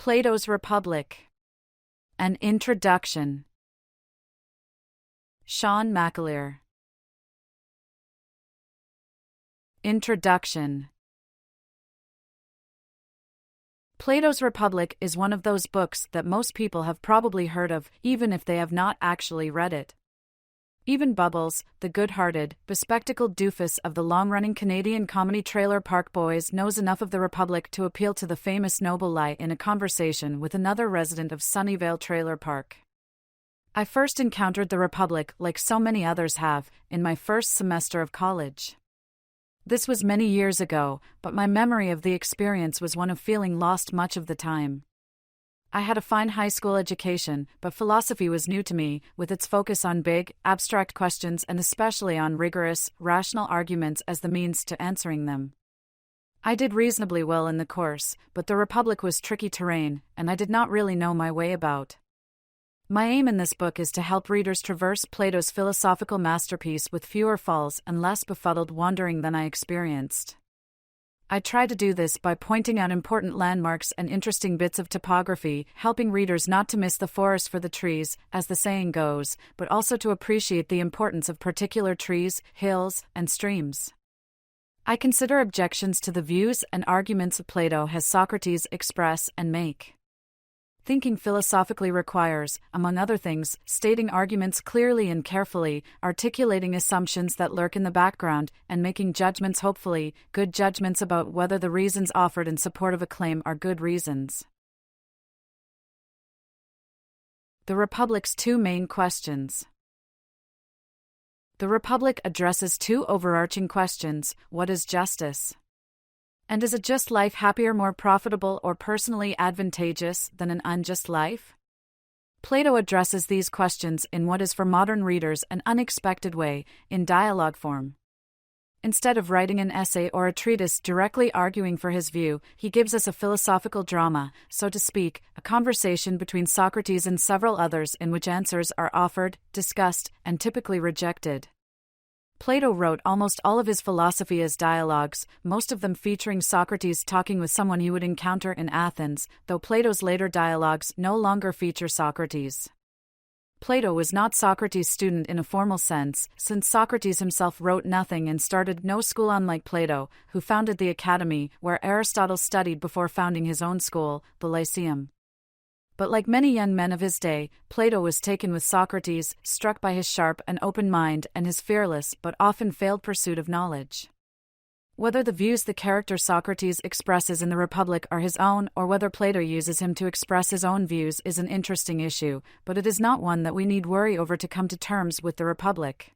Plato's Republic. An Introduction. Sean McAleer. Introduction. Plato's Republic is one of those books that most people have probably heard of, even if they have not actually read it. Even Bubbles, the good-hearted, bespectacled doofus of the long-running Canadian comedy Trailer Park Boys, knows enough of the Republic to appeal to the famous noble lie in a conversation with another resident of Sunnyvale Trailer Park. I first encountered the Republic, like so many others have, in my first semester of college. This was many years ago, but my memory of the experience was one of feeling lost much of the time. I had a fine high school education, but philosophy was new to me, with its focus on big, abstract questions and especially on rigorous, rational arguments as the means to answering them. I did reasonably well in the course, but the Republic was tricky terrain, and I did not really know my way about. My aim in this book is to help readers traverse Plato's philosophical masterpiece with fewer falls and less befuddled wandering than I experienced. I try to do this by pointing out important landmarks and interesting bits of topography, helping readers not to miss the forest for the trees, as the saying goes, but also to appreciate the importance of particular trees, hills, and streams. I consider objections to the views and arguments of Plato has Socrates express and make. Thinking philosophically requires, among other things, stating arguments clearly and carefully, articulating assumptions that lurk in the background, and making judgments, hopefully, good judgments about whether the reasons offered in support of a claim are good reasons. The Republic's two main questions. The Republic addresses two overarching questions: what is justice? And is a just life happier, more profitable, or personally advantageous than an unjust life? Plato addresses these questions in what is for modern readers an unexpected way, in dialogue form. Instead of writing an essay or a treatise directly arguing for his view, he gives us a philosophical drama, so to speak, a conversation between Socrates and several others in which answers are offered, discussed, and typically rejected. Plato wrote almost all of his philosophy as dialogues, most of them featuring Socrates talking with someone he would encounter in Athens, though Plato's later dialogues no longer feature Socrates. Plato was not Socrates' student in a formal sense, since Socrates himself wrote nothing and started no school, unlike Plato, who founded the Academy, where Aristotle studied before founding his own school, the Lyceum. But like many young men of his day, Plato was taken with Socrates, struck by his sharp and open mind and his fearless but often failed pursuit of knowledge. Whether the views the character Socrates expresses in the Republic are his own or whether Plato uses him to express his own views is an interesting issue, but it is not one that we need worry over to come to terms with the Republic.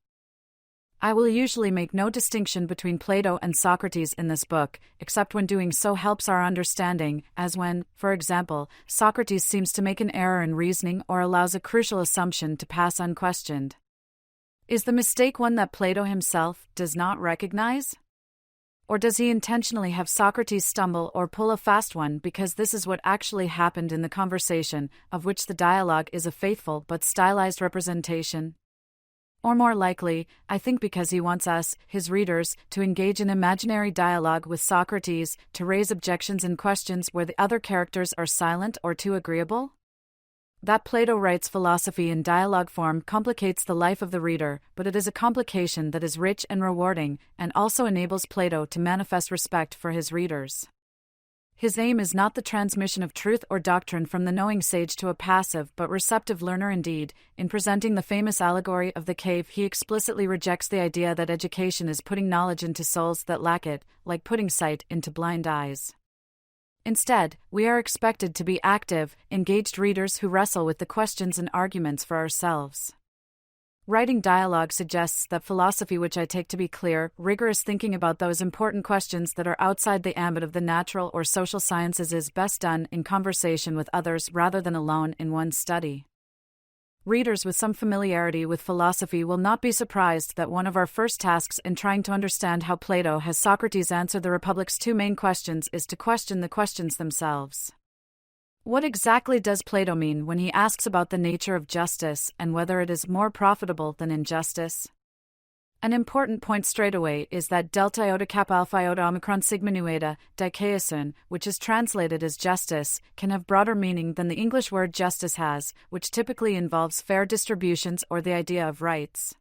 I will usually make no distinction between Plato and Socrates in this book, except when doing so helps our understanding, as when, for example, Socrates seems to make an error in reasoning or allows a crucial assumption to pass unquestioned. Is the mistake one that Plato himself does not recognize? Or does he intentionally have Socrates stumble or pull a fast one because this is what actually happened in the conversation, of which the dialogue is a faithful but stylized representation? Or more likely, I think because he wants us, his readers, to engage in imaginary dialogue with Socrates, to raise objections and questions where the other characters are silent or too agreeable? That Plato writes philosophy in dialogue form complicates the life of the reader, but it is a complication that is rich and rewarding, and also enables Plato to manifest respect for his readers. His aim is not the transmission of truth or doctrine from the knowing sage to a passive but receptive learner. Indeed, in presenting the famous allegory of the cave, he explicitly rejects the idea that education is putting knowledge into souls that lack it, like putting sight into blind eyes. Instead, we are expected to be active, engaged readers who wrestle with the questions and arguments for ourselves. Writing dialogue suggests that philosophy, which I take to be clear, rigorous thinking about those important questions that are outside the ambit of the natural or social sciences, is best done in conversation with others rather than alone in one's study. Readers with some familiarity with philosophy will not be surprised that one of our first tasks in trying to understand how Plato has Socrates answer the Republic's two main questions is to question the questions themselves. What exactly does Plato mean when he asks about the nature of justice and whether it is more profitable than injustice? An important point straightaway is that delta iota kappa alpha iota omicron sigma nu eta, dikaiosun, which is translated as justice, can have broader meaning than the English word justice has, which typically involves fair distributions or the idea of rights.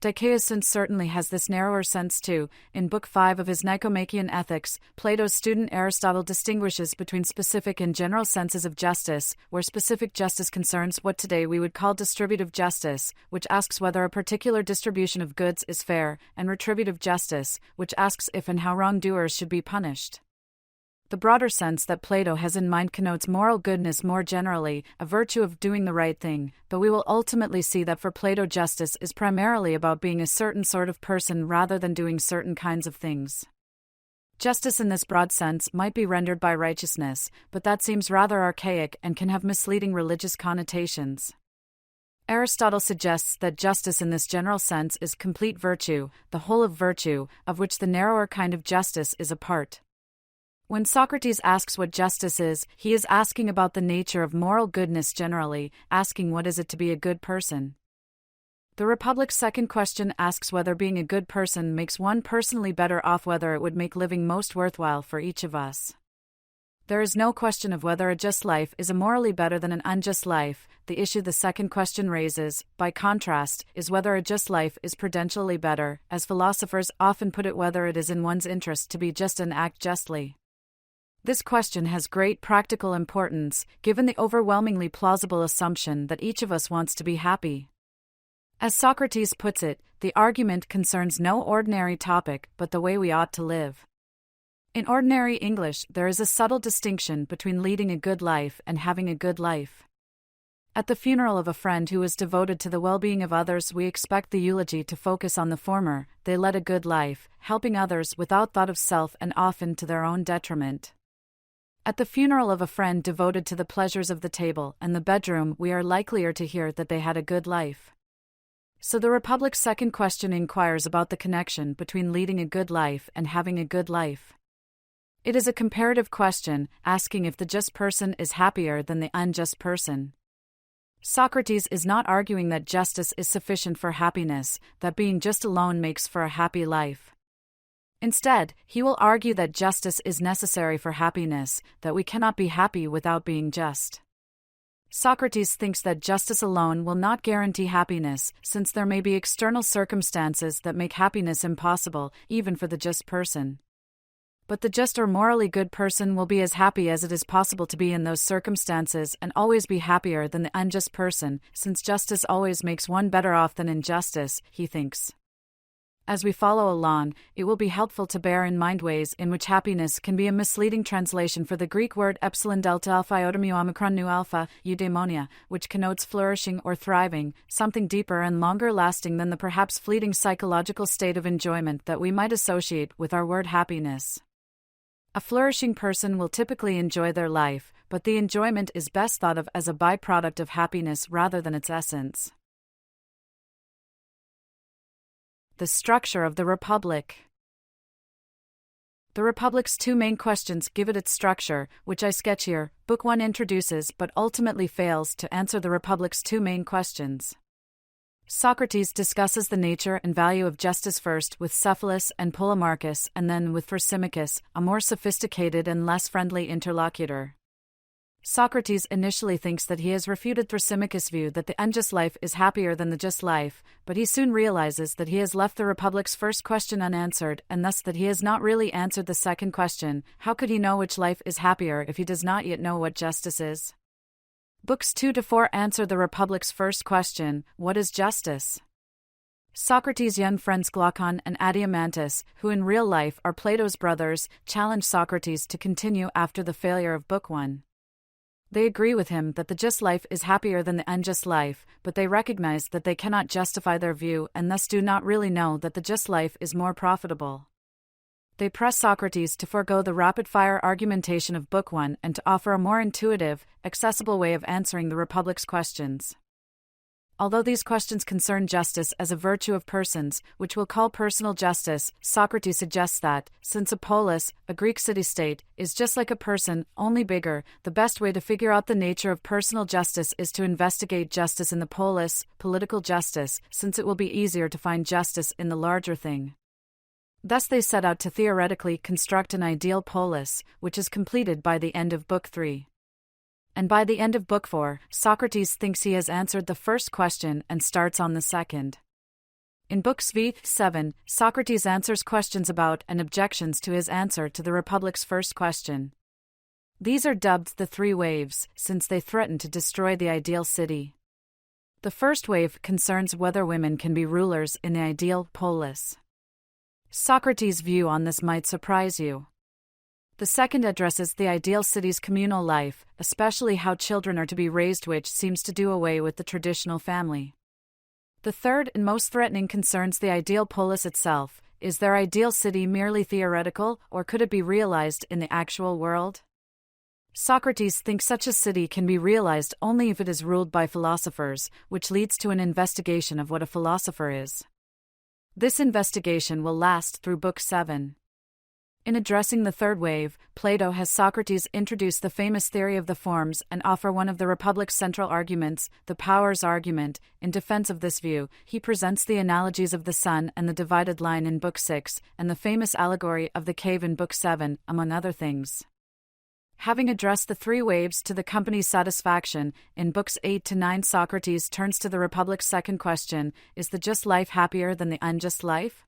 Dikaiosun certainly has this narrower sense too. In Book 5 of his Nicomachean Ethics, Plato's student Aristotle distinguishes between specific and general senses of justice, where specific justice concerns what today we would call distributive justice, which asks whether a particular distribution of goods is fair, and retributive justice, which asks if and how wrongdoers should be punished. The broader sense that Plato has in mind connotes moral goodness more generally, a virtue of doing the right thing, but we will ultimately see that for Plato justice is primarily about being a certain sort of person rather than doing certain kinds of things. Justice in this broad sense might be rendered by righteousness, but that seems rather archaic and can have misleading religious connotations. Aristotle suggests that justice in this general sense is complete virtue, the whole of virtue, of which the narrower kind of justice is a part. When Socrates asks what justice is, he is asking about the nature of moral goodness generally, asking what is it to be a good person. The Republic's second question asks whether being a good person makes one personally better off, whether it would make living most worthwhile for each of us. There is no question of whether a just life is morally better than an unjust life. The issue the second question raises, by contrast, is whether a just life is prudentially better, as philosophers often put it, whether it is in one's interest to be just and act justly. This question has great practical importance, given the overwhelmingly plausible assumption that each of us wants to be happy. As Socrates puts it, the argument concerns no ordinary topic but the way we ought to live. In ordinary English, there is a subtle distinction between leading a good life and having a good life. At the funeral of a friend who is devoted to the well-being of others, we expect the eulogy to focus on the former. They led a good life, helping others without thought of self and often to their own detriment. At the funeral of a friend devoted to the pleasures of the table and the bedroom, we are likelier to hear that they had a good life. So the Republic's second question inquires about the connection between leading a good life and having a good life. It is a comparative question, asking if the just person is happier than the unjust person. Socrates is not arguing that justice is sufficient for happiness, that being just alone makes for a happy life. Instead, he will argue that justice is necessary for happiness, that we cannot be happy without being just. Socrates thinks that justice alone will not guarantee happiness, since there may be external circumstances that make happiness impossible, even for the just person. But the just or morally good person will be as happy as it is possible to be in those circumstances and always be happier than the unjust person, since justice always makes one better off than injustice, he thinks. As we follow along, it will be helpful to bear in mind ways in which happiness can be a misleading translation for the Greek word epsilon delta alpha iota mu omicron nu alpha, eudaimonia, which connotes flourishing or thriving, something deeper and longer lasting than the perhaps fleeting psychological state of enjoyment that we might associate with our word happiness. A flourishing person will typically enjoy their life, but the enjoyment is best thought of as a byproduct of happiness rather than its essence. The structure of the Republic. The Republic's two main questions give it its structure, which I sketch here. Book 1 introduces but ultimately fails to answer the Republic's two main questions. Socrates discusses the nature and value of justice first with Cephalus and Polemarchus, and then with Thrasymachus, a more sophisticated and less friendly interlocutor. Socrates initially thinks that he has refuted Thrasymachus' view that the unjust life is happier than the just life, but he soon realizes that he has left the Republic's first question unanswered, and thus that he has not really answered the second question. How could he know which life is happier if he does not yet know what justice is? Books 2 to 4 answer the Republic's first question, what is justice? Socrates' young friends Glaucon and Adeimantus, who in real life are Plato's brothers, challenge Socrates to continue after the failure of Book 1. They agree with him that the just life is happier than the unjust life, but they recognize that they cannot justify their view and thus do not really know that the just life is more profitable. They press Socrates to forego the rapid-fire argumentation of Book 1 and to offer a more intuitive, accessible way of answering the Republic's questions. Although these questions concern justice as a virtue of persons, which we'll call personal justice, Socrates suggests that, since a polis, a Greek city-state, is just like a person, only bigger, the best way to figure out the nature of personal justice is to investigate justice in the polis, political justice, since it will be easier to find justice in the larger thing. Thus they set out to theoretically construct an ideal polis, which is completed by the end of Book 3. And by the end of Book 4, Socrates thinks he has answered the first question and starts on the second. In Books v7, Socrates answers questions about and objections to his answer to the Republic's first question. These are dubbed the three waves, since they threaten to destroy the ideal city. The first wave concerns whether women can be rulers in the ideal polis. Socrates' view on this might surprise you. The second addresses the ideal city's communal life, especially how children are to be raised, which seems to do away with the traditional family. The third and most threatening concerns the ideal polis itself. Is their ideal city merely theoretical, or could it be realized in the actual world? Socrates thinks such a city can be realized only if it is ruled by philosophers, which leads to an investigation of what a philosopher is. This investigation will last through Book 7. In addressing the third wave, Plato has Socrates introduce the famous theory of the forms and offer one of the Republic's central arguments, the powers argument. In defense of this view, he presents the analogies of the sun and the divided line in Book 6, and the famous allegory of the cave in Book 7, among other things. Having addressed the three waves to the company's satisfaction, in Books 8 to 9 Socrates turns to the Republic's second question: is the just life happier than the unjust life?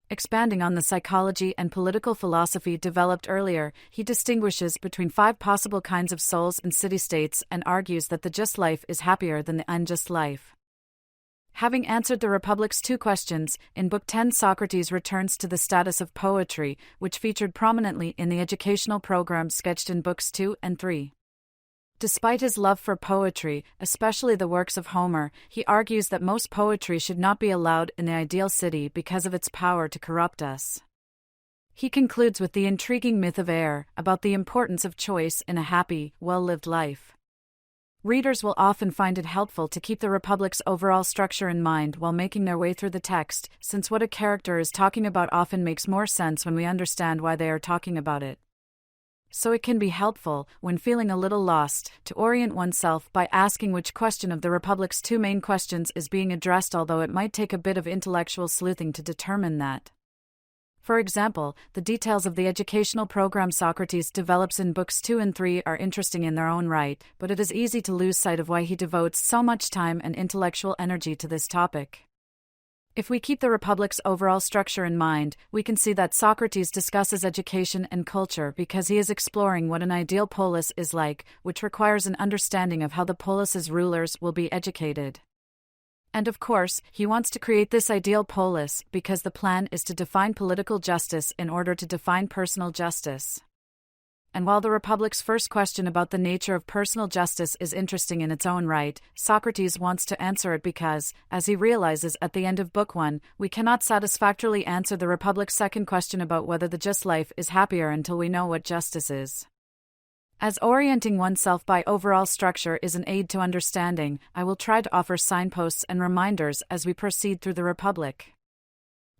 Expanding on the psychology and political philosophy developed earlier, he distinguishes between 5 possible kinds of souls and city-states and argues that the just life is happier than the unjust life. Having answered the Republic's 2 questions, in Book 10 Socrates returns to the status of poetry, which featured prominently in the educational program sketched in Books 2 and 3. Despite his love for poetry, especially the works of Homer, he argues that most poetry should not be allowed in the ideal city because of its power to corrupt us. He concludes with the intriguing myth of air, about the importance of choice in a happy, well-lived life. Readers will often find it helpful to keep the Republic's overall structure in mind while making their way through the text, since what a character is talking about often makes more sense when we understand why they are talking about it. So it can be helpful, when feeling a little lost, to orient oneself by asking which question of the Republic's 2 main questions is being addressed, although it might take a bit of intellectual sleuthing to determine that. For example, the details of the educational program Socrates develops in Books 2 and 3 are interesting in their own right, but it is easy to lose sight of why he devotes so much time and intellectual energy to this topic. If we keep the Republic's overall structure in mind, we can see that Socrates discusses education and culture because he is exploring what an ideal polis is like, which requires an understanding of how the polis's rulers will be educated. And of course, he wants to create this ideal polis because the plan is to define political justice in order to define personal justice. And while the Republic's first question about the nature of personal justice is interesting in its own right, Socrates wants to answer it because, as he realizes at the end of Book 1, we cannot satisfactorily answer the Republic's second question about whether the just life is happier until we know what justice is. As orienting oneself by overall structure is an aid to understanding, I will try to offer signposts and reminders as we proceed through the Republic.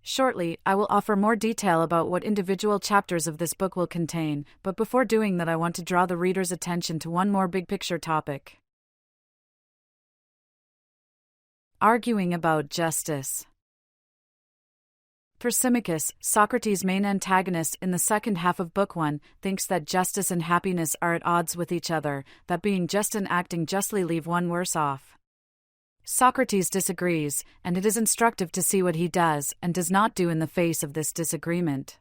Shortly, I will offer more detail about what individual chapters of this book will contain, but before doing that I want to draw the reader's attention to one more big-picture topic. Arguing about justice. Thrasymachus, Socrates' main antagonist in the second half of Book 1, thinks that justice and happiness are at odds with each other, that being just and acting justly leave one worse off. Socrates disagrees, and it is instructive to see what he does and does not do in the face of this disagreement.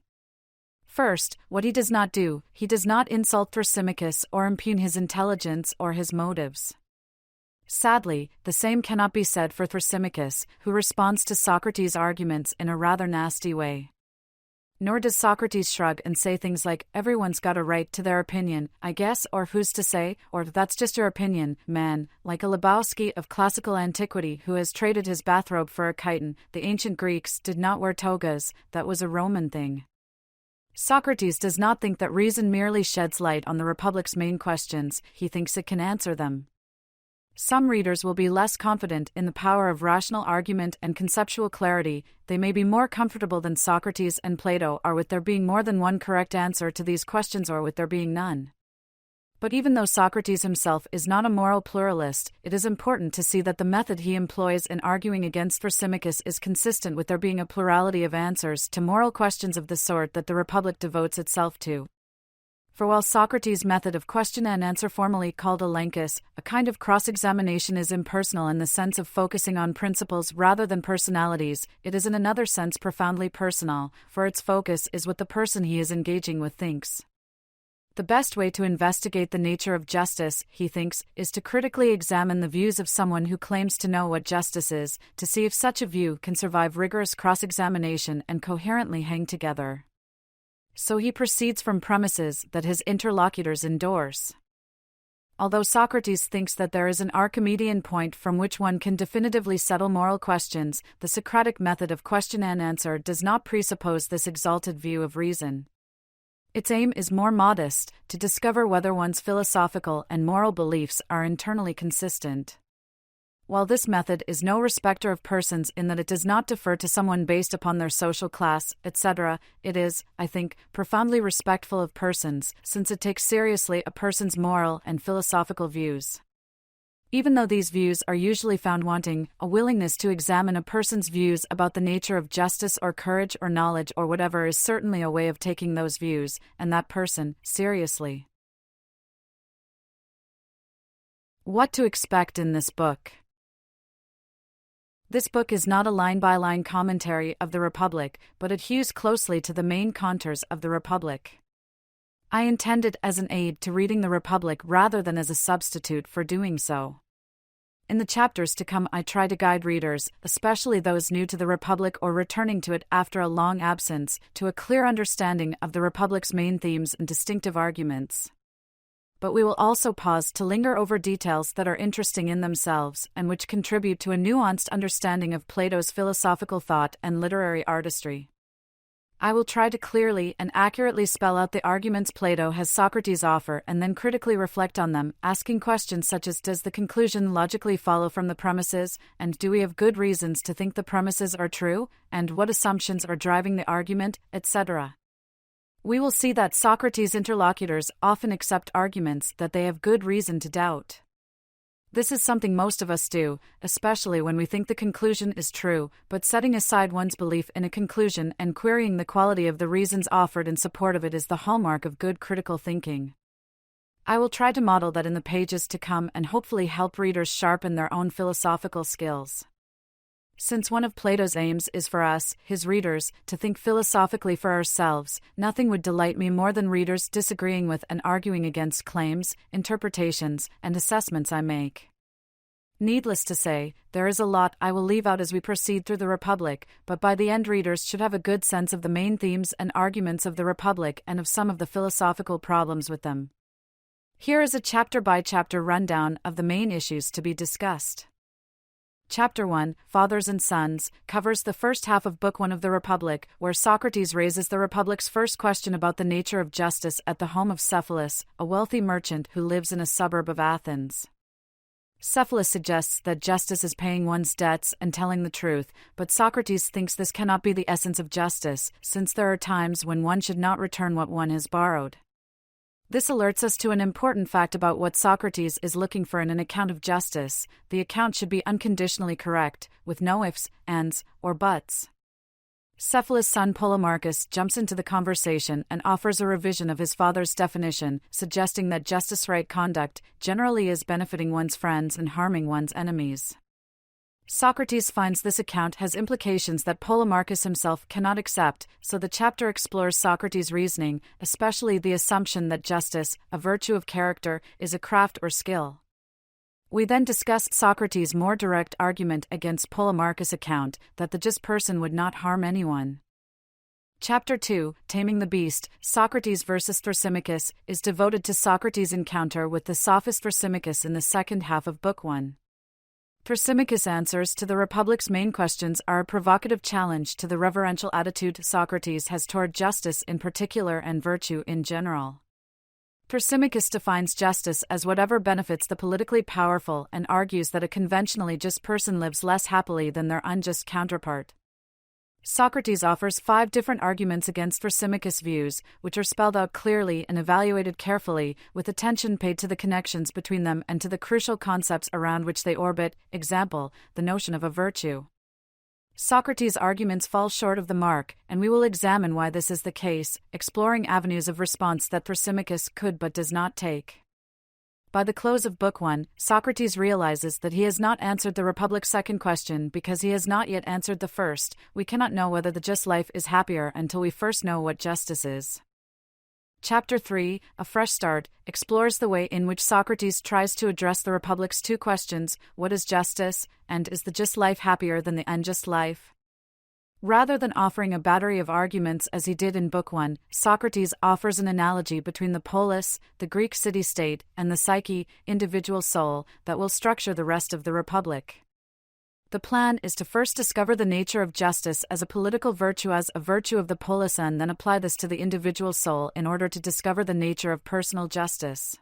First, what he does not do: he does not insult Thrasymachus or impugn his intelligence or his motives. Sadly, the same cannot be said for Thrasymachus, who responds to Socrates' arguments in a rather nasty way. Nor does Socrates shrug and say things like, "Everyone's got a right to their opinion, I guess," or "who's to say," or "that's just your opinion, man," like a Lebowski of classical antiquity who has traded his bathrobe for a chiton. The ancient Greeks did not wear togas, that was a Roman thing. Socrates does not think that reason merely sheds light on the Republic's main questions, he thinks it can answer them. Some readers will be less confident in the power of rational argument and conceptual clarity. They may be more comfortable than Socrates and Plato are with there being more than one correct answer to these questions or with there being none. But even though Socrates himself is not a moral pluralist, it is important to see that the method he employs in arguing against Thrasymachus is consistent with there being a plurality of answers to moral questions of the sort that the Republic devotes itself to. For while Socrates' method of question and answer, formally called elenchus, a kind of cross-examination, is impersonal in the sense of focusing on principles rather than personalities, it is in another sense profoundly personal, for its focus is what the person he is engaging with thinks. The best way to investigate the nature of justice, he thinks, is to critically examine the views of someone who claims to know what justice is, to see if such a view can survive rigorous cross-examination and coherently hang together. So he proceeds from premises that his interlocutors endorse. Although Socrates thinks that there is an Archimedean point from which one can definitively settle moral questions, the Socratic method of question and answer does not presuppose this exalted view of reason. Its aim is more modest, to discover whether one's philosophical and moral beliefs are internally consistent. While this method is no respecter of persons in that it does not defer to someone based upon their social class, etc., it is, I think, profoundly respectful of persons, since it takes seriously a person's moral and philosophical views. Even though these views are usually found wanting, a willingness to examine a person's views about the nature of justice or courage or knowledge or whatever is certainly a way of taking those views, and that person, seriously. What to expect in this book? This book is not a line-by-line commentary of the Republic, but it hews closely to the main contours of the Republic. I intend it as an aid to reading the Republic rather than as a substitute for doing so. In the chapters to come, I try to guide readers, especially those new to the Republic or returning to it after a long absence, to a clear understanding of the Republic's main themes and distinctive arguments. But we will also pause to linger over details that are interesting in themselves and which contribute to a nuanced understanding of Plato's philosophical thought and literary artistry. I will try to clearly and accurately spell out the arguments Plato has Socrates offer and then critically reflect on them, asking questions such as, does the conclusion logically follow from the premises, and do we have good reasons to think the premises are true, and what assumptions are driving the argument, etc. We will see that Socrates' interlocutors often accept arguments that they have good reason to doubt. This is something most of us do, especially when we think the conclusion is true, but setting aside one's belief in a conclusion and querying the quality of the reasons offered in support of it is the hallmark of good critical thinking. I will try to model that in the pages to come and hopefully help readers sharpen their own philosophical skills. Since one of Plato's aims is for us, his readers, to think philosophically for ourselves, nothing would delight me more than readers disagreeing with and arguing against claims, interpretations, and assessments I make. Needless to say, there is a lot I will leave out as we proceed through the Republic, but by the end readers should have a good sense of the main themes and arguments of the Republic and of some of the philosophical problems with them. Here is a chapter-by-chapter rundown of the main issues to be discussed. Chapter 1, Fathers and Sons, covers the first half of Book 1 of the Republic, where Socrates raises the Republic's first question about the nature of justice at the home of Cephalus, a wealthy merchant who lives in a suburb of Athens. Cephalus suggests that justice is paying one's debts and telling the truth, but Socrates thinks this cannot be the essence of justice, since there are times when one should not return what one has borrowed. This alerts us to an important fact about what Socrates is looking for in an account of justice. The account should be unconditionally correct, with no ifs, ands, or buts. Cephalus' son Polemarchus jumps into the conversation and offers a revision of his father's definition, suggesting that justice-right conduct generally is benefiting one's friends and harming one's enemies. Socrates finds this account has implications that Polemarchus himself cannot accept, so the chapter explores Socrates' reasoning, especially the assumption that justice, a virtue of character, is a craft or skill. We then discuss Socrates' more direct argument against Polemarchus' account, that the just person would not harm anyone. Chapter 2, Taming the Beast, Socrates versus Thrasymachus, is devoted to Socrates' encounter with the sophist Thrasymachus in the second half of Book 1. Thrasymachus' answers to the Republic's main questions are a provocative challenge to the reverential attitude Socrates has toward justice in particular and virtue in general. Thrasymachus defines justice as whatever benefits the politically powerful and argues that a conventionally just person lives less happily than their unjust counterpart. Socrates offers 5 different arguments against Thrasymachus' views, which are spelled out clearly and evaluated carefully, with attention paid to the connections between them and to the crucial concepts around which they orbit, example, the notion of a virtue. Socrates' arguments fall short of the mark, and we will examine why this is the case, exploring avenues of response that Thrasymachus could but does not take. By the close of Book 1, Socrates realizes that he has not answered the Republic's second question because he has not yet answered the first. We cannot know whether the just life is happier until we first know what justice is. Chapter 3, A Fresh Start, explores the way in which Socrates tries to address the Republic's 2 questions: what is justice, and is the just life happier than the unjust life? Rather than offering a battery of arguments as he did in Book 1, Socrates offers an analogy between the polis, the Greek city-state, and the psyche, individual soul, that will structure the rest of the Republic. The plan is to first discover the nature of justice as a political virtue, as a virtue of the polis, and then apply this to the individual soul in order to discover the nature of personal justice.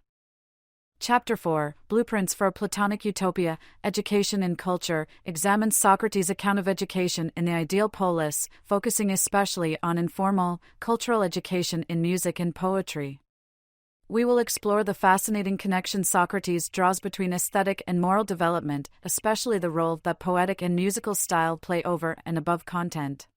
Chapter 4, Blueprints for a Platonic Utopia, Education and Culture, examines Socrates' account of education in the ideal polis, focusing especially on informal, cultural education in music and poetry. We will explore the fascinating connection Socrates draws between aesthetic and moral development, especially the role that poetic and musical style play over and above content.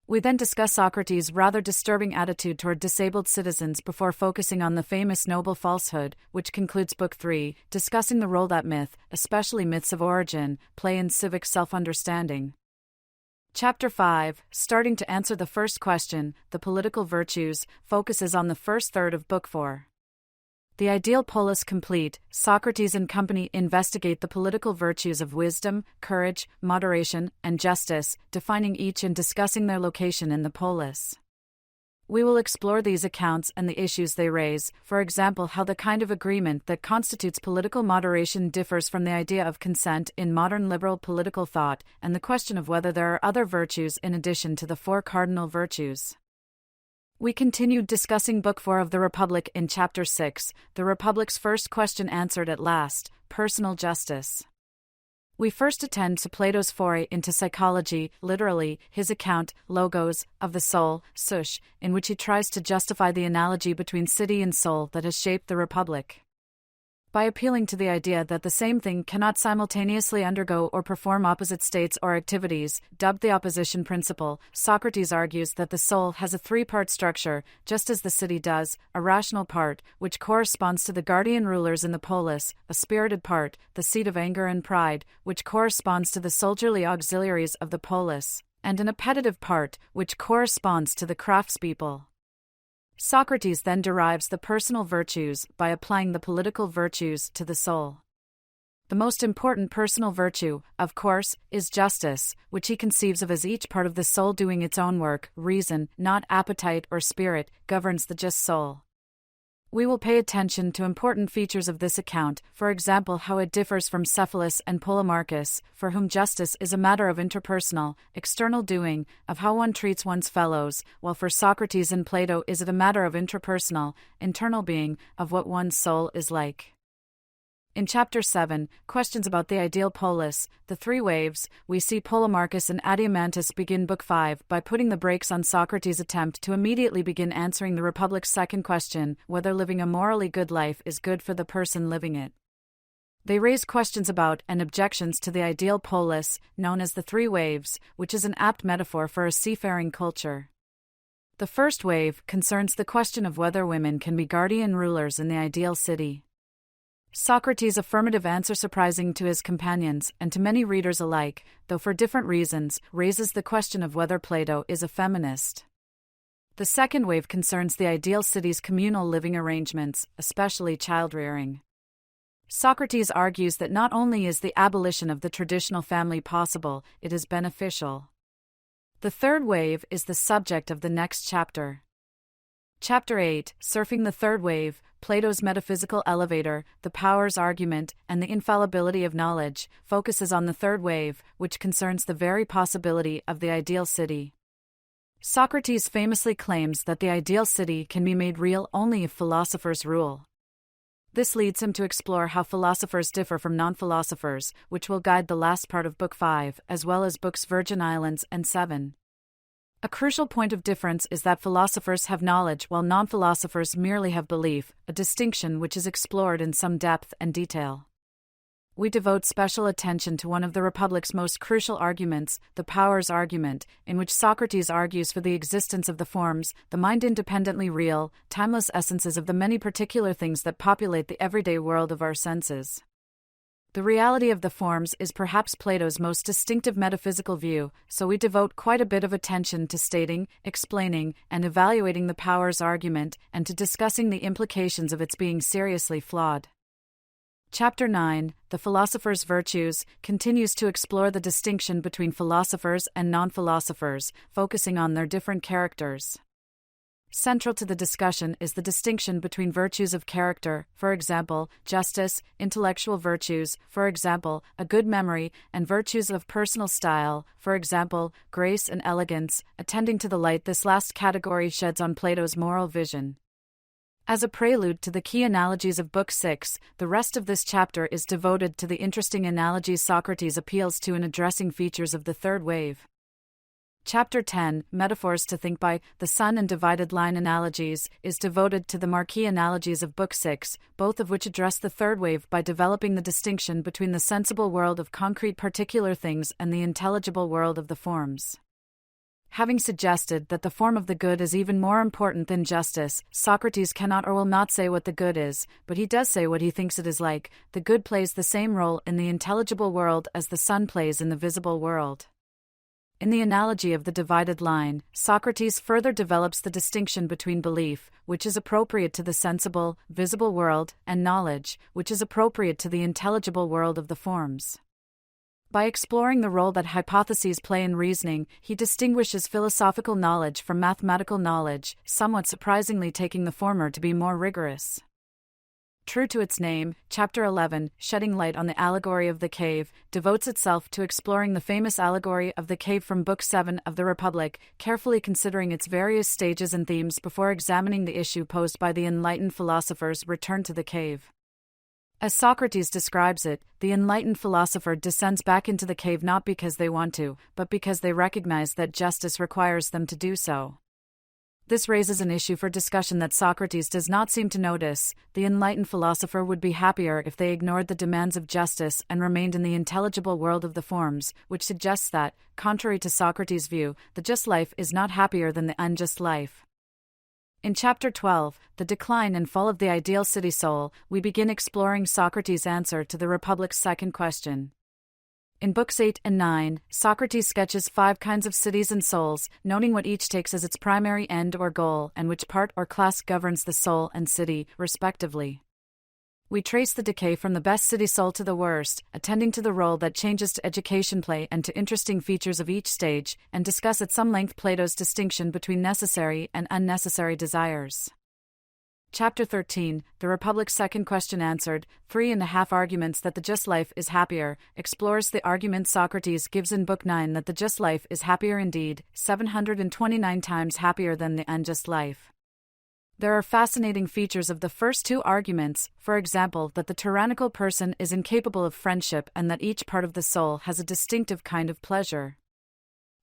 We then discuss Socrates' rather disturbing attitude toward disabled citizens before focusing on the famous noble falsehood, which concludes Book 3, discussing the role that myth, especially myths of origin, play in civic self-understanding. Chapter 5, starting to answer the first question, the political virtues, focuses on the first third of Book 4. The ideal polis complete, Socrates and company investigate the political virtues of wisdom, courage, moderation, and justice, defining each and discussing their location in the polis. We will explore these accounts and the issues they raise, for example, how the kind of agreement that constitutes political moderation differs from the idea of consent in modern liberal political thought, and the question of whether there are other virtues in addition to the 4 cardinal virtues. We continued discussing Book 4 of the Republic in Chapter 6, the Republic's first question answered at last, personal justice. We first attend to Plato's foray into psychology, literally, his account, logos, of the soul, sush, in which he tries to justify the analogy between city and soul that has shaped the Republic. By appealing to the idea that the same thing cannot simultaneously undergo or perform opposite states or activities, dubbed the opposition principle, Socrates argues that the soul has a 3-part structure, just as the city does: a rational part, which corresponds to the guardian rulers in the polis, a spirited part, the seat of anger and pride, which corresponds to the soldierly auxiliaries of the polis, and an appetitive part, which corresponds to the craftspeople. Socrates then derives the personal virtues by applying the political virtues to the soul. The most important personal virtue, of course, is justice, which he conceives of as each part of the soul doing its own work. Reason, not appetite or spirit, governs the just soul. We will pay attention to important features of this account, for example how it differs from Cephalus and Polemarchus, for whom justice is a matter of interpersonal, external doing, of how one treats one's fellows, while for Socrates and Plato is it a matter of intrapersonal, internal being, of what one's soul is like. In Chapter 7, Questions about the Ideal Polis, the 3 Waves, we see Polemarchus and Adeimantus begin Book 5 by putting the brakes on Socrates' attempt to immediately begin answering the Republic's second question, whether living a morally good life is good for the person living it. They raise questions about and objections to the ideal polis, known as the 3 Waves, which is an apt metaphor for a seafaring culture. The first wave concerns the question of whether women can be guardian rulers in the ideal city. Socrates' affirmative answer, surprising to his companions and to many readers alike, though for different reasons, raises the question of whether Plato is a feminist. The second wave concerns the ideal city's communal living arrangements, especially child-rearing. Socrates argues that not only is the abolition of the traditional family possible, it is beneficial. The third wave is the subject of the next chapter. Chapter 8, Surfing the Third Wave, Plato's metaphysical elevator, the powers argument, and the infallibility of knowledge, focuses on the third wave, which concerns the very possibility of the ideal city. Socrates famously claims that the ideal city can be made real only if philosophers rule. This leads him to explore how philosophers differ from non-philosophers, which will guide the last part of Book 5, as well as Books Virgin Islands and 7. A crucial point of difference is that philosophers have knowledge while non-philosophers merely have belief, a distinction which is explored in some depth and detail. We devote special attention to one of the Republic's most crucial arguments, the powers argument, in which Socrates argues for the existence of the forms, the mind independently real, timeless essences of the many particular things that populate the everyday world of our senses. The reality of the forms is perhaps Plato's most distinctive metaphysical view, so we devote quite a bit of attention to stating, explaining, and evaluating the powers argument, and to discussing the implications of its being seriously flawed. Chapter 9, The Philosopher's Virtues, continues to explore the distinction between philosophers and non-philosophers, focusing on their different characters. Central to the discussion is the distinction between virtues of character, for example, justice, intellectual virtues, for example, a good memory, and virtues of personal style, for example, grace and elegance, attending to the light this last category sheds on Plato's moral vision. As a prelude to the key analogies of Book 6, the rest of this chapter is devoted to the interesting analogies Socrates appeals to in addressing features of the third wave. Chapter 10, Metaphors to Think By, the Sun and Divided Line Analogies, is devoted to the marquee analogies of Book 6, both of which address the third wave by developing the distinction between the sensible world of concrete particular things and the intelligible world of the forms. Having suggested that the form of the good is even more important than justice, Socrates cannot or will not say what the good is, but he does say what he thinks it is like. The good plays the same role in the intelligible world as the sun plays in the visible world. In the analogy of the divided line, Socrates further develops the distinction between belief, which is appropriate to the sensible, visible world, and knowledge, which is appropriate to the intelligible world of the forms. By exploring the role that hypotheses play in reasoning, he distinguishes philosophical knowledge from mathematical knowledge, somewhat surprisingly taking the former to be more rigorous. True to its name, Chapter 11, Shedding Light on the Allegory of the Cave, devotes itself to exploring the famous allegory of the cave from Book 7 of the Republic, carefully considering its various stages and themes before examining the issue posed by the enlightened philosopher's return to the cave. As Socrates describes it, the enlightened philosopher descends back into the cave not because they want to, but because they recognize that justice requires them to do so. This raises an issue for discussion that Socrates does not seem to notice. The enlightened philosopher would be happier if they ignored the demands of justice and remained in the intelligible world of the forms, which suggests that, contrary to Socrates' view, the just life is not happier than the unjust life. In Chapter 12, The Decline and Fall of the Ideal City Soul, we begin exploring Socrates' answer to the Republic's second question. In Books 8 and 9, Socrates sketches 5 kinds of cities and souls, noting what each takes as its primary end or goal and which part or class governs the soul and city, respectively. We trace the decay from the best city soul to the worst, attending to the role that changes to education play and to interesting features of each stage, and discuss at some length Plato's distinction between necessary and unnecessary desires. Chapter 13, The Republic's Second Question Answered, 3.5 Arguments that the Just Life is Happier, explores the argument Socrates gives in Book 9 that the just life is happier indeed, 729 times happier than the unjust life. There are fascinating features of the first 2 arguments, for example that the tyrannical person is incapable of friendship and that each part of the soul has a distinctive kind of pleasure.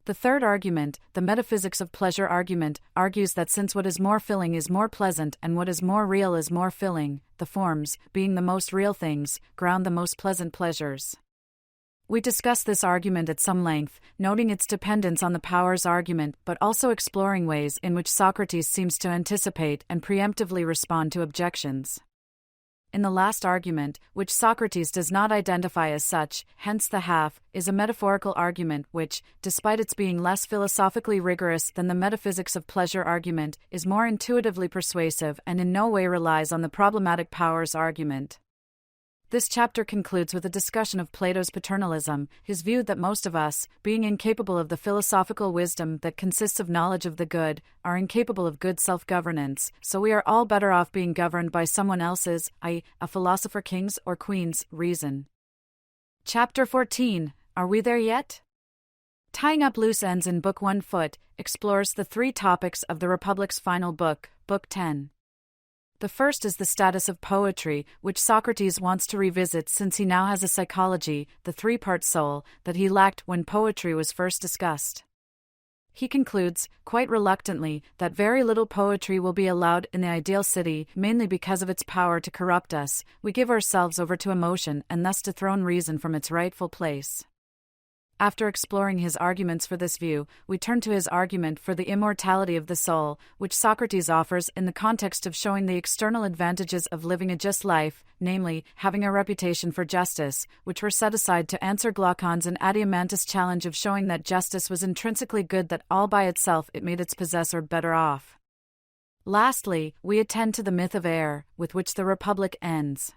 The third argument, the metaphysics of pleasure argument, argues that since what is more filling is more pleasant and what is more real is more filling, the forms, being the most real things, ground the most pleasant pleasures. We discuss this argument at some length, noting its dependence on the powers argument but also exploring ways in which Socrates seems to anticipate and preemptively respond to objections. In the last argument, which Socrates does not identify as such, hence the half, is a metaphorical argument which, despite its being less philosophically rigorous than the metaphysics of pleasure argument, is more intuitively persuasive and in no way relies on the problematic powers argument. This chapter concludes with a discussion of Plato's paternalism, his view that most of us, being incapable of the philosophical wisdom that consists of knowledge of the good, are incapable of good self-governance, so we are all better off being governed by someone else's, i.e., a philosopher king's or queen's, reason. Chapter 14, Are we there yet? Tying Up Loose Ends in Book 1 Foot explores the three topics of the Republic's final book, Book 10. The first is the status of poetry, which Socrates wants to revisit since he now has a psychology, the three-part soul, that he lacked when poetry was first discussed. He concludes, quite reluctantly, that very little poetry will be allowed in the ideal city, mainly because of its power to corrupt us. We give ourselves over to emotion and thus dethrone reason from its rightful place. After exploring his arguments for this view, we turn to his argument for the immortality of the soul, which Socrates offers in the context of showing the external advantages of living a just life, namely, having a reputation for justice, which were set aside to answer Glaucon's and Adiamantus' challenge of showing that justice was intrinsically good, that all by itself it made its possessor better off. Lastly, we attend to the myth of Air, with which the Republic ends.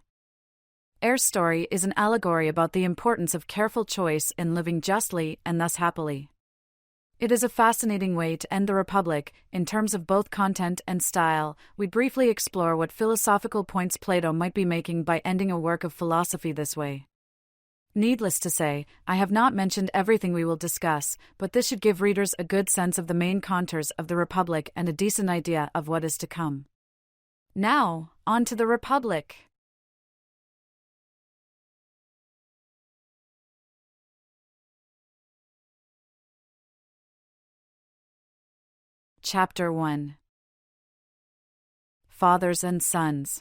Air's story is an allegory about the importance of careful choice in living justly and thus happily. It is a fascinating way to end the Republic. In terms of both content and style, we briefly explore what philosophical points Plato might be making by ending a work of philosophy this way. Needless to say, I have not mentioned everything we will discuss, but this should give readers a good sense of the main contours of the Republic and a decent idea of what is to come. Now, on to the Republic. Chapter 1. Fathers and Sons.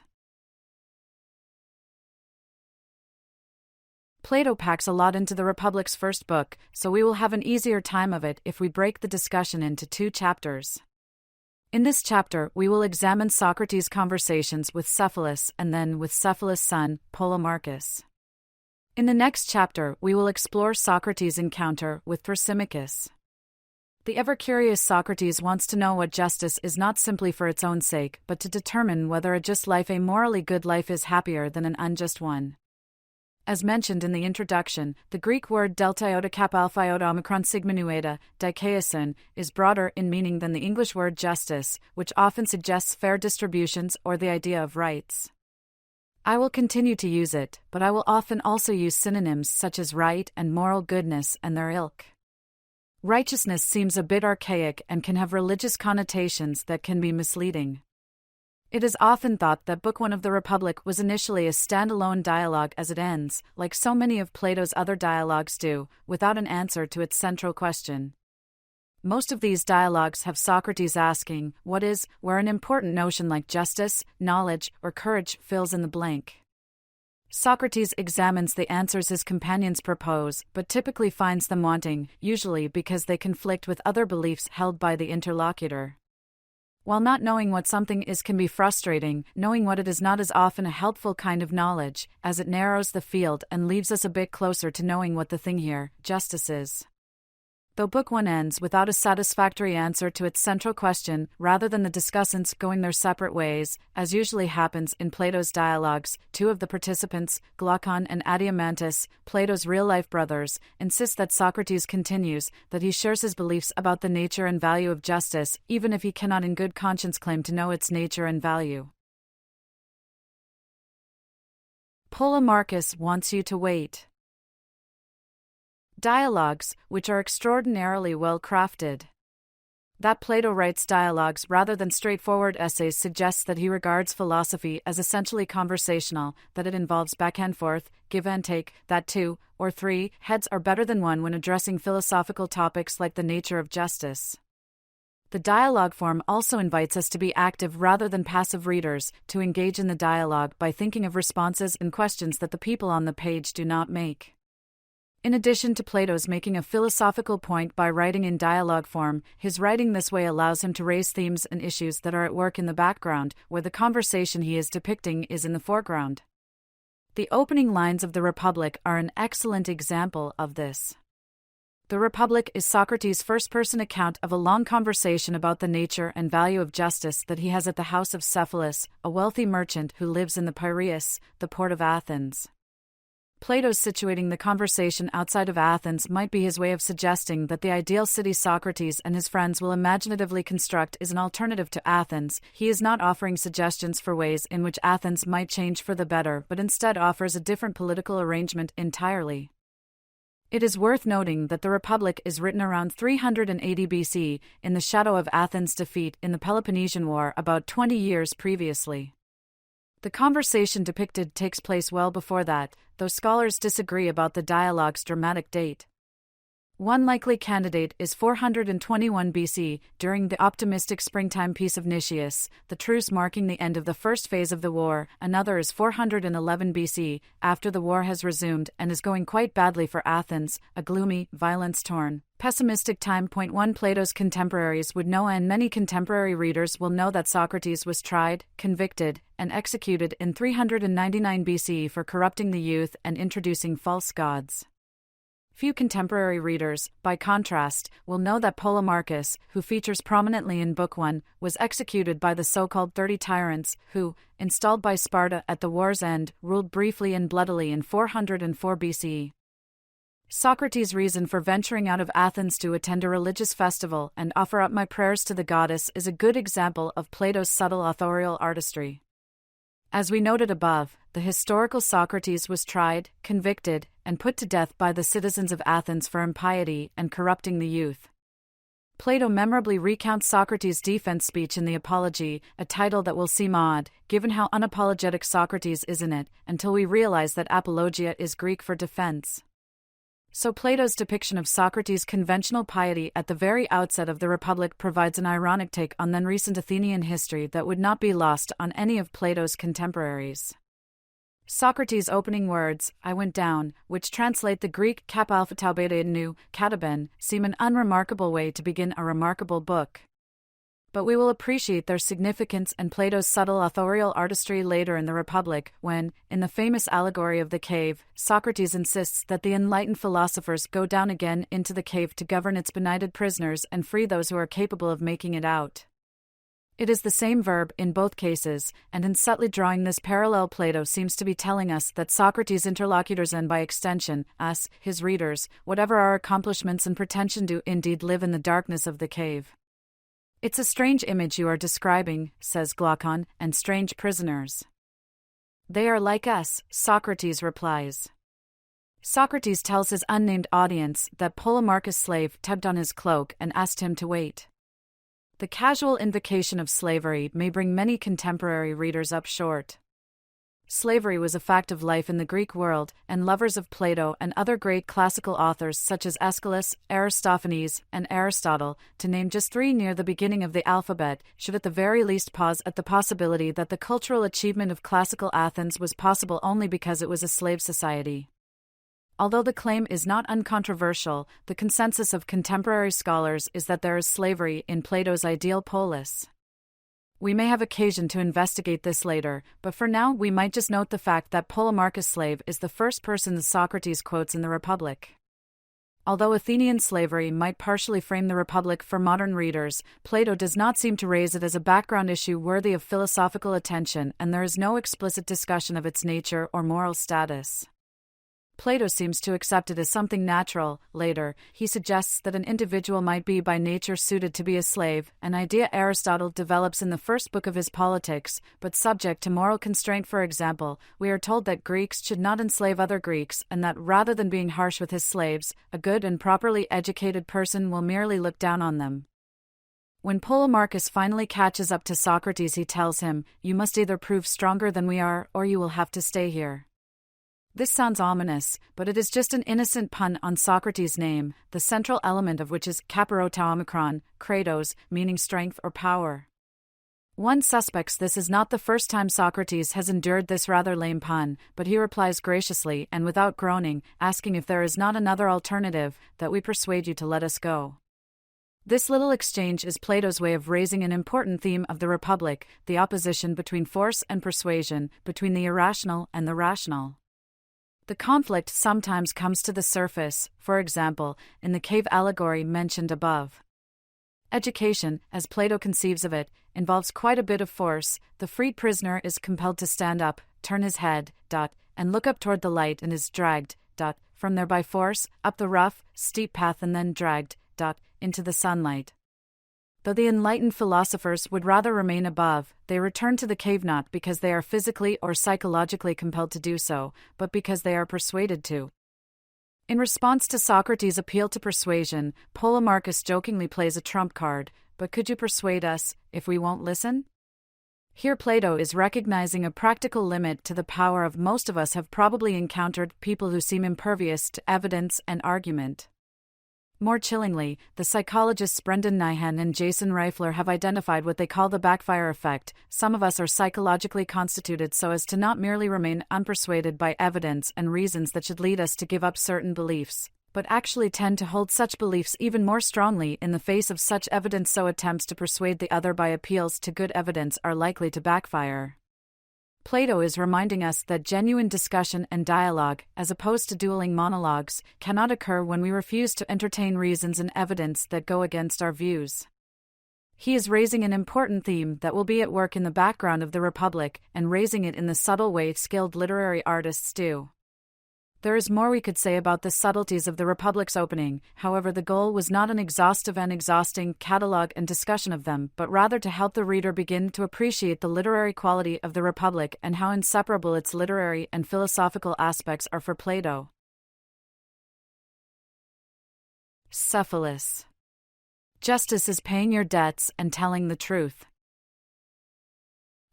Plato packs a lot into the Republic's first book, so we will have an easier time of it if we break the discussion into 2 chapters. In this chapter, we will examine Socrates' conversations with Cephalus and then with Cephalus' son, Polemarchus. In the next chapter, we will explore Socrates' encounter with Thrasymachus. The ever-curious Socrates wants to know what justice is, not simply for its own sake, but to determine whether a just life, a morally good life, is happier than an unjust one. As mentioned in the introduction, the Greek word delta iota kappa alpha iota omicron sigma nu eta, dikaiosin, is broader in meaning than the English word justice, which often suggests fair distributions or the idea of rights. I will continue to use it, but I will often also use synonyms such as right and moral goodness and their ilk. Righteousness seems a bit archaic and can have religious connotations that can be misleading. It is often thought that Book 1 of the Republic was initially a standalone dialogue as it ends, like so many of Plato's other dialogues do, without an answer to its central question. Most of these dialogues have Socrates asking, what is, where an important notion like justice, knowledge, or courage fills in the blank. Socrates examines the answers his companions propose, but typically finds them wanting, usually because they conflict with other beliefs held by the interlocutor. While not knowing what something is can be frustrating, knowing what it is not is often a helpful kind of knowledge, as it narrows the field and leaves us a bit closer to knowing what the thing here, justice, is. Though Book 1 ends without a satisfactory answer to its central question, rather than the discussants going their separate ways, as usually happens in Plato's dialogues, 2 of the participants, Glaucon and Adiamantus, Plato's real-life brothers, insist that Socrates continues, that he shares his beliefs about the nature and value of justice, even if he cannot in good conscience claim to know its nature and value. Polemarchus wants you to wait. Dialogues, which are extraordinarily well crafted. That Plato writes dialogues rather than straightforward essays suggests that he regards philosophy as essentially conversational, that it involves back and forth, give and take, that 2 or 3 heads are better than one when addressing philosophical topics like the nature of justice. The dialogue form also invites us to be active rather than passive readers, to engage in the dialogue by thinking of responses and questions that the people on the page do not make. In addition to Plato's making a philosophical point by writing in dialogue form, his writing this way allows him to raise themes and issues that are at work in the background, where the conversation he is depicting is in the foreground. The opening lines of the Republic are an excellent example of this. The Republic is Socrates' first-person account of a long conversation about the nature and value of justice that he has at the house of Cephalus, a wealthy merchant who lives in the Piraeus, the port of Athens. Plato's situating the conversation outside of Athens might be his way of suggesting that the ideal city Socrates and his friends will imaginatively construct is an alternative to Athens. He is not offering suggestions for ways in which Athens might change for the better, but instead offers a different political arrangement entirely. It is worth noting that the Republic is written around 380 BC, in the shadow of Athens' defeat in the Peloponnesian War about 20 years previously. The conversation depicted takes place well before that, though scholars disagree about the dialogue's dramatic date. One likely candidate is 421 BC, during the optimistic springtime peace of Nicias, the truce marking the end of the first phase of the war. Another is 411 BC, after the war has resumed and is going quite badly for Athens, a gloomy, violence-torn, pessimistic time. Point 1 Plato's contemporaries would know, and many contemporary readers will know, that Socrates was tried, convicted, and executed in 399 BC for corrupting the youth and introducing false gods. Few contemporary readers, by contrast, will know that Polemarchus, who features prominently in Book 1, was executed by the so-called 30 tyrants, who, installed by Sparta at the war's end, ruled briefly and bloodily in 404 BC. Socrates' reason for venturing out of Athens to attend a religious festival and offer up my prayers to the goddess is a good example of Plato's subtle authorial artistry. As we noted above, the historical Socrates was tried, convicted, and put to death by the citizens of Athens for impiety and corrupting the youth. Plato memorably recounts Socrates' defense speech in the Apology, a title that will seem odd, given how unapologetic Socrates is in it, until we realize that apologia is Greek for defense. So Plato's depiction of Socrates' conventional piety at the very outset of the Republic provides an ironic take on then recent Athenian history that would not be lost on any of Plato's contemporaries. Socrates' opening words, "I went down," which translate the Greek kap alpha tau beta nu, kataben, seem an unremarkable way to begin a remarkable book. But we will appreciate their significance and Plato's subtle authorial artistry later in the Republic, when, in the famous allegory of the cave, Socrates insists that the enlightened philosophers go down again into the cave to govern its benighted prisoners and free those who are capable of making it out. It is the same verb in both cases, and in subtly drawing this parallel, Plato seems to be telling us that Socrates' interlocutors, and by extension, us, his readers, whatever our accomplishments and pretension, do indeed live in the darkness of the cave. "It's a strange image you are describing," says Glaucon, "and strange prisoners." "They are like us," Socrates replies. Socrates tells his unnamed audience that Polemarchus' slave tugged on his cloak and asked him to wait. The casual invocation of slavery may bring many contemporary readers up short. Slavery was a fact of life in the Greek world, and lovers of Plato and other great classical authors such as Aeschylus, Aristophanes, and Aristotle, to name just three near the beginning of the alphabet, should at the very least pause at the possibility that the cultural achievement of classical Athens was possible only because it was a slave society. Although the claim is not uncontroversial, the consensus of contemporary scholars is that there is slavery in Plato's ideal polis. We may have occasion to investigate this later, but for now we might just note the fact that Polemarchus' slave is the first person that Socrates quotes in the Republic. Although Athenian slavery might partially frame the Republic for modern readers, Plato does not seem to raise it as a background issue worthy of philosophical attention, and there is no explicit discussion of its nature or moral status. Plato seems to accept it as something natural. Later, he suggests that an individual might be by nature suited to be a slave, an idea Aristotle develops in the first book of his Politics, but subject to moral constraint. For example, we are told that Greeks should not enslave other Greeks, and that rather than being harsh with his slaves, a good and properly educated person will merely look down on them. When Polemarchus finally catches up to Socrates, he tells him, "You must either prove stronger than we are, or you will have to stay here." This sounds ominous, but it is just an innocent pun on Socrates' name, the central element of which is kaparotau omicron, kratos, meaning strength or power. One suspects this is not the first time Socrates has endured this rather lame pun, but he replies graciously and without groaning, asking if there is not another alternative, that we persuade you to let us go. This little exchange is Plato's way of raising an important theme of the Republic, the opposition between force and persuasion, between the irrational and the rational. The conflict sometimes comes to the surface, for example, in the cave allegory mentioned above. Education, as Plato conceives of it, involves quite a bit of force. The freed prisoner is compelled to stand up, turn his head, and look up toward the light, and is dragged, from there by force, up the rough, steep path, and then dragged, into the sunlight. Though the enlightened philosophers would rather remain above, they return to the cave not because they are physically or psychologically compelled to do so, but because they are persuaded to. In response to Socrates' appeal to persuasion, Polemarchus jokingly plays a trump card, but could you persuade us, if we won't listen? Here Plato is recognizing a practical limit to the power of most of us have probably encountered people who seem impervious to evidence and argument. More chillingly, the psychologists Brendan Nyhan and Jason Reifler have identified what they call the backfire effect. Some of us are psychologically constituted so as to not merely remain unpersuaded by evidence and reasons that should lead us to give up certain beliefs, but actually tend to hold such beliefs even more strongly in the face of such evidence, so attempts to persuade the other by appeals to good evidence are likely to backfire. Plato is reminding us that genuine discussion and dialogue, as opposed to dueling monologues, cannot occur when we refuse to entertain reasons and evidence that go against our views. He is raising an important theme that will be at work in the background of the Republic, and raising it in the subtle way skilled literary artists do. There is more we could say about the subtleties of the Republic's opening, however the goal was not an exhaustive and exhausting catalogue and discussion of them, but rather to help the reader begin to appreciate the literary quality of the Republic and how inseparable its literary and philosophical aspects are for Plato. Cephalus. Justice is paying your debts and telling the truth.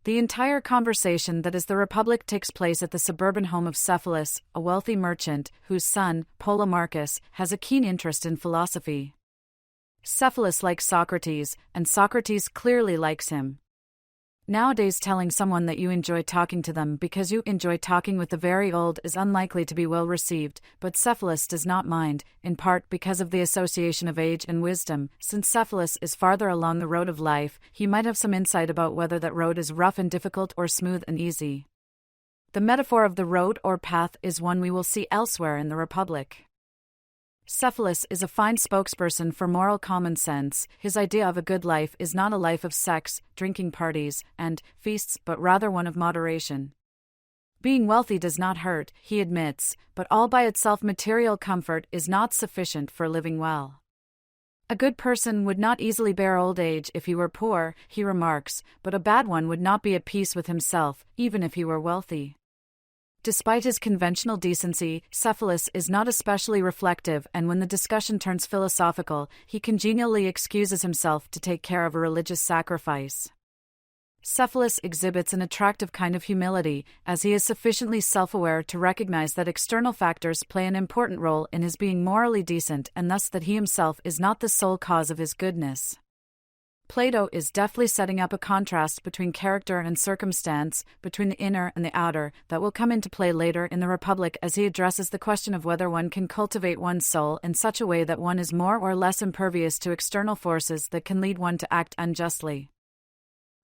The entire conversation that is the Republic takes place at the suburban home of Cephalus, a wealthy merchant, whose son, Polemarchus, has a keen interest in philosophy. Cephalus likes Socrates, and Socrates clearly likes him. Nowadays, telling someone that you enjoy talking to them because you enjoy talking with the very old is unlikely to be well received, but Cephalus does not mind, in part because of the association of age and wisdom. Since Cephalus is farther along the road of life, he might have some insight about whether that road is rough and difficult or smooth and easy. The metaphor of the road or path is one we will see elsewhere in the Republic. Cephalus is a fine spokesperson for moral common sense. His idea of a good life is not a life of sex, drinking parties, and feasts, but rather one of moderation. Being wealthy does not hurt, he admits, but all by itself material comfort is not sufficient for living well. A good person would not easily bear old age if he were poor, he remarks, but a bad one would not be at peace with himself, even if he were wealthy. Despite his conventional decency, Cephalus is not especially reflective, and when the discussion turns philosophical, he congenially excuses himself to take care of a religious sacrifice. Cephalus exhibits an attractive kind of humility, as he is sufficiently self-aware to recognize that external factors play an important role in his being morally decent, and thus that he himself is not the sole cause of his goodness. Plato is deftly setting up a contrast between character and circumstance, between the inner and the outer, that will come into play later in the Republic as he addresses the question of whether one can cultivate one's soul in such a way that one is more or less impervious to external forces that can lead one to act unjustly.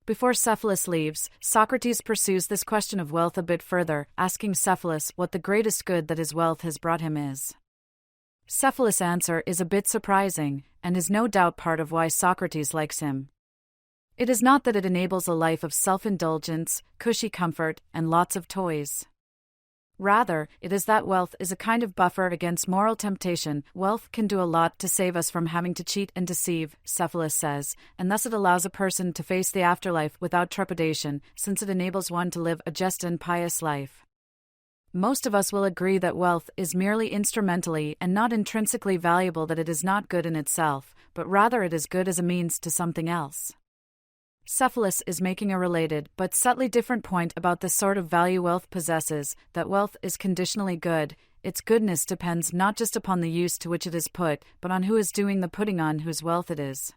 Before Cephalus leaves, Socrates pursues this question of wealth a bit further, asking Cephalus what the greatest good that his wealth has brought him is. Cephalus' answer is a bit surprising, and is no doubt part of why Socrates likes him. It is not that it enables a life of self-indulgence, cushy comfort, and lots of toys. Rather, it is that wealth is a kind of buffer against moral temptation. Wealth can do a lot to save us from having to cheat and deceive, Cephalus says, and thus it allows a person to face the afterlife without trepidation, since it enables one to live a just and pious life. Most of us will agree that wealth is merely instrumentally and not intrinsically valuable, that it is not good in itself, but rather it is good as a means to something else. Cephalus is making a related but subtly different point about the sort of value wealth possesses, that wealth is conditionally good. Its goodness depends not just upon the use to which it is put, but on who is doing the putting on whose wealth it is.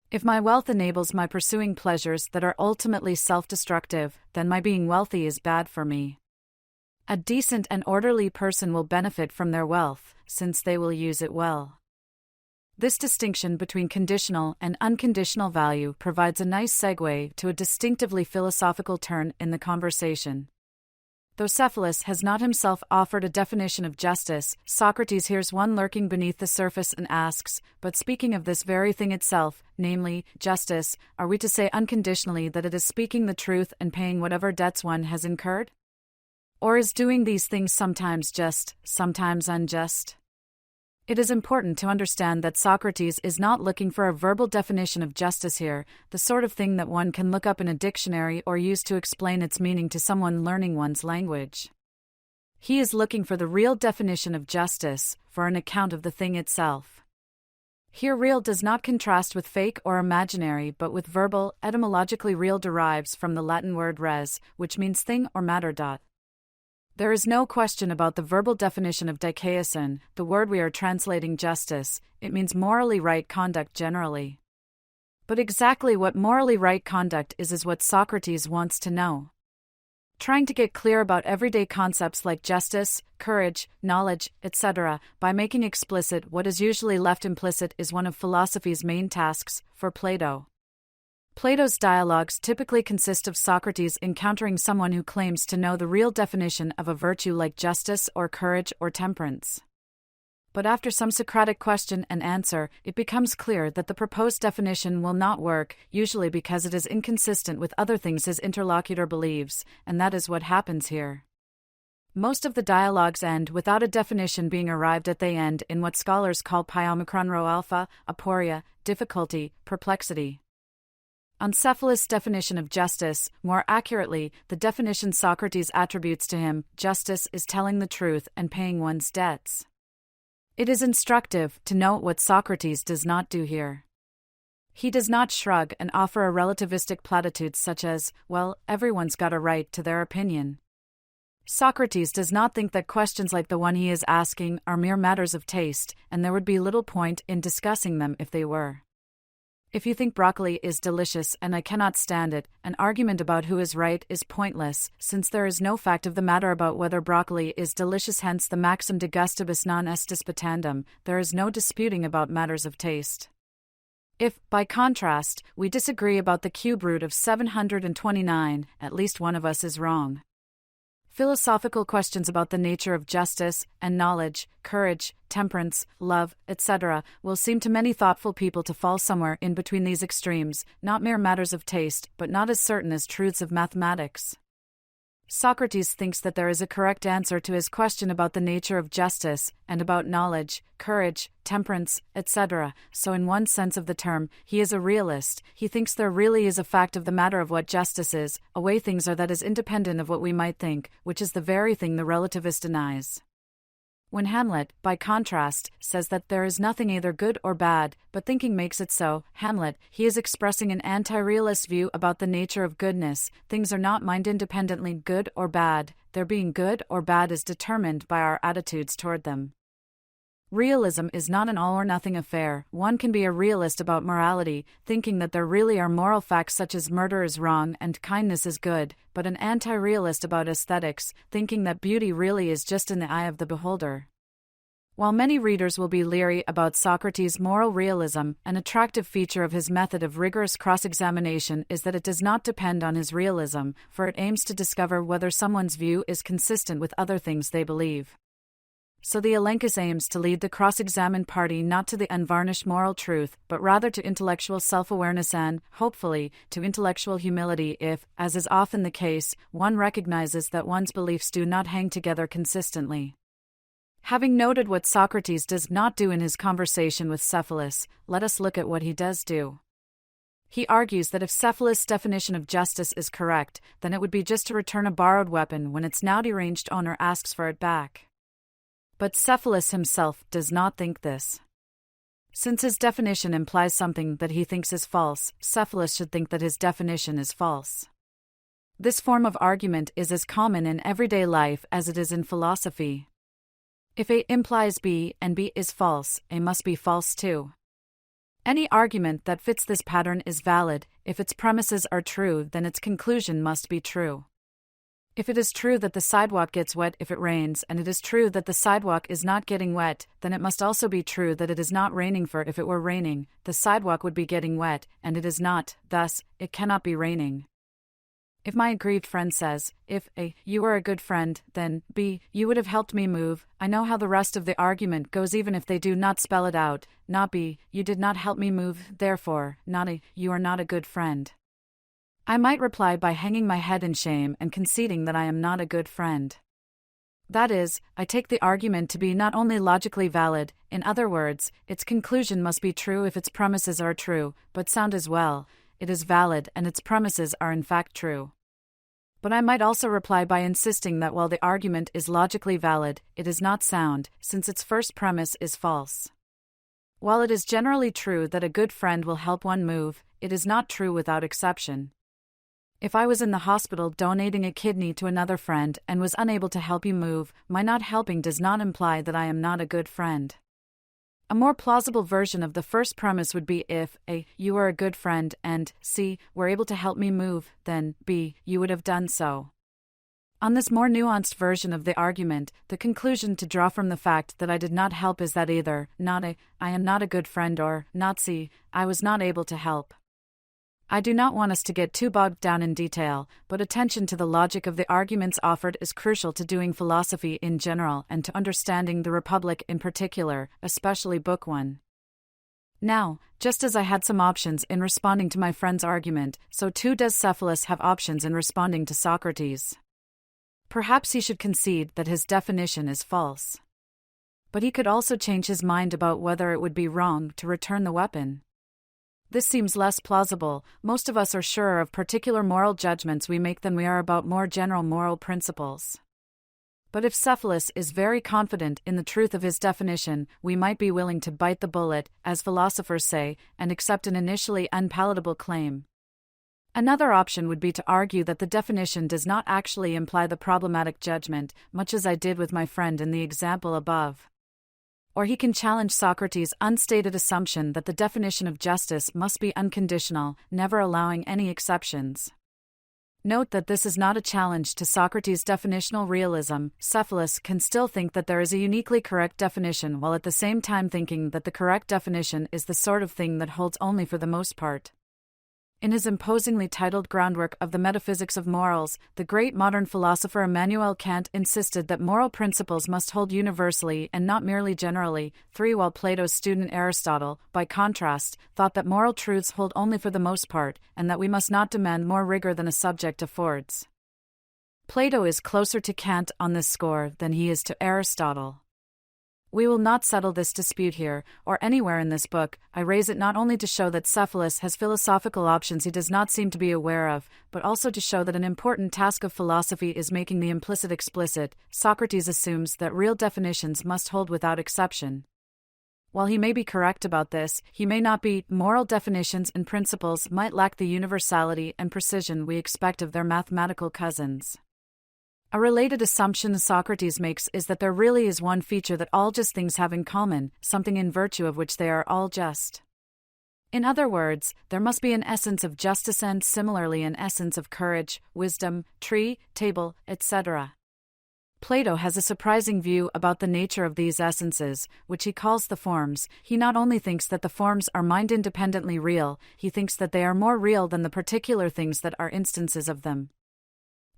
If my wealth enables my pursuing pleasures that are ultimately self-destructive, then my being wealthy is bad for me. A decent and orderly person will benefit from their wealth, since they will use it well. This distinction between conditional and unconditional value provides a nice segue to a distinctively philosophical turn in the conversation. Though Cephalus has not himself offered a definition of justice, Socrates hears one lurking beneath the surface and asks, but speaking of this very thing itself, namely, justice, are we to say unconditionally that it is speaking the truth and paying whatever debts one has incurred? Or is doing these things sometimes just, sometimes unjust? It is important to understand that Socrates is not looking for a verbal definition of justice here, the sort of thing that one can look up in a dictionary or use to explain its meaning to someone learning one's language. He is looking for the real definition of justice, for an account of the thing itself. Here real does not contrast with fake or imaginary but with verbal. Etymologically real derives from the Latin word res, which means thing or matter. There is no question about the verbal definition of dikaiosin, the word we are translating justice. It means morally right conduct generally. But exactly what morally right conduct is what Socrates wants to know. Trying to get clear about everyday concepts like justice, courage, knowledge, etc., by making explicit what is usually left implicit is one of philosophy's main tasks, for Plato. Plato's dialogues typically consist of Socrates encountering someone who claims to know the real definition of a virtue like justice or courage or temperance. But after some Socratic question and answer, it becomes clear that the proposed definition will not work, usually because it is inconsistent with other things his interlocutor believes, and that is what happens here. Most of the dialogues end without a definition being arrived at. They end in what scholars call pi omicron rho alpha, aporia, difficulty, perplexity. On Cephalus' definition of justice, more accurately, the definition Socrates attributes to him, justice is telling the truth and paying one's debts. It is instructive to note what Socrates does not do here. He does not shrug and offer a relativistic platitude such as, well, everyone's got a right to their opinion. Socrates does not think that questions like the one he is asking are mere matters of taste, and there would be little point in discussing them if they were. If you think broccoli is delicious and I cannot stand it, an argument about who is right is pointless, since there is no fact of the matter about whether broccoli is delicious. Hence the maxim de gustibus non est disputandum, there is no disputing about matters of taste. If, by contrast, we disagree about the cube root of 729, at least one of us is wrong. Philosophical questions about the nature of justice and knowledge, courage, temperance, love, etc., will seem to many thoughtful people to fall somewhere in between these extremes, not mere matters of taste, but not as certain as truths of mathematics. Socrates thinks that there is a correct answer to his question about the nature of justice, and about knowledge, courage, temperance, etc., so in one sense of the term, he is a realist. He thinks there really is a fact of the matter of what justice is, a way things are that is independent of what we might think, which is the very thing the relativist denies. When Hamlet, by contrast, says that there is nothing either good or bad, but thinking makes it so, he is expressing an anti-realist view about the nature of goodness. Things are not mind-independently good or bad, their being good or bad is determined by our attitudes toward them. Realism is not an all-or-nothing affair. One can be a realist about morality, thinking that there really are moral facts such as murder is wrong and kindness is good, but an anti-realist about aesthetics, thinking that beauty really is just in the eye of the beholder. While many readers will be leery about Socrates' moral realism, an attractive feature of his method of rigorous cross-examination is that it does not depend on his realism, for it aims to discover whether someone's view is consistent with other things they believe. So the elenchus aims to lead the cross-examined party not to the unvarnished moral truth, but rather to intellectual self-awareness and, hopefully, to intellectual humility if, as is often the case, one recognizes that one's beliefs do not hang together consistently. Having noted what Socrates does not do in his conversation with Cephalus, let us look at what he does do. He argues that if Cephalus' definition of justice is correct, then it would be just to return a borrowed weapon when its now deranged owner asks for it back. But Cephalus himself does not think this. Since his definition implies something that he thinks is false, Cephalus should think that his definition is false. This form of argument is as common in everyday life as it is in philosophy. If A implies B and B is false, A must be false too. Any argument that fits this pattern is valid. If its premises are true, then its conclusion must be true. If it is true that the sidewalk gets wet if it rains, and it is true that the sidewalk is not getting wet, then it must also be true that it is not raining, for if it were raining, the sidewalk would be getting wet, and it is not, thus, it cannot be raining. If my aggrieved friend says, if A, you were a good friend, then B, you would have helped me move, I know how the rest of the argument goes even if they do not spell it out, not B, you did not help me move, therefore, not A, you are not a good friend. I might reply by hanging my head in shame and conceding that I am not a good friend. That is, I take the argument to be not only logically valid, in other words, its conclusion must be true if its premises are true, but sound as well. It is valid and its premises are in fact true. But I might also reply by insisting that while the argument is logically valid, it is not sound, since its first premise is false. While it is generally true that a good friend will help one move, it is not true without exception. If I was in the hospital donating a kidney to another friend and was unable to help you move, my not helping does not imply that I am not a good friend. A more plausible version of the first premise would be if A. You are a good friend and C. Were able to help me move, then B. You would have done so. On this more nuanced version of the argument, the conclusion to draw from the fact that I did not help is that either not A. I am not a good friend or not C. I was not able to help. I do not want us to get too bogged down in detail, but attention to the logic of the arguments offered is crucial to doing philosophy in general and to understanding the Republic in particular, especially Book 1. Now, just as I had some options in responding to my friend's argument, so too does Cephalus have options in responding to Socrates. Perhaps he should concede that his definition is false. But he could also change his mind about whether it would be wrong to return the weapon. This seems less plausible. Most of us are surer of particular moral judgments we make than we are about more general moral principles. But if Cephalus is very confident in the truth of his definition, we might be willing to bite the bullet, as philosophers say, and accept an initially unpalatable claim. Another option would be to argue that the definition does not actually imply the problematic judgment, much as I did with my friend in the example above. Or he can challenge Socrates' unstated assumption that the definition of justice must be unconditional, never allowing any exceptions. Note that this is not a challenge to Socrates' definitional realism. Cephalus can still think that there is a uniquely correct definition while at the same time thinking that the correct definition is the sort of thing that holds only for the most part. In his imposingly titled Groundwork of the Metaphysics of Morals, the great modern philosopher Immanuel Kant insisted that moral principles must hold universally and not merely generally. 3. While Plato's student Aristotle, by contrast, thought that moral truths hold only for the most part, and that we must not demand more rigor than a subject affords. Plato is closer to Kant on this score than he is to Aristotle. We will not settle this dispute here, or anywhere in this book. I raise it not only to show that Cephalus has philosophical options he does not seem to be aware of, but also to show that an important task of philosophy is making the implicit explicit. Socrates assumes that real definitions must hold without exception. While he may be correct about this, he may not be. Moral definitions and principles might lack the universality and precision we expect of their mathematical cousins. A related assumption Socrates makes is that there really is one feature that all just things have in common, something in virtue of which they are all just. In other words, there must be an essence of justice and similarly an essence of courage, wisdom, tree, table, etc. Plato has a surprising view about the nature of these essences, which he calls the forms. He not only thinks that the forms are mind-independently real, he thinks that they are more real than the particular things that are instances of them.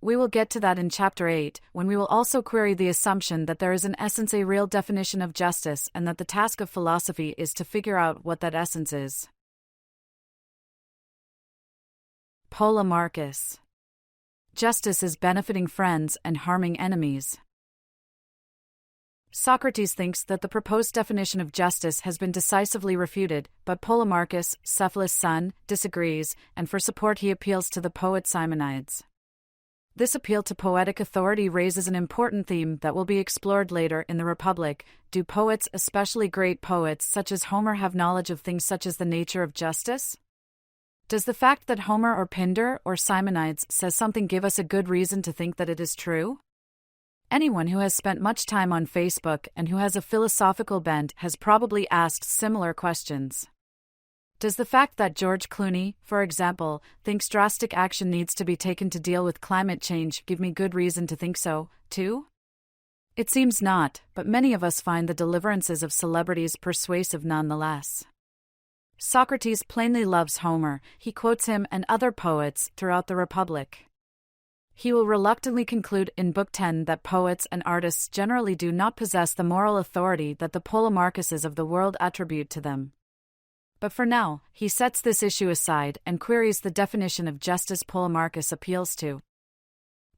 We will get to that in Chapter 8, when we will also query the assumption that there is in essence a real definition of justice and that the task of philosophy is to figure out what that essence is. Polemarchus. Justice is benefiting friends and harming enemies. Socrates thinks that the proposed definition of justice has been decisively refuted, but Polemarchus, Cephalus' son, disagrees, and for support he appeals to the poet Simonides. This appeal to poetic authority raises an important theme that will be explored later in the Republic. Do poets, especially great poets such as Homer, have knowledge of things such as the nature of justice? Does the fact that Homer or Pindar or Simonides says something give us a good reason to think that it is true? Anyone who has spent much time on Facebook and who has a philosophical bent has probably asked similar questions. Does the fact that George Clooney, for example, thinks drastic action needs to be taken to deal with climate change give me good reason to think so, too? It seems not, but many of us find the deliverances of celebrities persuasive nonetheless. Socrates plainly loves Homer. He quotes him and other poets throughout the Republic. He will reluctantly conclude in Book 10 that poets and artists generally do not possess the moral authority that the Polemarchuses of the world attribute to them. But for now, he sets this issue aside and queries the definition of justice Polemarchus appeals to.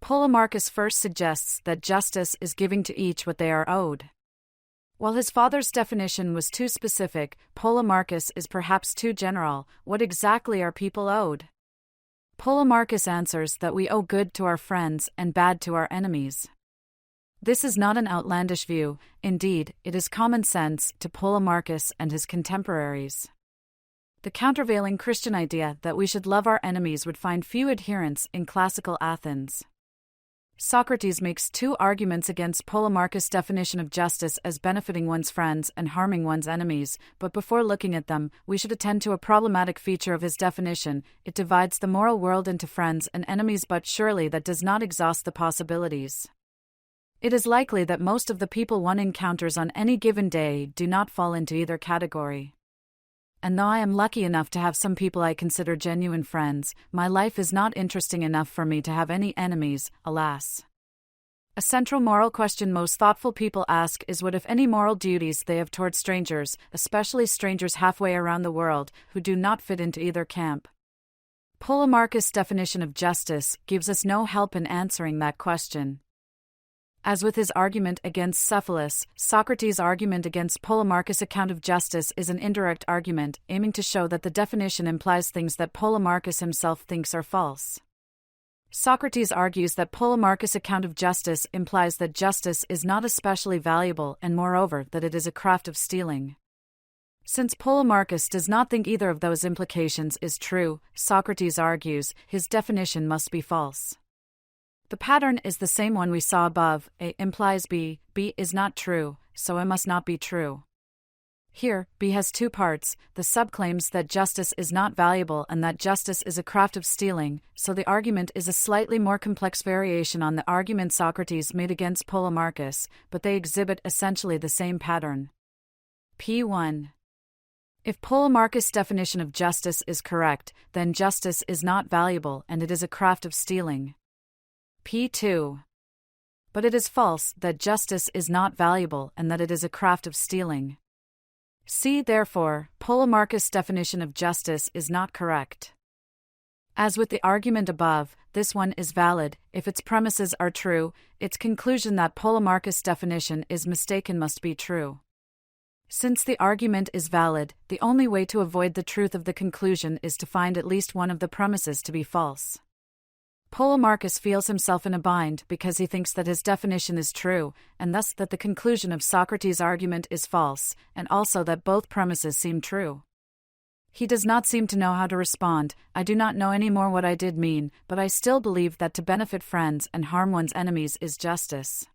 Polemarchus first suggests that justice is giving to each what they are owed. While his father's definition was too specific, Polemarchus is perhaps too general. What exactly are people owed? Polemarchus answers that we owe good to our friends and bad to our enemies. This is not an outlandish view, indeed, it is common sense to Polemarchus and his contemporaries. The countervailing Christian idea that we should love our enemies would find few adherents in classical Athens. Socrates makes two arguments against Polemarchus' definition of justice as benefiting one's friends and harming one's enemies, but before looking at them, we should attend to a problematic feature of his definition. It divides the moral world into friends and enemies, but surely that does not exhaust the possibilities. It is likely that most of the people one encounters on any given day do not fall into either category. And though I am lucky enough to have some people I consider genuine friends, my life is not interesting enough for me to have any enemies, alas. A central moral question most thoughtful people ask is what, if any, moral duties they have toward strangers, especially strangers halfway around the world, who do not fit into either camp. Polemarchus' definition of justice gives us no help in answering that question. As with his argument against Cephalus, Socrates' argument against Polemarchus' account of justice is an indirect argument, aiming to show that the definition implies things that Polemarchus himself thinks are false. Socrates argues that Polemarchus' account of justice implies that justice is not especially valuable and, moreover, that it is a craft of stealing. Since Polemarchus does not think either of those implications is true, Socrates argues, his definition must be false. The pattern is the same one we saw above: A implies B, B is not true, so A must not be true. Here, B has two parts. The sub claims that justice is not valuable and that justice is a craft of stealing, so the argument is a slightly more complex variation on the argument Socrates made against Polemarchus, but they exhibit essentially the same pattern. P1. If Polemarchus' definition of justice is correct, then justice is not valuable and it is a craft of stealing. P2. But it is false that justice is not valuable and that it is a craft of stealing. See, therefore, Polemarchus' definition of justice is not correct. As with the argument above, this one is valid. If its premises are true, its conclusion that Polemarchus' definition is mistaken must be true. Since the argument is valid, the only way to avoid the truth of the conclusion is to find at least one of the premises to be false. Polemarchus feels himself in a bind because he thinks that his definition is true, and thus that the conclusion of Socrates' argument is false, and also that both premises seem true. He does not seem to know how to respond. I do not know any more what I did mean, but I still believe that to benefit friends and harm one's enemies is justice.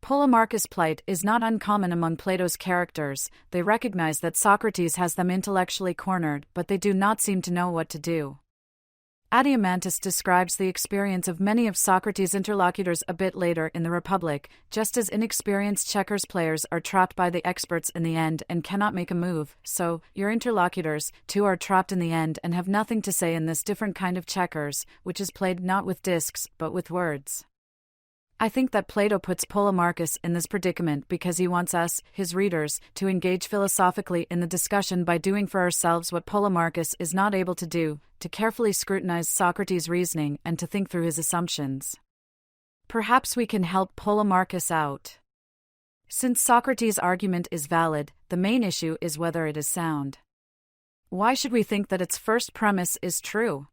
Polemarchus' plight is not uncommon among Plato's characters. They recognize that Socrates has them intellectually cornered, but they do not seem to know what to do. Adeimantus describes the experience of many of Socrates' interlocutors a bit later in the Republic, just as inexperienced checkers players are trapped by the experts in the end and cannot make a move, so, your interlocutors, too, are trapped in the end and have nothing to say in this different kind of checkers, which is played not with discs, but with words. I think that Plato puts Polemarchus in this predicament because he wants us, his readers, to engage philosophically in the discussion by doing for ourselves what Polemarchus is not able to do, to carefully scrutinize Socrates' reasoning and to think through his assumptions. Perhaps we can help Polemarchus out. Since Socrates' argument is valid, the main issue is whether it is sound. Why should we think that its first premise is true?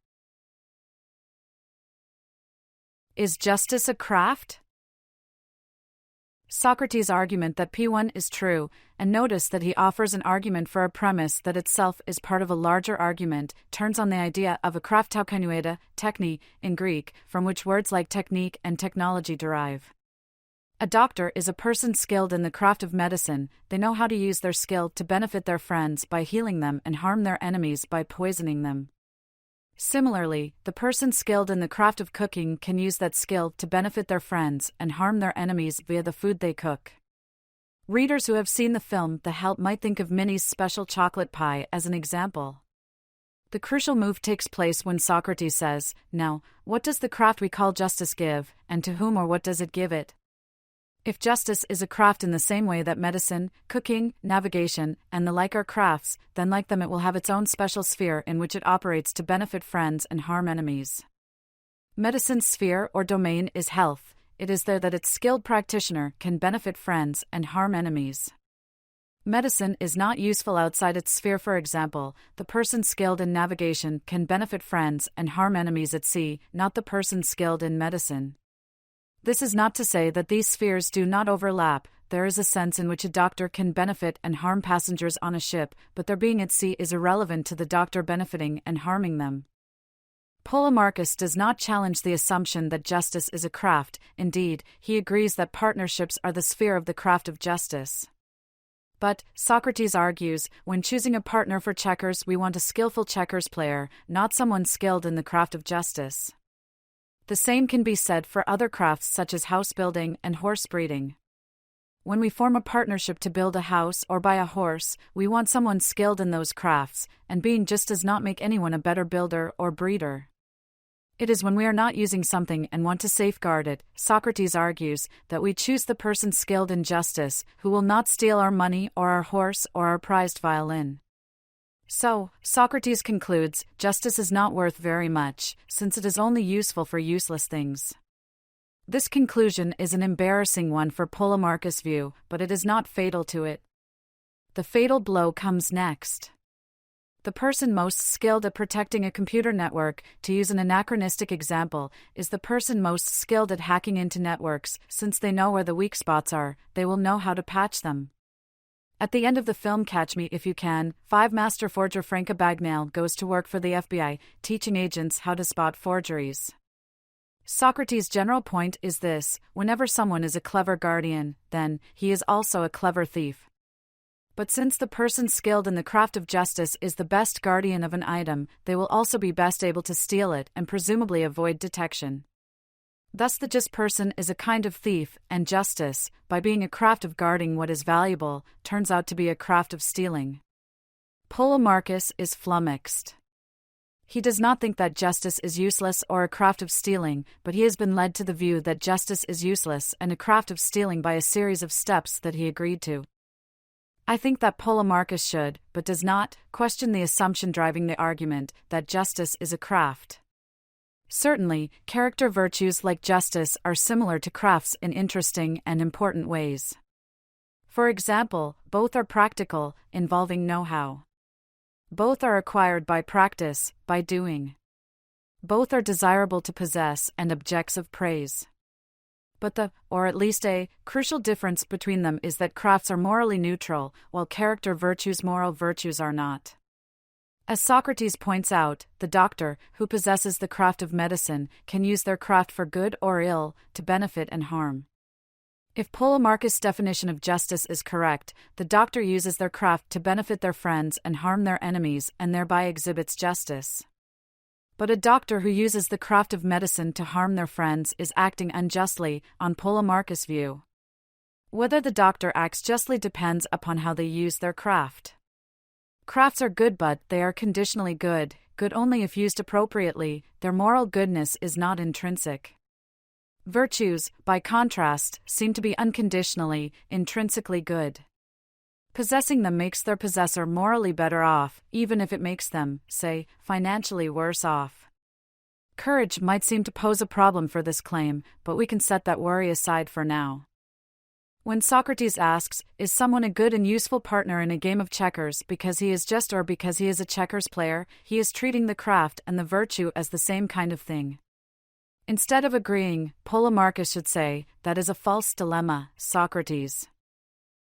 Is justice a craft? Socrates' argument that P1 is true, and notice that he offers an argument for a premise that itself is part of a larger argument, turns on the idea of a craft taukanueda, techni, in Greek, from which words like technique and technology derive. A doctor is a person skilled in the craft of medicine. They know how to use their skill to benefit their friends by healing them and harm their enemies by poisoning them. Similarly, the person skilled in the craft of cooking can use that skill to benefit their friends and harm their enemies via the food they cook. Readers who have seen the film The Help might think of Minnie's special chocolate pie as an example. The crucial move takes place when Socrates says, "Now, what does the craft we call justice give, and to whom or what does it give it?" If justice is a craft in the same way that medicine, cooking, navigation, and the like are crafts, then like them it will have its own special sphere in which it operates to benefit friends and harm enemies. Medicine's sphere or domain is health. It is there that its skilled practitioner can benefit friends and harm enemies. Medicine is not useful outside its sphere. For example, the person skilled in navigation can benefit friends and harm enemies at sea, not the person skilled in medicine. This is not to say that these spheres do not overlap. There is a sense in which a doctor can benefit and harm passengers on a ship, but their being at sea is irrelevant to the doctor benefiting and harming them. Polemarchus does not challenge the assumption that justice is a craft. Indeed, he agrees that partnerships are the sphere of the craft of justice. But, Socrates argues, when choosing a partner for checkers, we want a skillful checkers player, not someone skilled in the craft of justice. The same can be said for other crafts such as house building and horse breeding. When we form a partnership to build a house or buy a horse, we want someone skilled in those crafts, and being just does not make anyone a better builder or breeder. It is when we are not using something and want to safeguard it, Socrates argues, that we choose the person skilled in justice, who will not steal our money or our horse or our prized violin. So, Socrates concludes, justice is not worth very much, since it is only useful for useless things. This conclusion is an embarrassing one for Polemarchus' view, but it is not fatal to it. The fatal blow comes next. The person most skilled at protecting a computer network, to use an anachronistic example, is the person most skilled at hacking into networks. Since they know where the weak spots are, they will know how to patch them. At the end of the film Catch Me If You Can, master forger Franca Bagnall goes to work for the FBI, teaching agents how to spot forgeries. Socrates' general point is this: whenever someone is a clever guardian, then he is also a clever thief. But since the person skilled in the craft of justice is the best guardian of an item, they will also be best able to steal it and presumably avoid detection. Thus the just person is a kind of thief, and justice, by being a craft of guarding what is valuable, turns out to be a craft of stealing. Polemarchus is flummoxed. He does not think that justice is useless or a craft of stealing, but he has been led to the view that justice is useless and a craft of stealing by a series of steps that he agreed to. I think that Polemarchus should, but does not, question the assumption driving the argument that justice is a craft. Certainly, character virtues like justice are similar to crafts in interesting and important ways. For example, both are practical, involving know-how. Both are acquired by practice, by doing. Both are desirable to possess and objects of praise. But or at least a, crucial difference between them is that crafts are morally neutral, while character virtues moral virtues are not. As Socrates points out, the doctor, who possesses the craft of medicine, can use their craft for good or ill, to benefit and harm. If Polemarchus' definition of justice is correct, the doctor uses their craft to benefit their friends and harm their enemies and thereby exhibits justice. But a doctor who uses the craft of medicine to harm their friends is acting unjustly, on Polemarchus' view. Whether the doctor acts justly depends upon how they use their craft. Crafts are good, but they are conditionally good, good only if used appropriately. Their moral goodness is not intrinsic. Virtues, by contrast, seem to be unconditionally, intrinsically good. Possessing them makes their possessor morally better off, even if it makes them, say, financially worse off. Courage might seem to pose a problem for this claim, but we can set that worry aside for now. When Socrates asks, is someone a good and useful partner in a game of checkers because he is just or because he is a checkers player, he is treating the craft and the virtue as the same kind of thing. Instead of agreeing, Polemarchus should say, that is a false dilemma, Socrates.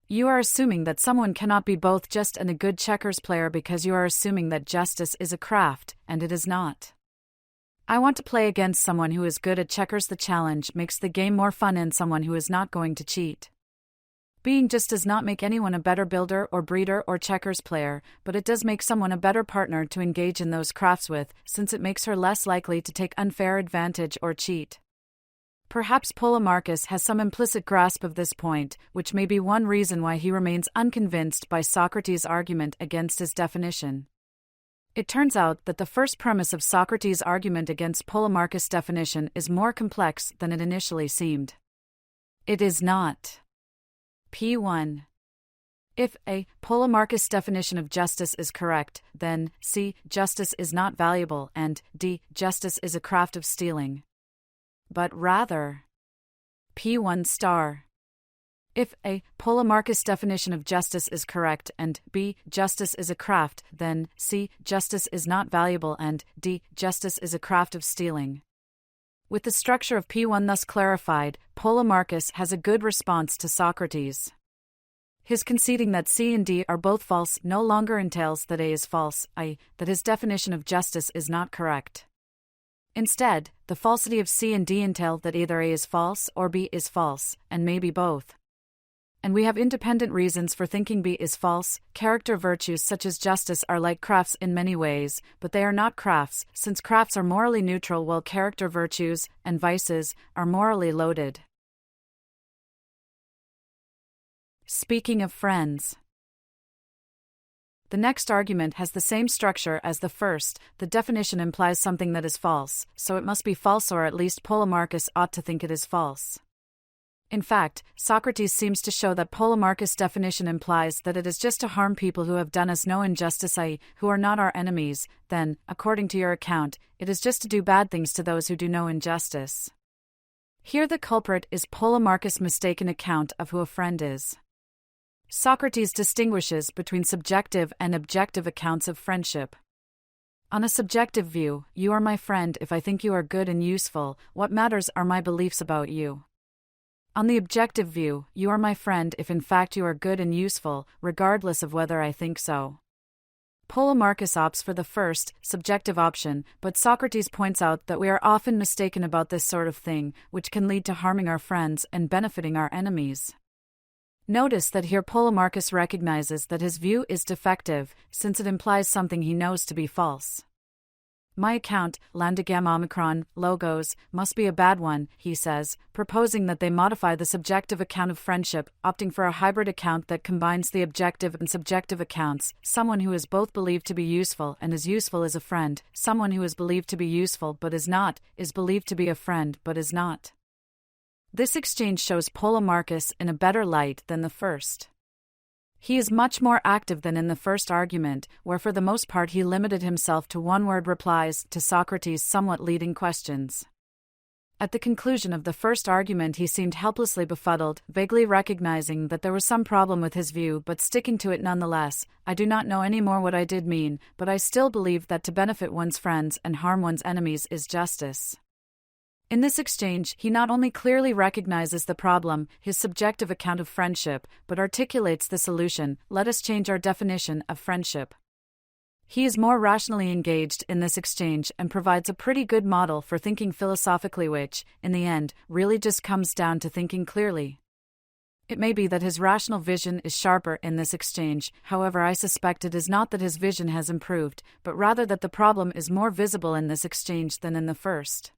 You are assuming that someone cannot be both just and a good checkers player because you are assuming that justice is a craft, and it is not. I want to play against someone who is good at checkers. The challenge makes the game more fun and someone who is not going to cheat. Being just does not make anyone a better builder or breeder or checkers player, but it does make someone a better partner to engage in those crafts with, since it makes her less likely to take unfair advantage or cheat. Perhaps Polemarchus has some implicit grasp of this point, which may be one reason why he remains unconvinced by Socrates' argument against his definition. It turns out that the first premise of Socrates' argument against Polemarchus' definition is more complex than it initially seemed. It is not. P1. If a Polemarchus' definition of justice is correct, then c. justice is not valuable and d. justice is a craft of stealing. But rather, P1 star. If A. Polemarchus' definition of justice is correct and B. Justice is a craft, then C. Justice is not valuable and D. Justice is a craft of stealing. With the structure of P1 thus clarified, Polemarchus has a good response to Socrates. His conceding that C and D are both false no longer entails that A is false, i.e., that his definition of justice is not correct. Instead, the falsity of C and D entail that either A is false or B is false, and maybe both. And we have independent reasons for thinking B is false. Character virtues such as justice are like crafts in many ways, but they are not crafts, since crafts are morally neutral while character virtues and vices are morally loaded. Speaking of friends. The next argument has the same structure as the first. The definition implies something that is false, so it must be false, or at least Polemarchus ought to think it is false. In fact, Socrates seems to show that Polemarchus' definition implies that it is just to harm people who have done us no injustice, i.e., who are not our enemies. Then, according to your account, it is just to do bad things to those who do no injustice. Here the culprit is Polemarchus' mistaken account of who a friend is. Socrates distinguishes between subjective and objective accounts of friendship. On a subjective view, you are my friend if I think you are good and useful. What matters are my beliefs about you. On the objective view, you are my friend if in fact you are good and useful, regardless of whether I think so. Polemarchus opts for the first, subjective option, but Socrates points out that we are often mistaken about this sort of thing, which can lead to harming our friends and benefiting our enemies. Notice that here Polemarchus recognizes that his view is defective, since it implies something he knows to be false. My account, lambda gamma omicron, logos, must be a bad one, he says, proposing that they modify the subjective account of friendship, opting for a hybrid account that combines the objective and subjective accounts, someone who is both believed to be useful and as useful as a friend, someone who is believed to be useful but is not, is believed to be a friend but is not. This exchange shows Polemarchus in a better light than the first. He is much more active than in the first argument, where for the most part he limited himself to one-word replies to Socrates' somewhat leading questions. At the conclusion of the first argument he seemed helplessly befuddled, vaguely recognizing that there was some problem with his view but sticking to it nonetheless. I do not know any more what I did mean, but I still believe that to benefit one's friends and harm one's enemies is justice. In this exchange, he not only clearly recognizes the problem, his subjective account of friendship, but articulates the solution: let us change our definition of friendship. He is more rationally engaged in this exchange and provides a pretty good model for thinking philosophically, which, in the end, really just comes down to thinking clearly. It may be that his rational vision is sharper in this exchange, however I suspect it is not that his vision has improved, but rather that the problem is more visible in this exchange than in the first.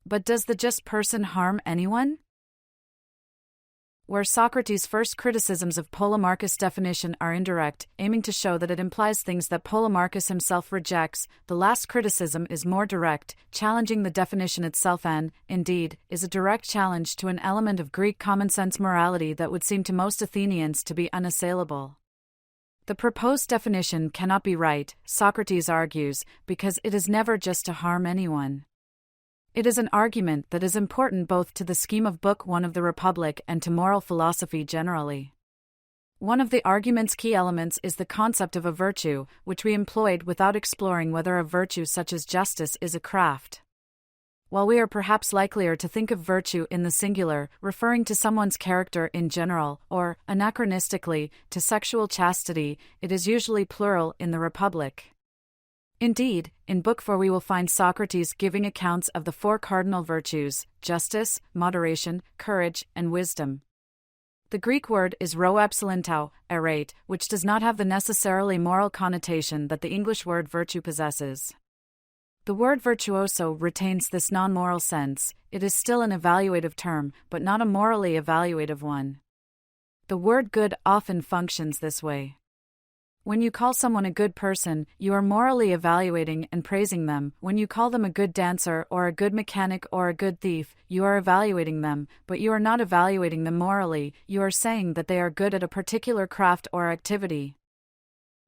But does the just person harm anyone? Where Socrates' first criticisms of Polemarchus' definition are indirect, aiming to show that it implies things that Polemarchus himself rejects, the last criticism is more direct, challenging the definition itself and, indeed, is a direct challenge to an element of Greek common-sense morality that would seem to most Athenians to be unassailable. The proposed definition cannot be right, Socrates argues, because it is never just to harm anyone. It is an argument that is important both to the scheme of Book 1 of the Republic and to moral philosophy generally. One of the argument's key elements is the concept of a virtue, which we employed without exploring whether a virtue such as justice is a craft. While we are perhaps likelier to think of virtue in the singular, referring to someone's character in general, or, anachronistically, to sexual chastity, it is usually plural in the Republic. Indeed, in Book 4 we will find Socrates giving accounts of the four cardinal virtues: justice, moderation, courage, and wisdom. The Greek word is rho epsilon tau, arete, which does not have the necessarily moral connotation that the English word virtue possesses. The word virtuoso retains this non-moral sense. It is still an evaluative term, but not a morally evaluative one. The word good often functions this way. When you call someone a good person, you are morally evaluating and praising them. When you call them a good dancer or a good mechanic or a good thief, you are evaluating them, but you are not evaluating them morally, you are saying that they are good at a particular craft or activity.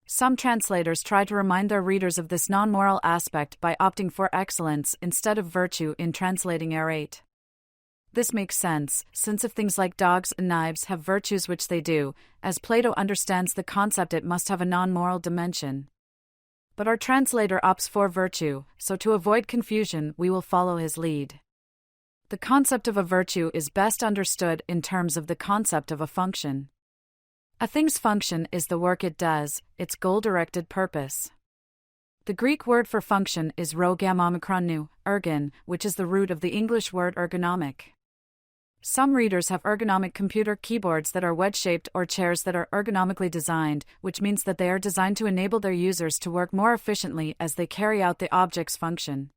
Some translators try to remind their readers of this non-moral aspect by opting for excellence instead of virtue in translating arete. This makes sense, since if things like dogs and knives have virtues which they do, as Plato understands the concept, it must have a non-moral dimension. But our translator opts for virtue, so to avoid confusion we will follow his lead. The concept of a virtue is best understood in terms of the concept of a function. A thing's function is the work it does, its goal-directed purpose. The Greek word for function is rho-gamma-omicron-nu, ergon, which is the root of the English word ergonomic. Some readers have ergonomic computer keyboards that are wedge-shaped or chairs that are ergonomically designed, which means that they are designed to enable their users to work more efficiently as they carry out the object's function.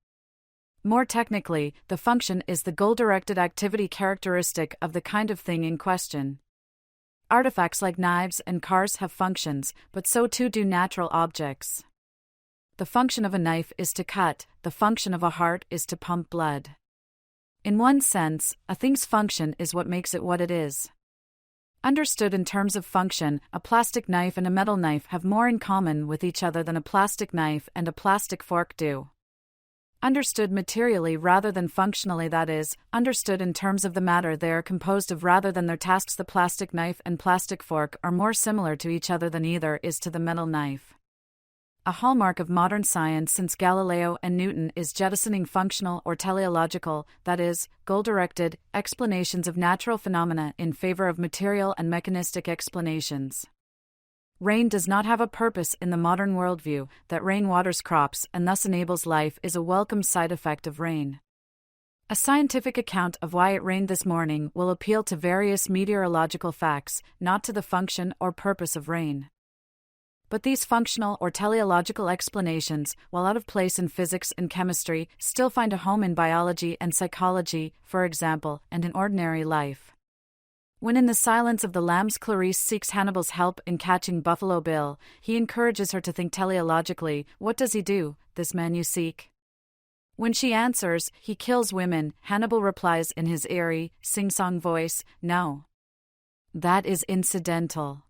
More technically, the function is the goal-directed activity characteristic of the kind of thing in question. Artifacts like knives and cars have functions, but so too do natural objects. The function of a knife is to cut, the function of a heart is to pump blood. In one sense, a thing's function is what makes it what it is. Understood in terms of function, a plastic knife and a metal knife have more in common with each other than a plastic knife and a plastic fork do. Understood materially rather than functionally, that is, understood in terms of the matter they are composed of rather than their tasks, the plastic knife and plastic fork are more similar to each other than either is to the metal knife. A hallmark of modern science since Galileo and Newton is jettisoning functional or teleological, that is, goal-directed, explanations of natural phenomena in favor of material and mechanistic explanations. Rain does not have a purpose in the modern worldview. That rain waters crops and thus enables life is a welcome side effect of rain. A scientific account of why it rained this morning will appeal to various meteorological facts, not to the function or purpose of rain. But these functional or teleological explanations, while out of place in physics and chemistry, still find a home in biology and psychology, for example, and in ordinary life. When in the silence of the lambs Clarice seeks Hannibal's help in catching Buffalo Bill, he encourages her to think teleologically. What does he do, this man you seek? When she answers, he kills women, Hannibal replies in his eerie, sing-song voice, no. That is incidental.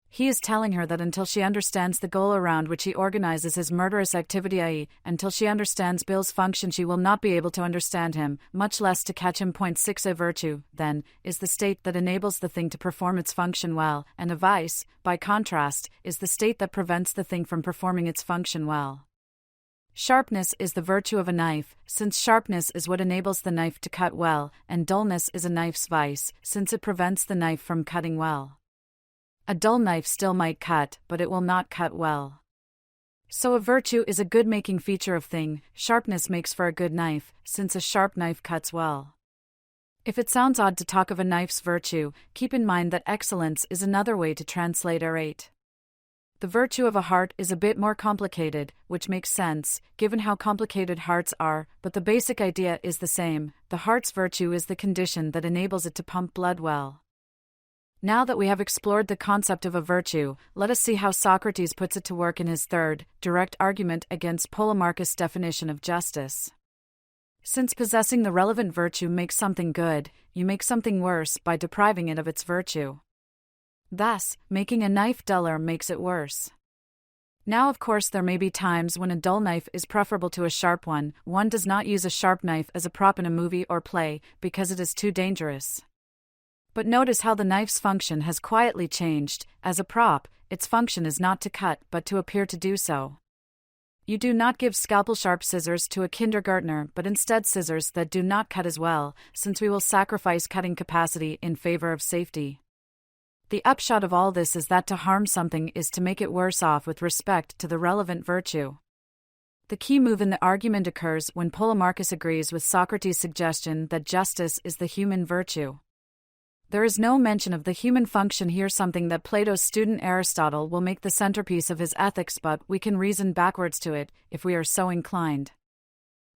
He is telling her that until she understands the goal around which he organizes his murderous activity, i.e., until she understands Bill's function, she will not be able to understand him, much less to catch him. Point 6. A virtue, then, is the state that enables the thing to perform its function well, and a vice, by contrast, is the state that prevents the thing from performing its function well. Sharpness is the virtue of a knife, since sharpness is what enables the knife to cut well, and dullness is a knife's vice, since it prevents the knife from cutting well. A dull knife still might cut, but it will not cut well. So a virtue is a good-making feature of thing. Sharpness makes for a good knife, since a sharp knife cuts well. If it sounds odd to talk of a knife's virtue, keep in mind that excellence is another way to translate arate. The virtue of a heart is a bit more complicated, which makes sense, given how complicated hearts are, but the basic idea is the same. The heart's virtue is the condition that enables it to pump blood well. Now that we have explored the concept of a virtue, let us see how Socrates puts it to work in his third, direct argument against Polemarchus' definition of justice. Since possessing the relevant virtue makes something good, you make something worse by depriving it of its virtue. Thus, making a knife duller makes it worse. Now, of course, there may be times when a dull knife is preferable to a sharp one. One does not use a sharp knife as a prop in a movie or play, because it is too dangerous. But notice how the knife's function has quietly changed. As a prop, its function is not to cut but to appear to do so. You do not give scalpel-sharp scissors to a kindergartner but instead scissors that do not cut as well, since we will sacrifice cutting capacity in favor of safety. The upshot of all this is that to harm something is to make it worse off with respect to the relevant virtue. The key move in the argument occurs when Polemarchus agrees with Socrates' suggestion that justice is the human virtue. There is no mention of the human function here, something that Plato's student Aristotle will make the centerpiece of his ethics, but we can reason backwards to it, if we are so inclined.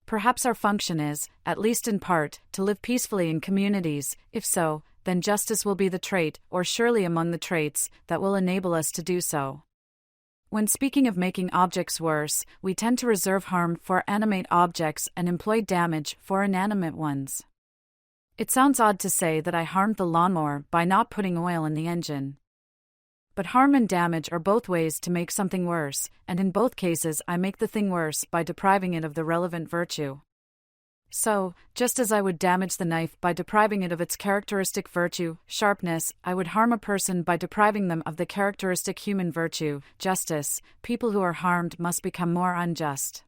Perhaps our function is, at least in part, to live peacefully in communities. If so, then justice will be the trait, or surely among the traits, that will enable us to do so. When speaking of making objects worse, we tend to reserve harm for animate objects and employ damage for inanimate ones. It sounds odd to say that I harmed the lawnmower by not putting oil in the engine. But harm and damage are both ways to make something worse, and in both cases I make the thing worse by depriving it of the relevant virtue. So, just as I would damage the knife by depriving it of its characteristic virtue, sharpness, I would harm a person by depriving them of the characteristic human virtue, justice. People who are harmed must become more unjust.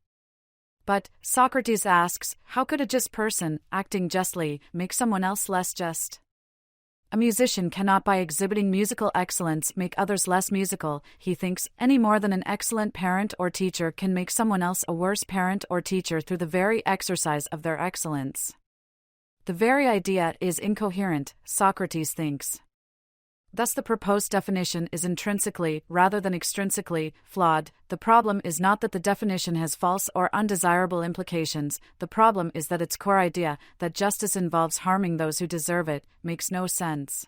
But, Socrates asks, how could a just person, acting justly, make someone else less just? A musician cannot by exhibiting musical excellence make others less musical, he thinks, any more than an excellent parent or teacher can make someone else a worse parent or teacher through the very exercise of their excellence. The very idea is incoherent, Socrates thinks. Thus the proposed definition is intrinsically, rather than extrinsically, flawed. The problem is not that the definition has false or undesirable implications, the problem is that its core idea, that justice involves harming those who deserve it, makes no sense.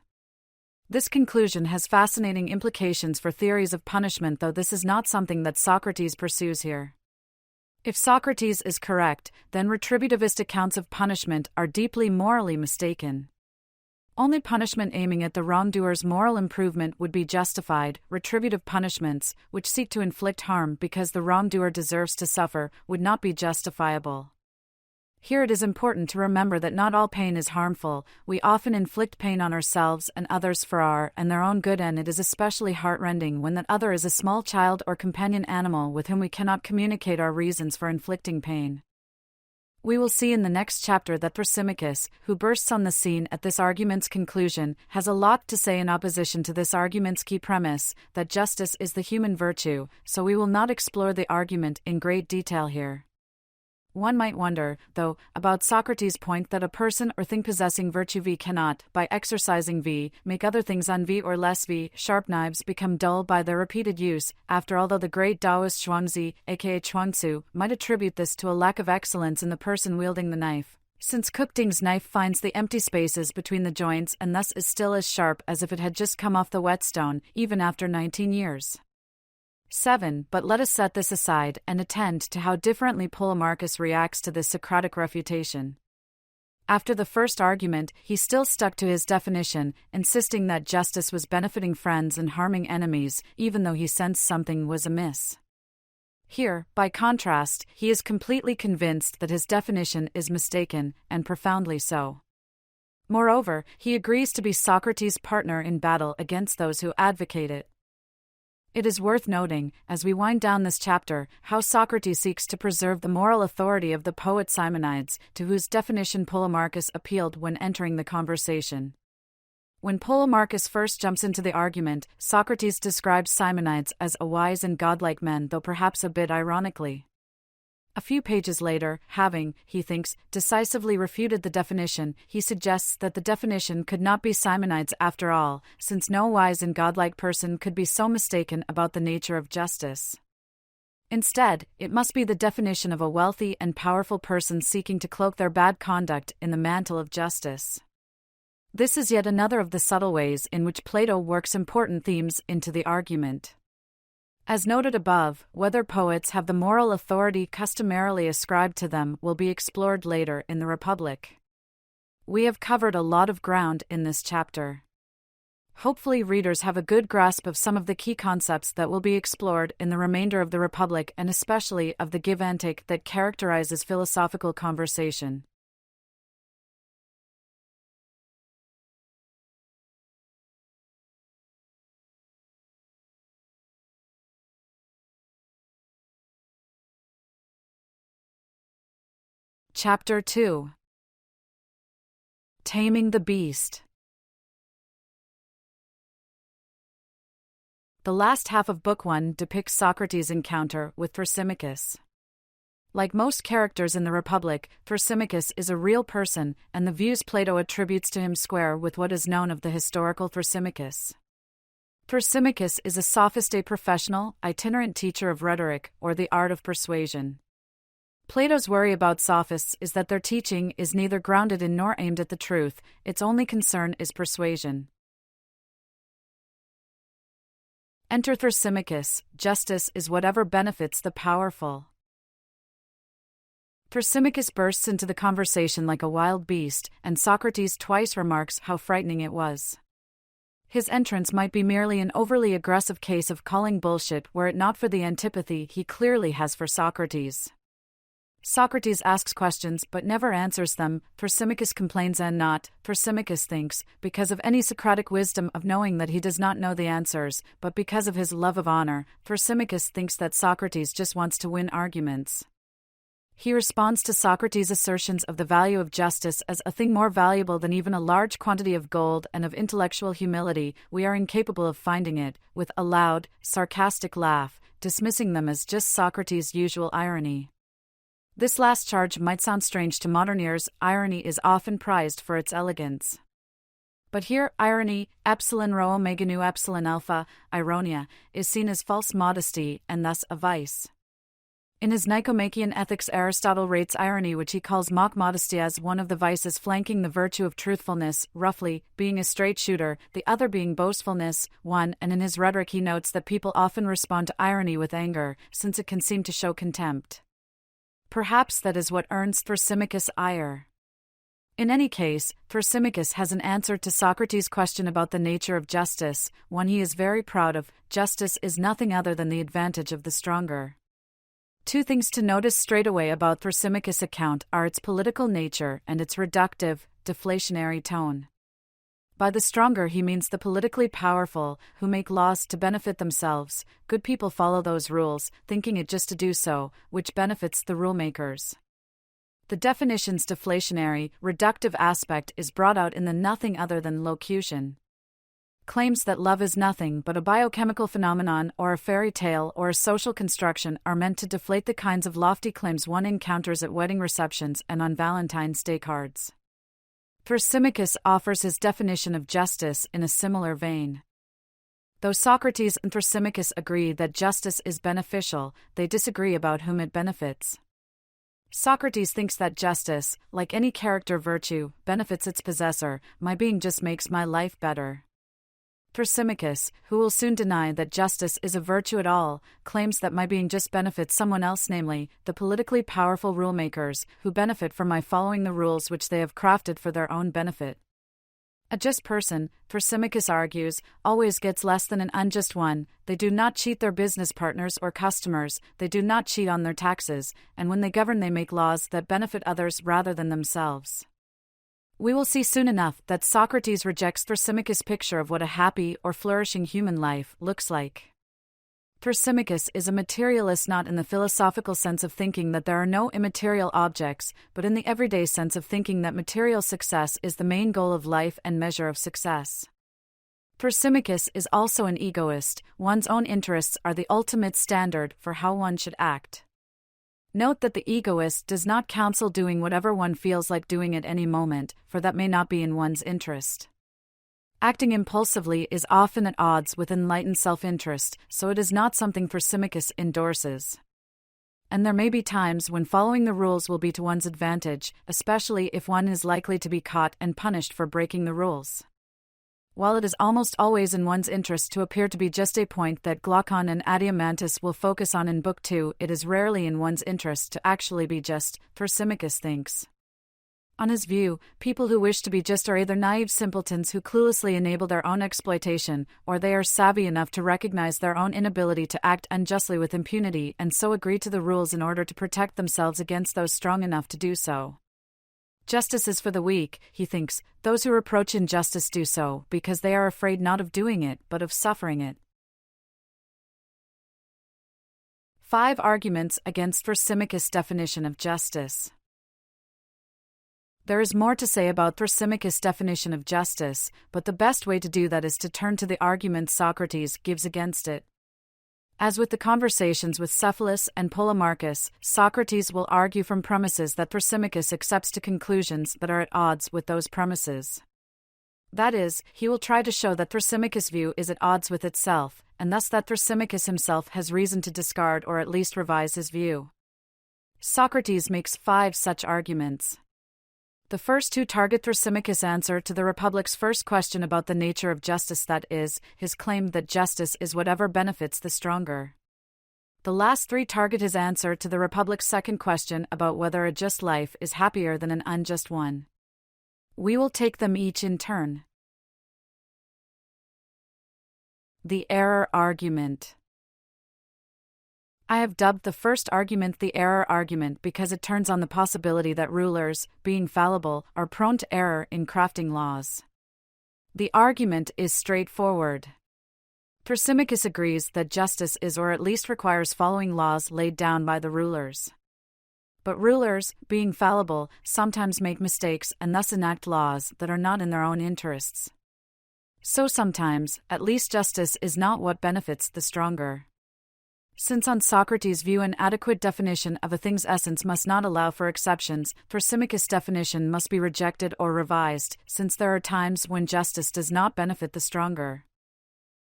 This conclusion has fascinating implications for theories of punishment, though this is not something that Socrates pursues here. If Socrates is correct, then retributivist accounts of punishment are deeply morally mistaken. Only punishment aiming at the wrongdoer's moral improvement would be justified. Retributive punishments, which seek to inflict harm because the wrongdoer deserves to suffer, would not be justifiable. Here it is important to remember that not all pain is harmful. We often inflict pain on ourselves and others for our and their own good, and it is especially heartrending when that other is a small child or companion animal with whom we cannot communicate our reasons for inflicting pain. We will see in the next chapter that Thrasymachus, who bursts on the scene at this argument's conclusion, has a lot to say in opposition to this argument's key premise, that justice is the human virtue, so we will not explore the argument in great detail here. One might wonder, though, about Socrates' point that a person or thing possessing virtue V cannot, by exercising V, make other things un-V or less V. Sharp knives become dull by their repeated use. After all, though the great Taoist Zhuangzi, aka Chuangzi, might attribute this to a lack of excellence in the person wielding the knife, since Kukding's knife finds the empty spaces between the joints and thus is still as sharp as if it had just come off the whetstone, even after 19 years. 7. But let us set this aside and attend to how differently Polemarchus reacts to this Socratic refutation. After the first argument, he still stuck to his definition, insisting that justice was benefiting friends and harming enemies, even though he sensed something was amiss. Here, by contrast, he is completely convinced that his definition is mistaken, and profoundly so. Moreover, he agrees to be Socrates' partner in battle against those who advocate it. It is worth noting, as we wind down this chapter, how Socrates seeks to preserve the moral authority of the poet Simonides, to whose definition Polemarchus appealed when entering the conversation. When Polemarchus first jumps into the argument, Socrates describes Simonides as a wise and godlike men, though perhaps a bit ironically. A few pages later, having, he thinks, decisively refuted the definition, he suggests that the definition could not be Simonides after all, since no wise and godlike person could be so mistaken about the nature of justice. Instead, it must be the definition of a wealthy and powerful person seeking to cloak their bad conduct in the mantle of justice. This is yet another of the subtle ways in which Plato works important themes into the argument. As noted above, whether poets have the moral authority customarily ascribed to them will be explored later in the Republic. We have covered a lot of ground in this chapter. Hopefully readers have a good grasp of some of the key concepts that will be explored in the remainder of the Republic, and especially of the give and take that characterizes philosophical conversation. Chapter 2. Taming the Beast. The last half of Book 1 depicts Socrates' encounter with Thrasymachus. Like most characters in the Republic, Thrasymachus is a real person, and the views Plato attributes to him square with what is known of the historical Thrasymachus. Thrasymachus is a sophist, a professional, itinerant teacher of rhetoric, or the art of persuasion. Plato's worry about sophists is that their teaching is neither grounded in nor aimed at the truth, its only concern is persuasion. Enter Thrasymachus. Justice is whatever benefits the powerful. Thrasymachus bursts into the conversation like a wild beast, and Socrates twice remarks how frightening it was. His entrance might be merely an overly aggressive case of calling bullshit were it not for the antipathy he clearly has for Socrates. Socrates asks questions but never answers them. Thrasymachus complains and not. Thrasymachus thinks, because of any Socratic wisdom of knowing that he does not know the answers, but because of his love of honor. Thrasymachus thinks that Socrates just wants to win arguments. He responds to Socrates' assertions of the value of justice as a thing more valuable than even a large quantity of gold and of intellectual humility. We are incapable of finding it, with a loud, sarcastic laugh, dismissing them as just Socrates' usual irony. This last charge might sound strange to modern ears. Irony is often prized for its elegance. But here, irony, epsilon rho omega nu epsilon alpha, ironia, is seen as false modesty and thus a vice. In his Nicomachean Ethics, Aristotle rates irony, which he calls mock modesty, as one of the vices flanking the virtue of truthfulness, roughly, being a straight shooter, the other being boastfulness, and in his Rhetoric he notes that people often respond to irony with anger, since it can seem to show contempt. Perhaps that is what earns Thrasymachus' ire. In any case, Thrasymachus has an answer to Socrates' question about the nature of justice, one he is very proud of. Justice is nothing other than the advantage of the stronger. Two things to notice straight away about Thrasymachus' account are its political nature and its reductive, deflationary tone. By the stronger he means the politically powerful, who make laws to benefit themselves. Good people follow those rules, thinking it just to do so, which benefits the rulemakers. The definition's deflationary, reductive aspect is brought out in the nothing other than locution. Claims that love is nothing but a biochemical phenomenon or a fairy tale or a social construction are meant to deflate the kinds of lofty claims one encounters at wedding receptions and on Valentine's Day cards. Thrasymachus offers his definition of justice in a similar vein. Though Socrates and Thrasymachus agree that justice is beneficial, they disagree about whom it benefits. Socrates thinks that justice, like any character virtue, benefits its possessor. My being just makes my life better. Thrasymachus, who will soon deny that justice is a virtue at all, claims that my being just benefits someone else, namely, the politically powerful rulemakers, who benefit from my following the rules which they have crafted for their own benefit. A just person, Thrasymachus argues, always gets less than an unjust one. They do not cheat their business partners or customers, they do not cheat on their taxes, and when they govern they make laws that benefit others rather than themselves. We will see soon enough that Socrates rejects Thrasymachus' picture of what a happy or flourishing human life looks like. Thrasymachus is a materialist not in the philosophical sense of thinking that there are no immaterial objects, but in the everyday sense of thinking that material success is the main goal of life and measure of success. Thrasymachus is also an egoist. One's own interests are the ultimate standard for how one should act. Note that the egoist does not counsel doing whatever one feels like doing at any moment, for that may not be in one's interest. Acting impulsively is often at odds with enlightened self-interest, so it is not something Thrasymachus endorses. And there may be times when following the rules will be to one's advantage, especially if one is likely to be caught and punished for breaking the rules. While it is almost always in one's interest to appear to be just, a point that Glaucon and Adeimantus will focus on in Book 2, it is rarely in one's interest to actually be just, Thrasymachus thinks. On his view, people who wish to be just are either naive simpletons who cluelessly enable their own exploitation, or they are savvy enough to recognize their own inability to act unjustly with impunity and so agree to the rules in order to protect themselves against those strong enough to do so. Justice is for the weak, he thinks. Those who reproach injustice do so because they are afraid not of doing it, but of suffering it. 5 arguments against Thrasymachus' definition of justice. There is more to say about Thrasymachus' definition of justice, but the best way to do that is to turn to the arguments Socrates gives against it. As with the conversations with Cephalus and Polemarchus, Socrates will argue from premises that Thrasymachus accepts to conclusions that are at odds with those premises. That is, he will try to show that Thrasymachus' view is at odds with itself, and thus that Thrasymachus himself has reason to discard or at least revise his view. Socrates makes 5 such arguments. The first 2 target Thrasymachus' answer to the Republic's first question about the nature of justice, that is, his claim that justice is whatever benefits the stronger. The last 3 target his answer to the Republic's second question about whether a just life is happier than an unjust one. We will take them each in turn. The error argument. I have dubbed the first argument the error argument because it turns on the possibility that rulers, being fallible, are prone to error in crafting laws. The argument is straightforward. Thrasymachus agrees that justice is or at least requires following laws laid down by the rulers. But rulers, being fallible, sometimes make mistakes and thus enact laws that are not in their own interests. So sometimes, at least justice is not what benefits the stronger. Since on Socrates' view an adequate definition of a thing's essence must not allow for exceptions, Thrasymachus' definition must be rejected or revised, since there are times when justice does not benefit the stronger.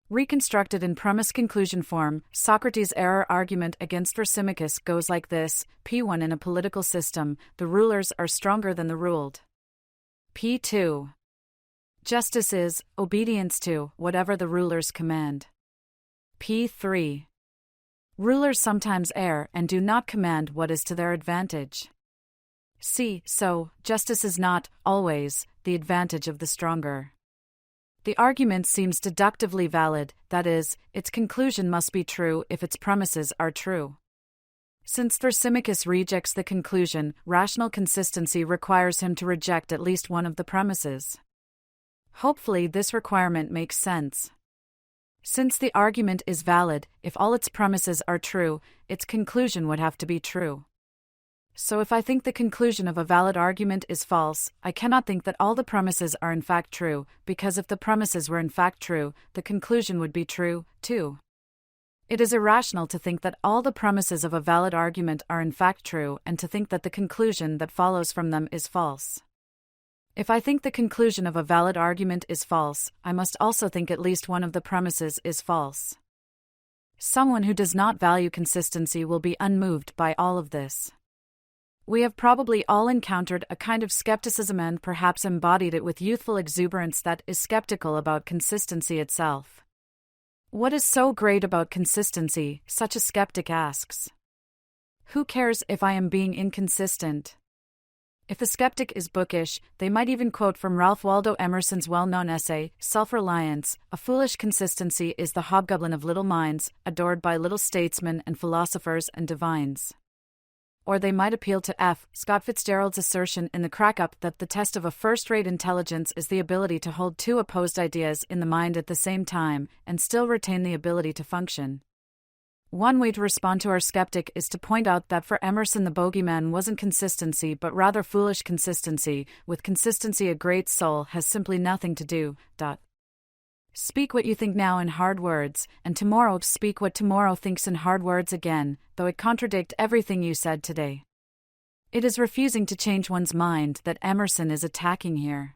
Reconstructed in premise-conclusion form, Socrates' error argument against Thrasymachus goes like this: P1 In a political system, the rulers are stronger than the ruled. P2 Justice is obedience to whatever the rulers command. P3 Rulers sometimes err and do not command what is to their advantage. So, justice is not, always, the advantage of the stronger. The argument seems deductively valid, that is, its conclusion must be true if its premises are true. Since Thrasymachus rejects the conclusion, rational consistency requires him to reject at least one of the premises. Hopefully this requirement makes sense. Since the argument is valid, if all its premises are true, its conclusion would have to be true. So if I think the conclusion of a valid argument is false, I cannot think that all the premises are in fact true, because if the premises were in fact true, the conclusion would be true, too. It is irrational to think that all the premises of a valid argument are in fact true and to think that the conclusion that follows from them is false. If I think the conclusion of a valid argument is false, I must also think at least one of the premises is false. Someone who does not value consistency will be unmoved by all of this. We have probably all encountered a kind of skepticism and perhaps embodied it with youthful exuberance that is skeptical about consistency itself. What is so great about consistency? Such a skeptic asks. Who cares if I am being inconsistent? If the skeptic is bookish, they might even quote from Ralph Waldo Emerson's well-known essay, Self-Reliance: A Foolish Consistency is the Hobgoblin of Little Minds, adored by little statesmen and philosophers and divines. Or they might appeal to F. Scott Fitzgerald's assertion in The Crack-Up that the test of a first-rate intelligence is the ability to hold two opposed ideas in the mind at the same time, and still retain the ability to function. One way to respond to our skeptic is to point out that for Emerson the bogeyman wasn't consistency but rather foolish consistency. With consistency a great soul has simply nothing to do. Speak what you think now in hard words, and tomorrow speak what tomorrow thinks in hard words again, though it contradict everything you said today. It is refusing to change one's mind that Emerson is attacking here.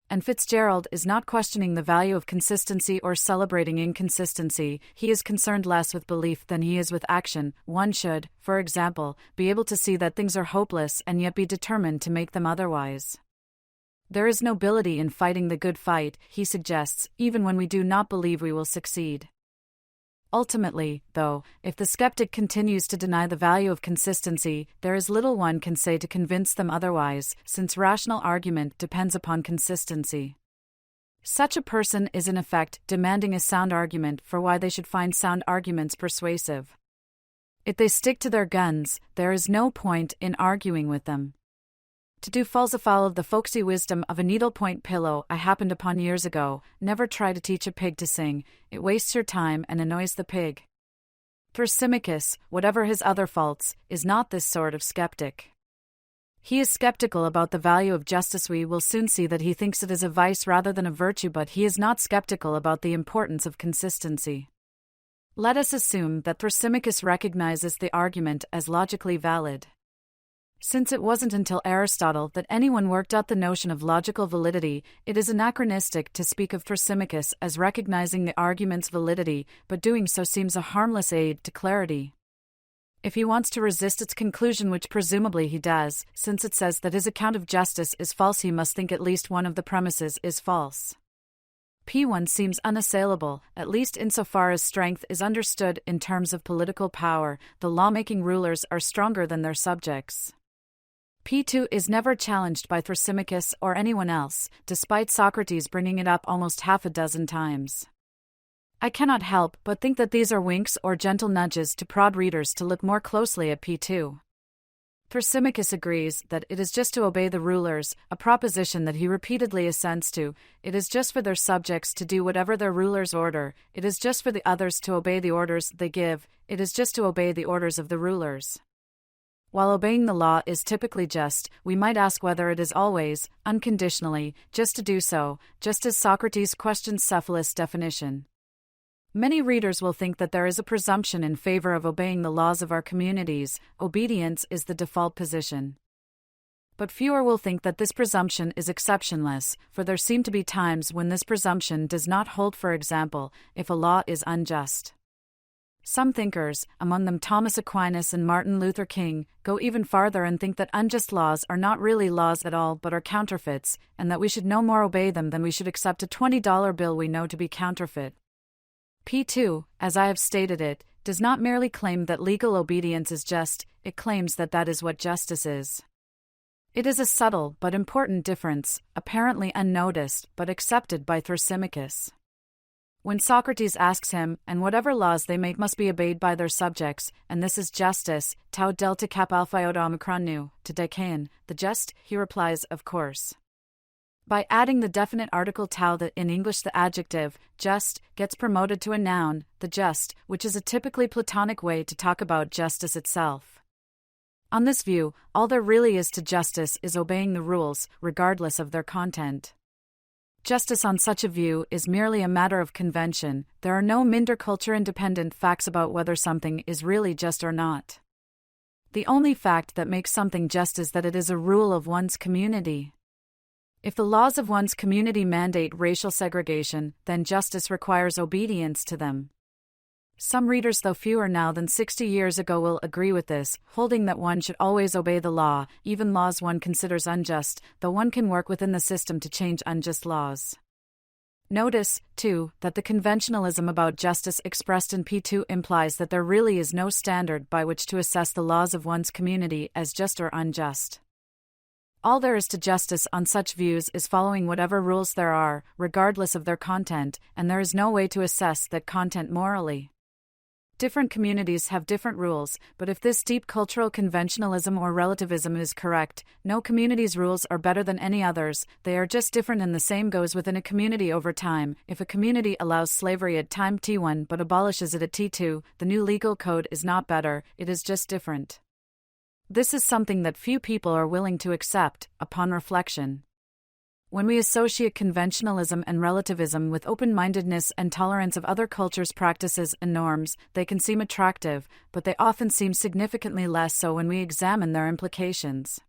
And Fitzgerald is not questioning the value of consistency or celebrating inconsistency. He is concerned less with belief than he is with action. One should, for example, be able to see that things are hopeless and yet be determined to make them otherwise. There is nobility in fighting the good fight, he suggests, even when we do not believe we will succeed. Ultimately, though, if the skeptic continues to deny the value of consistency, there is little one can say to convince them otherwise, since rational argument depends upon consistency. Such a person is in effect demanding a sound argument for why they should find sound arguments persuasive. If they stick to their guns, there is no point in arguing with them. To do falls afoul of the folksy wisdom of a needlepoint pillow I happened upon years ago: never try to teach a pig to sing, it wastes your time and annoys the pig. Thrasymachus, whatever his other faults, is not this sort of skeptic. He is skeptical about the value of justice. We will soon see that he thinks it is a vice rather than a virtue, but he is not skeptical about the importance of consistency. Let us assume that Thrasymachus recognizes the argument as logically valid. Since it wasn't until Aristotle that anyone worked out the notion of logical validity, it is anachronistic to speak of Thrasymachus as recognizing the argument's validity, but doing so seems a harmless aid to clarity. If he wants to resist its conclusion, which presumably he does, since it says that his account of justice is false, he must think at least one of the premises is false. P1 seems unassailable, at least insofar as strength is understood in terms of political power. The lawmaking rulers are stronger than their subjects. P2 is never challenged by Thrasymachus or anyone else, despite Socrates bringing it up almost half a dozen times. I cannot help but think that these are winks or gentle nudges to prod readers to look more closely at P2. Thrasymachus agrees that it is just to obey the rulers, a proposition that he repeatedly assents to. It is just for their subjects to do whatever their rulers order, it is just for the others to obey the orders they give, it is just to obey the orders of the rulers. While obeying the law is typically just, we might ask whether it is always, unconditionally, just to do so, just as Socrates questions Cephalus' definition. Many readers will think that there is a presumption in favor of obeying the laws of our communities, obedience is the default position. But fewer will think that this presumption is exceptionless, for there seem to be times when this presumption does not hold. For example, if a law is unjust. Some thinkers, among them Thomas Aquinas and Martin Luther King, go even farther and think that unjust laws are not really laws at all but are counterfeits, and that we should no more obey them than we should accept a $20 bill we know to be counterfeit. P2, as I have stated it, does not merely claim that legal obedience is just, it claims that that is what justice is. It is a subtle but important difference, apparently unnoticed but accepted by Thrasymachus. When Socrates asks him, and whatever laws they make must be obeyed by their subjects, and this is justice, tau delta cap alpha iota omicron nu, to Decaen, the just, he replies, of course. By adding the definite article tau, that in English the adjective, just, gets promoted to a noun, the just, which is a typically Platonic way to talk about justice itself. On this view, all there really is to justice is obeying the rules, regardless of their content. Justice on such a view is merely a matter of convention, there are no minder culture-independent facts about whether something is really just or not. The only fact that makes something just is that it is a rule of one's community. If the laws of one's community mandate racial segregation, then justice requires obedience to them. Some readers, though fewer now than 60 years ago, will agree with this, holding that one should always obey the law, even laws one considers unjust, though one can work within the system to change unjust laws. Notice, too, that the conventionalism about justice expressed in P2 implies that there really is no standard by which to assess the laws of one's community as just or unjust. All there is to justice on such views is following whatever rules there are, regardless of their content, and there is no way to assess that content morally. Different communities have different rules, but if this deep cultural conventionalism or relativism is correct, no community's rules are better than any others, they are just different, and the same goes within a community over time. If a community allows slavery at time T1 but abolishes it at T2, the new legal code is not better, it is just different. This is something that few people are willing to accept, upon reflection. When we associate conventionalism and relativism with open-mindedness and tolerance of other cultures' practices and norms, they can seem attractive, but they often seem significantly less so when we examine their implications.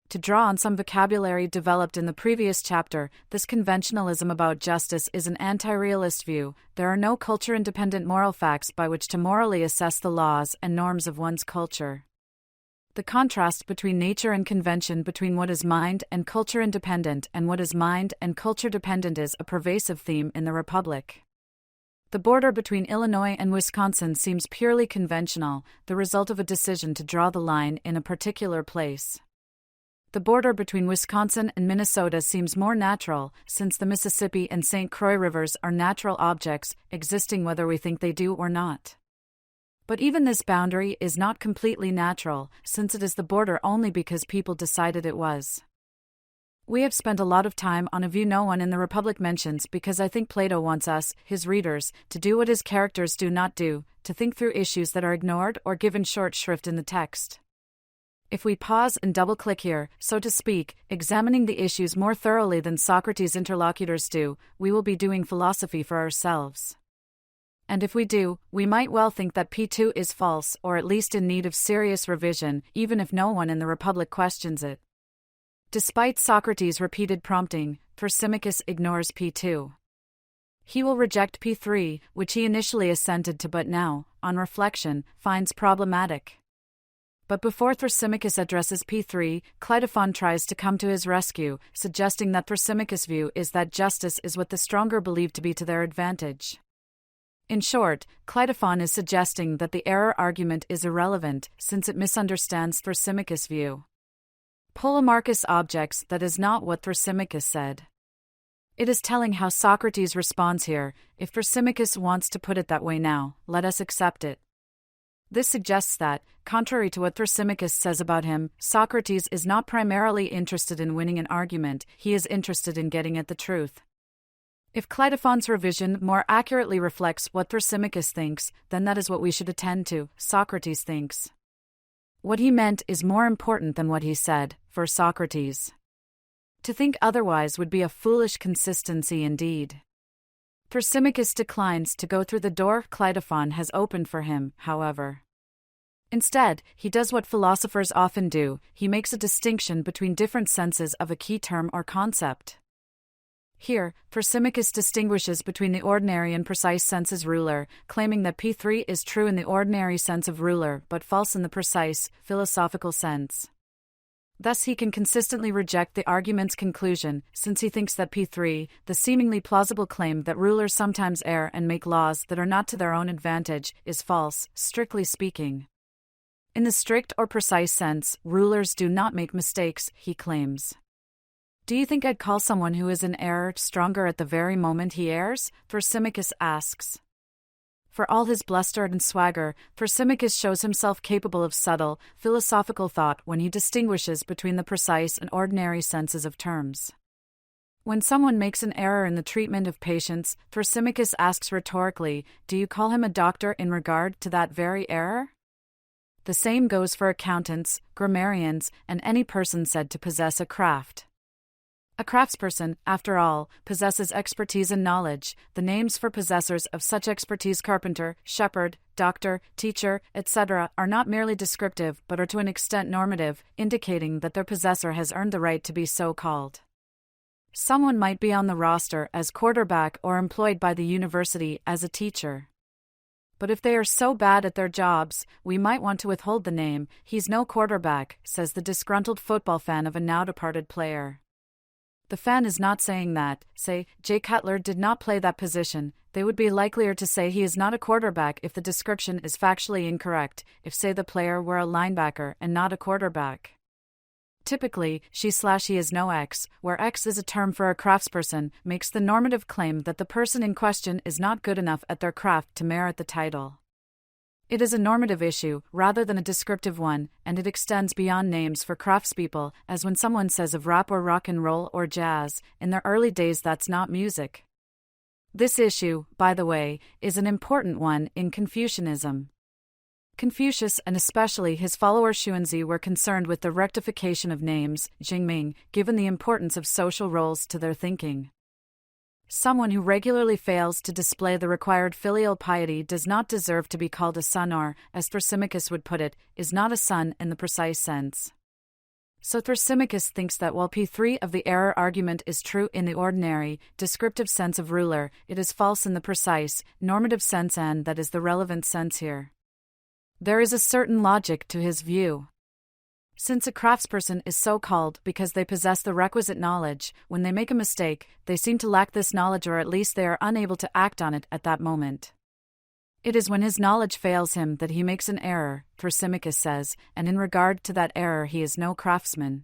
To draw on some vocabulary developed in the previous chapter, this conventionalism about justice is an anti-realist view. There are no culture-independent moral facts by which to morally assess the laws and norms of one's culture. The contrast between nature and convention, between what is mind and culture independent and what is mind and culture dependent, is a pervasive theme in the Republic. The border between Illinois and Wisconsin seems purely conventional, the result of a decision to draw the line in a particular place. The border between Wisconsin and Minnesota seems more natural, since the Mississippi and St. Croix rivers are natural objects, existing whether we think they do or not. But even this boundary is not completely natural, since it is the border only because people decided it was. We have spent a lot of time on a view no one in the Republic mentions because I think Plato wants us, his readers, to do what his characters do not do, to think through issues that are ignored or given short shrift in the text. If we pause and double-click here, so to speak, examining the issues more thoroughly than Socrates' interlocutors do, we will be doing philosophy for ourselves. And if we do, we might well think that P2 is false, or at least in need of serious revision, even if no one in the Republic questions it. Despite Socrates' repeated prompting, Thrasymachus ignores P2. He will reject P3, which he initially assented to but now, on reflection, finds problematic. But before Thrasymachus addresses P3, Cleitophon tries to come to his rescue, suggesting that Thrasymachus' view is that justice is what the stronger believe to be to their advantage. In short, Cleitophon is suggesting that the error argument is irrelevant, since it misunderstands Thrasymachus' view. Polemarchus objects that is not what Thrasymachus said. It is telling how Socrates responds here. If Thrasymachus wants to put it that way now, let us accept it. This suggests that, contrary to what Thrasymachus says about him, Socrates is not primarily interested in winning an argument, he is interested in getting at the truth. If Cleitophon's revision more accurately reflects what Thrasymachus thinks, then that is what we should attend to, Socrates thinks. What he meant is more important than what he said, for Socrates. To think otherwise would be a foolish consistency indeed. Thrasymachus declines to go through the door Cleitophon has opened for him, however. Instead, he does what philosophers often do, he makes a distinction between different senses of a key term or concept. Here, Thrasymachus distinguishes between the ordinary and precise sense as ruler, claiming that P3 is true in the ordinary sense of ruler but false in the precise, philosophical sense. Thus he can consistently reject the argument's conclusion, since he thinks that P3, the seemingly plausible claim that rulers sometimes err and make laws that are not to their own advantage, is false, strictly speaking. In the strict or precise sense, rulers do not make mistakes, he claims. Do you think I'd call someone who is in error stronger at the very moment he errs? Thrasymachus asks. For all his bluster and swagger, Thrasymachus shows himself capable of subtle, philosophical thought when he distinguishes between the precise and ordinary senses of terms. When someone makes an error in the treatment of patients, Thrasymachus asks rhetorically, do you call him a doctor in regard to that very error? The same goes for accountants, grammarians, and any person said to possess a craft. A craftsperson, after all, possesses expertise and knowledge. The names for possessors of such expertise carpenter, shepherd, doctor, teacher, etc. are not merely descriptive but are to an extent normative, indicating that their possessor has earned the right to be so called. Someone might be on the roster as quarterback or employed by the university as a teacher. But if they are so bad at their jobs, we might want to withhold the name. He's no quarterback, says the disgruntled football fan of a now-departed player. The fan is not saying that, say, Jay Cutler did not play that position. They would be likelier to say he is not a quarterback if the description is factually incorrect, if say the player were a linebacker and not a quarterback. Typically, she/he is no X, where X is a term for a craftsperson, makes the normative claim that the person in question is not good enough at their craft to merit the title. It is a normative issue, rather than a descriptive one, and it extends beyond names for craftspeople, as when someone says of rap or rock and roll or jazz, in their early days that's not music. This issue, by the way, is an important one in Confucianism. Confucius and especially his follower Xuanzi were concerned with the rectification of names, Jingming, given the importance of social roles to their thinking. Someone who regularly fails to display the required filial piety does not deserve to be called a son or, as Thrasymachus would put it, is not a son in the precise sense. So Thrasymachus thinks that while P3 of the error argument is true in the ordinary, descriptive sense of ruler, it is false in the precise, normative sense, and that is the relevant sense here. There is a certain logic to his view. Since a craftsperson is so called because they possess the requisite knowledge, when they make a mistake, they seem to lack this knowledge, or at least they are unable to act on it at that moment. It is when his knowledge fails him that he makes an error, Thrasymachus says, and in regard to that error he is no craftsman.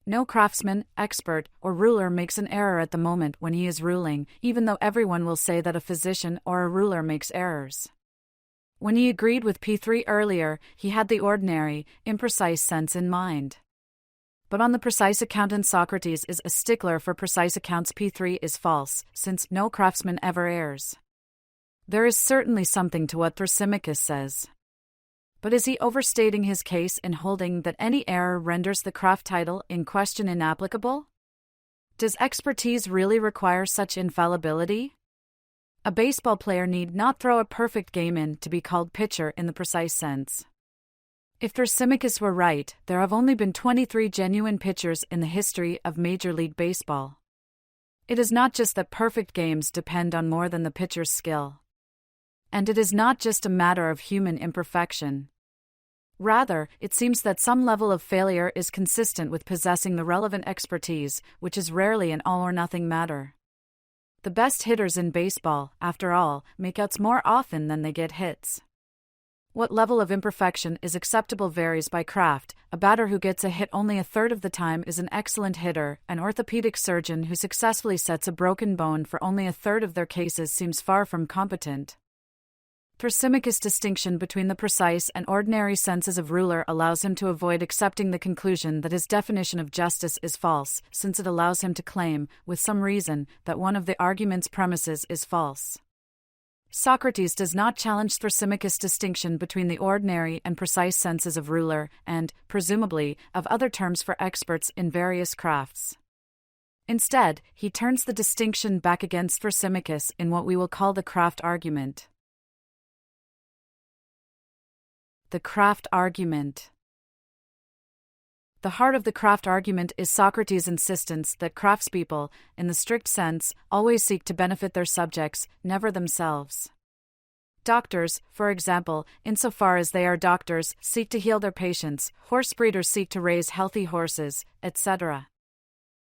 No craftsman, expert, or ruler makes an error at the moment when he is ruling, even though everyone will say that a physician or a ruler makes errors. When he agreed with P3 earlier, he had the ordinary, imprecise sense in mind. But on the precise accountant, Socrates is a stickler for precise accounts. P3 is false, since no craftsman ever errs. There is certainly something to what Thrasymachus says. But is he overstating his case in holding that any error renders the craft title in question inapplicable? Does expertise really require such infallibility? A baseball player need not throw a perfect game in to be called pitcher in the precise sense. If Thrasymachus were right, there have only been 23 genuine pitchers in the history of Major League Baseball. It is not just that perfect games depend on more than the pitcher's skill. And it is not just a matter of human imperfection. Rather, it seems that some level of failure is consistent with possessing the relevant expertise, which is rarely an all-or-nothing matter. The best hitters in baseball, after all, make outs more often than they get hits. What level of imperfection is acceptable varies by craft. A batter who gets a hit only a third of the time is an excellent hitter. An orthopedic surgeon who successfully sets a broken bone for only a third of their cases seems far from competent. Thrasymachus' distinction between the precise and ordinary senses of ruler allows him to avoid accepting the conclusion that his definition of justice is false, since it allows him to claim, with some reason, that one of the argument's premises is false. Socrates does not challenge Thrasymachus' distinction between the ordinary and precise senses of ruler and, presumably, of other terms for experts in various crafts. Instead, he turns the distinction back against Thrasymachus in what we will call the craft argument. The craft argument. The heart of the craft argument is Socrates' insistence that craftspeople, in the strict sense, always seek to benefit their subjects, never themselves. Doctors, for example, insofar as they are doctors, seek to heal their patients, horse breeders seek to raise healthy horses, etc.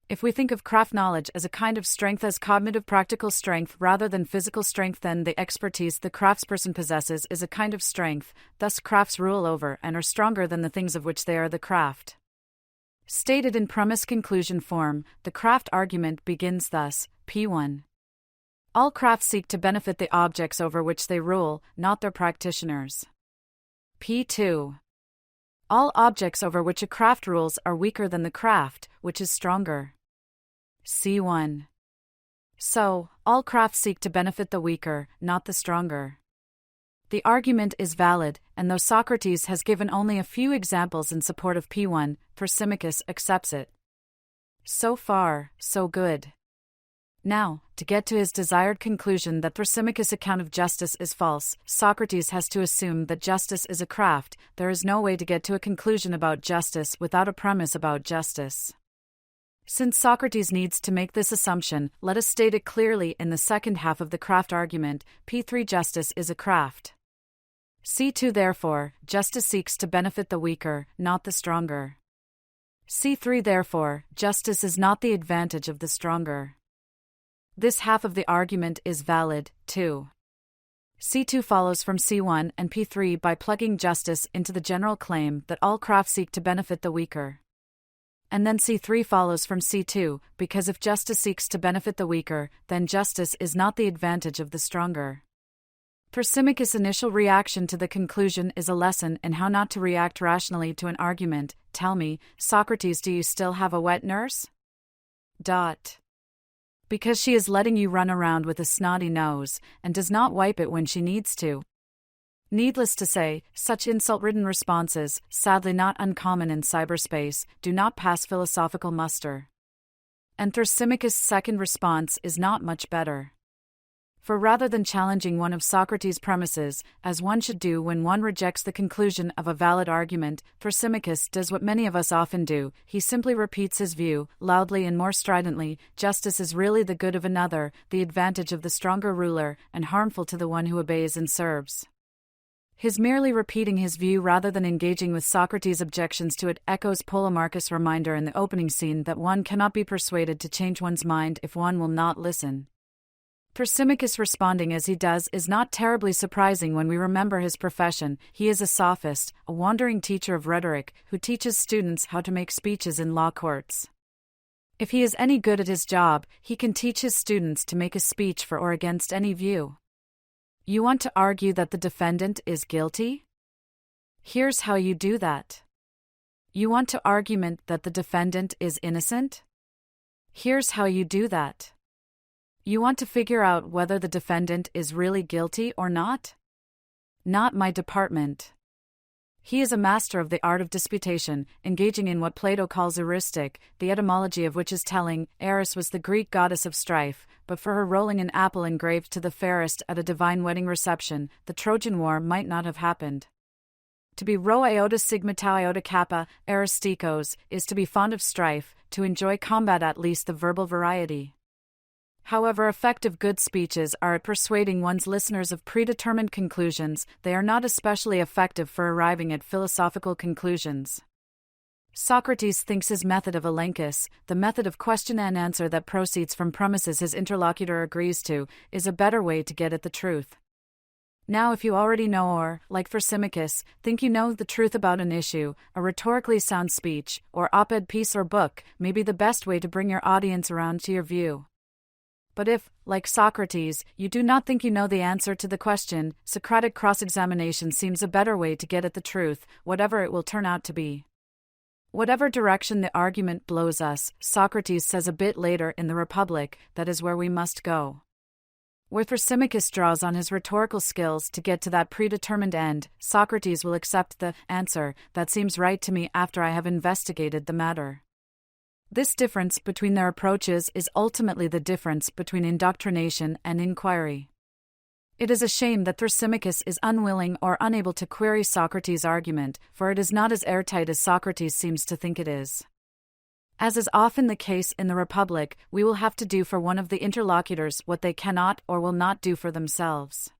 If we think of craft knowledge as a kind of strength as cognitive practical strength rather than physical strength, then the expertise the craftsperson possesses is a kind of strength, thus crafts rule over and are stronger than the things of which they are the craft. Stated in premise-conclusion form, the craft argument begins thus, P1. All crafts seek to benefit the objects over which they rule, not their practitioners. P2. All objects over which a craft rules are weaker than the craft, which is stronger. C1. So, all crafts seek to benefit the weaker, not the stronger. The argument is valid, and though Socrates has given only a few examples in support of P1, Thrasymachus accepts it. So far, so good. Now, to get to his desired conclusion that Thrasymachus' account of justice is false, Socrates has to assume that justice is a craft. There is no way to get to a conclusion about justice without a premise about justice. Since Socrates needs to make this assumption, let us state it clearly in the second half of the craft argument, P3 justice is a craft. C2 therefore, justice seeks to benefit the weaker, not the stronger. C3 therefore, justice is not the advantage of the stronger. This half of the argument is valid, too. C2 follows from C1 and P3 by plugging justice into the general claim that all crafts seek to benefit the weaker. And then C3 follows from C2, because if justice seeks to benefit the weaker, then justice is not the advantage of the stronger. Thrasymachus' initial reaction to the conclusion is a lesson in how not to react rationally to an argument. Tell me, Socrates, do you still have a wet nurse? Because she is letting you run around with a snotty nose, and does not wipe it when she needs to. Needless to say, such insult-ridden responses, sadly not uncommon in cyberspace, do not pass philosophical muster. And Thrasymachus' second response is not much better. For rather than challenging one of Socrates' premises, as one should do when one rejects the conclusion of a valid argument, Thrasymachus does what many of us often do. He simply repeats his view, loudly and more stridently: justice is really the good of another, the advantage of the stronger ruler, and harmful to the one who obeys and serves. His merely repeating his view rather than engaging with Socrates' objections to it echoes Polemarchus' reminder in the opening scene that one cannot be persuaded to change one's mind if one will not listen. Thrasymachus responding as he does is not terribly surprising when we remember his profession. He is a sophist, a wandering teacher of rhetoric, who teaches students how to make speeches in law courts. If he is any good at his job, he can teach his students to make a speech for or against any view. You want to argue that the defendant is guilty? Here's how you do that. You want to argue that the defendant is innocent? Here's how you do that. You want to figure out whether the defendant is really guilty or not? Not my department. He is a master of the art of disputation, engaging in what Plato calls heuristic, the etymology of which is telling. Eris was the Greek goddess of strife, but for her rolling an apple engraved to the fairest at a divine wedding reception, the Trojan War might not have happened. To be rho iota sigma tau iota kappa, eristikos, is to be fond of strife, to enjoy combat, at least the verbal variety. However effective good speeches are at persuading one's listeners of predetermined conclusions, they are not especially effective for arriving at philosophical conclusions. Socrates thinks his method of elenchus, the method of question and answer that proceeds from premises his interlocutor agrees to, is a better way to get at the truth. Now if you already know or, like Thrasymachus, think you know the truth about an issue, a rhetorically sound speech, or op-ed piece or book may be the best way to bring your audience around to your view. But if, like Socrates, you do not think you know the answer to the question, Socratic cross-examination seems a better way to get at the truth, whatever it will turn out to be. Whatever direction the argument blows us, Socrates says a bit later in the Republic, that is where we must go. Where Thrasymachus draws on his rhetorical skills to get to that predetermined end, Socrates will accept the answer that seems right to me after I have investigated the matter. This difference between their approaches is ultimately the difference between indoctrination and inquiry. It is a shame that Thrasymachus is unwilling or unable to query Socrates' argument, for it is not as airtight as Socrates seems to think it is. As is often the case in the Republic, we will have to do for one of the interlocutors what they cannot or will not do for themselves.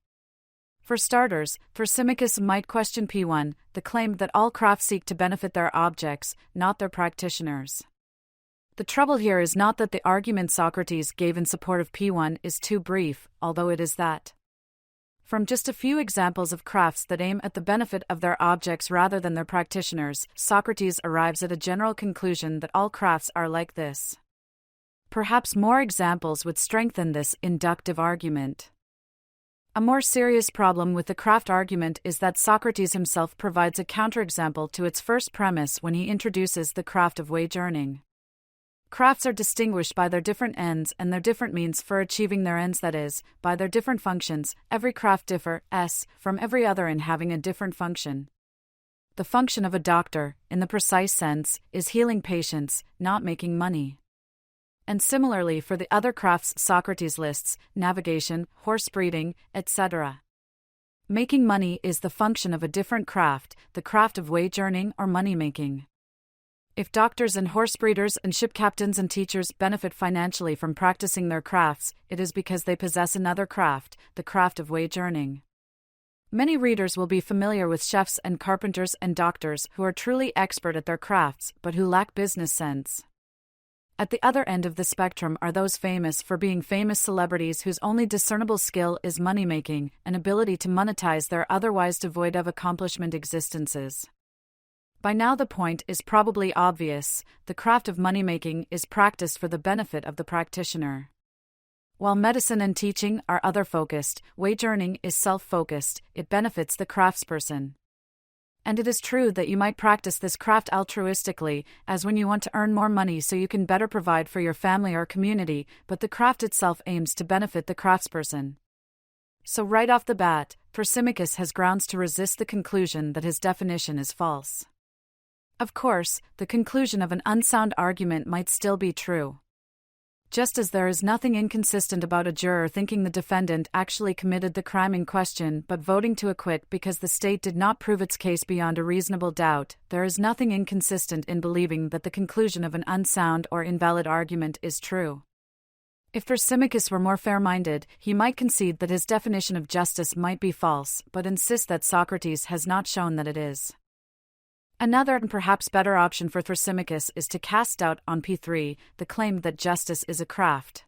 For starters, Thrasymachus might question P1, the claim that all crafts seek to benefit their objects, not their practitioners. The trouble here is not that the argument Socrates gave in support of P1 is too brief, although it is that. From just a few examples of crafts that aim at the benefit of their objects rather than their practitioners, Socrates arrives at a general conclusion that all crafts are like this. Perhaps more examples would strengthen this inductive argument. A more serious problem with the craft argument is that Socrates himself provides a counterexample to its first premise when he introduces the craft of wage earning. Crafts are distinguished by their different ends and their different means for achieving their ends, that is, by their different functions. Every craft differs from every other in having a different function. The function of a doctor, in the precise sense, is healing patients, not making money. And similarly for the other crafts Socrates lists, navigation, horse breeding, etc. Making money is the function of a different craft, the craft of wage earning or money making. If doctors and horse breeders and ship captains and teachers benefit financially from practicing their crafts, it is because they possess another craft, the craft of wage earning. Many readers will be familiar with chefs and carpenters and doctors who are truly expert at their crafts, but who lack business sense. At the other end of the spectrum are those famous for being famous celebrities whose only discernible skill is money-making, an ability to monetize their otherwise devoid of accomplishment existences. By now the point is probably obvious: the craft of money-making is practiced for the benefit of the practitioner. While medicine and teaching are other-focused, wage earning is self-focused, it benefits the craftsperson. And it is true that you might practice this craft altruistically, as when you want to earn more money so you can better provide for your family or community, but the craft itself aims to benefit the craftsperson. So right off the bat, Thrasymachus has grounds to resist the conclusion that his definition is false. Of course, the conclusion of an unsound argument might still be true. Just as there is nothing inconsistent about a juror thinking the defendant actually committed the crime in question but voting to acquit because the state did not prove its case beyond a reasonable doubt, there is nothing inconsistent in believing that the conclusion of an unsound or invalid argument is true. If Thrasymachus were more fair-minded, he might concede that his definition of justice might be false, but insist that Socrates has not shown that it is. Another and perhaps better option for Thrasymachus is to cast doubt on P3, the claim that justice is a craft.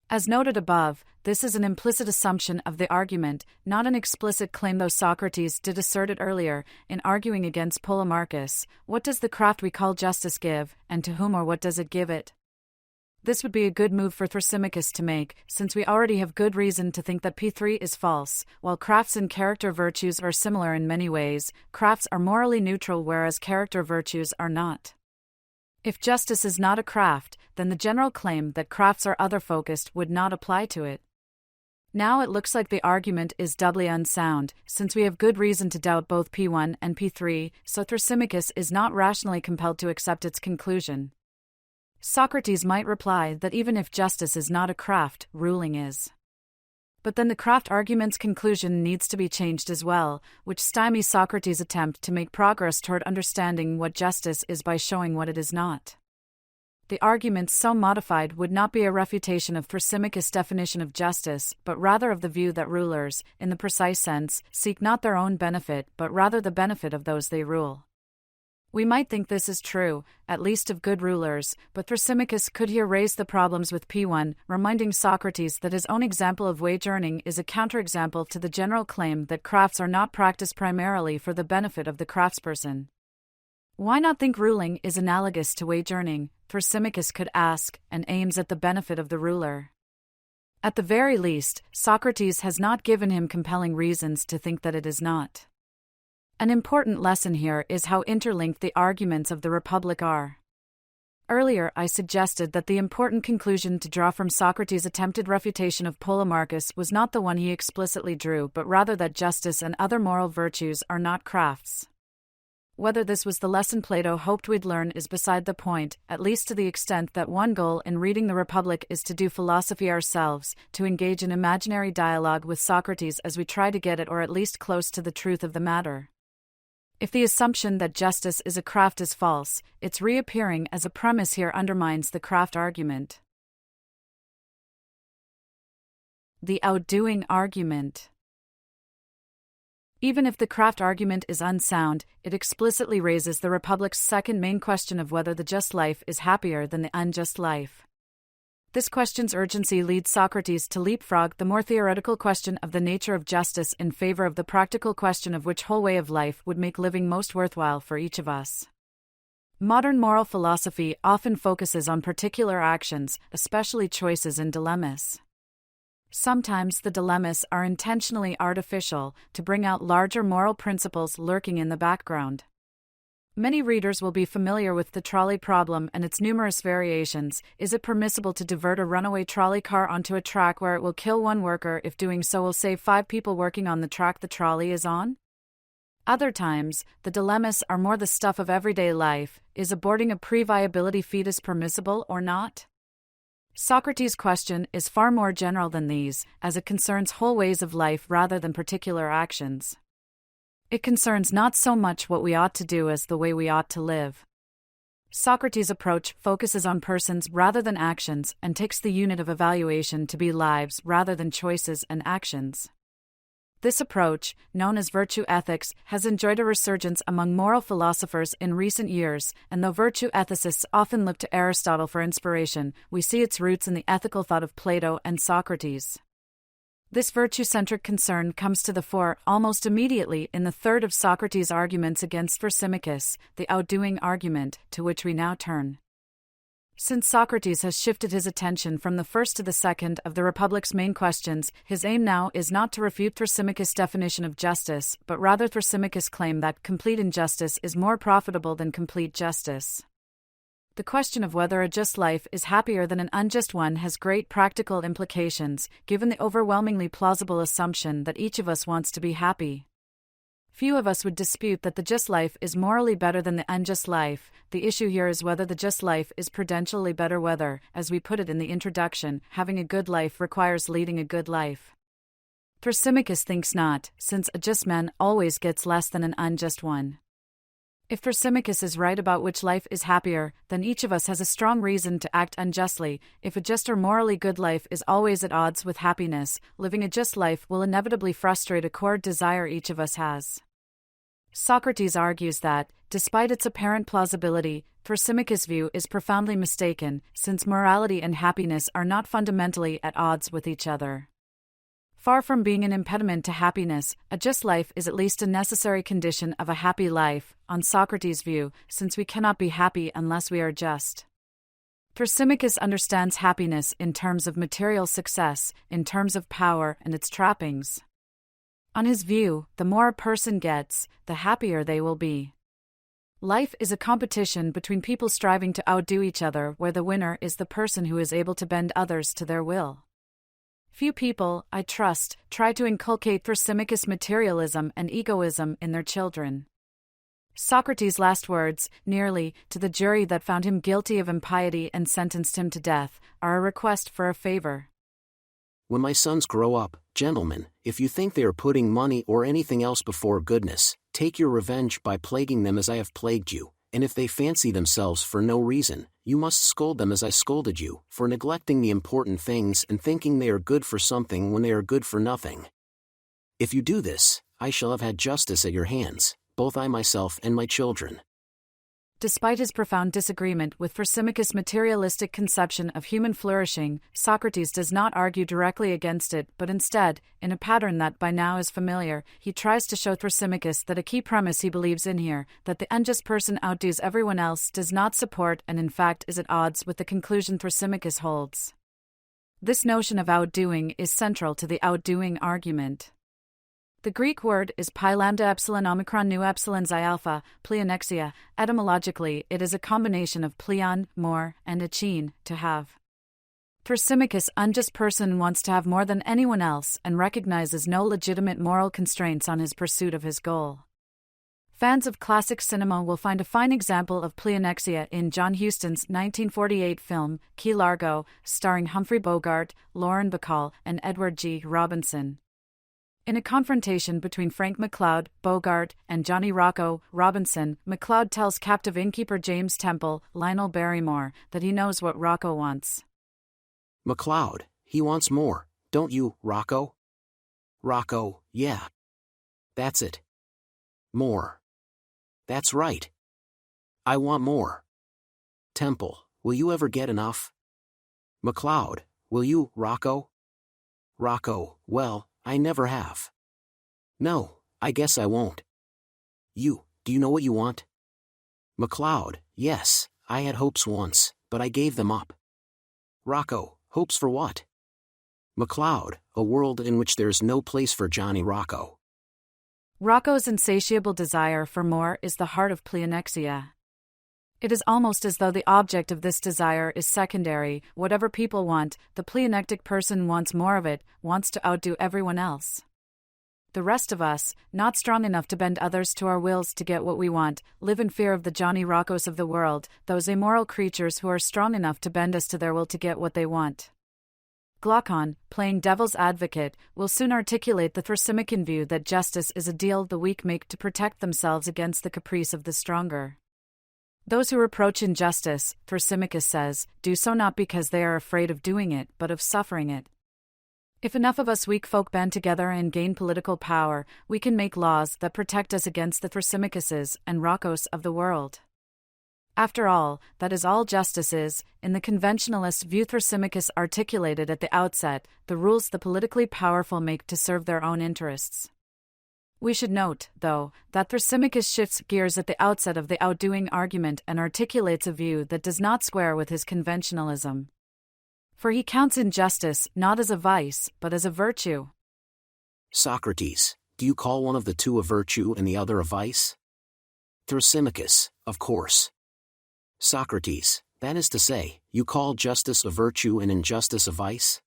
As noted above, this is an implicit assumption of the argument, not an explicit claim, though Socrates did assert it earlier, in arguing against Polemarchus. What does the craft we call justice give, and to whom or what does it give it? This would be a good move for Thrasymachus to make, since we already have good reason to think that P3 is false. While crafts and character virtues are similar in many ways, crafts are morally neutral whereas character virtues are not. If justice is not a craft, then the general claim that crafts are other-focused would not apply to it. Now it looks like the argument is doubly unsound, since we have good reason to doubt both P1 and P3, so Thrasymachus is not rationally compelled to accept its conclusion. Socrates might reply that even if justice is not a craft, ruling is. But then the craft argument's conclusion needs to be changed as well, which stymies Socrates' attempt to make progress toward understanding what justice is by showing what it is not. The argument so modified would not be a refutation of Thrasymachus' definition of justice, but rather of the view that rulers, in the precise sense, seek not their own benefit but rather the benefit of those they rule. We might think this is true, at least of good rulers, but Thrasymachus could here raise the problems with P1, reminding Socrates that his own example of wage earning is a counterexample to the general claim that crafts are not practiced primarily for the benefit of the craftsperson. Why not think ruling is analogous to wage earning, Thrasymachus could ask, and aims at the benefit of the ruler? At the very least, Socrates has not given him compelling reasons to think that it is not. An important lesson here is how interlinked the arguments of the Republic are. Earlier I suggested that the important conclusion to draw from Socrates' attempted refutation of Polemarchus was not the one he explicitly drew, but rather that justice and other moral virtues are not crafts. Whether this was the lesson Plato hoped we'd learn is beside the point, at least to the extent that one goal in reading the Republic is to do philosophy ourselves, to engage in imaginary dialogue with Socrates as we try to get at or at least close to the truth of the matter. If the assumption that justice is a craft is false, its reappearing as a premise here undermines the craft argument. The outdoing argument. Even if the craft argument is unsound, it explicitly raises the Republic's second main question of whether the just life is happier than the unjust life. This question's urgency leads Socrates to leapfrog the more theoretical question of the nature of justice in favor of the practical question of which whole way of life would make living most worthwhile for each of us. Modern moral philosophy often focuses on particular actions, especially choices and dilemmas. Sometimes the dilemmas are intentionally artificial to bring out larger moral principles lurking in the background. Many readers will be familiar with the trolley problem and its numerous variations. Is it permissible to divert a runaway trolley car onto a track where it will kill one worker if doing so will save 5 people working on the track the trolley is on? Other times, the dilemmas are more the stuff of everyday life. Is aborting a pre-viability fetus permissible or not? Socrates' question is far more general than these, as it concerns whole ways of life rather than particular actions. It concerns not so much what we ought to do as the way we ought to live. Socrates' approach focuses on persons rather than actions and takes the unit of evaluation to be lives rather than choices and actions. This approach, known as virtue ethics, has enjoyed a resurgence among moral philosophers in recent years, and though virtue ethicists often look to Aristotle for inspiration, we see its roots in the ethical thought of Plato and Socrates. This virtue-centric concern comes to the fore almost immediately in the third of Socrates' arguments against Thrasymachus, the outdoing argument, to which we now turn. Since Socrates has shifted his attention from the first to the second of the Republic's main questions, his aim now is not to refute Thrasymachus' definition of justice, but rather Thrasymachus' claim that complete injustice is more profitable than complete justice. The question of whether a just life is happier than an unjust one has great practical implications, given the overwhelmingly plausible assumption that each of us wants to be happy. Few of us would dispute that the just life is morally better than the unjust life. The issue here is whether the just life is prudentially better, whether, as we put it in the introduction, having a good life requires leading a good life. Thrasymachus thinks not, since a just man always gets less than an unjust one. If Thrasymachus is right about which life is happier, then each of us has a strong reason to act unjustly. If a just or morally good life is always at odds with happiness, living a just life will inevitably frustrate a core desire each of us has. Socrates argues that, despite its apparent plausibility, Thrasymachus' view is profoundly mistaken, since morality and happiness are not fundamentally at odds with each other. Far from being an impediment to happiness, a just life is at least a necessary condition of a happy life, on Socrates' view, since we cannot be happy unless we are just. Thrasymachus understands happiness in terms of material success, in terms of power and its trappings. On his view, the more a person gets, the happier they will be. Life is a competition between people striving to outdo each other, where the winner is the person who is able to bend others to their will. Few people, I trust, try to inculcate Thrasymachus' materialism and egoism in their children. Socrates' last words, nearly, to the jury that found him guilty of impiety and sentenced him to death, are a request for a favor. When my sons grow up, gentlemen, if you think they are putting money or anything else before goodness, take your revenge by plaguing them as I have plagued you, and if they fancy themselves for no reason, you must scold them as I scolded you, for neglecting the important things and thinking they are good for something when they are good for nothing. If you do this, I shall have had justice at your hands, both I myself and my children. Despite his profound disagreement with Thrasymachus' materialistic conception of human flourishing, Socrates does not argue directly against it, but instead, in a pattern that by now is familiar, he tries to show Thrasymachus that a key premise he believes in here, that the unjust person outdoes everyone else, does not support and in fact is at odds with the conclusion Thrasymachus holds. This notion of outdoing is central to the outdoing argument. The Greek word is pi lambda epsilon omicron nu epsilon xi alpha, pleonexia. Etymologically, it is a combination of pleon, more, and achein, to have. Thrasymachus' unjust person wants to have more than anyone else and recognizes no legitimate moral constraints on his pursuit of his goal. Fans of classic cinema will find a fine example of pleonexia in John Huston's 1948 film, Key Largo, starring Humphrey Bogart, Lauren Bacall, and Edward G. Robinson. In a confrontation between Frank McCloud, Bogart, and Johnny Rocco, Robinson, McCloud tells captive innkeeper James Temple, Lionel Barrymore, that he knows what Rocco wants. McCloud, he wants more, don't you, Rocco? Rocco, yeah. That's it. More. That's right. I want more. Temple, will you ever get enough? McCloud, will you, Rocco? Rocco, well, I never have. No, I guess I won't. Do you know what you want? McCloud, yes, I had hopes once, but I gave them up. Rocco, hopes for what? McCloud, a world in which there's no place for Johnny Rocco. Rocco's insatiable desire for more is the heart of pleonexia. It is almost as though the object of this desire is secondary. Whatever people want, the pleonectic person wants more of it, wants to outdo everyone else. The rest of us, not strong enough to bend others to our wills to get what we want, live in fear of the Johnny Roccos of the world, those immoral creatures who are strong enough to bend us to their will to get what they want. Glaucon, playing devil's advocate, will soon articulate the Thrasymachus view that justice is a deal the weak make to protect themselves against the caprice of the stronger. Those who reproach injustice, Thrasymachus says, do so not because they are afraid of doing it, but of suffering it. If enough of us weak folk band together and gain political power, we can make laws that protect us against the Thrasymachuses and Roccos of the world. After all, that is all justice is. In the conventionalist view Thrasymachus articulated at the outset, the rules the politically powerful make to serve their own interests. We should note, though, that Thrasymachus shifts gears at the outset of the outdoing argument and articulates a view that does not square with his conventionalism. For he counts injustice not as a vice, but as a virtue. Socrates, do you call one of the two a virtue and the other a vice? Thrasymachus, of course. Socrates, that is to say, you call justice a virtue and injustice a vice?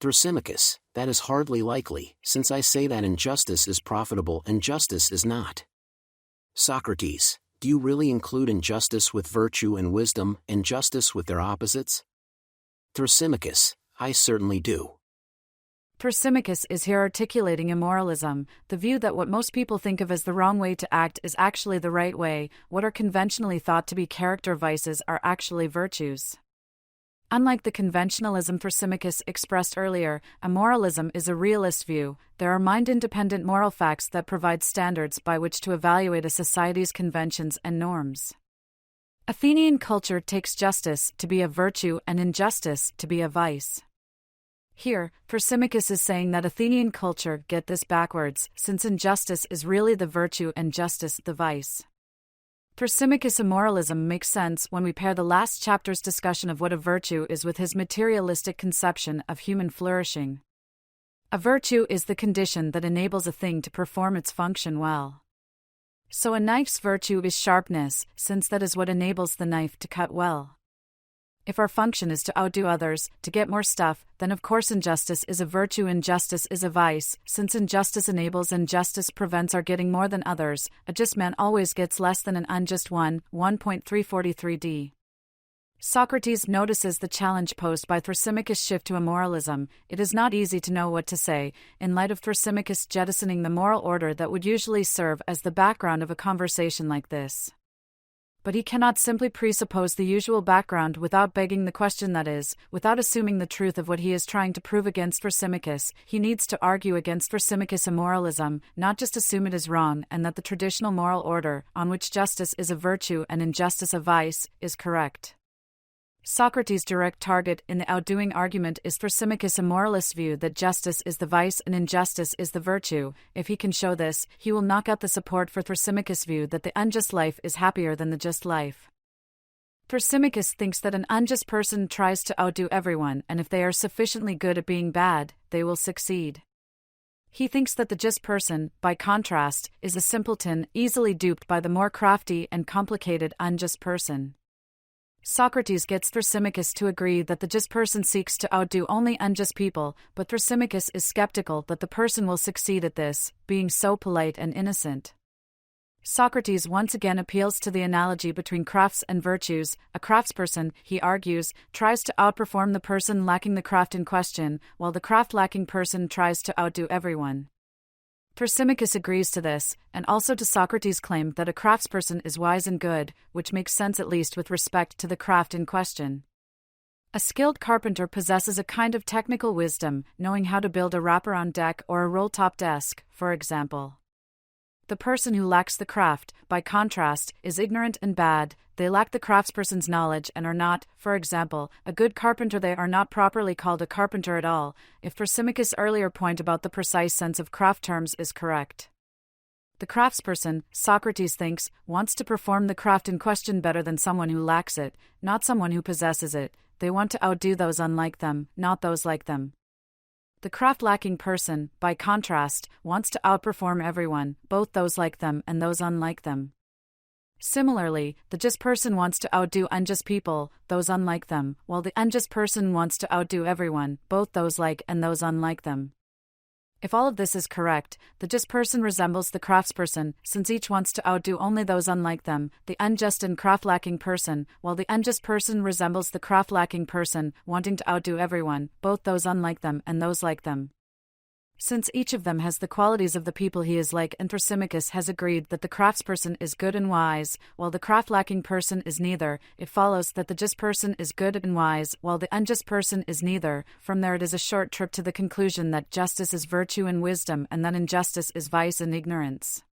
Thrasymachus, that is hardly likely, since I say that injustice is profitable and justice is not. Socrates, do you really include injustice with virtue and wisdom, and justice with their opposites? Thrasymachus, I certainly do. Thrasymachus is here articulating immoralism, the view that what most people think of as the wrong way to act is actually the right way, what are conventionally thought to be character vices are actually virtues. Unlike the conventionalism Thrasymachus expressed earlier, immoralism is a realist view. There are mind-independent moral facts that provide standards by which to evaluate a society's conventions and norms. Athenian culture takes justice to be a virtue and injustice to be a vice. Here, Thrasymachus is saying that Athenian culture get this backwards, since injustice is really the virtue and justice the vice. Thrasymachus' immoralism makes sense when we pair the last chapter's discussion of what a virtue is with his materialistic conception of human flourishing. A virtue is the condition that enables a thing to perform its function well. So a knife's virtue is sharpness, since that is what enables the knife to cut well. If our function is to outdo others, to get more stuff, then of course injustice is a virtue, injustice is a vice, since injustice enables and justice prevents our getting more than others. A just man always gets less than an unjust one, 1.343d. Socrates notices the challenge posed by Thrasymachus' shift to immoralism. It is not easy to know what to say, in light of Thrasymachus jettisoning the moral order that would usually serve as the background of a conversation like this. But he cannot simply presuppose the usual background without begging the question, that is, without assuming the truth of what he is trying to prove against Thrasymachus. He needs to argue against Thrasymachus' immoralism, not just assume it is wrong and that the traditional moral order, on which justice is a virtue and injustice a vice, is correct. Socrates' direct target in the outdoing argument is Thrasymachus' immoralist view that justice is the vice and injustice is the virtue. If he can show this, he will knock out the support for Thrasymachus' view that the unjust life is happier than the just life. Thrasymachus thinks that an unjust person tries to outdo everyone, and if they are sufficiently good at being bad, they will succeed. He thinks that the just person, by contrast, is a simpleton, easily duped by the more crafty and complicated unjust person. Socrates gets Thrasymachus to agree that the just person seeks to outdo only unjust people, but Thrasymachus is skeptical that the person will succeed at this, being so polite and innocent. Socrates once again appeals to the analogy between crafts and virtues. A craftsperson, he argues, tries to outperform the person lacking the craft in question, while the craft-lacking person tries to outdo everyone. Thrasymachus agrees to this, and also to Socrates' claim that a craftsperson is wise and good, which makes sense at least with respect to the craft in question. A skilled carpenter possesses a kind of technical wisdom, knowing how to build a wraparound deck or a roll-top desk, for example. The person who lacks the craft, by contrast, is ignorant and bad. They lack the craftsperson's knowledge and are not, for example, a good carpenter. They are not properly called a carpenter at all, if Thrasymachus' earlier point about the precise sense of craft terms is correct. The craftsperson, Socrates thinks, wants to perform the craft in question better than someone who lacks it, not someone who possesses it. They want to outdo those unlike them, not those like them. The craft-lacking person, by contrast, wants to outperform everyone, both those like them and those unlike them. Similarly, the just person wants to outdo unjust people, those unlike them, while the unjust person wants to outdo everyone, both those like and those unlike them. If all of this is correct, the just person resembles the craftsperson, since each wants to outdo only those unlike them, the unjust and craft-lacking person, while the unjust person resembles the craft-lacking person, wanting to outdo everyone, both those unlike them and those like them. Since each of them has the qualities of the people he is like, and Thrasymachus has agreed that the craftsperson is good and wise, while the craft-lacking person is neither, it follows that the just person is good and wise, while the unjust person is neither. From there it is a short trip to the conclusion that justice is virtue and wisdom, and that injustice is vice and ignorance.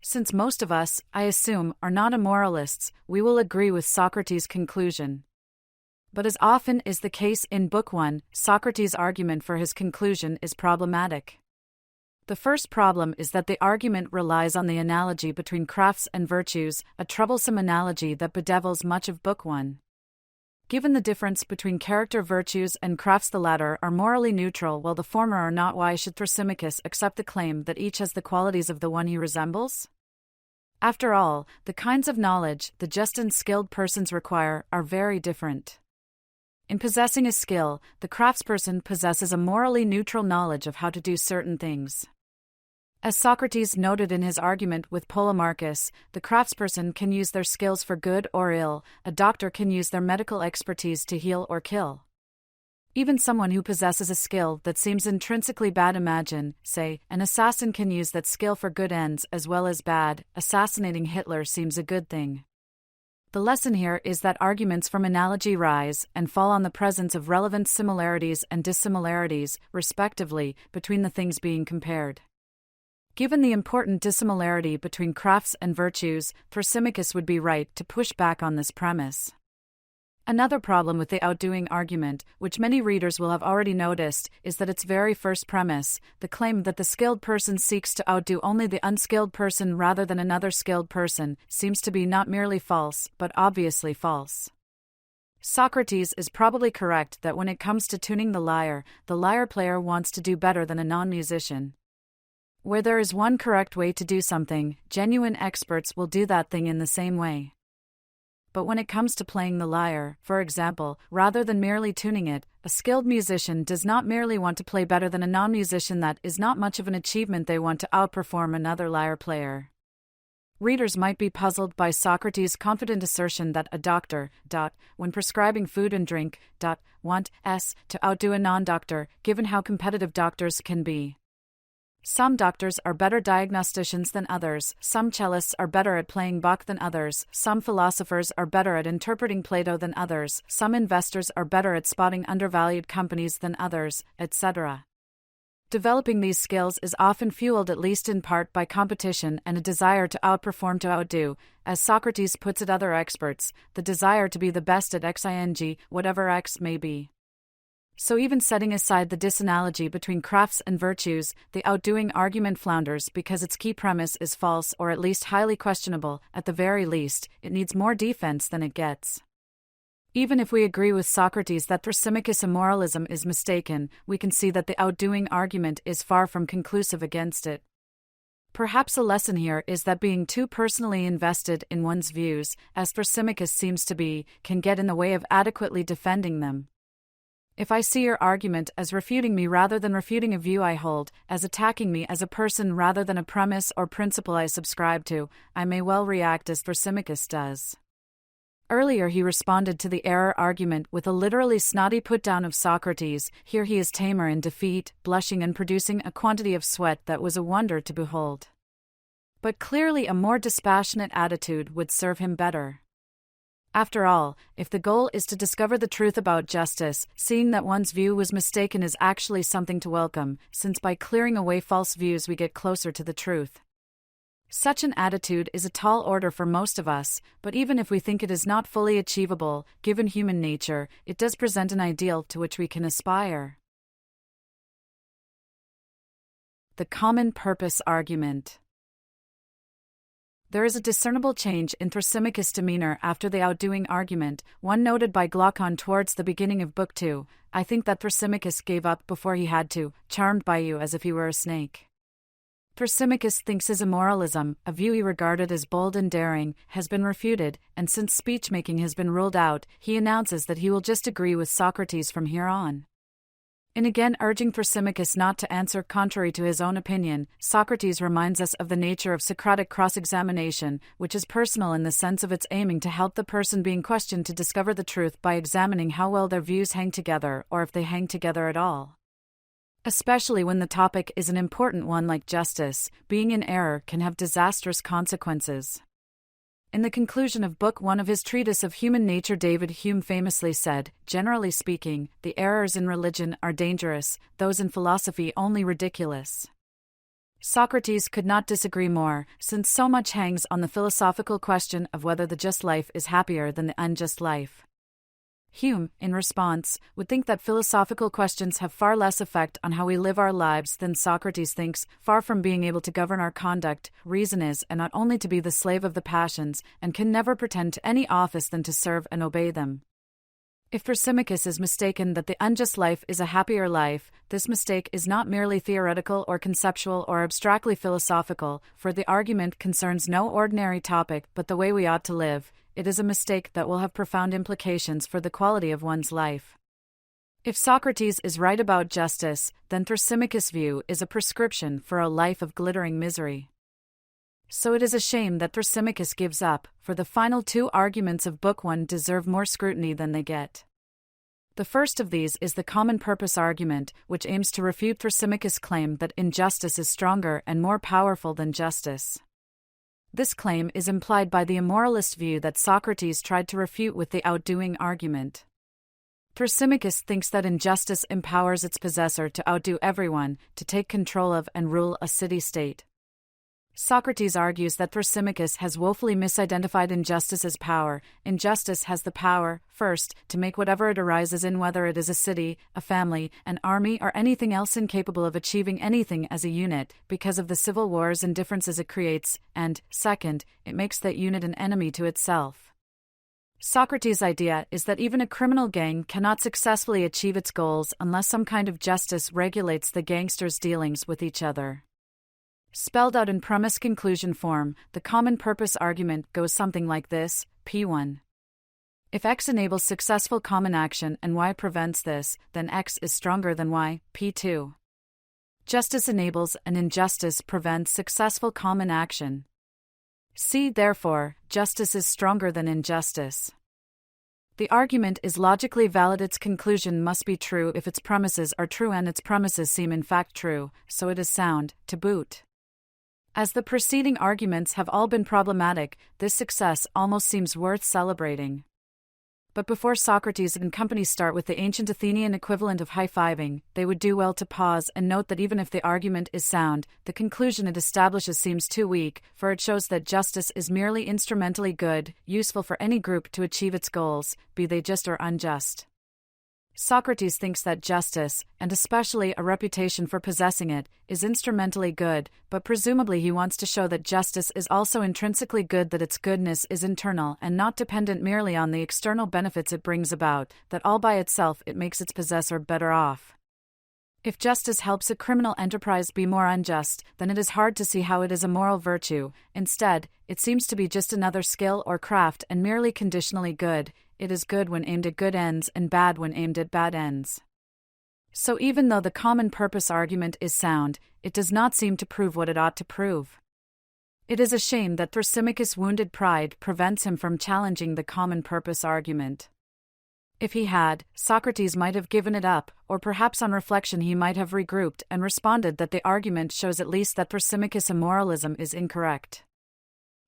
Since most of us, I assume, are not immoralists, we will agree with Socrates' conclusion. But as often is the case in Book 1, Socrates' argument for his conclusion is problematic. The first problem is that the argument relies on the analogy between crafts and virtues, a troublesome analogy that bedevils much of Book 1. Given the difference between character virtues and crafts, the latter are morally neutral while the former are not. Why should Thrasymachus accept the claim that each has the qualities of the one he resembles? After all, the kinds of knowledge the just and skilled persons require are very different. In possessing a skill, the craftsperson possesses a morally neutral knowledge of how to do certain things. As Socrates noted in his argument with Polemarchus, the craftsperson can use their skills for good or ill. A doctor can use their medical expertise to heal or kill. Even someone who possesses a skill that seems intrinsically bad, imagine, say, an assassin can use that skill for good ends as well as bad. Assassinating Hitler seems a good thing. The lesson here is that arguments from analogy rise and fall on the presence of relevant similarities and dissimilarities, respectively, between the things being compared. Given the important dissimilarity between crafts and virtues, Thrasymachus would be right to push back on this premise. Another problem with the outdoing argument, which many readers will have already noticed, is that its very first premise, the claim that the skilled person seeks to outdo only the unskilled person rather than another skilled person, seems to be not merely false, but obviously false. Socrates is probably correct that when it comes to tuning the lyre player wants to do better than a non-musician. Where there is one correct way to do something, genuine experts will do that thing in the same way. But when it comes to playing the lyre, for example, rather than merely tuning it, a skilled musician does not merely want to play better than a non-musician. That is not much of an achievement. They want to outperform another lyre player. Readers might be puzzled by Socrates' confident assertion that a doctor, when prescribing food and drink, wants to outdo a non-doctor, given how competitive doctors can be. Some doctors are better diagnosticians than others, some cellists are better at playing Bach than others, some philosophers are better at interpreting Plato than others, some investors are better at spotting undervalued companies than others, etc. Developing these skills is often fueled at least in part by competition and a desire to outperform, to outdo, as Socrates puts it other experts, the desire to be the best at xing, whatever x may be. So even setting aside the disanalogy between crafts and virtues, the outdoing argument flounders because its key premise is false or at least highly questionable. At the very least, it needs more defense than it gets. Even if we agree with Socrates that Thrasymachus' immoralism is mistaken, we can see that the outdoing argument is far from conclusive against it. Perhaps a lesson here is that being too personally invested in one's views, as Thrasymachus seems to be, can get in the way of adequately defending them. If I see your argument as refuting me rather than refuting a view I hold, as attacking me as a person rather than a premise or principle I subscribe to, I may well react as Thrasymachus does. Earlier he responded to the error argument with a literally snotty put-down of Socrates. Here he is tamer in defeat, blushing and producing a quantity of sweat that was a wonder to behold. But clearly a more dispassionate attitude would serve him better. After all, if the goal is to discover the truth about justice, seeing that one's view was mistaken is actually something to welcome, since by clearing away false views we get closer to the truth. Such an attitude is a tall order for most of us, but even if we think it is not fully achievable, given human nature, it does present an ideal to which we can aspire. The common purpose argument. There is a discernible change in Thrasymachus' demeanor after the outdoing argument, one noted by Glaucon towards the beginning of Book 2. I think that Thrasymachus gave up before he had to, charmed by you as if he were a snake. Thrasymachus thinks his immoralism, a view he regarded as bold and daring, has been refuted, and since speech-making has been ruled out, he announces that he will just agree with Socrates from here on. In again urging Thrasymachus not to answer contrary to his own opinion, Socrates reminds us of the nature of Socratic cross-examination, which is personal in the sense of its aiming to help the person being questioned to discover the truth by examining how well their views hang together, or if they hang together at all. Especially when the topic is an important one like justice, being in error can have disastrous consequences. In the conclusion of Book 1 of his treatise of human nature, David Hume famously said, "Generally speaking, the errors in religion are dangerous, those in philosophy only ridiculous." Socrates could not disagree more, since so much hangs on the philosophical question of whether the just life is happier than the unjust life. Hume, in response, would think that philosophical questions have far less effect on how we live our lives than Socrates thinks. Far from being able to govern our conduct, reason is and not only to be the slave of the passions, and can never pretend to any office than to serve and obey them. If Thrasymachus is mistaken that the unjust life is a happier life, this mistake is not merely theoretical or conceptual or abstractly philosophical, for the argument concerns no ordinary topic but the way we ought to live. It is a mistake that will have profound implications for the quality of one's life. If Socrates is right about justice, then Thrasymachus' view is a prescription for a life of glittering misery. So it is a shame that Thrasymachus gives up, for the final two arguments of Book 1 deserve more scrutiny than they get. The first of these is the common purpose argument, which aims to refute Thrasymachus' claim that injustice is stronger and more powerful than justice. This claim is implied by the immoralist view that Socrates tried to refute with the outdoing argument. Thrasymachus thinks that injustice empowers its possessor to outdo everyone, to take control of and rule a city-state. Socrates argues that Thrasymachus has woefully misidentified injustice as power. Injustice has the power, first, to make whatever it arises in, whether it is a city, a family, an army, or anything else incapable of achieving anything as a unit, because of the civil wars and differences it creates, and, second, it makes that unit an enemy to itself. Socrates' idea is that even a criminal gang cannot successfully achieve its goals unless some kind of justice regulates the gangsters' dealings with each other. Spelled out in premise-conclusion form, the common purpose argument goes something like this: P1. If X enables successful common action and Y prevents this, then X is stronger than Y. P2. Justice enables and injustice prevents successful common action. C. Therefore, justice is stronger than injustice. The argument is logically valid. Its conclusion must be true if its premises are true, and its premises seem in fact true, so it is sound, to boot. As the preceding arguments have all been problematic, this success almost seems worth celebrating. But before Socrates and company start with the ancient Athenian equivalent of high-fiving, they would do well to pause and note that even if the argument is sound, the conclusion it establishes seems too weak, for it shows that justice is merely instrumentally good, useful for any group to achieve its goals, be they just or unjust. Socrates thinks that justice, and especially a reputation for possessing it, is instrumentally good, but presumably he wants to show that justice is also intrinsically good, that its goodness is internal and not dependent merely on the external benefits it brings about, that all by itself it makes its possessor better off. If justice helps a criminal enterprise be more unjust, then it is hard to see how it is a moral virtue. Instead, it seems to be just another skill or craft and merely conditionally good. It is good when aimed at good ends and bad when aimed at bad ends. So even though the common purpose argument is sound, it does not seem to prove what it ought to prove. It is a shame that Thrasymachus' wounded pride prevents him from challenging the common purpose argument. If he had, Socrates might have given it up, or perhaps on reflection he might have regrouped and responded that the argument shows at least that Thrasymachus' immoralism is incorrect.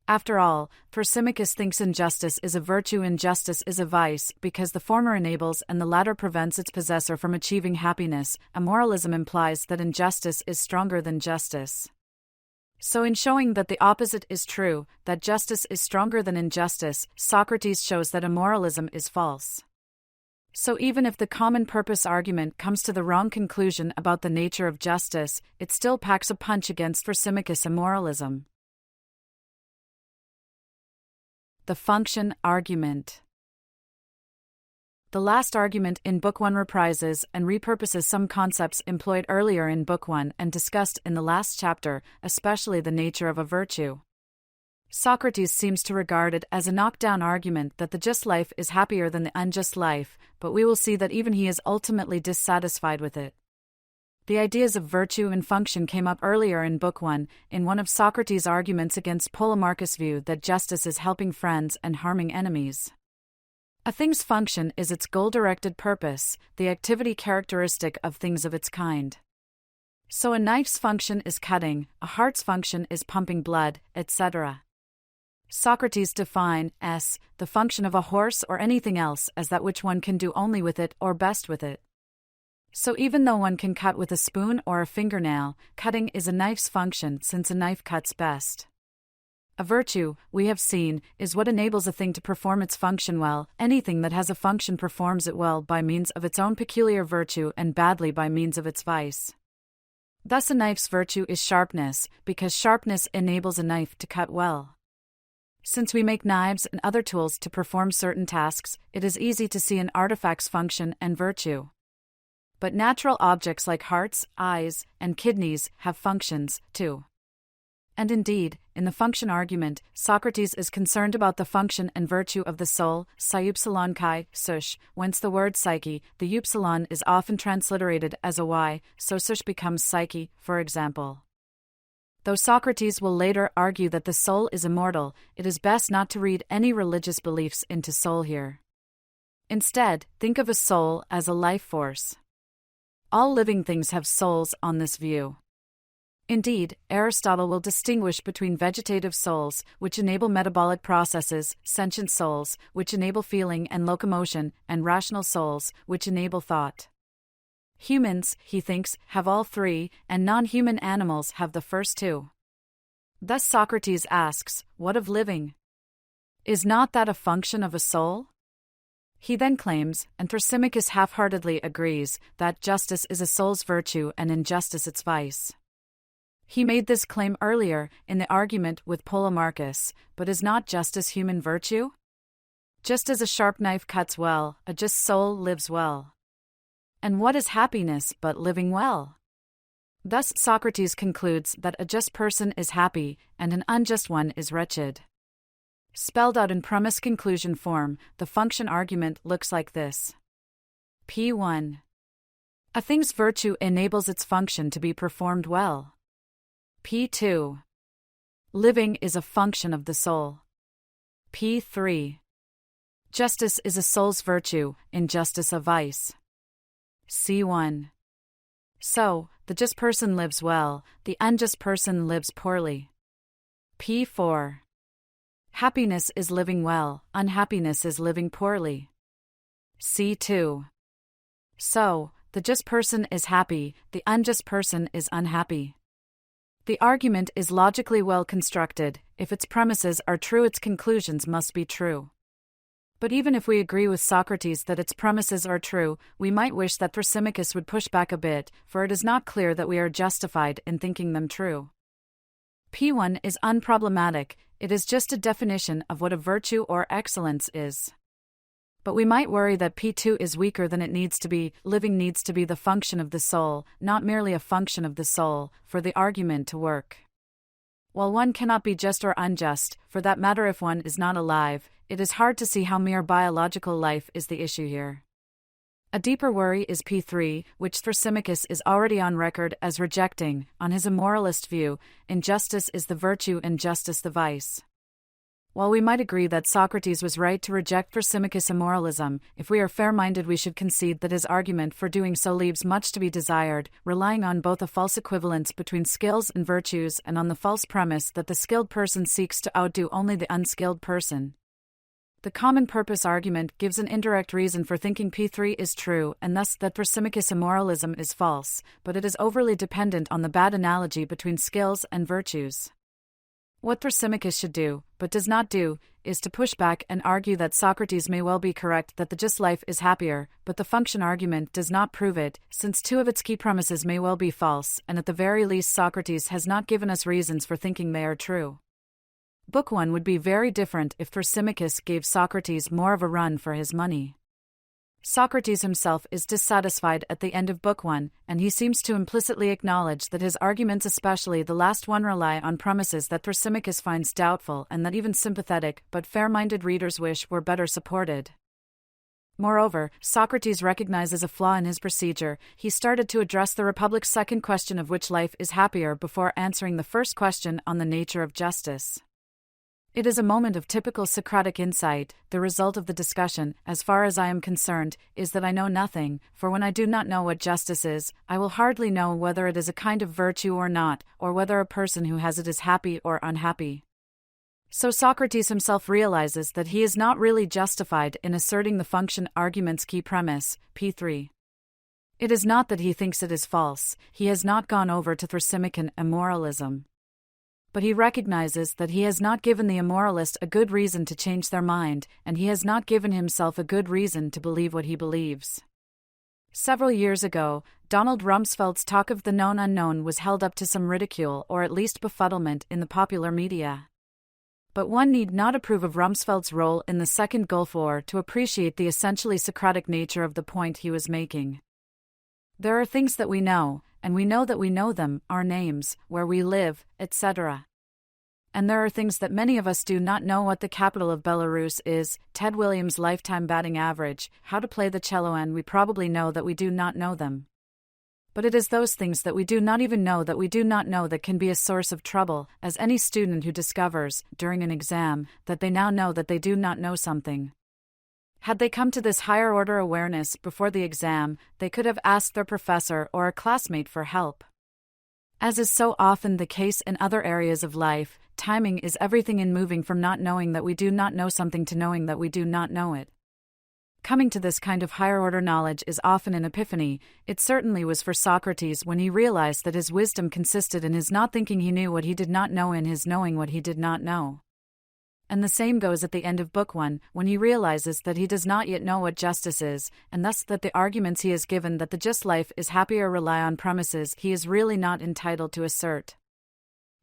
After all, Thrasymachus thinks injustice is a virtue, injustice is a vice, because the former enables and the latter prevents its possessor from achieving happiness. Immoralism implies that injustice is stronger than justice. So in showing that the opposite is true, that justice is stronger than injustice, Socrates shows that immoralism is false. So even if the common purpose argument comes to the wrong conclusion about the nature of justice, it still packs a punch against Thrasymachus' immoralism. The function argument. The last argument in Book 1 reprises and repurposes some concepts employed earlier in Book 1 and discussed in the last chapter, especially the nature of a virtue. Socrates seems to regard it as a knockdown argument that the just life is happier than the unjust life, but we will see that even he is ultimately dissatisfied with it. The ideas of virtue and function came up earlier in Book 1, in one of Socrates' arguments against Polemarchus' view that justice is helping friends and harming enemies. A thing's function is its goal-directed purpose, the activity characteristic of things of its kind. So a knife's function is cutting, a heart's function is pumping blood, etc. Socrates defines the function of a horse or anything else as that which one can do only with it or best with it. So even though one can cut with a spoon or a fingernail, cutting is a knife's function since a knife cuts best. A virtue, we have seen, is what enables a thing to perform its function well. Anything that has a function performs it well by means of its own peculiar virtue and badly by means of its vice. Thus a knife's virtue is sharpness, because sharpness enables a knife to cut well. Since we make knives and other tools to perform certain tasks, it is easy to see an artifact's function and virtue. But natural objects like hearts, eyes, and kidneys have functions, too. And indeed, in the function argument, Socrates is concerned about the function and virtue of the soul, psyupsilon kai, sush, whence the word psyche. The upsilon is often transliterated as a y, so sush becomes psyche, for example. Though Socrates will later argue that the soul is immortal, it is best not to read any religious beliefs into soul here. Instead, think of a soul as a life force. All living things have souls on this view. Indeed, Aristotle will distinguish between vegetative souls, which enable metabolic processes, sentient souls, which enable feeling and locomotion, and rational souls, which enable thought. Humans, he thinks, have all three, and non-human animals have the first two. Thus Socrates asks, what of living? Is not that a function of a soul? He then claims, and Thrasymachus half-heartedly agrees, that justice is a soul's virtue and injustice its vice. He made this claim earlier, in the argument with Polemarchus, but is not justice human virtue? Just as a sharp knife cuts well, a just soul lives well. And what is happiness but living well? Thus Socrates concludes that a just person is happy, and an unjust one is wretched. Spelled out in premise-conclusion form, the function argument looks like this. P1. A thing's virtue enables its function to be performed well. P2. Living is a function of the soul. P3. Justice is a soul's virtue, injustice a vice. C1. So, the just person lives well, the unjust person lives poorly. P4. Happiness is living well, unhappiness is living poorly. C2. So, the just person is happy, the unjust person is unhappy. The argument is logically well constructed. If its premises are true, its conclusions must be true. But even if we agree with Socrates that its premises are true, we might wish that Thrasymachus would push back a bit, for it is not clear that we are justified in thinking them true. P1 is unproblematic, it is just a definition of what a virtue or excellence is. But we might worry that P2 is weaker than it needs to be. Living needs to be the function of the soul, not merely a function of the soul, for the argument to work. While one cannot be just or unjust, for that matter if one is not alive, it is hard to see how mere biological life is the issue here. A deeper worry is P3, which Thrasymachus is already on record as rejecting. On his immoralist view, injustice is the virtue and justice the vice. While we might agree that Socrates was right to reject Thrasymachus' immoralism, if we are fair-minded we should concede that his argument for doing so leaves much to be desired, relying on both a false equivalence between skills and virtues and on the false premise that the skilled person seeks to outdo only the unskilled person. The common purpose argument gives an indirect reason for thinking P3 is true and thus that Thrasymachus' immoralism is false, but it is overly dependent on the bad analogy between skills and virtues. What Thrasymachus should do, but does not do, is to push back and argue that Socrates may well be correct that the just life is happier, but the function argument does not prove it, since two of its key premises may well be false, and at the very least Socrates has not given us reasons for thinking they are true. Book 1 would be very different if Thrasymachus gave Socrates more of a run for his money. Socrates himself is dissatisfied at the end of Book 1, and he seems to implicitly acknowledge that his arguments, especially the last one, rely on premises that Thrasymachus finds doubtful and that even sympathetic but fair-minded readers wish were better supported. Moreover, Socrates recognizes a flaw in his procedure. He started to address the Republic's second question of which life is happier before answering the first question on the nature of justice. It is a moment of typical Socratic insight. The result of the discussion, as far as I am concerned, is that I know nothing, for when I do not know what justice is, I will hardly know whether it is a kind of virtue or not, or whether a person who has it is happy or unhappy. So Socrates himself realizes that he is not really justified in asserting the function argument's key premise, P3. It is not that he thinks it is false, he has not gone over to Thrasymachus immoralism. But he recognizes that he has not given the immoralist a good reason to change their mind, and he has not given himself a good reason to believe what he believes. Several years ago, Donald Rumsfeld's talk of the known unknown was held up to some ridicule or at least befuddlement in the popular media. But one need not approve of Rumsfeld's role in the Second Gulf War to appreciate the essentially Socratic nature of the point he was making. There are things that we know, and we know that we know them, our names, where we live, etc. And there are things that many of us do not know: what the capital of Belarus is, Ted Williams' lifetime batting average, how to play the cello, and we probably know that we do not know them. But it is those things that we do not even know that we do not know that can be a source of trouble, as any student who discovers, during an exam, that they now know that they do not know something. Had they come to this higher-order awareness before the exam, they could have asked their professor or a classmate for help. As is so often the case in other areas of life, timing is everything in moving from not knowing that we do not know something to knowing that we do not know it. Coming to this kind of higher-order knowledge is often an epiphany. It certainly was for Socrates when he realized that his wisdom consisted in his not thinking he knew what he did not know, in his knowing what he did not know. And the same goes at the end of Book 1, when he realizes that he does not yet know what justice is, and thus that the arguments he has given that the just life is happier rely on premises he is really not entitled to assert.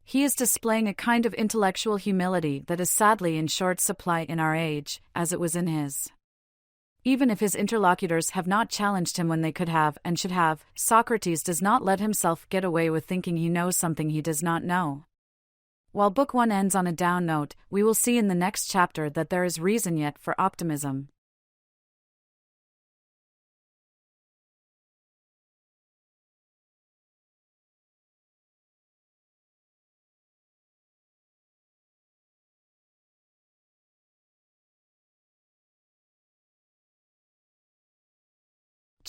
He is displaying a kind of intellectual humility that is sadly in short supply in our age, as it was in his. Even if his interlocutors have not challenged him when they could have and should have, Socrates does not let himself get away with thinking he knows something he does not know. While Book 1 ends on a down note, we will see in the next chapter that there is reason yet for optimism.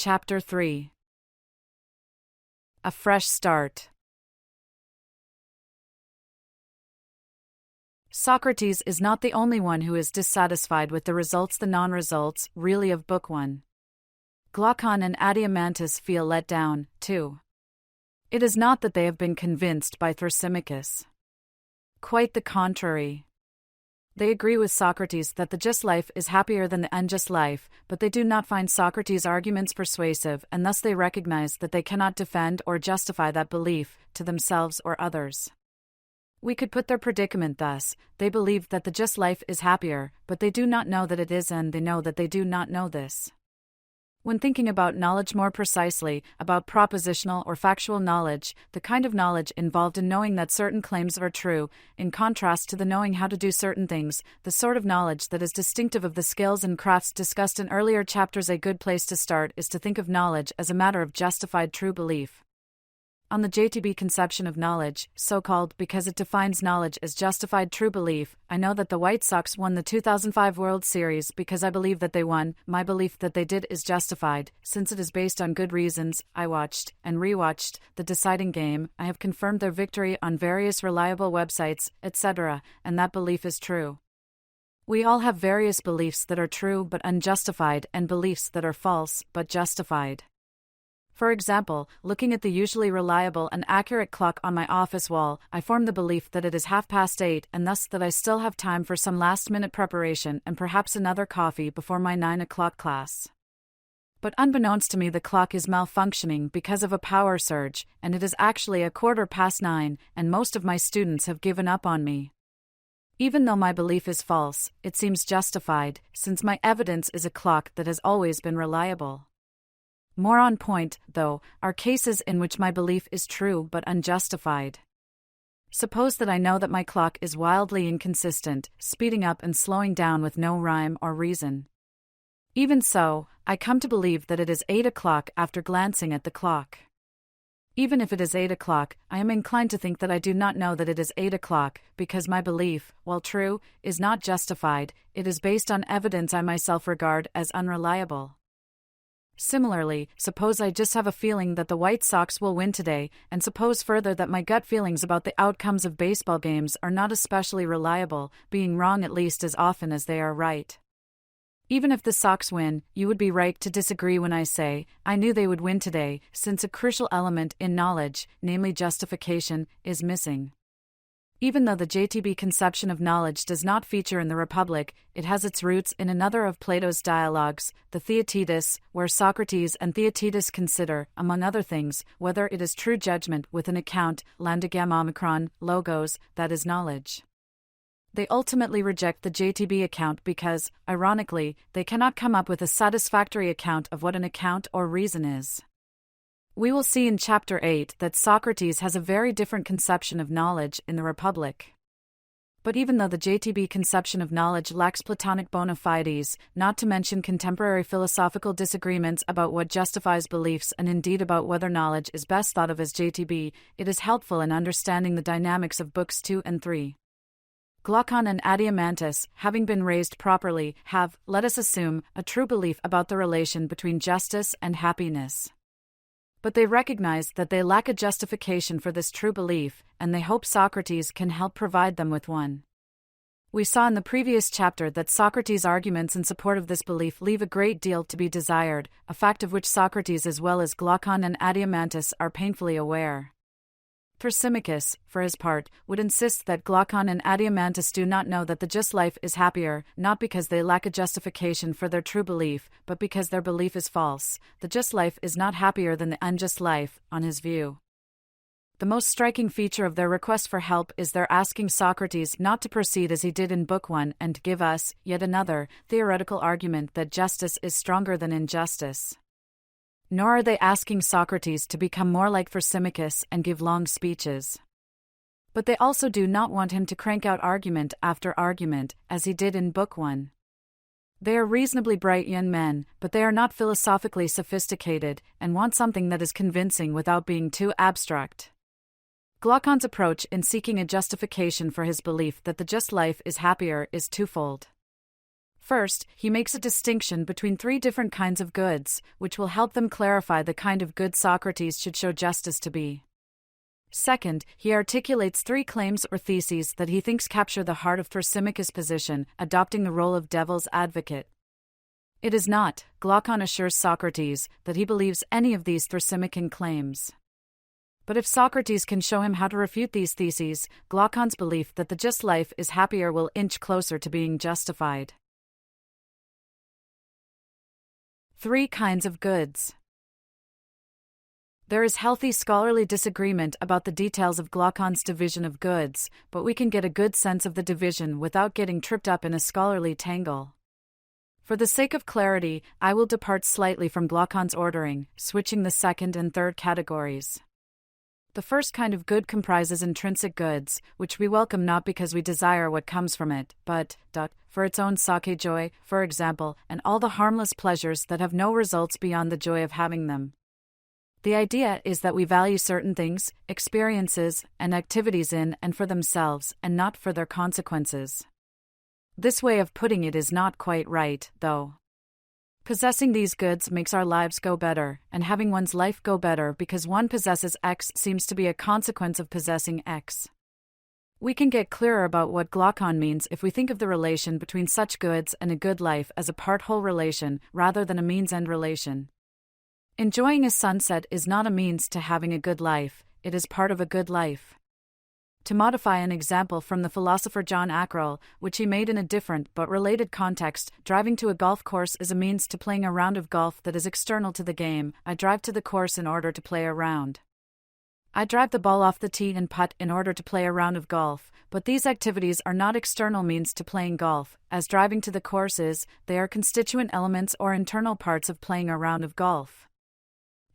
Chapter 3. A fresh start. Socrates is not the only one who is dissatisfied with the results, the non-results, really, of Book 1. Glaucon and Adeimantus feel let down, too. It is not that they have been convinced by Thrasymachus. Quite the contrary. They agree with Socrates that the just life is happier than the unjust life, but they do not find Socrates' arguments persuasive, and thus they recognize that they cannot defend or justify that belief to themselves or others. We could put their predicament thus: they believe that the just life is happier, but they do not know that it is, and they know that they do not know this. When thinking about knowledge more precisely, about propositional or factual knowledge, the kind of knowledge involved in knowing that certain claims are true, in contrast to the knowing how to do certain things, the sort of knowledge that is distinctive of the skills and crafts discussed in earlier chapters, a good place to start is to think of knowledge as a matter of justified true belief. On the JTB conception of knowledge, so-called because it defines knowledge as justified true belief, I know that the White Sox won the 2005 World Series because I believe that they won. My belief that they did is justified, since it is based on good reasons. I watched and rewatched the deciding game. I have confirmed their victory on various reliable websites, etc., and that belief is true. We all have various beliefs that are true but unjustified, and beliefs that are false but justified. For example, looking at the usually reliable and accurate clock on my office wall, I form the belief that it is 8:30 and thus that I still have time for some last-minute preparation and perhaps another coffee before my 9 o'clock class. But unbeknownst to me, the clock is malfunctioning because of a power surge, and it is actually 9:15, and most of my students have given up on me. Even though my belief is false, it seems justified, since my evidence is a clock that has always been reliable. More on point, though, are cases in which my belief is true but unjustified. Suppose that I know that my clock is wildly inconsistent, speeding up and slowing down with no rhyme or reason. Even so, I come to believe that it is 8 o'clock after glancing at the clock. Even if it is 8 o'clock, I am inclined to think that I do not know that it is 8 o'clock, because my belief, while true, is not justified. It is based on evidence I myself regard as unreliable. Similarly, suppose I just have a feeling that the White Sox will win today, and suppose further that my gut feelings about the outcomes of baseball games are not especially reliable, being wrong at least as often as they are right. Even if the Sox win, you would be right to disagree when I say, I knew they would win today, since a crucial element in knowledge, namely justification, is missing. Even though the JTB conception of knowledge does not feature in the Republic, it has its roots in another of Plato's dialogues, the Theaetetus, where Socrates and Theaetetus consider, among other things, whether it is true judgment with an account, lambda logos, that is knowledge. They ultimately reject the JTB account because, ironically, they cannot come up with a satisfactory account of what an account or reason is. We will see in Chapter 8 that Socrates has a very different conception of knowledge in the Republic. But even though the JTB conception of knowledge lacks Platonic bona fides, not to mention contemporary philosophical disagreements about what justifies beliefs and indeed about whether knowledge is best thought of as JTB, it is helpful in understanding the dynamics of Books 2 and 3. Glaucon and Adeimantus, having been raised properly, have, let us assume, a true belief about the relation between justice and happiness. But they recognize that they lack a justification for this true belief, and they hope Socrates can help provide them with one. We saw in the previous chapter that Socrates' arguments in support of this belief leave a great deal to be desired, a fact of which Socrates as well as Glaucon and Adeimantus are painfully aware. Thrasymachus, for his part, would insist that Glaucon and Adeimantus do not know that the just life is happier, not because they lack a justification for their true belief, but because their belief is false. The just life is not happier than the unjust life, on his view. The most striking feature of their request for help is their asking Socrates not to proceed as he did in Book 1 and give us, yet another, theoretical argument that justice is stronger than injustice. Nor are they asking Socrates to become more like Thrasymachus and give long speeches. But they also do not want him to crank out argument after argument, as he did in Book 1. They are reasonably bright young men, but they are not philosophically sophisticated, and want something that is convincing without being too abstract. Glaucon's approach in seeking a justification for his belief that the just life is happier is twofold. First, he makes a distinction between three different kinds of goods, which will help them clarify the kind of good Socrates should show justice to be. Second, he articulates three claims or theses that he thinks capture the heart of Thrasymachus' position, adopting the role of devil's advocate. It is not, Glaucon assures Socrates, that he believes any of these Thrasymachine claims. But if Socrates can show him how to refute these theses, Glaucon's belief that the just life is happier will inch closer to being justified. Three kinds of goods. There is healthy scholarly disagreement about the details of Glaucon's division of goods, but we can get a good sense of the division without getting tripped up in a scholarly tangle. For the sake of clarity, I will depart slightly from Glaucon's ordering, switching the second and third categories. The first kind of good comprises intrinsic goods, which we welcome not because we desire what comes from it, but, for its own sake joy, for example, and all the harmless pleasures that have no results beyond the joy of having them. The idea is that we value certain things, experiences, and activities in and for themselves, and not for their consequences. This way of putting it is not quite right, though. Possessing these goods makes our lives go better, and having one's life go better because one possesses X seems to be a consequence of possessing X. We can get clearer about what Glaucon means if we think of the relation between such goods and a good life as a part-whole relation rather than a means-end relation. Enjoying a sunset is not a means to having a good life, it is part of a good life. To modify an example from the philosopher John Ackerell, which he made in a different but related context, driving to a golf course is a means to playing a round of golf that is external to the game. I drive to the course in order to play a round. I drive the ball off the tee and putt in order to play a round of golf, but these activities are not external means to playing golf, as driving to the course is. They are constituent elements or internal parts of playing a round of golf.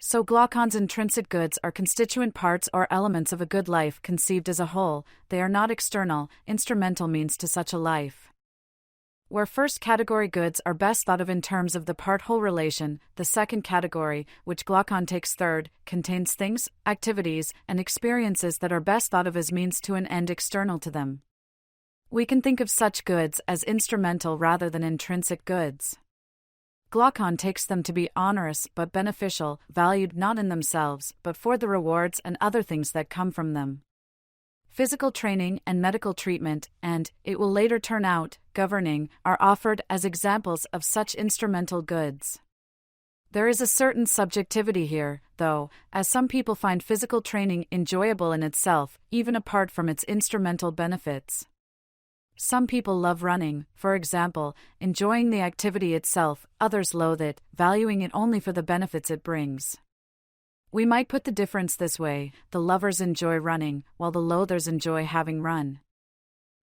So Glaucon's intrinsic goods are constituent parts or elements of a good life conceived as a whole. They are not external, instrumental means to such a life. Where first category goods are best thought of in terms of the part-whole relation, the second category, which Glaucon takes third, contains things, activities, and experiences that are best thought of as means to an end external to them. We can think of such goods as instrumental rather than intrinsic goods. Glaucon takes them to be onerous but beneficial, valued not in themselves, but for the rewards and other things that come from them. Physical training and medical treatment, and, it will later turn out, governing, are offered as examples of such instrumental goods. There is a certain subjectivity here, though, as some people find physical training enjoyable in itself, even apart from its instrumental benefits. Some people love running, for example, enjoying the activity itself, others loathe it, valuing it only for the benefits it brings. We might put the difference this way: the lovers enjoy running, while the loathers enjoy having run.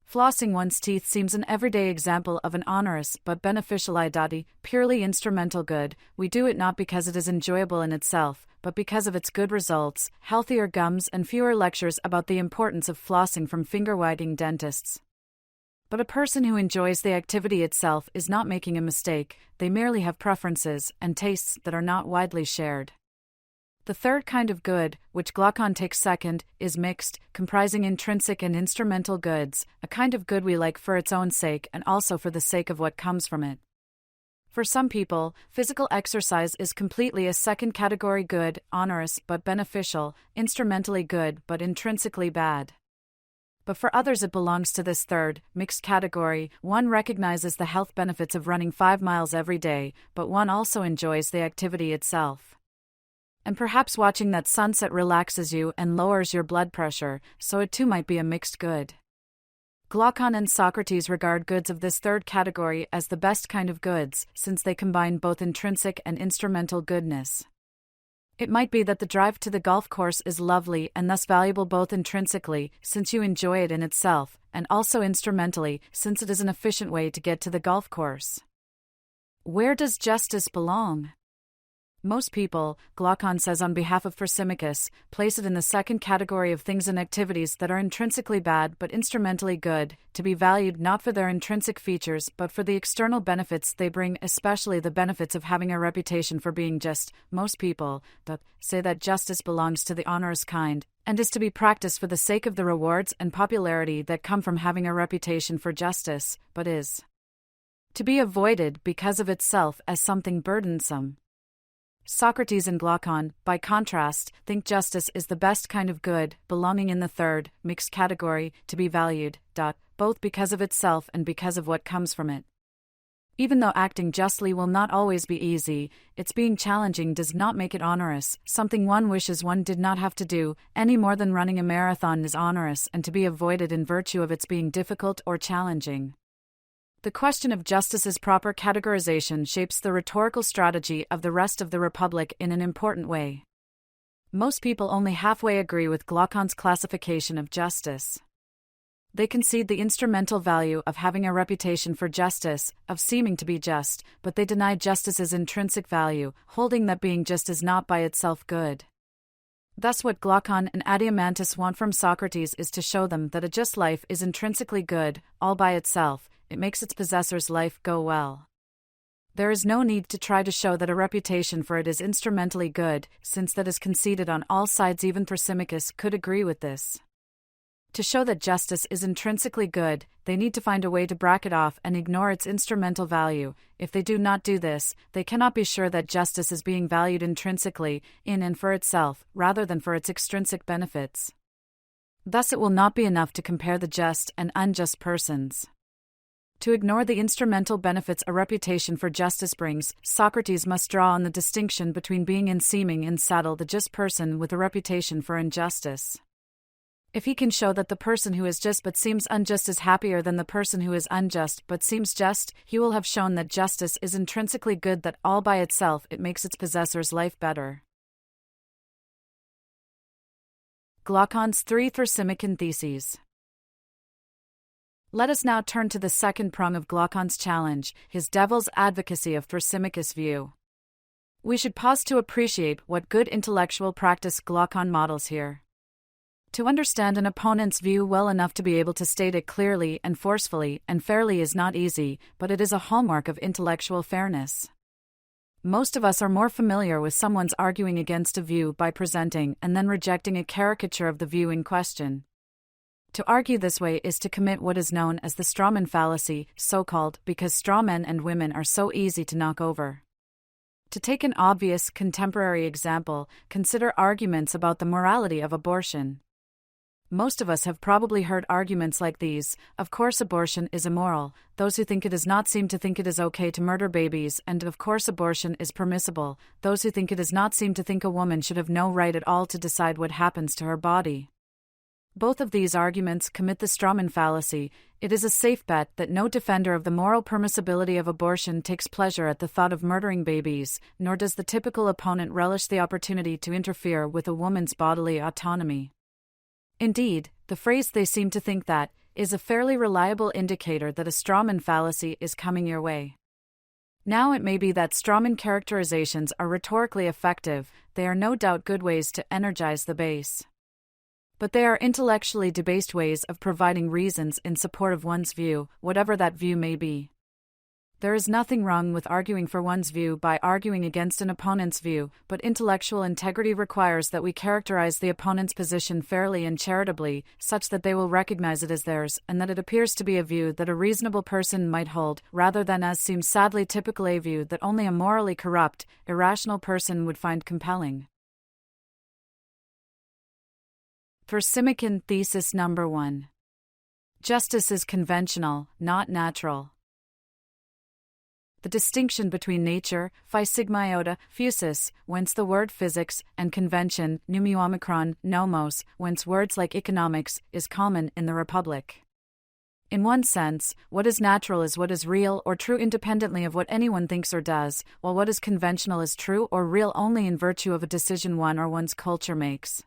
Flossing one's teeth seems an everyday example of an onerous but beneficial purely instrumental good. We do it not because it is enjoyable in itself, but because of its good results, healthier gums and fewer lectures about the importance of flossing from finger-wagging dentists. But a person who enjoys the activity itself is not making a mistake, they merely have preferences and tastes that are not widely shared. The third kind of good, which Glaucon takes second, is mixed, comprising intrinsic and instrumental goods, a kind of good we like for its own sake and also for the sake of what comes from it. For some people, physical exercise is completely a second category good, onerous but beneficial, instrumentally good but intrinsically bad. But for others it belongs to this third, mixed category. One recognizes the health benefits of running 5 miles every day, but one also enjoys the activity itself. And perhaps watching that sunset relaxes you and lowers your blood pressure, so it too might be a mixed good. Glaucon and Socrates regard goods of this third category as the best kind of goods, since they combine both intrinsic and instrumental goodness. It might be that the drive to the golf course is lovely and thus valuable both intrinsically, since you enjoy it in itself, and also instrumentally, since it is an efficient way to get to the golf course. Where does justice belong? Most people, Glaucon says on behalf of Thrasymachus, place it in the second category of things and activities that are intrinsically bad but instrumentally good, to be valued not for their intrinsic features but for the external benefits they bring, especially the benefits of having a reputation for being just. Most people, say that justice belongs to the onerous kind, and is to be practiced for the sake of the rewards and popularity that come from having a reputation for justice, but is to be avoided because of itself as something burdensome. Socrates and Glaucon, by contrast, think justice is the best kind of good, belonging in the third, mixed category, to be valued, both because of itself and because of what comes from it. Even though acting justly will not always be easy, its being challenging does not make it onerous, something one wishes one did not have to do, any more than running a marathon is onerous and to be avoided in virtue of its being difficult or challenging. The question of justice's proper categorization shapes the rhetorical strategy of the rest of the Republic in an important way. Most people only halfway agree with Glaucon's classification of justice. They concede the instrumental value of having a reputation for justice, of seeming to be just, but they deny justice's intrinsic value, holding that being just is not by itself good. Thus what Glaucon and Adeimantus want from Socrates is to show them that a just life is intrinsically good, all by itself. It makes its possessor's life go well. There is no need to try to show that a reputation for it is instrumentally good, since that is conceded on all sides. Even Thrasymachus could agree with this. To show that justice is intrinsically good, they need to find a way to bracket off and ignore its instrumental value. If they do not do this, they cannot be sure that justice is being valued intrinsically, in and for itself, rather than for its extrinsic benefits. Thus it will not be enough to compare the just and unjust persons. To ignore the instrumental benefits a reputation for justice brings, Socrates must draw on the distinction between being and seeming and saddle the just person with a reputation for injustice. If he can show that the person who is just but seems unjust is happier than the person who is unjust but seems just, he will have shown that justice is intrinsically good, that all by itself it makes its possessor's life better. Glaucon's 3 Thrasymachine theses. Let us now turn to the second prong of Glaucon's challenge, his devil's advocacy of Thrasymachus' view. We should pause to appreciate what good intellectual practice Glaucon models here. To understand an opponent's view well enough to be able to state it clearly and forcefully and fairly is not easy, but it is a hallmark of intellectual fairness. Most of us are more familiar with someone's arguing against a view by presenting and then rejecting a caricature of the view in question. To argue this way is to commit what is known as the strawman fallacy, so-called because strawmen and women are so easy to knock over. To take an obvious contemporary example, consider arguments about the morality of abortion. Most of us have probably heard arguments like these: of course abortion is immoral, those who think it is not seem to think it is okay to murder babies, and of course abortion is permissible, those who think it is not seem to think a woman should have no right at all to decide what happens to her body. Both of these arguments commit the strawman fallacy. It is a safe bet that no defender of the moral permissibility of abortion takes pleasure at the thought of murdering babies, nor does the typical opponent relish the opportunity to interfere with a woman's bodily autonomy. Indeed, the phrase "they seem to think that" is a fairly reliable indicator that a strawman fallacy is coming your way. Now it may be that strawman characterizations are rhetorically effective, they are no doubt good ways to energize the base. But they are intellectually debased ways of providing reasons in support of one's view, whatever that view may be. There is nothing wrong with arguing for one's view by arguing against an opponent's view, but intellectual integrity requires that we characterize the opponent's position fairly and charitably, such that they will recognize it as theirs, and that it appears to be a view that a reasonable person might hold, rather than as seems sadly typical a view that only a morally corrupt, irrational person would find compelling. Thrasymachine thesis number 1. Justice is conventional, not natural. The distinction between nature, phi sigma iota, physis, whence the word physics, and convention, pneumo-omicron, nomos, whence words like economics, is common in the Republic. In one sense, what is natural is what is real or true independently of what anyone thinks or does, while what is conventional is true or real only in virtue of a decision one or one's culture makes.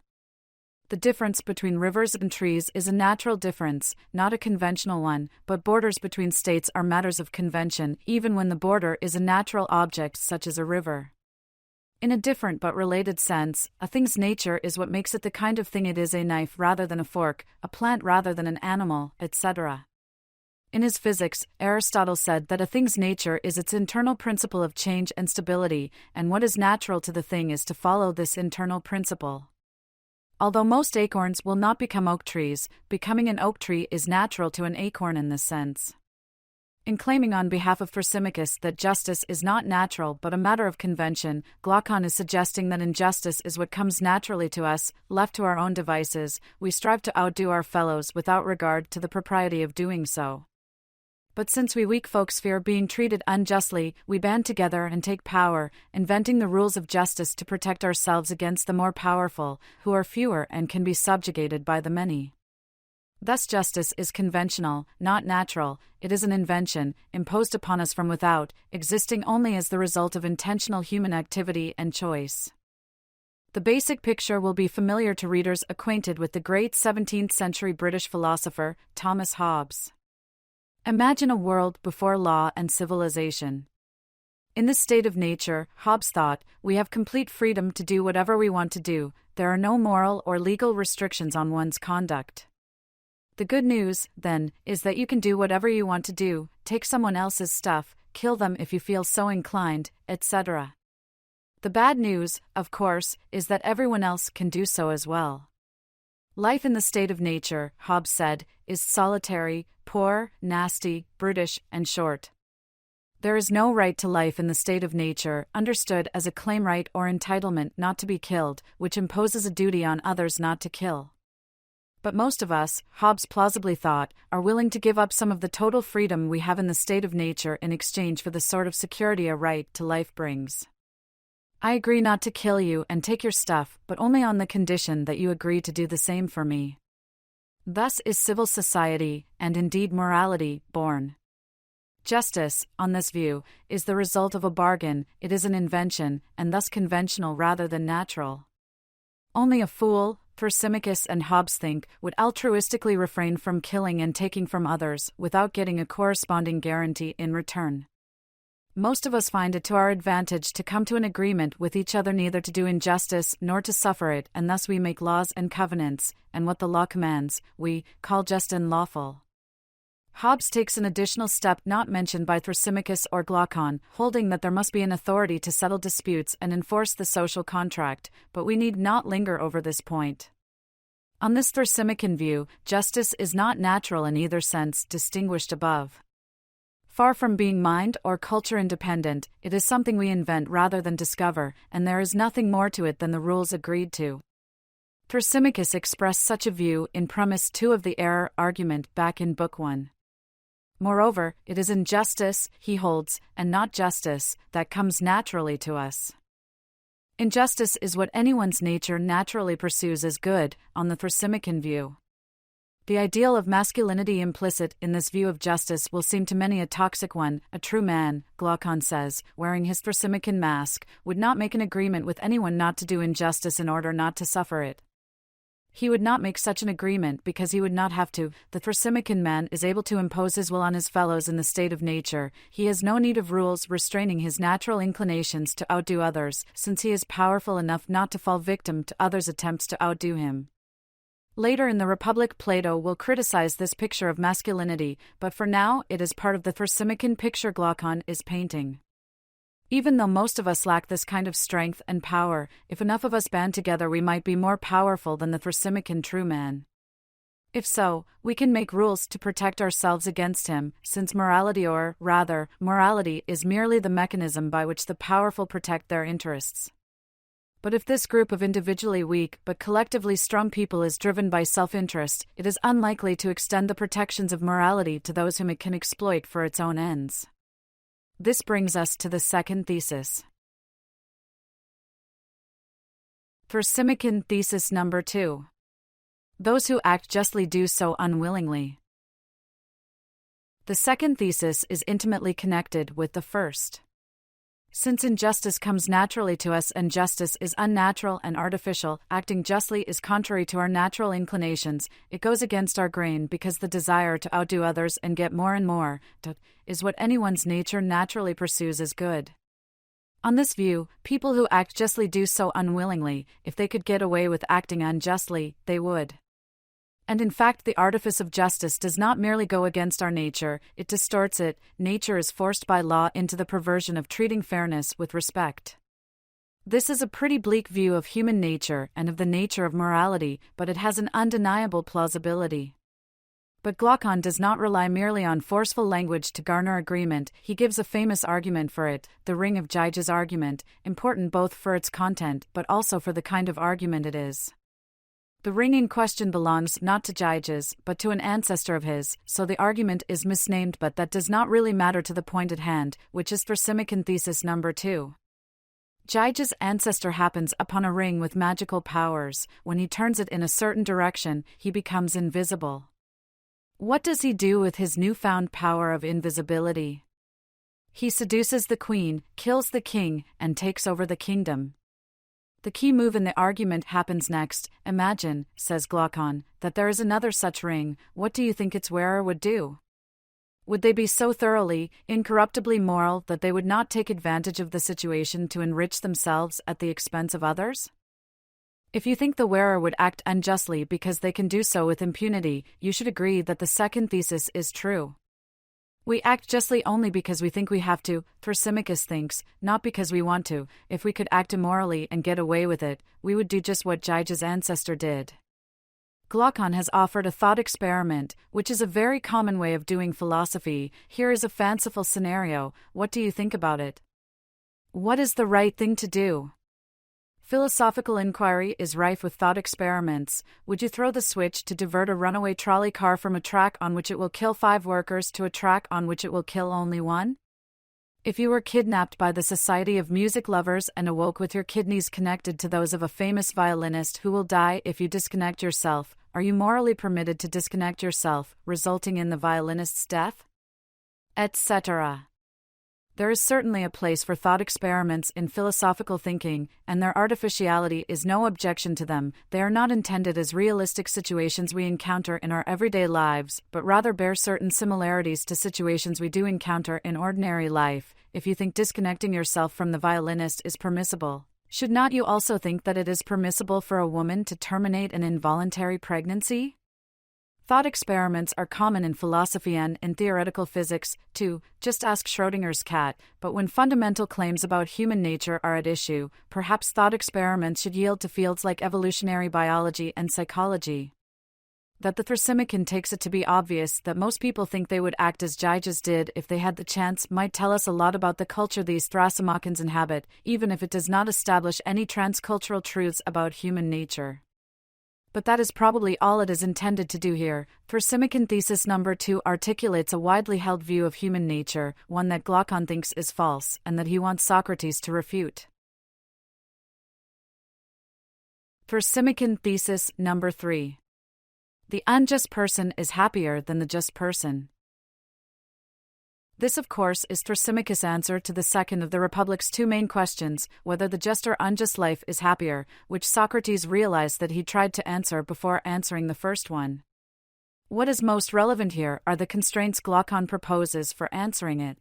The difference between rivers and trees is a natural difference, not a conventional one, but borders between states are matters of convention, even when the border is a natural object such as a river. In a different but related sense, a thing's nature is what makes it the kind of thing it is: a knife rather than a fork, a plant rather than an animal, etc. In his Physics, Aristotle said that a thing's nature is its internal principle of change and stability, and what is natural to the thing is to follow this internal principle. Although most acorns will not become oak trees, becoming an oak tree is natural to an acorn in this sense. In claiming on behalf of Thrasymachus that justice is not natural but a matter of convention, Glaucon is suggesting that injustice is what comes naturally to us. Left to our own devices, we strive to outdo our fellows without regard to the propriety of doing so. But since we weak folks fear being treated unjustly, we band together and take power, inventing the rules of justice to protect ourselves against the more powerful, who are fewer and can be subjugated by the many. Thus justice is conventional, not natural. It is an invention, imposed upon us from without, existing only as the result of intentional human activity and choice. The basic picture will be familiar to readers acquainted with the great 17th-century British philosopher, Thomas Hobbes. Imagine a world before law and civilization. In this state of nature, Hobbes thought, we have complete freedom to do whatever we want to do. There are no moral or legal restrictions on one's conduct. The good news, then, is that you can do whatever you want to do, take someone else's stuff, kill them if you feel so inclined, etc. The bad news, of course, is that everyone else can do so as well. Life in the state of nature, Hobbes said, is solitary, poor, nasty, brutish, and short. There is no right to life in the state of nature, understood as a claim right or entitlement not to be killed, which imposes a duty on others not to kill. But most of us, Hobbes plausibly thought, are willing to give up some of the total freedom we have in the state of nature in exchange for the sort of security a right to life brings. I agree not to kill you and take your stuff, but only on the condition that you agree to do the same for me. Thus is civil society, and indeed morality, born. Justice, on this view, is the result of a bargain. It is an invention, and thus conventional rather than natural. Only a fool, Thrasymachus and Hobbes think, would altruistically refrain from killing and taking from others, without getting a corresponding guarantee in return. Most of us find it to our advantage to come to an agreement with each other neither to do injustice nor to suffer it, and thus we make laws and covenants, and what the law commands, we call just and lawful. Hobbes takes an additional step not mentioned by Thrasymachus or Glaucon, holding that there must be an authority to settle disputes and enforce the social contract, but we need not linger over this point. On this Thrasymachus view, justice is not natural in either sense distinguished above. Far from being mind or culture independent, it is something we invent rather than discover, and there is nothing more to it than the rules agreed to. Thrasymachus expressed such a view in premise 2 of the error argument back in Book 1. Moreover, it is injustice, he holds, and not justice, that comes naturally to us. Injustice is what anyone's nature naturally pursues as good, on the Thrasymachus view. The ideal of masculinity implicit in this view of justice will seem to many a toxic one. A true man, Glaucon says, wearing his Thrasymachus mask, would not make an agreement with anyone not to do injustice in order not to suffer it. He would not make such an agreement because he would not have to. The Thrasymachus man is able to impose his will on his fellows in the state of nature. He has no need of rules restraining his natural inclinations to outdo others, since he is powerful enough not to fall victim to others' attempts to outdo him. Later in the Republic, Plato will criticize this picture of masculinity, but for now it is part of the Thrasymachus picture Glaucon is painting. Even though most of us lack this kind of strength and power, if enough of us band together we might be more powerful than the Thrasymachus true man. If so, we can make rules to protect ourselves against him, since morality or, rather, morality is merely the mechanism by which the powerful protect their interests. But if this group of individually weak but collectively strong people is driven by self-interest, it is unlikely to extend the protections of morality to those whom it can exploit for its own ends. This brings us to the second thesis. Thrasymachus thesis number 2. Those who act justly do so unwillingly. The second thesis is intimately connected with the first. Since injustice comes naturally to us and justice is unnatural and artificial, acting justly is contrary to our natural inclinations, it goes against our grain because the desire to outdo others and get more and more is what anyone's nature naturally pursues as good. On this view, people who act justly do so unwillingly. If they could get away with acting unjustly, they would. And in fact, the artifice of justice does not merely go against our nature, it distorts it. Nature is forced by law into the perversion of treating fairness with respect. This is a pretty bleak view of human nature and of the nature of morality, but it has an undeniable plausibility. But Glaucon does not rely merely on forceful language to garner agreement. He gives a famous argument for it, the Ring of Gyges argument, important both for its content but also for the kind of argument it is. The ring in question belongs not to Gyges, but to an ancestor of his, so the argument is misnamed, but that does not really matter to the point at hand, which is Thrasymachon thesis number 2. Gyges' ancestor happens upon a ring with magical powers. When he turns it in a certain direction, he becomes invisible. What does he do with his newfound power of invisibility? He seduces the queen, kills the king, and takes over the kingdom. The key move in the argument happens next. Imagine, says Glaucon, that there is another such ring. What do you think its wearer would do? Would they be so thoroughly, incorruptibly moral that they would not take advantage of the situation to enrich themselves at the expense of others? If you think the wearer would act unjustly because they can do so with impunity, you should agree that the second thesis is true. We act justly only because we think we have to, Thrasymachus thinks, not because we want to. If we could act immorally and get away with it, we would do just what Gyges' ancestor did. Glaucon has offered a thought experiment, which is a very common way of doing philosophy. Here is a fanciful scenario. What do you think about it? What is the right thing to do? Philosophical inquiry is rife with thought experiments. Would you throw the switch to divert a runaway trolley car from a track on which it will kill 5 workers to a track on which it will kill only 1? If you were kidnapped by the Society of Music Lovers and awoke with your kidneys connected to those of a famous violinist who will die if you disconnect yourself, are you morally permitted to disconnect yourself, resulting in the violinist's death? Etc. There is certainly a place for thought experiments in philosophical thinking, and their artificiality is no objection to them. They are not intended as realistic situations we encounter in our everyday lives, but rather bear certain similarities to situations we do encounter in ordinary life. If you think disconnecting yourself from the violinist is permissible, should not you also think that it is permissible for a woman to terminate an involuntary pregnancy? Thought experiments are common in philosophy and in theoretical physics, too. Just ask Schrödinger's cat. But when fundamental claims about human nature are at issue, perhaps thought experiments should yield to fields like evolutionary biology and psychology. That the Thrasymachon takes it to be obvious that most people think they would act as Gyges did if they had the chance might tell us a lot about the culture these Thrasymachons inhabit, even if it does not establish any transcultural truths about human nature. But that is probably all it is intended to do here. Thrasymachon thesis number 2 articulates a widely held view of human nature, one that Glaucon thinks is false, and that he wants Socrates to refute. Thrasymachon thesis number 3. The unjust person is happier than the just person. This, of course, is Thrasymachus' answer to the second of the Republic's 2 main questions, whether the just or unjust life is happier, which Socrates realized that he tried to answer before answering the first one. What is most relevant here are the constraints Glaucon proposes for answering it.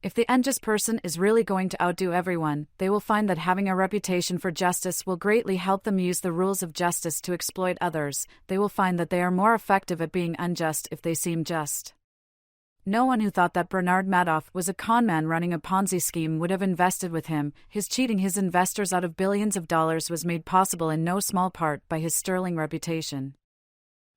If the unjust person is really going to outdo everyone, they will find that having a reputation for justice will greatly help them use the rules of justice to exploit others. They will find that they are more effective at being unjust if they seem just. No one who thought that Bernard Madoff was a conman running a Ponzi scheme would have invested with him. His cheating his investors out of billions of dollars was made possible in no small part by his sterling reputation.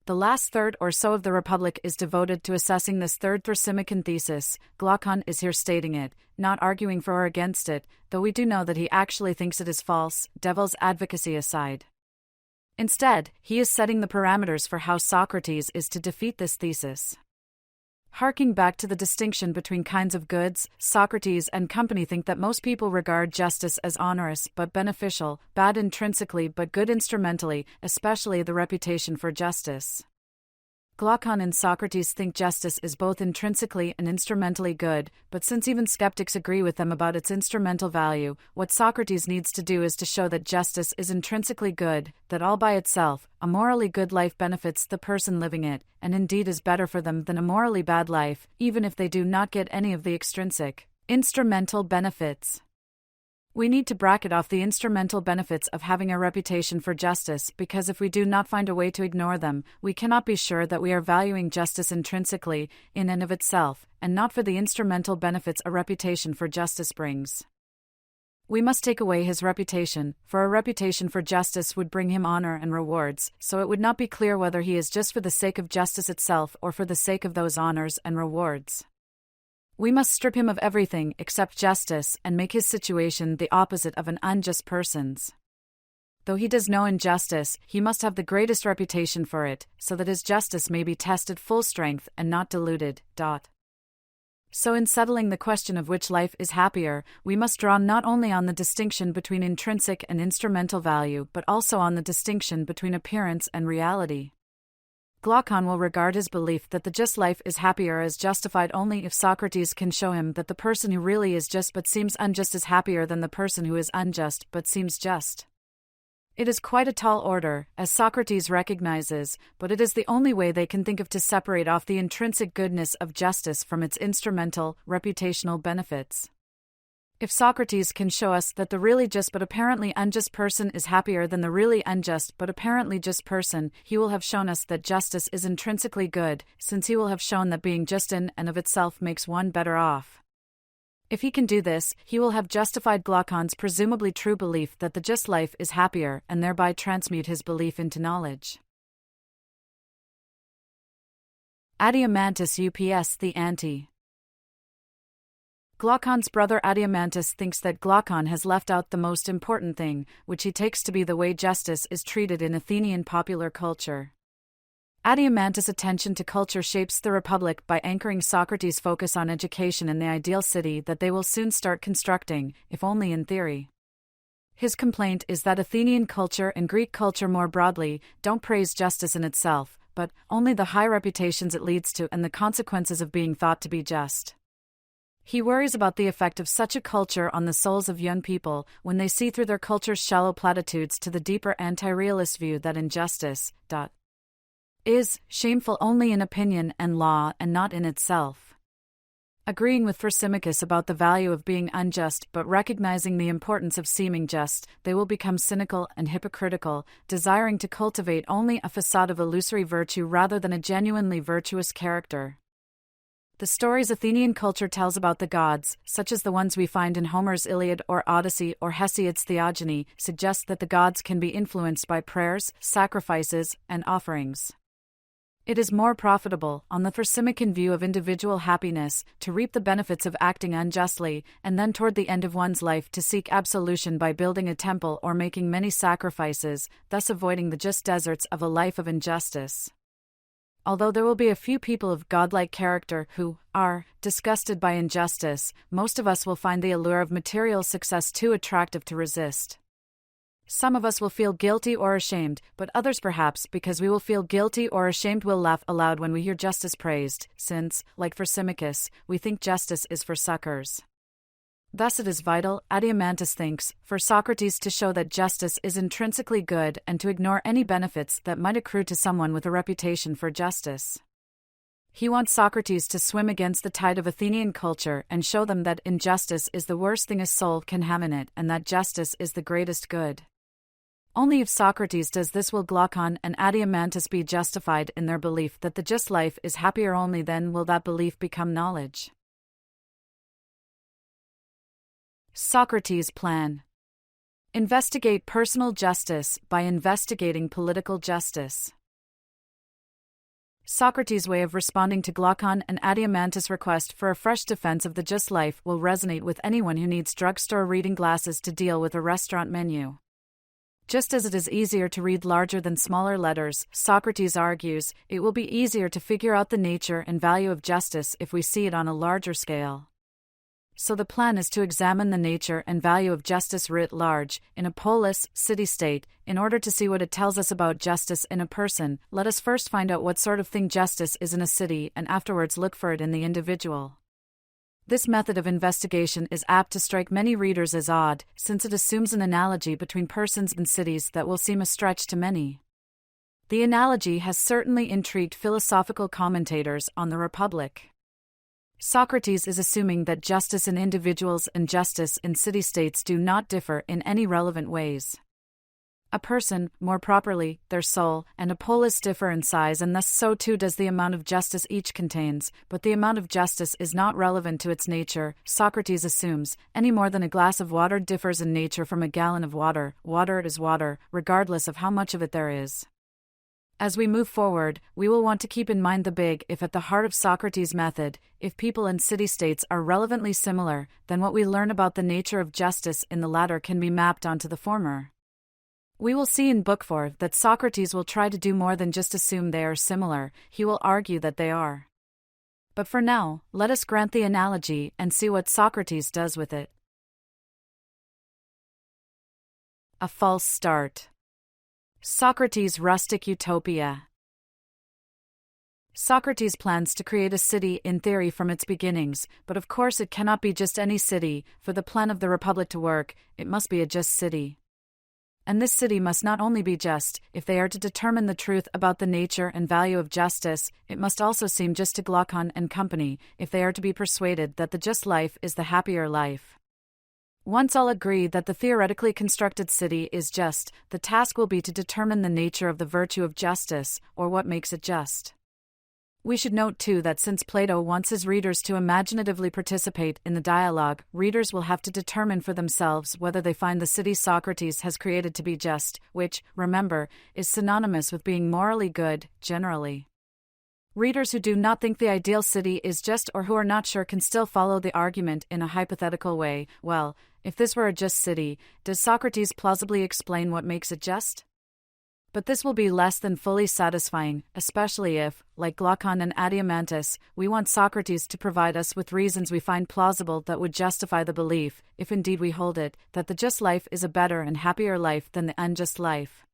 The last third or so of the Republic is devoted to assessing this third Thrasymachon thesis. Glaucon is here stating it, not arguing for or against it, though we do know that he actually thinks it is false, devil's advocacy aside. Instead, he is setting the parameters for how Socrates is to defeat this thesis. Harking back to the distinction between kinds of goods, Socrates and company think that most people regard justice as onerous but beneficial, bad intrinsically but good instrumentally, especially the reputation for justice. Glaucon and Socrates think justice is both intrinsically and instrumentally good, but since even skeptics agree with them about its instrumental value, what Socrates needs to do is to show that justice is intrinsically good, that all by itself, a morally good life benefits the person living it, and indeed is better for them than a morally bad life, even if they do not get any of the extrinsic, instrumental benefits. We need to bracket off the instrumental benefits of having a reputation for justice, because if we do not find a way to ignore them, we cannot be sure that we are valuing justice intrinsically, in and of itself, and not for the instrumental benefits a reputation for justice brings. We must take away his reputation, for a reputation for justice would bring him honor and rewards, so it would not be clear whether he is just for the sake of justice itself or for the sake of those honors and rewards. We must strip him of everything except justice and make his situation the opposite of an unjust person's. Though he does no injustice, he must have the greatest reputation for it, so that his justice may be tested full strength and not diluted. So in settling the question of which life is happier, we must draw not only on the distinction between intrinsic and instrumental value but also on the distinction between appearance and reality. Glaucon will regard his belief that the just life is happier as justified only if Socrates can show him that the person who really is just but seems unjust is happier than the person who is unjust but seems just. It is quite a tall order, as Socrates recognizes, but it is the only way they can think of to separate off the intrinsic goodness of justice from its instrumental, reputational benefits. If Socrates can show us that the really just but apparently unjust person is happier than the really unjust but apparently just person, he will have shown us that justice is intrinsically good, since he will have shown that being just in and of itself makes one better off. If he can do this, he will have justified Glaucon's presumably true belief that the just life is happier and thereby transmute his belief into knowledge. Adeimantus UPS the Anti. Glaucon's brother Adeimantus thinks that Glaucon has left out the most important thing, which he takes to be the way justice is treated in Athenian popular culture. Adeimantus' attention to culture shapes the Republic by anchoring Socrates' focus on education in the ideal city that they will soon start constructing, if only in theory. His complaint is that Athenian culture and Greek culture more broadly don't praise justice in itself, but only the high reputations it leads to and the consequences of being thought to be just. He worries about the effect of such a culture on the souls of young people when they see through their culture's shallow platitudes to the deeper anti-realist view that injustice is shameful only in opinion and law and not in itself. Agreeing with Thrasymachus about the value of being unjust but recognizing the importance of seeming just, they will become cynical and hypocritical, desiring to cultivate only a facade of illusory virtue rather than a genuinely virtuous character. The stories Athenian culture tells about the gods, such as the ones we find in Homer's Iliad or Odyssey or Hesiod's Theogony, suggest that the gods can be influenced by prayers, sacrifices, and offerings. It is more profitable, on the Thrasymachus view of individual happiness, to reap the benefits of acting unjustly, and then toward the end of one's life to seek absolution by building a temple or making many sacrifices, thus avoiding the just deserts of a life of injustice. Although there will be a few people of godlike character who are disgusted by injustice, most of us will find the allure of material success too attractive to resist. Some of us will feel guilty or ashamed, but others perhaps because we will feel guilty or ashamed will laugh aloud when we hear justice praised, since, like Thrasymachus, we think justice is for suckers. Thus it is vital, Adeimantus thinks, for Socrates to show that justice is intrinsically good and to ignore any benefits that might accrue to someone with a reputation for justice. He wants Socrates to swim against the tide of Athenian culture and show them that injustice is the worst thing a soul can have in it and that justice is the greatest good. Only if Socrates does this will Glaucon and Adeimantus be justified in their belief that the just life is happier, only then will that belief become knowledge. Socrates' plan. Investigate personal justice by investigating political justice. Socrates' way of responding to Glaucon and Adeimantus' request for a fresh defense of the just life will resonate with anyone who needs drugstore reading glasses to deal with a restaurant menu. Just as it is easier to read larger than smaller letters, Socrates argues, it will be easier to figure out the nature and value of justice if we see it on a larger scale. So the plan is to examine the nature and value of justice writ large, in a polis, city-state. In order to see what it tells us about justice in a person, let us first find out what sort of thing justice is in a city and afterwards look for it in the individual. This method of investigation is apt to strike many readers as odd, since it assumes an analogy between persons and cities that will seem a stretch to many. The analogy has certainly intrigued philosophical commentators on the Republic. Socrates is assuming that justice in individuals and justice in city-states do not differ in any relevant ways. A person, more properly, their soul, and a polis differ in size, and thus so too does the amount of justice each contains, but the amount of justice is not relevant to its nature, Socrates assumes, any more than a glass of water differs in nature from a gallon of water. Water is water, regardless of how much of it there is. As we move forward, we will want to keep in mind the big if at the heart of Socrates' method. If people and city-states are relevantly similar, then what we learn about the nature of justice in the latter can be mapped onto the former. We will see in Book 4 that Socrates will try to do more than just assume they are similar, he will argue that they are. But for now, let us grant the analogy and see what Socrates does with it. A false start. Socrates' rustic utopia. Socrates plans to create a city in theory from its beginnings, but of course it cannot be just any city. For the plan of the Republic to work, it must be a just city. And this city must not only be just, if they are to determine the truth about the nature and value of justice, it must also seem just to Glaucon and company, if they are to be persuaded that the just life is the happier life. Once all agree that the theoretically constructed city is just, the task will be to determine the nature of the virtue of justice, or what makes it just. We should note too that since Plato wants his readers to imaginatively participate in the dialogue, readers will have to determine for themselves whether they find the city Socrates has created to be just, which, remember, is synonymous with being morally good, generally. Readers who do not think the ideal city is just or who are not sure can still follow the argument in a hypothetical way. Well, if this were a just city, does Socrates plausibly explain what makes it just? But this will be less than fully satisfying, especially if, like Glaucon and Adeimantus, we want Socrates to provide us with reasons we find plausible that would justify the belief, if indeed we hold it, that the just life is a better and happier life than the unjust life.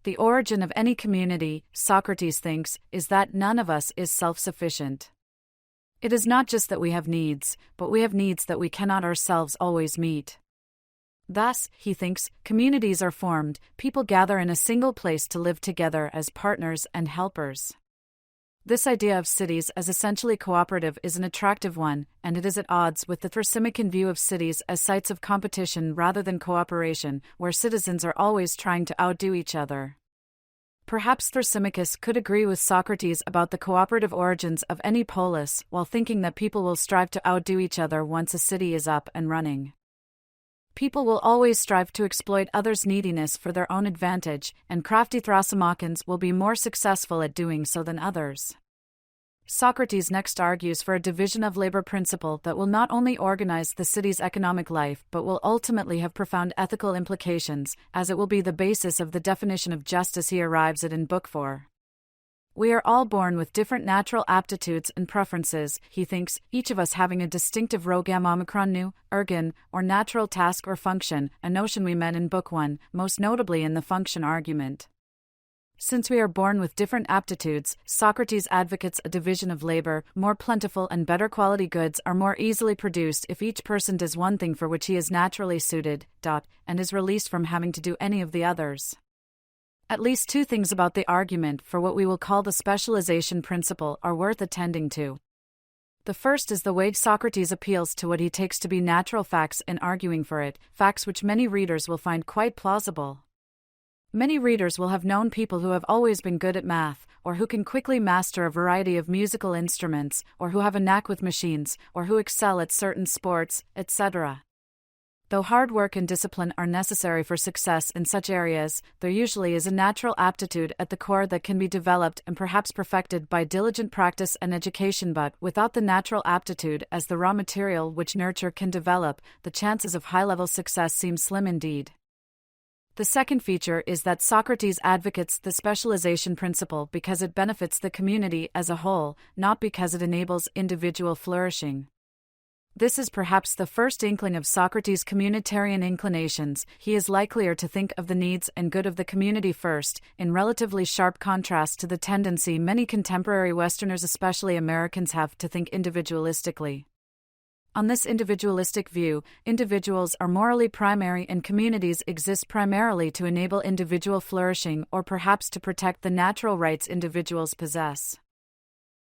The origin of any community, Socrates thinks, is that none of us is self-sufficient. It is not just that we have needs, but we have needs that we cannot ourselves always meet. Thus, he thinks, communities are formed, people gather in a single place to live together as partners and helpers. This idea of cities as essentially cooperative is an attractive one, and it is at odds with the Thrasymachus view of cities as sites of competition rather than cooperation, where citizens are always trying to outdo each other. Perhaps Thrasymachus could agree with Socrates about the cooperative origins of any polis, while thinking that people will strive to outdo each other once a city is up and running. People will always strive to exploit others' neediness for their own advantage, and crafty Thrasymachans will be more successful at doing so than others. Socrates next argues for a division of labor principle that will not only organize the city's economic life but will ultimately have profound ethical implications, as it will be the basis of the definition of justice he arrives at in Book 4. We are all born with different natural aptitudes and preferences, he thinks, each of us having a distinctive rogam omicron nu, ergon, or natural task or function, a notion we met in Book 1, most notably in the function argument. Since we are born with different aptitudes, Socrates advocates a division of labor. More plentiful and better quality goods are more easily produced if each person does one thing for which he is naturally suited, and is released from having to do any of the others. At least two things about the argument for what we will call the specialization principle are worth attending to. The first is the way Socrates appeals to what he takes to be natural facts in arguing for it, facts which many readers will find quite plausible. Many readers will have known people who have always been good at math, or who can quickly master a variety of musical instruments, or who have a knack with machines, or who excel at certain sports, etc. Though hard work and discipline are necessary for success in such areas, there usually is a natural aptitude at the core that can be developed and perhaps perfected by diligent practice and education, but without the natural aptitude as the raw material which nurture can develop, the chances of high-level success seem slim indeed. The second feature is that Socrates advocates the specialization principle because it benefits the community as a whole, not because it enables individual flourishing. This is perhaps the first inkling of Socrates' communitarian inclinations. He is likelier to think of the needs and good of the community first, in relatively sharp contrast to the tendency many contemporary Westerners, especially Americans, have to think individualistically. On this individualistic view, individuals are morally primary and communities exist primarily to enable individual flourishing or perhaps to protect the natural rights individuals possess.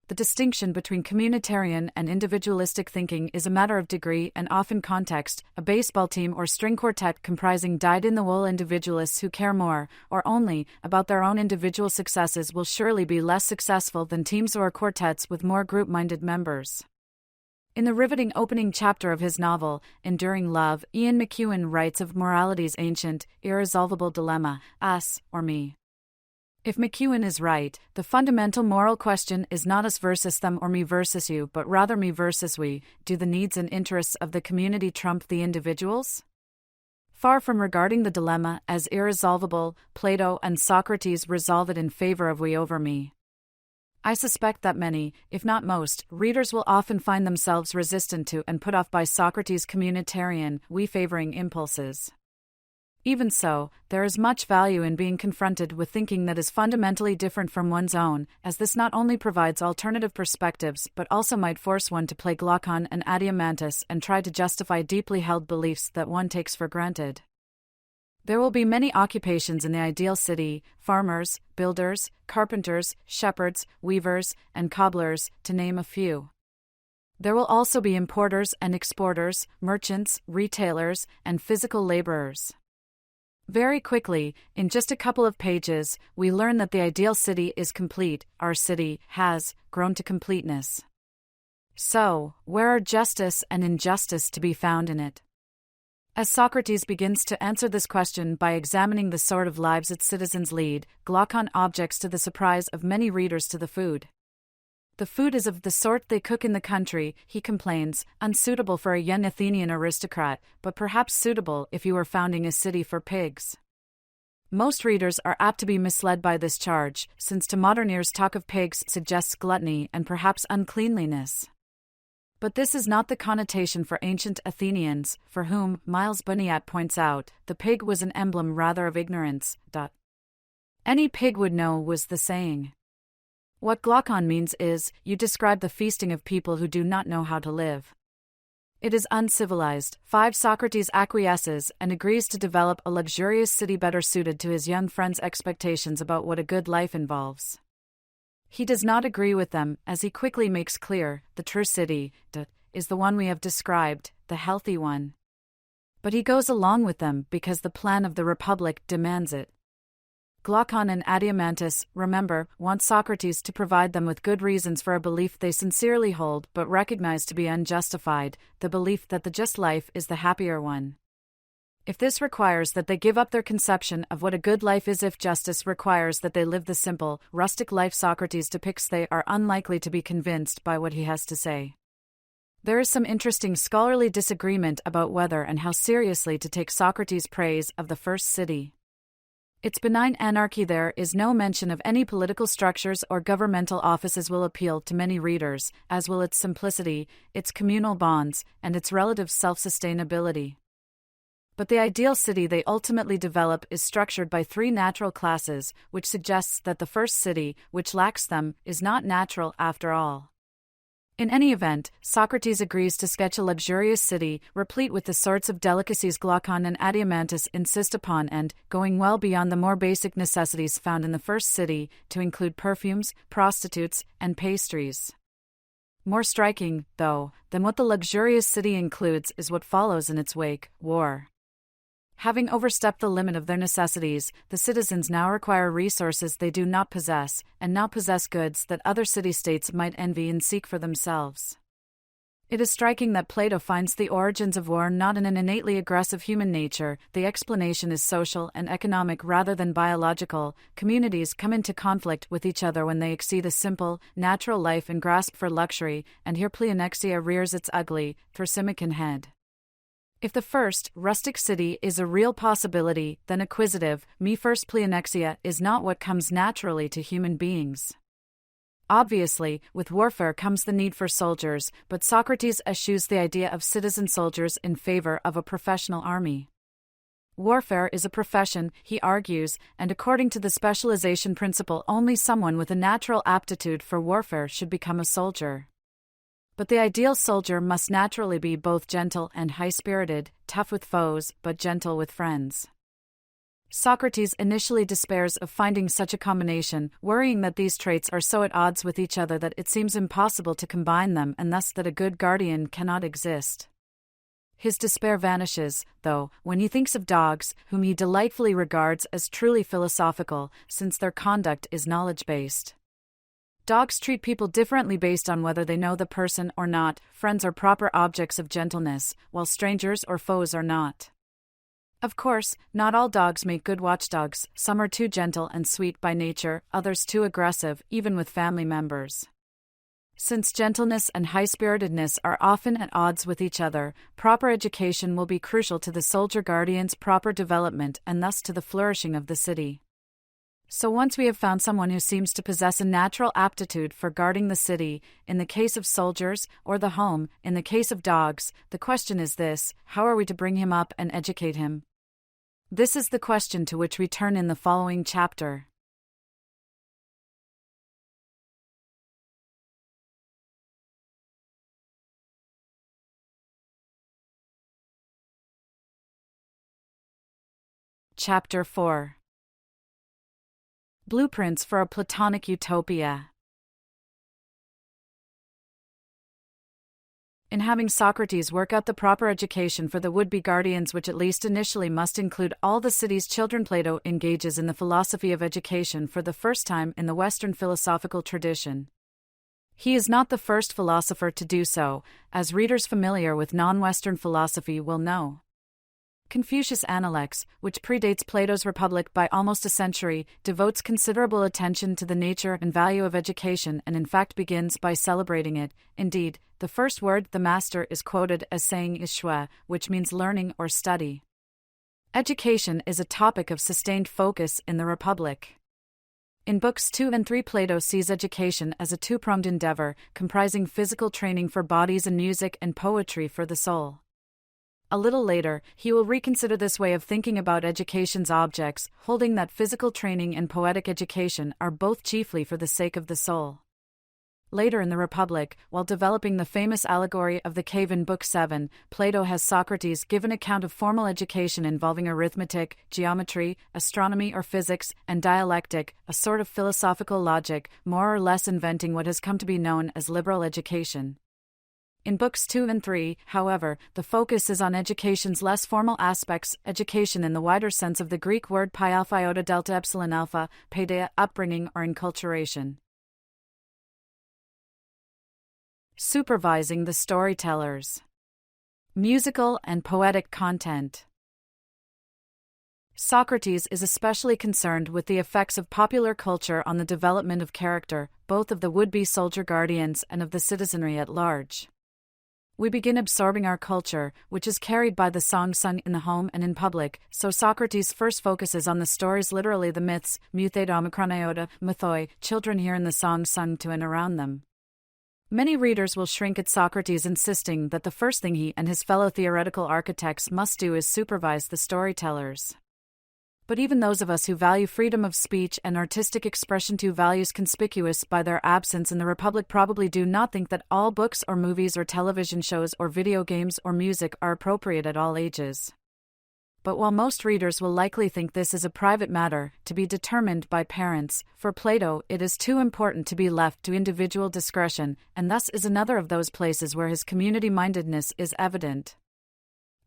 The distinction between communitarian and individualistic thinking is a matter of degree and often context. A baseball team or string quartet comprising dyed-in-the-wool individualists who care more, or only, about their own individual successes will surely be less successful than teams or quartets with more group-minded members. In the riveting opening chapter of his novel, Enduring Love, Ian McEwan writes of morality's ancient, irresolvable dilemma, us or me. If McEwan is right, the fundamental moral question is not us versus them or me versus you, but rather me versus we. Do the needs and interests of the community trump the individuals? Far from regarding the dilemma as irresolvable, Plato and Socrates resolve it in favor of we over me. I suspect that many, if not most, readers will often find themselves resistant to and put off by Socrates' communitarian, we-favoring impulses. Even so, there is much value in being confronted with thinking that is fundamentally different from one's own, as this not only provides alternative perspectives but also might force one to play Glaucon and Adiamantus and try to justify deeply held beliefs that one takes for granted. There will be many occupations in the ideal city: farmers, builders, carpenters, shepherds, weavers, and cobblers, to name a few. There will also be importers and exporters, merchants, retailers, and physical laborers. Very quickly, in just a couple of pages, we learn that the ideal city is complete. Our city has grown to completeness. So, where are justice and injustice to be found in it? As Socrates begins to answer this question by examining the sort of lives its citizens lead, Glaucon objects to the surprise of many readers to the food. The food is of the sort they cook in the country, he complains, unsuitable for a young Athenian aristocrat, but perhaps suitable if you were founding a city for pigs. Most readers are apt to be misled by this charge, since to modern ears talk of pigs suggests gluttony and perhaps uncleanliness. But this is not the connotation for ancient Athenians, for whom, Miles Bunyatt points out, the pig was an emblem rather of ignorance. Any pig would know was the saying. What Glaucon means is, you describe the feasting of people who do not know how to live. It is uncivilized. 5 Socrates acquiesces and agrees to develop a luxurious city better suited to his young friend's expectations about what a good life involves. He does not agree with them, as he quickly makes clear, the true city, is the one we have described, the healthy one. But he goes along with them because the plan of the Republic demands it. Glaucon and Adiamantus, remember, want Socrates to provide them with good reasons for a belief they sincerely hold but recognize to be unjustified, the belief that the just life is the happier one. If this requires that they give up their conception of what a good life is, if justice requires that they live the simple, rustic life Socrates depicts, they are unlikely to be convinced by what he has to say. There is some interesting scholarly disagreement about whether and how seriously to take Socrates' praise of the first city. Its benign anarchy, there is no mention of any political structures or governmental offices, will appeal to many readers, as will its simplicity, its communal bonds, and its relative self-sustainability. But the ideal city they ultimately develop is structured by 3 natural classes, which suggests that the first city, which lacks them, is not natural after all. In any event, Socrates agrees to sketch a luxurious city, replete with the sorts of delicacies Glaucon and Adiamantus insist upon and, going well beyond the more basic necessities found in the first city, to include perfumes, prostitutes, and pastries. More striking, though, than what the luxurious city includes is what follows in its wake: war. Having overstepped the limit of their necessities, the citizens now require resources they do not possess, and now possess goods that other city-states might envy and seek for themselves. It is striking that Plato finds the origins of war not in an innately aggressive human nature. The explanation is social and economic rather than biological. Communities come into conflict with each other when they exceed a simple, natural life and grasp for luxury, and here pleonexia rears its ugly, Thrasymachon head. If the first, rustic city is a real possibility, then acquisitive, me-first pleonexia is not what comes naturally to human beings. Obviously, with warfare comes the need for soldiers, but Socrates eschews the idea of citizen soldiers in favor of a professional army. Warfare is a profession, he argues, and according to the specialization principle, only someone with a natural aptitude for warfare should become a soldier. But the ideal soldier must naturally be both gentle and high-spirited, tough with foes, but gentle with friends. Socrates initially despairs of finding such a combination, worrying that these traits are so at odds with each other that it seems impossible to combine them and thus that a good guardian cannot exist. His despair vanishes, though, when he thinks of dogs, whom he delightfully regards as truly philosophical, since their conduct is knowledge-based. Dogs treat people differently based on whether they know the person or not. Friends are proper objects of gentleness, while strangers or foes are not. Of course, not all dogs make good watchdogs. Some are too gentle and sweet by nature, others too aggressive, even with family members. Since gentleness and high-spiritedness are often at odds with each other, proper education will be crucial to the soldier guardian's proper development and thus to the flourishing of the city. So once we have found someone who seems to possess a natural aptitude for guarding the city, in the case of soldiers, or the home, in the case of dogs, the question is this: how are we to bring him up and educate him? This is the question to which we turn in the following chapter. Chapter 4. Blueprints for a Platonic Utopia. In having Socrates work out the proper education for the would-be guardians, which at least initially must include all the city's children, Plato engages in the philosophy of education for the first time in the Western philosophical tradition. He is not the first philosopher to do so, as readers familiar with non-Western philosophy will know. Confucius' Analects, which predates Plato's Republic by almost a century, devotes considerable attention to the nature and value of education and in fact begins by celebrating it. Indeed, the first word, the master, is quoted as saying ishwa, which means learning or study. Education is a topic of sustained focus in the Republic. In Books 2 and 3, Plato sees education as a two-pronged endeavor, comprising physical training for bodies and music and poetry for the soul. A little later, he will reconsider this way of thinking about education's objects, holding that physical training and poetic education are both chiefly for the sake of the soul. Later in the Republic, while developing the famous allegory of the cave in Book 7, Plato has Socrates give an account of formal education involving arithmetic, geometry, astronomy or physics, and dialectic, a sort of philosophical logic, more or less inventing what has come to be known as liberal education. In Books 2 and 3, however, the focus is on education's less formal aspects, education in the wider sense of the Greek word pi alpha iota delta epsilon alpha, paideia, upbringing or enculturation. Supervising the storytellers. Musical and poetic content. Socrates is especially concerned with the effects of popular culture on the development of character, both of the would-be soldier guardians and of the citizenry at large. We begin absorbing our culture, which is carried by the songs sung in the home and in public, so Socrates first focuses on the stories, literally the myths, mutheidomicroniota, mythoi, children hear in the songs sung to and around them. Many readers will shrink at Socrates insisting that the first thing he and his fellow theoretical architects must do is supervise the storytellers. But even those of us who value freedom of speech and artistic expression, two values conspicuous by their absence in the Republic, probably do not think that all books or movies or television shows or video games or music are appropriate at all ages. But while most readers will likely think this is a private matter, to be determined by parents, for Plato it is too important to be left to individual discretion, and thus is another of those places where his community-mindedness is evident.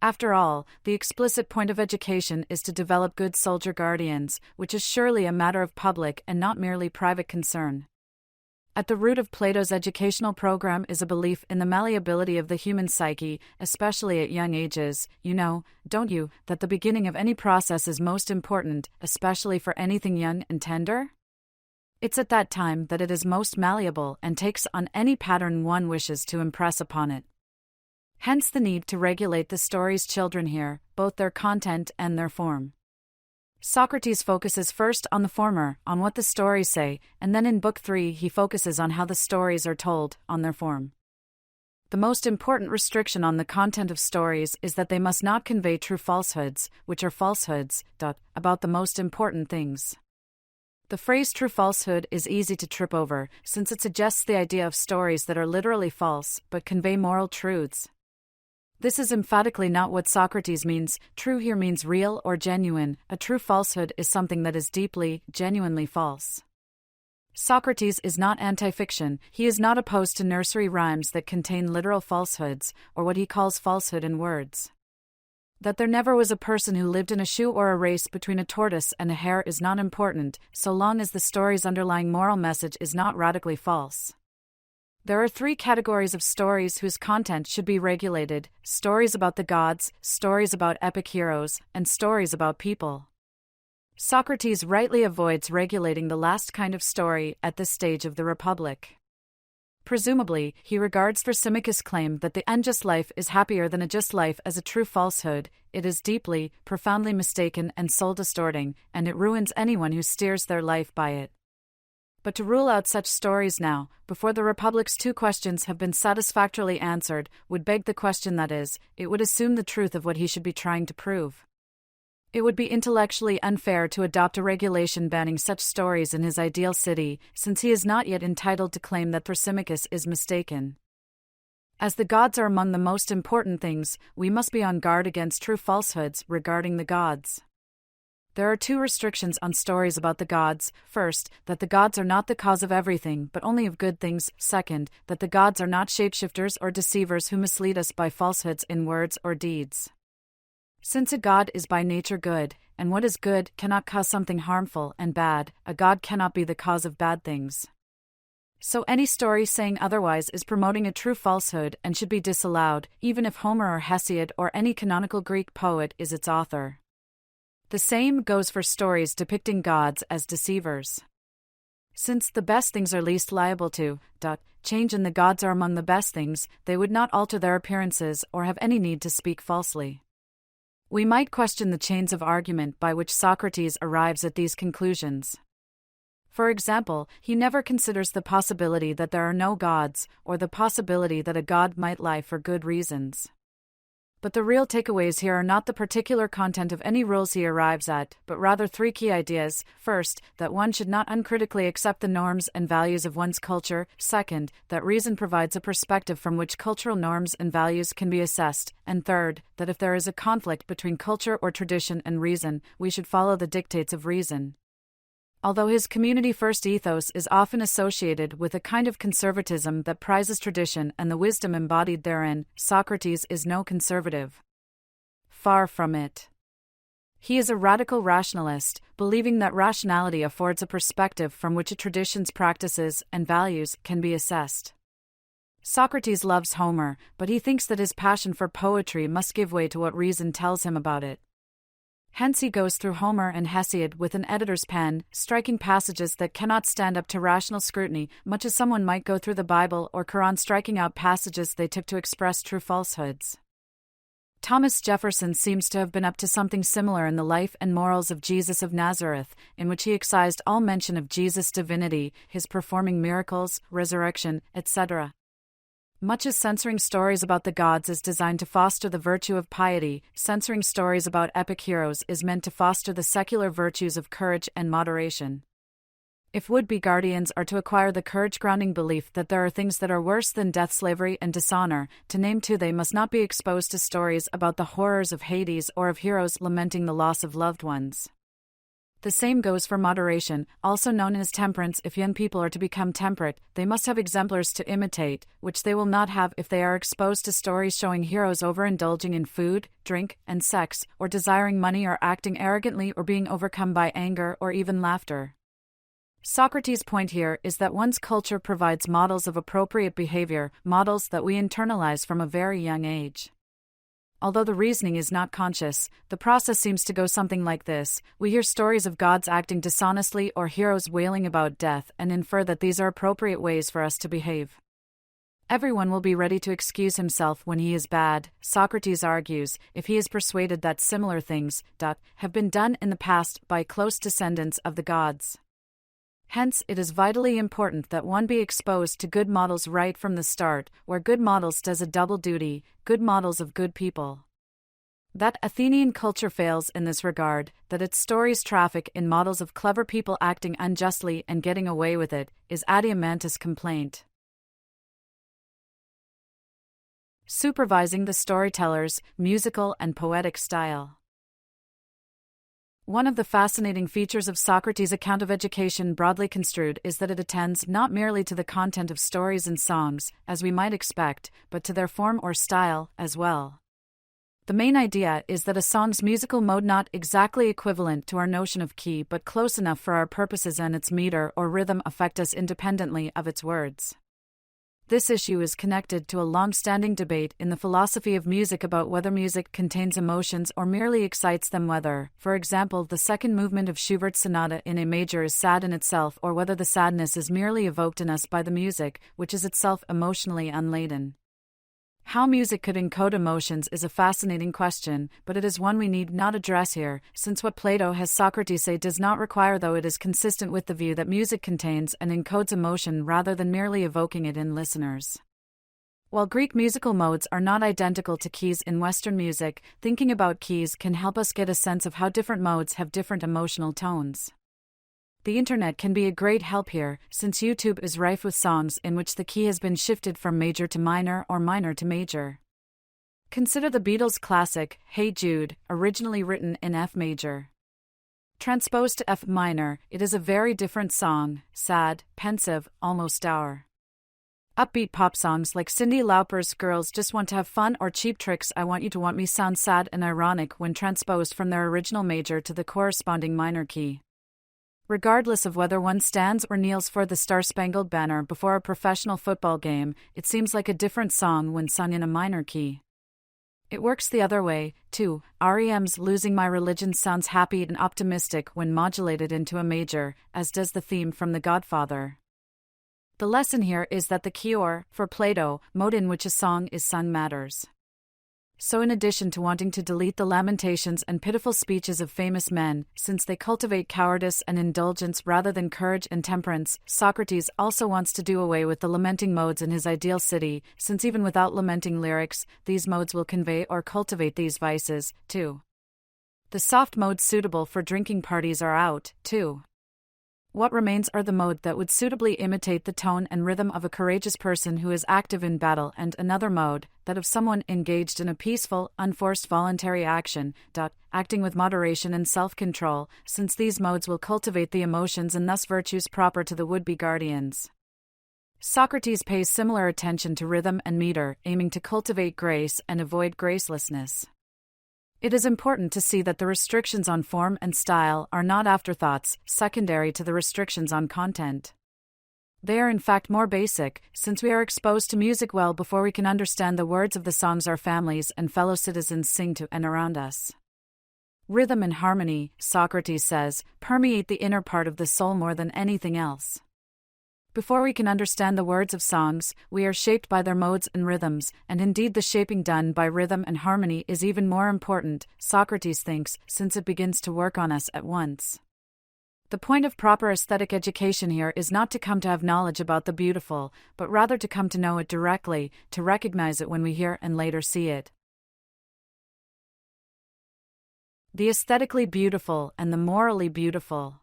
After all, the explicit point of education is to develop good soldier guardians, which is surely a matter of public and not merely private concern. At the root of Plato's educational program is a belief in the malleability of the human psyche, especially at young ages. You know, don't you, that the beginning of any process is most important, especially for anything young and tender? It's at that time that it is most malleable and takes on any pattern one wishes to impress upon it. Hence the need to regulate the stories children hear, both their content and their form. Socrates focuses first on the former, on what the stories say, and then in Book 3 he focuses on how the stories are told, on their form. The most important restriction on the content of stories is that they must not convey true falsehoods, which are falsehoods, about the most important things. The phrase true falsehood is easy to trip over, since it suggests the idea of stories that are literally false, but convey moral truths. This is emphatically not what Socrates means. True here means real or genuine. A true falsehood is something that is deeply, genuinely false. Socrates is not anti-fiction. He is not opposed to nursery rhymes that contain literal falsehoods, or what he calls falsehood in words. That there never was a person who lived in a shoe or a race between a tortoise and a hare is not important, so long as the story's underlying moral message is not radically false. There are three categories of stories whose content should be regulated: stories about the gods, stories about epic heroes, and stories about people. Socrates rightly avoids regulating the last kind of story at this stage of the Republic. Presumably, he regards Thrasymachus' claim that the unjust life is happier than a just life as a true falsehood. It is deeply, profoundly mistaken and soul-distorting, and it ruins anyone who steers their life by it. But to rule out such stories now, before the Republic's two questions have been satisfactorily answered, would beg the question that is, it would assume the truth of what he should be trying to prove. It would be intellectually unfair to adopt a regulation banning such stories in his ideal city, since he is not yet entitled to claim that Thrasymachus is mistaken. As the gods are among the most important things, we must be on guard against true falsehoods regarding the gods. There are two restrictions on stories about the gods. First, that the gods are not the cause of everything, but only of good things. Second, that the gods are not shapeshifters or deceivers who mislead us by falsehoods in words or deeds. Since a god is by nature good, and what is good cannot cause something harmful and bad, a god cannot be the cause of bad things. So any story saying otherwise is promoting a true falsehood and should be disallowed, even if Homer or Hesiod or any canonical Greek poet is its author. The same goes for stories depicting gods as deceivers. Since the best things are least liable to change and the gods are among the best things, they would not alter their appearances or have any need to speak falsely. We might question the chains of argument by which Socrates arrives at these conclusions. For example, he never considers the possibility that there are no gods, or the possibility that a god might lie for good reasons. But the real takeaways here are not the particular content of any rules he arrives at, but rather three key ideas. First, that one should not uncritically accept the norms and values of one's culture. Second, that reason provides a perspective from which cultural norms and values can be assessed. And third, that if there is a conflict between culture or tradition and reason, we should follow the dictates of reason. Although his community-first ethos is often associated with a kind of conservatism that prizes tradition and the wisdom embodied therein, Socrates is no conservative. Far from it. He is a radical rationalist, believing that rationality affords a perspective from which a tradition's practices and values can be assessed. Socrates loves Homer, but he thinks that his passion for poetry must give way to what reason tells him about it. Hence he goes through Homer and Hesiod with an editor's pen, striking passages that cannot stand up to rational scrutiny, much as someone might go through the Bible or Quran striking out passages they took to express true falsehoods. Thomas Jefferson seems to have been up to something similar in the life and morals of Jesus of Nazareth, in which he excised all mention of Jesus' divinity, his performing miracles, resurrection, etc. Much as censoring stories about the gods is designed to foster the virtue of piety, censoring stories about epic heroes is meant to foster the secular virtues of courage and moderation. If would-be guardians are to acquire the courage-grounding belief that there are things that are worse than death, slavery, and dishonor, to name two, they must not be exposed to stories about the horrors of Hades or of heroes lamenting the loss of loved ones. The same goes for moderation, also known as temperance. If young people are to become temperate, they must have exemplars to imitate, which they will not have if they are exposed to stories showing heroes overindulging in food, drink, and sex, or desiring money or acting arrogantly or being overcome by anger or even laughter. Socrates' point here is that one's culture provides models of appropriate behavior, models that we internalize from a very young age. Although the reasoning is not conscious, the process seems to go something like this. We hear stories of gods acting dishonestly or heroes wailing about death and infer that these are appropriate ways for us to behave. Everyone will be ready to excuse himself when he is bad, Socrates argues, if he is persuaded that similar things have been done in the past by close descendants of the gods. Hence, it is vitally important that one be exposed to good models right from the start, where good models does a double duty, good models of good people. That Athenian culture fails in this regard, that its stories traffic in models of clever people acting unjustly and getting away with it, is Adeimantus' complaint. supervising the storyteller's musical and poetic style. One of the fascinating features of Socrates' account of education broadly construed is that it attends not merely to the content of stories and songs, as we might expect, but to their form or style, as well. The main idea is that a song's musical mode not exactly equivalent to our notion of key but close enough for our purposes and its meter or rhythm affect us independently of its words. This issue is connected to a long-standing debate in the philosophy of music about whether music contains emotions or merely excites them, whether, for example, the second movement of Schubert's Sonata in A major is sad in itself, or whether the sadness is merely evoked in us by the music, which is itself emotionally unladen. How music could encode emotions is a fascinating question, but it is one we need not address here, since what Plato has Socrates say does not require, though it is consistent with the view that music contains and encodes emotion rather than merely evoking it in listeners. While Greek musical modes are not identical to keys in Western music, thinking about keys can help us get a sense of how different modes have different emotional tones. The internet can be a great help here, since YouTube is rife with songs in which the key has been shifted from major to minor or minor to major. Consider the Beatles' classic, Hey Jude, originally written in F major. Transposed to F minor, it is a very different song, sad, pensive, almost dour. Upbeat pop songs like Cyndi Lauper's Girls Just Want to Have Fun or Cheap Trick's I Want You to Want Me sound sad and ironic when transposed from their original major to the corresponding minor key. Regardless of whether one stands or kneels for the Star-Spangled Banner before a professional football game, it seems like a different song when sung in a minor key. It works the other way, too. REM's Losing My Religion sounds happy and optimistic when modulated into a major, as does the theme from The Godfather. The lesson here is that the key or, for Plato, mode in which a song is sung matters. So in addition to wanting to delete the lamentations and pitiful speeches of famous men, since they cultivate cowardice and indulgence rather than courage and temperance, Socrates also wants to do away with the lamenting modes in his ideal city, since even without lamenting lyrics, these modes will convey or cultivate these vices, too. The soft modes suitable for drinking parties are out, too. What remains are the mode that would suitably imitate the tone and rhythm of a courageous person who is active in battle, and another mode, that of someone engaged in a peaceful, unforced voluntary action, acting with moderation and self-control, since these modes will cultivate the emotions and thus virtues proper to the would-be guardians. Socrates pays similar attention to rhythm and meter, aiming to cultivate grace and avoid gracelessness. It is important to see that the restrictions on form and style are not afterthoughts, secondary to the restrictions on content. They are in fact more basic, since we are exposed to music well before we can understand the words of the songs our families and fellow citizens sing to and around us. Rhythm and harmony, Socrates says, permeate the inner part of the soul more than anything else. Before we can understand the words of songs, we are shaped by their modes and rhythms, and indeed the shaping done by rhythm and harmony is even more important, Socrates thinks, since it begins to work on us at once. The point of proper aesthetic education here is not to come to have knowledge about the beautiful, but rather to come to know it directly, to recognize it when we hear and later see it. The aesthetically beautiful and the morally beautiful.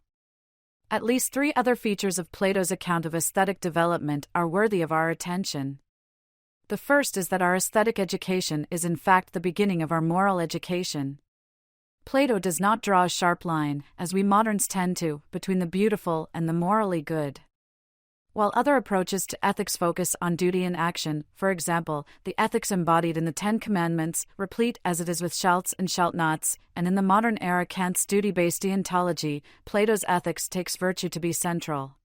At least 3 other features of Plato's account of aesthetic development are worthy of our attention. The first is that our aesthetic education is in fact the beginning of our moral education. Plato does not draw a sharp line, as we moderns tend to, between the beautiful and the morally good. While other approaches to ethics focus on duty and action, for example, the ethics embodied in the Ten Commandments, replete as it is with shalts and shalt nots, and in the modern era Kant's duty-based deontology, Plato's ethics takes virtue to be central.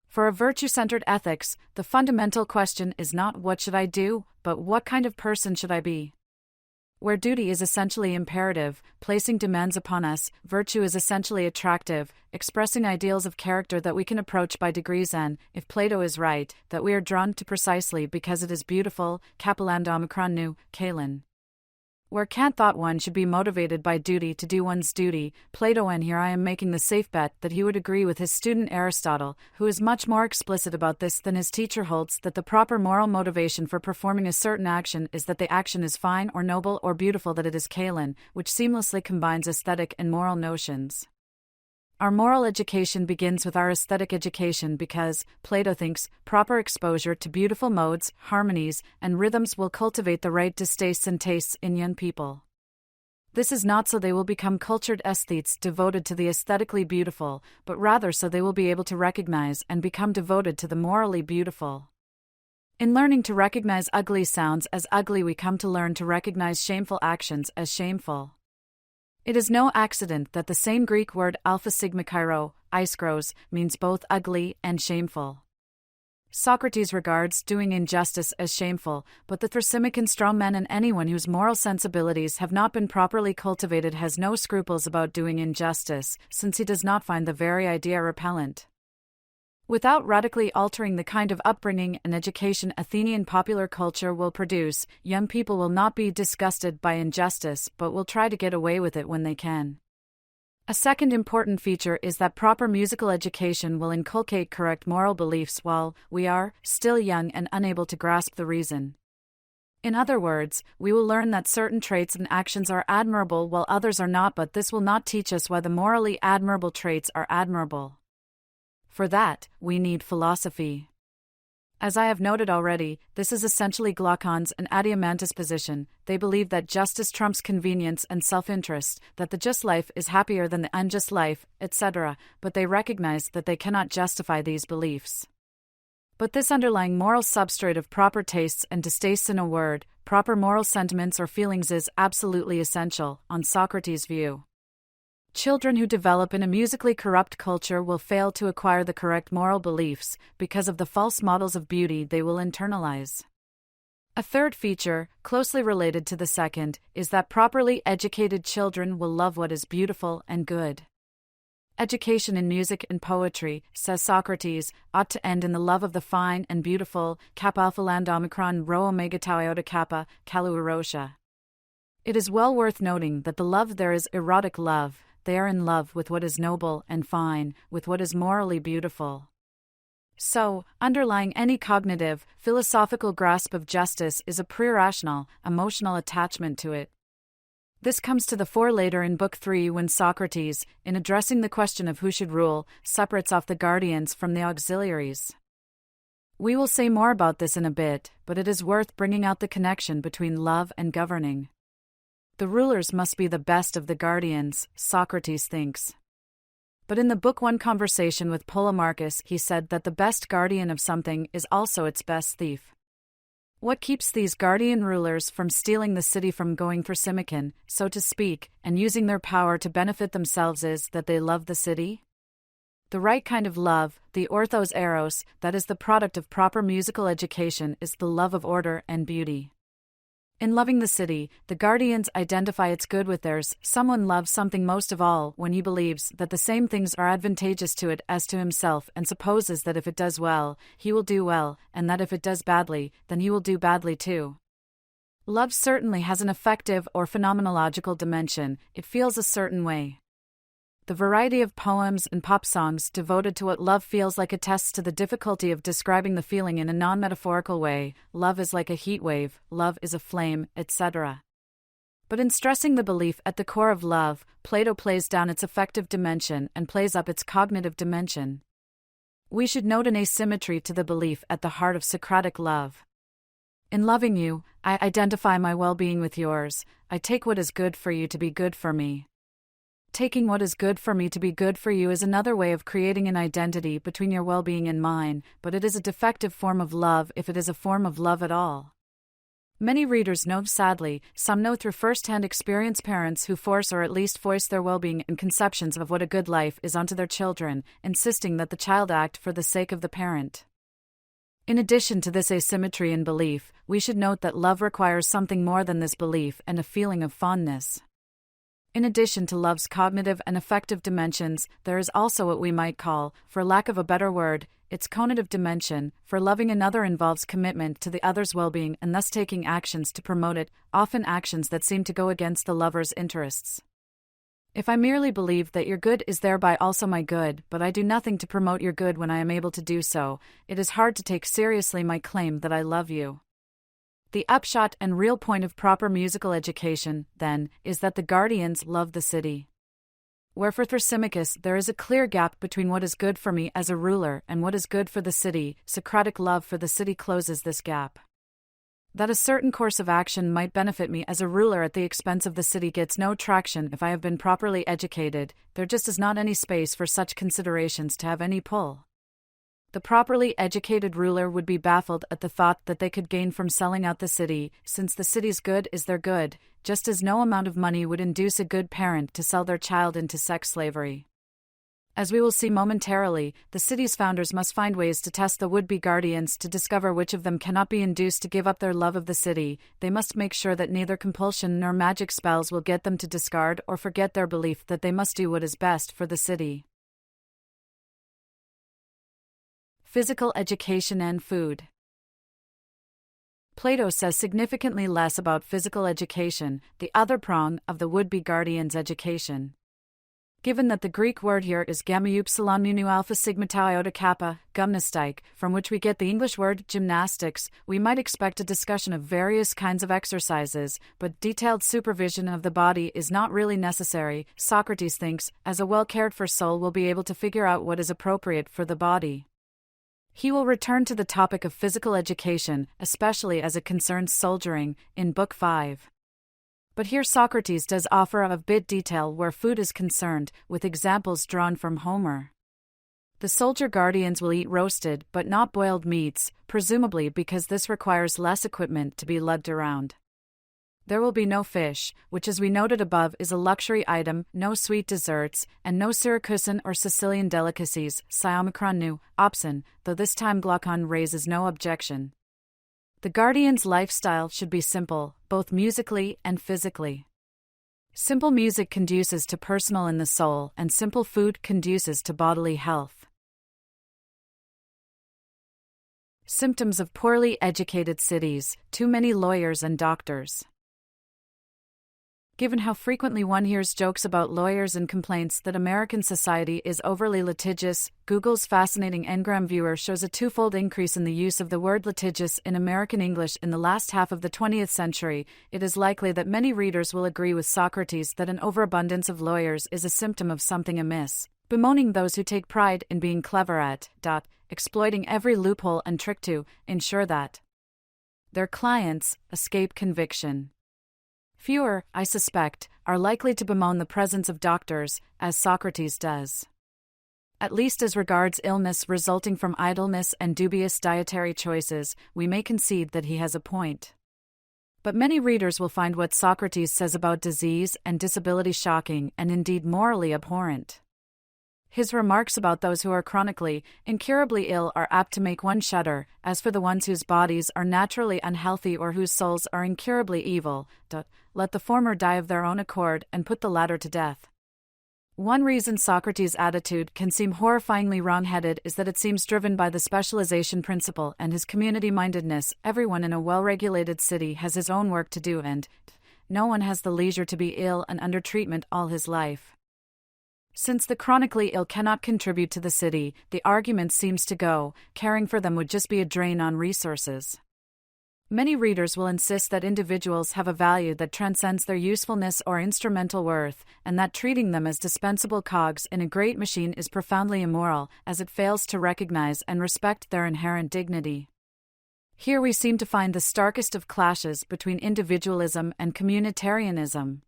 For a virtue-centered ethics, the fundamental question is not what should I do, but what kind of person should I be? Where duty is essentially imperative, placing demands upon us, virtue is essentially attractive, expressing ideals of character that we can approach by degrees and, if Plato is right, that we are drawn to precisely because it is beautiful, kapilandomikron nu, kalin. Where Kant thought one should be motivated by duty to do one's duty, Plato, and here I am making the safe bet that he would agree with his student Aristotle, who is much more explicit about this than his teacher, holds that the proper moral motivation for performing a certain action is that the action is fine or noble or beautiful, that it is kalin, which seamlessly combines aesthetic and moral notions. Our moral education begins with our aesthetic education because, Plato thinks, proper exposure to beautiful modes, harmonies, and rhythms will cultivate the right distastes and tastes in young people. This is not so they will become cultured aesthetes devoted to the aesthetically beautiful, but rather so they will be able to recognize and become devoted to the morally beautiful. In learning to recognize ugly sounds as ugly, we come to learn to recognize shameful actions as shameful. It is no accident that the same Greek word alpha sigma kairo, iskros, means both ugly and shameful. Socrates regards doing injustice as shameful, but the Thrasymachon strong men and anyone whose moral sensibilities have not been properly cultivated has no scruples about doing injustice, since he does not find the very idea repellent. Without radically altering the kind of upbringing and education Athenian popular culture will produce, young people will not be disgusted by injustice but will try to get away with it when they can. A second important feature is that proper musical education will inculcate correct moral beliefs while we are still young and unable to grasp the reason. In other words, we will learn that certain traits and actions are admirable while others are not, but this will not teach us why the morally admirable traits are admirable. For that, we need philosophy. As I have noted already, this is essentially Glaucon's and Adeimantus' position. They believe that justice trumps convenience and self-interest, that the just life is happier than the unjust life, etc., but they recognize that they cannot justify these beliefs. But this underlying moral substrate of proper tastes and distastes, in a word, proper moral sentiments or feelings, is absolutely essential, on Socrates' view. Children who develop in a musically corrupt culture will fail to acquire the correct moral beliefs because of the false models of beauty they will internalize. A third feature, closely related to the second, is that properly educated children will love what is beautiful and good. Education in music and poetry, says Socrates, ought to end in the love of the fine and beautiful, kappa alpha lambda omicron rho omega tau iota kappa, kalu erosha. It is well worth noting that the love there is erotic love. They are in love with what is noble and fine, with what is morally beautiful. So, underlying any cognitive, philosophical grasp of justice is a pre-rational, emotional attachment to it. This comes to the fore later in Book 3 when Socrates, in addressing the question of who should rule, separates off the guardians from the auxiliaries. We will say more about this in a bit, but it is worth bringing out the connection between love and governing. The rulers must be the best of the guardians, Socrates thinks. But in the Book 1 conversation with Polemarchus, he said that the best guardian of something is also its best thief. What keeps these guardian rulers from stealing the city from going Thrasymachon, so to speak, and using their power to benefit themselves is that they love the city? The right kind of love, the orthos eros, that is the product of proper musical education, is the love of order and beauty. In loving the city, the guardians identify its good with theirs. Someone loves something most of all when he believes that the same things are advantageous to it as to himself and supposes that if it does well, he will do well, and that if it does badly, then he will do badly too. Love certainly has an affective or phenomenological dimension. It feels a certain way. The variety of poems and pop songs devoted to what love feels like attests to the difficulty of describing the feeling in a non-metaphorical way. Love is like a heat wave, love is a flame, etc. But in stressing the belief at the core of love, Plato plays down its affective dimension and plays up its cognitive dimension. We should note an asymmetry to the belief at the heart of Socratic love. In loving you, I identify my well-being with yours. I take what is good for you to be good for me. Taking what is good for me to be good for you is another way of creating an identity between your well-being and mine, but it is a defective form of love if it is a form of love at all. Many readers know, sadly, some know through first-hand experience, parents who force or at least voice their well-being and conceptions of what a good life is onto their children, insisting that the child act for the sake of the parent. In addition to this asymmetry in belief, we should note that love requires something more than this belief and a feeling of fondness. In addition to love's cognitive and affective dimensions, there is also what we might call, for lack of a better word, its conative dimension, for loving another involves commitment to the other's well-being and thus taking actions to promote it, often actions that seem to go against the lover's interests. If I merely believe that your good is thereby also my good, but I do nothing to promote your good when I am able to do so, it is hard to take seriously my claim that I love you. The upshot and real point of proper musical education, then, is that the guardians love the city. Where for Thrasymachus there is a clear gap between what is good for me as a ruler and what is good for the city, Socratic love for the city closes this gap. That a certain course of action might benefit me as a ruler at the expense of the city gets no traction if I have been properly educated. There just is not any space for such considerations to have any pull. The properly educated ruler would be baffled at the thought that they could gain from selling out the city, since the city's good is their good, just as no amount of money would induce a good parent to sell their child into sex slavery. As we will see momentarily, the city's founders must find ways to test the would-be guardians to discover which of them cannot be induced to give up their love of the city. They must make sure that neither compulsion nor magic spells will get them to discard or forget their belief that they must do what is best for the city. Physical education and food. Plato says significantly less about physical education, the other prong of the would-be guardian's education. Given that the Greek word here is gamma upsilon mu alpha sigma tau iota kappa, gymnastik, from which we get the English word gymnastics, we might expect a discussion of various kinds of exercises, but detailed supervision of the body is not really necessary. Socrates thinks, as a well-cared-for soul will be able to figure out what is appropriate for the body. He will return to the topic of physical education, especially as it concerns soldiering, in Book 5. But here Socrates does offer a bit detail where food is concerned, with examples drawn from Homer. The soldier guardians will eat roasted but not boiled meats, presumably because this requires less equipment to be lugged around. There will be no fish, which as we noted above is a luxury item, no sweet desserts, and no Syracusan or Sicilian delicacies, Siomicron nu, opsin, though this time Glaucon raises no objection. The guardian's lifestyle should be simple, both musically and physically. Simple music conduces to personal in the soul, and simple food conduces to bodily health. Symptoms of poorly educated cities: too many lawyers and doctors. Given how frequently one hears jokes about lawyers and complaints that American society is overly litigious, Google's fascinating Ngram viewer shows a twofold increase in the use of the word litigious in American English in the last half of the 20th century. It is likely that many readers will agree with Socrates that an overabundance of lawyers is a symptom of something amiss, bemoaning those who take pride in being clever at, exploiting every loophole and trick to ensure that their clients escape conviction. Fewer, I suspect, are likely to bemoan the presence of doctors, as Socrates does. At least as regards illness resulting from idleness and dubious dietary choices, we may concede that he has a point. But many readers will find what Socrates says about disease and disability shocking and indeed morally abhorrent. His remarks about those who are chronically, incurably ill are apt to make one shudder. As for the ones whose bodies are naturally unhealthy or whose souls are incurably evil, let the former die of their own accord and put the latter to death. One reason Socrates' attitude can seem horrifyingly wrong-headed is that it seems driven by the specialization principle and his community-mindedness. Everyone in a well-regulated city has his own work to do, and no one has the leisure to be ill and under treatment all his life. Since the chronically ill cannot contribute to the city, the argument seems to go, caring for them would just be a drain on resources. Many readers will insist that individuals have a value that transcends their usefulness or instrumental worth, and that treating them as dispensable cogs in a great machine is profoundly immoral, as it fails to recognize and respect their inherent dignity. Here we seem to find the starkest of clashes between individualism and communitarianism.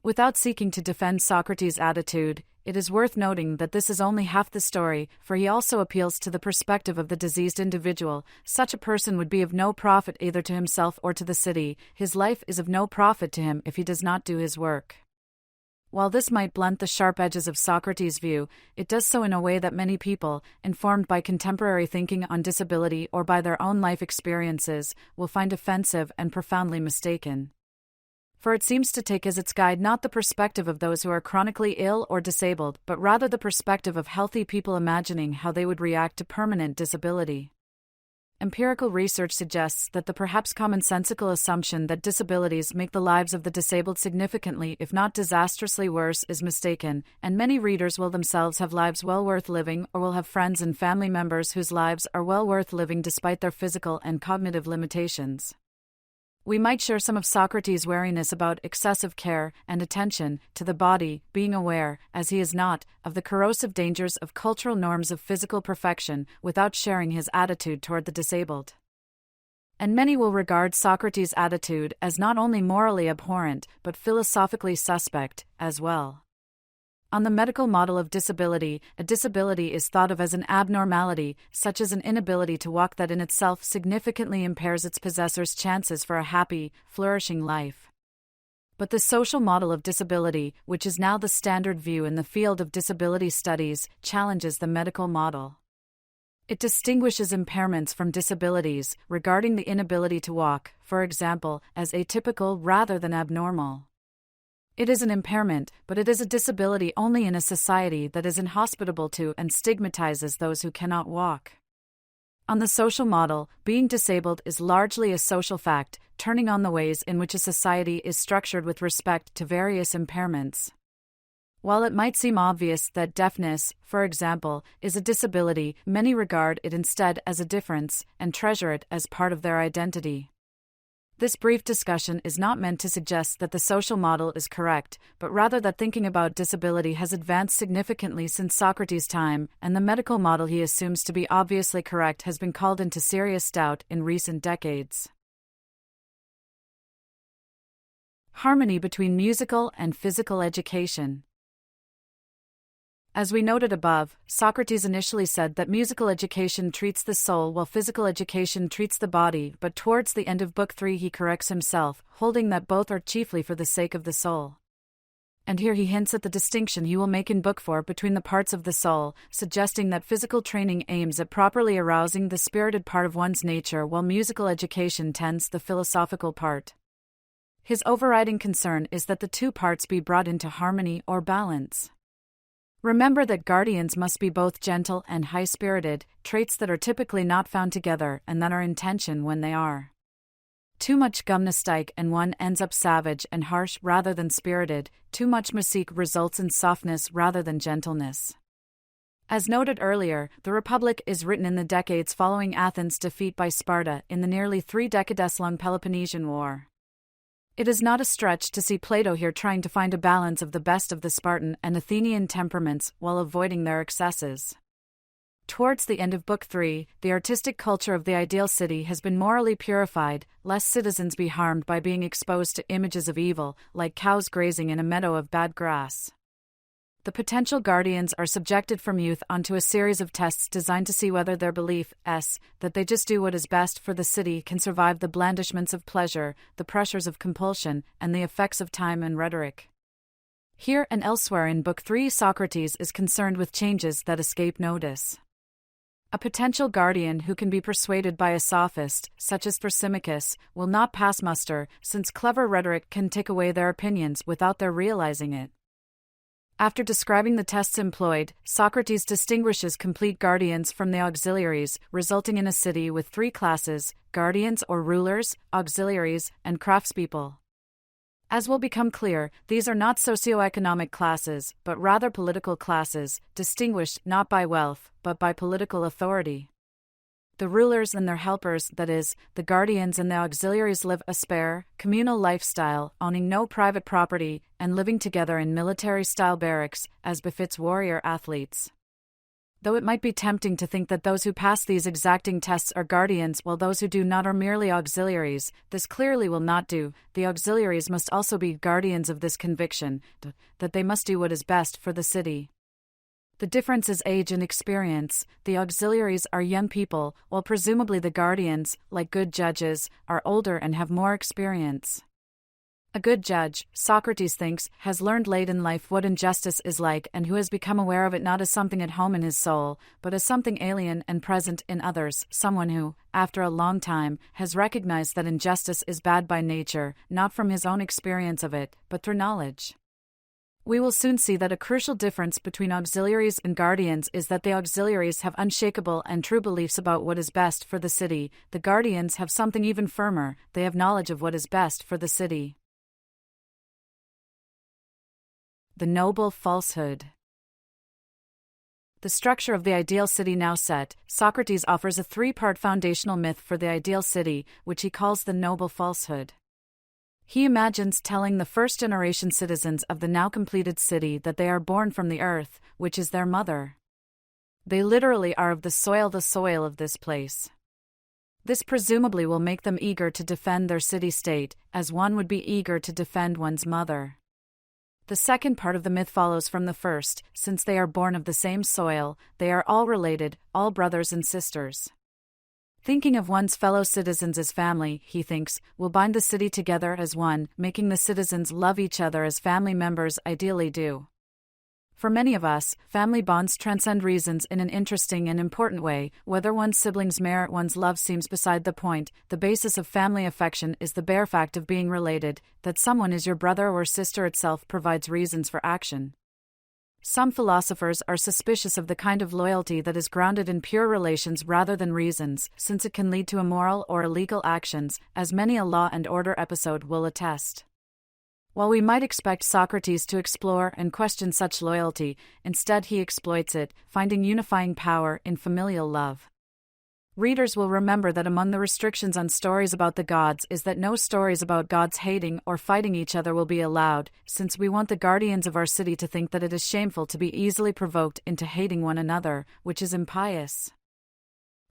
Without seeking to defend Socrates' attitude, it is worth noting that this is only half the story, for he also appeals to the perspective of the diseased individual. Such a person would be of no profit either to himself or to the city. His life is of no profit to him if he does not do his work. While this might blunt the sharp edges of Socrates' view, it does so in a way that many people, informed by contemporary thinking on disability or by their own life experiences, will find offensive and profoundly mistaken. For it seems to take as its guide not the perspective of those who are chronically ill or disabled, but rather the perspective of healthy people imagining how they would react to permanent disability. Empirical research suggests that the perhaps commonsensical assumption that disabilities make the lives of the disabled significantly, if not disastrously worse, is mistaken, and many readers will themselves have lives well worth living or will have friends and family members whose lives are well worth living despite their physical and cognitive limitations. We might share some of Socrates' wariness about excessive care and attention to the body, being aware, as he is not, of the corrosive dangers of cultural norms of physical perfection, without sharing his attitude toward the disabled. And many will regard Socrates' attitude as not only morally abhorrent, but philosophically suspect, as well. On the medical model of disability, a disability is thought of as an abnormality, such as an inability to walk that in itself significantly impairs its possessor's chances for a happy, flourishing life. But the social model of disability, which is now the standard view in the field of disability studies, challenges the medical model. It distinguishes impairments from disabilities, regarding the inability to walk, for example, as atypical rather than abnormal. It is an impairment, but it is a disability only in a society that is inhospitable to and stigmatizes those who cannot walk. On the social model, being disabled is largely a social fact, turning on the ways in which a society is structured with respect to various impairments. While it might seem obvious that deafness, for example, is a disability, many regard it instead as a difference and treasure it as part of their identity. This brief discussion is not meant to suggest that the social model is correct, but rather that thinking about disability has advanced significantly since Socrates' time, and the medical model he assumes to be obviously correct has been called into serious doubt in recent decades. Harmony between musical and physical education. As we noted above, Socrates initially said that musical education treats the soul while physical education treats the body, but towards the end of Book 3 he corrects himself, holding that both are chiefly for the sake of the soul. And here he hints at the distinction he will make in Book 4 between the parts of the soul, suggesting that physical training aims at properly arousing the spirited part of one's nature while musical education tends the philosophical part. His overriding concern is that the two parts be brought into harmony or balance. Remember that guardians must be both gentle and high-spirited, traits that are typically not found together and that are in tension when they are. Too much gymnastique and one ends up savage and harsh rather than spirited, too much musique results in softness rather than gentleness. As noted earlier, the Republic is written in the decades following Athens' defeat by Sparta in the nearly 3 decades-long Peloponnesian War. It is not a stretch to see Plato here trying to find a balance of the best of the Spartan and Athenian temperaments while avoiding their excesses. Towards the end of Book 3, the artistic culture of the ideal city has been morally purified, lest citizens be harmed by being exposed to images of evil, like cows grazing in a meadow of bad grass. The potential guardians are subjected from youth onto a series of tests designed to see whether their belief, that they just do what is best for the city can survive the blandishments of pleasure, the pressures of compulsion, and the effects of time and rhetoric. Here and elsewhere in Book 3 Socrates is concerned with changes that escape notice. A potential guardian who can be persuaded by a sophist, such as Thrasymachus, will not pass muster, since clever rhetoric can take away their opinions without their realizing it. After describing the tests employed, Socrates distinguishes complete guardians from the auxiliaries, resulting in a city with 3 classes: guardians or rulers, auxiliaries, and craftspeople. As will become clear, these are not socioeconomic classes, but rather political classes, distinguished not by wealth, but by political authority. The rulers and their helpers, that is, the guardians and the auxiliaries, live a spare, communal lifestyle, owning no private property, and living together in military-style barracks, as befits warrior athletes. Though it might be tempting to think that those who pass these exacting tests are guardians while those who do not are merely auxiliaries, this clearly will not do. The auxiliaries must also be guardians of this conviction, that they must do what is best for the city. The difference is age and experience. The auxiliaries are young people, while presumably the guardians, like good judges, are older and have more experience. A good judge, Socrates thinks, has learned late in life what injustice is like and who has become aware of it not as something at home in his soul, but as something alien and present in others, someone who, after a long time, has recognized that injustice is bad by nature, not from his own experience of it, but through knowledge. We will soon see that a crucial difference between auxiliaries and guardians is that the auxiliaries have unshakable and true beliefs about what is best for the city. The guardians have something even firmer: they have knowledge of what is best for the city. The noble falsehood. The structure of the ideal city now set, Socrates offers a three-part foundational myth for the ideal city, which he calls the noble falsehood. He imagines telling the first-generation citizens of the now completed city that they are born from the earth, which is their mother. They literally are of the soil of this place. This presumably will make them eager to defend their city-state, as one would be eager to defend one's mother. The second part of the myth follows from the first. Since they are born of the same soil, they are all related, all brothers and sisters. Thinking of one's fellow citizens as family, he thinks, will bind the city together as one, making the citizens love each other as family members ideally do. For many of us, family bonds transcend reasons in an interesting and important way. Whether one's siblings merit one's love seems beside the point. The basis of family affection is the bare fact of being related. That someone is your brother or sister itself provides reasons for action. Some philosophers are suspicious of the kind of loyalty that is grounded in pure relations rather than reasons, since it can lead to immoral or illegal actions, as many a Law and Order episode will attest. While we might expect Socrates to explore and question such loyalty, instead he exploits it, finding unifying power in familial love. Readers will remember that among the restrictions on stories about the gods is that no stories about gods hating or fighting each other will be allowed, since we want the guardians of our city to think that it is shameful to be easily provoked into hating one another, which is impious.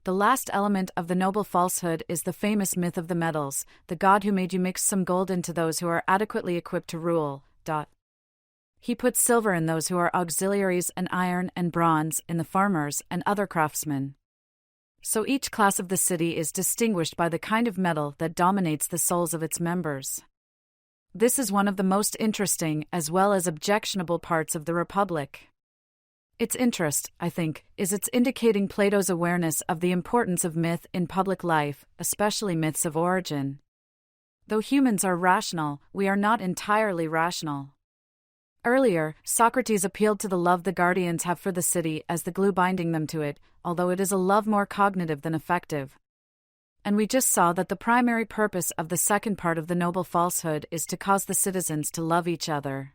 The last element of the noble falsehood is the famous myth of the metals, the god who made you mix some gold into those who are adequately equipped to rule. He puts silver in those who are auxiliaries and iron and bronze in the farmers and other craftsmen. So each class of the city is distinguished by the kind of metal that dominates the souls of its members. This is one of the most interesting as well as objectionable parts of the Republic. Its interest, I think, is its indicating Plato's awareness of the importance of myth in public life, especially myths of origin. Though humans are rational, we are not entirely rational. Earlier, Socrates appealed to the love the guardians have for the city as the glue binding them to it, although it is a love more cognitive than affective. And we just saw that the primary purpose of the second part of the noble falsehood is to cause the citizens to love each other.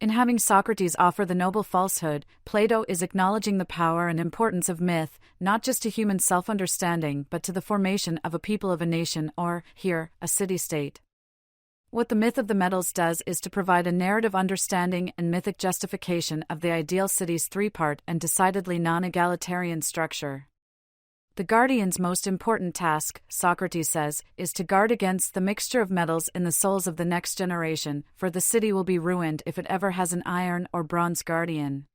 In having Socrates offer the noble falsehood, Plato is acknowledging the power and importance of myth, not just to human self-understanding but to the formation of a people of a nation or, here, a city-state. What the myth of the metals does is to provide a narrative understanding and mythic justification of the ideal city's three-part and decidedly non-egalitarian structure. The guardian's most important task, Socrates says, is to guard against the mixture of metals in the souls of the next generation, for the city will be ruined if it ever has an iron or bronze guardian.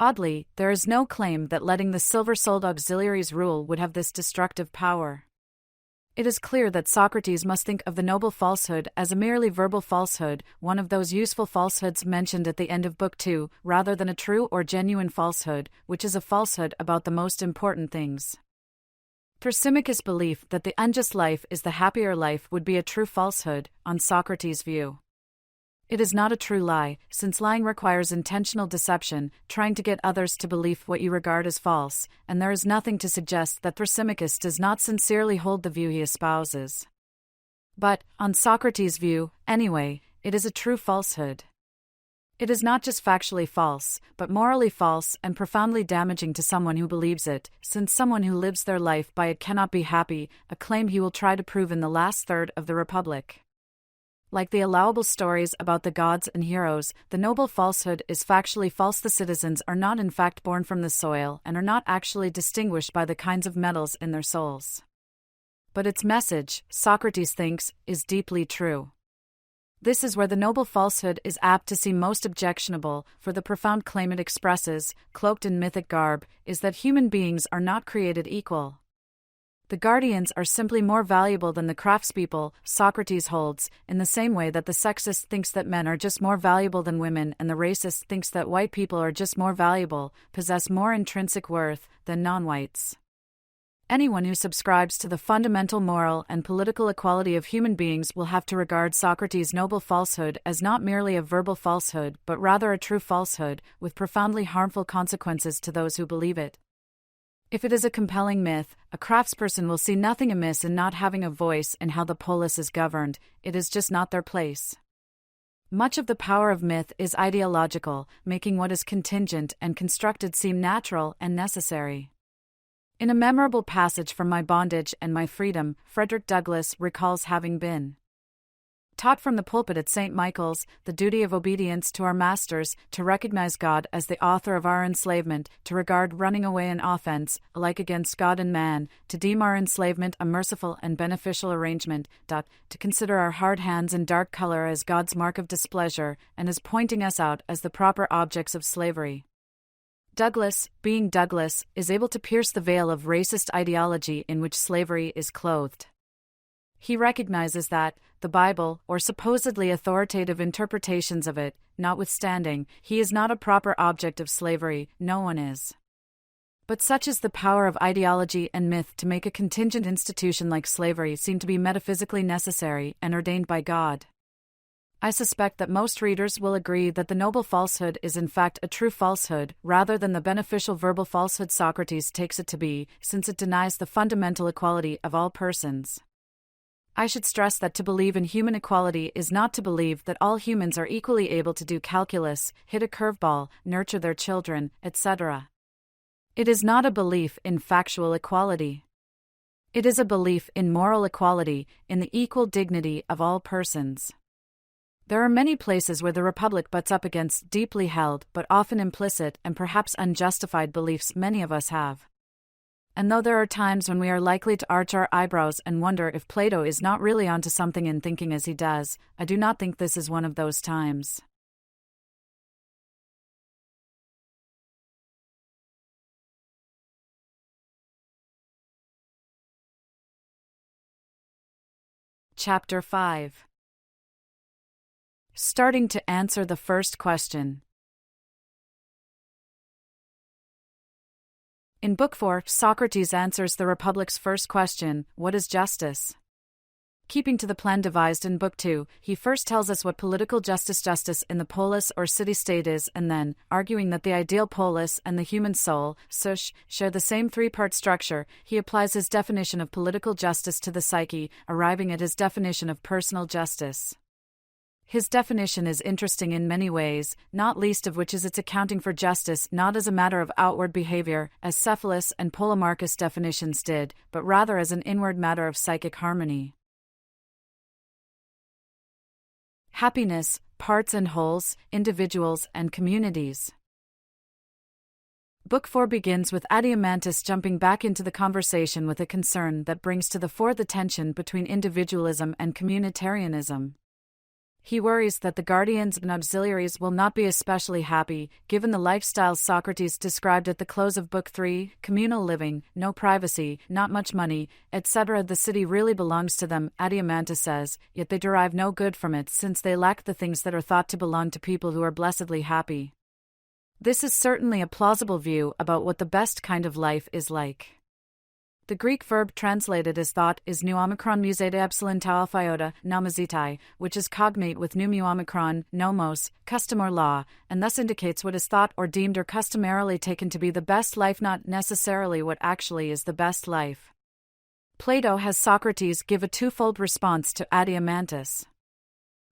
Oddly, there is no claim that letting the silver-souled auxiliaries rule would have this destructive power. It is clear that Socrates must think of the noble falsehood as a merely verbal falsehood, one of those useful falsehoods mentioned at the end of Book 2, rather than a true or genuine falsehood, which is a falsehood about the most important things. Thrasymachus' belief that the unjust life is the happier life would be a true falsehood, on Socrates' view. It is not a true lie, since lying requires intentional deception, trying to get others to believe what you regard as false, and there is nothing to suggest that Thrasymachus does not sincerely hold the view he espouses. But, on Socrates' view, anyway, it is a true falsehood. It is not just factually false, but morally false and profoundly damaging to someone who believes it, since someone who lives their life by it cannot be happy, a claim he will try to prove in the last third of the Republic. Like the allowable stories about the gods and heroes, the noble falsehood is factually false. The citizens are not in fact born from the soil and are not actually distinguished by the kinds of metals in their souls. But its message, Socrates thinks, is deeply true. This is where the noble falsehood is apt to seem most objectionable, for the profound claim it expresses, cloaked in mythic garb, is that human beings are not created equal. The guardians are simply more valuable than the craftspeople, Socrates holds, in the same way that the sexist thinks that men are just more valuable than women and the racist thinks that white people are just more valuable, possess more intrinsic worth, than non-whites. Anyone who subscribes to the fundamental moral and political equality of human beings will have to regard Socrates' noble falsehood as not merely a verbal falsehood but rather a true falsehood, with profoundly harmful consequences to those who believe it. If it is a compelling myth, a craftsperson will see nothing amiss in not having a voice in how the polis is governed. It is just not their place. Much of the power of myth is ideological, making what is contingent and constructed seem natural and necessary. In a memorable passage from My Bondage and My Freedom, Frederick Douglass recalls having been taught from the pulpit at St. Michael's the duty of obedience to our masters, to recognize God as the author of our enslavement, to regard running away an offense, alike against God and man, to deem our enslavement a merciful and beneficial arrangement, to consider our hard hands and dark color as God's mark of displeasure, and as pointing us out as the proper objects of slavery. Douglass, being Douglass, is able to pierce the veil of racist ideology in which slavery is clothed. He recognizes that, the Bible, or supposedly authoritative interpretations of it, notwithstanding, he is not a proper object of slavery, no one is. But such is the power of ideology and myth to make a contingent institution like slavery seem to be metaphysically necessary and ordained by God. I suspect that most readers will agree that the noble falsehood is in fact a true falsehood, rather than the beneficial verbal falsehood Socrates takes it to be, since it denies the fundamental equality of all persons. I should stress that to believe in human equality is not to believe that all humans are equally able to do calculus, hit a curveball, nurture their children, etc. It is not a belief in factual equality. It is a belief in moral equality, in the equal dignity of all persons. There are many places where the Republic butts up against deeply held but often implicit and perhaps unjustified beliefs many of us have. And though there are times when we are likely to arch our eyebrows and wonder if Plato is not really onto something in thinking as he does, I do not think this is one of those times. Chapter 5. Starting to answer the first question. In Book 4, Socrates answers the Republic's first question, what is justice? Keeping to the plan devised in Book 2, he first tells us what political justice in the polis or city-state is, and then, arguing that the ideal polis and the human soul, sush, share the same three-part structure, he applies his definition of political justice to the psyche, arriving at his definition of personal justice. His definition is interesting in many ways, not least of which is its accounting for justice not as a matter of outward behavior, as Cephalus and Polemarchus' definitions did, but rather as an inward matter of psychic harmony. Happiness, parts and wholes, individuals and communities. Book 4 begins with Adeimantus jumping back into the conversation with a concern that brings to the fore the tension between individualism and communitarianism. He worries that the guardians and auxiliaries will not be especially happy, given the lifestyles Socrates described at the close of Book 3, communal living, no privacy, not much money, etc. The city really belongs to them, Adeimantus says, yet they derive no good from it since they lack the things that are thought to belong to people who are blessedly happy. This is certainly a plausible view about what the best kind of life is like. The Greek verb translated as thought is nu omicron museta epsilon tau alpha iota, nomozitai, which is cognate with nu mu omicron, nomos, custom or law, and thus indicates what is thought or deemed or customarily taken to be the best life, not necessarily what actually is the best life. Plato has Socrates give a twofold response to Adeimantus.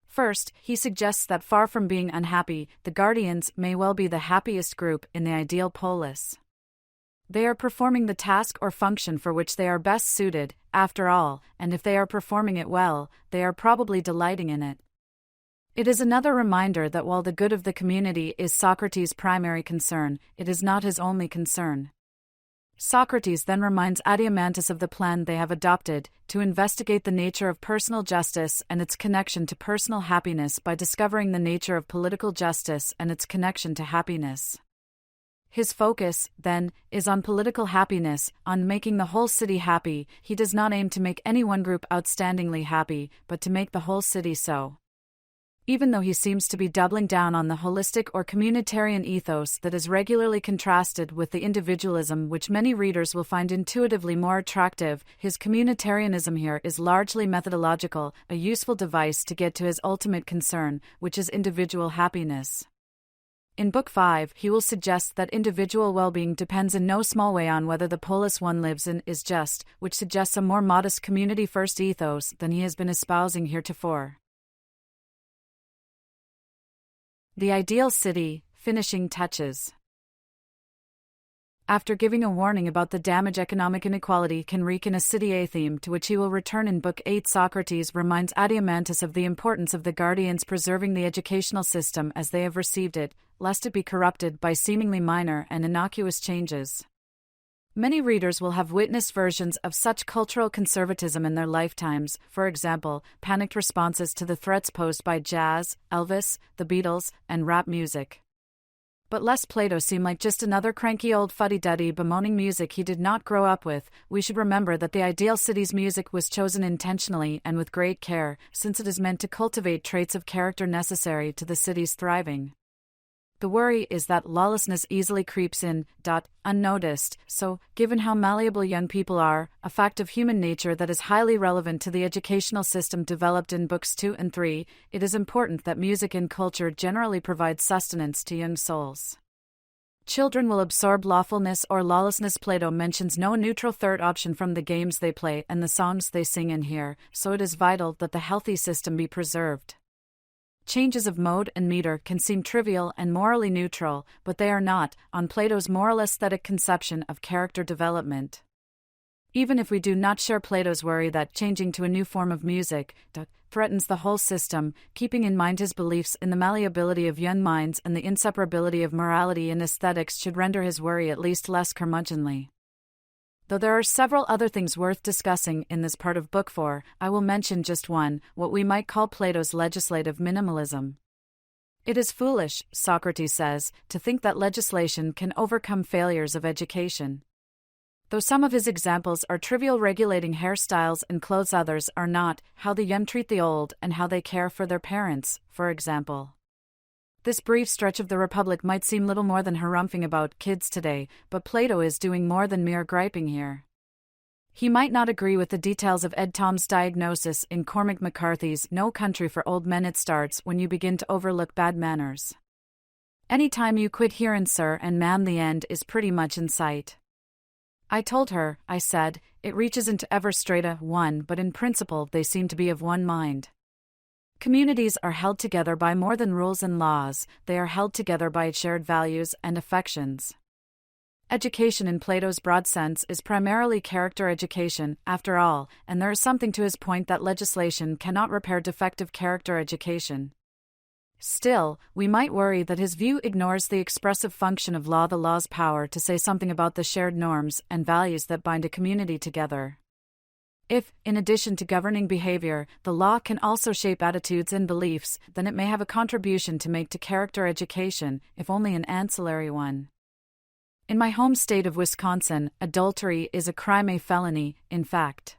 First, he suggests that far from being unhappy, the guardians may well be the happiest group in the ideal polis. They are performing the task or function for which they are best suited, after all, and if they are performing it well, they are probably delighting in it. It is another reminder that while the good of the community is Socrates' primary concern, it is not his only concern. Socrates then reminds Adeimantus of the plan they have adopted, to investigate the nature of personal justice and its connection to personal happiness by discovering the nature of political justice and its connection to happiness. His focus, then, is on political happiness, on making the whole city happy. He does not aim to make any one group outstandingly happy, but to make the whole city so. Even though he seems to be doubling down on the holistic or communitarian ethos that is regularly contrasted with the individualism which many readers will find intuitively more attractive, his communitarianism here is largely methodological, a useful device to get to his ultimate concern, which is individual happiness. In Book 5, he will suggest that individual well-being depends in no small way on whether the polis one lives in is just, which suggests a more modest community-first ethos than he has been espousing heretofore. The ideal city, finishing touches. After giving a warning about the damage economic inequality can wreak in a city, a theme to which he will return in Book 8, Socrates reminds Adeimantus of the importance of the guardians preserving the educational system as they have received it, lest it be corrupted by seemingly minor and innocuous changes. Many readers will have witnessed versions of such cultural conservatism in their lifetimes, for example, panicked responses to the threats posed by jazz, Elvis, the Beatles, and rap music. But lest Plato seem like just another cranky old fuddy-duddy bemoaning music he did not grow up with, we should remember that the ideal city's music was chosen intentionally and with great care, since it is meant to cultivate traits of character necessary to the city's thriving. The worry is that lawlessness easily creeps in, unnoticed, so, given how malleable young people are, a fact of human nature that is highly relevant to the educational system developed in Books 2 and 3, it is important that music and culture generally provide sustenance to young souls. Children will absorb lawfulness or lawlessness. Plato mentions no neutral third option from the games they play and the songs they sing and hear, so it is vital that the healthy system be preserved. Changes of mode and meter can seem trivial and morally neutral, but they are not, on Plato's moral aesthetic conception of character development. Even if we do not share Plato's worry that changing to a new form of music threatens the whole system, keeping in mind his beliefs in the malleability of young minds and the inseparability of morality and aesthetics should render his worry at least less curmudgeonly. Though there are several other things worth discussing in this part of Book 4, I will mention just one, what we might call Plato's legislative minimalism. It is foolish, Socrates says, to think that legislation can overcome failures of education. Though some of his examples are trivial, regulating hairstyles and clothes, others are not, how the young treat the old and how they care for their parents, for example. This brief stretch of the Republic might seem little more than harumphing about kids today, but Plato is doing more than mere griping here. He might not agree with the details of Ed Tom's diagnosis in Cormac McCarthy's No Country for Old Men. It starts when you begin to overlook bad manners. Any time you quit hearin' sir and ma'am, the end is pretty much in sight. I told her, I said, it reaches into ever straighter one, but in principle they seem to be of one mind. Communities are held together by more than rules and laws, they are held together by shared values and affections. Education in Plato's broad sense is primarily character education, after all, and there is something to his point that legislation cannot repair defective character education. Still, we might worry that his view ignores the expressive function of law, the law's power to say something about the shared norms and values that bind a community together. If, in addition to governing behavior, the law can also shape attitudes and beliefs, then it may have a contribution to make to character education, if only an ancillary one. In my home state of Wisconsin, adultery is a crime, a felony, in fact.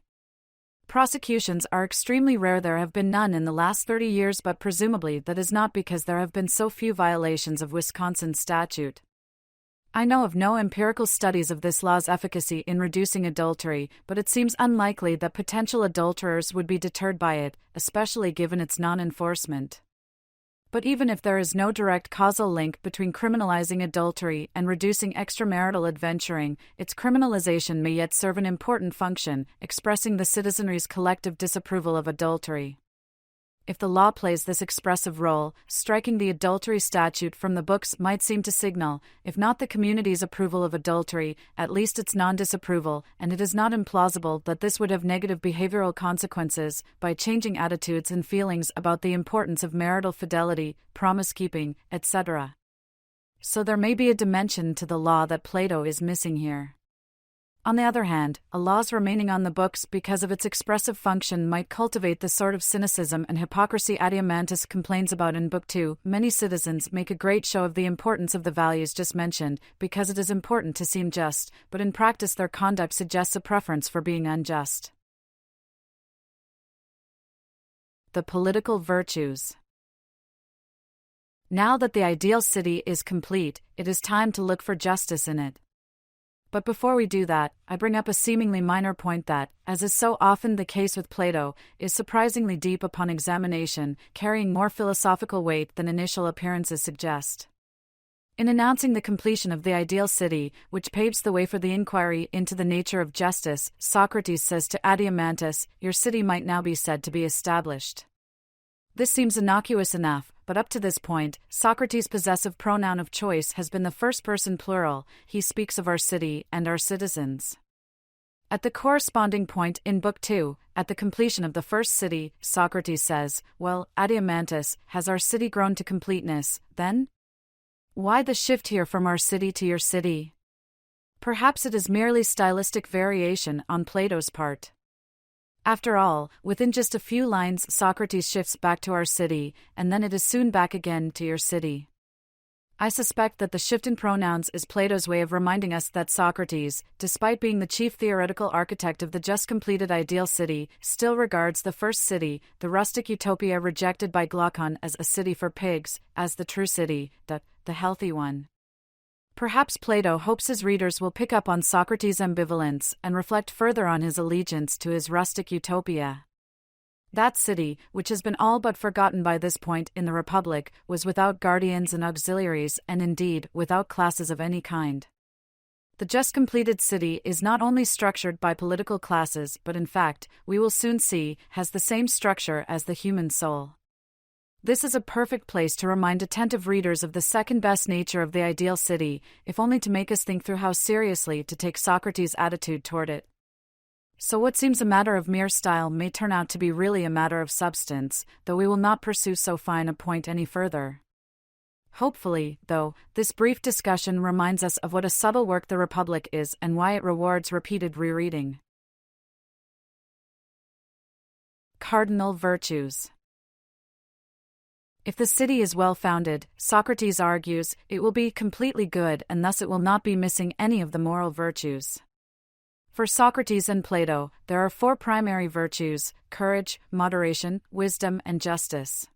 Prosecutions are extremely rare. There have been none in the last 30 years, but presumably that is not because there have been so few violations of Wisconsin statute. I know of no empirical studies of this law's efficacy in reducing adultery, but it seems unlikely that potential adulterers would be deterred by it, especially given its non-enforcement. But even if there is no direct causal link between criminalizing adultery and reducing extramarital adventuring, its criminalization may yet serve an important function, expressing the citizenry's collective disapproval of adultery. If the law plays this expressive role, striking the adultery statute from the books might seem to signal, if not the community's approval of adultery, at least its non-disapproval, and it is not implausible that this would have negative behavioral consequences by changing attitudes and feelings about the importance of marital fidelity, promise-keeping, etc. So there may be a dimension to the law that Plato is missing here. On the other hand, a law's remaining on the books because of its expressive function might cultivate the sort of cynicism and hypocrisy Adeimantus complains about in Book 2. Many citizens make a great show of the importance of the values just mentioned, because it is important to seem just, but in practice their conduct suggests a preference for being unjust. The political virtues. Now that the ideal city is complete, it is time to look for justice in it. But before we do that, I bring up a seemingly minor point that, as is so often the case with Plato, is surprisingly deep upon examination, carrying more philosophical weight than initial appearances suggest. In announcing the completion of the ideal city, which paves the way for the inquiry into the nature of justice, Socrates says to Adeimantus, "Your city might now be said to be established." This seems innocuous enough, but up to this point, Socrates' possessive pronoun of choice has been the first person plural. He speaks of our city and our citizens. At the corresponding point in Book 2, at the completion of the first city, Socrates says, "Well, Adeimantus, has our city grown to completeness, then? Why the shift here from our city to your city?" Perhaps it is merely stylistic variation on Plato's part. After all, within just a few lines Socrates shifts back to our city, and then it is soon back again to your city. I suspect that the shift in pronouns is Plato's way of reminding us that Socrates, despite being the chief theoretical architect of the just completed ideal city, still regards the first city, the rustic utopia rejected by Glaucon as a city for pigs, as the true city, the healthy one. Perhaps Plato hopes his readers will pick up on Socrates' ambivalence and reflect further on his allegiance to his rustic utopia. That city, which has been all but forgotten by this point in the Republic, was without guardians and auxiliaries and indeed without classes of any kind. The just completed city is not only structured by political classes but in fact, we will soon see, has the same structure as the human soul. This is a perfect place to remind attentive readers of the second-best nature of the ideal city, if only to make us think through how seriously to take Socrates' attitude toward it. So what seems a matter of mere style may turn out to be really a matter of substance, though we will not pursue so fine a point any further. Hopefully, though, this brief discussion reminds us of what a subtle work the Republic is and why it rewards repeated rereading. Cardinal virtues. If the city is well-founded, Socrates argues, it will be completely good and thus it will not be missing any of the moral virtues. For Socrates and Plato, there are 4 primary virtues: courage, moderation, wisdom, and justice.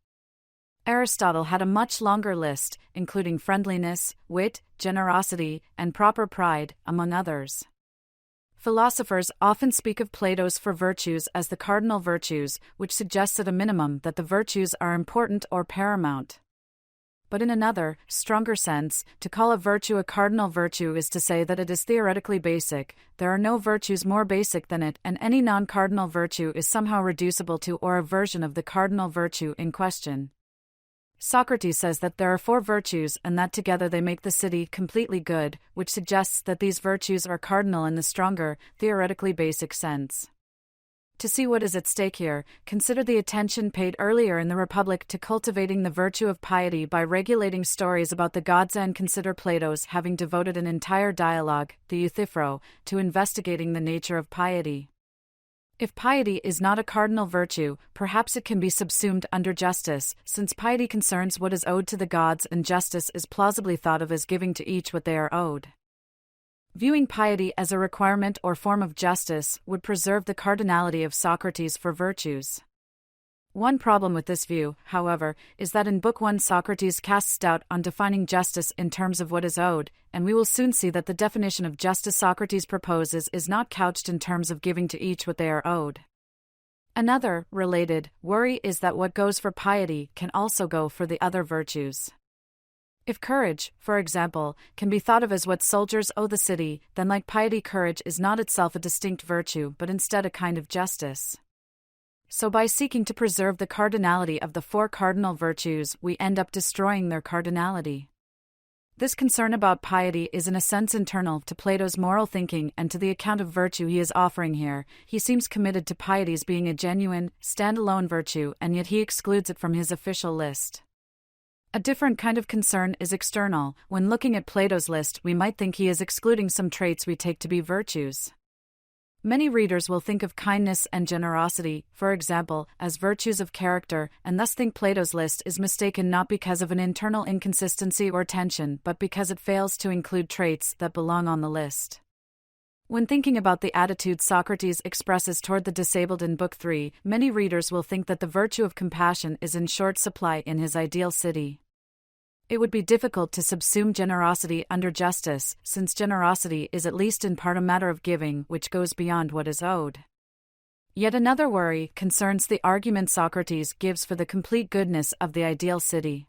Aristotle had a much longer list, including friendliness, wit, generosity, and proper pride, among others. Philosophers often speak of Plato's 4 virtues as the cardinal virtues, which suggests at a minimum that the virtues are important or paramount. But in another, stronger sense, to call a virtue a cardinal virtue is to say that it is theoretically basic. There are no virtues more basic than it, and any non-cardinal virtue is somehow reducible to or a version of the cardinal virtue in question. Socrates says that there are 4 virtues and that together they make the city completely good, which suggests that these virtues are cardinal in the stronger, theoretically basic sense. To see what is at stake here, consider the attention paid earlier in the Republic to cultivating the virtue of piety by regulating stories about the gods, and consider Plato's having devoted an entire dialogue, the Euthyphro, to investigating the nature of piety. If piety is not a cardinal virtue, perhaps it can be subsumed under justice, since piety concerns what is owed to the gods and justice is plausibly thought of as giving to each what they are owed. Viewing piety as a requirement or form of justice would preserve the cardinality of Socrates for virtues. One problem with this view, however, is that in Book 1 Socrates casts doubt on defining justice in terms of what is owed, and we will soon see that the definition of justice Socrates proposes is not couched in terms of giving to each what they are owed. Another, related, worry is that what goes for piety can also go for the other virtues. If courage, for example, can be thought of as what soldiers owe the city, then like piety, courage is not itself a distinct virtue but instead a kind of justice. So by seeking to preserve the cardinality of the 4 cardinal virtues, we end up destroying their cardinality. This concern about piety is in a sense internal to Plato's moral thinking and to the account of virtue he is offering here. He seems committed to piety's being a genuine, stand-alone virtue, and yet he excludes it from his official list. A different kind of concern is external. When looking at Plato's list, we might think he is excluding some traits we take to be virtues. Many readers will think of kindness and generosity, for example, as virtues of character, and thus think Plato's list is mistaken not because of an internal inconsistency or tension but because it fails to include traits that belong on the list. When thinking about the attitude Socrates expresses toward the disabled in Book 3, many readers will think that the virtue of compassion is in short supply in his ideal city. It would be difficult to subsume generosity under justice, since generosity is at least in part a matter of giving, which goes beyond what is owed. Yet another worry concerns the argument Socrates gives for the complete goodness of the ideal city.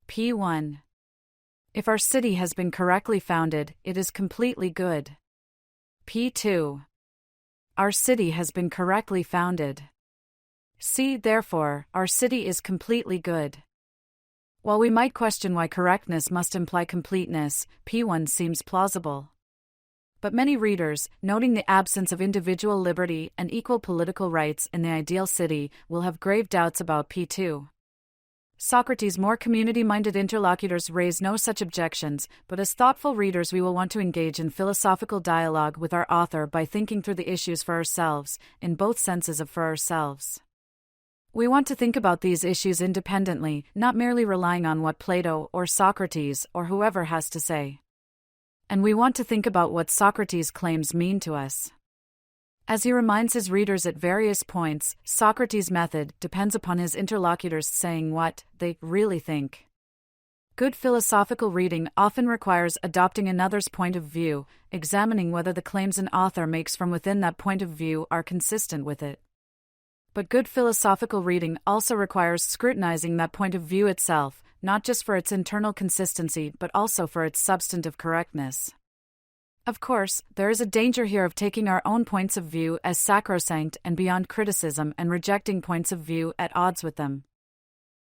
P1. If our city has been correctly founded, it is completely good. P2. Our city has been correctly founded. C. Therefore, our city is completely good. While we might question why correctness must imply completeness, P1 seems plausible. But many readers, noting the absence of individual liberty and equal political rights in the ideal city, will have grave doubts about P2. Socrates' more community-minded interlocutors raise no such objections, but as thoughtful readers we will want to engage in philosophical dialogue with our author by thinking through the issues for ourselves, in both senses of for ourselves. We want to think about these issues independently, not merely relying on what Plato or Socrates or whoever has to say. And we want to think about what Socrates' claims mean to us. As he reminds his readers at various points, Socrates' method depends upon his interlocutors saying what they really think. Good philosophical reading often requires adopting another's point of view, examining whether the claims an author makes from within that point of view are consistent with it. But good philosophical reading also requires scrutinizing that point of view itself, not just for its internal consistency but also for its substantive correctness. Of course, there is a danger here of taking our own points of view as sacrosanct and beyond criticism and rejecting points of view at odds with them.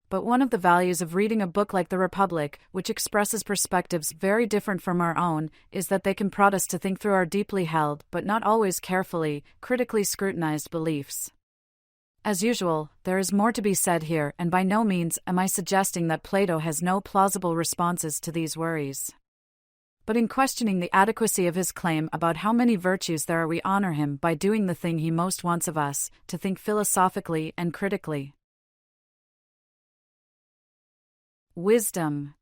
But one of the values of reading a book like The Republic, which expresses perspectives very different from our own, is that they can prod us to think through our deeply held but not always carefully, critically scrutinized beliefs. As usual, there is more to be said here, and by no means am I suggesting that Plato has no plausible responses to these worries. But in questioning the adequacy of his claim about how many virtues there are, we honor him by doing the thing he most wants of us, to think philosophically and critically. Wisdom.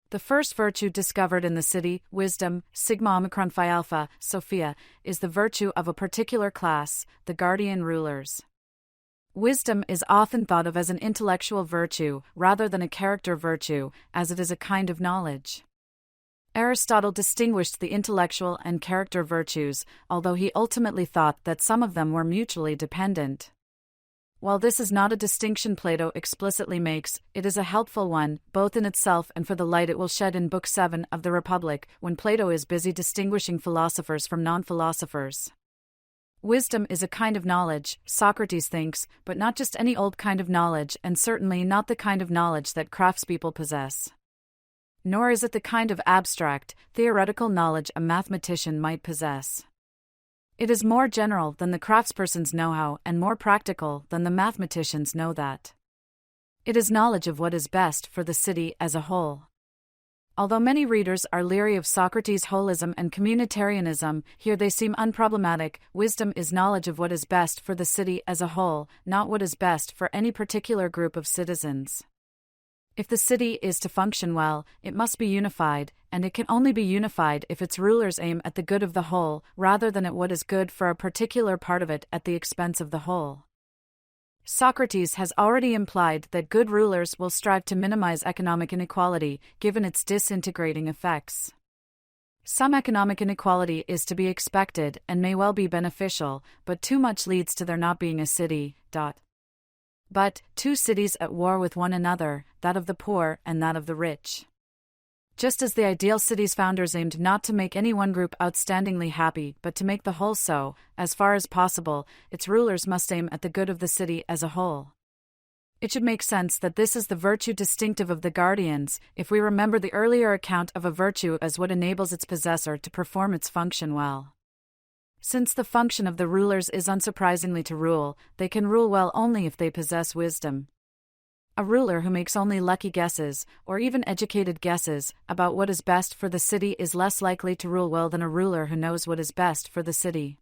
The first virtue discovered in the city, wisdom, sigma omicron phi alpha, Sophia, is the virtue of a particular class, the guardian rulers. Wisdom is often thought of as an intellectual virtue, rather than a character virtue, as it is a kind of knowledge. Aristotle distinguished the intellectual and character virtues, although he ultimately thought that some of them were mutually dependent. While this is not a distinction Plato explicitly makes, it is a helpful one, both in itself and for the light it will shed in Book 7 of the Republic, when Plato is busy distinguishing philosophers from non-philosophers. Wisdom is a kind of knowledge, Socrates thinks, but not just any old kind of knowledge, and certainly not the kind of knowledge that craftspeople possess. Nor is it the kind of abstract, theoretical knowledge a mathematician might possess. It is more general than the craftsperson's know-how and more practical than the mathematician's know that. It is knowledge of what is best for the city as a whole. Although many readers are leery of Socrates' holism and communitarianism, here they seem unproblematic. Wisdom is knowledge of what is best for the city as a whole, not what is best for any particular group of citizens. If the city is to function well, it must be unified, and it can only be unified if its rulers aim at the good of the whole, rather than at what is good for a particular part of it at the expense of the whole. Socrates has already implied that good rulers will strive to minimize economic inequality, given its disintegrating effects. Some economic inequality is to be expected and may well be beneficial, but too much leads to there not being a city. But two cities at war with one another, that of the poor and that of the rich. Just as the ideal city's founders aimed not to make any one group outstandingly happy but to make the whole so, as far as possible, its rulers must aim at the good of the city as a whole. It should make sense that this is the virtue distinctive of the guardians, if we remember the earlier account of a virtue as what enables its possessor to perform its function well. Since the function of the rulers is unsurprisingly to rule, they can rule well only if they possess wisdom. A ruler who makes only lucky guesses, or even educated guesses, about what is best for the city is less likely to rule well than a ruler who knows what is best for the city.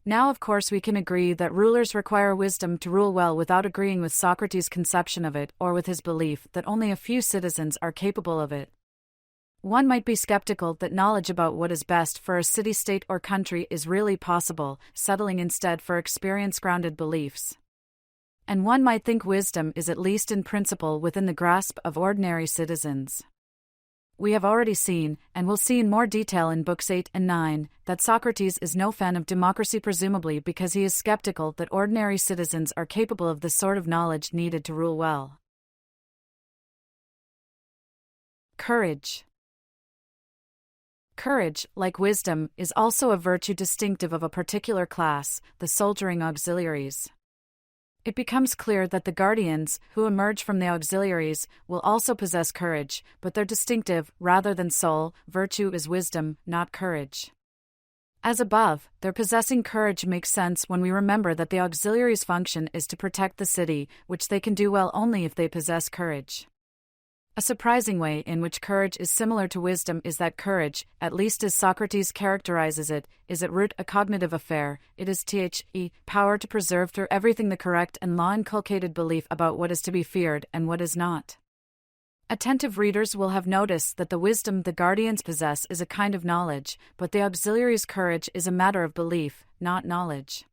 Now, of course, we can agree that rulers require wisdom to rule well without agreeing with Socrates' conception of it or with his belief that only a few citizens are capable of it. One might be skeptical that knowledge about what is best for a city, state, or country is really possible, settling instead for experience-grounded beliefs. And one might think wisdom is at least in principle within the grasp of ordinary citizens. We have already seen, and will see in more detail in Books 8 and 9, that Socrates is no fan of democracy, presumably because he is skeptical that ordinary citizens are capable of the sort of knowledge needed to rule well. Courage. Courage, like wisdom, is also a virtue distinctive of a particular class, the soldiering auxiliaries. It becomes clear that the guardians, who emerge from the auxiliaries, will also possess courage, but their distinctive, rather than sole, virtue is wisdom, not courage. As above, their possessing courage makes sense when we remember that the auxiliaries' function is to protect the city, which they can do well only if they possess courage. A surprising way in which courage is similar to wisdom is that courage, at least as Socrates characterizes it, is at root a cognitive affair. It is power to preserve through everything the correct and law-inculcated belief about what is to be feared and what is not. Attentive readers will have noticed that the wisdom the guardians possess is a kind of knowledge, but the auxiliaries' courage is a matter of belief, not knowledge.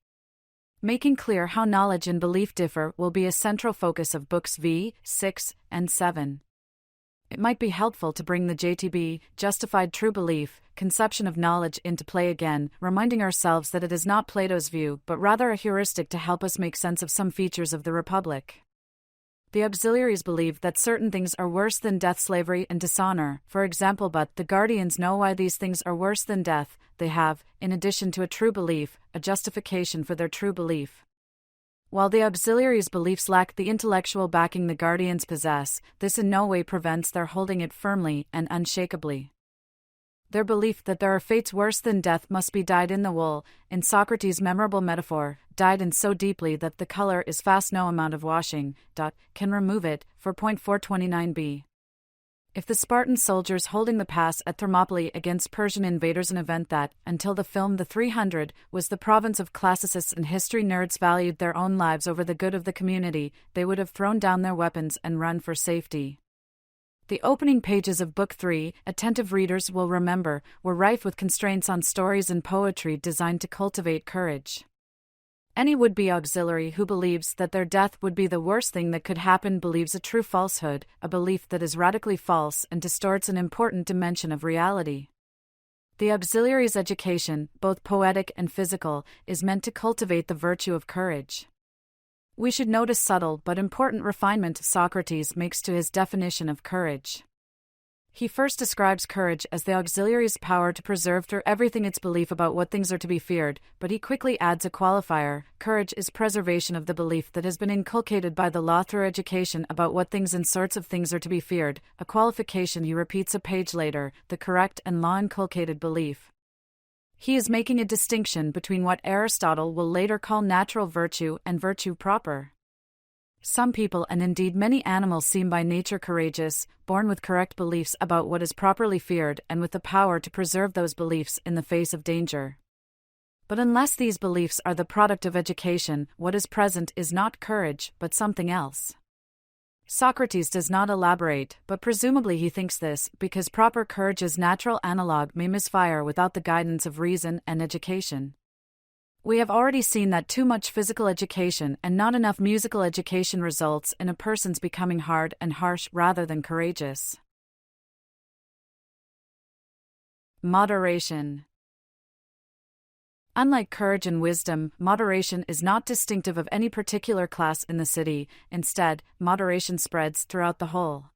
Making clear how knowledge and belief differ will be a central focus of books V, 6, and 7. It might be helpful to bring the JTB, justified true belief, conception of knowledge into play again, reminding ourselves that it is not Plato's view but rather a heuristic to help us make sense of some features of the Republic. The auxiliaries believe that certain things are worse than death, slavery, and dishonor, for example, but the guardians know why these things are worse than death. They have, in addition to a true belief, a justification for their true belief. While the auxiliaries' beliefs lack the intellectual backing the guardians possess, this in no way prevents their holding it firmly and unshakably. Their belief that there are fates worse than death must be dyed in the wool, in Socrates' memorable metaphor, dyed in so deeply that the color is fast. No amount of washing, can remove it, for 429b. If the Spartan soldiers holding the pass at Thermopylae against Persian invaders, an event that, until the film The 300, was the province of classicists and history nerds, valued their own lives over the good of the community, they would have thrown down their weapons and run for safety. The opening pages of Book 3, attentive readers will remember, were rife with constraints on stories and poetry designed to cultivate courage. Any would-be auxiliary who believes that their death would be the worst thing that could happen believes a true falsehood, a belief that is radically false and distorts an important dimension of reality. The auxiliary's education, both poetic and physical, is meant to cultivate the virtue of courage. We should notice subtle but important refinement Socrates makes to his definition of courage. He first describes courage as the auxiliary's power to preserve through everything its belief about what things are to be feared, but he quickly adds a qualifier: courage is preservation of the belief that has been inculcated by the law through education about what things and sorts of things are to be feared, a qualification he repeats a page later, the correct and law-inculcated belief. He is making a distinction between what Aristotle will later call natural virtue and virtue proper. Some people, and indeed many animals, seem by nature courageous, born with correct beliefs about what is properly feared and with the power to preserve those beliefs in the face of danger. But unless these beliefs are the product of education, what is present is not courage, but something else. Socrates does not elaborate, but presumably he thinks this, because proper courage's natural analog may misfire without the guidance of reason and education. We have already seen that too much physical education and not enough musical education results in a person's becoming hard and harsh rather than courageous. Moderation. Unlike courage and wisdom, moderation is not distinctive of any particular class in the city. Instead, moderation spreads throughout the whole.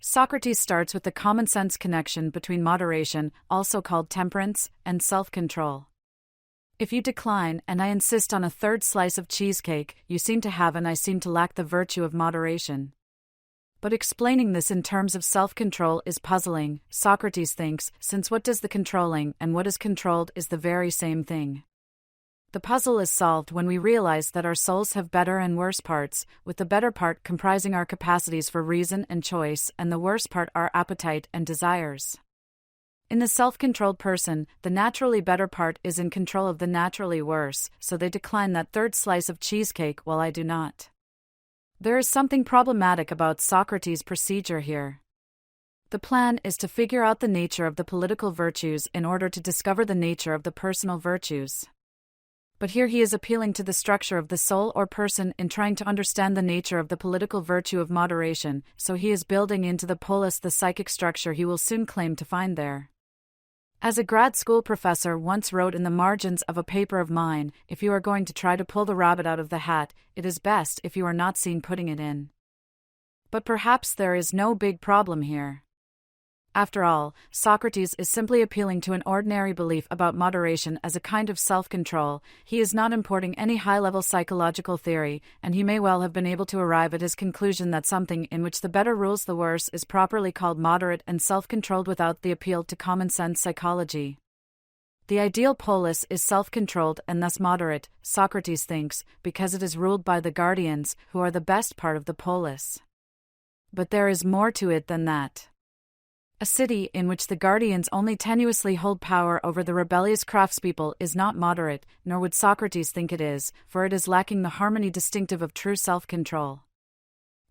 Socrates starts with the common-sense connection between moderation, also called temperance, and self-control. If you decline, and I insist on a third slice of cheesecake, you seem to have and I seem to lack the virtue of moderation. But explaining this in terms of self-control is puzzling, Socrates thinks, since what does the controlling and what is controlled is the very same thing. The puzzle is solved when we realize that our souls have better and worse parts, with the better part comprising our capacities for reason and choice, and the worse part our appetite and desires. In the self-controlled person, the naturally better part is in control of the naturally worse, so they decline that third slice of cheesecake while I do not. There is something problematic about Socrates' procedure here. The plan is to figure out the nature of the political virtues in order to discover the nature of the personal virtues. But here he is appealing to the structure of the soul or person in trying to understand the nature of the political virtue of moderation, so he is building into the polis the psychic structure he will soon claim to find there. As a grad school professor once wrote in the margins of a paper of mine, if you are going to try to pull the rabbit out of the hat, it is best if you are not seen putting it in. But perhaps there is no big problem here. After all, Socrates is simply appealing to an ordinary belief about moderation as a kind of self-control. He is not importing any high-level psychological theory, and he may well have been able to arrive at his conclusion that something in which the better rules the worse is properly called moderate and self-controlled without the appeal to common-sense psychology. The ideal polis is self-controlled and thus moderate, Socrates thinks, because it is ruled by the guardians, who are the best part of the polis. But there is more to it than that. A city in which the guardians only tenuously hold power over the rebellious craftspeople is not moderate, nor would Socrates think it is, for it is lacking the harmony distinctive of true self-control.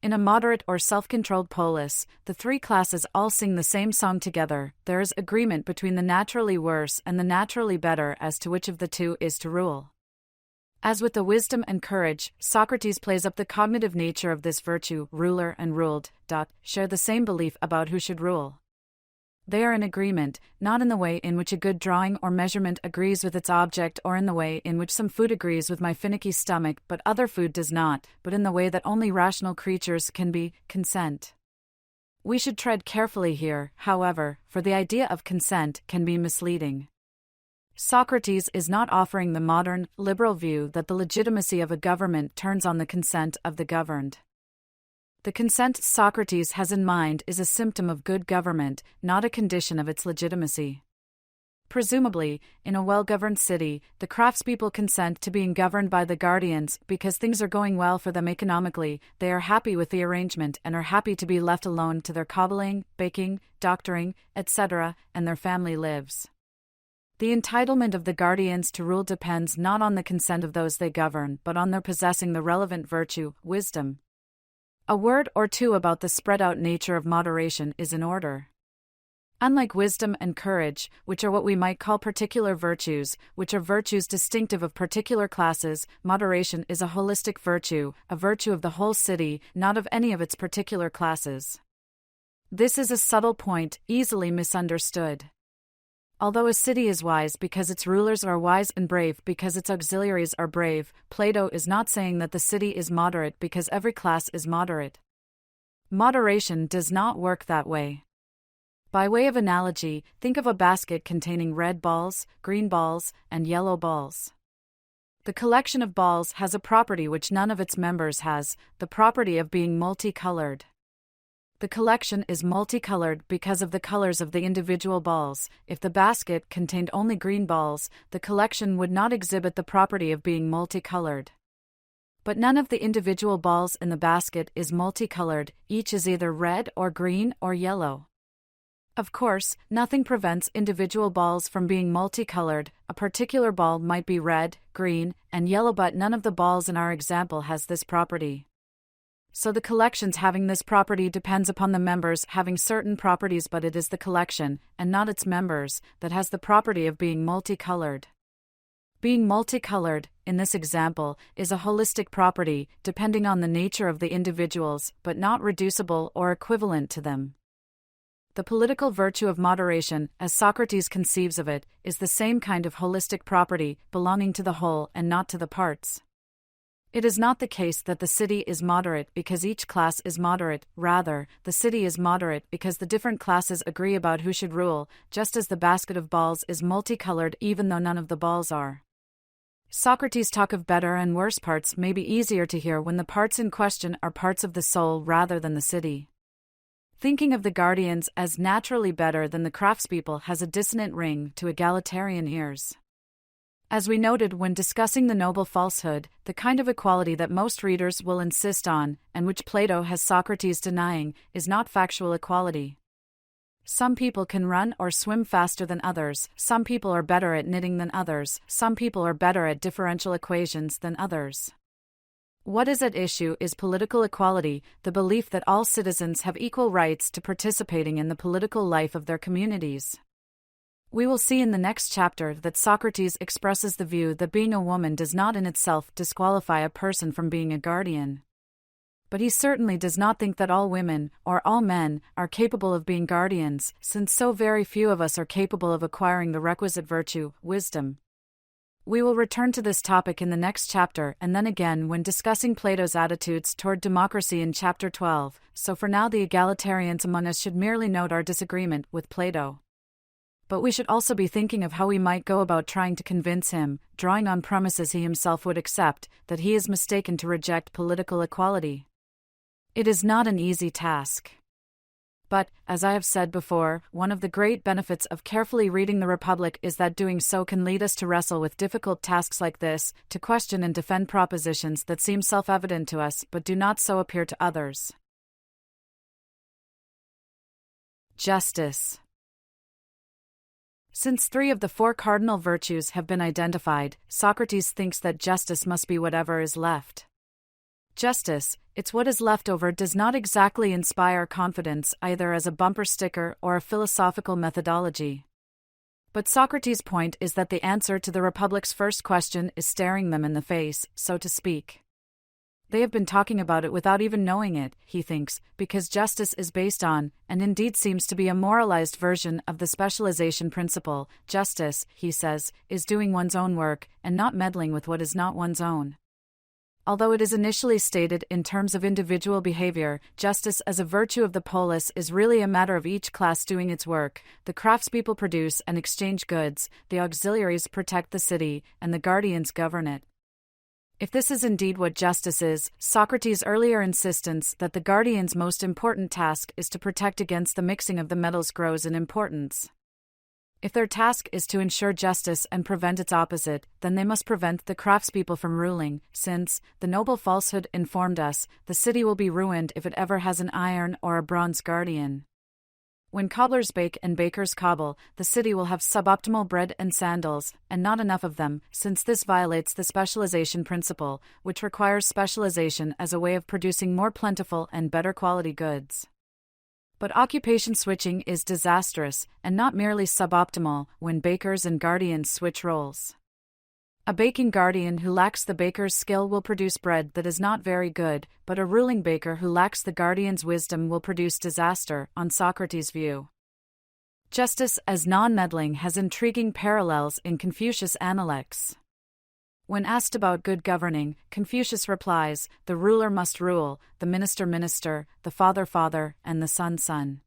In a moderate or self-controlled polis, the three classes all sing the same song together. There is agreement between the naturally worse and the naturally better as to which of the two is to rule. As with the wisdom and courage, Socrates plays up the cognitive nature of this virtue. Ruler and ruled, share the same belief about who should rule. They are in agreement, not in the way in which a good drawing or measurement agrees with its object or in the way in which some food agrees with my finicky stomach but other food does not, but in the way that only rational creatures can be, consent. We should tread carefully here, however, for the idea of consent can be misleading. Socrates is not offering the modern, liberal view that the legitimacy of a government turns on the consent of the governed. The consent Socrates has in mind is a symptom of good government, not a condition of its legitimacy. Presumably, in a well-governed city, the craftspeople consent to being governed by the guardians because things are going well for them economically, they are happy with the arrangement and are happy to be left alone to their cobbling, baking, doctoring, etc., and their family lives. The entitlement of the guardians to rule depends not on the consent of those they govern but on their possessing the relevant virtue, wisdom. A word or two about the spread-out nature of moderation is in order. Unlike wisdom and courage, which are what we might call particular virtues, which are virtues distinctive of particular classes, moderation is a holistic virtue, a virtue of the whole city, not of any of its particular classes. This is a subtle point, easily misunderstood. Although a city is wise because its rulers are wise and brave because its auxiliaries are brave, Plato is not saying that the city is moderate because every class is moderate. Moderation does not work that way. By way of analogy, think of a basket containing red balls, green balls, and yellow balls. The collection of balls has a property which none of its members has, the property of being multicolored. The collection is multicolored because of the colors of the individual balls. If the basket contained only green balls, the collection would not exhibit the property of being multicolored. But none of the individual balls in the basket is multicolored, each is either red or green or yellow. Of course, nothing prevents individual balls from being multicolored. A particular ball might be red, green, and yellow, but none of the balls in our example has this property. So the collections having this property depends upon the members having certain properties, but it is the collection, and not its members, that has the property of being multicolored. Being multicolored, in this example, is a holistic property, depending on the nature of the individuals, but not reducible or equivalent to them. The political virtue of moderation, as Socrates conceives of it, is the same kind of holistic property, belonging to the whole and not to the parts. It is not the case that the city is moderate because each class is moderate, rather, the city is moderate because the different classes agree about who should rule, just as the basket of balls is multicolored even though none of the balls are. Socrates' talk of better and worse parts may be easier to hear when the parts in question are parts of the soul rather than the city. Thinking of the guardians as naturally better than the craftspeople has a dissonant ring to egalitarian ears. As we noted when discussing the noble falsehood, the kind of equality that most readers will insist on, and which Plato has Socrates denying, is not factual equality. Some people can run or swim faster than others, some people are better at knitting than others, some people are better at differential equations than others. What is at issue is political equality, the belief that all citizens have equal rights to participating in the political life of their communities. We will see in the next chapter that Socrates expresses the view that being a woman does not in itself disqualify a person from being a guardian. But he certainly does not think that all women, or all men, are capable of being guardians, since so very few of us are capable of acquiring the requisite virtue, wisdom. We will return to this topic in the next chapter and then again when discussing Plato's attitudes toward democracy in chapter 12, so for now the egalitarians among us should merely note our disagreement with Plato. But we should also be thinking of how we might go about trying to convince him, drawing on premises he himself would accept, that he is mistaken to reject political equality. It is not an easy task. But, as I have said before, one of the great benefits of carefully reading the Republic is that doing so can lead us to wrestle with difficult tasks like this, to question and defend propositions that seem self-evident to us but do not so appear to others. Justice. Since 3 of the 4 cardinal virtues have been identified, Socrates thinks that justice must be whatever is left. Justice, it's what is left over, does not exactly inspire confidence either as a bumper sticker or a philosophical methodology. But Socrates' point is that the answer to the Republic's first question is staring them in the face, so to speak. They have been talking about it without even knowing it, he thinks, because justice is based on, and indeed seems to be a moralized version of the specialization principle. Justice, he says, is doing one's own work, and not meddling with what is not one's own. Although it is initially stated in terms of individual behavior, justice as a virtue of the polis is really a matter of each class doing its work. The craftspeople produce and exchange goods, the auxiliaries protect the city, and the guardians govern it. If this is indeed what justice is, Socrates' earlier insistence that the guardian's most important task is to protect against the mixing of the metals grows in importance. If their task is to ensure justice and prevent its opposite, then they must prevent the craftspeople from ruling, since, the noble falsehood informed us, the city will be ruined if it ever has an iron or a bronze guardian. When cobblers bake and bakers cobble, the city will have suboptimal bread and sandals, and not enough of them, since this violates the specialization principle, which requires specialization as a way of producing more plentiful and better quality goods. But occupation switching is disastrous, and not merely suboptimal, when bakers and guardians switch roles. A baking guardian who lacks the baker's skill will produce bread that is not very good, but a ruling baker who lacks the guardian's wisdom will produce disaster, on Socrates' view. Justice as non-meddling has intriguing parallels in Confucius' Analects. When asked about good governing, Confucius replies, the ruler must rule, the minister minister, the father father, and the son son.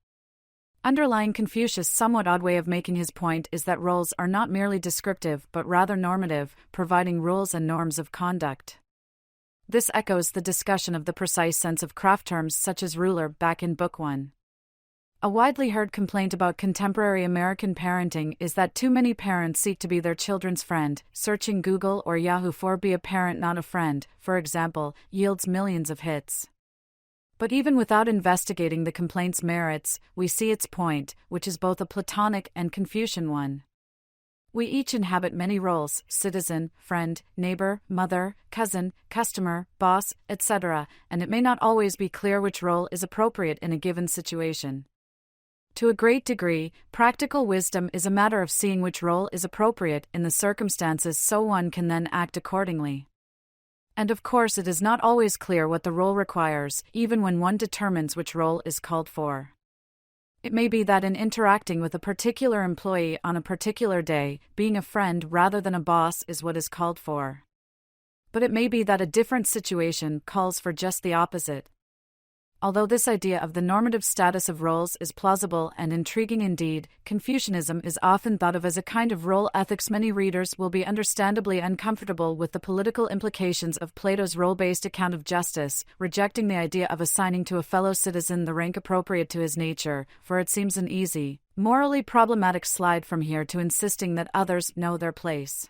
Underlying Confucius' somewhat odd way of making his point is that roles are not merely descriptive but rather normative, providing rules and norms of conduct. This echoes the discussion of the precise sense of craft terms such as ruler back in Book 1. A widely heard complaint about contemporary American parenting is that too many parents seek to be their children's friend. Searching Google or Yahoo for "be a parent not a friend," for example, yields millions of hits. But even without investigating the complaint's merits, we see its point, which is both a Platonic and Confucian one. We each inhabit many roles: citizen, friend, neighbor, mother, cousin, customer, boss, etc., and it may not always be clear which role is appropriate in a given situation. To a great degree, practical wisdom is a matter of seeing which role is appropriate in the circumstances so one can then act accordingly. And of course it is not always clear what the role requires, even when one determines which role is called for. It may be that in interacting with a particular employee on a particular day, being a friend rather than a boss is what is called for. But it may be that a different situation calls for just the opposite. Although this idea of the normative status of roles is plausible and intriguing indeed, Confucianism is often thought of as a kind of role ethics. Many readers will be understandably uncomfortable with the political implications of Plato's role-based account of justice, rejecting the idea of assigning to a fellow citizen the rank appropriate to his nature, for it seems an easy, morally problematic slide from here to insisting that others know their place.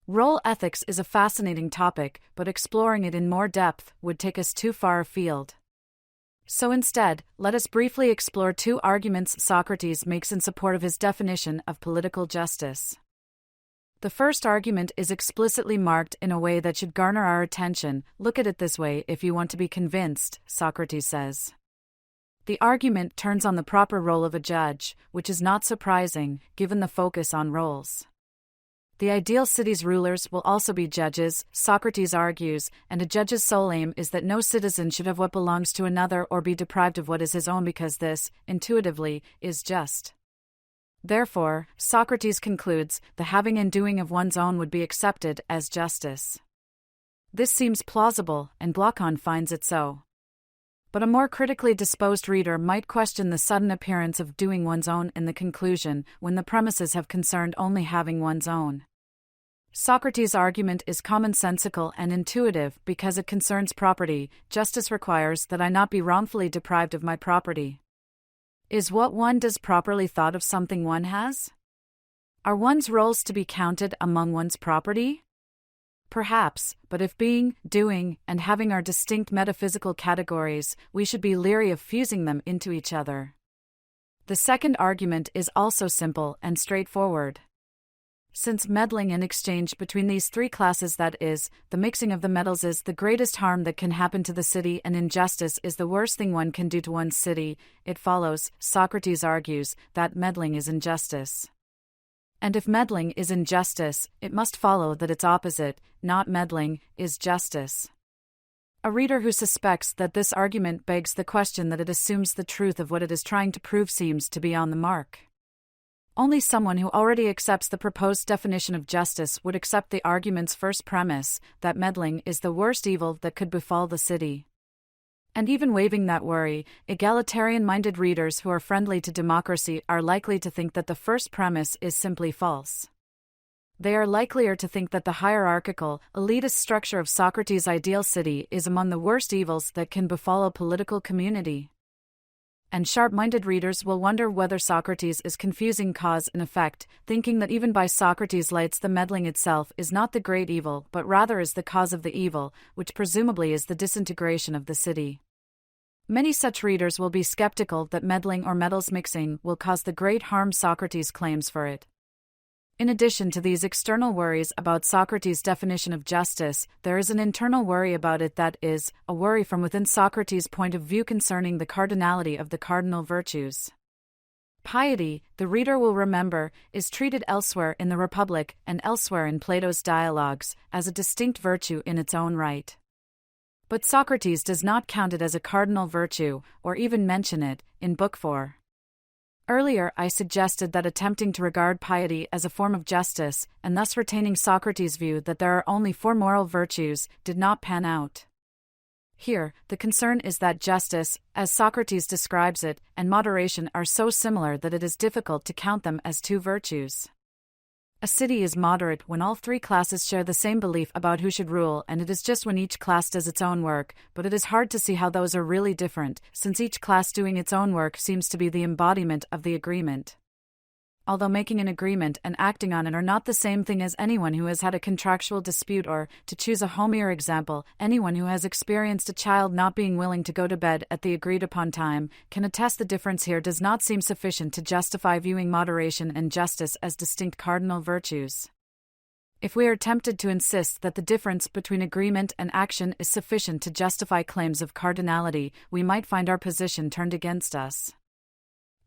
Role ethics is a fascinating topic, but exploring it in more depth would take us too far afield. So instead, let us briefly explore 2 arguments Socrates makes in support of his definition of political justice. The first argument is explicitly marked in a way that should garner our attention. Look at it this way if you want to be convinced, Socrates says. The argument turns on the proper role of a judge, which is not surprising, given the focus on roles. The ideal city's rulers will also be judges, Socrates argues, and a judge's sole aim is that no citizen should have what belongs to another or be deprived of what is his own because this, intuitively, is just. Therefore, Socrates concludes, the having and doing of one's own would be accepted as justice. This seems plausible, and Glaucon finds it so. But a more critically disposed reader might question the sudden appearance of doing one's own in the conclusion, when the premises have concerned only having one's own. Socrates' argument is commonsensical and intuitive because it concerns property. Justice requires that I not be wrongfully deprived of my property. Is what one does properly thought of something one has? Are one's roles to be counted among one's property? Perhaps, but if being, doing, and having are distinct metaphysical categories, we should be leery of fusing them into each other. The second argument is also simple and straightforward. Since meddling and exchange between these three classes, that is, the mixing of the metals, is the greatest harm that can happen to the city, and injustice is the worst thing one can do to one's city, it follows, Socrates argues, that meddling is injustice. And if meddling is injustice, it must follow that its opposite, not meddling, is justice. A reader who suspects that this argument begs the question that it assumes the truth of what it is trying to prove seems to be on the mark. Only someone who already accepts the proposed definition of justice would accept the argument's first premise, that meddling is the worst evil that could befall the city. And even waiving that worry, egalitarian-minded readers who are friendly to democracy are likely to think that the first premise is simply false. They are likelier to think that the hierarchical, elitist structure of Socrates' ideal city is among the worst evils that can befall a political community. And sharp-minded readers will wonder whether Socrates is confusing cause and effect, thinking that even by Socrates' lights the meddling itself is not the great evil but rather is the cause of the evil, which presumably is the disintegration of the city. Many such readers will be skeptical that meddling or metals mixing will cause the great harm Socrates claims for it. In addition to these external worries about Socrates' definition of justice, there is an internal worry about it, that is, a worry from within Socrates' point of view concerning the cardinality of the cardinal virtues. Piety, the reader will remember, is treated elsewhere in the Republic and elsewhere in Plato's dialogues as a distinct virtue in its own right. But Socrates does not count it as a cardinal virtue, or even mention it, in Book 4. Earlier I suggested that attempting to regard piety as a form of justice, and thus retaining Socrates' view that there are only 4 moral virtues, did not pan out. Here, the concern is that justice, as Socrates describes it, and moderation are so similar that it is difficult to count them as 2 virtues. A city is moderate when all 3 classes share the same belief about who should rule, and it is just when each class does its own work, but it is hard to see how those are really different, since each class doing its own work seems to be the embodiment of the agreement. Although making an agreement and acting on it are not the same thing as anyone who has had a contractual dispute, or, to choose a homier example, anyone who has experienced a child not being willing to go to bed at the agreed-upon time, can attest the difference here does not seem sufficient to justify viewing moderation and justice as distinct cardinal virtues. If we are tempted to insist that the difference between agreement and action is sufficient to justify claims of cardinality, we might find our position turned against us.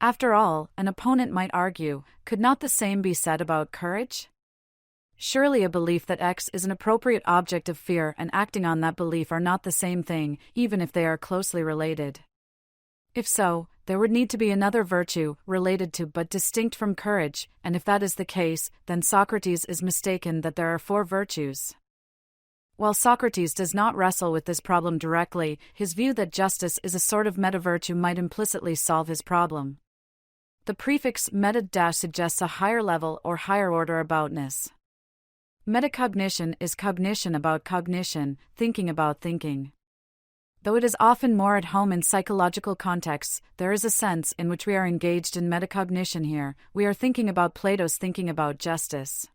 After all, an opponent might argue, could not the same be said about courage? Surely a belief that X is an appropriate object of fear and acting on that belief are not the same thing, even if they are closely related. If so, there would need to be another virtue, related to but distinct from courage, and if that is the case, then Socrates is mistaken that there are 4 virtues. While Socrates does not wrestle with this problem directly, his view that justice is a sort of meta-virtue might implicitly solve his problem. The prefix meta- suggests a higher level or higher order aboutness. Metacognition is cognition about cognition, thinking about thinking. Though it is often more at home in psychological contexts, there is a sense in which we are engaged in metacognition here. We are thinking about Plato's thinking about justice.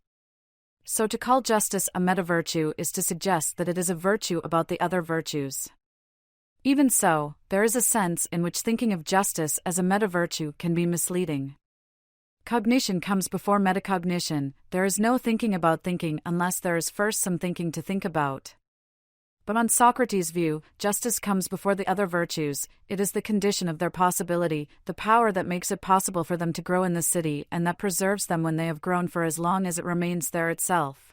So to call justice a meta-virtue is to suggest that it is a virtue about the other virtues. Even so, there is a sense in which thinking of justice as a meta-virtue can be misleading. Cognition comes before metacognition. There is no thinking about thinking unless there is first some thinking to think about. But on Socrates' view, justice comes before the other virtues. It is the condition of their possibility, the power that makes it possible for them to grow in the city and that preserves them when they have grown for as long as it remains there itself.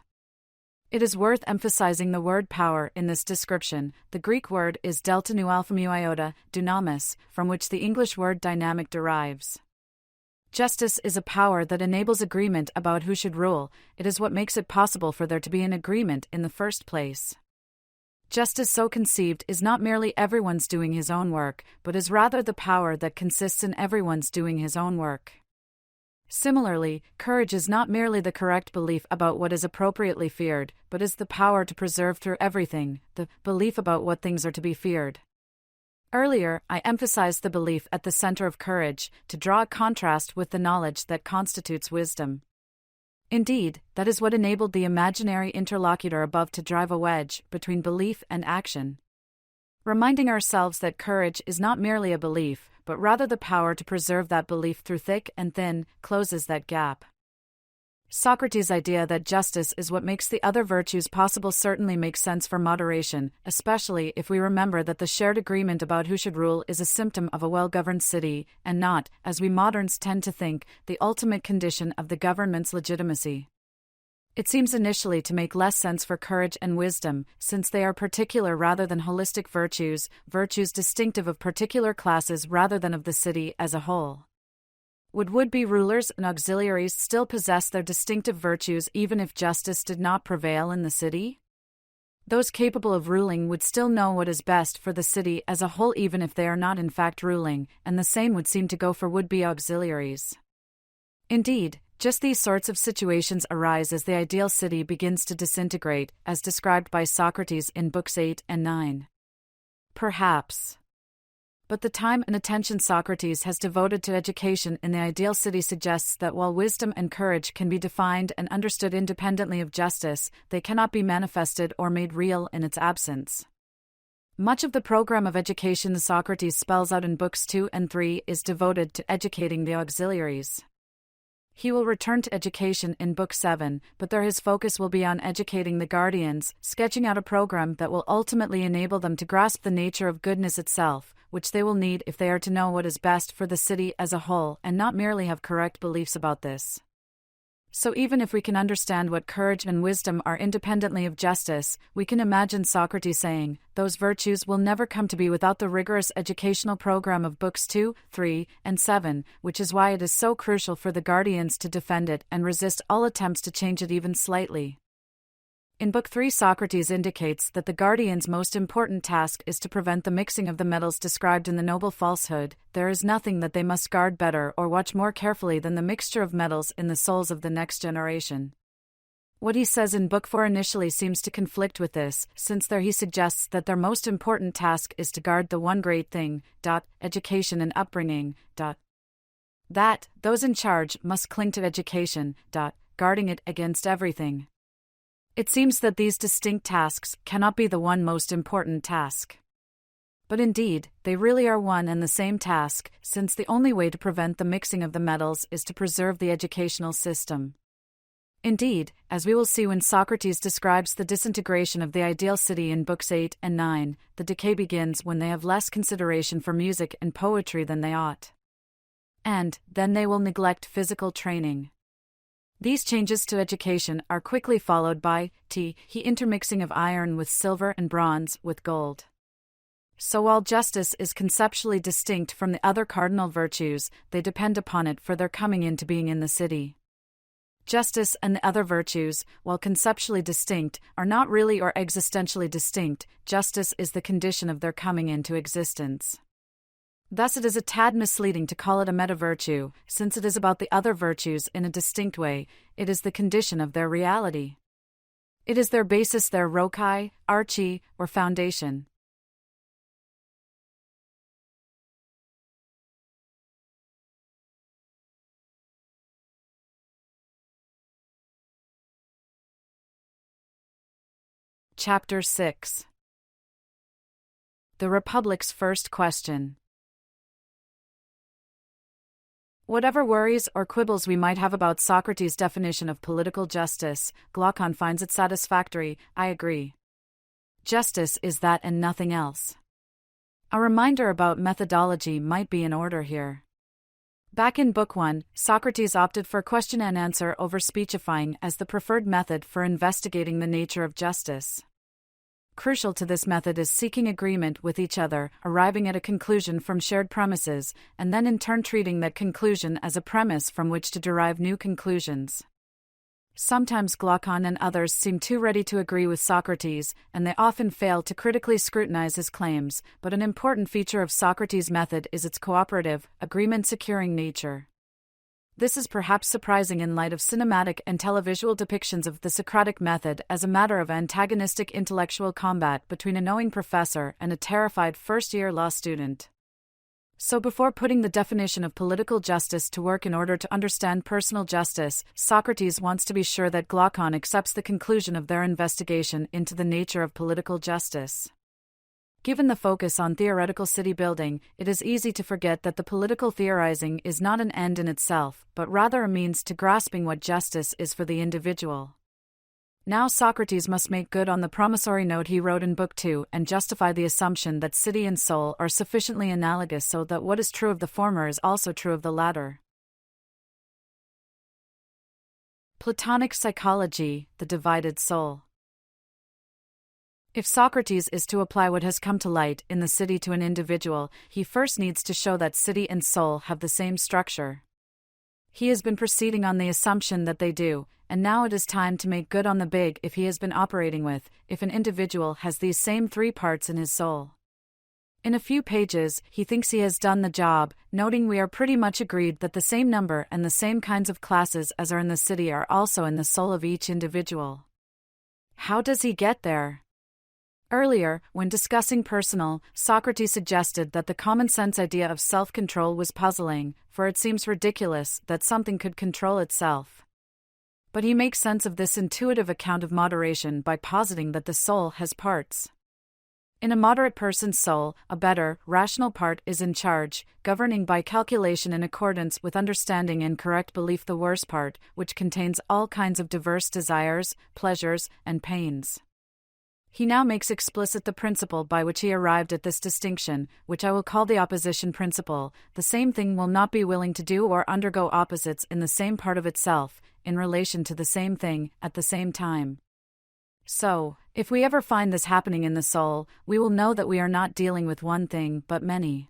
It is worth emphasizing the word power in this description. The Greek word is delta nu alpha mu iota, dunamis, from which the English word dynamic derives. Justice is a power that enables agreement about who should rule. It is what makes it possible for there to be an agreement in the first place. Justice so conceived is not merely everyone's doing his own work, but is rather the power that consists in everyone's doing his own work. Similarly, courage is not merely the correct belief about what is appropriately feared, but is the power to preserve through everything, the belief about what things are to be feared. Earlier, I emphasized the belief at the center of courage, to draw a contrast with the knowledge that constitutes wisdom. Indeed, that is what enabled the imaginary interlocutor above to drive a wedge between belief and action. Reminding ourselves that courage is not merely a belief, but rather the power to preserve that belief through thick and thin, closes that gap. Socrates' idea that justice is what makes the other virtues possible certainly makes sense for moderation, especially if we remember that the shared agreement about who should rule is a symptom of a well-governed city, and not, as we moderns tend to think, the ultimate condition of the government's legitimacy. It seems initially to make less sense for courage and wisdom, since they are particular rather than holistic virtues, virtues distinctive of particular classes rather than of the city as a whole. Would would-be rulers and auxiliaries still possess their distinctive virtues even if justice did not prevail in the city? Those capable of ruling would still know what is best for the city as a whole even if they are not in fact ruling, and the same would seem to go for would-be auxiliaries. Indeed, just these sorts of situations arise as the ideal city begins to disintegrate, as described by Socrates in Books 8 and 9. Perhaps. But the time and attention Socrates has devoted to education in the ideal city suggests that while wisdom and courage can be defined and understood independently of justice, they cannot be manifested or made real in its absence. Much of the program of education Socrates spells out in Books 2 and 3 is devoted to educating the auxiliaries. He will return to education in Book 7, but there his focus will be on educating the guardians, sketching out a program that will ultimately enable them to grasp the nature of goodness itself, which they will need if they are to know what is best for the city as a whole and not merely have correct beliefs about this. So even if we can understand what courage and wisdom are independently of justice, we can imagine Socrates saying, those virtues will never come to be without the rigorous educational program of Books 2, 3, and 7, which is why it is so crucial for the guardians to defend it and resist all attempts to change it even slightly. In Book 3, Socrates indicates that the guardian's most important task is to prevent the mixing of the metals described in the noble falsehood. There is nothing that they must guard better or watch more carefully than the mixture of metals in the souls of the next generation. What he says in Book 4 initially seems to conflict with this, since there he suggests that their most important task is to guard the one great thing, education and upbringing, that those in charge must cling to education, guarding it against everything. It seems that these distinct tasks cannot be the one most important task. But indeed, they really are one and the same task, since the only way to prevent the mixing of the metals is to preserve the educational system. Indeed, as we will see when Socrates describes the disintegration of the ideal city in Books 8 and 9, the decay begins when they have less consideration for music and poetry than they ought. And then they will neglect physical training. These changes to education are quickly followed by intermixing of iron with silver and bronze with gold. So while justice is conceptually distinct from the other cardinal virtues, they depend upon it for their coming into being in the city. Justice and the other virtues, while conceptually distinct, are not really or existentially distinct. Justice is the condition of their coming into existence. Thus it is a tad misleading to call it a meta-virtue, since it is about the other virtues in a distinct way. It is the condition of their reality. It is their basis, their rocae, archi, or foundation. Chapter 6. The Republic's First Question. Whatever worries or quibbles we might have about Socrates' definition of political justice, Glaucon finds it satisfactory. I agree. Justice is that and nothing else. A reminder about methodology might be in order here. Back in Book 1, Socrates opted for question and answer over speechifying as the preferred method for investigating the nature of justice. Crucial to this method is seeking agreement with each other, arriving at a conclusion from shared premises, and then in turn treating that conclusion as a premise from which to derive new conclusions. Sometimes Glaucon and others seem too ready to agree with Socrates, and they often fail to critically scrutinize his claims, but an important feature of Socrates' method is its cooperative, agreement-securing nature. This is perhaps surprising in light of cinematic and televisual depictions of the Socratic method as a matter of antagonistic intellectual combat between a knowing professor and a terrified first-year law student. So before putting the definition of political justice to work in order to understand personal justice, Socrates wants to be sure that Glaucon accepts the conclusion of their investigation into the nature of political justice. Given the focus on theoretical city building, it is easy to forget that the political theorizing is not an end in itself, but rather a means to grasping what justice is for the individual. Now Socrates must make good on the promissory note he wrote in Book 2 and justify the assumption that city and soul are sufficiently analogous so that what is true of the former is also true of the latter. Platonic psychology, the divided soul. If Socrates is to apply what has come to light in the city to an individual, he first needs to show that city and soul have the same structure. He has been proceeding on the assumption that they do, and now it is time to make good on the big if he has been operating with, if an individual has these same three parts in his soul. In a few pages, he thinks he has done the job, noting we are pretty much agreed that the same number and the same kinds of classes as are in the city are also in the soul of each individual. How does he get there? Earlier, when discussing personal, Socrates suggested that the common-sense idea of self-control was puzzling, for it seems ridiculous that something could control itself. But he makes sense of this intuitive account of moderation by positing that the soul has parts. In a moderate person's soul, a better, rational part is in charge, governing by calculation in accordance with understanding and correct belief the worse part, which contains all kinds of diverse desires, pleasures, and pains. He now makes explicit the principle by which he arrived at this distinction, which I will call the opposition principle. The same thing will not be willing to do or undergo opposites in the same part of itself, in relation to the same thing, at the same time. So, if we ever find this happening in the soul, we will know that we are not dealing with one thing but many.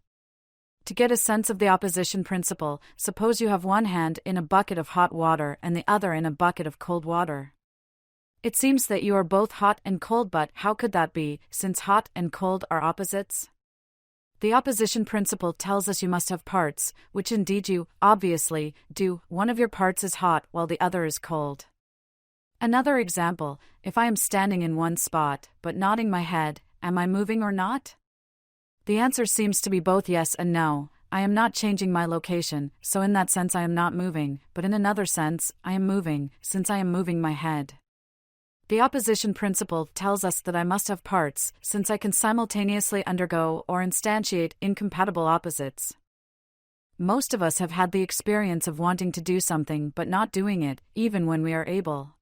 To get a sense of the opposition principle, suppose you have one hand in a bucket of hot water and the other in a bucket of cold water. It seems that you are both hot and cold, but how could that be, since hot and cold are opposites? The opposition principle tells us you must have parts, which indeed you, obviously, do. One of your parts is hot while the other is cold. Another example, if I am standing in one spot, but nodding my head, am I moving or not? The answer seems to be both yes and no. I am not changing my location, so in that sense I am not moving, but in another sense, I am moving, since I am moving my head. The opposition principle tells us that I must have parts, since I can simultaneously undergo or instantiate incompatible opposites. Most of us have had the experience of wanting to do something but not doing it, even when we are able.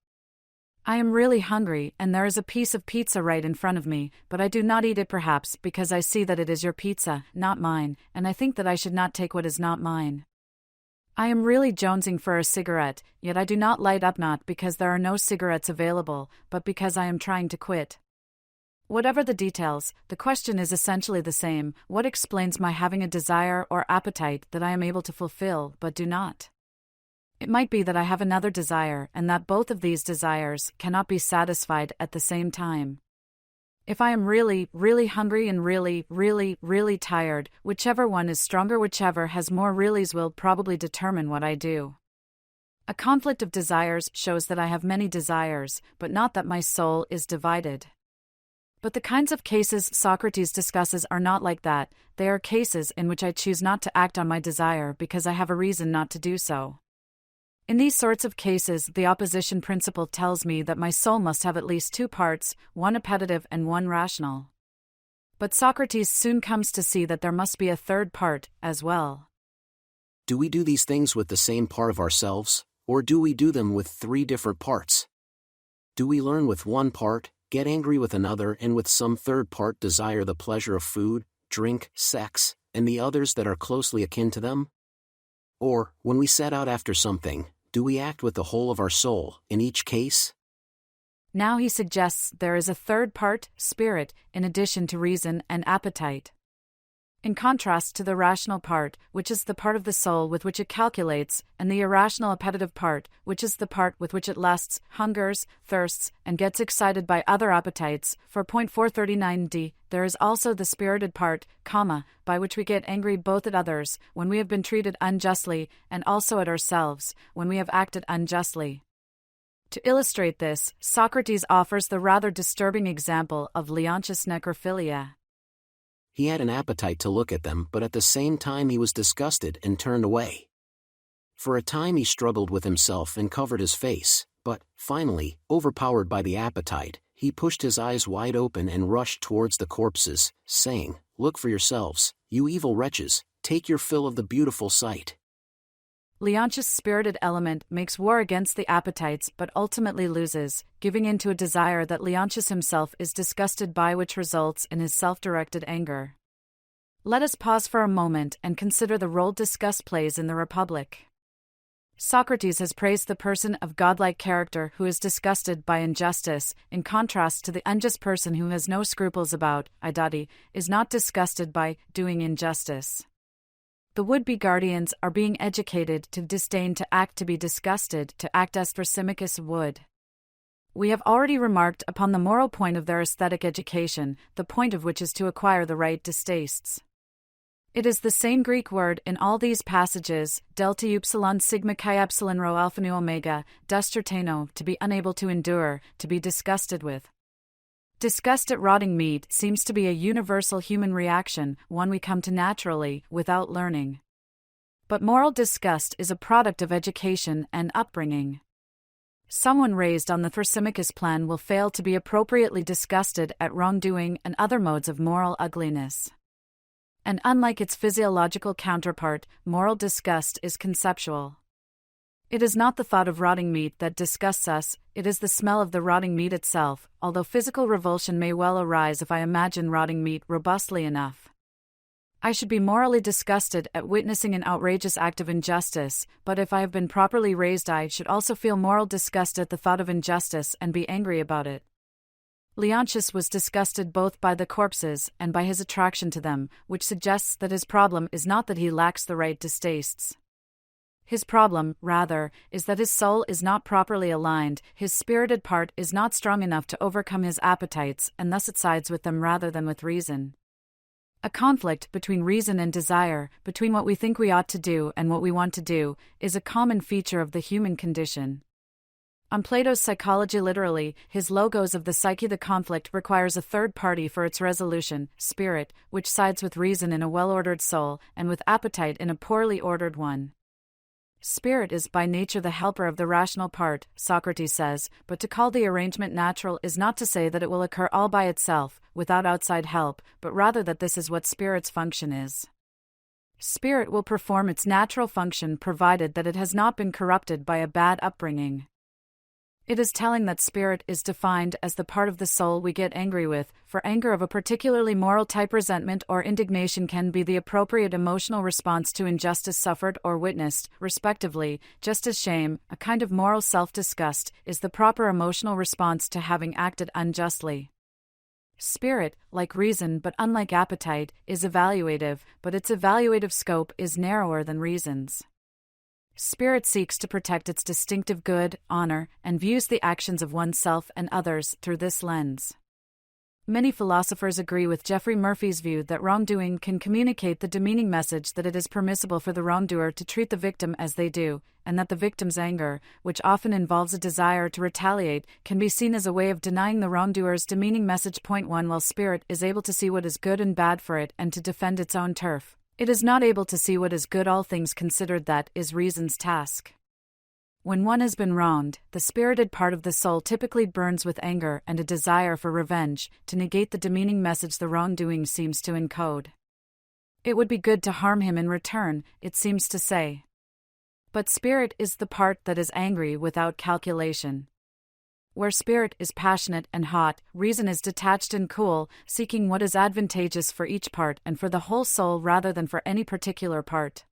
I am really hungry and there is a piece of pizza right in front of me, but I do not eat it perhaps because I see that it is your pizza, not mine, and I think that I should not take what is not mine. I am really jonesing for a cigarette, yet I do not light up not because there are no cigarettes available, but because I am trying to quit. Whatever the details, the question is essentially the same: what explains my having a desire or appetite that I am able to fulfill but do not? It might be that I have another desire and that both of these desires cannot be satisfied at the same time. If I am really, really hungry and really, really, really tired, whichever one is stronger, whichever has more reallys will probably determine what I do. A conflict of desires shows that I have many desires, but not that my soul is divided. But the kinds of cases Socrates discusses are not like that. They are cases in which I choose not to act on my desire because I have a reason not to do so. In these sorts of cases, the opposition principle tells me that my soul must have at least two parts, one appetitive and one rational. But Socrates soon comes to see that there must be a third part, as well. Do we do these things with the same part of ourselves, or do we do them with three different parts? Do we learn with one part, get angry with another, and with some third part desire the pleasure of food, drink, sex, and the others that are closely akin to them? Or, when we set out after something, do we act with the whole of our soul, in each case? Now he suggests there is a third part, spirit, in addition to reason and appetite. In contrast to the rational part, which is the part of the soul with which it calculates, and the irrational appetitive part, which is the part with which it lusts, hungers, thirsts, and gets excited by other appetites, for 439d, there is also the spirited part, by which we get angry both at others, when we have been treated unjustly, and also at ourselves, when we have acted unjustly. To illustrate this, Socrates offers the rather disturbing example of Leontius' necrophilia. He had an appetite to look at them, but at the same time he was disgusted and turned away. For a time he struggled with himself and covered his face, but, finally, overpowered by the appetite, he pushed his eyes wide open and rushed towards the corpses, saying, "Look for yourselves, you evil wretches, take your fill of the beautiful sight." Leontius' spirited element makes war against the appetites but ultimately loses, giving in to a desire that Leontius himself is disgusted by, which results in his self-directed anger. Let us pause for a moment and consider the role disgust plays in the Republic. Socrates has praised the person of godlike character who is disgusted by injustice, in contrast to the unjust person who has no scruples about, is not disgusted by, doing injustice. The would-be guardians are being educated to disdain to act, to be disgusted, to act as Thrasymachus would. We have already remarked upon the moral point of their aesthetic education, the point of which is to acquire the right distastes. It is the same Greek word in all these passages, delta upsilon sigma chi epsilon rho alpha nu omega, dusterteno, to be unable to endure, to be disgusted with. Disgust at rotting meat seems to be a universal human reaction, one we come to naturally, without learning. But moral disgust is a product of education and upbringing. Someone raised on the Thrasymachus plan will fail to be appropriately disgusted at wrongdoing and other modes of moral ugliness. And unlike its physiological counterpart, moral disgust is conceptual. It is not the thought of rotting meat that disgusts us, it is the smell of the rotting meat itself, although physical revulsion may well arise if I imagine rotting meat robustly enough. I should be morally disgusted at witnessing an outrageous act of injustice, but if I have been properly raised I should also feel moral disgust at the thought of injustice and be angry about it. Leontius was disgusted both by the corpses and by his attraction to them, which suggests that his problem is not that he lacks the right distastes. His problem, rather, is that his soul is not properly aligned, his spirited part is not strong enough to overcome his appetites, and thus it sides with them rather than with reason. A conflict between reason and desire, between what we think we ought to do and what we want to do, is a common feature of the human condition. On Plato's psychology literally, his logos of the psyche, the conflict requires a third party for its resolution, spirit, which sides with reason in a well-ordered soul, and with appetite in a poorly ordered one. Spirit is by nature the helper of the rational part, Socrates says, but to call the arrangement natural is not to say that it will occur all by itself, without outside help, but rather that this is what spirit's function is. Spirit will perform its natural function provided that it has not been corrupted by a bad upbringing. It is telling that spirit is defined as the part of the soul we get angry with, for anger of a particularly moral type, resentment or indignation can be the appropriate emotional response to injustice suffered or witnessed, respectively, just as shame, a kind of moral self-disgust, is the proper emotional response to having acted unjustly. Spirit, like reason but unlike appetite, is evaluative, but its evaluative scope is narrower than reason's. Spirit seeks to protect its distinctive good, honor, and views the actions of oneself and others through this lens. Many philosophers agree with Geoffrey Murphy's view that wrongdoing can communicate the demeaning message that it is permissible for the wrongdoer to treat the victim as they do, and that the victim's anger, which often involves a desire to retaliate, can be seen as a way of denying the wrongdoer's demeaning message. 1 While spirit is able to see what is good and bad for it and to defend its own turf, it is not able to see what is good, all things considered. That is reason's task. When one has been wronged, the spirited part of the soul typically burns with anger and a desire for revenge, to negate the demeaning message the wrongdoing seems to encode. It would be good to harm him in return, it seems to say. But spirit is the part that is angry without calculation. Where spirit is passionate and hot, reason is detached and cool, seeking what is advantageous for each part and for the whole soul rather than for any particular part.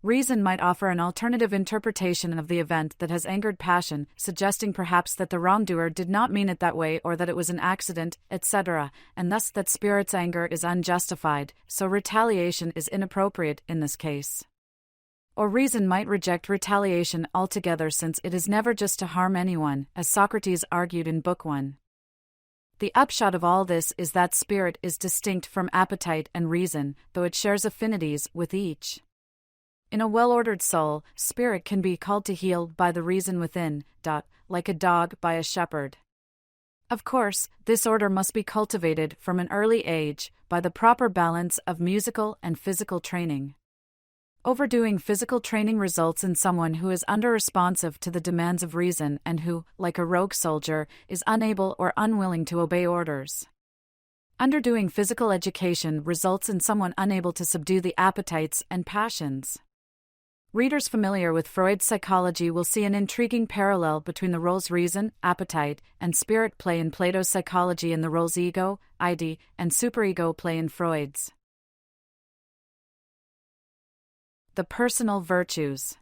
Reason might offer an alternative interpretation of the event that has angered passion, suggesting perhaps that the wrongdoer did not mean it that way or that it was an accident, etc., and thus that spirit's anger is unjustified, so retaliation is inappropriate in this case. Or reason might reject retaliation altogether since it is never just to harm anyone, as Socrates argued in Book 1. The upshot of all this is that spirit is distinct from appetite and reason, though it shares affinities with each. In a well-ordered soul, spirit can be called to heel by the reason within, like a dog by a shepherd. Of course, this order must be cultivated from an early age, by the proper balance of musical and physical training. Overdoing physical training results in someone who is under-responsive to the demands of reason and who, like a rogue soldier, is unable or unwilling to obey orders. Underdoing physical education results in someone unable to subdue the appetites and passions. Readers familiar with Freud's psychology will see an intriguing parallel between the roles reason, appetite, and spirit play in Plato's psychology and the roles ego, id, and superego play in Freud's. The personal virtues.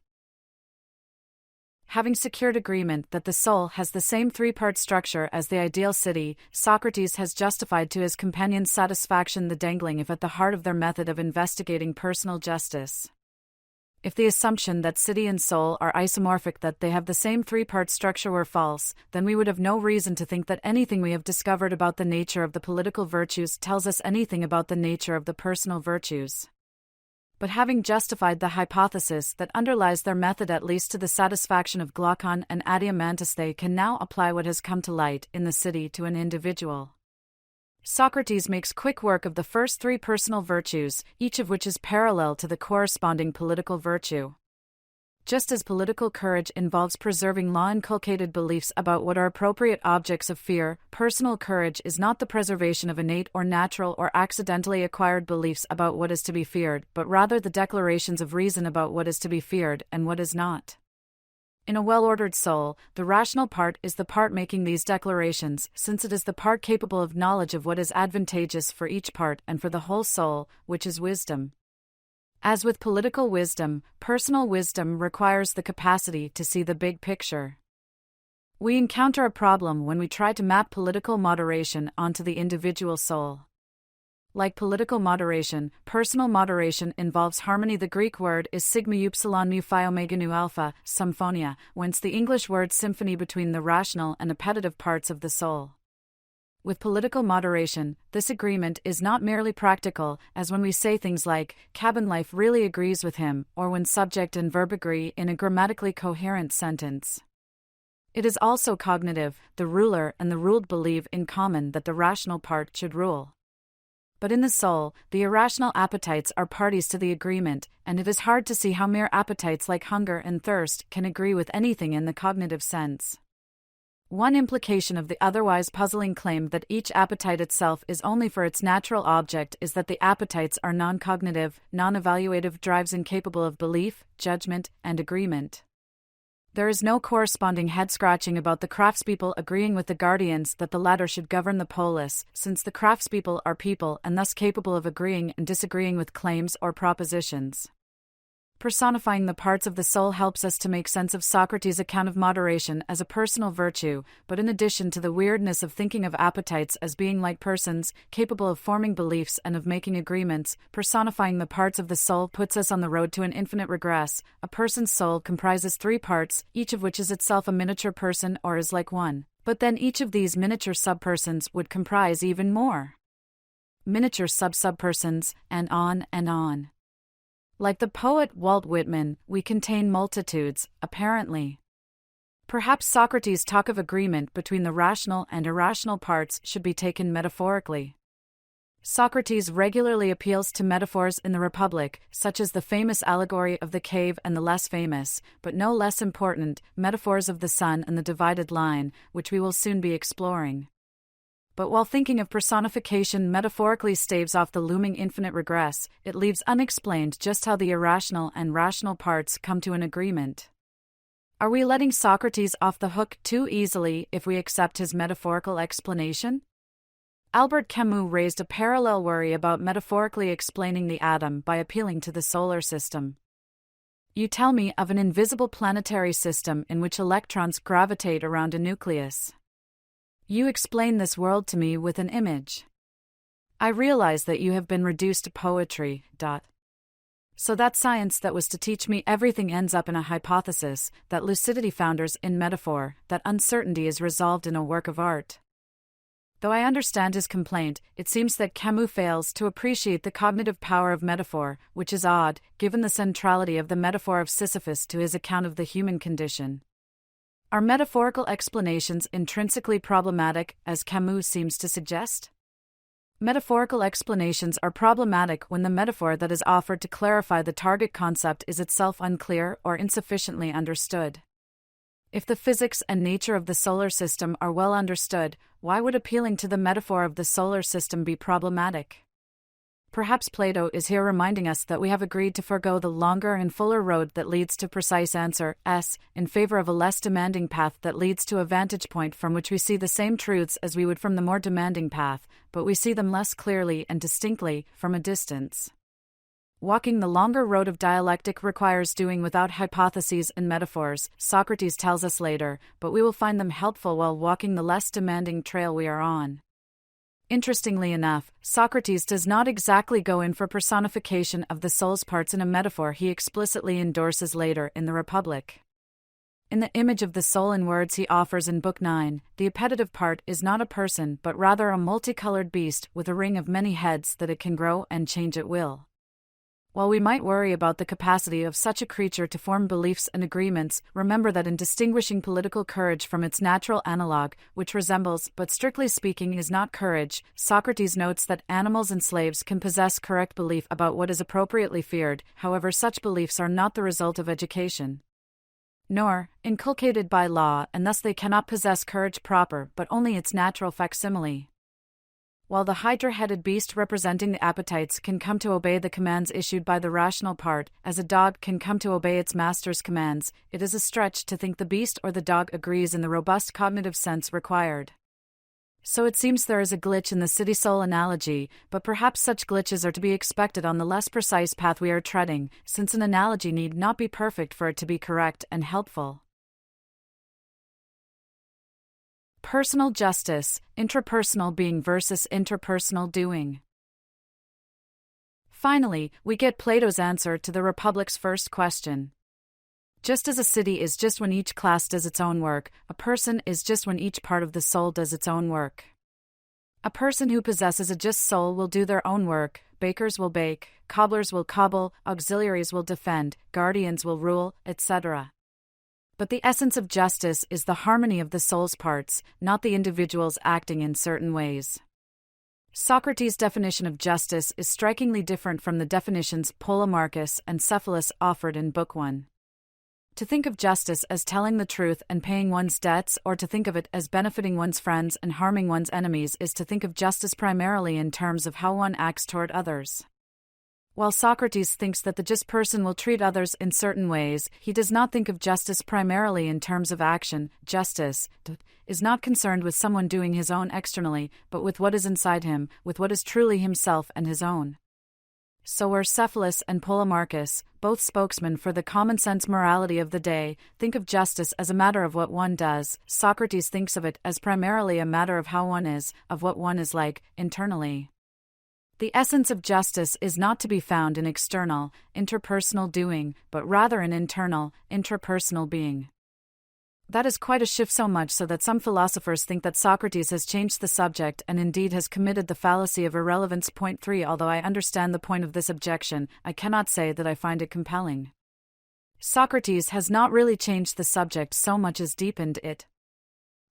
Having secured agreement that the soul has the same three-part structure as the ideal city, Socrates has justified to his companion's satisfaction the dangling if at the heart of their method of investigating personal justice. If the assumption that city and soul are isomorphic, that they have the same three-part structure, were false, then we would have no reason to think that anything we have discovered about the nature of the political virtues tells us anything about the nature of the personal virtues. But having justified the hypothesis that underlies their method at least to the satisfaction of Glaucon and Adeimantus, they can now apply what has come to light in the city to an individual. Socrates makes quick work of the first three personal virtues, each of which is parallel to the corresponding political virtue. Just as political courage involves preserving law-inculcated beliefs about what are appropriate objects of fear, personal courage is not the preservation of innate or natural or accidentally acquired beliefs about what is to be feared, but rather the declarations of reason about what is to be feared and what is not. In a well-ordered soul, the rational part is the part making these declarations, since it is the part capable of knowledge of what is advantageous for each part and for the whole soul, which is wisdom. As with political wisdom, personal wisdom requires the capacity to see the big picture. We encounter a problem when we try to map political moderation onto the individual soul. Like political moderation, personal moderation involves harmony. The Greek word is sigma upsilon mu phi omega nu alpha, symphonia, whence the English word symphony between the rational and appetitive parts of the soul. With political moderation, this agreement is not merely practical, as when we say things like, cabin life really agrees with him, or when subject and verb agree in a grammatically coherent sentence. It is also cognitive. The ruler and the ruled believe in common that the rational part should rule. But in the soul, the irrational appetites are parties to the agreement, and it is hard to see how mere appetites like hunger and thirst can agree with anything in the cognitive sense. One implication of the otherwise puzzling claim that each appetite itself is only for its natural object is that the appetites are non-cognitive, non-evaluative drives incapable of belief, judgment, and agreement. There is no corresponding head-scratching about the craftspeople agreeing with the guardians that the latter should govern the polis, since the craftspeople are people and thus capable of agreeing and disagreeing with claims or propositions. Personifying the parts of the soul helps us to make sense of Socrates' account of moderation as a personal virtue, but in addition to the weirdness of thinking of appetites as being like persons, capable of forming beliefs and of making agreements, personifying the parts of the soul puts us on the road to an infinite regress. A person's soul comprises three parts, each of which is itself a miniature person or is like one, but then each of these miniature subpersons would comprise even more miniature sub-subpersons, and on and on. Like the poet Walt Whitman, we contain multitudes, apparently. Perhaps Socrates' talk of agreement between the rational and irrational parts should be taken metaphorically. Socrates regularly appeals to metaphors in the Republic, such as the famous allegory of the cave and the less famous, but no less important, metaphors of the sun and the divided line, which we will soon be exploring. But while thinking of personification metaphorically staves off the looming infinite regress, it leaves unexplained just how the irrational and rational parts come to an agreement. Are we letting Socrates off the hook too easily if we accept his metaphorical explanation? Albert Camus raised a parallel worry about metaphorically explaining the atom by appealing to the solar system. You tell me of an invisible planetary system in which electrons gravitate around a nucleus. You explain this world to me with an image. I realize that you have been reduced to poetry. So that science that was to teach me everything ends up in a hypothesis, that lucidity founders in metaphor, that uncertainty is resolved in a work of art. Though I understand his complaint, it seems that Camus fails to appreciate the cognitive power of metaphor, which is odd, given the centrality of the metaphor of Sisyphus to his account of the human condition. Are metaphorical explanations intrinsically problematic, as Camus seems to suggest? Metaphorical explanations are problematic when the metaphor that is offered to clarify the target concept is itself unclear or insufficiently understood. If the physics and nature of the solar system are well understood, why would appealing to the metaphor of the solar system be problematic? Perhaps Plato is here reminding us that we have agreed to forego the longer and fuller road that leads to precise answer S in favor of a less demanding path that leads to a vantage point from which we see the same truths as we would from the more demanding path, but we see them less clearly and distinctly from a distance. Walking the longer road of dialectic requires doing without hypotheses and metaphors, Socrates tells us later, but we will find them helpful while walking the less demanding trail we are on. Interestingly enough, Socrates does not exactly go in for personification of the soul's parts in a metaphor he explicitly endorses later in the Republic. In the image of the soul in words he offers in Book 9, the appetitive part is not a person but rather a multicolored beast with a ring of many heads that it can grow and change at will. While we might worry about the capacity of such a creature to form beliefs and agreements, remember that in distinguishing political courage from its natural analog, which resembles, but strictly speaking is not courage, Socrates notes that animals and slaves can possess correct belief about what is appropriately feared, however such beliefs are not the result of education, nor inculcated by law, and thus they cannot possess courage proper but only its natural facsimile. While the hydra-headed beast representing the appetites can come to obey the commands issued by the rational part, as a dog can come to obey its master's commands, it is a stretch to think the beast or the dog agrees in the robust cognitive sense required. So it seems there is a glitch in the city-soul analogy, but perhaps such glitches are to be expected on the less precise path we are treading, since an analogy need not be perfect for it to be correct and helpful. Personal justice, intrapersonal being versus interpersonal doing. Finally, we get Plato's answer to the Republic's first question. Just as a city is just when each class does its own work, a person is just when each part of the soul does its own work. A person who possesses a just soul will do their own work, bakers will bake, cobblers will cobble, auxiliaries will defend, guardians will rule, etc. But the essence of justice is the harmony of the soul's parts, not the individuals acting in certain ways. Socrates' definition of justice is strikingly different from the definitions Polemarchus and Cephalus offered in Book 1. To think of justice as telling the truth and paying one's debts, or to think of it as benefiting one's friends and harming one's enemies, is to think of justice primarily in terms of how one acts toward others. While Socrates thinks that the just person will treat others in certain ways, he does not think of justice primarily in terms of action. Justice is not concerned with someone doing his own externally, but with what is inside him, with what is truly himself and his own. So were Cephalus and Polemarchus, both spokesmen for the common-sense morality of the day, think of justice as a matter of what one does, Socrates thinks of it as primarily a matter of how one is, of what one is like, internally. The essence of justice is not to be found in external, interpersonal doing, but rather in internal, intrapersonal being. That is quite a shift, so much so that some philosophers think that Socrates has changed the subject and indeed has committed the fallacy of irrelevance. Point 3. Although I understand the point of this objection, I cannot say that I find it compelling. Socrates has not really changed the subject so much as deepened it.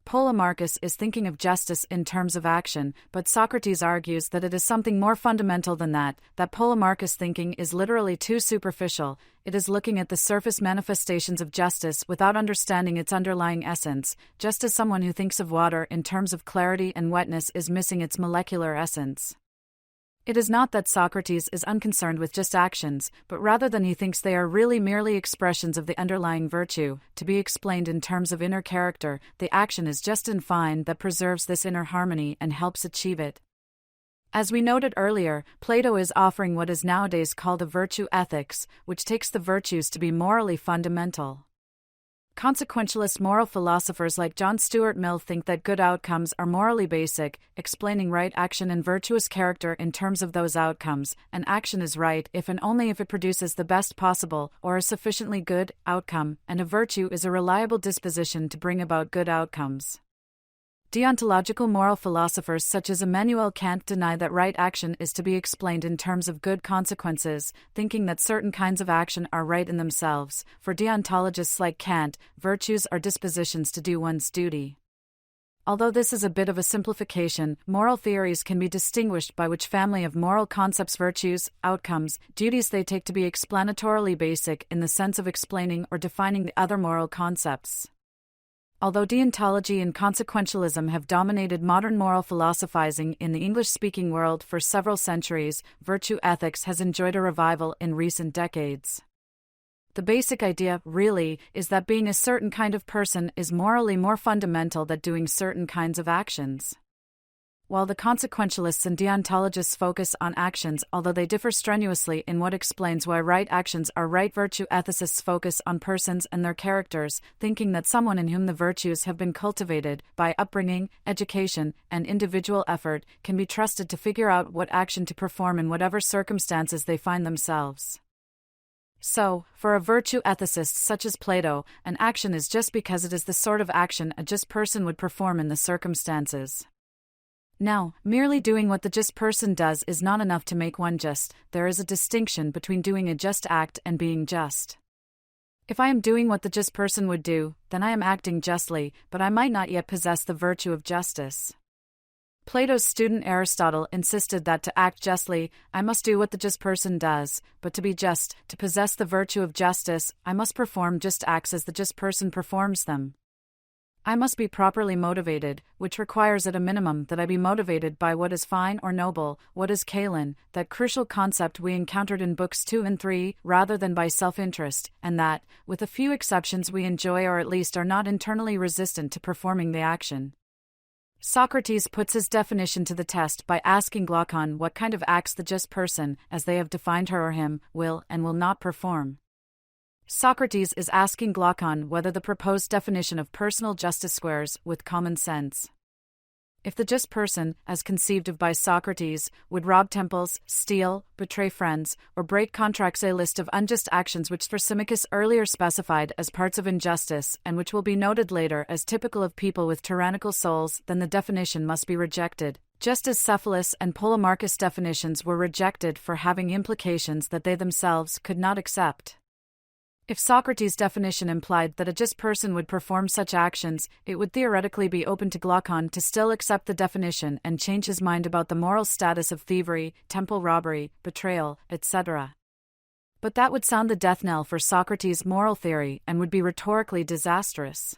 Polemarchus is thinking of justice in terms of action, but Socrates argues that it is something more fundamental than that Polemarchus' thinking is literally too superficial. It is looking at the surface manifestations of justice without understanding its underlying essence, just as someone who thinks of water in terms of clarity and wetness is missing its molecular essence. It is not that Socrates is unconcerned with just actions, but rather than he thinks they are really merely expressions of the underlying virtue, to be explained in terms of inner character. The action is just and fine that preserves this inner harmony and helps achieve it. As we noted earlier, Plato is offering what is nowadays called a virtue ethics, which takes the virtues to be morally fundamental. Consequentialist moral philosophers like John Stuart Mill think that good outcomes are morally basic, explaining right action and virtuous character in terms of those outcomes. An action is right if and only if it produces the best possible or a sufficiently good outcome, and a virtue is a reliable disposition to bring about good outcomes. Deontological moral philosophers such as Immanuel Kant deny that right action is to be explained in terms of good consequences, thinking that certain kinds of action are right in themselves. For deontologists like Kant, virtues are dispositions to do one's duty. Although this is a bit of a simplification, moral theories can be distinguished by which family of moral concepts virtues, outcomes, duties they take to be explanatorily basic in the sense of explaining or defining the other moral concepts. Although deontology and consequentialism have dominated modern moral philosophizing in the English-speaking world for several centuries, virtue ethics has enjoyed a revival in recent decades. The basic idea, really, is that being a certain kind of person is morally more fundamental than doing certain kinds of actions. While the consequentialists and deontologists focus on actions, although they differ strenuously in what explains why right actions are right, virtue ethicists focus on persons and their characters, thinking that someone in whom the virtues have been cultivated by upbringing, education, and individual effort can be trusted to figure out what action to perform in whatever circumstances they find themselves. So, for a virtue ethicist such as Plato, an action is just because it is the sort of action a just person would perform in the circumstances. Now, merely doing what the just person does is not enough to make one just. There is a distinction between doing a just act and being just. If I am doing what the just person would do, then I am acting justly, but I might not yet possess the virtue of justice. Plato's student Aristotle insisted that to act justly, I must do what the just person does, but to be just, to possess the virtue of justice, I must perform just acts as the just person performs them. I must be properly motivated, which requires at a minimum that I be motivated by what is fine or noble, what is Kalin, that crucial concept we encountered in books 2 and 3, rather than by self-interest, and that, with a few exceptions, we enjoy or at least are not internally resistant to performing the action. Socrates puts his definition to the test by asking Glaucon what kind of acts the just person, as they have defined her or him, will and will not perform. Socrates is asking Glaucon whether the proposed definition of personal justice squares with common sense. If the just person, as conceived of by Socrates, would rob temples, steal, betray friends, or break contracts, a list of unjust actions which Thrasymachus earlier specified as parts of injustice and which will be noted later as typical of people with tyrannical souls, then the definition must be rejected, just as Cephalus and Polemarchus' definitions were rejected for having implications that they themselves could not accept. If Socrates' definition implied that a just person would perform such actions, it would theoretically be open to Glaucon to still accept the definition and change his mind about the moral status of thievery, temple robbery, betrayal, etc. But that would sound the death knell for Socrates' moral theory and would be rhetorically disastrous.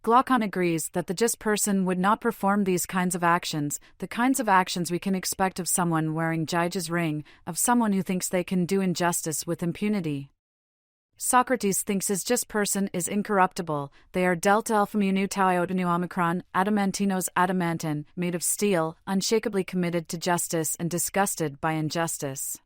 Glaucon agrees that the just person would not perform these kinds of actions, the kinds of actions we can expect of someone wearing Gyges' ring, of someone who thinks they can do injustice with impunity. Socrates thinks his just person is incorruptible. They are delta alpha mu nu tau iota nu omicron, adamantinos adamantin, made of steel, unshakably committed to justice and disgusted by injustice.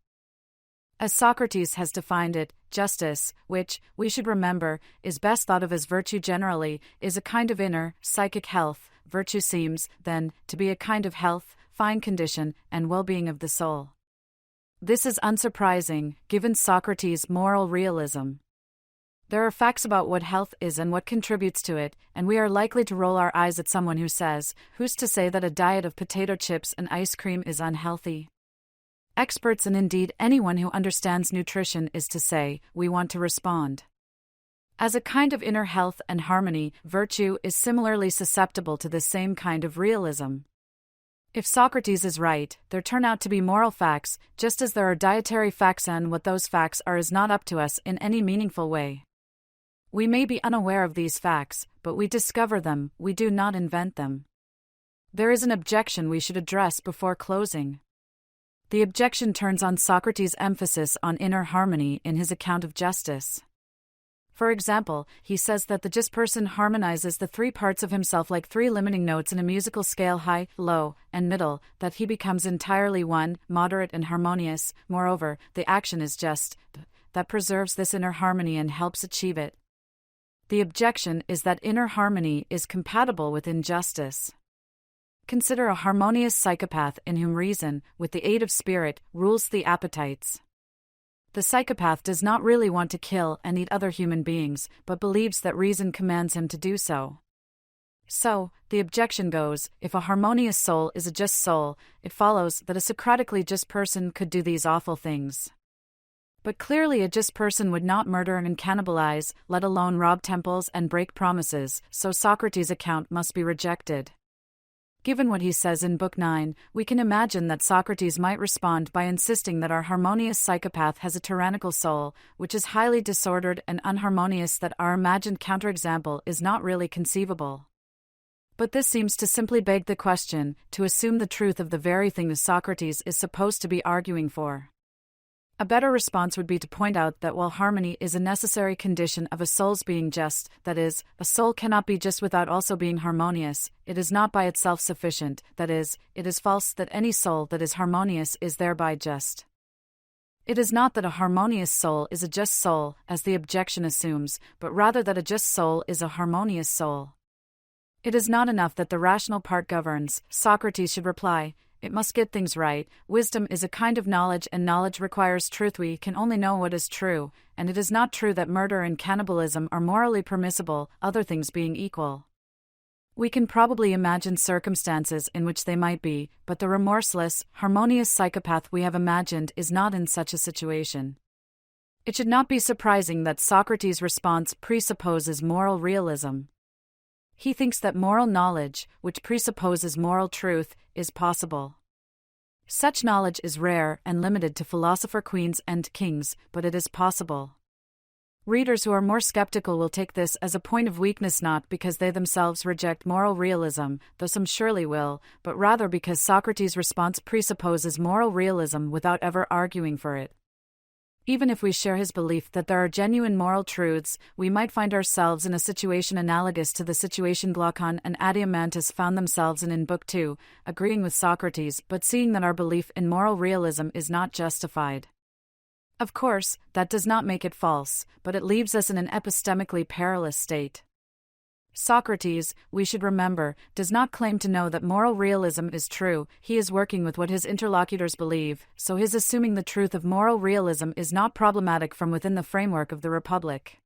As Socrates has defined it, justice, which, we should remember, is best thought of as virtue generally, is a kind of inner, psychic health. Virtue seems, then, to be a kind of health, fine condition, and well-being of the soul. This is unsurprising, given Socrates' moral realism. There are facts about what health is and what contributes to it, and we are likely to roll our eyes at someone who says, "Who's to say that a diet of potato chips and ice cream is unhealthy?" Experts and indeed anyone who understands nutrition is to say, we want to respond. As a kind of inner health and harmony, virtue is similarly susceptible to the same kind of realism. If Socrates is right, there turn out to be moral facts, just as there are dietary facts, and what those facts are is not up to us in any meaningful way. We may be unaware of these facts, but we discover them, we do not invent them. There is an objection we should address before closing. The objection turns on Socrates' emphasis on inner harmony in his account of justice. For example, he says that the just person harmonizes the three parts of himself like three limiting notes in a musical scale: high, low, and middle, that he becomes entirely one, moderate and harmonious. Moreover, the action is just, that preserves this inner harmony and helps achieve it. The objection is that inner harmony is compatible with injustice. Consider a harmonious psychopath in whom reason, with the aid of spirit, rules the appetites. The psychopath does not really want to kill and eat other human beings, but believes that reason commands him to do so. So, the objection goes, if a harmonious soul is a just soul, it follows that a Socratically just person could do these awful things. But clearly a just person would not murder and cannibalize, let alone rob temples and break promises, so Socrates' account must be rejected. Given what he says in Book 9, we can imagine that Socrates might respond by insisting that our harmonious psychopath has a tyrannical soul, which is highly disordered and unharmonious, that our imagined counterexample is not really conceivable. But this seems to simply beg the question, to assume the truth of the very thing that Socrates is supposed to be arguing for. A better response would be to point out that while harmony is a necessary condition of a soul's being just, that is, a soul cannot be just without also being harmonious, it is not by itself sufficient, that is, it is false that any soul that is harmonious is thereby just. It is not that a harmonious soul is a just soul, as the objection assumes, but rather that a just soul is a harmonious soul. It is not enough that the rational part governs, Socrates should reply. It must get things right. Wisdom is a kind of knowledge, and knowledge requires truth. We can only know what is true, and it is not true that murder and cannibalism are morally permissible, other things being equal. We can probably imagine circumstances in which they might be, but the remorseless, harmonious psychopath we have imagined is not in such a situation. It should not be surprising that Socrates' response presupposes moral realism. He thinks that moral knowledge, which presupposes moral truth, is possible. Such knowledge is rare and limited to philosopher queens and kings, but it is possible. Readers who are more skeptical will take this as a point of weakness, not because they themselves reject moral realism, though some surely will, but rather because Socrates' response presupposes moral realism without ever arguing for it. Even if we share his belief that there are genuine moral truths, we might find ourselves in a situation analogous to the situation Glaucon and Adeimantus found themselves in Book 2, agreeing with Socrates but seeing that our belief in moral realism is not justified. Of course, that does not make it false, but it leaves us in an epistemically perilous state. Socrates, we should remember, does not claim to know that moral realism is true. He is working with what his interlocutors believe, so his assuming the truth of moral realism is not problematic from within the framework of the Republic.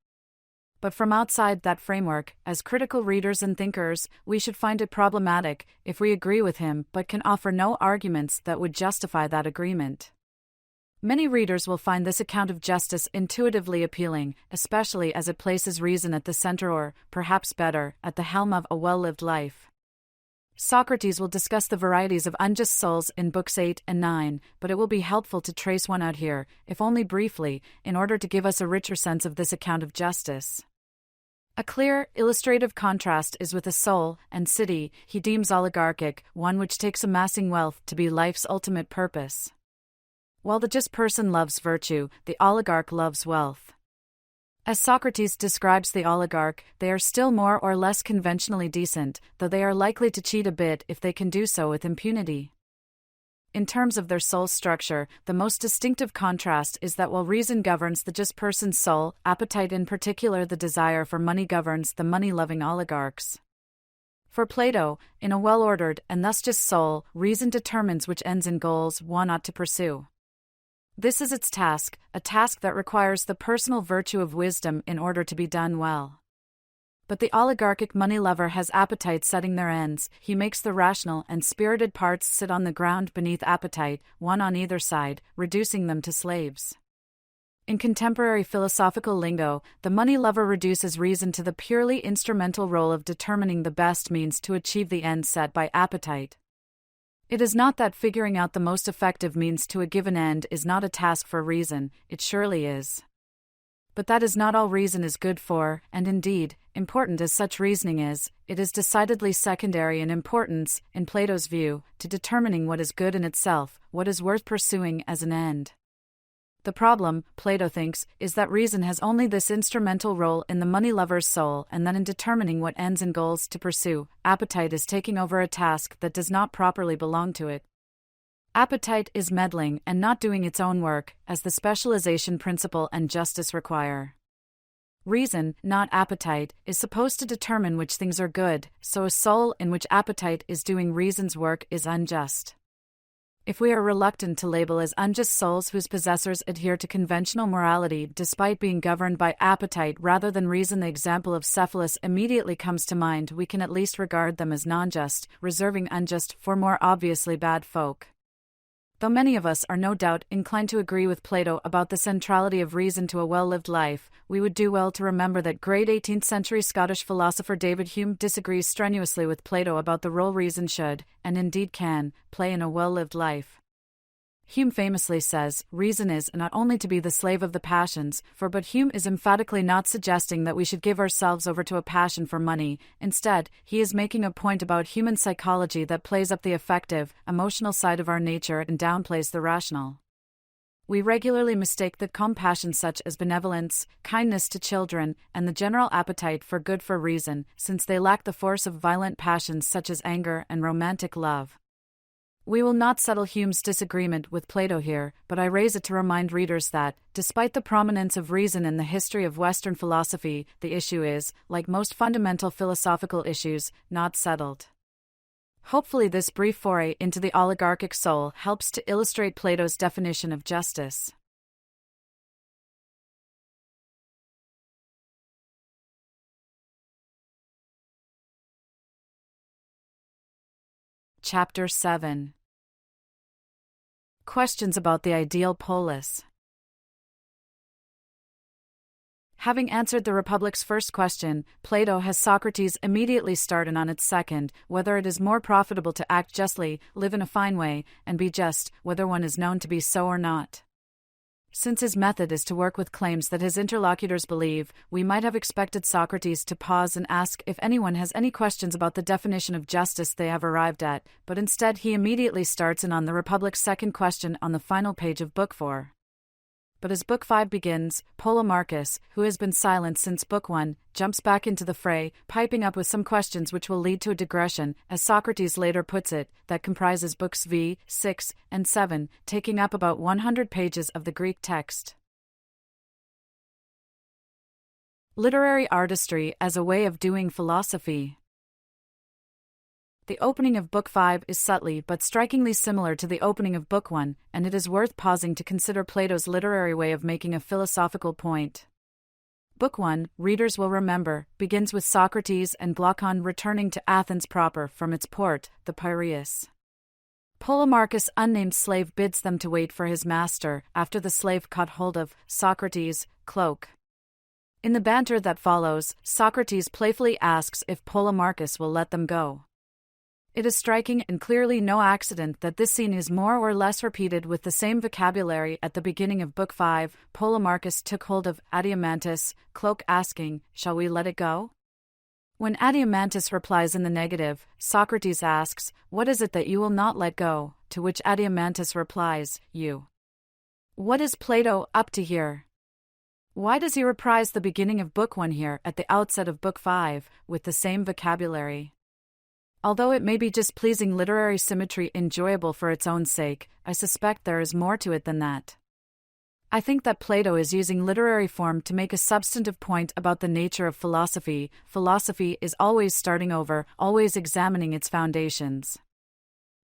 But from outside that framework, as critical readers and thinkers, we should find it problematic if we agree with him but can offer no arguments that would justify that agreement. Many readers will find this account of justice intuitively appealing, especially as it places reason at the center or, perhaps better, at the helm of a well-lived life. Socrates will discuss the varieties of unjust souls in Books 8 and 9, but it will be helpful to trace one out here, if only briefly, in order to give us a richer sense of this account of justice. A clear, illustrative contrast is with a soul and city he deems oligarchic, one which takes amassing wealth to be life's ultimate purpose. While the just person loves virtue, the oligarch loves wealth. As Socrates describes the oligarch, they are still more or less conventionally decent, though they are likely to cheat a bit if they can do so with impunity. In terms of their soul structure, the most distinctive contrast is that while reason governs the just person's soul, appetite, in particular the desire for money, governs the money-loving oligarchs. For Plato, in a well-ordered and thus just soul, reason determines which ends and goals one ought to pursue. This is its task, a task that requires the personal virtue of wisdom in order to be done well. But the oligarchic money-lover has appetite setting their ends. He makes the rational and spirited parts sit on the ground beneath appetite, one on either side, reducing them to slaves. In contemporary philosophical lingo, the money-lover reduces reason to the purely instrumental role of determining the best means to achieve the end set by appetite. It is not that figuring out the most effective means to a given end is not a task for reason, it surely is. But that is not all reason is good for, and indeed, important as such reasoning is, it is decidedly secondary in importance, in Plato's view, to determining what is good in itself, what is worth pursuing as an end. The problem, Plato thinks, is that reason has only this instrumental role in the money-lover's soul, and that in determining what ends and goals to pursue, appetite is taking over a task that does not properly belong to it. Appetite is meddling and not doing its own work, as the specialization principle and justice require. Reason, not appetite, is supposed to determine which things are good, so a soul in which appetite is doing reason's work is unjust. If we are reluctant to label as unjust souls whose possessors adhere to conventional morality despite being governed by appetite rather than reason, the example of Cephalus immediately comes to mind, we can at least regard them as non-just, reserving unjust for more obviously bad folk. Though many of us are no doubt inclined to agree with Plato about the centrality of reason to a well-lived life, we would do well to remember that great 18th-century Scottish philosopher David Hume disagrees strenuously with Plato about the role reason should, and indeed can, play in a well-lived life. Hume famously says, reason is not only to be the slave of the passions, but Hume is emphatically not suggesting that we should give ourselves over to a passion for money. Instead, he is making a point about human psychology that plays up the affective, emotional side of our nature and downplays the rational. We regularly mistake the calm passions such as benevolence, kindness to children, and the general appetite for good for reason, since they lack the force of violent passions such as anger and romantic love. We will not settle Hume's disagreement with Plato here, but I raise it to remind readers that, despite the prominence of reason in the history of Western philosophy, the issue is, like most fundamental philosophical issues, not settled. Hopefully this brief foray into the oligarchic soul helps to illustrate Plato's definition of justice. Chapter 7. Questions about the ideal polis. Having answered the Republic's first question, Plato has Socrates immediately start on its second, whether it is more profitable to act justly, live in a fine way, and be just, whether one is known to be so or not. Since his method is to work with claims that his interlocutors believe, we might have expected Socrates to pause and ask if anyone has any questions about the definition of justice they have arrived at, but instead he immediately starts in on the Republic's second question on the final page of Book 4. But as Book 5 begins, Polemarchus, who has been silent since Book 1, jumps back into the fray, piping up with some questions which will lead to a digression, as Socrates later puts it, that comprises Books V, 6, and 7, taking up about 100 pages of the Greek text. Literary artistry as a way of doing philosophy. The opening of Book 5 is subtly but strikingly similar to the opening of Book 1, and it is worth pausing to consider Plato's literary way of making a philosophical point. Book 1, readers will remember, begins with Socrates and Glaucon returning to Athens proper from its port, the Piraeus. Polemarchus' unnamed slave bids them to wait for his master, after the slave caught hold of Socrates' cloak. In the banter that follows, Socrates playfully asks if Polemarchus will let them go. It is striking and clearly no accident that this scene is more or less repeated with the same vocabulary at the beginning of Book 5. Polemarchus took hold of Adeimantus' cloak asking, "Shall we let it go?" When Adeimantus replies in the negative, Socrates asks, "What is it that you will not let go?" To which Adeimantus replies, "You." What is Plato up to here? Why does he reprise the beginning of Book 1 here at the outset of Book 5, with the same vocabulary? Although it may be just pleasing literary symmetry enjoyable for its own sake, I suspect there is more to it than that. I think that Plato is using literary form to make a substantive point about the nature of philosophy. Philosophy is always starting over, always examining its foundations.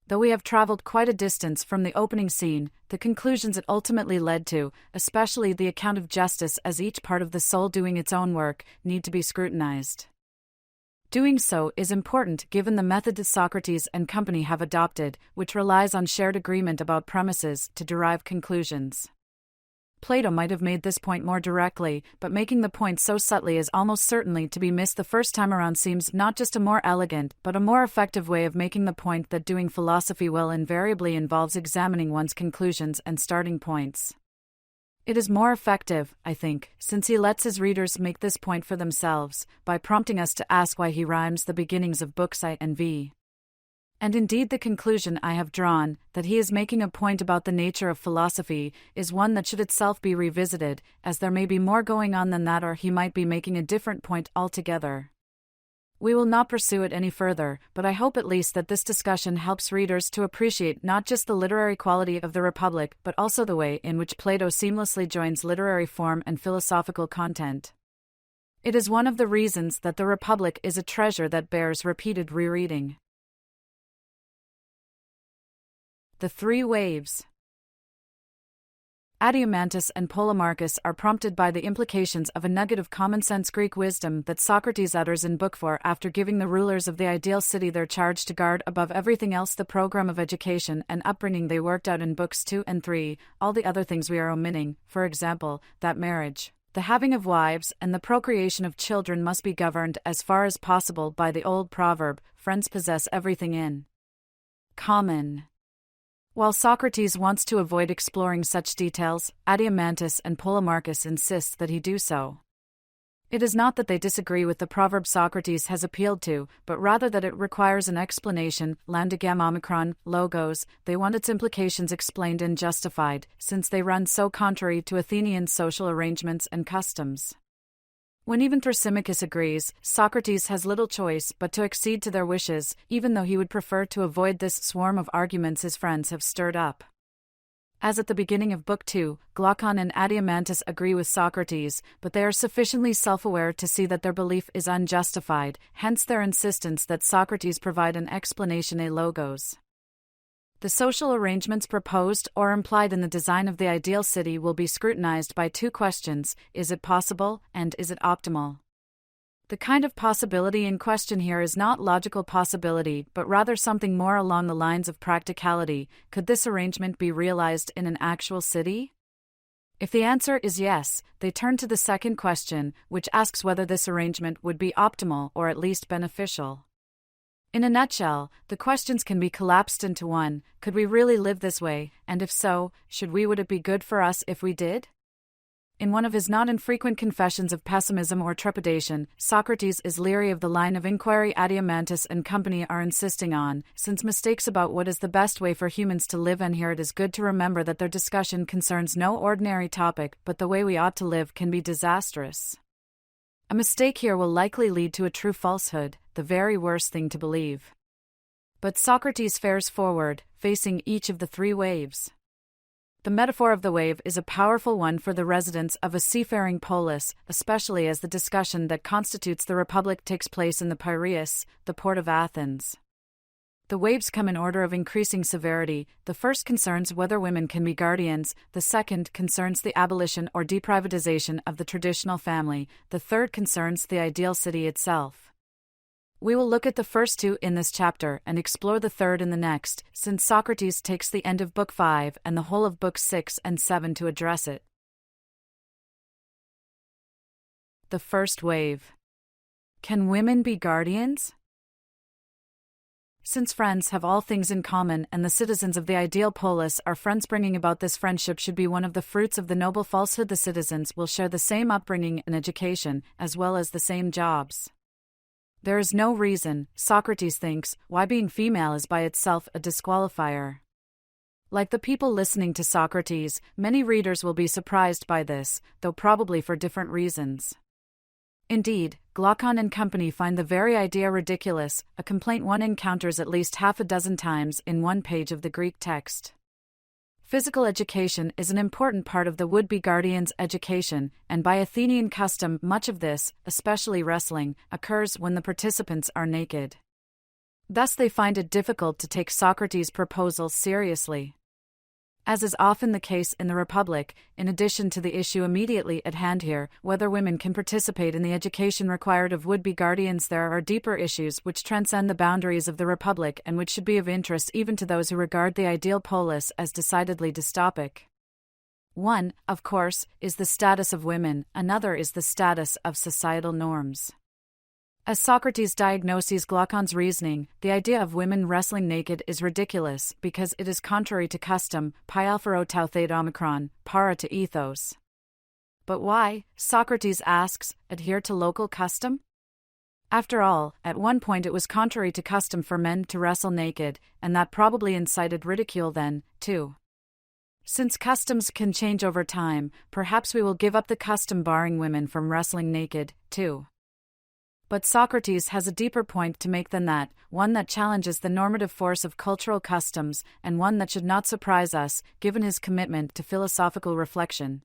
Though we have traveled quite a distance from the opening scene, the conclusions it ultimately led to, especially the account of justice as each part of the soul doing its own work, need to be scrutinized. Doing so is important given the method that Socrates and company have adopted, which relies on shared agreement about premises to derive conclusions. Plato might have made this point more directly, but making the point so subtly as almost certainly to be missed the first time around seems not just a more elegant, but a more effective way of making the point that doing philosophy well invariably involves examining one's conclusions and starting points. It is more effective, I think, since he lets his readers make this point for themselves, by prompting us to ask why he rhymes the beginnings of Books I and V. And indeed the conclusion I have drawn, that he is making a point about the nature of philosophy, is one that should itself be revisited, as there may be more going on than that, or he might be making a different point altogether. We will not pursue it any further, but I hope at least that this discussion helps readers to appreciate not just the literary quality of the Republic, but also the way in which Plato seamlessly joins literary form and philosophical content. It is one of the reasons that the Republic is a treasure that bears repeated rereading. The Three Waves. Adeimantus and Polemarchus are prompted by the implications of a nugget of common-sense Greek wisdom that Socrates utters in Book 4 after giving the rulers of the ideal city their charge to guard above everything else the program of education and upbringing they worked out in Books 2 and 3, all the other things we are omitting, for example, that marriage, the having of wives, and the procreation of children must be governed as far as possible by the old proverb, friends possess everything in common. While Socrates wants to avoid exploring such details, Adeimantus and Polemarchus insist that he do so. It is not that they disagree with the proverb Socrates has appealed to, but rather that it requires an explanation, landegam omicron, logos. They want its implications explained and justified, since they run so contrary to Athenian social arrangements and customs. When even Thrasymachus agrees, Socrates has little choice but to accede to their wishes, even though he would prefer to avoid this swarm of arguments his friends have stirred up. As at the beginning of Book 2, Glaucon and Adeimantus agree with Socrates, but they are sufficiently self-aware to see that their belief is unjustified, hence their insistence that Socrates provide an explanation a logos. The social arrangements proposed or implied in the design of the ideal city will be scrutinized by two questions: is it possible, and is it optimal? The kind of possibility in question here is not logical possibility, but rather something more along the lines of practicality. Could this arrangement be realized in an actual city? If the answer is yes, they turn to the second question, which asks whether this arrangement would be optimal or at least beneficial. In a nutshell, the questions can be collapsed into one: could we really live this way, and if so, would it be good for us if we did? In one of his not infrequent confessions of pessimism or trepidation, Socrates is leery of the line of inquiry Adeimantus and company are insisting on, since mistakes about what is the best way for humans to live, and here it is good to remember that their discussion concerns no ordinary topic, but the way we ought to live, can be disastrous. A mistake here will likely lead to a true falsehood, the very worst thing to believe. But Socrates fares forward, facing each of the three waves. The metaphor of the wave is a powerful one for the residents of a seafaring polis, especially as the discussion that constitutes the Republic takes place in the Piraeus, the port of Athens. The waves come in order of increasing severity. The first concerns whether women can be guardians, the second concerns the abolition or deprivatization of the traditional family, the third concerns the ideal city itself. We will look at the first two in this chapter and explore the third in the next, since Socrates takes the end of Book 5 and the whole of Books 6 and 7 to address it. The first wave. Can women be guardians? Since friends have all things in common and the citizens of the ideal polis are friends, bringing about this friendship should be one of the fruits of the noble falsehood the citizens will share the same upbringing and education, as well as the same jobs. There is no reason, Socrates thinks, why being female is by itself a disqualifier. Like the people listening to Socrates, many readers will be surprised by this, though probably for different reasons. Indeed, Glaucon and company find the very idea ridiculous, a complaint one encounters at least half a dozen times in one page of the Greek text. Physical education is an important part of the would-be guardian's education, and by Athenian custom much of this, especially wrestling, occurs when the participants are naked. Thus they find it difficult to take Socrates' proposal seriously. As is often the case in the Republic, in addition to the issue immediately at hand here, whether women can participate in the education required of would-be guardians, there are deeper issues which transcend the boundaries of the Republic and which should be of interest even to those who regard the ideal polis as decidedly dystopic. One, of course, is the status of women, another is the status of societal norms. As Socrates diagnoses Glaucon's reasoning, the idea of women wrestling naked is ridiculous because it is contrary to custom, pi alpha rho tau theta omicron, para to ethos. But why, Socrates asks, adhere to local custom? After all, at one point it was contrary to custom for men to wrestle naked, and that probably incited ridicule then, too. Since customs can change over time, perhaps we will give up the custom barring women from wrestling naked, too. But Socrates has a deeper point to make than that, one that challenges the normative force of cultural customs, and one that should not surprise us, given his commitment to philosophical reflection.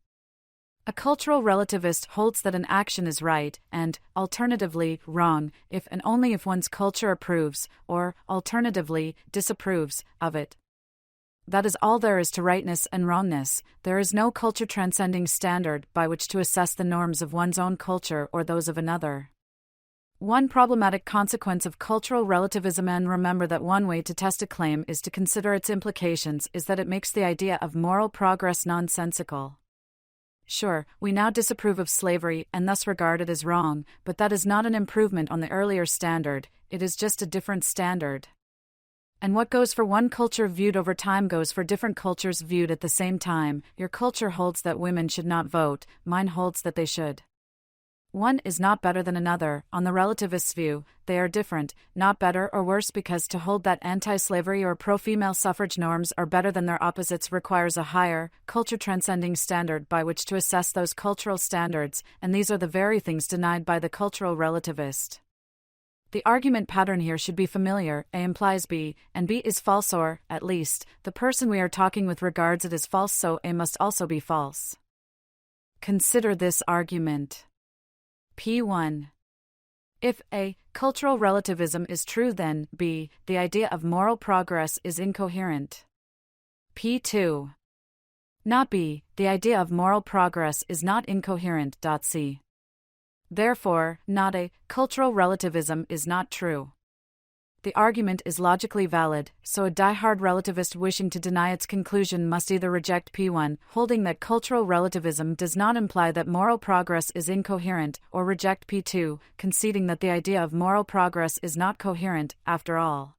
A cultural relativist holds that an action is right, and, alternatively, wrong, if and only if one's culture approves, or, alternatively, disapproves, of it. That is all there is to rightness and wrongness. There is no culture-transcending standard by which to assess the norms of one's own culture or those of another. One problematic consequence of cultural relativism, and remember that one way to test a claim is to consider its implications, is that it makes the idea of moral progress nonsensical. Sure, we now disapprove of slavery and thus regard it as wrong, but that is not an improvement on the earlier standard, it is just a different standard. And what goes for one culture viewed over time goes for different cultures viewed at the same time. Your culture holds that women should not vote, mine holds that they should. One is not better than another. On the relativist's view, they are different, not better or worse, because to hold that anti-slavery or pro-female suffrage norms are better than their opposites requires a higher, culture-transcending standard by which to assess those cultural standards, and these are the very things denied by the cultural relativist. The argument pattern here should be familiar. A implies B, and B is false, or, at least, the person we are talking with regards it as false, so A must also be false. Consider this argument. P1. If A, cultural relativism is true, then B, the idea of moral progress is incoherent. P2. Not B, the idea of moral progress is not incoherent. C. Therefore, not A, cultural relativism is not true. The argument is logically valid, so a die-hard relativist wishing to deny its conclusion must either reject P1, holding that cultural relativism does not imply that moral progress is incoherent, or reject P2, conceding that the idea of moral progress is not coherent, after all.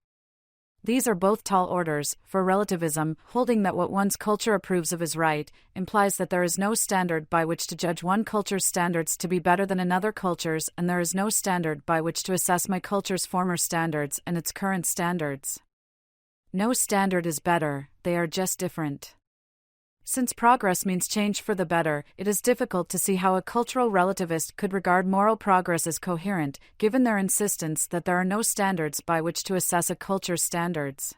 These are both tall orders, for relativism, holding that what one's culture approves of is right, implies that there is no standard by which to judge one culture's standards to be better than another culture's, and there is no standard by which to assess my culture's former standards and its current standards. No standard is better, they are just different. Since progress means change for the better, it is difficult to see how a cultural relativist could regard moral progress as coherent, given their insistence that there are no standards by which to assess a culture's standards.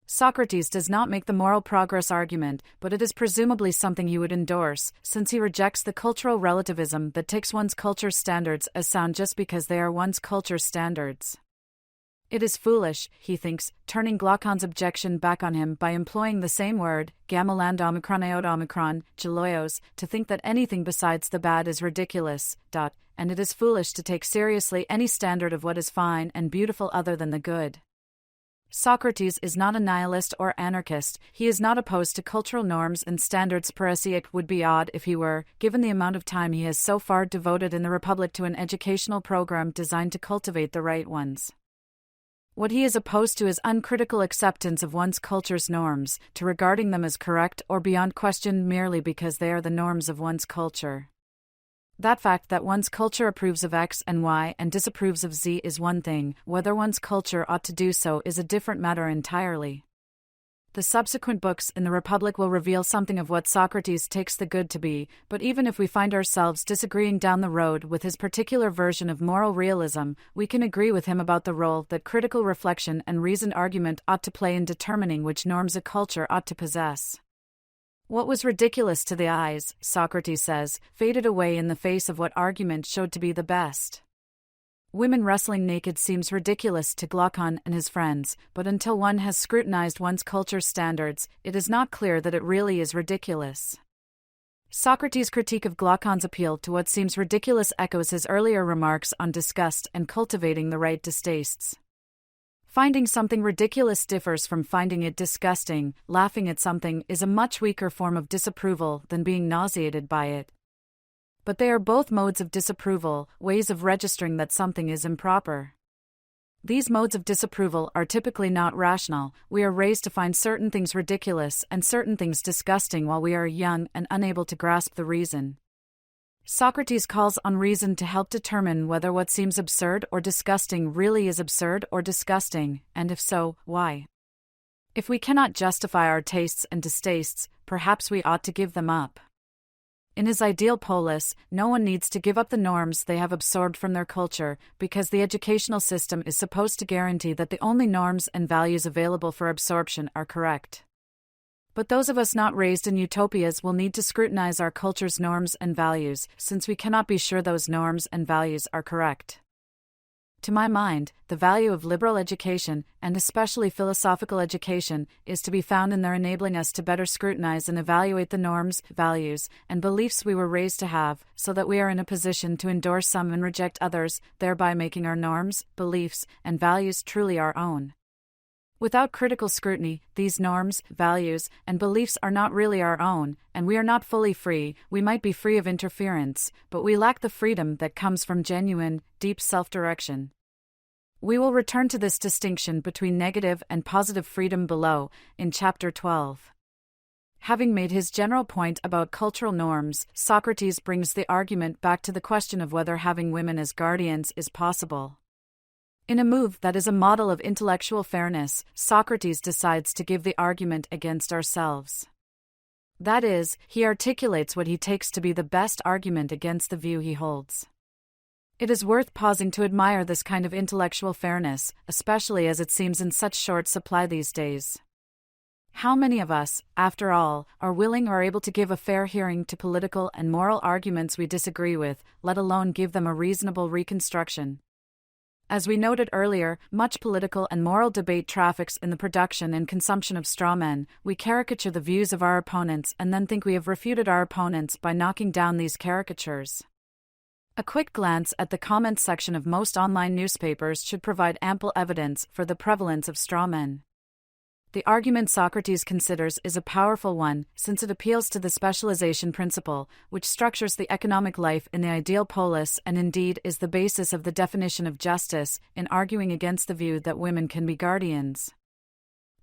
Socrates does not make the moral progress argument, but it is presumably something he would endorse, since he rejects the cultural relativism that takes one's culture's standards as sound just because they are one's culture's standards. It is foolish, he thinks, turning Glaucon's objection back on him by employing the same word, gamma omicron, geloios, to think that anything besides the bad is ridiculous, and it is foolish to take seriously any standard of what is fine and beautiful other than the good. Socrates is not a nihilist or anarchist. He is not opposed to cultural norms and standards per se. It would be odd if he were, given the amount of time he has so far devoted in the Republic to an educational program designed to cultivate the right ones. What he is opposed to is uncritical acceptance of one's culture's norms, to regarding them as correct or beyond question merely because they are the norms of one's culture. That fact that one's culture approves of X and Y and disapproves of Z is one thing, whether one's culture ought to do so is a different matter entirely. The subsequent books in the Republic will reveal something of what Socrates takes the good to be, but even if we find ourselves disagreeing down the road with his particular version of moral realism, we can agree with him about the role that critical reflection and reasoned argument ought to play in determining which norms a culture ought to possess. What was ridiculous to the eyes, Socrates says, faded away in the face of what argument showed to be the best. Women wrestling naked seems ridiculous to Glaucon and his friends, but until one has scrutinized one's culture's standards, it is not clear that it really is ridiculous. Socrates' critique of Glaucon's appeal to what seems ridiculous echoes his earlier remarks on disgust and cultivating the right distastes. Finding something ridiculous differs from finding it disgusting. Laughing at something is a much weaker form of disapproval than being nauseated by it. But they are both modes of disapproval, ways of registering that something is improper. These modes of disapproval are typically not rational. We are raised to find certain things ridiculous and certain things disgusting while we are young and unable to grasp the reason. Socrates calls on reason to help determine whether what seems absurd or disgusting really is absurd or disgusting, and if so, why. If we cannot justify our tastes and distastes, perhaps we ought to give them up. In his ideal polis, no one needs to give up the norms they have absorbed from their culture, because the educational system is supposed to guarantee that the only norms and values available for absorption are correct. But those of us not raised in utopias will need to scrutinize our culture's norms and values, since we cannot be sure those norms and values are correct. To my mind, the value of liberal education, and especially philosophical education, is to be found in their enabling us to better scrutinize and evaluate the norms, values, and beliefs we were raised to have, so that we are in a position to endorse some and reject others, thereby making our norms, beliefs, and values truly our own. Without critical scrutiny, these norms, values, and beliefs are not really our own, and we are not fully free. We might be free of interference, but we lack the freedom that comes from genuine, deep self-direction. We will return to this distinction between negative and positive freedom below, in Chapter 12. Having made his general point about cultural norms, Socrates brings the argument back to the question of whether having women as guardians is possible. In a move that is a model of intellectual fairness, Socrates decides to give the argument against ourselves. That is, he articulates what he takes to be the best argument against the view he holds. It is worth pausing to admire this kind of intellectual fairness, especially as it seems in such short supply these days. How many of us, after all, are willing or able to give a fair hearing to political and moral arguments we disagree with, let alone give them a reasonable reconstruction? As we noted earlier, much political and moral debate traffics in the production and consumption of straw men. We caricature the views of our opponents and then think we have refuted our opponents by knocking down these caricatures. A quick glance at the comments section of most online newspapers should provide ample evidence for the prevalence of straw men. The argument Socrates considers is a powerful one, since it appeals to the specialization principle, which structures the economic life in the ideal polis and indeed is the basis of the definition of justice, in arguing against the view that women can be guardians.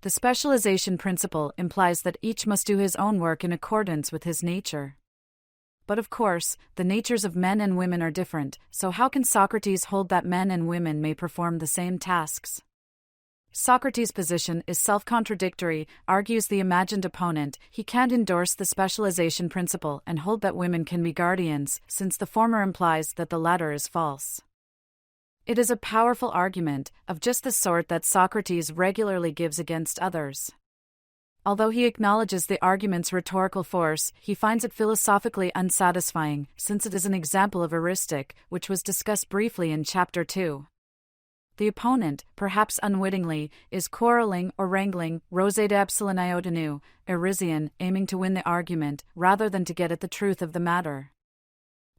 The specialization principle implies that each must do his own work in accordance with his nature. But of course, the natures of men and women are different, so how can Socrates hold that men and women may perform the same tasks? Socrates' position is self-contradictory, argues the imagined opponent. He can't endorse the specialization principle and hold that women can be guardians, since the former implies that the latter is false. It is a powerful argument, of just the sort that Socrates regularly gives against others. Although he acknowledges the argument's rhetorical force, he finds it philosophically unsatisfying, since it is an example of heuristic, which was discussed briefly in Chapter 2. The opponent, perhaps unwittingly, is quarreling or wrangling, rose de epsilon iotinu, Arisian, aiming to win the argument, rather than to get at the truth of the matter.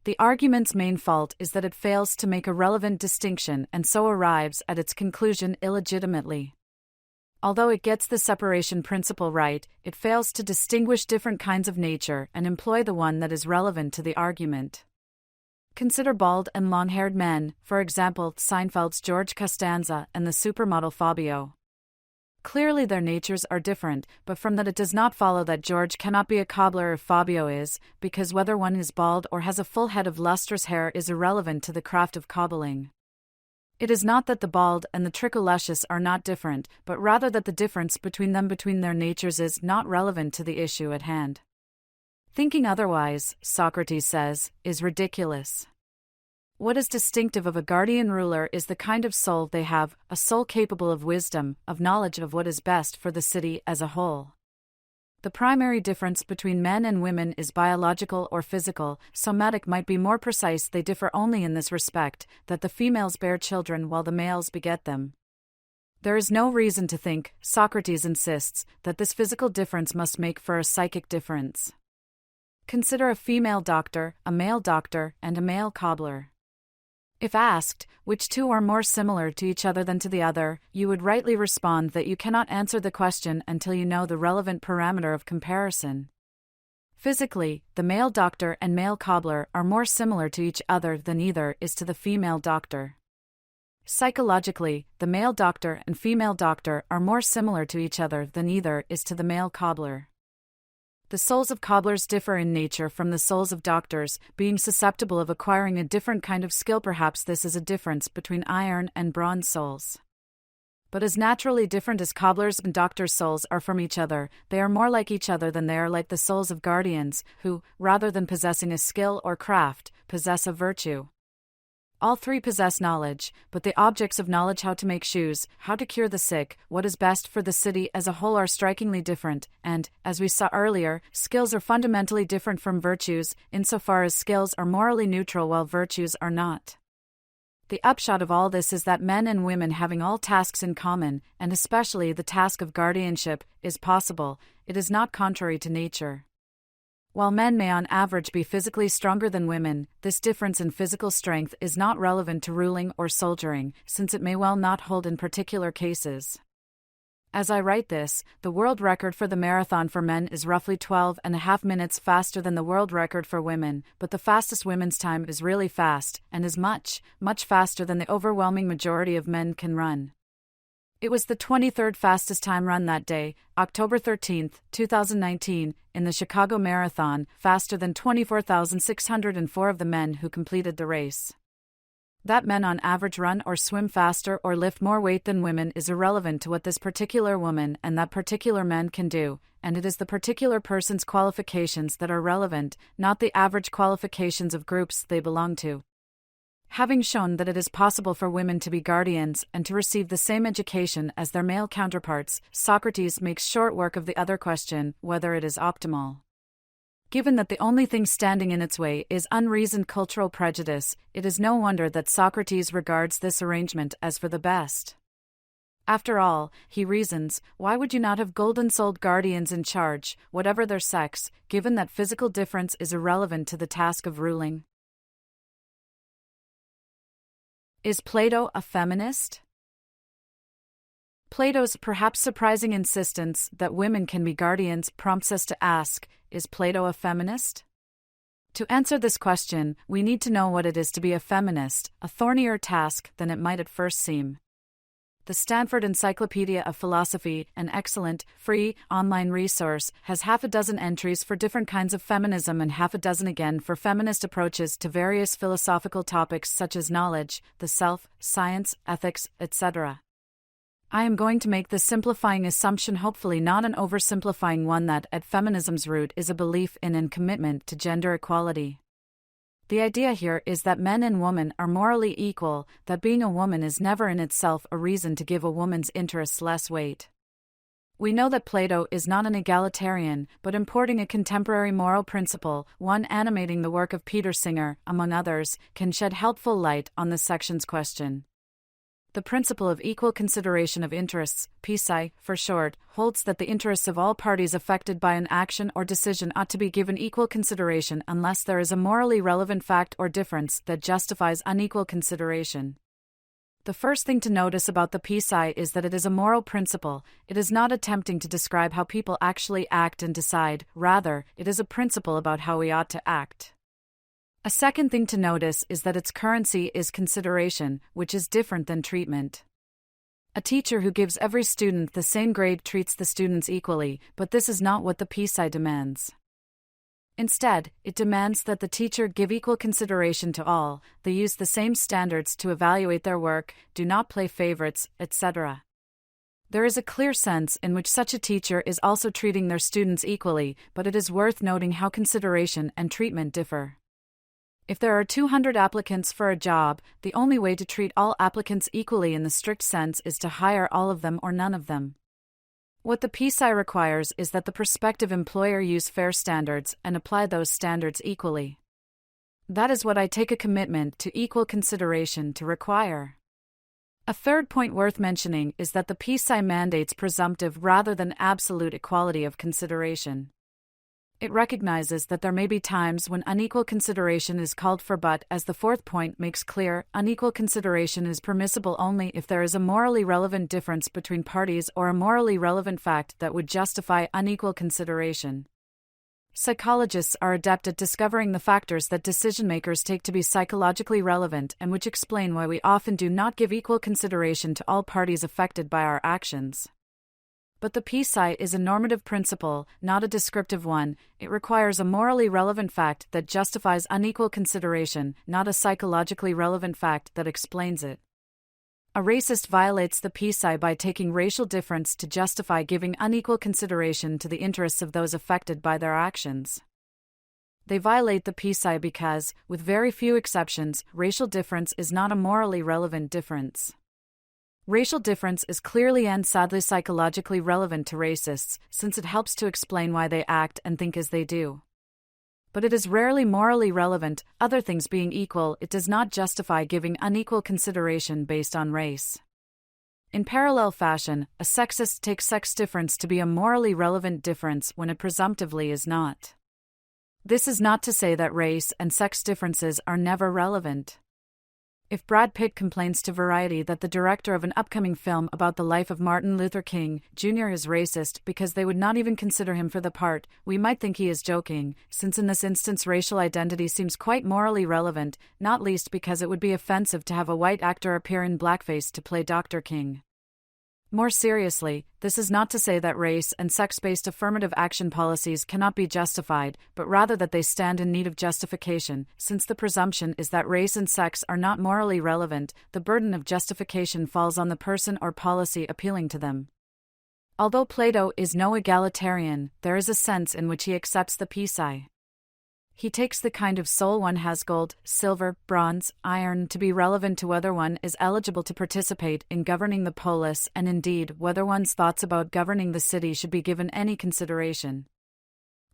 The argument's main fault is that it fails to make a relevant distinction and so arrives at its conclusion illegitimately. Although it gets the separation principle right, it fails to distinguish different kinds of nature and employ the one that is relevant to the argument. Consider bald and long-haired men, for example, Seinfeld's George Costanza and the supermodel Fabio. Clearly their natures are different, but from that it does not follow that George cannot be a cobbler if Fabio is, because whether one is bald or has a full head of lustrous hair is irrelevant to the craft of cobbling. It is not that the bald and the tricholucious are not different, but rather that the difference between their natures is not relevant to the issue at hand. Thinking otherwise, Socrates says, is ridiculous. What is distinctive of a guardian ruler is the kind of soul they have, a soul capable of wisdom, of knowledge of what is best for the city as a whole. The primary difference between men and women is biological or physical. Somatic might be more precise. They differ only in this respect, that the females bear children while the males beget them. There is no reason to think, Socrates insists, that this physical difference must make for a psychic difference. Consider a female doctor, a male doctor, and a male cobbler. If asked, which two are more similar to each other than to the other, you would rightly respond that you cannot answer the question until you know the relevant parameter of comparison. Physically, the male doctor and male cobbler are more similar to each other than either is to the female doctor. Psychologically, the male doctor and female doctor are more similar to each other than either is to the male cobbler. The souls of cobblers differ in nature from the souls of doctors, being susceptible of acquiring a different kind of skill. Perhaps this is a difference between iron and bronze souls. But as naturally different as cobblers' and doctors' souls are from each other, they are more like each other than they are like the souls of guardians, who, rather than possessing a skill or craft, possess a virtue. All three possess knowledge, but the objects of knowledge, how to make shoes, how to cure the sick, what is best for the city as a whole, are strikingly different, and, as we saw earlier, skills are fundamentally different from virtues, insofar as skills are morally neutral while virtues are not. The upshot of all this is that men and women having all tasks in common, and especially the task of guardianship, is possible. It is not contrary to nature. While men may on average be physically stronger than women, this difference in physical strength is not relevant to ruling or soldiering, since it may well not hold in particular cases. As I write this, the world record for the marathon for men is roughly 12.5 minutes faster than the world record for women, but the fastest women's time is really fast, and is much, much faster than the overwhelming majority of men can run. It was the 23rd fastest time run that day, October 13, 2019, in the Chicago Marathon, faster than 24,604 of the men who completed the race. That men on average run or swim faster or lift more weight than women is irrelevant to what this particular woman and that particular man can do, and it is the particular person's qualifications that are relevant, not the average qualifications of groups they belong to. Having shown that it is possible for women to be guardians and to receive the same education as their male counterparts, Socrates makes short work of the other question, whether it is optimal. Given that the only thing standing in its way is unreasoned cultural prejudice, it is no wonder that Socrates regards this arrangement as for the best. After all, he reasons, why would you not have golden-souled guardians in charge, whatever their sex, given that physical difference is irrelevant to the task of ruling? Is Plato a feminist? Plato's perhaps surprising insistence that women can be guardians prompts us to ask, is Plato a feminist? To answer this question, we need to know what it is to be a feminist, a thornier task than it might at first seem. The Stanford Encyclopedia of Philosophy, an excellent, free, online resource, has half a dozen entries for different kinds of feminism and half a dozen again for feminist approaches to various philosophical topics such as knowledge, the self, science, ethics, etc. I am going to make this simplifying assumption, hopefully not an oversimplifying one, that at feminism's root is a belief in and commitment to gender equality. The idea here is that men and women are morally equal, that being a woman is never in itself a reason to give a woman's interests less weight. We know that Plato is not an egalitarian, but importing a contemporary moral principle, one animating the work of Peter Singer, among others, can shed helpful light on this section's question. The principle of equal consideration of interests, PSI for short, holds that the interests of all parties affected by an action or decision ought to be given equal consideration unless there is a morally relevant fact or difference that justifies unequal consideration. The first thing to notice about the PSI is that it is a moral principle. It is not attempting to describe how people actually act and decide, rather, it is a principle about how we ought to act. A second thing to notice is that its currency is consideration, which is different than treatment. A teacher who gives every student the same grade treats the students equally, but this is not what the PSI demands. Instead, it demands that the teacher give equal consideration to all, they use the same standards to evaluate their work, do not play favorites, etc. There is a clear sense in which such a teacher is also treating their students equally, but it is worth noting how consideration and treatment differ. If there are 200 applicants for a job, the only way to treat all applicants equally in the strict sense is to hire all of them or none of them. What the PSI requires is that the prospective employer use fair standards and apply those standards equally. That is what I take a commitment to equal consideration to require. A third point worth mentioning is that the PSI mandates presumptive rather than absolute equality of consideration. It recognizes that there may be times when unequal consideration is called for, but, as the fourth point makes clear, unequal consideration is permissible only if there is a morally relevant difference between parties or a morally relevant fact that would justify unequal consideration. Psychologists are adept at discovering the factors that decision-makers take to be psychologically relevant and which explain why we often do not give equal consideration to all parties affected by our actions. But the psi is a normative principle, not a descriptive one. It requires a morally relevant fact that justifies unequal consideration, not a psychologically relevant fact that explains it. A racist violates the psi by taking racial difference to justify giving unequal consideration to the interests of those affected by their actions. They violate the psi because, with very few exceptions, racial difference is not a morally relevant difference. Racial difference is clearly and sadly psychologically relevant to racists, since it helps to explain why they act and think as they do. But it is rarely morally relevant. Other things being equal, it does not justify giving unequal consideration based on race. In parallel fashion, a sexist takes sex difference to be a morally relevant difference when it presumptively is not. This is not to say that race and sex differences are never relevant. If Brad Pitt complains to Variety that the director of an upcoming film about the life of Martin Luther King, Jr. is racist because they would not even consider him for the part, we might think he is joking, since in this instance racial identity seems quite morally relevant, not least because it would be offensive to have a white actor appear in blackface to play Dr. King. More seriously, this is not to say that race and sex-based affirmative action policies cannot be justified, but rather that they stand in need of justification. Since the presumption is that race and sex are not morally relevant, the burden of justification falls on the person or policy appealing to them. Although Plato is no egalitarian, there is a sense in which he accepts the psi. He takes the kind of soul one has gold, silver, bronze, iron to be relevant to whether one is eligible to participate in governing the polis and indeed whether one's thoughts about governing the city should be given any consideration.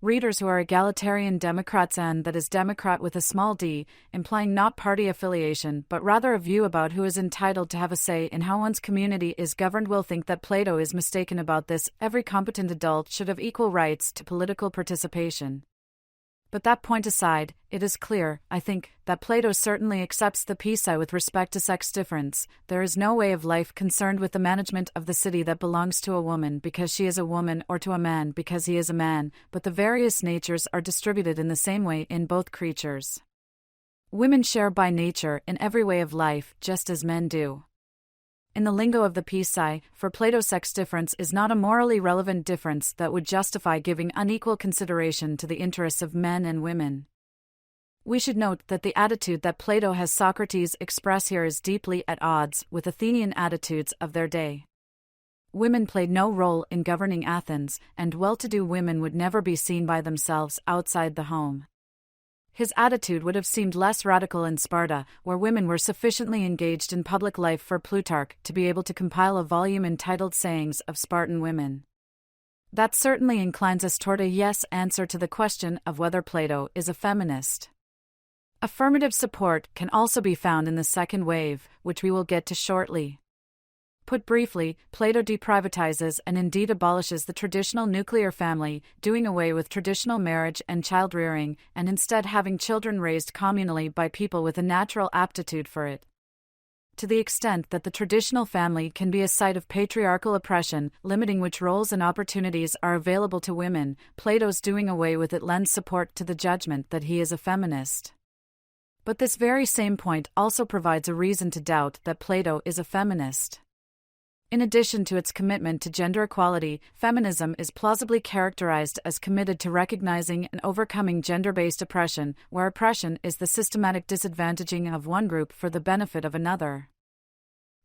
Readers who are egalitarian Democrats, and that is Democrat with a small d, implying not party affiliation but rather a view about who is entitled to have a say in how one's community is governed, will think that Plato is mistaken about this. Every competent adult should have equal rights to political participation. But that point aside, it is clear, I think, that Plato certainly accepts the psi with respect to sex difference. There is no way of life concerned with the management of the city that belongs to a woman because she is a woman or to a man because he is a man, but the various natures are distributed in the same way in both creatures. Women share by nature in every way of life, just as men do. In the lingo of the psi, for Plato sex difference is not a morally relevant difference that would justify giving unequal consideration to the interests of men and women. We should note that the attitude that Plato has Socrates express here is deeply at odds with Athenian attitudes of their day. Women played no role in governing Athens, and well-to-do women would never be seen by themselves outside the home. His attitude would have seemed less radical in Sparta, where women were sufficiently engaged in public life for Plutarch to be able to compile a volume entitled Sayings of Spartan Women. That certainly inclines us toward a yes answer to the question of whether Plato is a feminist. Affirmative support can also be found in the second wave, which we will get to shortly. Put briefly, Plato deprivatizes and indeed abolishes the traditional nuclear family, doing away with traditional marriage and child-rearing, and instead having children raised communally by people with a natural aptitude for it. To the extent that the traditional family can be a site of patriarchal oppression, limiting which roles and opportunities are available to women, Plato's doing away with it lends support to the judgment that he is a feminist. But this very same point also provides a reason to doubt that Plato is a feminist. In addition to its commitment to gender equality, feminism is plausibly characterized as committed to recognizing and overcoming gender-based oppression, where oppression is the systematic disadvantaging of one group for the benefit of another.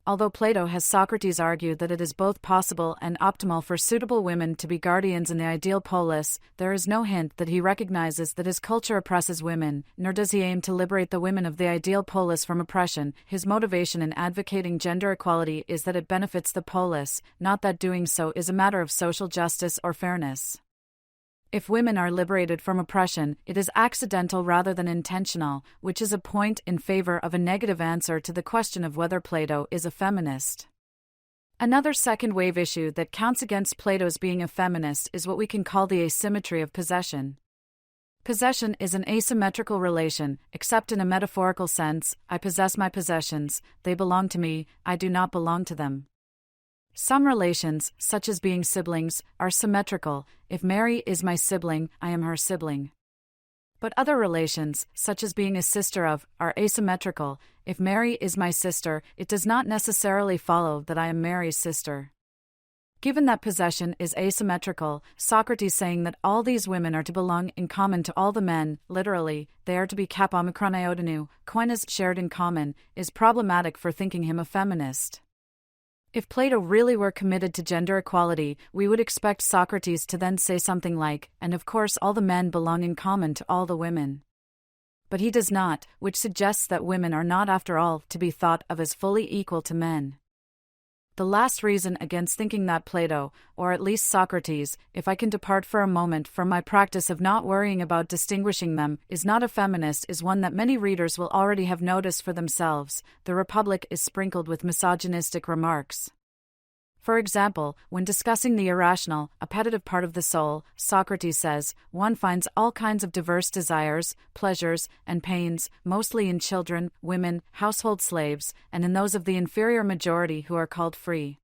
Although Plato has Socrates argue that it is both possible and optimal for suitable women to be guardians in the ideal polis, there is no hint that he recognizes that his culture oppresses women, nor does he aim to liberate the women of the ideal polis from oppression. His motivation in advocating gender equality is that it benefits the polis, not that doing so is a matter of social justice or fairness. If women are liberated from oppression, it is accidental rather than intentional, which is a point in favor of a negative answer to the question of whether Plato is a feminist. Another second-wave issue that counts against Plato's being a feminist is what we can call the asymmetry of possession. Possession is an asymmetrical relation, except in a metaphorical sense. I possess my possessions, they belong to me, I do not belong to them. Some relations, such as being siblings, are symmetrical. If Mary is my sibling, I am her sibling. But other relations, such as being a sister of, are asymmetrical. If Mary is my sister, it does not necessarily follow that I am Mary's sister. Given that possession is asymmetrical, Socrates saying that all these women are to belong in common to all the men, literally, they are to be kap omikron iotanu, koinas shared in common, is problematic for thinking him a feminist. If Plato really were committed to gender equality, we would expect Socrates to then say something like, and of course all the men belong in common to all the women. But he does not, which suggests that women are not after all to be thought of as fully equal to men. The last reason against thinking that Plato, or at least Socrates, if I can depart for a moment from my practice of not worrying about distinguishing them, is not a feminist is one that many readers will already have noticed for themselves. The Republic is sprinkled with misogynistic remarks. For example, when discussing the irrational, appetitive part of the soul, Socrates says, one finds all kinds of diverse desires, pleasures, and pains, mostly in children, women, household slaves, and in those of the inferior majority who are called free.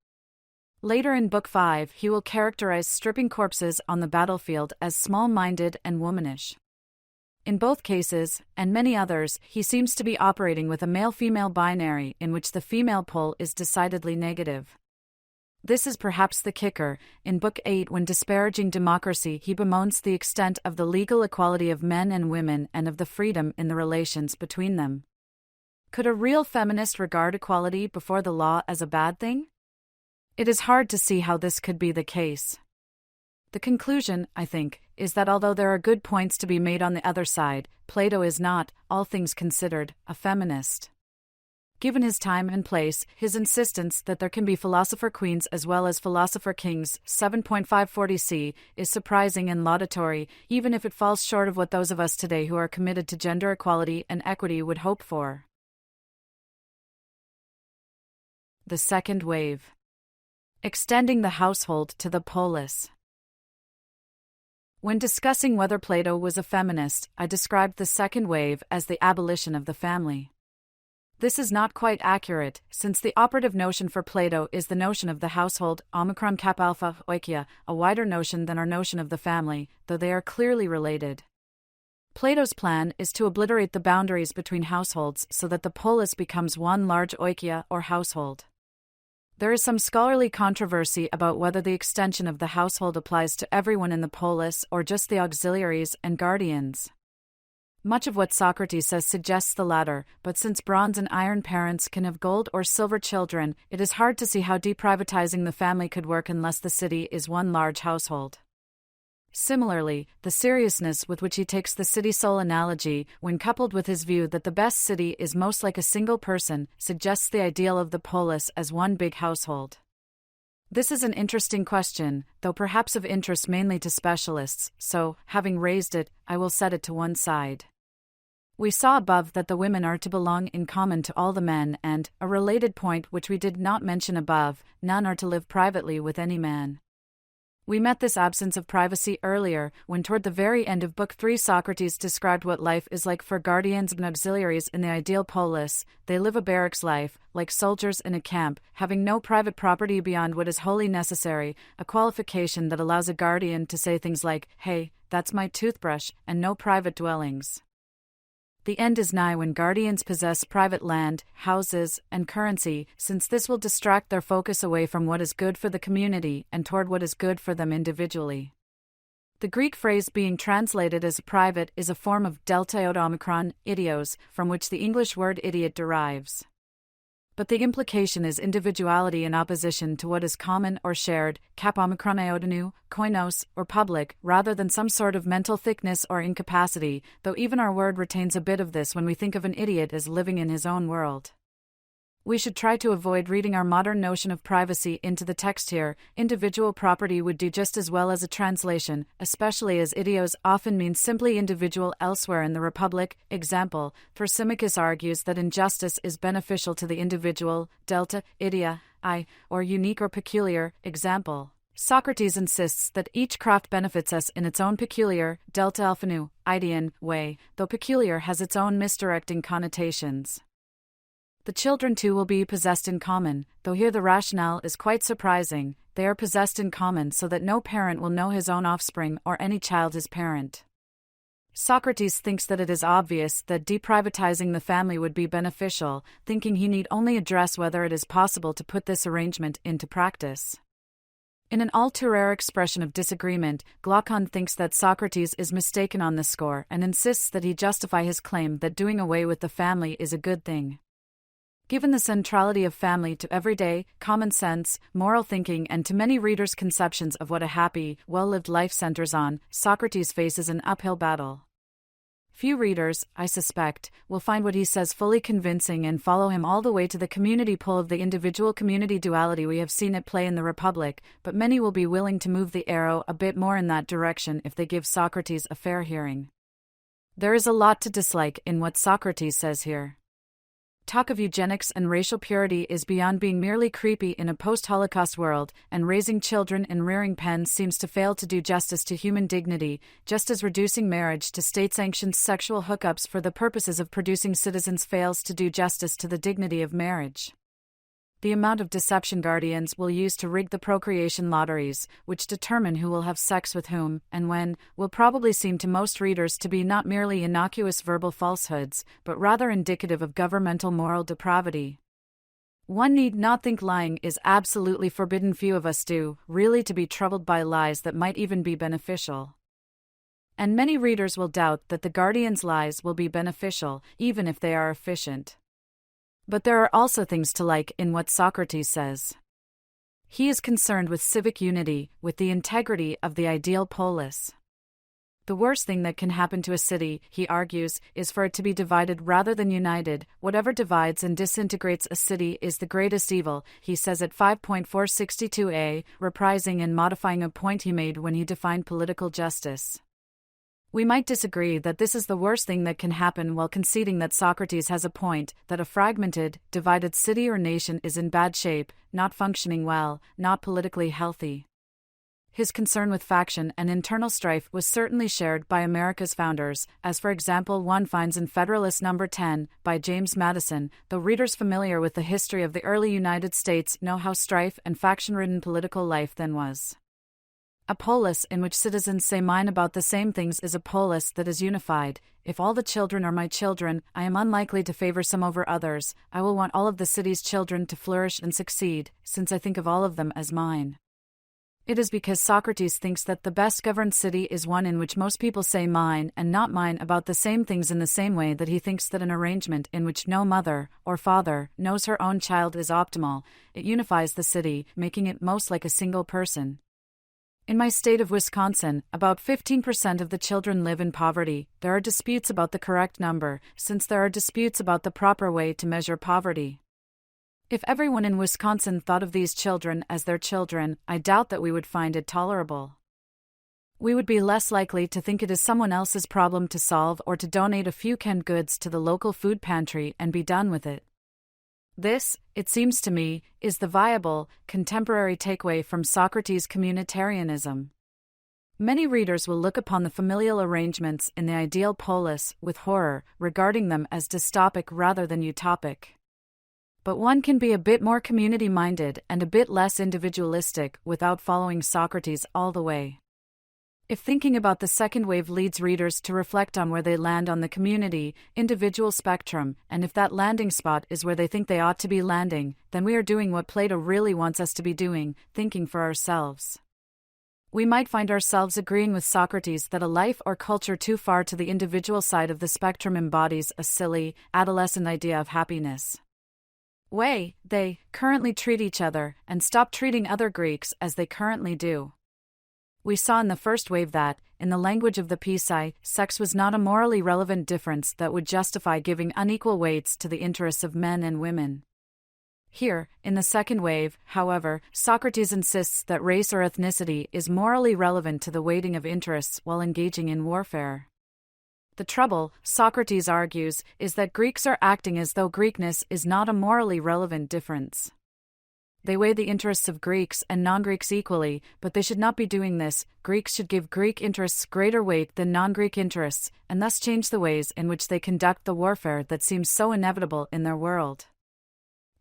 Later in Book 5, he will characterize stripping corpses on the battlefield as small-minded and womanish. In both cases, and many others, he seems to be operating with a male-female binary in which the female pole is decidedly negative. This is perhaps the kicker. In Book 8, when disparaging democracy, he bemoans the extent of the legal equality of men and women and of the freedom in the relations between them. Could a real feminist regard equality before the law as a bad thing? It is hard to see how this could be the case. The conclusion, I think, is that although there are good points to be made on the other side, Plato is not, all things considered, a feminist. Given his time and place, his insistence that there can be philosopher queens as well as philosopher kings, 7.540c, is surprising and laudatory, even if it falls short of what those of us today who are committed to gender equality and equity would hope for. The second wave. Extending the household to the polis. When discussing whether Plato was a feminist, I described the second wave as the abolition of the family. This is not quite accurate, since the operative notion for Plato is the notion of the household, omicron cap alpha oikia, a wider notion than our notion of the family, though they are clearly related. Plato's plan is to obliterate the boundaries between households so that the polis becomes one large oikia or household. There is some scholarly controversy about whether the extension of the household applies to everyone in the polis or just the auxiliaries and guardians. Much of what Socrates says suggests the latter, but since bronze and iron parents can have gold or silver children, it is hard to see how deprivatizing the family could work unless the city is one large household. Similarly, the seriousness with which he takes the city-soul analogy, when coupled with his view that the best city is most like a single person, suggests the ideal of the polis as one big household. This is an interesting question, though perhaps of interest mainly to specialists, so, having raised it, I will set it to one side. We saw above that the women are to belong in common to all the men and, a related point which we did not mention above, none are to live privately with any man. We met this absence of privacy earlier, when toward the very end of Book 3 Socrates described what life is like for guardians and auxiliaries in the ideal polis. They live a barracks life, like soldiers in a camp, having no private property beyond what is wholly necessary, a qualification that allows a guardian to say things like, "Hey, that's my toothbrush," and no private dwellings. The end is nigh when guardians possess private land, houses, and currency, since this will distract their focus away from what is good for the community and toward what is good for them individually. The Greek phrase being translated as private is a form of delta iota omicron, idios, from which the English word idiot derives. But the implication is individuality in opposition to what is common or shared, cap omicron iotanu, koinos, or public, rather than some sort of mental thickness or incapacity, though even our word retains a bit of this when we think of an idiot as living in his own world. We should try to avoid reading our modern notion of privacy into the text here. Individual property would do just as well as a translation, especially as idios often means simply individual elsewhere in the Republic. Example, Thrasymachus argues that injustice is beneficial to the individual, delta, idia, I, or unique or peculiar. Example, Socrates insists that each craft benefits us in its own peculiar, delta alphanu, Idian, way, though peculiar has its own misdirecting connotations. The children too will be possessed in common, though here the rationale is quite surprising. They are possessed in common so that no parent will know his own offspring or any child his parent. Socrates thinks that it is obvious that deprivatizing the family would be beneficial, thinking he need only address whether it is possible to put this arrangement into practice. In an all too rare expression of disagreement, Glaucon thinks that Socrates is mistaken on this score and insists that he justify his claim that doing away with the family is a good thing. Given the centrality of family to everyday, common sense, moral thinking and to many readers' conceptions of what a happy, well-lived life centers on, Socrates faces an uphill battle. Few readers, I suspect, will find what he says fully convincing and follow him all the way to the community pull of the individual-community duality we have seen at play in the Republic, but many will be willing to move the arrow a bit more in that direction if they give Socrates a fair hearing. There is a lot to dislike in what Socrates says here. Talk of eugenics and racial purity is beyond being merely creepy in a post-Holocaust world, and raising children in rearing pens seems to fail to do justice to human dignity, just as reducing marriage to state-sanctioned sexual hookups for the purposes of producing citizens fails to do justice to the dignity of marriage. The amount of deception guardians will use to rig the procreation lotteries, which determine who will have sex with whom, and when, will probably seem to most readers to be not merely innocuous verbal falsehoods, but rather indicative of governmental moral depravity. One need not think lying is absolutely forbidden. Few of us do, really, to be troubled by lies that might even be beneficial. And many readers will doubt that the guardian's lies will be beneficial, even if they are efficient. But there are also things to like in what Socrates says. He is concerned with civic unity, with the integrity of the ideal polis. The worst thing that can happen to a city, he argues, is for it to be divided rather than united. Whatever divides and disintegrates a city is the greatest evil, he says at 5.462a, reprising and modifying a point he made when he defined political justice. We might disagree that this is the worst thing that can happen while conceding that Socrates has a point, that a fragmented, divided city or nation is in bad shape, not functioning well, not politically healthy. His concern with faction and internal strife was certainly shared by America's founders, as for example one finds in Federalist No. 10, by James Madison, though readers familiar with the history of the early United States know how strife and faction-ridden political life then was. A polis in which citizens say mine about the same things is a polis that is unified. If all the children are my children, I am unlikely to favor some over others. I will want all of the city's children to flourish and succeed, since I think of all of them as mine. It is because Socrates thinks that the best-governed city is one in which most people say mine and not mine about the same things in the same way that he thinks that an arrangement in which no mother, or father, knows her own child is optimal. It unifies the city, making it most like a single person. In my state of Wisconsin, about 15% of the children live in poverty. There are disputes about the correct number, since there are disputes about the proper way to measure poverty. If everyone in Wisconsin thought of these children as their children, I doubt that we would find it tolerable. We would be less likely to think it is someone else's problem to solve or to donate a few canned goods to the local food pantry and be done with it. This, it seems to me, is the viable, contemporary takeaway from Socrates' communitarianism. Many readers will look upon the familial arrangements in the ideal polis with horror, regarding them as dystopic rather than utopic. But one can be a bit more community-minded and a bit less individualistic without following Socrates all the way. If thinking about the second wave leads readers to reflect on where they land on the community, individual spectrum, and if that landing spot is where they think they ought to be landing, then we are doing what Plato really wants us to be doing, thinking for ourselves. We might find ourselves agreeing with Socrates that a life or culture too far to the individual side of the spectrum embodies a silly, adolescent idea of happiness. They currently treat each other, and stop treating other Greeks as they currently do. We saw in the first wave that, in the language of the Pisai, sex was not a morally relevant difference that would justify giving unequal weights to the interests of men and women. Here, in the second wave, however, Socrates insists that race or ethnicity is morally relevant to the weighting of interests while engaging in warfare. The trouble, Socrates argues, is that Greeks are acting as though Greekness is not a morally relevant difference. They weigh the interests of Greeks and non-Greeks equally, but they should not be doing this. Greeks should give Greek interests greater weight than non-Greek interests, and thus change the ways in which they conduct the warfare that seems so inevitable in their world.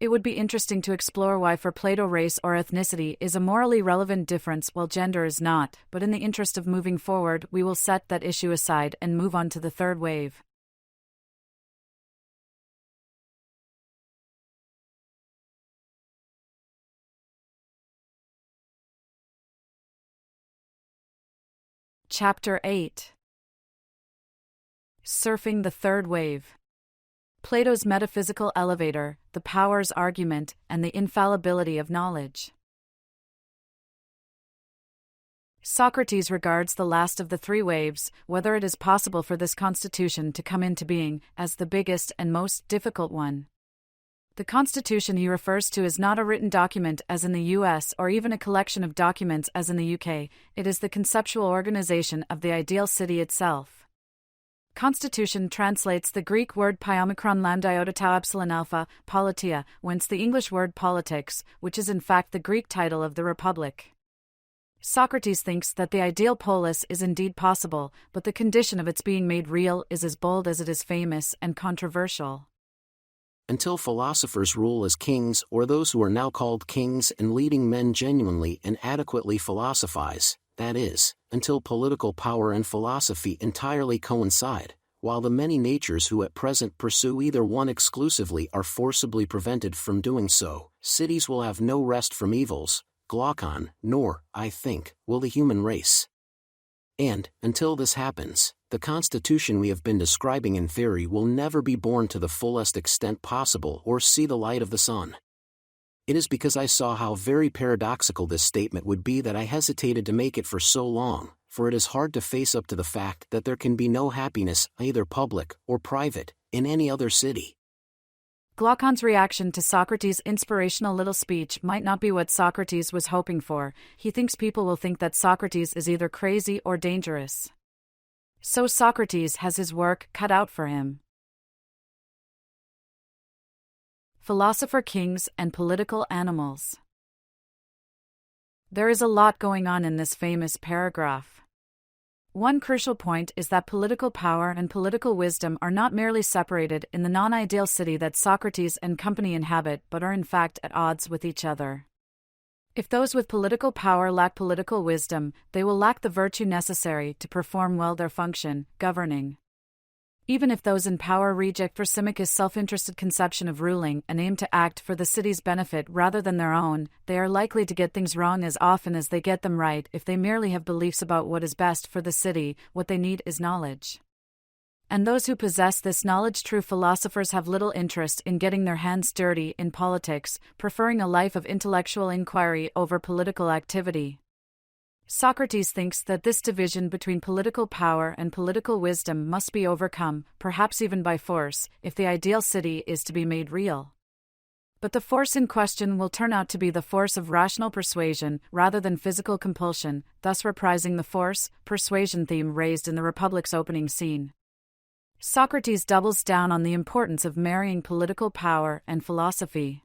It would be interesting to explore why for Plato race or ethnicity is a morally relevant difference while gender is not, but in the interest of moving forward we will set that issue aside and move on to the third wave. Chapter 8. Surfing the Third Wave. Plato's metaphysical elevator, the powers argument, and the infallibility of knowledge. Socrates regards the last of the three waves, whether it is possible for this constitution to come into being, as the biggest and most difficult one. The constitution he refers to is not a written document as in the US or even a collection of documents as in the UK, it is the conceptual organization of the ideal city itself. Constitution translates the Greek word pi omicron lambda iota tau epsilon alpha, politia, whence the English word politics, which is in fact the Greek title of the Republic. Socrates thinks that the ideal polis is indeed possible, but the condition of its being made real is as bold as it is famous and controversial. Until philosophers rule as kings or those who are now called kings and leading men genuinely and adequately philosophize, that is, until political power and philosophy entirely coincide, while the many natures who at present pursue either one exclusively are forcibly prevented from doing so, cities will have no rest from evils, Glaucon, nor, I think, will the human race. And, until this happens, the constitution we have been describing in theory will never be born to the fullest extent possible or see the light of the sun. It is because I saw how very paradoxical this statement would be that I hesitated to make it for so long, for it is hard to face up to the fact that there can be no happiness, either public or private, in any other city. Glaucon's reaction to Socrates' inspirational little speech might not be what Socrates was hoping for. He thinks people will think that Socrates is either crazy or dangerous. So Socrates has his work cut out for him. Philosopher kings and political animals. There is a lot going on in this famous paragraph. One crucial point is that political power and political wisdom are not merely separated in the non-ideal city that Socrates and company inhabit, but are in fact at odds with each other. If those with political power lack political wisdom, they will lack the virtue necessary to perform well their function, governing. Even if those in power reject Thrasymachus' self-interested conception of ruling and aim to act for the city's benefit rather than their own, they are likely to get things wrong as often as they get them right if they merely have beliefs about what is best for the city. What they need is knowledge. And those who possess this knowledge, true philosophers, have little interest in getting their hands dirty in politics, preferring a life of intellectual inquiry over political activity. Socrates thinks that this division between political power and political wisdom must be overcome, perhaps even by force, if the ideal city is to be made real. But the force in question will turn out to be the force of rational persuasion rather than physical compulsion, thus reprising the force, persuasion theme raised in the Republic's opening scene. Socrates doubles down on the importance of marrying political power and philosophy.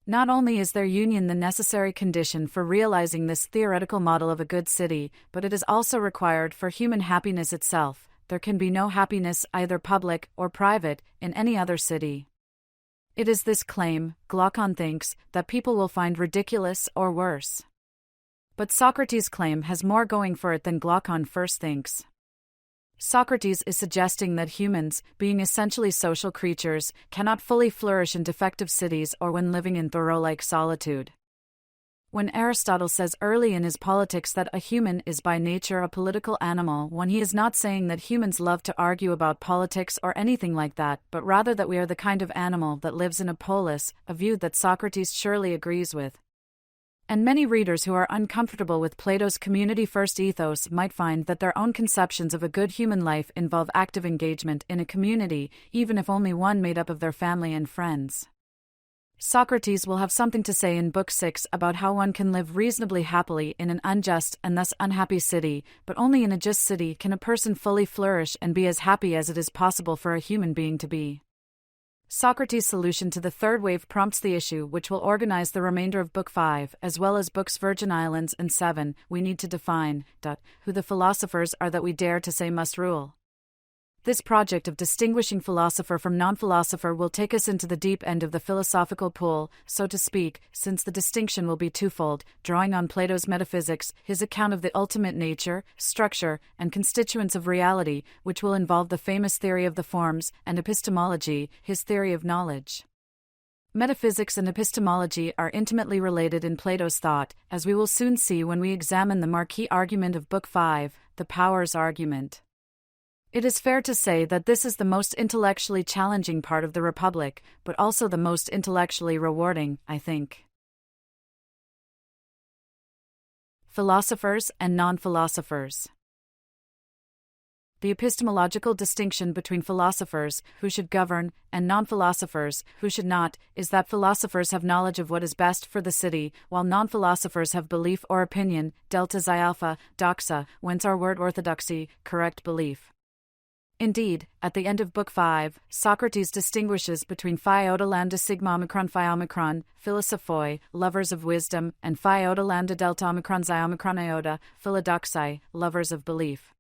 Not only is their union the necessary condition for realizing this theoretical model of a good city, but it is also required for human happiness itself. There can be no happiness, either public or private, in any other city. It is this claim, Glaucon thinks, that people will find ridiculous or worse. But Socrates' claim has more going for it than Glaucon first thinks. Socrates is suggesting that humans, being essentially social creatures, cannot fully flourish in defective cities or when living in Thoreau-like solitude. When Aristotle says early in his Politics that a human is by nature a political animal, when he is not saying that humans love to argue about politics or anything like that, but rather that we are the kind of animal that lives in a polis, a view that Socrates surely agrees with. And many readers who are uncomfortable with Plato's community-first ethos might find that their own conceptions of a good human life involve active engagement in a community, even if only one made up of their family and friends. Socrates will have something to say in Book 6 about how one can live reasonably happily in an unjust and thus unhappy city, but only in a just city can a person fully flourish and be as happy as it is possible for a human being to be. Socrates' solution to the third wave prompts the issue which will organize the remainder of Book 5, as well as Books Virgin Islands and 7. We need to define, who the philosophers are that we dare to say must rule. This project of distinguishing philosopher from non-philosopher will take us into the deep end of the philosophical pool, so to speak, since the distinction will be twofold, drawing on Plato's metaphysics, his account of the ultimate nature, structure, and constituents of reality, which will involve the famous theory of the forms, and epistemology, his theory of knowledge. Metaphysics and epistemology are intimately related in Plato's thought, as we will soon see when we examine the marquee argument of Book 5, the powers argument. It is fair to say that this is the most intellectually challenging part of the Republic, but also the most intellectually rewarding, I think. Philosophers and non-philosophers. The epistemological distinction between philosophers, who should govern, and non-philosophers, who should not, is that philosophers have knowledge of what is best for the city, while non-philosophers have belief or opinion, delta xi alpha, doxa, whence our word orthodoxy, correct belief. Indeed, at the end of Book 5, Socrates distinguishes between phi iota lambda sigma omicron phi omicron, philosophoi, lovers of wisdom, and phi iota lambda delta omicron xi omicron iota, philodoxai, lovers of belief.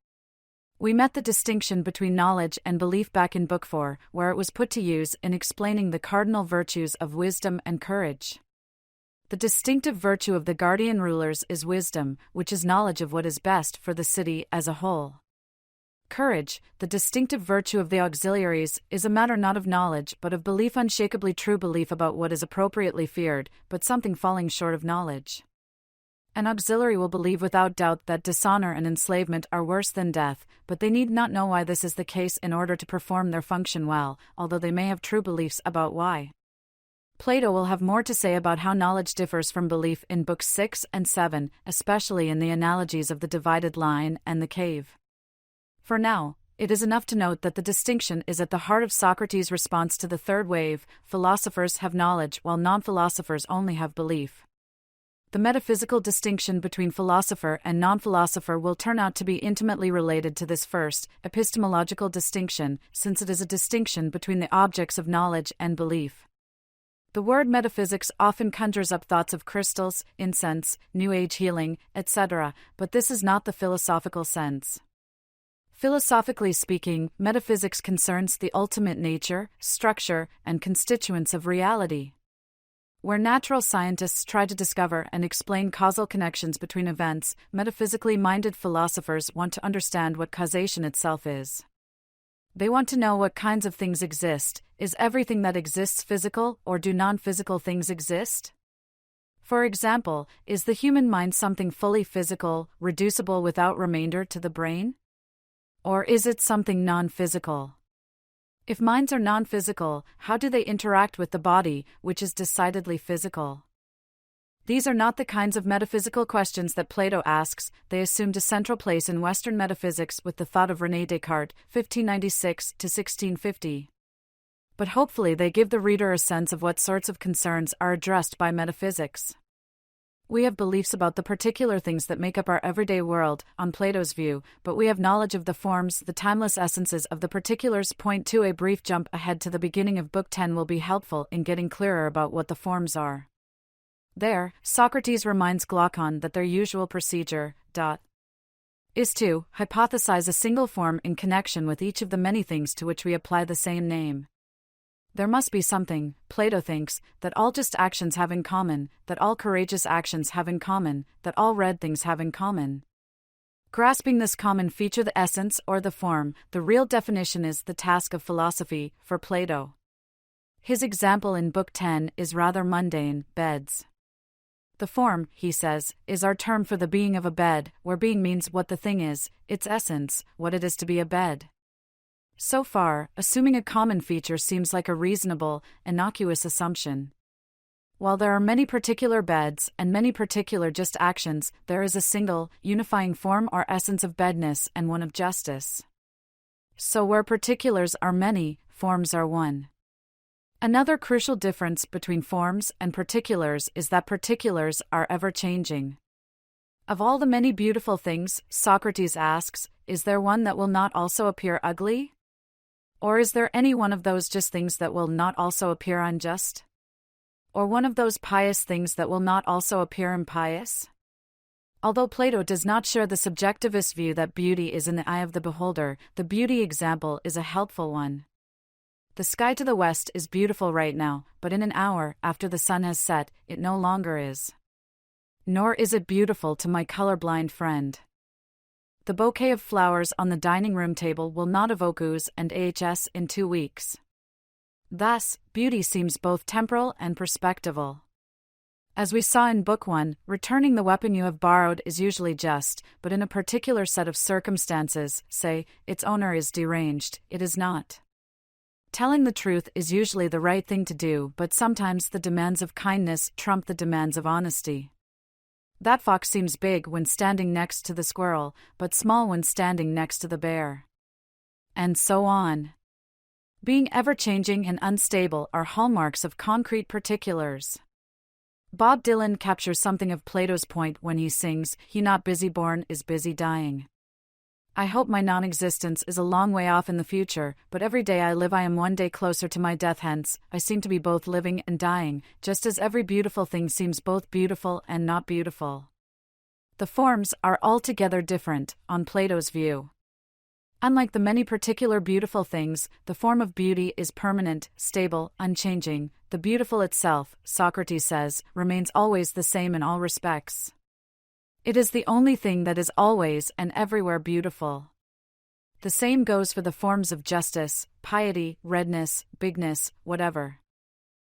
We met the distinction between knowledge and belief back in Book 4, where it was put to use in explaining the cardinal virtues of wisdom and courage. The distinctive virtue of the guardian rulers is wisdom, which is knowledge of what is best for the city as a whole. Courage, the distinctive virtue of the auxiliaries, is a matter not of knowledge but of belief, unshakably true belief about what is appropriately feared, but something falling short of knowledge. An auxiliary will believe without doubt that dishonor and enslavement are worse than death, but they need not know why this is the case in order to perform their function well, although they may have true beliefs about why. Plato will have more to say about how knowledge differs from belief in Books 6 and 7, especially in the analogies of the divided line and the cave. For now, it is enough to note that the distinction is at the heart of Socrates' response to the third wave: philosophers have knowledge while non-philosophers only have belief. The metaphysical distinction between philosopher and non-philosopher will turn out to be intimately related to this first, epistemological distinction, since it is a distinction between the objects of knowledge and belief. The word metaphysics often conjures up thoughts of crystals, incense, New Age healing, etc., but this is not the philosophical sense. Philosophically speaking, metaphysics concerns the ultimate nature, structure, and constituents of reality. Where natural scientists try to discover and explain causal connections between events, metaphysically minded philosophers want to understand what causation itself is. They want to know what kinds of things exist. Is everything that exists physical, or do non-physical things exist? For example, is the human mind something fully physical, reducible without remainder to the brain? Or is it something non-physical? If minds are non-physical, how do they interact with the body, which is decidedly physical? These are not the kinds of metaphysical questions that Plato asks. They assumed a central place in Western metaphysics with the thought of René Descartes, 1596 to 1650. But hopefully they give the reader a sense of what sorts of concerns are addressed by metaphysics. We have beliefs about the particular things that make up our everyday world, on Plato's view, but we have knowledge of the forms, the timeless essences of the particulars. Point 2. A brief jump ahead to the beginning of Book 10 will be helpful in getting clearer about what the forms are. There, Socrates reminds Glaucon that their usual procedure, is to hypothesize a single form in connection with each of the many things to which we apply the same name. There must be something, Plato thinks, that all just actions have in common, that all courageous actions have in common, that all red things have in common. Grasping this common feature, the essence or the form, the real definition, is the task of philosophy, for Plato. His example in Book 10 is rather mundane: beds. The form, he says, is our term for the being of a bed, where being means what the thing is, its essence, what it is to be a bed. So far, assuming a common feature seems like a reasonable, innocuous assumption. While there are many particular beds and many particular just actions, there is a single, unifying form or essence of bedness and one of justice. So where particulars are many, forms are one. Another crucial difference between forms and particulars is that particulars are ever-changing. Of all the many beautiful things, Socrates asks, is there one that will not also appear ugly? Or is there any one of those just things that will not also appear unjust? Or one of those pious things that will not also appear impious? Although Plato does not share the subjectivist view that beauty is in the eye of the beholder, the beauty example is a helpful one. The sky to the west is beautiful right now, but in an hour, after the sun has set, it no longer is. Nor is it beautiful to my colorblind friend. The bouquet of flowers on the dining room table will not evoke ooze and AHS in 2 weeks. Thus, beauty seems both temporal and perspectival. As we saw in Book 1, returning the weapon you have borrowed is usually just, but in a particular set of circumstances, say, its owner is deranged, it is not. Telling the truth is usually the right thing to do, but sometimes the demands of kindness trump the demands of honesty. That fox seems big when standing next to the squirrel, but small when standing next to the bear. And so on. Being ever-changing and unstable are hallmarks of concrete particulars. Bob Dylan captures something of Plato's point when he sings, "He not busy born is busy dying." I hope my non-existence is a long way off in the future, but every day I live I am one day closer to my death, hence, I seem to be both living and dying, just as every beautiful thing seems both beautiful and not beautiful. The forms are altogether different, on Plato's view. Unlike the many particular beautiful things, the form of beauty is permanent, stable, unchanging. The beautiful itself, Socrates says, remains always the same in all respects. It is the only thing that is always and everywhere beautiful. The same goes for the forms of justice, piety, redness, bigness, whatever.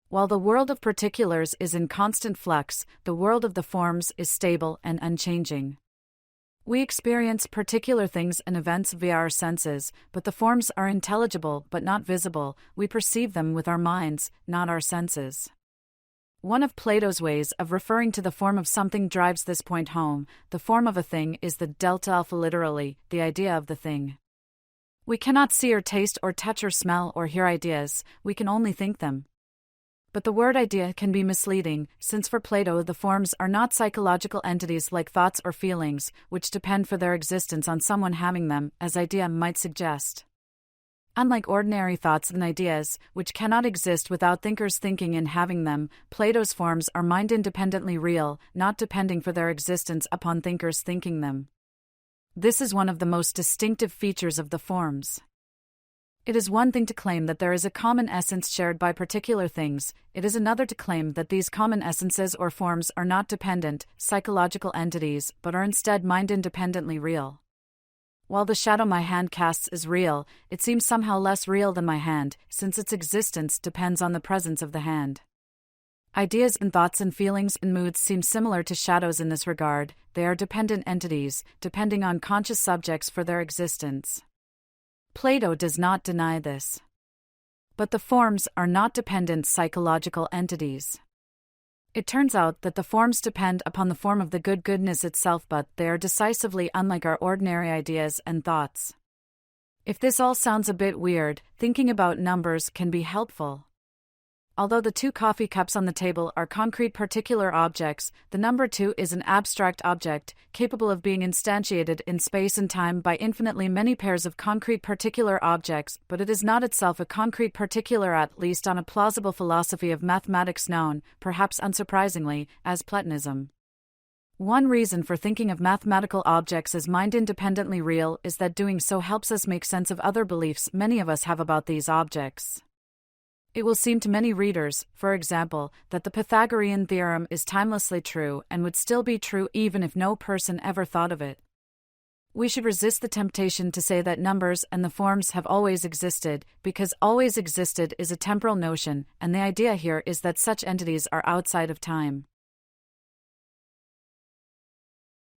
While the world of particulars is in constant flux, the world of the forms is stable and unchanging. We experience particular things and events via our senses, but the forms are intelligible but not visible. We perceive them with our minds, not our senses. One of Plato's ways of referring to the form of something drives this point home. The form of a thing is the delta alpha, literally, the idea of the thing. We cannot see or taste or touch or smell or hear ideas, we can only think them. But the word idea can be misleading, since for Plato the forms are not psychological entities like thoughts or feelings, which depend for their existence on someone having them, as idea might suggest. Unlike ordinary thoughts and ideas, which cannot exist without thinkers thinking and having them, Plato's forms are mind-independently real, not depending for their existence upon thinkers thinking them. This is one of the most distinctive features of the forms. It is one thing to claim that there is a common essence shared by particular things, it is another to claim that these common essences or forms are not dependent, psychological entities, but are instead mind-independently real. While the shadow my hand casts is real, it seems somehow less real than my hand, since its existence depends on the presence of the hand. Ideas and thoughts and feelings and moods seem similar to shadows in this regard, they are dependent entities, depending on conscious subjects for their existence. Plato does not deny this. But the forms are not dependent psychological entities. It turns out that the forms depend upon the form of the goodness itself, but they are decisively unlike our ordinary ideas and thoughts. If this all sounds a bit weird, thinking about numbers can be helpful. Although the 2 coffee cups on the table are concrete particular objects, the number 2 is an abstract object, capable of being instantiated in space and time by infinitely many pairs of concrete particular objects, but it is not itself a concrete particular, at least on a plausible philosophy of mathematics known, perhaps unsurprisingly, as Platonism. One reason for thinking of mathematical objects as mind-independently real is that doing so helps us make sense of other beliefs many of us have about these objects. It will seem to many readers, for example, that the Pythagorean theorem is timelessly true and would still be true even if no person ever thought of it. We should resist the temptation to say that numbers and the forms have always existed, because always existed is a temporal notion, and the idea here is that such entities are outside of time.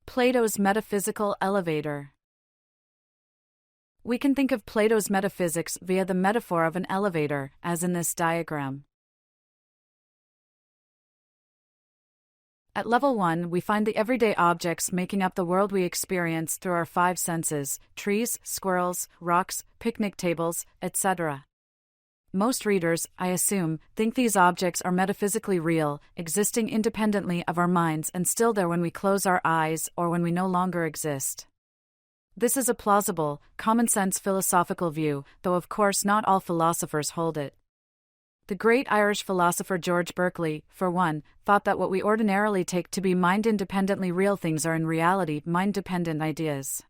Plato's metaphysical elevator. We can think of Plato's metaphysics via the metaphor of an elevator, as in this diagram. At level 1, we find the everyday objects making up the world we experience through our 5 senses: trees, squirrels, rocks, picnic tables, etc. Most readers, I assume, think these objects are metaphysically real, existing independently of our minds and still there when we close our eyes or when we no longer exist. This is a plausible, common-sense philosophical view, though of course not all philosophers hold it. The great Irish philosopher George Berkeley, for one, thought that what we ordinarily take to be mind-independently real things are in reality mind-dependent ideas.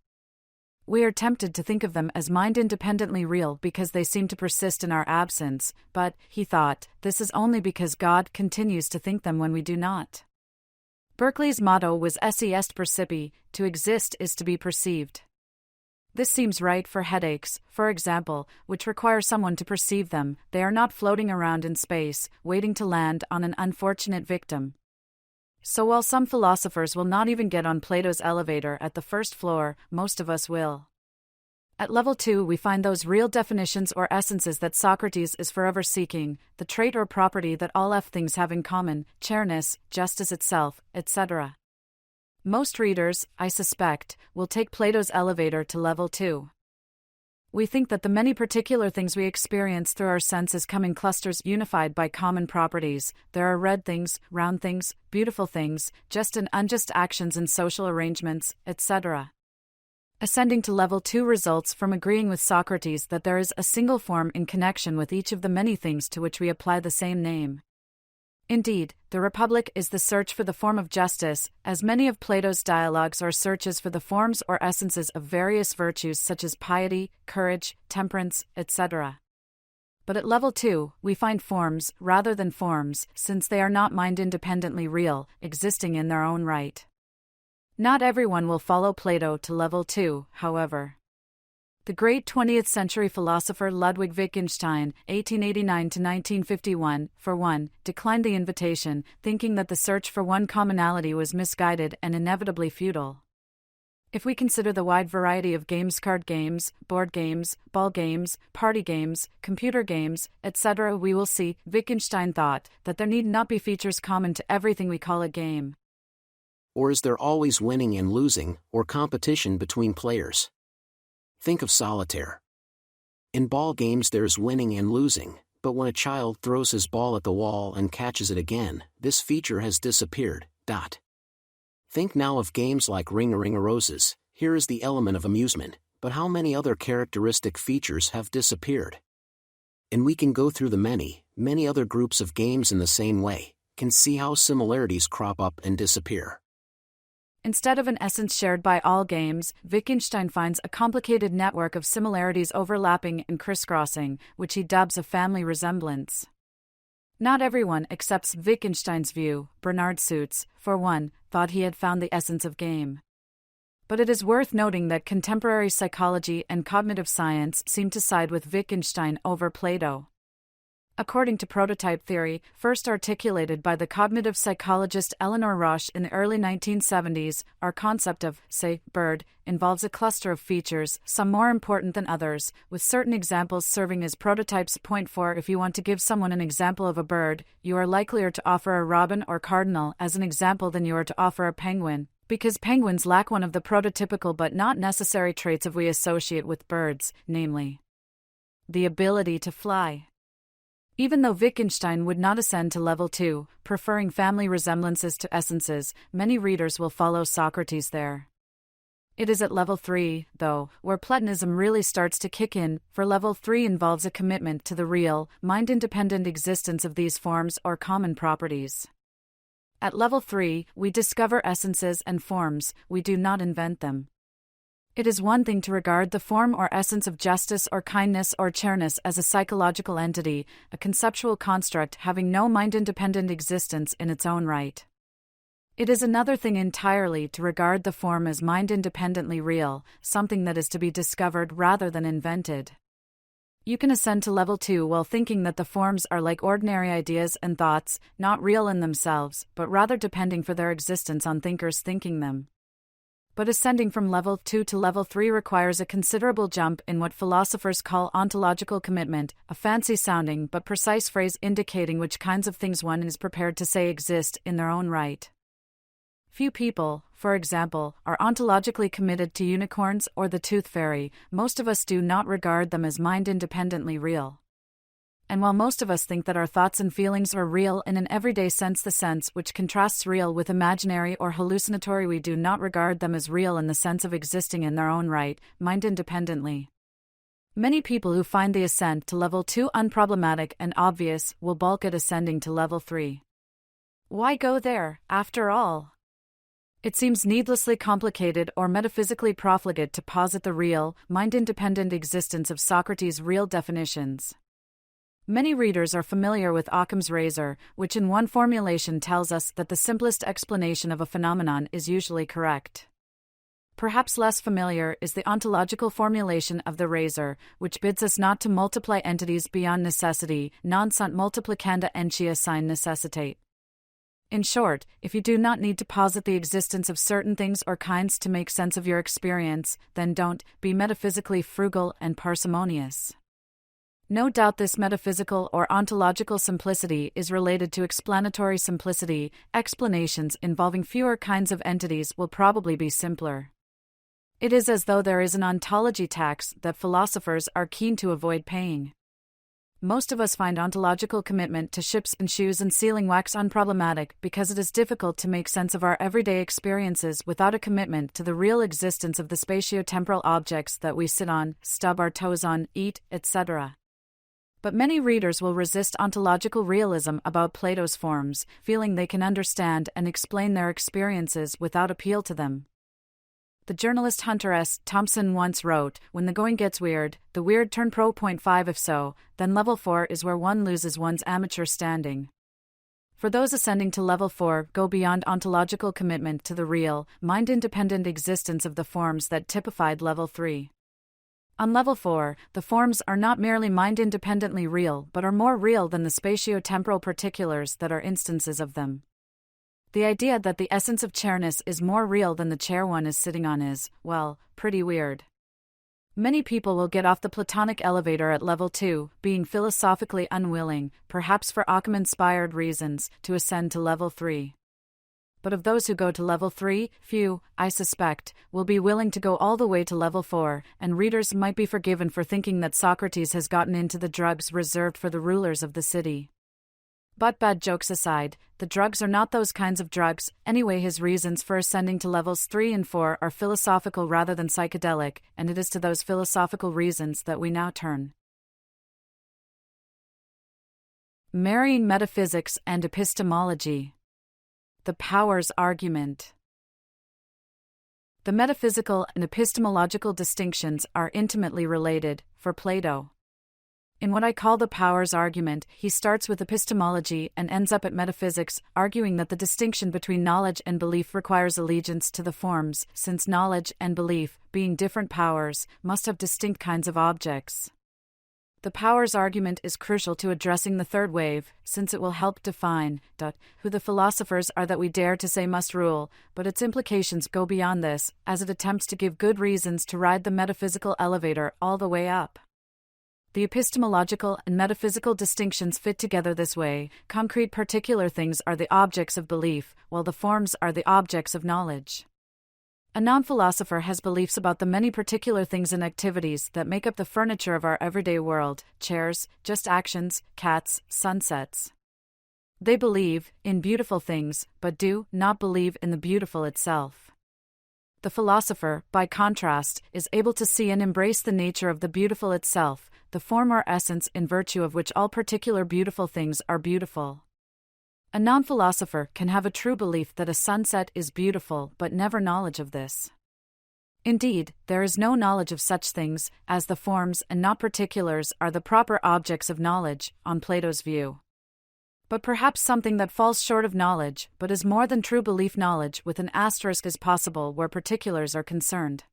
We are tempted to think of them as mind-independently real because they seem to persist in our absence, but, he thought, this is only because God continues to think them when we do not. Berkeley's motto was esse est percipi, to exist is to be perceived. This seems right for headaches, for example, which require someone to perceive them. They are not floating around in space, waiting to land on an unfortunate victim. So while some philosophers will not even get on Plato's elevator at the first floor, most of us will. At level 2 we find those real definitions or essences that Socrates is forever seeking, the trait or property that all things have in common, chairness, justice itself, etc. Most readers, I suspect, will take Plato's elevator to level 2. We think that the many particular things we experience through our senses come in clusters unified by common properties. There are red things, round things, beautiful things, just and unjust actions and social arrangements, etc. Ascending to level 2 results from agreeing with Socrates that there is a single form in connection with each of the many things to which we apply the same name. Indeed, the Republic is the search for the form of justice, as many of Plato's dialogues are searches for the forms or essences of various virtues such as piety, courage, temperance, etc. But at level 2, we find forms, rather than forms, since they are not mind-independently real, existing in their own right. Not everyone will follow Plato to level 2, however. The great 20th century philosopher Ludwig Wittgenstein, 1889–1951, for one, declined the invitation, thinking that the search for one commonality was misguided and inevitably futile. If we consider the wide variety of games, card games, board games, ball games, party games, computer games, etc., we will see, Wittgenstein thought, that there need not be features common to everything we call a game. Or is there always winning and losing, or competition between players? Think of solitaire. In ball games there's winning and losing, but when a child throws his ball at the wall and catches it again, this feature has disappeared. Think now of games like Ring-a-Ring-a-Roses. Here is the element of amusement, but how many other characteristic features have disappeared? And we can go through the many other groups of games in the same way, can see how similarities crop up and disappear. Instead of an essence shared by all games, Wittgenstein finds a complicated network of similarities overlapping and crisscrossing, which he dubs a family resemblance. Not everyone accepts Wittgenstein's view. Bernard Suits, for one, thought he had found the essence of game. But it is worth noting that contemporary psychology and cognitive science seem to side with Wittgenstein over Plato. According to prototype theory, first articulated by the cognitive psychologist Eleanor Rosch in the early 1970s, our concept of, say, bird, involves a cluster of features, some more important than others, with certain examples serving as prototypes. Point 4. If you want to give someone an example of a bird, you are likelier to offer a robin or cardinal as an example than you are to offer a penguin, because penguins lack one of the prototypical but not necessary traits of we associate with birds, namely, the ability to fly. Even though Wittgenstein would not ascend to level 2, preferring family resemblances to essences, many readers will follow Socrates there. It is at level 3, though, where Platonism really starts to kick in, for level 3 involves a commitment to the real, mind-independent existence of these forms or common properties. At level 3, we discover essences and forms, we do not invent them. It is one thing to regard the form or essence of justice or kindness or chairness as a psychological entity, a conceptual construct having no mind-independent existence in its own right. It is another thing entirely to regard the form as mind-independently real, something that is to be discovered rather than invented. You can ascend to level 2 while thinking that the forms are like ordinary ideas and thoughts, not real in themselves, but rather depending for their existence on thinkers thinking them. But ascending from level 2 to level 3 requires a considerable jump in what philosophers call ontological commitment, a fancy-sounding but precise phrase indicating which kinds of things one is prepared to say exist in their own right. Few people, for example, are ontologically committed to unicorns or the tooth fairy. Most of us do not regard them as mind-independently real. And while most of us think that our thoughts and feelings are real in an everyday sense, the sense which contrasts real with imaginary or hallucinatory, we do not regard them as real in the sense of existing in their own right, mind independently. Many people who find the ascent to level 2 unproblematic and obvious will balk at ascending to level 3. Why go there, after all? It seems needlessly complicated or metaphysically profligate to posit the real, mind-independent existence of Socrates' real definitions. Many readers are familiar with Occam's razor, which in one formulation tells us that the simplest explanation of a phenomenon is usually correct. Perhaps less familiar is the ontological formulation of the razor, which bids us not to multiply entities beyond necessity, non sunt multiplicanda entia sine necessitate. In short, if you do not need to posit the existence of certain things or kinds to make sense of your experience, then don't be metaphysically frugal and parsimonious. No doubt this metaphysical or ontological simplicity is related to explanatory simplicity. Explanations involving fewer kinds of entities will probably be simpler. It is as though there is an ontology tax that philosophers are keen to avoid paying. Most of us find ontological commitment to ships and shoes and sealing wax unproblematic because it is difficult to make sense of our everyday experiences without a commitment to the real existence of the spatio-temporal objects that we sit on, stub our toes on, eat, etc. But many readers will resist ontological realism about Plato's forms, feeling they can understand and explain their experiences without appeal to them. The journalist Hunter S. Thompson once wrote, "When the going gets weird, the weird turn pro. 5 if so, then level 4 is where one loses one's amateur standing." For those ascending to level 4, go beyond ontological commitment to the real, mind-independent existence of the forms that typified level 3. On level 4, the forms are not merely mind-independently real but are more real than the spatio-temporal particulars that are instances of them. The idea that the essence of chairness is more real than the chair one is sitting on is, well, pretty weird. Many people will get off the Platonic elevator at level 2, being philosophically unwilling, perhaps for Occam-inspired reasons, to ascend to level 3. But of those who go to level 3, few, I suspect, will be willing to go all the way to level 4, and readers might be forgiven for thinking that Socrates has gotten into the drugs reserved for the rulers of the city. But bad jokes aside, the drugs are not those kinds of drugs. Anyway, his reasons for ascending to levels 3 and 4 are philosophical rather than psychedelic, and it is to those philosophical reasons that we now turn. Marrying metaphysics and epistemology. The powers argument. The metaphysical and epistemological distinctions are intimately related, for Plato. In what I call the powers argument, he starts with epistemology and ends up at metaphysics, arguing that the distinction between knowledge and belief requires allegiance to the forms, since knowledge and belief, being different powers, must have distinct kinds of objects. The powers argument is crucial to addressing the third wave, since it will help define who the philosophers are that we dare to say must rule, but its implications go beyond this, as it attempts to give good reasons to ride the metaphysical elevator all the way up. The epistemological and metaphysical distinctions fit together this way: concrete particular things are the objects of belief, while the forms are the objects of knowledge. A non-philosopher has beliefs about the many particular things and activities that make up the furniture of our everyday world: chairs, just actions, cats, sunsets. They believe in beautiful things, but do not believe in the beautiful itself. The philosopher, by contrast, is able to see and embrace the nature of the beautiful itself, the form or essence in virtue of which all particular beautiful things are beautiful. A non-philosopher can have a true belief that a sunset is beautiful but never knowledge of this. Indeed, there is no knowledge of such things, as the forms and not particulars are the proper objects of knowledge, on Plato's view. But perhaps something that falls short of knowledge, but is more than true belief knowledge with an asterisk is possible where particulars are concerned.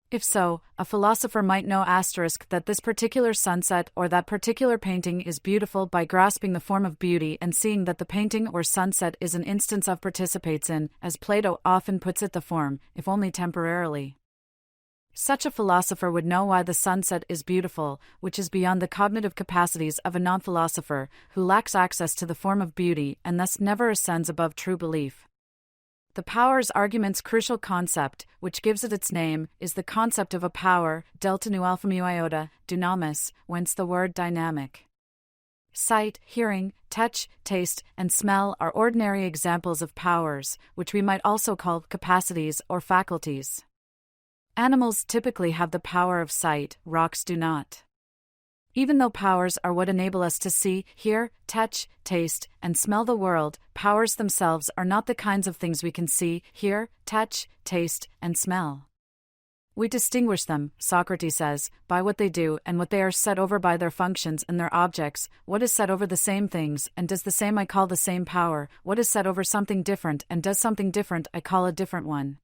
If so, a philosopher might know asterisk that this particular sunset or that particular painting is beautiful by grasping the form of beauty and seeing that the painting or sunset is an instance of participates in, as Plato often puts it, the form, if only temporarily. Such a philosopher would know why the sunset is beautiful, which is beyond the cognitive capacities of a non-philosopher, who lacks access to the form of beauty and thus never ascends above true belief. The powers argument's crucial concept, which gives it its name, is the concept of a power, delta nu alpha mu iota, dunamis, whence the word dynamic. Sight, hearing, touch, taste, and smell are ordinary examples of powers, which we might also call capacities or faculties. Animals typically have the power of sight, rocks do not. Even though powers are what enable us to see, hear, touch, taste, and smell the world, powers themselves are not the kinds of things we can see, hear, touch, taste, and smell. We distinguish them, Socrates says, by what they do and what they are set over by their functions and their objects. What is set over the same things, and does the same I call the same power? What is set over something different, and does something different I call a different one?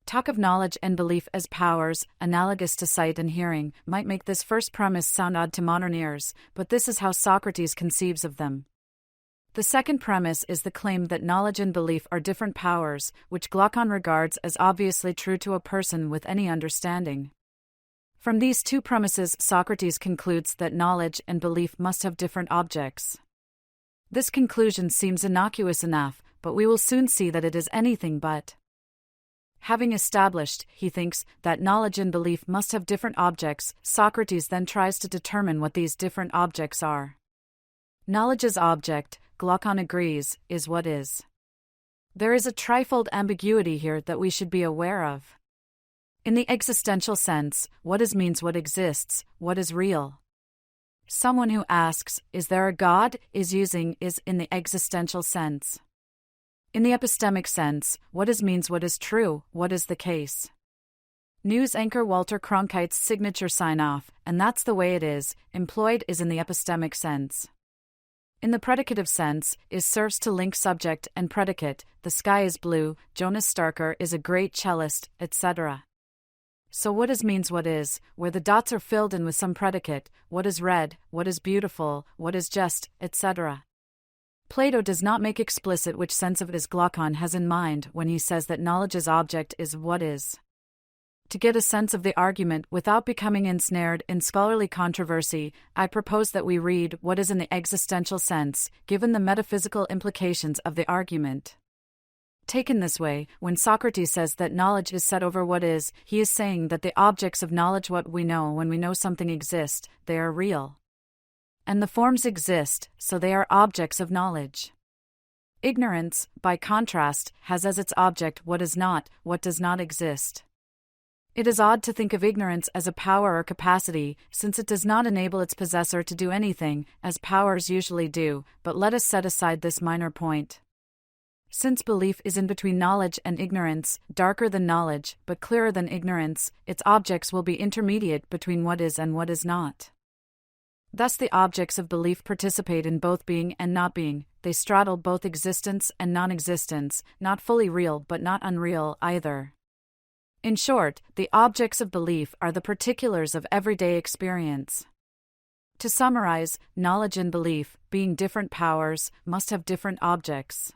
Talk of knowledge and belief as powers, analogous to sight and hearing, might make this first premise sound odd to modern ears, but this is how Socrates conceives of them. The second premise is the claim that knowledge and belief are different powers, which Glaucon regards as obviously true to a person with any understanding. From these two premises, Socrates concludes that knowledge and belief must have different objects. This conclusion seems innocuous enough, but we will soon see that it is anything but. Having established, he thinks, that knowledge and belief must have different objects, Socrates then tries to determine what these different objects are. Knowledge's object, Glaucon agrees, is what is. There is a trifold ambiguity here that we should be aware of. In the existential sense, what is means what exists, what is real. Someone who asks, "Is there a God?" is using "is" in the existential sense. In the epistemic sense, what is means what is true, what is the case. News anchor Walter Cronkite's signature sign-off, "and that's the way it is," employed is in the epistemic sense. In the predicative sense, is serves to link subject and predicate, "The sky is blue," Jonas Starker is a great cellist, etc. So what is means what is, where the dots are filled in with some predicate, what is red, what is beautiful, what is just, etc. Plato does not make explicit which sense of it is Glaucon has in mind when he says that knowledge's object is what is. To get a sense of the argument without becoming ensnared in scholarly controversy, I propose that we read what is in the existential sense, given the metaphysical implications of the argument. Taken this way, when Socrates says that knowledge is set over what is, he is saying that the objects of knowledge, what we know when we know something exist, they are real. And the forms exist, so they are objects of knowledge. Ignorance, by contrast, has as its object what is not, what does not exist. It is odd to think of ignorance as a power or capacity, since it does not enable its possessor to do anything, as powers usually do, but let us set aside this minor point. Since belief is in between knowledge and ignorance, darker than knowledge, but clearer than ignorance, its objects will be intermediate between what is and what is not. Thus the objects of belief participate in both being and not being, they straddle both existence and non-existence, not fully real but not unreal either. In short, the objects of belief are the particulars of everyday experience. To summarize, knowledge and belief, being different powers, must have different objects.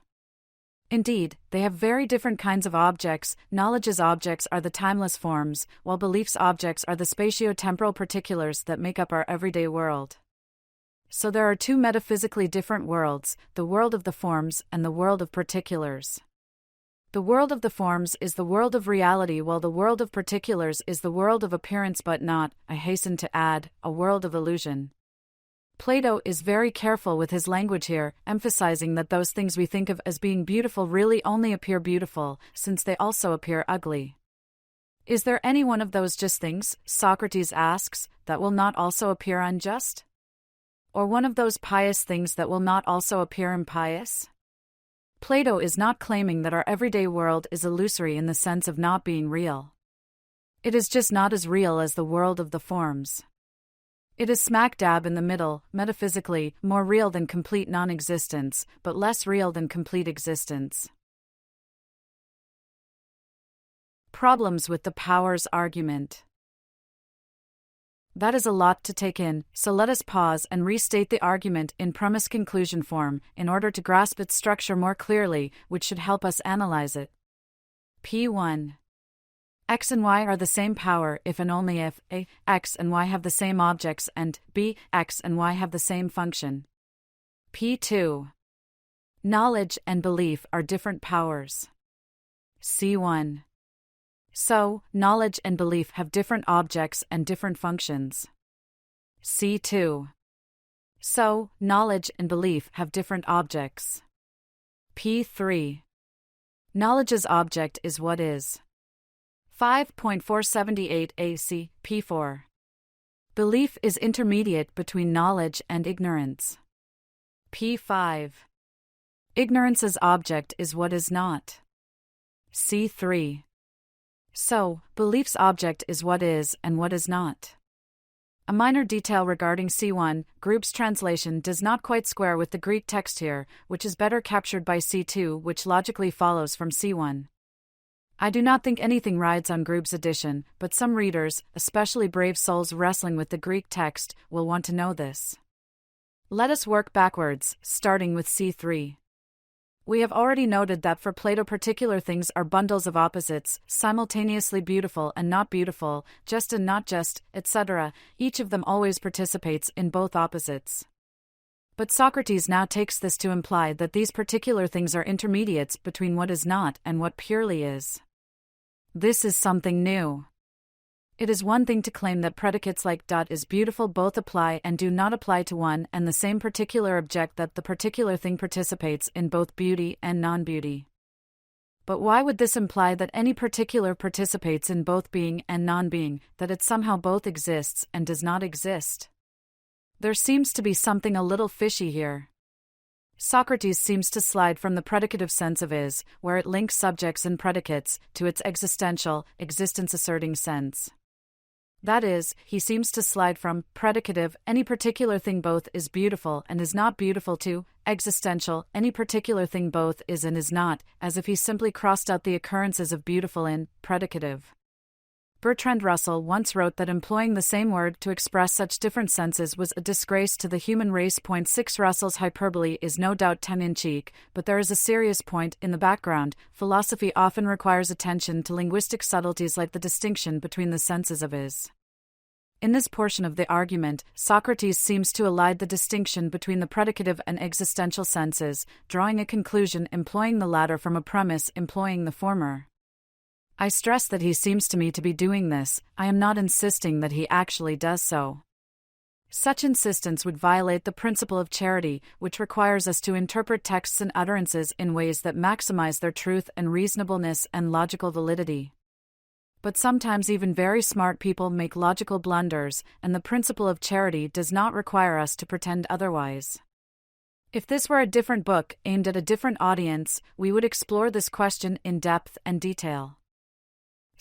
Indeed, they have very different kinds of objects. Knowledge's objects are the timeless forms, while belief's objects are the spatio-temporal particulars that make up our everyday world. So there are two metaphysically different worlds, the world of the forms and the world of particulars. The world of the forms is the world of reality, while the world of particulars is the world of appearance but not, I hasten to add, a world of illusion. Plato is very careful with his language here, emphasizing that those things we think of as being beautiful really only appear beautiful, since they also appear ugly. Is there any one of those just things, Socrates asks, that will not also appear unjust? Or one of those pious things that will not also appear impious? Plato is not claiming that our everyday world is illusory in the sense of not being real. It is just not as real as the world of the forms. It is smack dab in the middle, metaphysically, more real than complete non-existence, but less real than complete existence. Problems with the powers argument. That is a lot to take in, so let us pause and restate the argument in premise-conclusion form, in order to grasp its structure more clearly, which should help us analyze it. P1. X and Y are the same power if and only if A, X and Y have the same objects and B, X and Y have the same function. P2. Knowledge and belief are different powers. C1. So, knowledge and belief have different objects and different functions. C2. So, knowledge and belief have different objects. P3. Knowledge's object is what is. 5.478 AC, P4. Belief is intermediate between knowledge and ignorance. P5. Ignorance's object is what is not. C3. So, belief's object is what is and what is not. A minor detail regarding C1, Group's translation does not quite square with the Greek text here, which is better captured by C2, which logically follows from C1. I do not think anything rides on Group's edition, but some readers, especially brave souls wrestling with the Greek text, will want to know this. Let us work backwards, starting with C3. We have already noted that for Plato particular things are bundles of opposites, simultaneously beautiful and not beautiful, just and not just, etc. Each of them always participates in both opposites. But Socrates now takes this to imply that these particular things are intermediates between what is not and what purely is. This is something new. It is one thing to claim that predicates like is beautiful both apply and do not apply to one and the same particular object, that the particular thing participates in both beauty and non-beauty. But why would this imply that any particular participates in both being and non-being, that it somehow both exists and does not exist? There seems to be something a little fishy here. Socrates seems to slide from the predicative sense of is, where it links subjects and predicates, to its existential, existence-asserting sense. That is, he seems to slide from predicative, any particular thing both is beautiful and is not beautiful, to existential, any particular thing both is and is not, as if he simply crossed out the occurrences of beautiful in predicative. Bertrand Russell once wrote that employing the same word to express such different senses was a disgrace to the human race. 6 Russell's hyperbole is no doubt tongue-in-cheek, but there is a serious point in the background. Philosophy often requires attention to linguistic subtleties like the distinction between the senses of is. In this portion of the argument, Socrates seems to elide the distinction between the predicative and existential senses, drawing a conclusion employing the latter from a premise employing the former. I stress that he seems to me to be doing this. I am not insisting that he actually does so. Such insistence would violate the principle of charity, which requires us to interpret texts and utterances in ways that maximize their truth and reasonableness and logical validity. But sometimes even very smart people make logical blunders, and the principle of charity does not require us to pretend otherwise. If this were a different book aimed at a different audience, we would explore this question in depth and detail.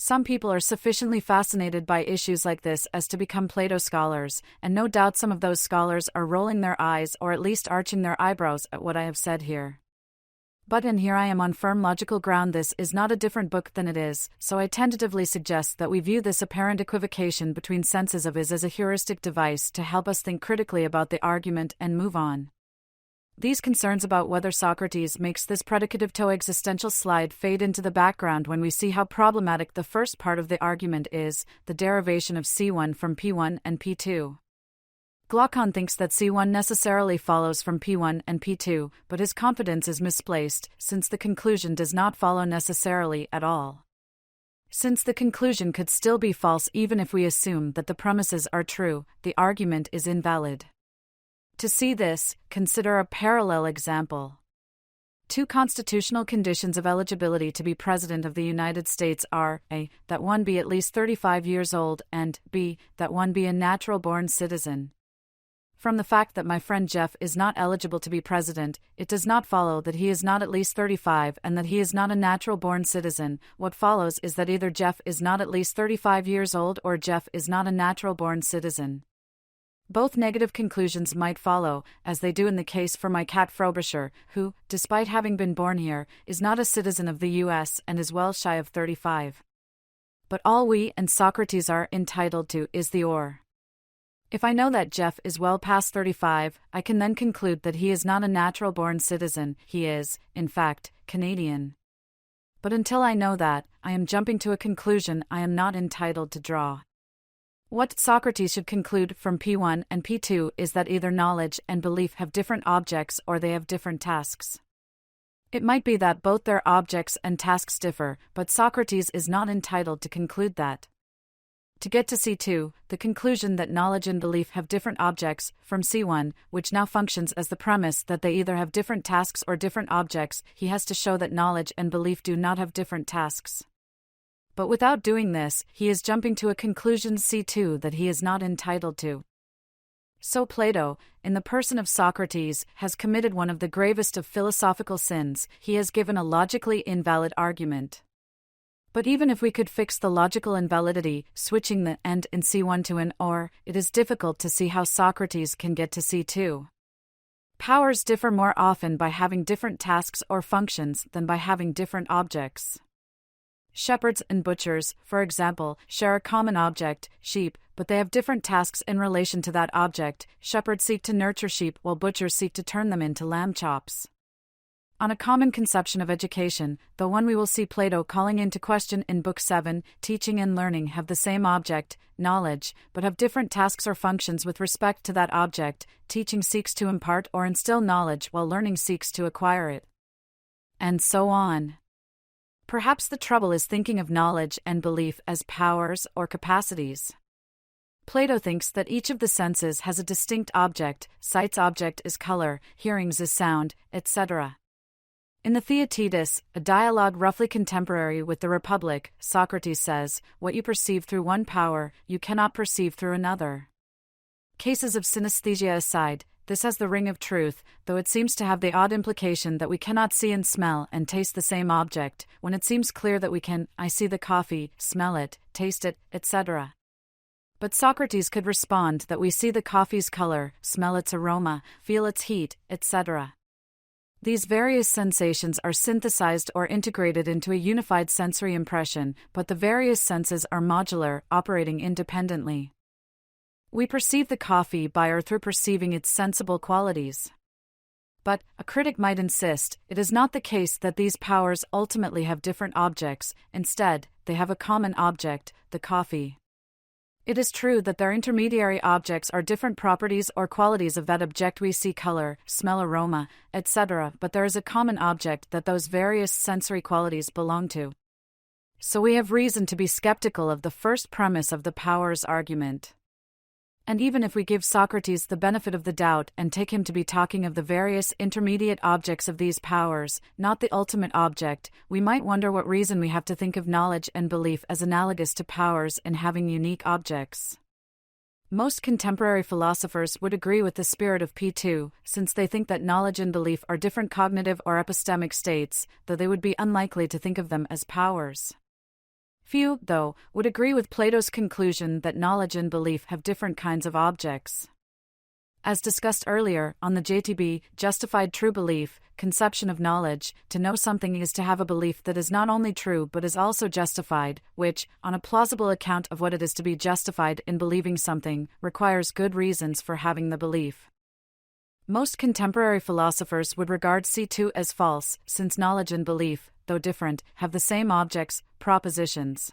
Some people are sufficiently fascinated by issues like this as to become Plato scholars, and no doubt some of those scholars are rolling their eyes or at least arching their eyebrows at what I have said here. But and here I am on firm logical ground, this is not a different book than it is, so I tentatively suggest that we view this apparent equivocation between senses of is as a heuristic device to help us think critically about the argument and move on. These concerns about whether Socrates makes this predicative to existential slide fade into the background when we see how problematic the first part of the argument is, the derivation of C1 from P1 and P2. Glaucon thinks that C1 necessarily follows from P1 and P2, but his confidence is misplaced, since the conclusion does not follow necessarily at all. Since the conclusion could still be false even if we assume that the premises are true, the argument is invalid. To see this, consider a parallel example. 2 constitutional conditions of eligibility to be President of the United States are a. That one be at least 35 years old and b. That one be a natural-born citizen. From the fact that my friend Jeff is not eligible to be president, it does not follow that he is not at least 35 and that he is not a natural-born citizen. What follows is that either Jeff is not at least 35 years old or Jeff is not a natural-born citizen. Both negative conclusions might follow, as they do in the case for my cat Frobisher, who, despite having been born here, is not a citizen of the U.S. and is well shy of 35. But all we and Socrates are entitled to is the or. If I know that Jeff is well past 35, I can then conclude that he is not a natural-born citizen, he is, in fact, Canadian. But until I know that, I am jumping to a conclusion I am not entitled to draw. What Socrates should conclude from P1 and P2 is that either knowledge and belief have different objects or they have different tasks. It might be that both their objects and tasks differ, but Socrates is not entitled to conclude that. To get to C2, the conclusion that knowledge and belief have different objects, from C1, which now functions as the premise that they either have different tasks or different objects, he has to show that knowledge and belief do not have different tasks. But without doing this, he is jumping to a conclusion C2 that he is not entitled to. So Plato, in the person of Socrates, has committed one of the gravest of philosophical sins. He has given a logically invalid argument. But even if we could fix the logical invalidity, switching the and in C1 to an or, it is difficult to see how Socrates can get to C2. Powers differ more often by having different tasks or functions than by having different objects. Shepherds and butchers, for example, share a common object, sheep, but they have different tasks in relation to that object. Shepherds seek to nurture sheep, while butchers seek to turn them into lamb chops. On a common conception of education, the one we will see Plato calling into question in Book 7, teaching and learning have the same object, knowledge, but have different tasks or functions with respect to that object. Teaching seeks to impart or instill knowledge, while learning seeks to acquire it. And so on. Perhaps the trouble is thinking of knowledge and belief as powers or capacities. Plato thinks that each of the senses has a distinct object. Sight's object is color, hearing's is sound, etc. In the Theaetetus, a dialogue roughly contemporary with the Republic, Socrates says, "What you perceive through one power, you cannot perceive through another." Cases of synesthesia aside, this has the ring of truth, though it seems to have the odd implication that we cannot see and smell and taste the same object, when it seems clear that we can. I see the coffee, smell it, taste it, etc. But Socrates could respond that we see the coffee's color, smell its aroma, feel its heat, etc. These various sensations are synthesized or integrated into a unified sensory impression, but the various senses are modular, operating independently. We perceive the coffee by or through perceiving its sensible qualities. But, a critic might insist, it is not the case that these powers ultimately have different objects. Instead, they have a common object, the coffee. It is true that their intermediary objects are different properties or qualities of that object we see, color, smell, aroma, etc., but there is a common object that those various sensory qualities belong to. So we have reason to be skeptical of the first premise of the powers argument. And even if we give Socrates the benefit of the doubt and take him to be talking of the various intermediate objects of these powers, not the ultimate object, we might wonder what reason we have to think of knowledge and belief as analogous to powers in having unique objects. Most contemporary philosophers would agree with the spirit of P2, since they think that knowledge and belief are different cognitive or epistemic states, though they would be unlikely to think of them as powers. Few, though, would agree with Plato's conclusion that knowledge and belief have different kinds of objects. As discussed earlier, on the JTB, justified true belief, conception of knowledge, to know something is to have a belief that is not only true but is also justified, which, on a plausible account of what it is to be justified in believing something, requires good reasons for having the belief. Most contemporary philosophers would regard C2 as false, since knowledge and belief, though different, have the same objects, propositions.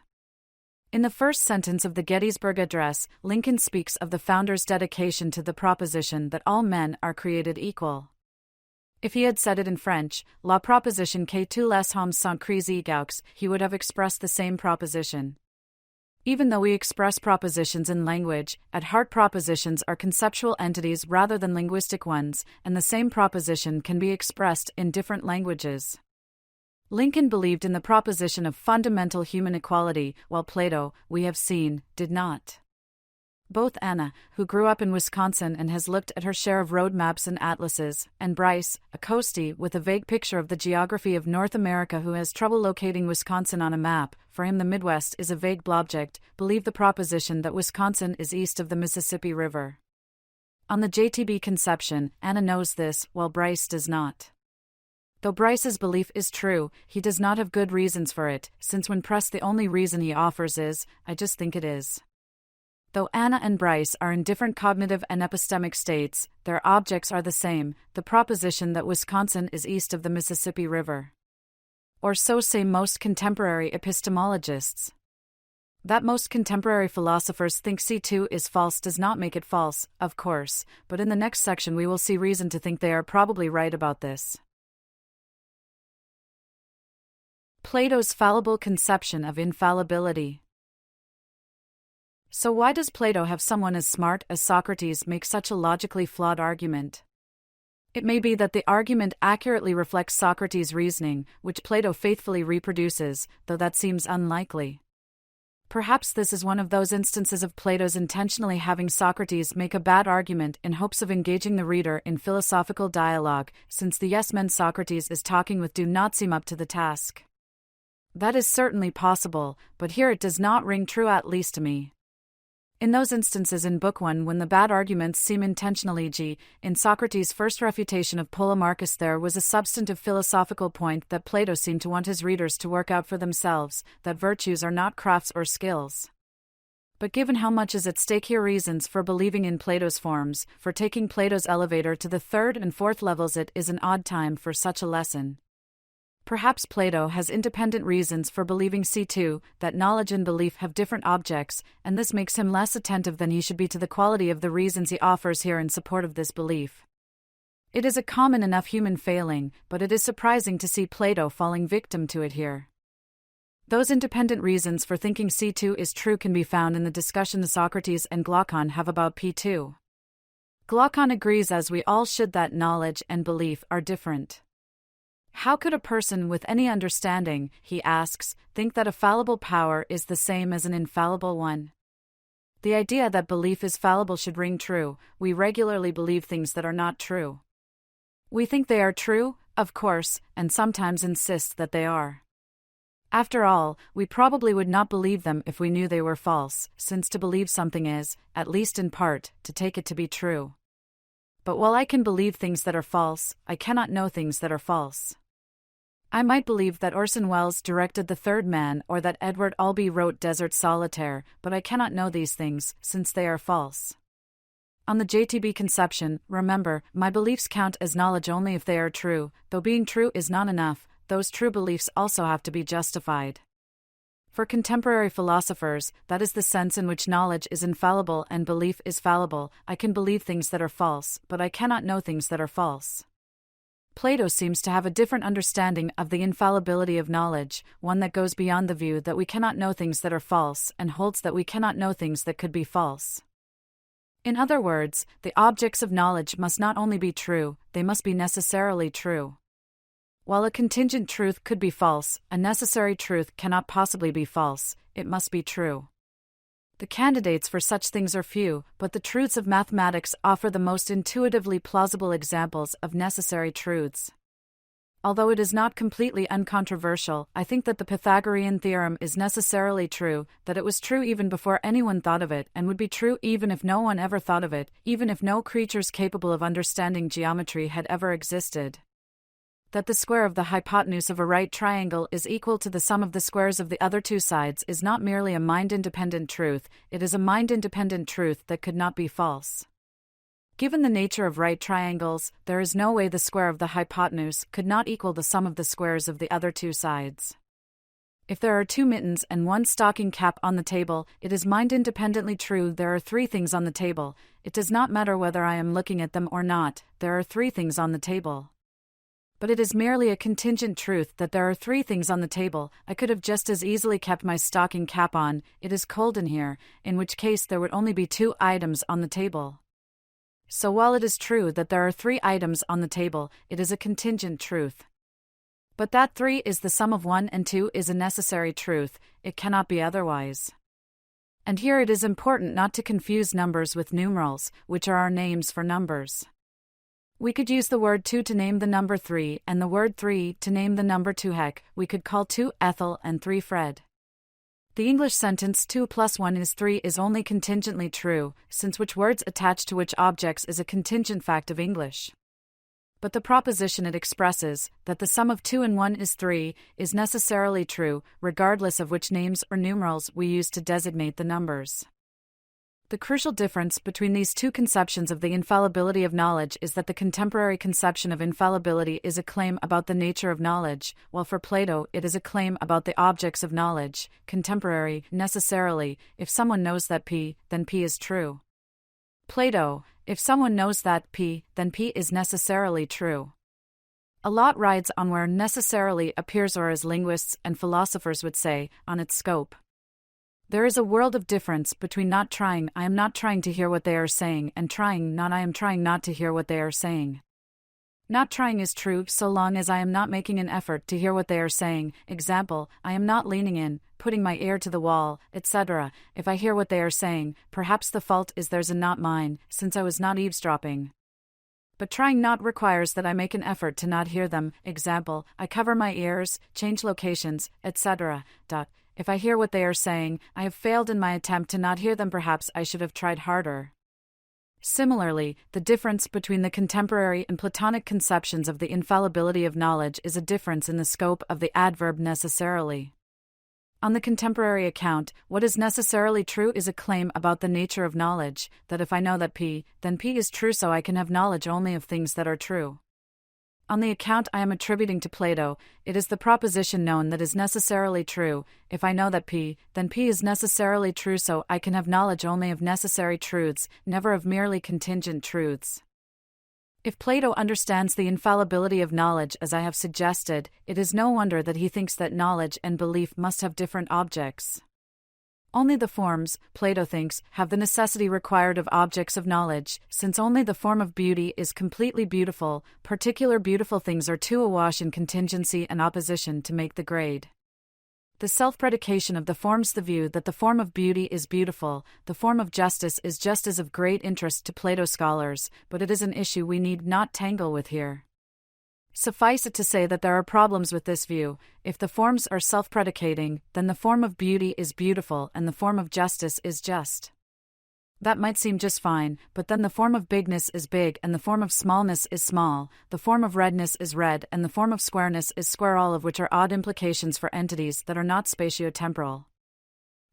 In the first sentence of the Gettysburg Address, Lincoln speaks of the founder's dedication to the proposition that all men are created equal. If he had said it in French, la proposition que tous les hommes sont créés égaux, he would have expressed the same proposition. Even though we express propositions in language, at heart propositions are conceptual entities rather than linguistic ones, and the same proposition can be expressed in different languages. Lincoln believed in the proposition of fundamental human equality, while Plato, we have seen, did not. Both Anna, who grew up in Wisconsin and has looked at her share of road maps and atlases, and Bryce, a coastie with a vague picture of the geography of North America who has trouble locating Wisconsin on a map, for him the Midwest is a vague blobject, believe the proposition that Wisconsin is east of the Mississippi River. On the JTB conception, Anna knows this, while Bryce does not. Though Bryce's belief is true, he does not have good reasons for it, since when pressed the only reason he offers is, I just think it is. Though Anna and Bryce are in different cognitive and epistemic states, their objects are the same, the proposition that Wisconsin is east of the Mississippi River. Or so say most contemporary epistemologists. That most contemporary philosophers think C2 is false does not make it false, of course, but in the next section we will see reason to think they are probably right about this. Plato's fallible conception of infallibility. So why does Plato have someone as smart as Socrates make such a logically flawed argument? It may be that the argument accurately reflects Socrates' reasoning, which Plato faithfully reproduces, though that seems unlikely. Perhaps this is one of those instances of Plato's intentionally having Socrates make a bad argument in hopes of engaging the reader in philosophical dialogue, since the yes-men Socrates is talking with do not seem up to the task. That is certainly possible, but here it does not ring true, at least to me. In those instances in Book 1 when the bad arguments seem intentional, e.g., in Socrates' first refutation of Polemarchus, there was a substantive philosophical point that Plato seemed to want his readers to work out for themselves, that virtues are not crafts or skills. But given how much is at stake here, reasons for believing in Plato's forms, for taking Plato's elevator to the third and fourth levels, it is an odd time for such a lesson. Perhaps Plato has independent reasons for believing C2, that knowledge and belief have different objects, and this makes him less attentive than he should be to the quality of the reasons he offers here in support of this belief. It is a common enough human failing, but it is surprising to see Plato falling victim to it here. Those independent reasons for thinking C2 is true can be found in the discussion the Socrates and Glaucon have about P2. Glaucon agrees, as we all should, that knowledge and belief are different. How could a person with any understanding, he asks, think that a fallible power is the same as an infallible one? The idea that belief is fallible should ring true. We regularly believe things that are not true. We think they are true, of course, and sometimes insist that they are. After all, we probably would not believe them if we knew they were false, since to believe something is, at least in part, to take it to be true. But while I can believe things that are false, I cannot know things that are false. I might believe that Orson Welles directed The Third Man or that Edward Albee wrote Desert Solitaire, but I cannot know these things, since they are false. On the JTB conception, remember, my beliefs count as knowledge only if they are true, though being true is not enough. Those true beliefs also have to be justified. For contemporary philosophers, that is the sense in which knowledge is infallible and belief is fallible. I can believe things that are false, but I cannot know things that are false. Plato seems to have a different understanding of the infallibility of knowledge, one that goes beyond the view that we cannot know things that are false and holds that we cannot know things that could be false. In other words, the objects of knowledge must not only be true, they must be necessarily true. While a contingent truth could be false, a necessary truth cannot possibly be false, it must be true. The candidates for such things are few, but the truths of mathematics offer the most intuitively plausible examples of necessary truths. Although it is not completely uncontroversial, I think that the Pythagorean theorem is necessarily true, that it was true even before anyone thought of it, and would be true even if no one ever thought of it, even if no creatures capable of understanding geometry had ever existed. That the square of the hypotenuse of a right triangle is equal to the sum of the squares of the other two sides is not merely a mind-independent truth, it is a mind-independent truth that could not be false. Given the nature of right triangles, there is no way the square of the hypotenuse could not equal the sum of the squares of the other two sides. If there are two mittens and one stocking cap on the table, it is mind-independently true there are three things on the table. It does not matter whether I am looking at them or not, there are three things on the table. But it is merely a contingent truth that there are three things on the table. I could have just as easily kept my stocking cap on, it is cold in here, in which case there would only be two items on the table. So while it is true that there are three items on the table, it is a contingent truth. But that 3 is the sum of 1 and 2 is a necessary truth, it cannot be otherwise. And here it is important not to confuse numbers with numerals, which are our names for numbers. We could use the word 2 to name the number 3 and the word 3 to name the number 2. Heck, we could call 2 Ethel and 3 Fred. The English sentence 2 plus 1 is 3 is only contingently true, since which words attach to which objects is a contingent fact of English. But the proposition it expresses, that the sum of 2 and 1 is 3, is necessarily true, regardless of which names or numerals we use to designate the numbers. The crucial difference between these two conceptions of the infallibility of knowledge is that the contemporary conception of infallibility is a claim about the nature of knowledge, while for Plato it is a claim about the objects of knowledge. Contemporary, necessarily, if someone knows that P, then P is true. Plato, if someone knows that P, then P is necessarily true. A lot rides on where necessarily appears, or as linguists and philosophers would say, on its scope. There is a world of difference between not trying, I am not trying to hear what they are saying, and trying not, I am trying not to hear what they are saying. Not trying is true so long as I am not making an effort to hear what they are saying. Example, I am not leaning in, putting my ear to the wall, etc. If I hear what they are saying, perhaps the fault is theirs and not mine, since I was not eavesdropping. But trying not requires that I make an effort to not hear them. Example, I cover my ears, change locations, etc. If I hear what they are saying, I have failed in my attempt to not hear them. Perhaps I should have tried harder. Similarly, the difference between the contemporary and Platonic conceptions of the infallibility of knowledge is a difference in the scope of the adverb necessarily. On the contemporary account, what is necessarily true is a claim about the nature of knowledge, that if I know that P, then P is true, so I can have knowledge only of things that are true. On the account I am attributing to Plato, it is the proposition known that is necessarily true. If I know that P, then P is necessarily true, so I can have knowledge only of necessary truths, never of merely contingent truths. If Plato understands the infallibility of knowledge as I have suggested, it is no wonder that he thinks that knowledge and belief must have different objects. Only the forms, Plato thinks, have the necessity required of objects of knowledge, since only the form of beauty is completely beautiful. Particular beautiful things are too awash in contingency and opposition to make the grade. The self-predication of the forms, the view that the form of beauty is beautiful, the form of justice is just as of great interest to Plato scholars, but it is an issue we need not tangle with here. Suffice it to say that there are problems with this view. If the forms are self-predicating, then the form of beauty is beautiful and the form of justice is just. That might seem just fine, but then the form of bigness is big and the form of smallness is small, the form of redness is red and the form of squareness is square, all of which are odd implications for entities that are not spatiotemporal.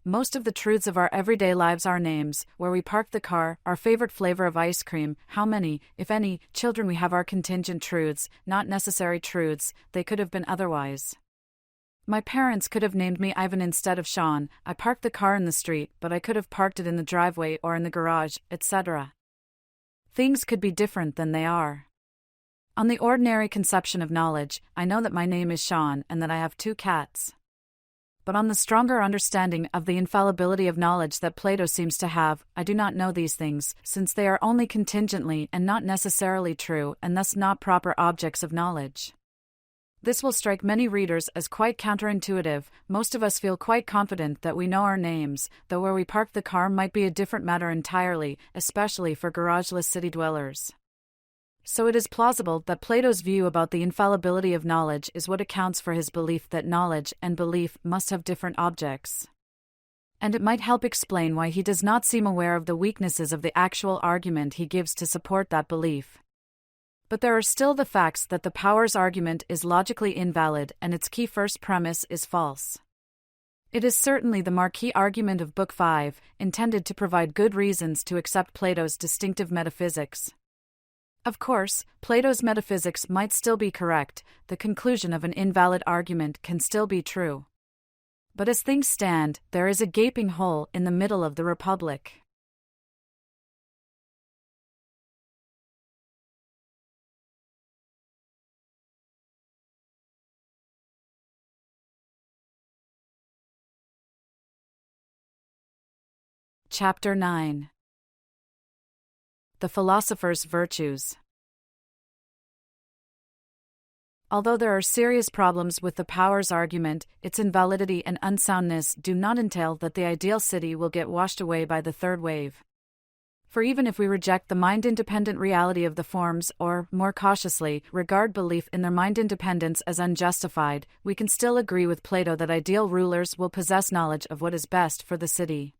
Most of the truths of our everyday lives are names, where we park the car, our favorite flavor of ice cream, how many, if any, children we have are contingent truths, not necessary truths. They could have been otherwise. My parents could have named me Ivan instead of Sean. I parked the car in the street, but I could have parked it in the driveway or in the garage, etc. Things could be different than they are. On the ordinary conception of knowledge, I know that my name is Sean and that I have 2 cats. But on the stronger understanding of the infallibility of knowledge that Plato seems to have, I do not know these things, since they are only contingently and not necessarily true, and thus not proper objects of knowledge. This will strike many readers as quite counterintuitive. Most of us feel quite confident that we know our names, though where we park the car might be a different matter entirely, especially for garageless city dwellers. So it is plausible that Plato's view about the infallibility of knowledge is what accounts for his belief that knowledge and belief must have different objects. And it might help explain why he does not seem aware of the weaknesses of the actual argument he gives to support that belief. But there are still the facts that the powers argument is logically invalid and its key first premise is false. It is certainly the marquee argument of Book 5, intended to provide good reasons to accept Plato's distinctive metaphysics. Of course, Plato's metaphysics might still be correct, the conclusion of an invalid argument can still be true. But as things stand, there is a gaping hole in the middle of the Republic. Chapter 9. The Philosopher's Virtues. Although there are serious problems with the powers argument, its invalidity and unsoundness do not entail that the ideal city will get washed away by the third wave. For even if we reject the mind-independent reality of the forms or, more cautiously, regard belief in their mind-independence as unjustified, we can still agree with Plato that ideal rulers will possess knowledge of what is best for the city.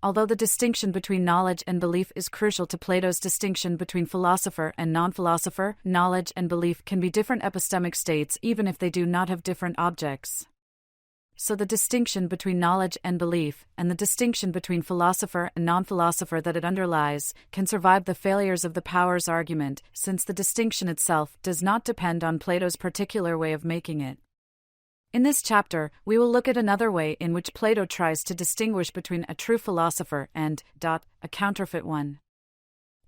Although the distinction between knowledge and belief is crucial to Plato's distinction between philosopher and non-philosopher, knowledge and belief can be different epistemic states even if they do not have different objects. So the distinction between knowledge and belief, and the distinction between philosopher and non-philosopher that it underlies, can survive the failures of the powers argument, since the distinction itself does not depend on Plato's particular way of making it. In this chapter, we will look at another way in which Plato tries to distinguish between a true philosopher and, a counterfeit one.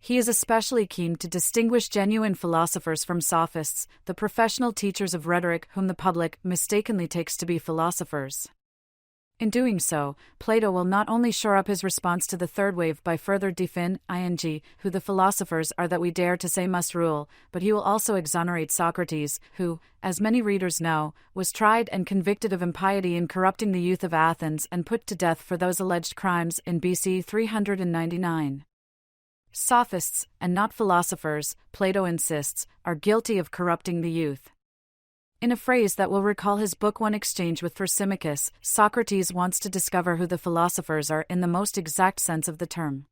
He is especially keen to distinguish genuine philosophers from sophists, the professional teachers of rhetoric whom the public mistakenly takes to be philosophers. In doing so, Plato will not only shore up his response to the third wave by further defin, who the philosophers are that we dare to say must rule, but he will also exonerate Socrates, who, as many readers know, was tried and convicted of impiety in corrupting the youth of Athens and put to death for those alleged crimes in BC 399. Sophists, and not philosophers, Plato insists, are guilty of corrupting the youth. In a phrase that will recall his Book 1 exchange with Thrasymachus, Socrates wants to discover who the philosophers are in the most exact sense of the term.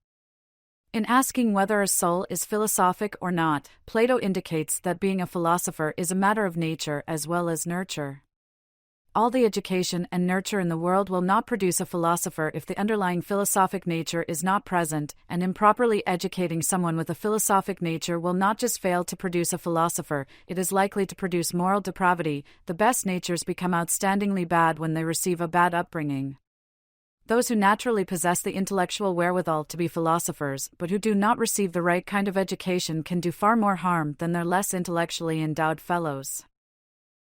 In asking whether a soul is philosophic or not, Plato indicates that being a philosopher is a matter of nature as well as nurture. All the education and nurture in the world will not produce a philosopher if the underlying philosophic nature is not present, and improperly educating someone with a philosophic nature will not just fail to produce a philosopher, it is likely to produce moral depravity. The best natures become outstandingly bad when they receive a bad upbringing. Those who naturally possess the intellectual wherewithal to be philosophers, but who do not receive the right kind of education, can do far more harm than their less intellectually endowed fellows.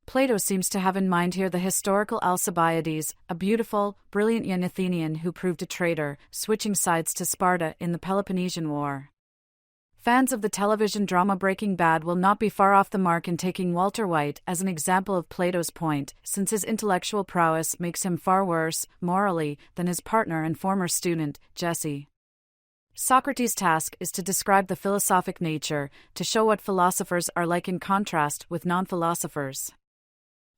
Plato seems to have in mind here the historical Alcibiades, a beautiful, brilliant young Athenian who proved a traitor, switching sides to Sparta in the Peloponnesian War. Fans of the television drama Breaking Bad will not be far off the mark in taking Walter White as an example of Plato's point, since his intellectual prowess makes him far worse, morally, than his partner and former student, Jesse. Socrates' task is to describe the philosophic nature, to show what philosophers are like in contrast with non-philosophers.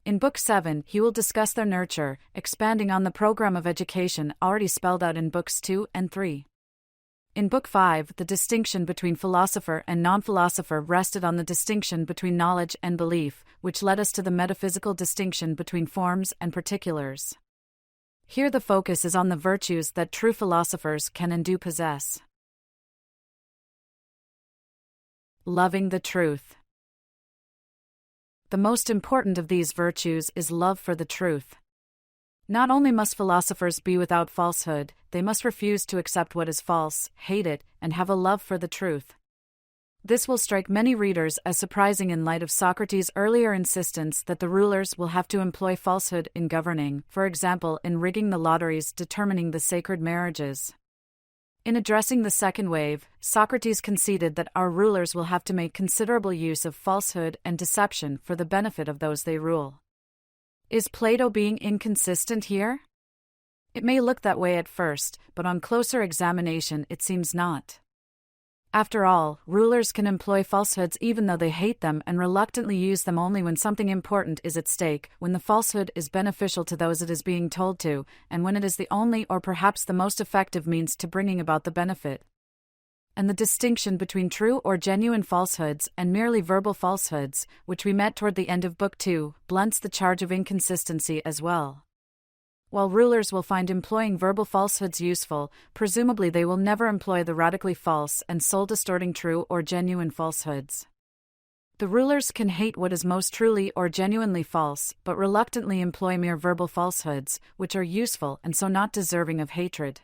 In Book 7, he will discuss their nurture, expanding on the program of education already spelled out in Books 2 and 3. In Book 5, the distinction between philosopher and non-philosopher rested on the distinction between knowledge and belief, which led us to the metaphysical distinction between forms and particulars. Here the focus is on the virtues that true philosophers can and do possess. Loving the truth. The most important of these virtues is love for the truth. Not only must philosophers be without falsehood, they must refuse to accept what is false, hate it, and have a love for the truth. This will strike many readers as surprising in light of Socrates' earlier insistence that the rulers will have to employ falsehood in governing, for example in rigging the lotteries determining the sacred marriages. In addressing the second wave, Socrates conceded that our rulers will have to make considerable use of falsehood and deception for the benefit of those they rule. Is Plato being inconsistent here? It may look that way at first, but on closer examination it seems not. After all, rulers can employ falsehoods even though they hate them and reluctantly use them only when something important is at stake, when the falsehood is beneficial to those it is being told to, and when it is the only or perhaps the most effective means to bringing about the benefit. And the distinction between true or genuine falsehoods and merely verbal falsehoods, which we met toward the end of Book 2, blunts the charge of inconsistency as well. While rulers will find employing verbal falsehoods useful, presumably they will never employ the radically false and soul-distorting true or genuine falsehoods. The rulers can hate what is most truly or genuinely false, but reluctantly employ mere verbal falsehoods, which are useful and so not deserving of hatred.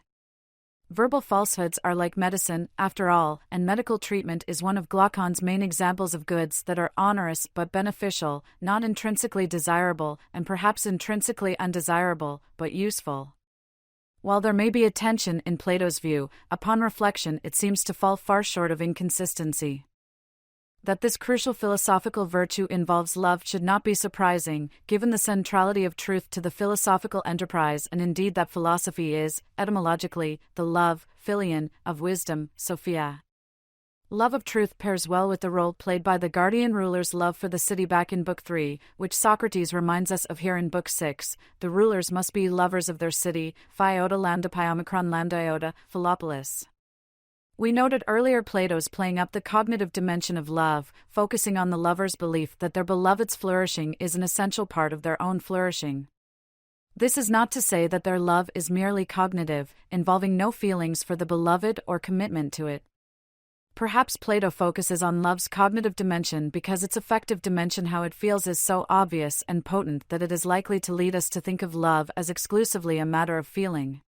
Verbal falsehoods are like medicine, after all, and medical treatment is one of Glaucon's main examples of goods that are onerous but beneficial, not intrinsically desirable, and perhaps intrinsically undesirable, but useful. While there may be a tension in Plato's view, upon reflection it seems to fall far short of inconsistency. That this crucial philosophical virtue involves love should not be surprising, given the centrality of truth to the philosophical enterprise, and indeed that philosophy is, etymologically, the love, philion, of wisdom, Sophia. Love of truth pairs well with the role played by the guardian ruler's love for the city back in Book 3, which Socrates reminds us of here in Book 6. The rulers must be lovers of their city, Phiota landopi omicron landiota, Philopolis. We noted earlier Plato's playing up the cognitive dimension of love, focusing on the lover's belief that their beloved's flourishing is an essential part of their own flourishing. This is not to say that their love is merely cognitive, involving no feelings for the beloved or commitment to it. Perhaps Plato focuses on love's cognitive dimension because its affective dimension, how it feels, is so obvious and potent that it is likely to lead us to think of love as exclusively a matter of feeling.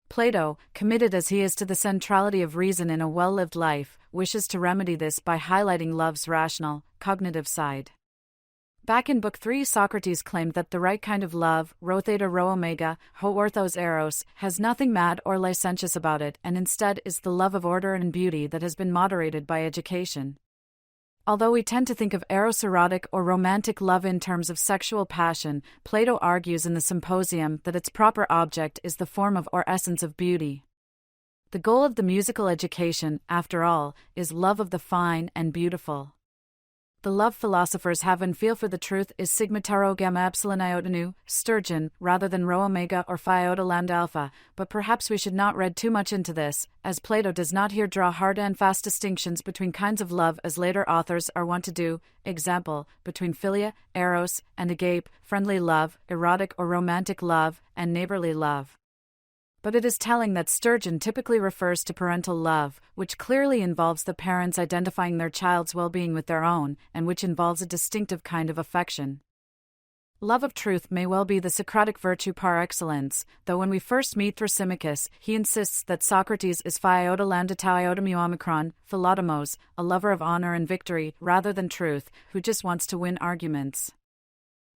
Plato, committed as he is to the centrality of reason in a well-lived life, wishes to remedy this by highlighting love's rational, cognitive side. Back in Book 3, Socrates claimed that the right kind of love, rho theta rho omega, ho orthos eros, has nothing mad or licentious about it and instead is the love of order and beauty that has been moderated by education. Although we tend to think of eros-erotic or romantic love in terms of sexual passion, Plato argues in the Symposium that its proper object is the form of or essence of beauty. The goal of the musical education, after all, is love of the fine and beautiful. The love philosophers have and feel for the truth is sigma tau gamma epsilon iota nu, sturgeon, rather than rho omega or phi iota lambda alpha, but perhaps we should not read too much into this, as Plato does not here draw hard and fast distinctions between kinds of love as later authors are wont to do, example, between philia, eros, and agape, friendly love, erotic or romantic love, and neighborly love. But it is telling that sturgeon typically refers to parental love, which clearly involves the parents identifying their child's well-being with their own, and which involves a distinctive kind of affection. Love of truth may well be the Socratic virtue par excellence, though when we first meet Thrasymachus, he insists that Socrates is phi iota lambda tau iota mu omicron, philotimos, a lover of honor and victory, rather than truth, who just wants to win arguments.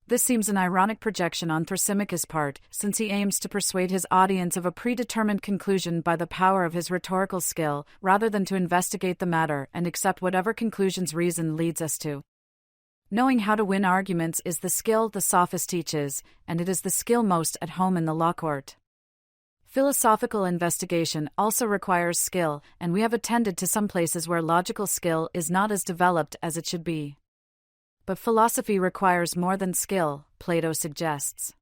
This seems an ironic projection on Thrasymachus' part, since he aims to persuade his audience of a predetermined conclusion by the power of his rhetorical skill, rather than to investigate the matter and accept whatever conclusions reason leads us to. Knowing how to win arguments is the skill the sophist teaches, and it is the skill most at home in the law court. Philosophical investigation also requires skill, and we have attended to some places where logical skill is not as developed as it should be. But philosophy requires more than skill, Plato suggests.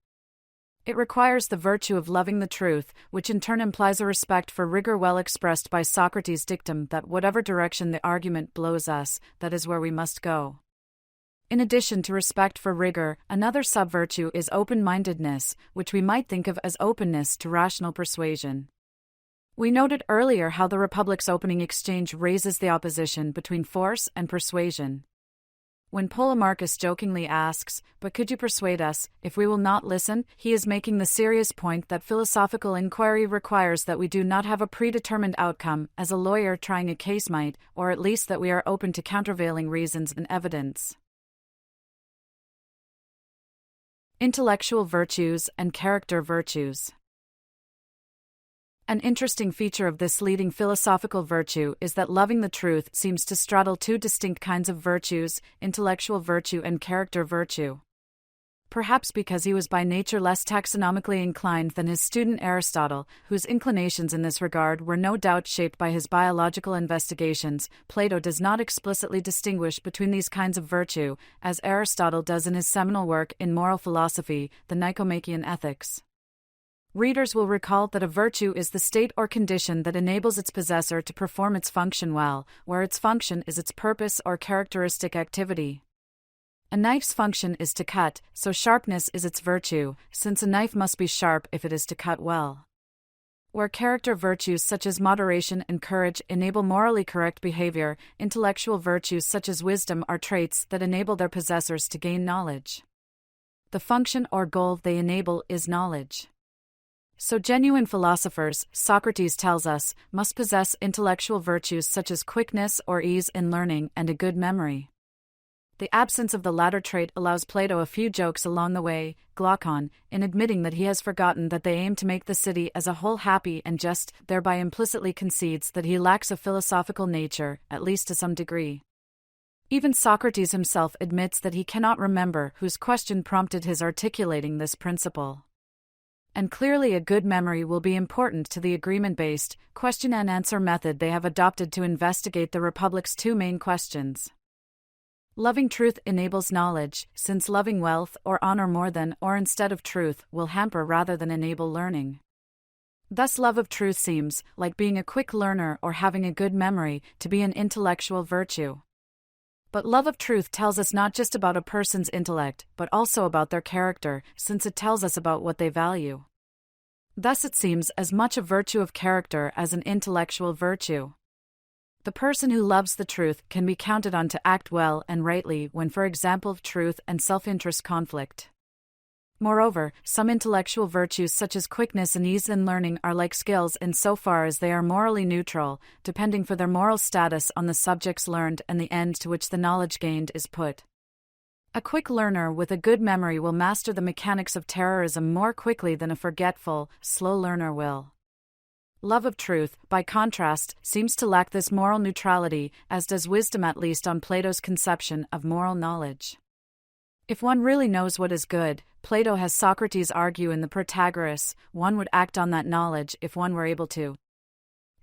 It requires the virtue of loving the truth, which in turn implies a respect for rigor well expressed by Socrates' dictum that whatever direction the argument blows us, that is where we must go. In addition to respect for rigor, another sub-virtue is open-mindedness, which we might think of as openness to rational persuasion. We noted earlier how the Republic's opening exchange raises the opposition between force and persuasion. When Polemarchus jokingly asks, "But could you persuade us, if we will not listen?" he is making the serious point that philosophical inquiry requires that we do not have a predetermined outcome, as a lawyer trying a case might, or at least that we are open to countervailing reasons and evidence. Intellectual virtues and character virtues. An interesting feature of this leading philosophical virtue is that loving the truth seems to straddle two distinct kinds of virtues, intellectual virtue and character virtue. Perhaps because he was by nature less taxonomically inclined than his student Aristotle, whose inclinations in this regard were no doubt shaped by his biological investigations, Plato does not explicitly distinguish between these kinds of virtue, as Aristotle does in his seminal work in moral philosophy, the Nicomachean Ethics. Readers will recall that a virtue is the state or condition that enables its possessor to perform its function well, where its function is its purpose or characteristic activity. A knife's function is to cut, so sharpness is its virtue, since a knife must be sharp if it is to cut well. Where character virtues such as moderation and courage enable morally correct behavior, intellectual virtues such as wisdom are traits that enable their possessors to gain knowledge. The function or goal they enable is knowledge. So genuine philosophers, Socrates tells us, must possess intellectual virtues such as quickness or ease in learning and a good memory. The absence of the latter trait allows Plato a few jokes along the way, Glaucon, in admitting that he has forgotten that they aim to make the city as a whole happy and just, thereby implicitly concedes that he lacks a philosophical nature, at least to some degree. Even Socrates himself admits that he cannot remember whose question prompted his articulating this principle. And clearly a good memory will be important to the agreement-based, question-and-answer method they have adopted to investigate the Republic's two main questions. Loving truth enables knowledge, since loving wealth or honor more than or instead of truth will hamper rather than enable learning. Thus love of truth seems, like being a quick learner or having a good memory, to be an intellectual virtue. But love of truth tells us not just about a person's intellect, but also about their character, since it tells us about what they value. Thus it seems as much a virtue of character as an intellectual virtue. The person who loves the truth can be counted on to act well and rightly when, for example, truth and self-interest conflict. Moreover, some intellectual virtues such as quickness and ease in learning are like skills insofar as they are morally neutral, depending for their moral status on the subjects learned and the end to which the knowledge gained is put. A quick learner with a good memory will master the mechanics of terrorism more quickly than a forgetful, slow learner will. Love of truth, by contrast, seems to lack this moral neutrality, as does wisdom, at least on Plato's conception of moral knowledge. If one really knows what is good, Plato has Socrates argue in the Protagoras, one would act on that knowledge if one were able to.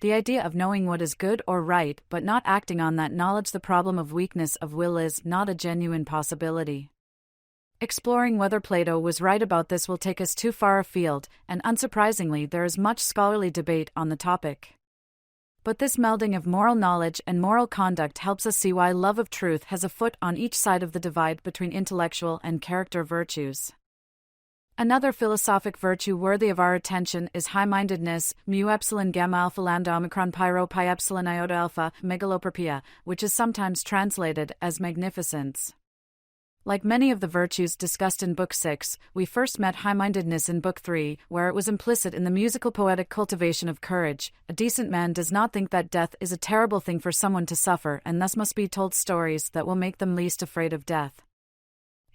The idea of knowing what is good or right but not acting on that knowledge. The problem of weakness of will is not a genuine possibility. Exploring whether Plato was right about this will take us too far afield, and unsurprisingly there is much scholarly debate on the topic. But this melding of moral knowledge and moral conduct helps us see why love of truth has a foot on each side of the divide between intellectual and character virtues. Another philosophic virtue worthy of our attention is high-mindedness, mu epsilon gamma alpha lambda omicron pi rho pi epsilon iota alpha, megaloperpia, which is sometimes translated as magnificence. Like many of the virtues discussed in Book 6, we first met high-mindedness in Book 3, where it was implicit in the musical poetic cultivation of courage. A decent man does not think that death is a terrible thing for someone to suffer and thus must be told stories that will make them least afraid of death.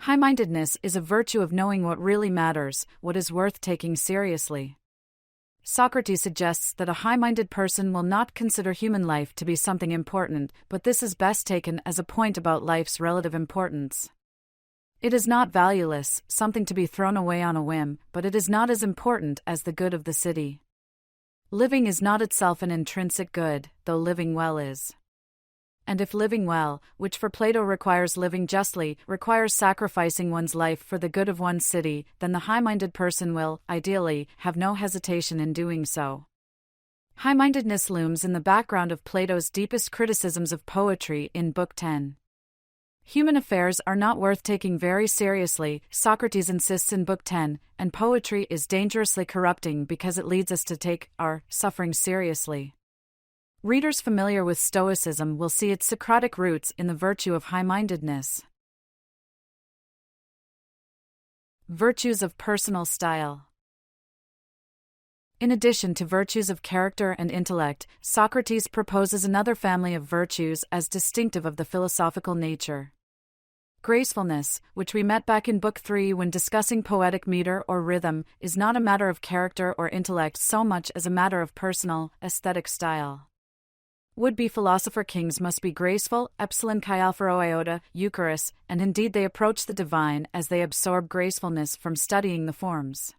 High-mindedness is a virtue of knowing what really matters, what is worth taking seriously. Socrates suggests that a high-minded person will not consider human life to be something important, but this is best taken as a point about life's relative importance. It is not valueless, something to be thrown away on a whim, but it is not as important as the good of the city. Living is not itself an intrinsic good, though living well is. And if living well, which for Plato requires living justly, requires sacrificing one's life for the good of one's city, then the high-minded person will, ideally, have no hesitation in doing so. High-mindedness looms in the background of Plato's deepest criticisms of poetry in Book 10. Human affairs are not worth taking very seriously, Socrates insists in Book 10, and poetry is dangerously corrupting because it leads us to take our suffering seriously. Readers familiar with Stoicism will see its Socratic roots in the virtue of high-mindedness. Virtues of personal style. In addition to virtues of character and intellect, Socrates proposes another family of virtues as distinctive of the philosophical nature. Gracefulness, which we met back in Book 3 when discussing poetic meter or rhythm, is not a matter of character or intellect so much as a matter of personal, aesthetic style. Would-be philosopher kings must be graceful, epsilon chi alpha rho iota, Eucharist, and indeed they approach the divine as they absorb gracefulness from studying the forms.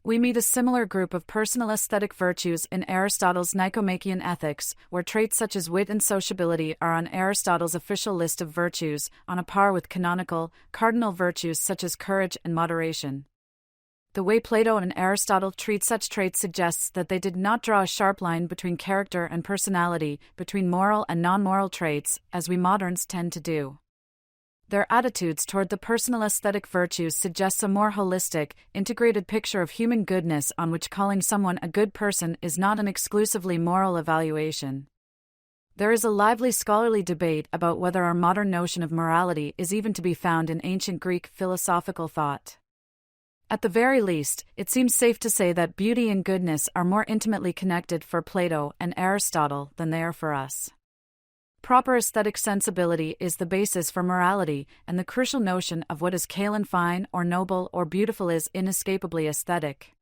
We meet a similar group of personal aesthetic virtues in Aristotle's Nicomachean Ethics, where traits such as wit and sociability are on Aristotle's official list of virtues, on a par with canonical, cardinal virtues such as courage and moderation. The way Plato and Aristotle treat such traits suggests that they did not draw a sharp line between character and personality, between moral and non-moral traits, as we moderns tend to do. Their attitudes toward the personal aesthetic virtues suggests a more holistic, integrated picture of human goodness on which calling someone a good person is not an exclusively moral evaluation. There is a lively scholarly debate about whether our modern notion of morality is even to be found in ancient Greek philosophical thought. At the very least, it seems safe to say that beauty and goodness are more intimately connected for Plato and Aristotle than they are for us. Proper aesthetic sensibility is the basis for morality, and the crucial notion of what is kale and fine or noble or beautiful is inescapably aesthetic.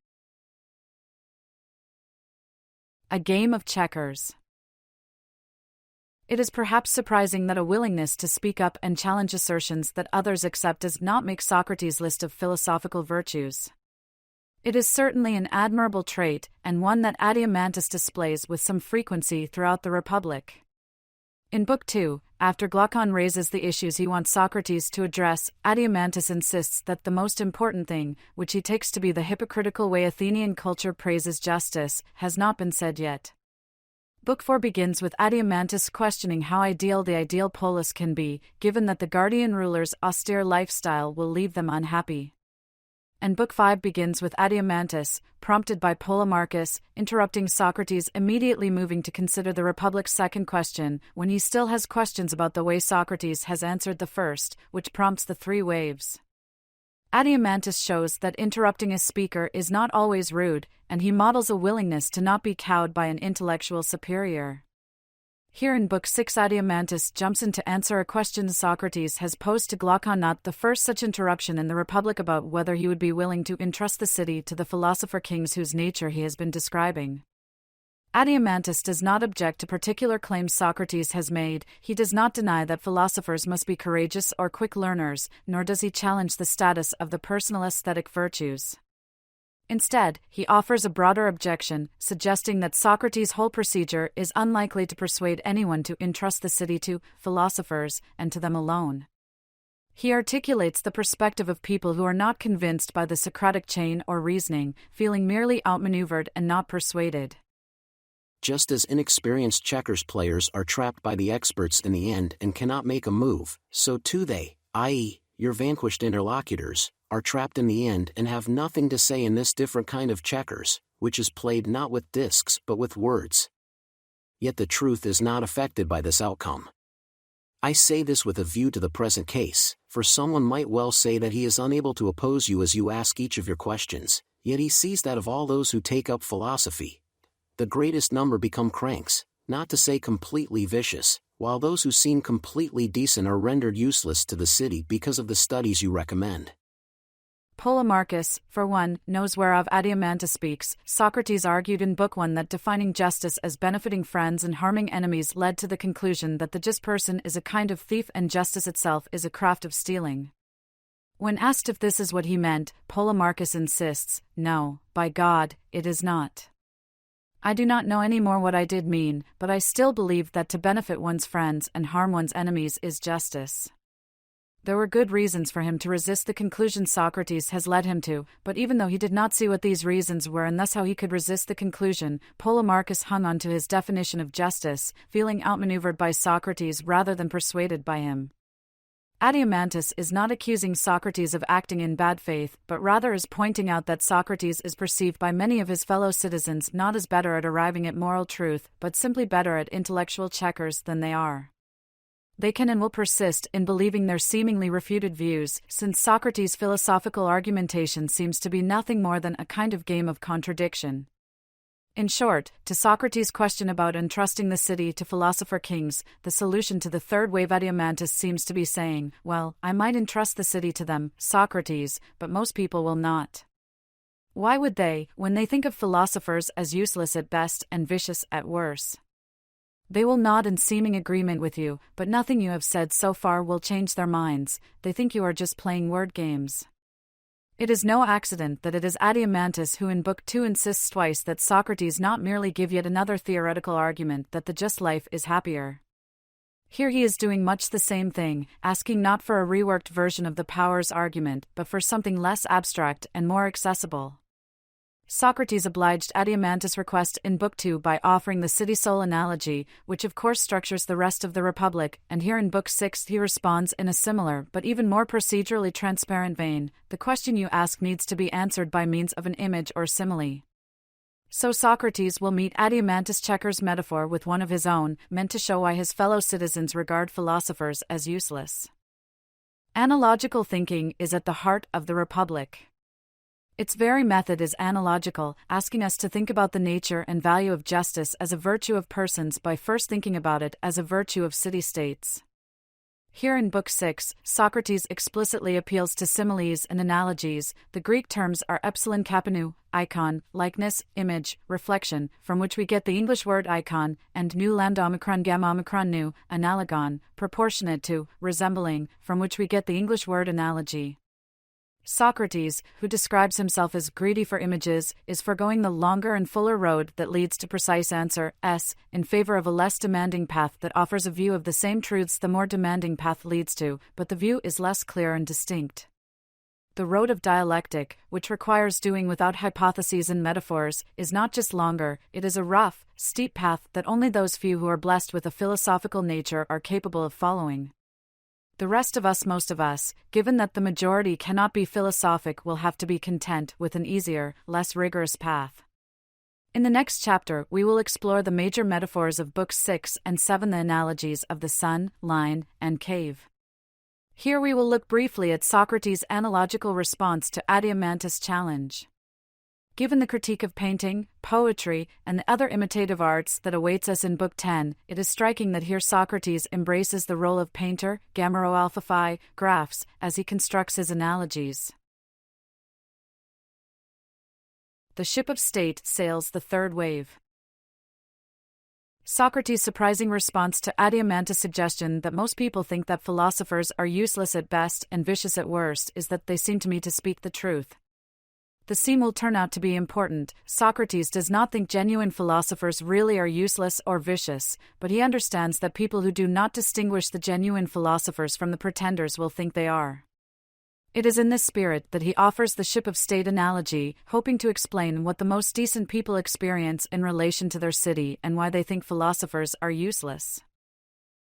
A game of checkers. It is perhaps surprising that a willingness to speak up and challenge assertions that others accept does not make Socrates' list of philosophical virtues. It is certainly an admirable trait, and one that Adeimantus displays with some frequency throughout the Republic. In Book 2, after Glaucon raises the issues he wants Socrates to address, Adeimantus insists that the most important thing, which he takes to be the hypocritical way Athenian culture praises justice, has not been said yet. Book 4 begins with Adeimantus questioning how ideal the ideal polis can be, given that the guardian ruler's austere lifestyle will leave them unhappy. And Book 5 begins with Adeimantus, prompted by Polemarchus, interrupting Socrates, immediately moving to consider the Republic's second question, when he still has questions about the way Socrates has answered the first, which prompts the three waves. Adeimantus shows that interrupting a speaker is not always rude, and he models a willingness to not be cowed by an intellectual superior. Here in Book 6, Adeimantus jumps in to answer a question Socrates has posed to Glaucon, not the first such interruption in the Republic, about whether he would be willing to entrust the city to the philosopher kings whose nature he has been describing. Adeimantus does not object to particular claims Socrates has made. He does not deny that philosophers must be courageous or quick learners, nor does he challenge the status of the personal aesthetic virtues. Instead, he offers a broader objection, suggesting that Socrates' whole procedure is unlikely to persuade anyone to entrust the city to philosophers, and to them alone. He articulates the perspective of people who are not convinced by the Socratic chain or reasoning, feeling merely outmaneuvered and not persuaded. Just as inexperienced checkers players are trapped by the experts in the end and cannot make a move, so too they, i.e., your vanquished interlocutors, are trapped in the end and have nothing to say in this different kind of checkers, which is played not with discs but with words. Yet the truth is not affected by this outcome. I say this with a view to the present case, for someone might well say that he is unable to oppose you as you ask each of your questions, yet he sees that of all those who take up philosophy, the greatest number become cranks, not to say completely vicious, while those who seem completely decent are rendered useless to the city because of the studies you recommend. Polemarchus, for one, knows whereof Adiamantus speaks. Socrates argued in Book 1 that defining justice as benefiting friends and harming enemies led to the conclusion that the just person is a kind of thief and justice itself is a craft of stealing. When asked if this is what he meant, Polemarchus insists, "No, by God, it is not. I do not know any more what I did mean, but I still believe that to benefit one's friends and harm one's enemies is justice." There were good reasons for him to resist the conclusion Socrates has led him to, but even though he did not see what these reasons were and thus how he could resist the conclusion, Polemarchus hung on to his definition of justice, feeling outmaneuvered by Socrates rather than persuaded by him. Adiamantus is not accusing Socrates of acting in bad faith, but rather is pointing out that Socrates is perceived by many of his fellow citizens not as better at arriving at moral truth, but simply better at intellectual checkers than they are. They can and will persist in believing their seemingly refuted views, since Socrates' philosophical argumentation seems to be nothing more than a kind of game of contradiction. In short, to Socrates' question about entrusting the city to philosopher kings, the solution to the third wave Adiamantus seems to be saying, well, I might entrust the city to them, Socrates, but most people will not. Why would they, when they think of philosophers as useless at best and vicious at worst? They will nod in seeming agreement with you, but nothing you have said so far will change their minds. They think you are just playing word games. It is no accident that it is Adiamantus who in Book 2 insists twice that Socrates not merely give yet another theoretical argument that the just life is happier. Here he is doing much the same thing, asking not for a reworked version of the powers argument, but for something less abstract and more accessible. Socrates obliged Adiamantus' request in Book 2 by offering the city-soul analogy, which of course structures the rest of the Republic, and here in Book 6 he responds in a similar but even more procedurally transparent vein. The question you ask needs to be answered by means of an image or simile. So Socrates will meet Adiamantus' checkers metaphor with one of his own, meant to show why his fellow citizens regard philosophers as useless. Analogical thinking is at the heart of the Republic. Its very method is analogical, asking us to think about the nature and value of justice as a virtue of persons by first thinking about it as a virtue of city-states. Here in Book 6, Socrates explicitly appeals to similes and analogies. The Greek terms are epsilon kapanou, icon, likeness, image, reflection, from which we get the English word icon, and nu lambda omicron gamma omicron nu, analogon, proportionate to, resembling, from which we get the English word analogy. Socrates, who describes himself as greedy for images, is foregoing the longer and fuller road that leads to precise answer, S, in favor of a less demanding path that offers a view of the same truths the more demanding path leads to, but the view is less clear and distinct. The road of dialectic, which requires doing without hypotheses and metaphors, is not just longer, it is a rough, steep path that only those few who are blessed with a philosophical nature are capable of following. The rest of us, most of us, given that the majority cannot be philosophic, will have to be content with an easier, less rigorous path. In the next chapter, we will explore the major metaphors of Books 6 and 7, the analogies of the sun, line, and cave. Here we will look briefly at Socrates' analogical response to Adiamantus' challenge. Given the critique of painting, poetry, and the other imitative arts that awaits us in Book 10, it is striking that here Socrates embraces the role of painter, gamero alpha phi, graphs, as he constructs his analogies. The ship of state sails the third wave. Socrates' surprising response to Adiamantus' suggestion that most people think that philosophers are useless at best and vicious at worst is that they seem to me to speak the truth. The scene will turn out to be important. Socrates does not think genuine philosophers really are useless or vicious, but he understands that people who do not distinguish the genuine philosophers from the pretenders will think they are. It is in this spirit that he offers the ship of state analogy, hoping to explain what the most decent people experience in relation to their city and why they think philosophers are useless.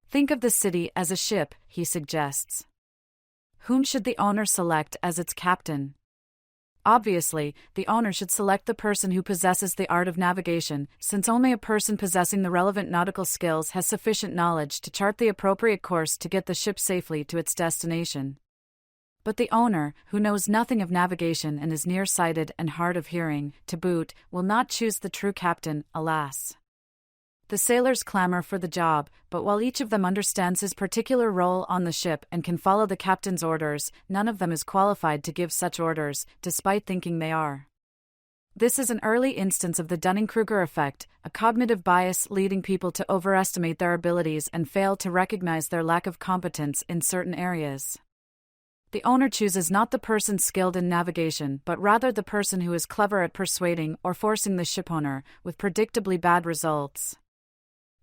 Think of the city as a ship, he suggests. Whom should the owner select as its captain? Obviously, the owner should select the person who possesses the art of navigation, since only a person possessing the relevant nautical skills has sufficient knowledge to chart the appropriate course to get the ship safely to its destination. But the owner, who knows nothing of navigation and is nearsighted and hard of hearing, to boot, will not choose the true captain, alas. The sailors clamor for the job, but while each of them understands his particular role on the ship and can follow the captain's orders, none of them is qualified to give such orders, despite thinking they are. This is an early instance of the Dunning-Kruger effect, a cognitive bias leading people to overestimate their abilities and fail to recognize their lack of competence in certain areas. The owner chooses not the person skilled in navigation but rather the person who is clever at persuading or forcing the shipowner, with predictably bad results.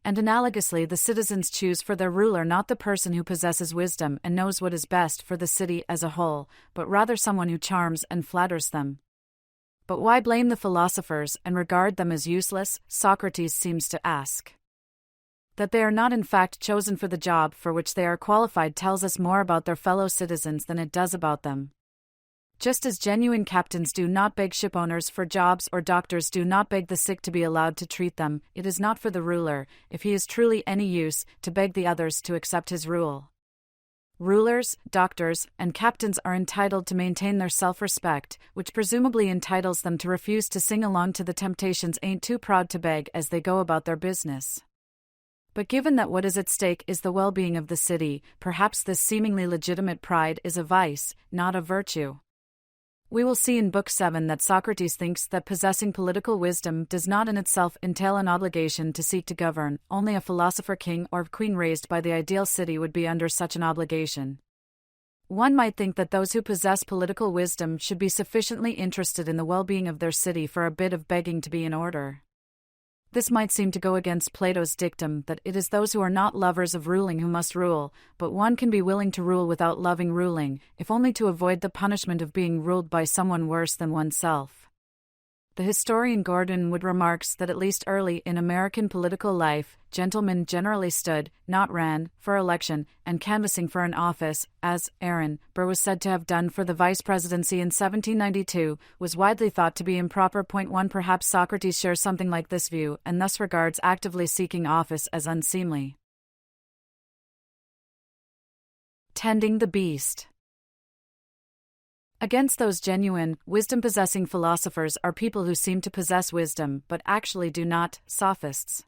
And analogously, the citizens choose for their ruler not the person who possesses wisdom and knows what is best for the city as a whole, but rather someone who charms and flatters them. But why blame the philosophers and regard them as useless, Socrates seems to ask. That they are not in fact chosen for the job for which they are qualified tells us more about their fellow citizens than it does about them. Just as genuine captains do not beg shipowners for jobs or doctors do not beg the sick to be allowed to treat them, it is not for the ruler, if he is truly any use, to beg the others to accept his rule. Rulers, doctors, and captains are entitled to maintain their self-respect, which presumably entitles them to refuse to sing along to the temptations ain't too proud to beg as they go about their business. But given that what is at stake is the well-being of the city, perhaps this seemingly legitimate pride is a vice, not a virtue. We will see in Book 7 that Socrates thinks that possessing political wisdom does not in itself entail an obligation to seek to govern, only a philosopher king or queen raised by the ideal city would be under such an obligation. One might think that those who possess political wisdom should be sufficiently interested in the well-being of their city for a bit of begging to be in order. This might seem to go against Plato's dictum that it is those who are not lovers of ruling who must rule, but one can be willing to rule without loving ruling, if only to avoid the punishment of being ruled by someone worse than oneself. The historian Gordon Wood remarks that at least early in American political life, gentlemen generally stood, not ran, for election, and canvassing for an office, as Aaron Burr was said to have done for the vice presidency in 1792, was widely thought to be improper. 1 Perhaps Socrates shares something like this view, and thus regards actively seeking office as unseemly. Tending the beast. Against those genuine, wisdom-possessing philosophers are people who seem to possess wisdom but actually do not, sophists.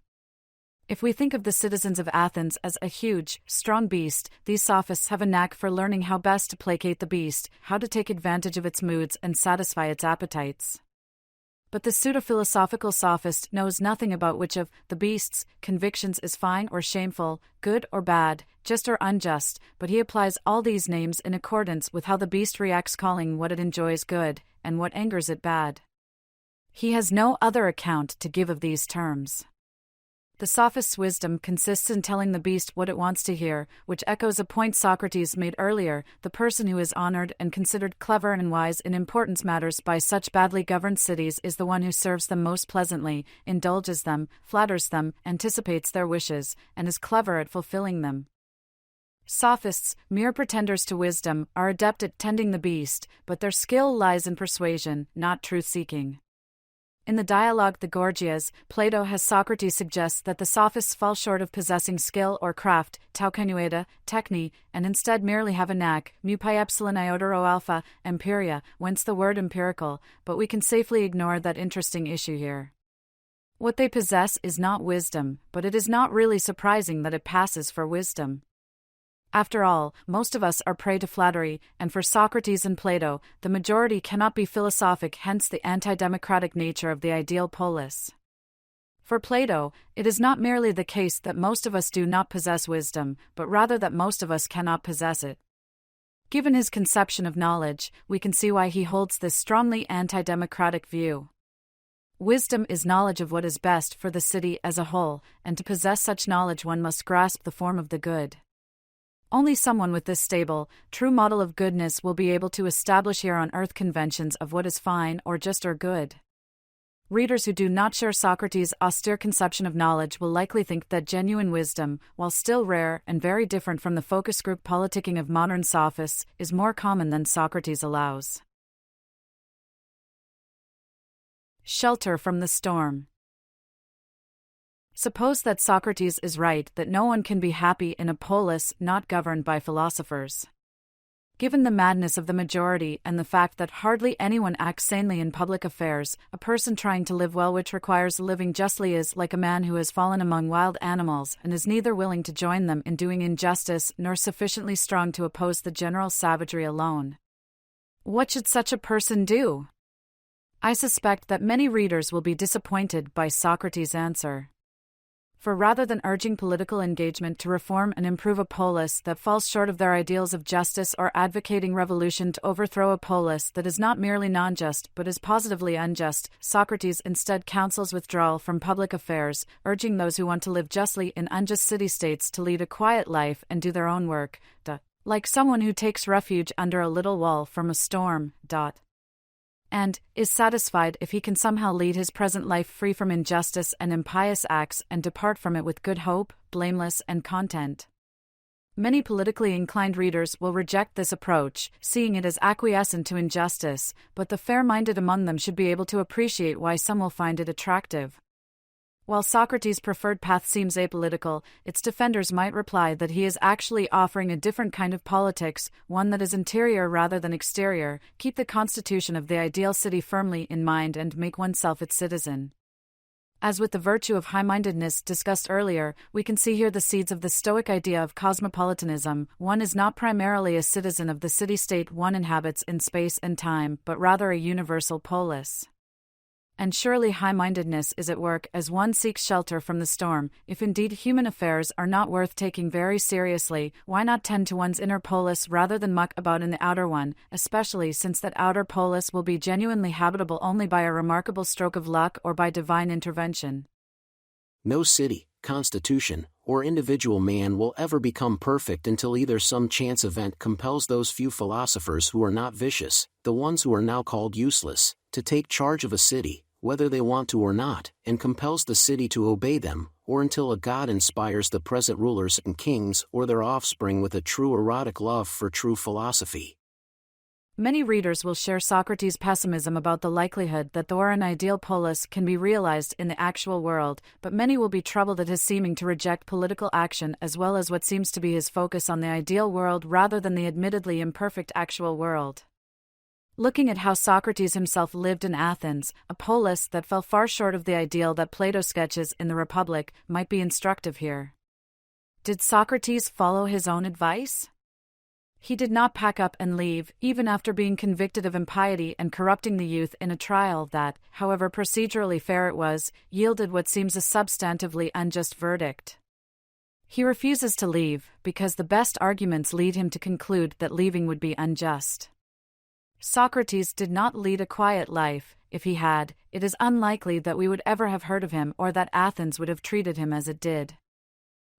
If we think of the citizens of Athens as a huge, strong beast, these sophists have a knack for learning how best to placate the beast, how to take advantage of its moods and satisfy its appetites. But the pseudo-philosophical sophist knows nothing about which of the beast's convictions is fine or shameful, good or bad, just or unjust, but he applies all these names in accordance with how the beast reacts, calling what it enjoys good, and what angers it bad. He has no other account to give of these terms. The sophist's wisdom consists in telling the beast what it wants to hear, which echoes a point Socrates made earlier: the person who is honored and considered clever and wise in importance matters by such badly governed cities is the one who serves them most pleasantly, indulges them, flatters them, anticipates their wishes, and is clever at fulfilling them. Sophists, mere pretenders to wisdom, are adept at tending the beast, but their skill lies in persuasion, not truth-seeking. In the dialogue The Gorgias, Plato has Socrates suggest that the sophists fall short of possessing skill or craft, taukenueda, techne, and instead merely have a knack, mu pi epsilon iota rho alpha, empiria, whence the word empirical, but we can safely ignore that interesting issue here. What they possess is not wisdom, but it is not really surprising that it passes for wisdom. After all, most of us are prey to flattery, and for Socrates and Plato, the majority cannot be philosophic, hence the anti-democratic nature of the ideal polis. For Plato, it is not merely the case that most of us do not possess wisdom, but rather that most of us cannot possess it. Given his conception of knowledge, we can see why he holds this strongly anti-democratic view. Wisdom is knowledge of what is best for the city as a whole, and to possess such knowledge one must grasp the form of the good. Only someone with this stable, true model of goodness will be able to establish here on earth conventions of what is fine or just or good. Readers who do not share Socrates' austere conception of knowledge will likely think that genuine wisdom, while still rare and very different from the focus group politicking of modern sophists, is more common than Socrates allows. Shelter from the storm. Suppose that Socrates is right that no one can be happy in a polis not governed by philosophers. Given the madness of the majority and the fact that hardly anyone acts sanely in public affairs, a person trying to live well, which requires living justly, is like a man who has fallen among wild animals and is neither willing to join them in doing injustice nor sufficiently strong to oppose the general savagery alone. What should such a person do? I suspect that many readers will be disappointed by Socrates' answer. For rather than urging political engagement to reform and improve a polis that falls short of their ideals of justice, or advocating revolution to overthrow a polis that is not merely non-just but is positively unjust, Socrates instead counsels withdrawal from public affairs, urging those who want to live justly in unjust city-states to lead a quiet life and do their own work, like someone who takes refuge under a little wall from a storm, and is satisfied if he can somehow lead his present life free from injustice and impious acts and depart from it with good hope, blameless and content. Many politically inclined readers will reject this approach, seeing it as acquiescent to injustice, but the fair-minded among them should be able to appreciate why some will find it attractive. While Socrates' preferred path seems apolitical, its defenders might reply that he is actually offering a different kind of politics, one that is interior rather than exterior, keep the constitution of the ideal city firmly in mind and make oneself its citizen. As with the virtue of high-mindedness discussed earlier, we can see here the seeds of the Stoic idea of cosmopolitanism. One is not primarily a citizen of the city-state one inhabits in space and time, but rather a universal polis. And surely high-mindedness is at work as one seeks shelter from the storm. If indeed human affairs are not worth taking very seriously, why not tend to one's inner polis rather than muck about in the outer one, especially since that outer polis will be genuinely habitable only by a remarkable stroke of luck or by divine intervention. No city, constitution, or individual man will ever become perfect until either some chance event compels those few philosophers who are not vicious, the ones who are now called useless, to take charge of a city, whether they want to or not, and compels the city to obey them, or until a god inspires the present rulers and kings or their offspring with a true erotic love for true philosophy. Many readers will share Socrates' pessimism about the likelihood that an ideal polis can be realized in the actual world, but many will be troubled at his seeming to reject political action as well as what seems to be his focus on the ideal world rather than the admittedly imperfect actual world. Looking at how Socrates himself lived in Athens, a polis that fell far short of the ideal that Plato sketches in the Republic, might be instructive here. Did Socrates follow his own advice? He did not pack up and leave, even after being convicted of impiety and corrupting the youth in a trial that, however procedurally fair it was, yielded what seems a substantively unjust verdict. He refuses to leave, because the best arguments lead him to conclude that leaving would be unjust. Socrates did not lead a quiet life. If he had, it is unlikely that we would ever have heard of him or that Athens would have treated him as it did.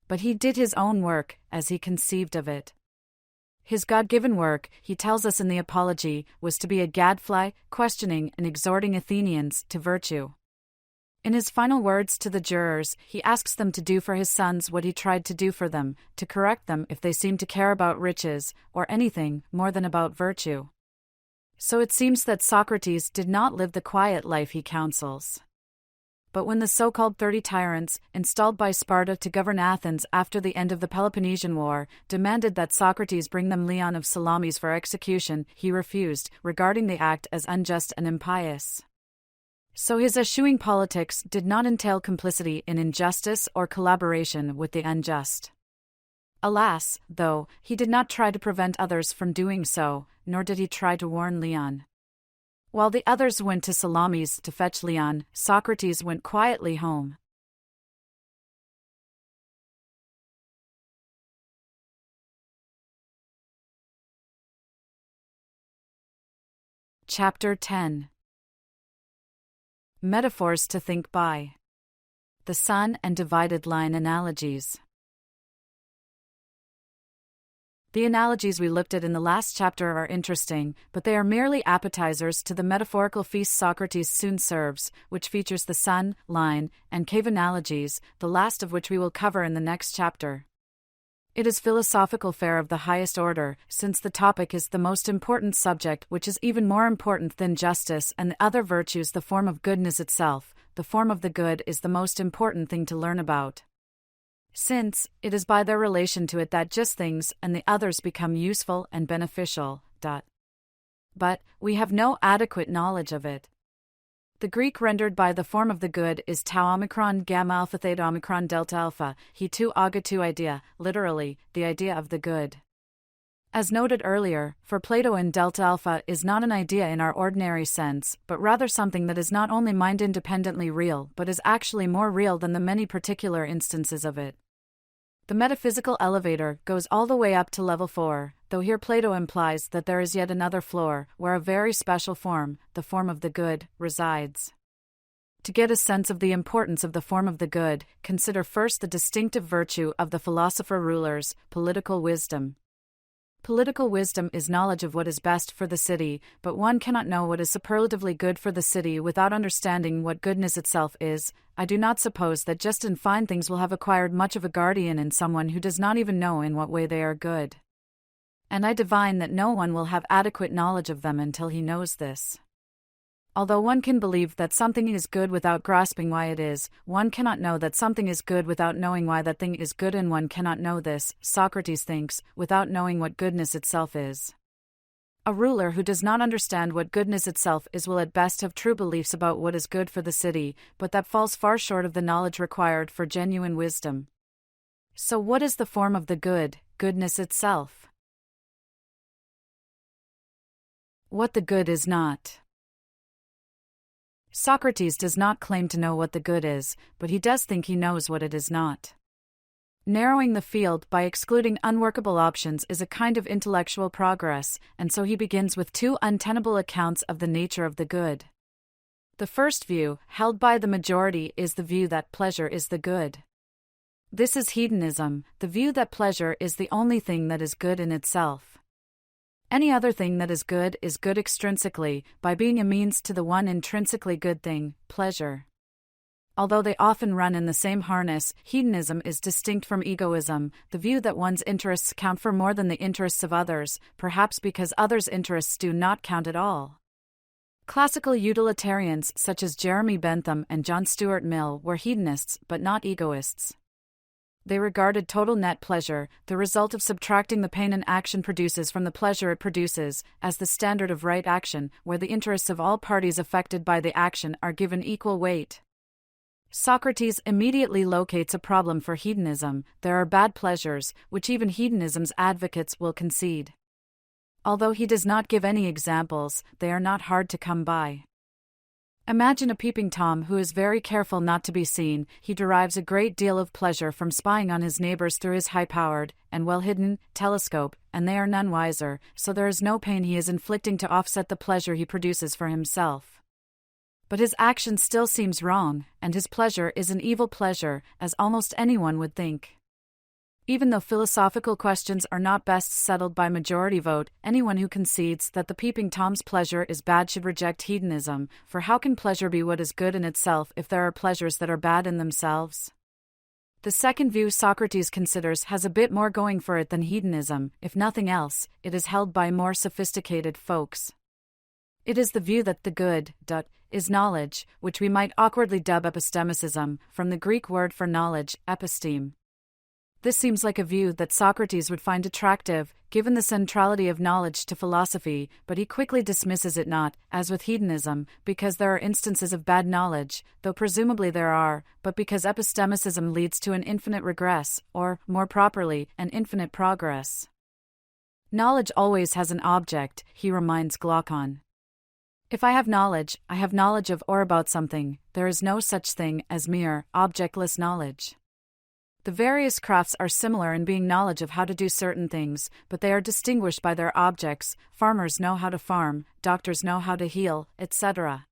But he did his own work, as he conceived of it. His God-given work, he tells us in the Apology, was to be a gadfly, questioning and exhorting Athenians to virtue. In his final words to the jurors, he asks them to do for his sons what he tried to do for them, to correct them if they seem to care about riches, or anything more than about virtue. So it seems that Socrates did not live the quiet life he counsels. But when the so-called 30 tyrants, installed by Sparta to govern Athens after the end of the Peloponnesian War, demanded that Socrates bring them Leon of Salamis for execution, he refused, regarding the act as unjust and impious. So his eschewing politics did not entail complicity in injustice or collaboration with the unjust. Alas, though, he did not try to prevent others from doing so, nor did he try to warn Leon. While the others went to Salamis to fetch Leon, Socrates went quietly home. Chapter 10. Metaphors to think by. The sun and divided line analogies. The analogies we looked at in the last chapter are interesting, but they are merely appetizers to the metaphorical feast Socrates soon serves, which features the sun, line, and cave analogies, the last of which we will cover in the next chapter. It is philosophical fare of the highest order, since the topic is the most important subject, which is even more important than justice and the other virtues, the form of goodness itself. The form of the good is the most important thing to learn about, since it is by their relation to it that just things and the others become useful and beneficial. But we have no adequate knowledge of it. The Greek rendered by the form of the good is tau omicron gamma alpha theta omicron delta alpha, he tu aga tu idea, literally, the idea of the good. As noted earlier, for Plato in delta alpha is not an idea in our ordinary sense, but rather something that is not only mind-independently real but is actually more real than the many particular instances of it. The metaphysical elevator goes all the way up to level 4, though here Plato implies that there is yet another floor, where a very special form, the form of the good, resides. To get a sense of the importance of the form of the good, consider first the distinctive virtue of the philosopher rulers, political wisdom. Political wisdom is knowledge of what is best for the city, but one cannot know what is superlatively good for the city without understanding what goodness itself is. I do not suppose that just in fine things will have acquired much of a guardian in someone who does not even know in what way they are good. And I divine that no one will have adequate knowledge of them until he knows this. Although one can believe that something is good without grasping why it is, one cannot know that something is good without knowing why that thing is good, and one cannot know this, Socrates thinks, without knowing what goodness itself is. A ruler who does not understand what goodness itself is will at best have true beliefs about what is good for the city, but that falls far short of the knowledge required for genuine wisdom. So what is the form of the good, goodness itself? What the good is not. Socrates does not claim to know what the good is, but he does think he knows what it is not. Narrowing the field by excluding unworkable options is a kind of intellectual progress, and so he begins with two untenable accounts of the nature of the good. The first view, held by the majority, is the view that pleasure is the good. This is hedonism, the view that pleasure is the only thing that is good in itself. Any other thing that is good extrinsically, by being a means to the one intrinsically good thing, pleasure. Although they often run in the same harness, hedonism is distinct from egoism, the view that one's interests count for more than the interests of others, perhaps because others' interests do not count at all. Classical utilitarians such as Jeremy Bentham and John Stuart Mill were hedonists but not egoists. They regarded total net pleasure, the result of subtracting the pain an action produces from the pleasure it produces, as the standard of right action, where the interests of all parties affected by the action are given equal weight. Socrates immediately locates a problem for hedonism. There are bad pleasures, which even hedonism's advocates will concede. Although he does not give any examples, they are not hard to come by. Imagine a peeping Tom who is very careful not to be seen. He derives a great deal of pleasure from spying on his neighbors through his high-powered, and well-hidden, telescope, and they are none wiser, so there is no pain he is inflicting to offset the pleasure he produces for himself. But his action still seems wrong, and his pleasure is an evil pleasure, as almost anyone would think. Even though philosophical questions are not best settled by majority vote, anyone who concedes that the peeping Tom's pleasure is bad should reject hedonism, for how can pleasure be what is good in itself if there are pleasures that are bad in themselves? The second view Socrates considers has a bit more going for it than hedonism. If nothing else, it is held by more sophisticated folks. It is the view that the good, is knowledge, which we might awkwardly dub epistemicism, from the Greek word for knowledge, episteme. This seems like a view that Socrates would find attractive, given the centrality of knowledge to philosophy, but he quickly dismisses it not, as with hedonism, because there are instances of bad knowledge, though presumably there are, but because epistemicism leads to an infinite regress, or, more properly, an infinite progress. Knowledge always has an object, he reminds Glaucon. If I have knowledge of or about something, there is no such thing as mere, objectless knowledge. The various crafts are similar in being knowledge of how to do certain things, but they are distinguished by their objects. Farmers know how to farm, doctors know how to heal, etc.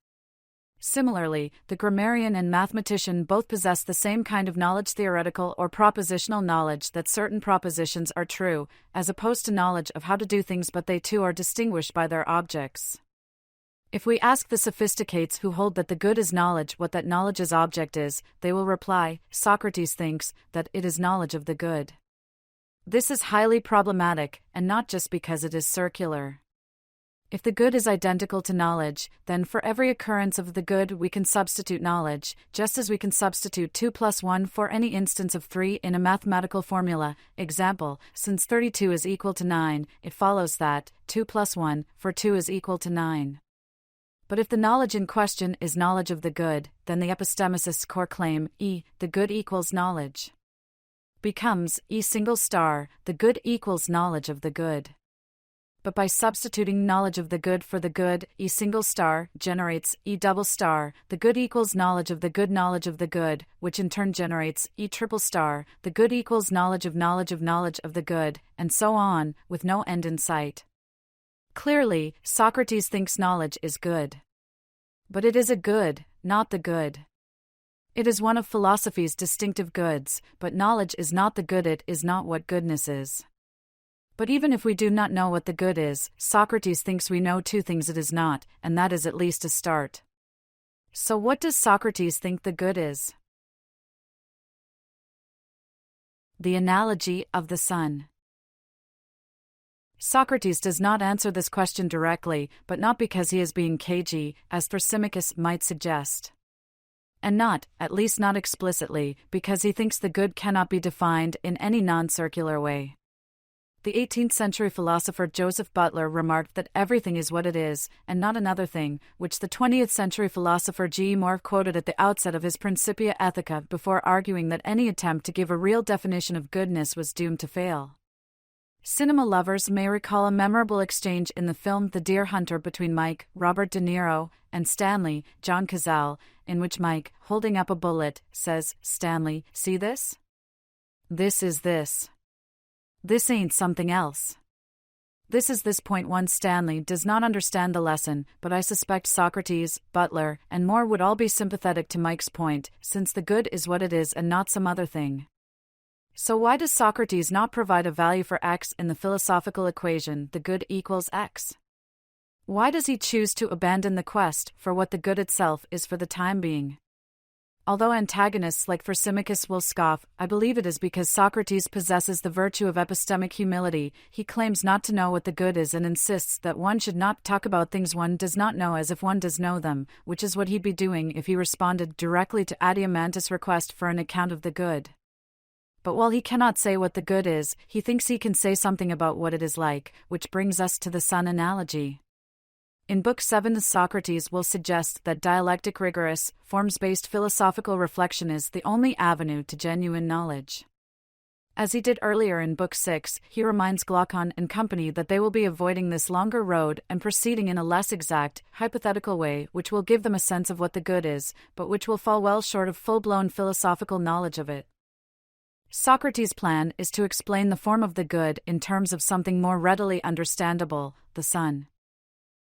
Similarly, the grammarian and mathematician both possess the same kind of knowledge, theoretical or propositional knowledge that certain propositions are true, as opposed to knowledge of how to do things, but they too are distinguished by their objects. If we ask the sophisticates who hold that the good is knowledge what that knowledge's object is, they will reply, Socrates thinks that it is knowledge of the good. This is highly problematic, and not just because it is circular. If the good is identical to knowledge, then for every occurrence of the good we can substitute knowledge, just as we can substitute 2 plus 1 for any instance of 3 in a mathematical formula. Example, since 32 is equal to 9, it follows that 2 plus 1 for 2 is equal to 9. But if the knowledge in question is knowledge of the good, then the epistemicist's core claim, the good equals knowledge, becomes the good equals knowledge of the good. But by substituting knowledge of the good for the good, generates the good equals knowledge of the good, which in turn generates the good equals knowledge of the good, and so on, with no end in sight. Clearly, Socrates thinks knowledge is good. But it is a good, not the good. It is one of philosophy's distinctive goods, but knowledge is not the good, it is not what goodness is. But even if we do not know what the good is, Socrates thinks we know 2 things it is not, and that is at least a start. So what does Socrates think the good is? The analogy of the sun. Socrates does not answer this question directly, but not because he is being cagey, as Thrasymachus might suggest. And not, at least not explicitly, because he thinks the good cannot be defined in any non-circular way. The 18th century philosopher Joseph Butler remarked that everything is what it is, and not another thing, which the 20th century philosopher G. E. Moore quoted at the outset of his Principia Ethica before arguing that any attempt to give a real definition of goodness was doomed to fail. Cinema lovers may recall a memorable exchange in the film The Deer Hunter between Mike, Robert De Niro, and Stanley, John Cazale, in which Mike, holding up a bullet, says, "Stanley, see this? This is this. This ain't something else. This is this point." One Stanley does not understand the lesson, but I suspect Socrates, Butler, and Moore would all be sympathetic to Mike's point, since the good is what it is and not some other thing. So why does Socrates not provide a value for x in the philosophical equation, the good equals x? Why does he choose to abandon the quest for what the good itself is for the time being? Although antagonists like Thrasymachus will scoff, I believe it is because Socrates possesses the virtue of epistemic humility. He claims not to know what the good is and insists that one should not talk about things one does not know as if one does know them, which is what he'd be doing if he responded directly to Adeimantus' request for an account of the good. But while he cannot say what the good is, he thinks he can say something about what it is like, which brings us to the sun analogy. In Book 7, Socrates will suggest that dialectic rigorous, forms-based philosophical reflection is the only avenue to genuine knowledge. As he did earlier in Book 6, he reminds Glaucon and company that they will be avoiding this longer road and proceeding in a less exact, hypothetical way which will give them a sense of what the good is, but which will fall well short of full-blown philosophical knowledge of it. Socrates' plan is to explain the form of the good in terms of something more readily understandable, the sun.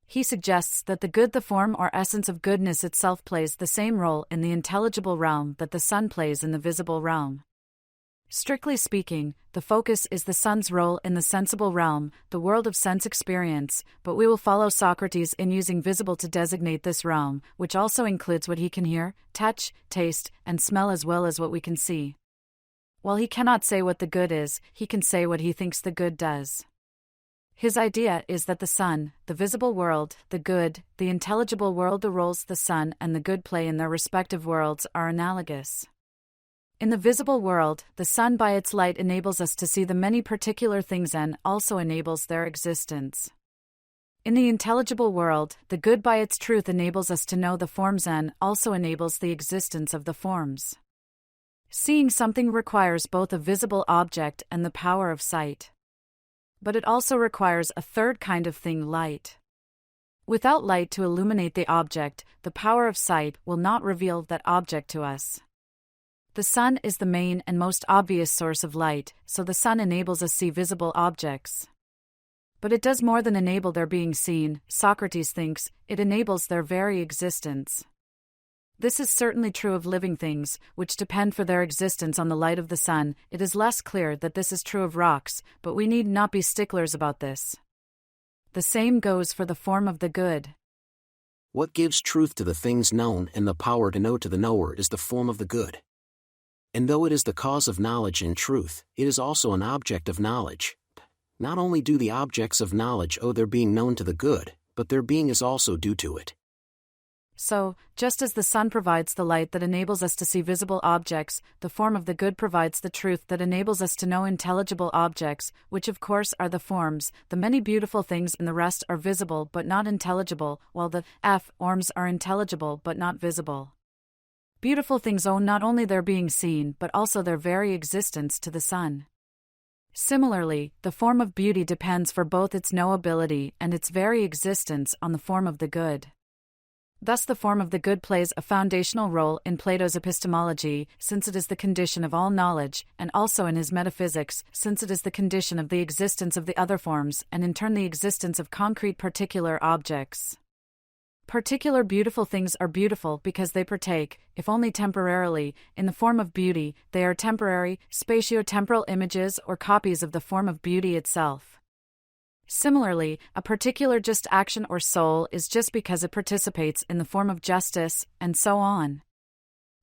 He suggests that the good, the form or essence of goodness itself, plays the same role in the intelligible realm that the sun plays in the visible realm. Strictly speaking, the focus is the sun's role in the sensible realm, the world of sense experience, but we will follow Socrates in using visible to designate this realm, which also includes what he can hear, touch, taste, and smell as well as what we can see. While he cannot say what the good is, he can say what he thinks the good does. His idea is that the sun, the visible world, the good, the intelligible world, the roles the sun and the good play in their respective worlds are analogous. In the visible world, the sun by its light enables us to see the many particular things and also enables their existence. In the intelligible world, the good by its truth enables us to know the forms and also enables the existence of the forms. Seeing something requires both a visible object and the power of sight. But it also requires a third kind of thing, light. Without light to illuminate the object, the power of sight will not reveal that object to us. The sun is the main and most obvious source of light, so the sun enables us see visible objects. But it does more than enable their being seen. Socrates thinks it enables their very existence. This is certainly true of living things, which depend for their existence on the light of the sun. It is less clear that this is true of rocks, but we need not be sticklers about this. The same goes for the form of the good. What gives truth to the things known and the power to know to the knower is the form of the good. And though it is the cause of knowledge and truth, it is also an object of knowledge. Not only do the objects of knowledge owe their being known to the good, but their being is also due to it. So, just as the sun provides the light that enables us to see visible objects, the form of the good provides the truth that enables us to know intelligible objects, which of course are the forms. The many beautiful things in the rest are visible but not intelligible, while the forms are intelligible but not visible. Beautiful things owe not only their being seen but also their very existence to the sun. Similarly, the form of beauty depends for both its knowability and its very existence on the form of the good. Thus the form of the good plays a foundational role in Plato's epistemology, since it is the condition of all knowledge, and also in his metaphysics, since it is the condition of the existence of the other forms, and in turn the existence of concrete particular objects. Particular beautiful things are beautiful because they partake, if only temporarily, in the form of beauty. They are temporary, spatio-temporal images or copies of the form of beauty itself. Similarly, a particular just action or soul is just because it participates in the form of justice, and so on.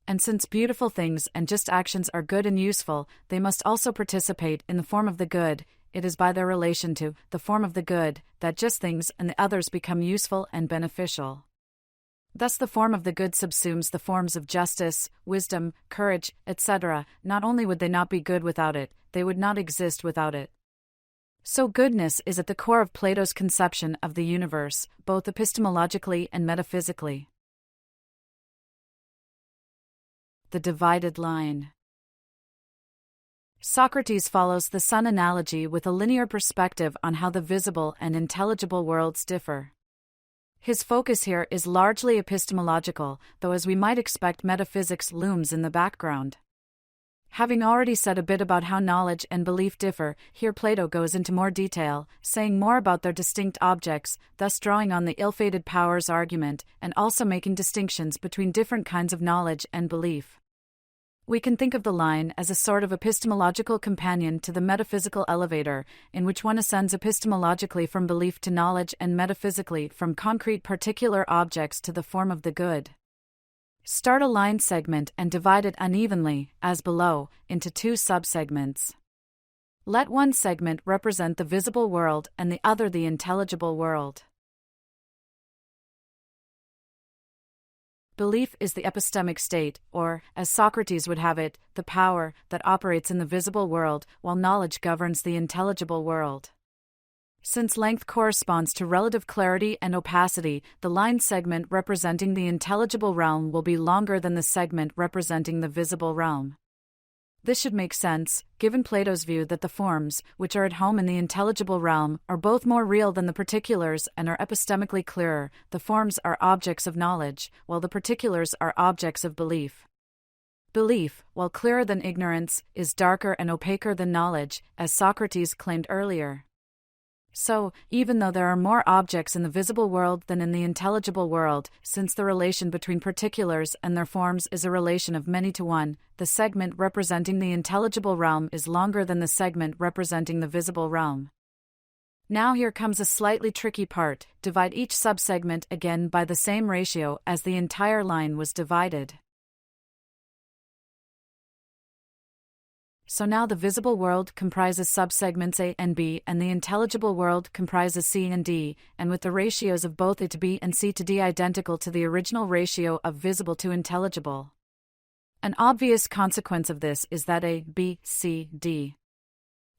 And since beautiful things and just actions are good and useful, they must also participate in the form of the good. It is by their relation to the form of the good that just things and the others become useful and beneficial. Thus the form of the good subsumes the forms of justice, wisdom, courage, etc. Not only would they not be good without it, they would not exist without it. So goodness is at the core of Plato's conception of the universe, both epistemologically and metaphysically. The divided line. Socrates follows the sun analogy with a linear perspective on how the visible and intelligible worlds differ. His focus here is largely epistemological, though as we might expect metaphysics looms in the background. Having already said a bit about how knowledge and belief differ, here Plato goes into more detail, saying more about their distinct objects, thus drawing on the ill-fated powers argument, and also making distinctions between different kinds of knowledge and belief. We can think of the line as a sort of epistemological companion to the metaphysical elevator, in which one ascends epistemologically from belief to knowledge and metaphysically from concrete particular objects to the form of the good. Start a line segment and divide it unevenly, as below, into two subsegments. Let one segment represent the visible world and the other the intelligible world. Belief is the epistemic state, or, as Socrates would have it, the power that operates in the visible world, while knowledge governs the intelligible world. Since length corresponds to relative clarity and opacity, the line segment representing the intelligible realm will be longer than the segment representing the visible realm. This should make sense, given Plato's view that the forms, which are at home in the intelligible realm, are both more real than the particulars and are epistemically clearer. The forms are objects of knowledge, while the particulars are objects of belief. Belief, while clearer than ignorance, is darker and opaquer than knowledge, as Socrates claimed earlier. So, even though there are more objects in the visible world than in the intelligible world, since the relation between particulars and their forms is a relation of many to one, the segment representing the intelligible realm is longer than the segment representing the visible realm. Now here comes a slightly tricky part: divide each subsegment again by the same ratio as the entire line was divided. So now the visible world comprises subsegments A and B, and the intelligible world comprises C and D, and with the ratios of both A to B and C to D identical to the original ratio of visible to intelligible. An obvious consequence of this is that A, B, C, D.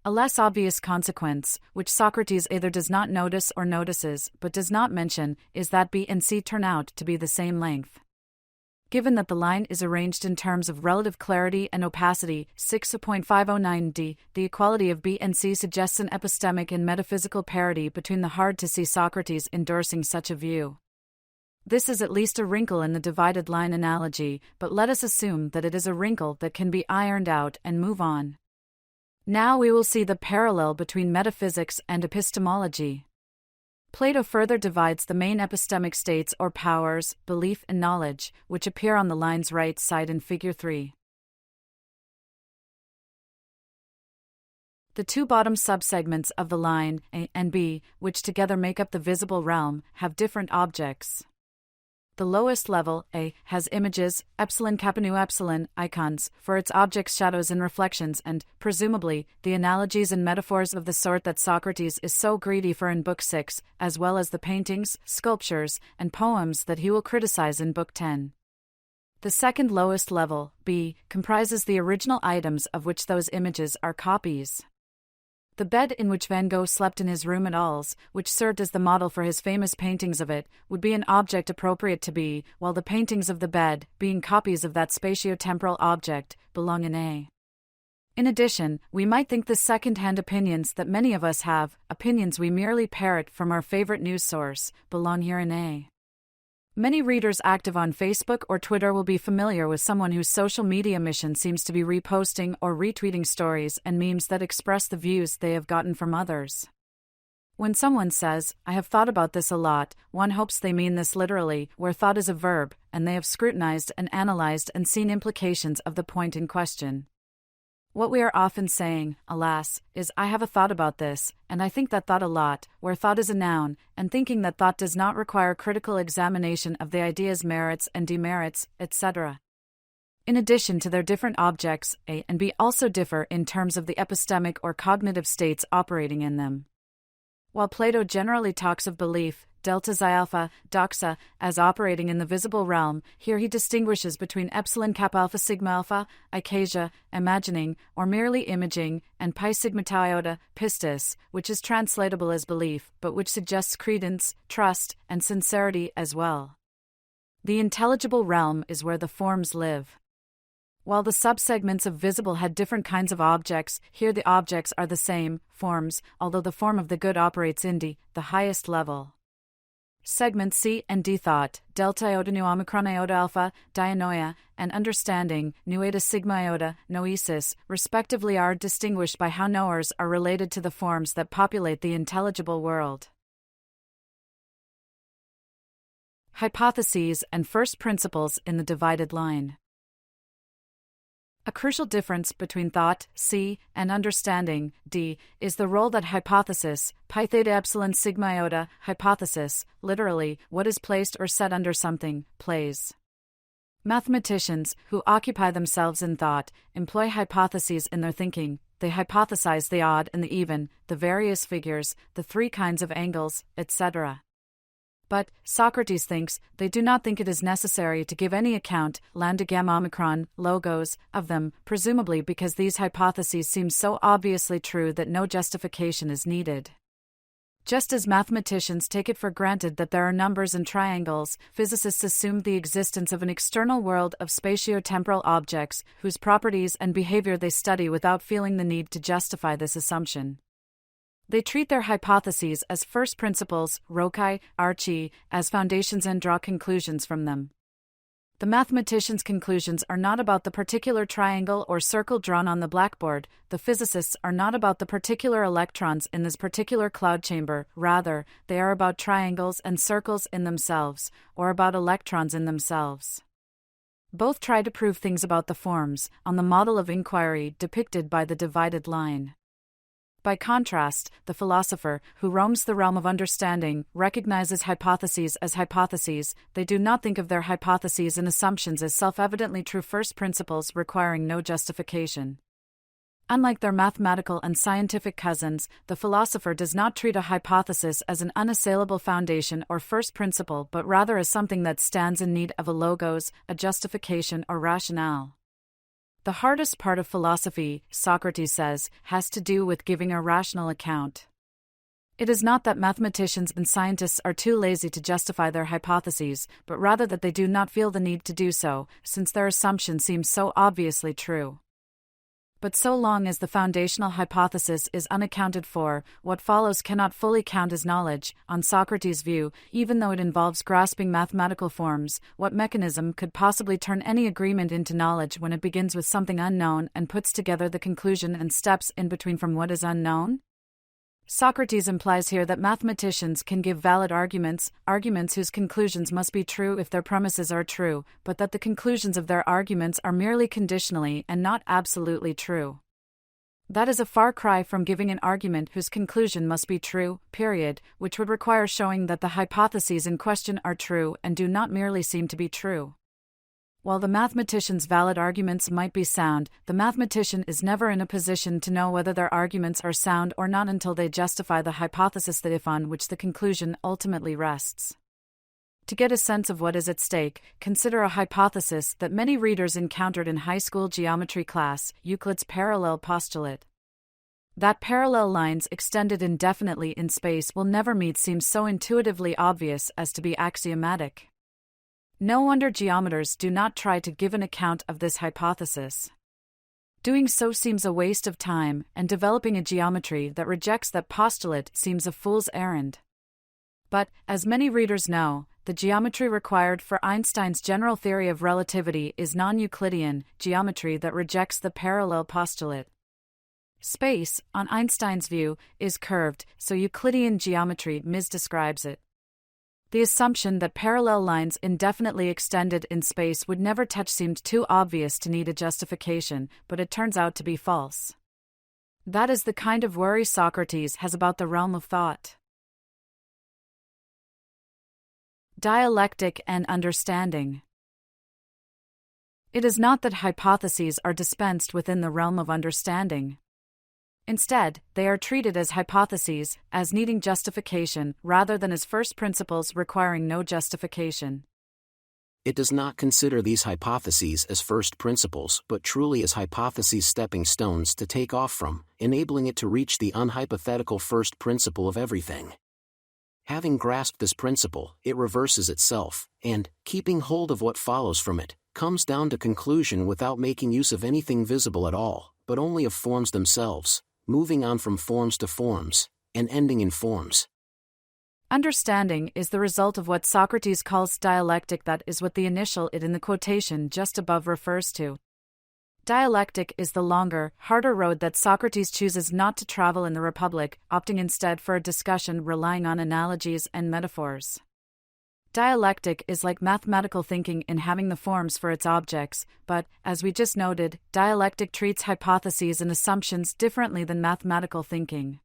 A less obvious consequence, which Socrates either does not notice or notices, but does not mention, is that B and C turn out to be the same length. Given that the line is arranged in terms of relative clarity and opacity, 6.509d, the equality of B and C suggests an epistemic and metaphysical parity between the hard-to-see Socrates endorsing such a view. This is at least a wrinkle in the divided line analogy, but let us assume that it is a wrinkle that can be ironed out and move on. Now we will see the parallel between metaphysics and epistemology. Plato further divides the main epistemic states or powers, belief and knowledge, which appear on the line's right side in Figure 3. The two bottom subsegments of the line, A and B, which together make up the visible realm, have different objects. The lowest level, A, has images, epsilon kappa nu epsilon, icons, for its objects, shadows and reflections, and, presumably, the analogies and metaphors of the sort that Socrates is so greedy for in Book 6, as well as the paintings, sculptures, and poems that he will criticize in Book 10. The second lowest level, B, comprises the original items of which those images are copies. The bed in which Van Gogh slept in his room at Arles, which served as the model for his famous paintings of it, would be an object appropriate to B, while the paintings of the bed, being copies of that spatio-temporal object, belong in A. In addition, we might think the second-hand opinions that many of us have, opinions we merely parrot from our favorite news source, belong here in A. Many readers active on Facebook or Twitter will be familiar with someone whose social media mission seems to be reposting or retweeting stories and memes that express the views they have gotten from others. When someone says, "I have thought about this a lot," one hopes they mean this literally, where thought is a verb, and they have scrutinized and analyzed and seen implications of the point in question. What we are often saying, alas, is "I have a thought about this, and I think that thought a lot," where thought is a noun, and thinking that thought does not require critical examination of the idea's merits and demerits, etc. In addition to their different objects, A and B also differ in terms of the epistemic or cognitive states operating in them. While Plato generally talks of belief, delta xi alpha, doxa, as operating in the visible realm, here he distinguishes between epsilon kappa alpha sigma alpha, ikasia, imagining, or merely imaging, and pi sigma tau iota, pistis, which is translatable as belief, but which suggests credence, trust, and sincerity as well. The intelligible realm is where the forms live. While the subsegments of visible had different kinds of objects, here the objects are the same, forms, although the form of the good operates in D, the highest level. Segments C and D thought, delta iota nu omicron iota alpha, dianoia, and understanding, nu eta sigma iota, noesis, respectively are distinguished by how knowers are related to the forms that populate the intelligible world. Hypotheses and first principles in the divided line. A crucial difference between thought, C, and understanding, D, is the role that hypothesis, pi theta epsilon sigma iota, hypothesis, literally, what is placed or set under something, plays. Mathematicians, who occupy themselves in thought, employ hypotheses in their thinking. They hypothesize the odd and the even, the various figures, the three kinds of angles, etc. But, Socrates thinks, they do not think it is necessary to give any account, lambda gamma omicron, logos, of them, presumably because these hypotheses seem so obviously true that no justification is needed. Just as mathematicians take it for granted that there are numbers and triangles, physicists assume the existence of an external world of spatio-temporal objects, whose properties and behavior they study without feeling the need to justify this assumption. They treat their hypotheses as first principles, rokai, archi, as foundations and draw conclusions from them. The mathematician's conclusions are not about the particular triangle or circle drawn on the blackboard, the physicists are not about the particular electrons in this particular cloud chamber, rather, they are about triangles and circles in themselves, or about electrons in themselves. Both try to prove things about the forms, on the model of inquiry depicted by the divided line. By contrast, the philosopher, who roams the realm of understanding, recognizes hypotheses as hypotheses. They do not think of their hypotheses and assumptions as self-evidently true first principles requiring no justification. Unlike their mathematical and scientific cousins, the philosopher does not treat a hypothesis as an unassailable foundation or first principle but rather as something that stands in need of a logos, a justification or rationale. The hardest part of philosophy, Socrates says, has to do with giving a rational account. It is not that mathematicians and scientists are too lazy to justify their hypotheses, but rather that they do not feel the need to do so, since their assumption seems so obviously true. But so long as the foundational hypothesis is unaccounted for, what follows cannot fully count as knowledge. On Socrates' view, even though it involves grasping mathematical forms, what mechanism could possibly turn any agreement into knowledge when it begins with something unknown and puts together the conclusion and steps in between from what is unknown? Socrates implies here that mathematicians can give valid arguments whose conclusions must be true if their premises are true, but that the conclusions of their arguments are merely conditionally and not absolutely true. That is a far cry from giving an argument whose conclusion must be true, period, which would require showing that the hypotheses in question are true and do not merely seem to be true. While the mathematician's valid arguments might be sound, the mathematician is never in a position to know whether their arguments are sound or not until they justify the hypothesis on which the conclusion ultimately rests. To get a sense of what is at stake, consider a hypothesis that many readers encountered in high school geometry class, Euclid's parallel postulate. That parallel lines extended indefinitely in space will never meet seems so intuitively obvious as to be axiomatic. No wonder geometers do not try to give an account of this hypothesis. Doing so seems a waste of time, and developing a geometry that rejects that postulate seems a fool's errand. But, as many readers know, the geometry required for Einstein's general theory of relativity is non-Euclidean geometry that rejects the parallel postulate. Space, on Einstein's view, is curved, so Euclidean geometry misdescribes it. The assumption that parallel lines indefinitely extended in space would never touch seemed too obvious to need a justification, but it turns out to be false. That is the kind of worry Socrates has about the realm of thought. Dialectic and understanding. It is not that hypotheses are dispensed within the realm of understanding. Instead, they are treated as hypotheses, as needing justification, rather than as first principles requiring no justification. It does not consider these hypotheses as first principles but truly as hypotheses stepping stones to take off from, enabling it to reach the unhypothetical first principle of everything. Having grasped this principle, it reverses itself, and, keeping hold of what follows from it, comes down to conclusion without making use of anything visible at all, but only of forms themselves, moving on from forms to forms, and ending in forms. Understanding is the result of what Socrates calls dialectic, that is what the initial it in the quotation just above refers to. Dialectic is the longer, harder road that Socrates chooses not to travel in the Republic, opting instead for a discussion relying on analogies and metaphors. Dialectic is like mathematical thinking in having the forms for its objects, but, as we just noted, dialectic treats hypotheses and assumptions differently than mathematical thinking.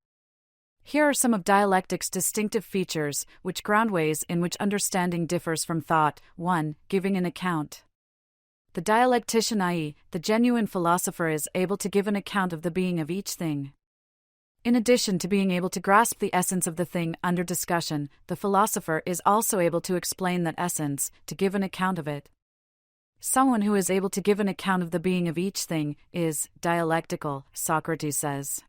Here are some of dialectic's distinctive features, which ground ways in which understanding differs from thought. 1. Giving an account. The dialectician, i.e., the genuine philosopher, is able to give an account of the being of each thing. In addition to being able to grasp the essence of the thing under discussion, the philosopher is also able to explain that essence, to give an account of it. Someone who is able to give an account of the being of each thing is dialectical, Socrates says.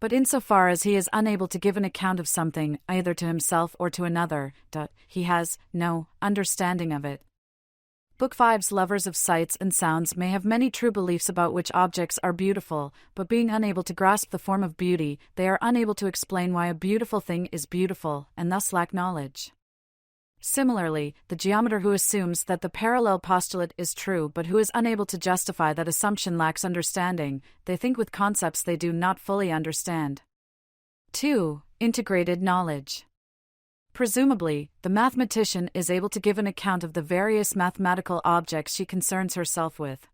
But insofar as he is unable to give an account of something, either to himself or to another, he has no understanding of it. Book 5's lovers of sights and sounds may have many true beliefs about which objects are beautiful, but being unable to grasp the form of beauty, they are unable to explain why a beautiful thing is beautiful, and thus lack knowledge. Similarly, the geometer who assumes that the parallel postulate is true but who is unable to justify that assumption lacks understanding. They think with concepts they do not fully understand. 2. Integrated knowledge. Presumably, the mathematician is able to give an account of the various mathematical objects she concerns herself with.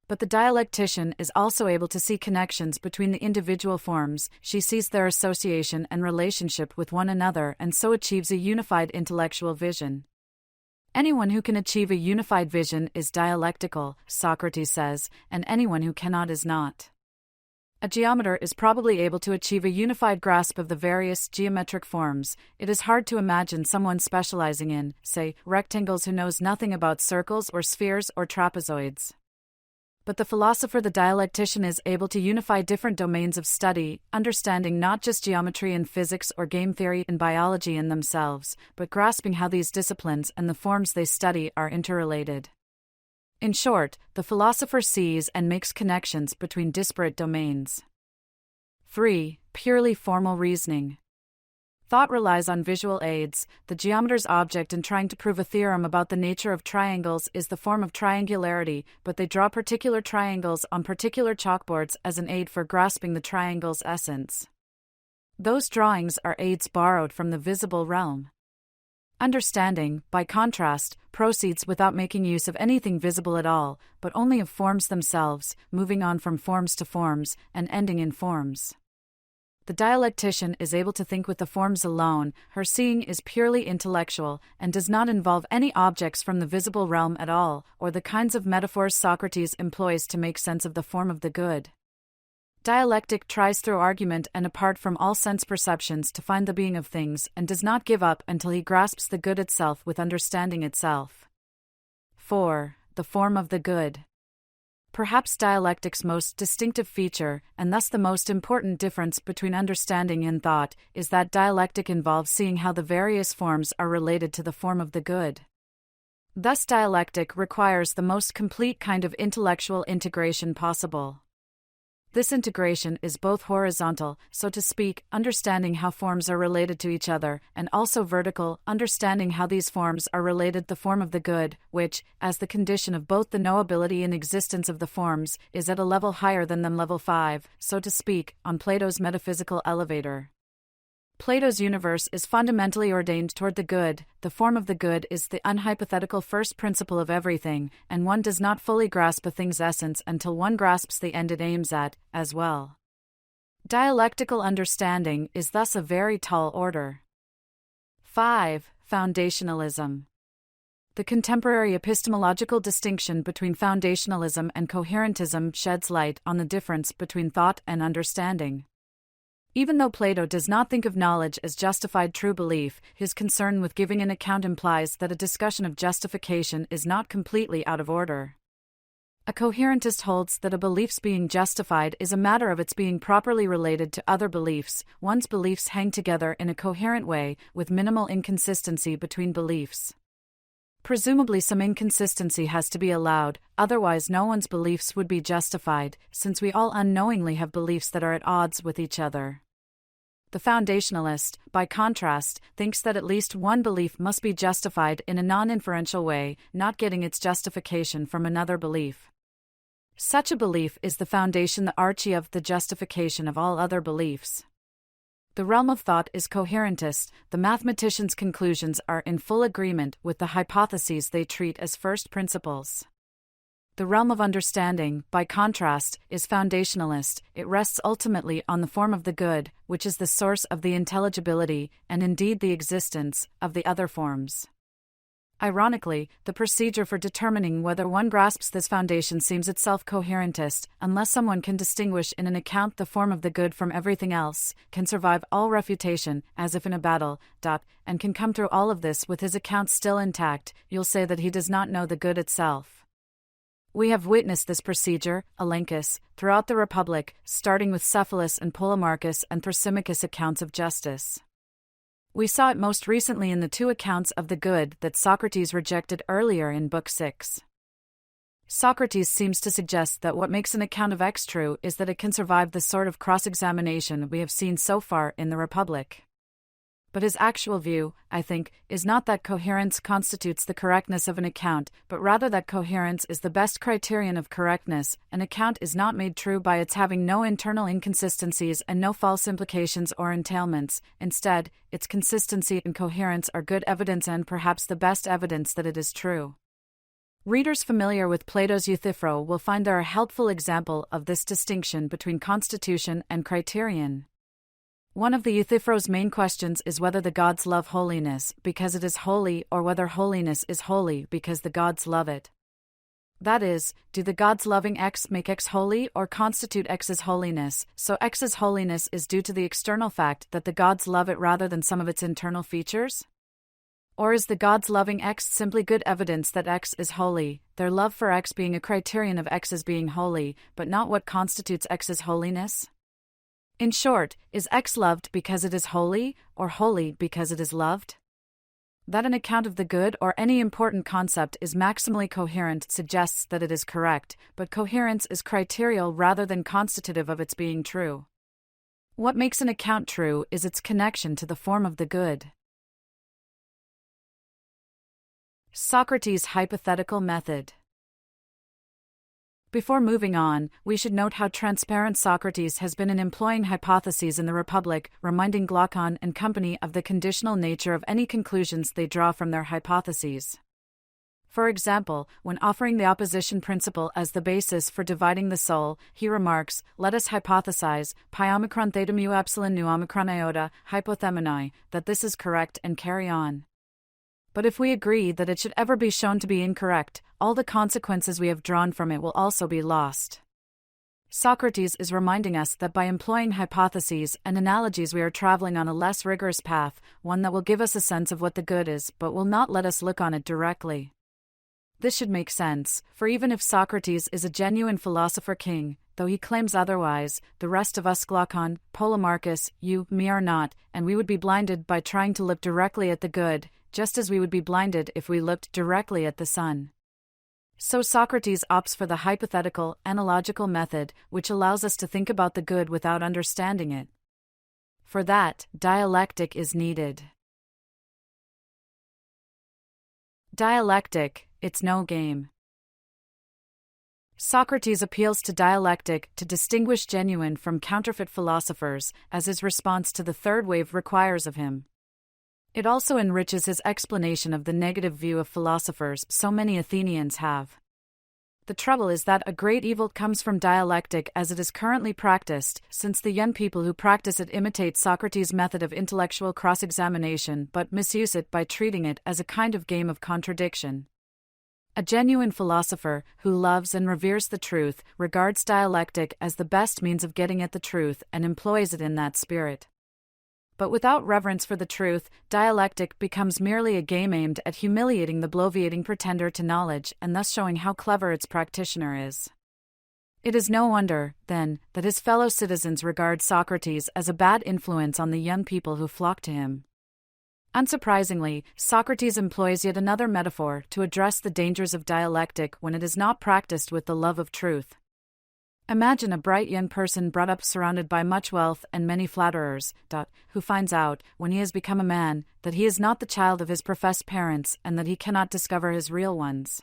But the dialectician is also able to see connections between the individual forms. She sees their association and relationship with one another and so achieves a unified intellectual vision. Anyone who can achieve a unified vision is dialectical, Socrates says, and anyone who cannot is not. A geometer is probably able to achieve a unified grasp of the various geometric forms. It is hard to imagine someone specializing in, say, rectangles who knows nothing about circles or spheres or trapezoids. But the philosopher, the dialectician, is able to unify different domains of study, understanding not just geometry and physics or game theory and biology in themselves, but grasping how these disciplines and the forms they study are interrelated. In short, the philosopher sees and makes connections between disparate domains. 3. Purely formal reasoning. Thought relies on visual aids. The geometer's object in trying to prove a theorem about the nature of triangles is the form of triangularity, but they draw particular triangles on particular chalkboards as an aid for grasping the triangle's essence. Those drawings are aids borrowed from the visible realm. Understanding, by contrast, proceeds without making use of anything visible at all, but only of forms themselves, moving on from forms to forms, and ending in forms. The dialectician is able to think with the forms alone. Her seeing is purely intellectual, and does not involve any objects from the visible realm at all, or the kinds of metaphors Socrates employs to make sense of the form of the good. Dialectic tries through argument and apart from all sense perceptions to find the being of things, and does not give up until he grasps the good itself with understanding itself. 4. The form of the good. Perhaps dialectic's most distinctive feature, and thus the most important difference between understanding and thought, is that dialectic involves seeing how the various forms are related to the form of the good. Thus dialectic requires the most complete kind of intellectual integration possible. This integration is both horizontal, so to speak, understanding how forms are related to each other, and also vertical, understanding how these forms are related to the form of the good, which, as the condition of both the knowability and existence of the forms, is at a level higher than level 5, so to speak, on Plato's metaphysical elevator. Plato's universe is fundamentally ordained toward the good. The form of the good is the unhypothetical first principle of everything, and one does not fully grasp a thing's essence until one grasps the end it aims at, as well. Dialectical understanding is thus a very tall order. 5. Foundationalism. The contemporary epistemological distinction between foundationalism and coherentism sheds light on the difference between thought and understanding. Even though Plato does not think of knowledge as justified true belief, his concern with giving an account implies that a discussion of justification is not completely out of order. A coherentist holds that a belief's being justified is a matter of its being properly related to other beliefs. One's beliefs hang together in a coherent way, with minimal inconsistency between beliefs. Presumably some inconsistency has to be allowed, otherwise no one's beliefs would be justified, since we all unknowingly have beliefs that are at odds with each other. The foundationalist, by contrast, thinks that at least one belief must be justified in a non-inferential way, not getting its justification from another belief. Such a belief is the foundation, the archie of the justification of all other beliefs. The realm of thought is coherentist. The mathematicians' conclusions are in full agreement with the hypotheses they treat as first principles. The realm of understanding, by contrast, is foundationalist. It rests ultimately on the form of the good, which is the source of the intelligibility, and indeed the existence, of the other forms. Ironically, the procedure for determining whether one grasps this foundation seems itself coherentist, unless someone can distinguish in an account the form of the good from everything else, can survive all refutation, as if in a battle, and can come through all of this with his account still intact. You'll say that he does not know the good itself. We have witnessed this procedure, Alencus, throughout the Republic, starting with Cephalus and Polemarchus and Thrasymachus' accounts of justice. We saw it most recently in the two accounts of the good that Socrates rejected earlier in Book 6. Socrates seems to suggest that what makes an account of X true is that it can survive the sort of cross-examination we have seen so far in the Republic. But his actual view, I think, is not that coherence constitutes the correctness of an account, but rather that coherence is the best criterion of correctness. An account is not made true by its having no internal inconsistencies and no false implications or entailments. Instead, its consistency and coherence are good evidence and perhaps the best evidence that it is true. Readers familiar with Plato's Euthyphro will find there a helpful example of this distinction between constitution and criterion. One of the Euthyphro's main questions is whether the gods love holiness because it is holy, or whether holiness is holy because the gods love it. That is, do the gods loving X make X holy or constitute X's holiness, so X's holiness is due to the external fact that the gods love it rather than some of its internal features? Or is the gods loving X simply good evidence that X is holy, their love for X being a criterion of X's being holy, but not what constitutes X's holiness? In short, is X loved because it is holy, or holy because it is loved? That an account of the good or any important concept is maximally coherent suggests that it is correct, but coherence is criterial rather than constitutive of its being true. What makes an account true is its connection to the form of the good. Socrates' hypothetical method. Before moving on, we should note how transparent Socrates has been in employing hypotheses in the Republic, reminding Glaucon and company of the conditional nature of any conclusions they draw from their hypotheses. For example, when offering the opposition principle as the basis for dividing the soul, he remarks, "Let us hypothesize, pi omicron theta mu epsilon nu omicron iota, hypothemenai, that this is correct and carry on." But if we agree that it should ever be shown to be incorrect, all the consequences we have drawn from it will also be lost. Socrates is reminding us that by employing hypotheses and analogies we are traveling on a less rigorous path, one that will give us a sense of what the good is but will not let us look on it directly. This should make sense, for even if Socrates is a genuine philosopher king, though he claims otherwise, the rest of us Glaucon, Polemarchus, you, me are not, and we would be blinded by trying to look directly at the good, just as we would be blinded if we looked directly at the sun. So Socrates opts for the hypothetical, analogical method, which allows us to think about the good without understanding it. For that, dialectic is needed. Dialectic, it's no game. Socrates appeals to dialectic to distinguish genuine from counterfeit philosophers, as his response to the third wave requires of him. It also enriches his explanation of the negative view of philosophers so many Athenians have. The trouble is that a great evil comes from dialectic as it is currently practiced, since the young people who practice it imitate Socrates' method of intellectual cross-examination but misuse it by treating it as a kind of game of contradiction. A genuine philosopher, who loves and reveres the truth, regards dialectic as the best means of getting at the truth and employs it in that spirit. But without reverence for the truth, dialectic becomes merely a game aimed at humiliating the bloviating pretender to knowledge and thus showing how clever its practitioner is. It is no wonder, then, that his fellow citizens regard Socrates as a bad influence on the young people who flock to him. Unsurprisingly, Socrates employs yet another metaphor to address the dangers of dialectic when it is not practiced with the love of truth. Imagine a bright young person brought up surrounded by much wealth and many flatterers, who finds out, when he has become a man, that he is not the child of his professed parents and that he cannot discover his real ones.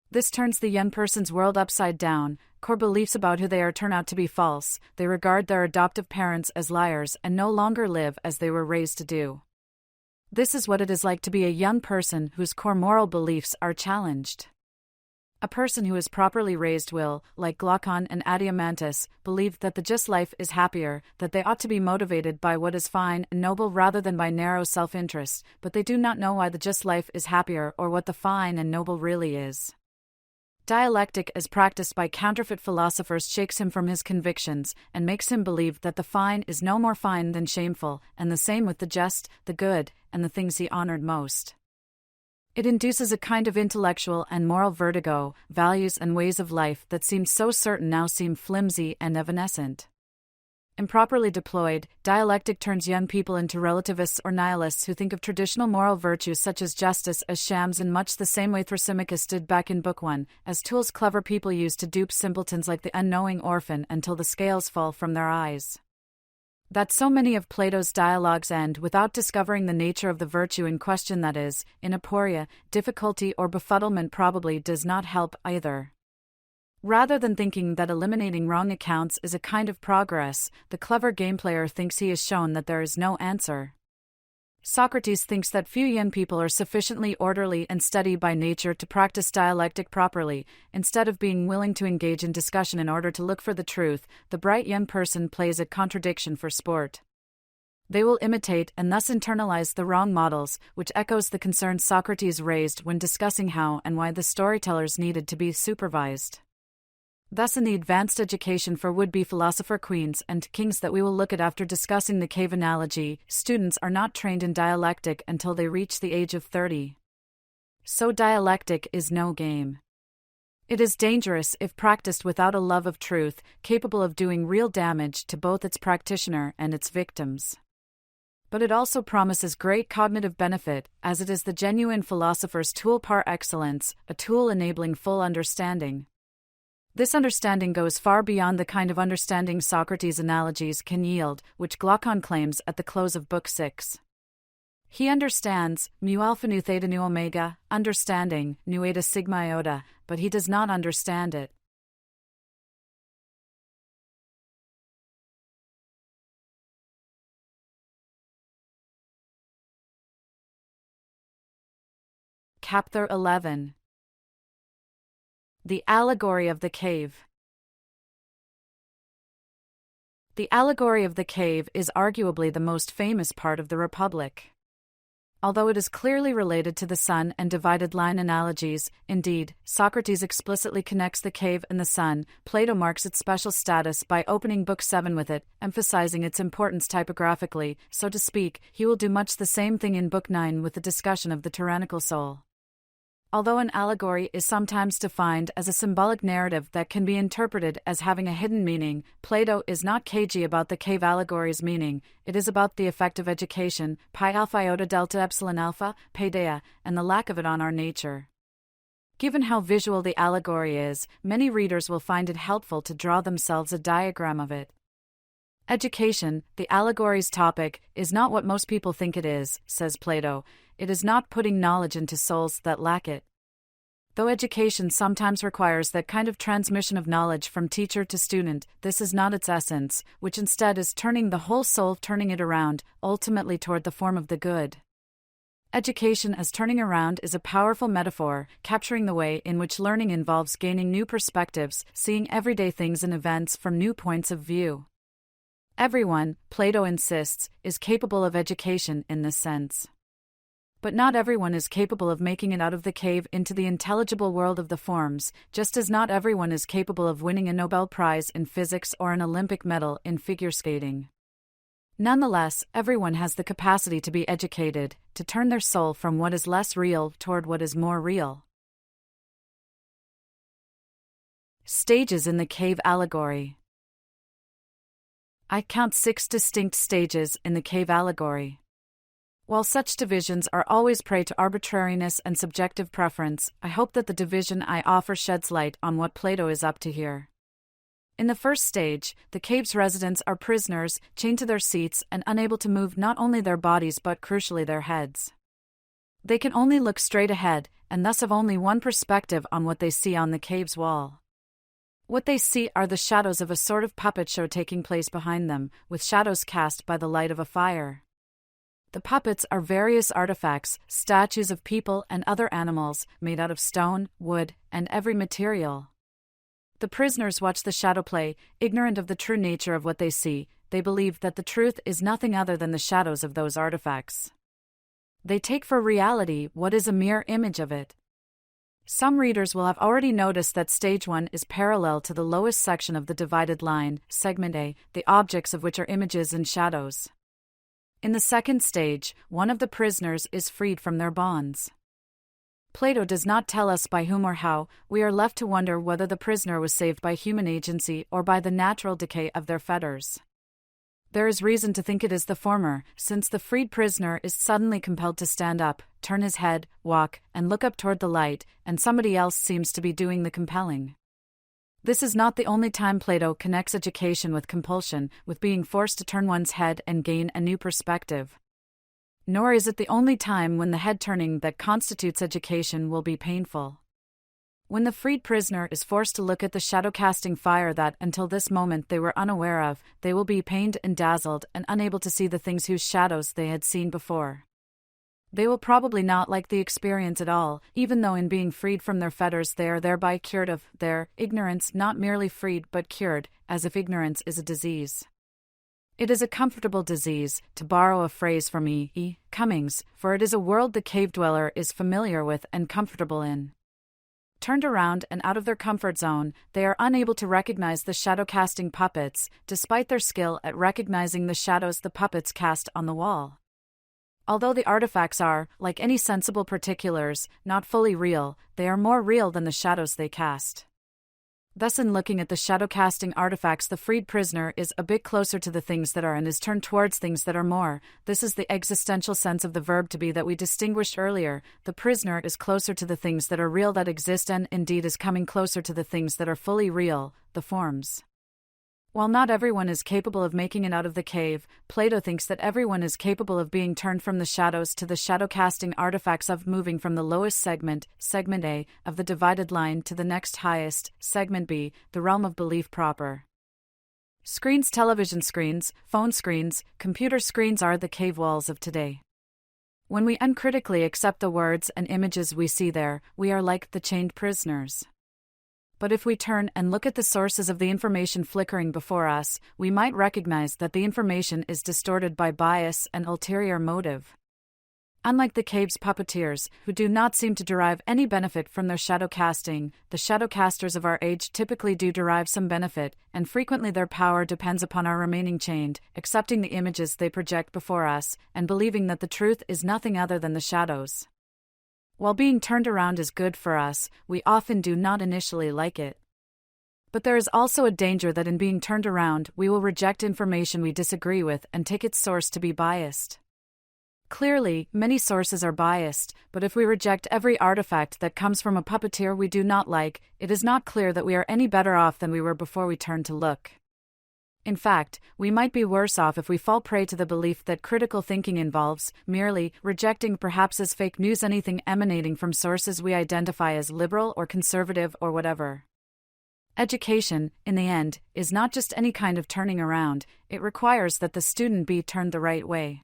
This turns the young person's world upside down. Core beliefs about who they are turn out to be false. They regard their adoptive parents as liars and no longer live as they were raised to do. This is what it is like to be a young person whose core moral beliefs are challenged. A person who is properly raised will, like Glaucon and Adeimantus, believe that the just life is happier, that they ought to be motivated by what is fine and noble rather than by narrow self-interest, but they do not know why the just life is happier or what the fine and noble really is. Dialectic as practiced by counterfeit philosophers shakes him from his convictions and makes him believe that the fine is no more fine than shameful, and the same with the just, the good, and the things he honored most. It induces a kind of intellectual and moral vertigo. Values and ways of life that seemed so certain now seem flimsy and evanescent. Improperly deployed, dialectic turns young people into relativists or nihilists who think of traditional moral virtues such as justice as shams in much the same way Thrasymachus did back in Book 1, as tools clever people use to dupe simpletons like the unknowing orphan until the scales fall from their eyes. That so many of Plato's dialogues end without discovering the nature of the virtue in question, that is, in aporia, difficulty or befuddlement, probably does not help either. Rather than thinking that eliminating wrong accounts is a kind of progress, the clever game player thinks he has shown that there is no answer. Socrates thinks that few young people are sufficiently orderly and steady by nature to practice dialectic properly. Instead of being willing to engage in discussion in order to look for the truth, the bright young person plays at contradiction for sport. They will imitate and thus internalize the wrong models, which echoes the concerns Socrates raised when discussing how and why the storytellers needed to be supervised. Thus, in the advanced education for would-be philosopher queens and kings that we will look at after discussing the cave analogy, students are not trained in dialectic until they reach the age of 30. So dialectic is no game. It is dangerous if practiced without a love of truth, capable of doing real damage to both its practitioner and its victims. But it also promises great cognitive benefit, as it is the genuine philosopher's tool par excellence, a tool enabling full understanding. This understanding goes far beyond the kind of understanding Socrates' analogies can yield, which Glaucon claims at the close of Book 6. He understands, mu alpha nu theta nu omega, understanding, nu eta sigma iota, but he does not understand it. Chapter 11. The Allegory of the Cave. The Allegory of the Cave is arguably the most famous part of the Republic. Although it is clearly related to the sun and divided line analogies, indeed, Socrates explicitly connects the cave and the sun, Plato marks its special status by opening Book 7 with it, emphasizing its importance typographically, so to speak. He will do much the same thing in Book 9 with the discussion of the tyrannical soul. Although an allegory is sometimes defined as a symbolic narrative that can be interpreted as having a hidden meaning, Plato is not cagey about the cave allegory's meaning. It is about the effect of education, pi alpha iota delta epsilon alpha, paideia, and the lack of it on our nature. Given how visual the allegory is, many readers will find it helpful to draw themselves a diagram of it. Education, the allegory's topic, is not what most people think it is, says Plato. It is not putting knowledge into souls that lack it. Though education sometimes requires that kind of transmission of knowledge from teacher to student, this is not its essence, which instead is turning the whole soul, turning it around, ultimately toward the form of the good. Education as turning around is a powerful metaphor, capturing the way in which learning involves gaining new perspectives, seeing everyday things and events from new points of view. Everyone, Plato insists, is capable of education in this sense. But not everyone is capable of making it out of the cave into the intelligible world of the forms, just as not everyone is capable of winning a Nobel Prize in physics or an Olympic medal in figure skating. Nonetheless, everyone has the capacity to be educated, to turn their soul from what is less real toward what is more real. Stages in the cave allegory. I count 6 distinct stages in the cave allegory. While such divisions are always prey to arbitrariness and subjective preference, I hope that the division I offer sheds light on what Plato is up to here. In the first stage, the cave's residents are prisoners, chained to their seats and unable to move not only their bodies but crucially their heads. They can only look straight ahead, and thus have only one perspective on what they see on the cave's wall. What they see are the shadows of a sort of puppet show taking place behind them, with shadows cast by the light of a fire. The puppets are various artifacts, statues of people and other animals, made out of stone, wood, and every material. The prisoners watch the shadow play, ignorant of the true nature of what they see. They believe that the truth is nothing other than the shadows of those artifacts. They take for reality what is a mere image of it. Some readers will have already noticed that Stage 1 is parallel to the lowest section of the divided line, Segment A, the objects of which are images and shadows. In the second stage, one of the prisoners is freed from their bonds. Plato does not tell us by whom or how. We are left to wonder whether the prisoner was saved by human agency or by the natural decay of their fetters. There is reason to think it is the former, since the freed prisoner is suddenly compelled to stand up, turn his head, walk, and look up toward the light, and somebody else seems to be doing the compelling. This is not the only time Plato connects education with compulsion, with being forced to turn one's head and gain a new perspective. Nor is it the only time when the head turning that constitutes education will be painful. When the freed prisoner is forced to look at the shadow-casting fire that, until this moment, they were unaware of, they will be pained and dazzled and unable to see the things whose shadows they had seen before. They will probably not like the experience at all, even though in being freed from their fetters they are thereby cured of their ignorance, not merely freed but cured, as if ignorance is a disease. It is a comfortable disease, to borrow a phrase from E. Cummings, for it is a world the cave dweller is familiar with and comfortable in. Turned around and out of their comfort zone, they are unable to recognize the shadow-casting puppets, despite their skill at recognizing the shadows the puppets cast on the wall. Although the artifacts are, like any sensible particulars, not fully real, they are more real than the shadows they cast. Thus, in looking at the shadow-casting artifacts, the freed prisoner is a bit closer to the things that are and is turned towards things that are more. This is the existential sense of the verb to be that we distinguished earlier. The prisoner is closer to the things that are real that exist and, indeed, is coming closer to the things that are fully real, the forms. While not everyone is capable of making it out of the cave, Plato thinks that everyone is capable of being turned from the shadows to the shadow-casting artifacts, of moving from the lowest segment, segment A, of the divided line to the next highest, segment B, the realm of belief proper. Screens, television screens, phone screens, computer screens are the cave walls of today. When we uncritically accept the words and images we see there, we are like the chained prisoners. But if we turn and look at the sources of the information flickering before us, we might recognize that the information is distorted by bias and ulterior motive. Unlike the cave's puppeteers, who do not seem to derive any benefit from their shadow casting, the shadow casters of our age typically do derive some benefit, and frequently their power depends upon our remaining chained, accepting the images they project before us, and believing that the truth is nothing other than the shadows. While being turned around is good for us, we often do not initially like it. But there is also a danger that in being turned around, we will reject information we disagree with and take its source to be biased. Clearly, many sources are biased, but if we reject every artifact that comes from a puppeteer we do not like, it is not clear that we are any better off than we were before we turned to look. In fact, we might be worse off if we fall prey to the belief that critical thinking involves merely rejecting, perhaps as fake news, anything emanating from sources we identify as liberal or conservative or whatever. Education, in the end, is not just any kind of turning around, it requires that the student be turned the right way.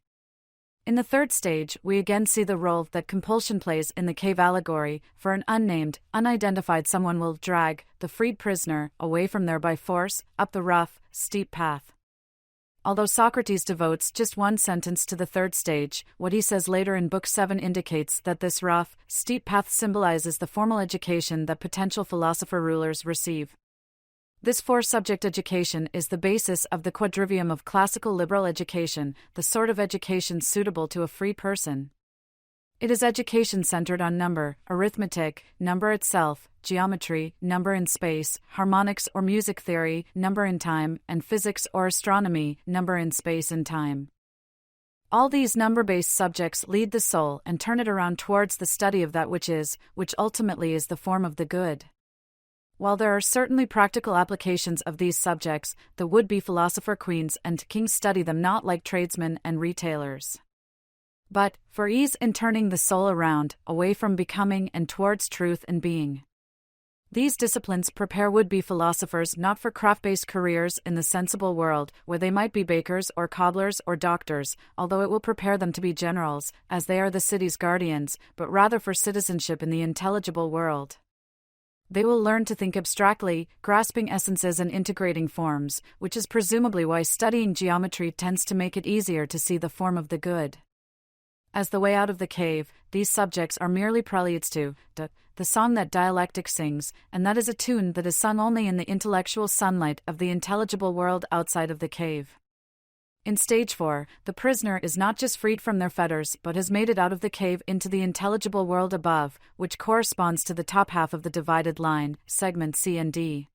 In the third stage, we again see the role that compulsion plays in the cave allegory, for an unnamed, unidentified someone will drag the freed prisoner away from there by force, up the rough, steep path. Although Socrates devotes just one sentence to the third stage, what he says later in Book 7 indicates that this rough, steep path symbolizes the formal education that potential philosopher rulers receive. This four-subject education is the basis of the quadrivium of classical liberal education, the sort of education suitable to a free person. It is education centered on number, arithmetic, number itself, geometry, number in space, harmonics or music theory, number in time, and physics or astronomy, number in space and time. All these number-based subjects lead the soul and turn it around towards the study of that which is, which ultimately is the form of the good. While there are certainly practical applications of these subjects, the would-be philosopher queens and kings study them not like tradesmen and retailers, but for ease in turning the soul around, away from becoming and towards truth and being. These disciplines prepare would-be philosophers not for craft-based careers in the sensible world, where they might be bakers or cobblers or doctors, although it will prepare them to be generals, as they are the city's guardians, but rather for citizenship in the intelligible world. They will learn to think abstractly, grasping essences and integrating forms, which is presumably why studying geometry tends to make it easier to see the form of the good. As the way out of the cave, these subjects are merely preludes to the song that dialectic sings, and that is a tune that is sung only in the intellectual sunlight of the intelligible world outside of the cave. In Stage 4, the prisoner is not just freed from their fetters but has made it out of the cave into the intelligible world above, which corresponds to the top half of the divided line, segments C and D.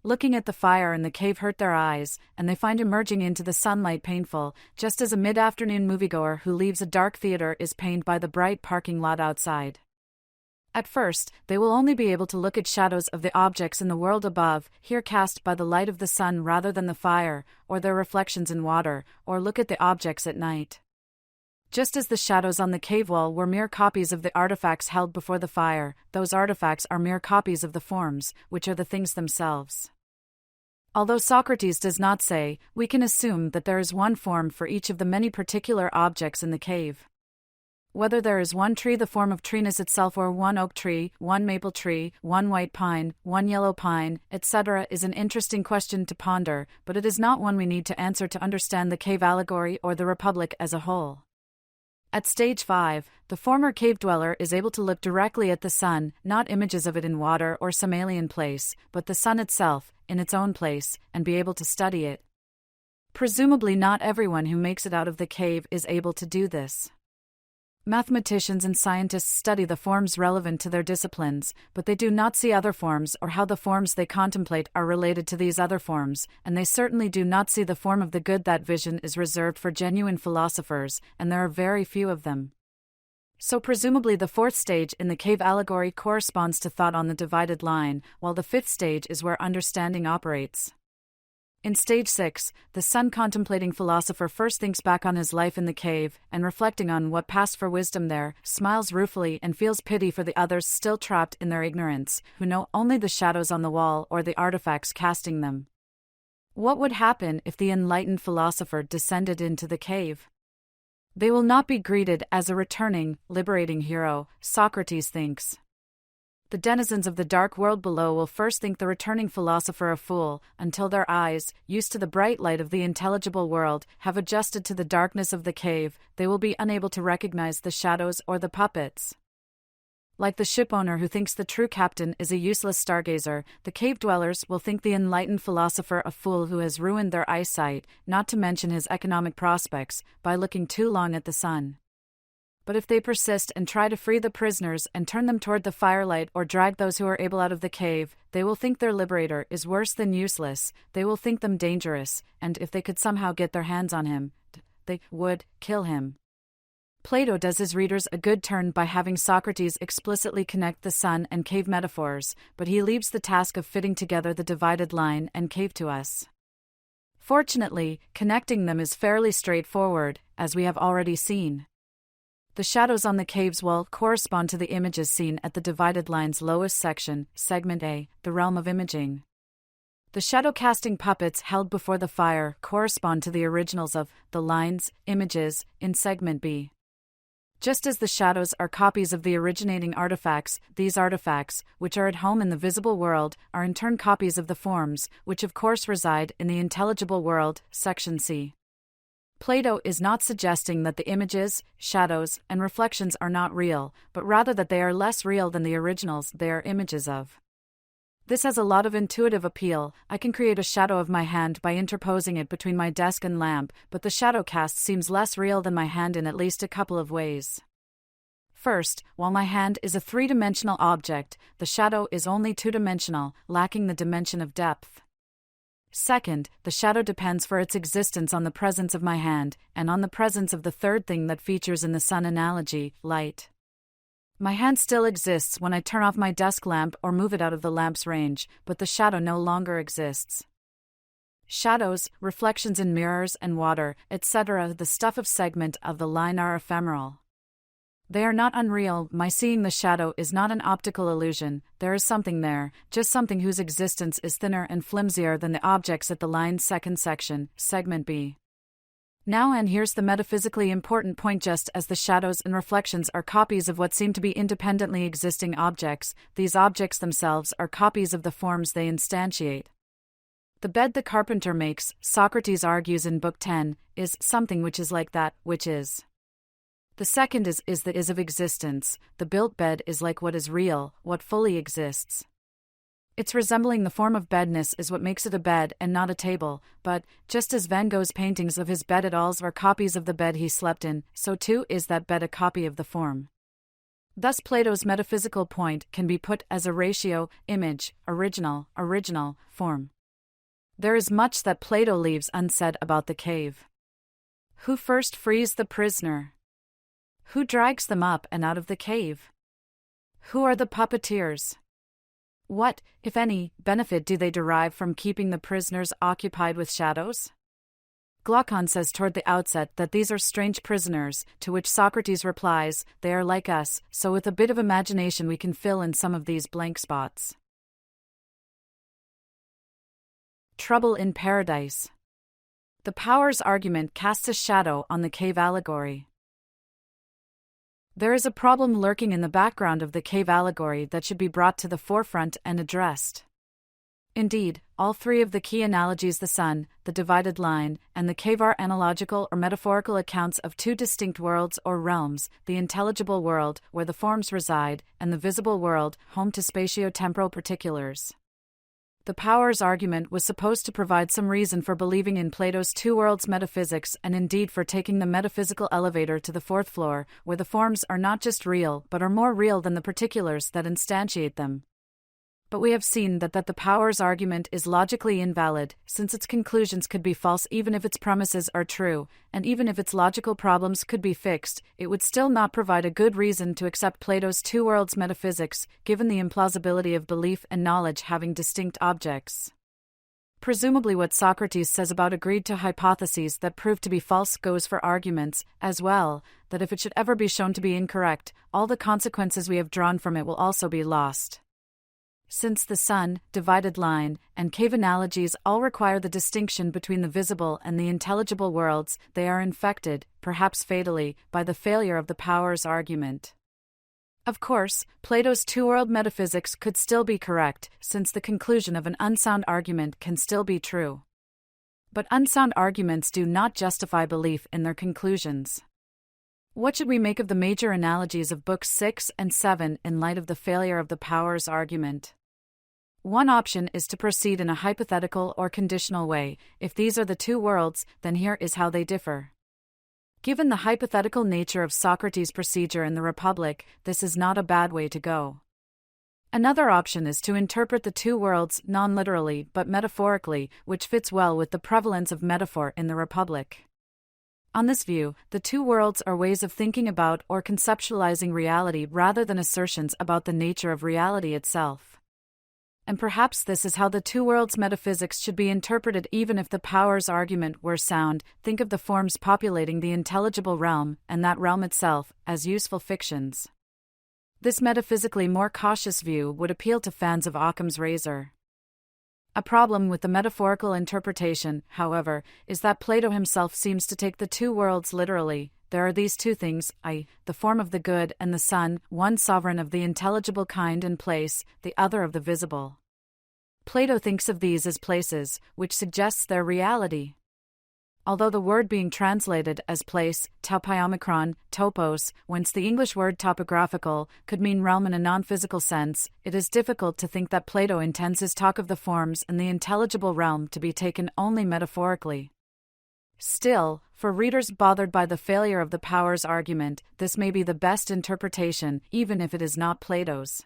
Looking at the fire in the cave hurt their eyes, and they find emerging into the sunlight painful, just as a mid-afternoon moviegoer who leaves a dark theater is pained by the bright parking lot outside. At first, they will only be able to look at shadows of the objects in the world above, here cast by the light of the sun rather than the fire, or their reflections in water, or look at the objects at night. Just as the shadows on the cave wall were mere copies of the artifacts held before the fire, those artifacts are mere copies of the forms, which are the things themselves. Although Socrates does not say, we can assume that there is one form for each of the many particular objects in the cave. Whether there is one tree the form of treeness itself, or one oak tree, one maple tree, one white pine, one yellow pine, etc. is an interesting question to ponder, but it is not one we need to answer to understand the cave allegory or the Republic as a whole. At Stage 5, the former cave dweller is able to look directly at the sun, not images of it in water or some alien place, but the sun itself, in its own place, and be able to study it. Presumably not everyone who makes it out of the cave is able to do this. Mathematicians and scientists study the forms relevant to their disciplines, but they do not see other forms or how the forms they contemplate are related to these other forms, and they certainly do not see the form of the good. That vision is reserved for genuine philosophers, and there are very few of them. So presumably the fourth stage in the cave allegory corresponds to thought on the divided line, while the fifth stage is where understanding operates. In stage 6, the sun-contemplating philosopher first thinks back on his life in the cave, and reflecting on what passed for wisdom there, smiles ruefully and feels pity for the others still trapped in their ignorance, who know only the shadows on the wall or the artifacts casting them. What would happen if the enlightened philosopher descended into the cave? They will not be greeted as a returning, liberating hero, Socrates thinks. The denizens of the dark world below will first think the returning philosopher a fool, until their eyes, used to the bright light of the intelligible world, have adjusted to the darkness of the cave. They will be unable to recognize the shadows or the puppets. Like the shipowner who thinks the true captain is a useless stargazer, the cave dwellers will think the enlightened philosopher a fool who has ruined their eyesight, not to mention his economic prospects, by looking too long at the sun. But if they persist and try to free the prisoners and turn them toward the firelight or drag those who are able out of the cave, they will think their liberator is worse than useless. They will think them dangerous, and if they could somehow get their hands on him, they would kill him. Plato does his readers a good turn by having Socrates explicitly connect the sun and cave metaphors, but he leaves the task of fitting together the divided line and cave to us. Fortunately, connecting them is fairly straightforward, as we have already seen. The shadows on the cave's wall correspond to the images seen at the divided line's lowest section, segment A, the realm of imaging. The shadow-casting puppets held before the fire correspond to the originals of the lines, images, in segment B. Just as the shadows are copies of the originating artifacts, these artifacts, which are at home in the visible world, are in turn copies of the forms, which of course reside in the intelligible world, section C. Plato is not suggesting that the images, shadows, and reflections are not real, but rather that they are less real than the originals they are images of. This has a lot of intuitive appeal. I can create a shadow of my hand by interposing it between my desk and lamp, but the shadow cast seems less real than my hand in at least a couple of ways. First, while my hand is a three-dimensional object, the shadow is only two-dimensional, lacking the dimension of depth. Second, the shadow depends for its existence on the presence of my hand, and on the presence of the third thing that features in the sun analogy, light. My hand still exists when I turn off my desk lamp or move it out of the lamp's range, but the shadow no longer exists. Shadows, reflections in mirrors and water, etc., the stuff of segment of the line are ephemeral. They are not unreal. My seeing the shadow is not an optical illusion. There is something there, just something whose existence is thinner and flimsier than the objects at the line's second section, segment B. Now and here's the metaphysically important point: just as the shadows and reflections are copies of what seem to be independently existing objects, these objects themselves are copies of the forms they instantiate. The bed the carpenter makes, Socrates argues in Book 10, is something which is like that which is. The second is that is of existence. The built bed is like what is real, what fully exists. Its resembling the form of bedness is what makes it a bed and not a table, but, just as Van Gogh's paintings of his bed at alls are copies of the bed he slept in, so too is that bed a copy of the form. Thus Plato's metaphysical point can be put as a ratio, image, original, form. There is much that Plato leaves unsaid about the cave. Who first frees the prisoner? Who drags them up and out of the cave? Who are the puppeteers? What, if any, benefit do they derive from keeping the prisoners occupied with shadows? Glaucon says toward the outset that these are strange prisoners, to which Socrates replies, they are like us, so with a bit of imagination we can fill in some of these blank spots. Trouble in Paradise. The Powers argument casts a shadow on the cave allegory. There is a problem lurking in the background of the cave allegory that should be brought to the forefront and addressed. Indeed, all three of the key analogies, the sun, the divided line, and the cave, are analogical or metaphorical accounts of two distinct worlds or realms: the intelligible world, where the forms reside, and the visible world, home to spatio-temporal particulars. the powers argument was supposed to provide some reason for believing in Plato's two worlds metaphysics and indeed for taking the metaphysical elevator to the fourth floor, where the forms are not just real but are more real than the particulars that instantiate them. But we have seen that the powers argument is logically invalid, since its conclusions could be false even if its premises are true, and even if its logical problems could be fixed, it would still not provide a good reason to accept Plato's two worlds metaphysics, given the implausibility of belief and knowledge having distinct objects. Presumably what Socrates says about agreed to hypotheses that prove to be false goes for arguments, as well, that if it should ever be shown to be incorrect, all the consequences we have drawn from it will also be lost. Since the sun, divided line, and cave analogies all require the distinction between the visible and the intelligible worlds, they are infected, perhaps fatally, by the failure of the powers argument. Of course, Plato's two-world metaphysics could still be correct, since the conclusion of an unsound argument can still be true. But unsound arguments do not justify belief in their conclusions. What should we make of the major analogies of Books 6 and 7 in light of the failure of the powers argument? One option is to proceed in a hypothetical or conditional way. If these are the two worlds, then here is how they differ. Given the hypothetical nature of Socrates' procedure in the Republic, this is not a bad way to go. Another option is to interpret the two worlds non-literally but metaphorically, which fits well with the prevalence of metaphor in the Republic. On this view, the two worlds are ways of thinking about or conceptualizing reality rather than assertions about the nature of reality itself. And perhaps this is how the two worlds metaphysics should be interpreted even if the powers argument were sound. Think of the forms populating the intelligible realm, and that realm itself, as useful fictions. This metaphysically more cautious view would appeal to fans of Occam's razor. A problem with the metaphorical interpretation, however, is that Plato himself seems to take the two worlds literally. There are these two things, i.e., the form of the good and the sun, one sovereign of the intelligible kind and place, the other of the visible. Plato thinks of these as places, which suggests their reality. Although the word being translated as place, topaiomicron, topos, whence the English word topographical, could mean realm in a non-physical sense, it is difficult to think that Plato intends his talk of the forms and the intelligible realm to be taken only metaphorically. Still, for readers bothered by the failure of the powers argument, this may be the best interpretation, even if it is not Plato's.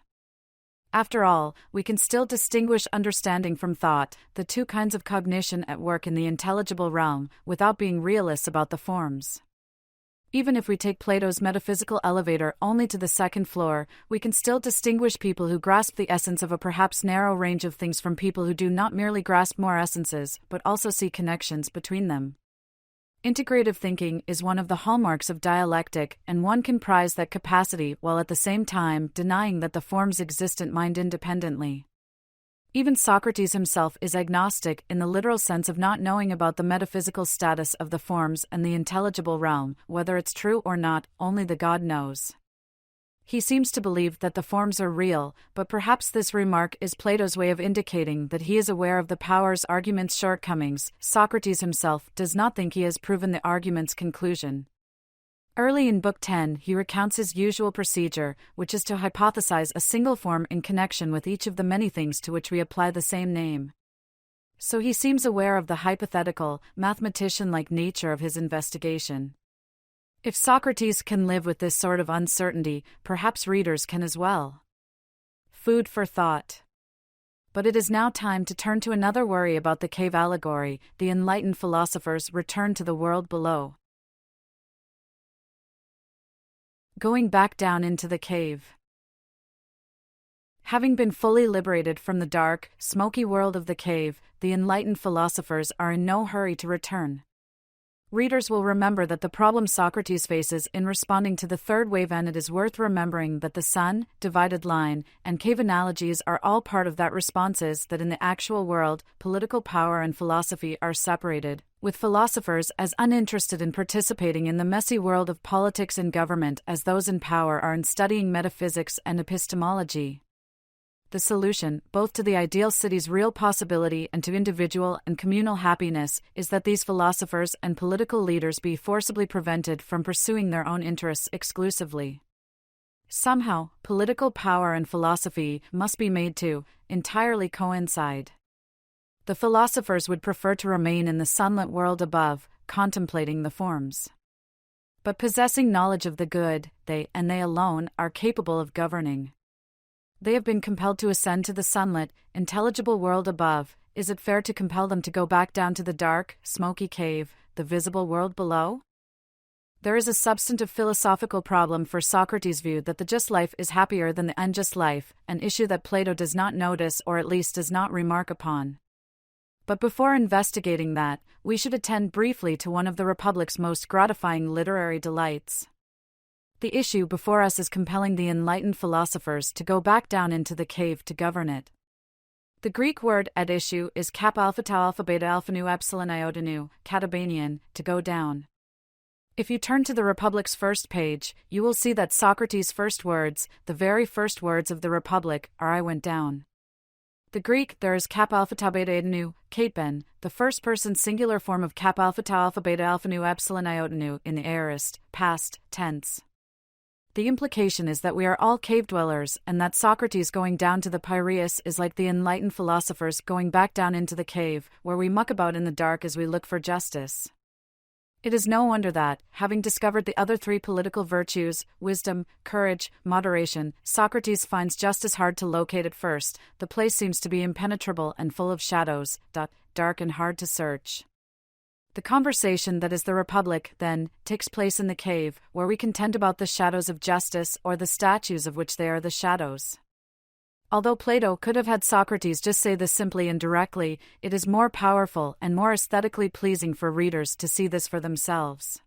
After all, we can still distinguish understanding from thought, the two kinds of cognition at work in the intelligible realm, without being realists about the forms. Even if we take Plato's metaphysical elevator only to the second floor, we can still distinguish people who grasp the essence of a perhaps narrow range of things from people who do not merely grasp more essences, but also see connections between them. Integrative thinking is one of the hallmarks of dialectic, and one can prize that capacity while at the same time denying that the forms existent mind independently. Even Socrates himself is agnostic in the literal sense of not knowing about the metaphysical status of the forms and the intelligible realm, whether it's true or not, only the God knows. He seems to believe that the forms are real, but perhaps this remark is Plato's way of indicating that he is aware of the powers argument's shortcomings. Socrates himself does not think he has proven the argument's conclusion. Early in Book 10 he recounts his usual procedure, which is to hypothesize a single form in connection with each of the many things to which we apply the same name. So he seems aware of the hypothetical, mathematician-like nature of his investigation. If Socrates can live with this sort of uncertainty, perhaps readers can as well. Food for thought. But it is now time to turn to another worry about the cave allegory. The enlightened philosophers return to the world below. Going back down into the cave. Having been fully liberated from the dark, smoky world of the cave, the enlightened philosophers are in no hurry to return. Readers will remember that the problem Socrates faces in responding to the third wave, and it is worth remembering that the sun, divided line, and cave analogies are all part of that response is that in the actual world, political power and philosophy are separated, with philosophers as uninterested in participating in the messy world of politics and government as those in power are in studying metaphysics and epistemology. The solution, both to the ideal city's real possibility and to individual and communal happiness, is that these philosophers and political leaders be forcibly prevented from pursuing their own interests exclusively. Somehow, political power and philosophy must be made to entirely coincide. The philosophers would prefer to remain in the sunlit world above, contemplating the forms. But possessing knowledge of the good, they, and they alone, are capable of governing. They have been compelled to ascend to the sunlit, intelligible world above. Is it fair to compel them to go back down to the dark, smoky cave, the visible world below? There is a substantive philosophical problem for Socrates' view that the just life is happier than the unjust life, an issue that Plato does not notice or at least does not remark upon. But before investigating that, we should attend briefly to one of the Republic's most gratifying literary delights. The issue before us is compelling the enlightened philosophers to go back down into the cave to govern it. The Greek word at issue is kappa alpha tau alpha beta alpha nu epsilon iota nu, katabanian, to go down. If you turn to the Republic's first page, you will see that Socrates' first words, the very first words of the Republic, are I went down. The Greek, there is kappa alpha tau beta eta nu, katen, the first-person singular form of kappa alpha tau alpha beta alpha nu epsilon iota nu in the aorist, past, tense. The implication is that we are all cave dwellers and that Socrates going down to the Piraeus is like the enlightened philosophers going back down into the cave, where we muck about in the dark as we look for justice. It is no wonder that, having discovered the other three political virtues, wisdom, courage, moderation, Socrates finds justice hard to locate at first. The place seems to be impenetrable and full of shadows, dark and hard to search. The conversation that is the Republic, then, takes place in the cave, where we contend about the shadows of justice or the statues of which they are the shadows. Although Plato could have had Socrates just say this simply and directly, it is more powerful and more aesthetically pleasing for readers to see this for themselves.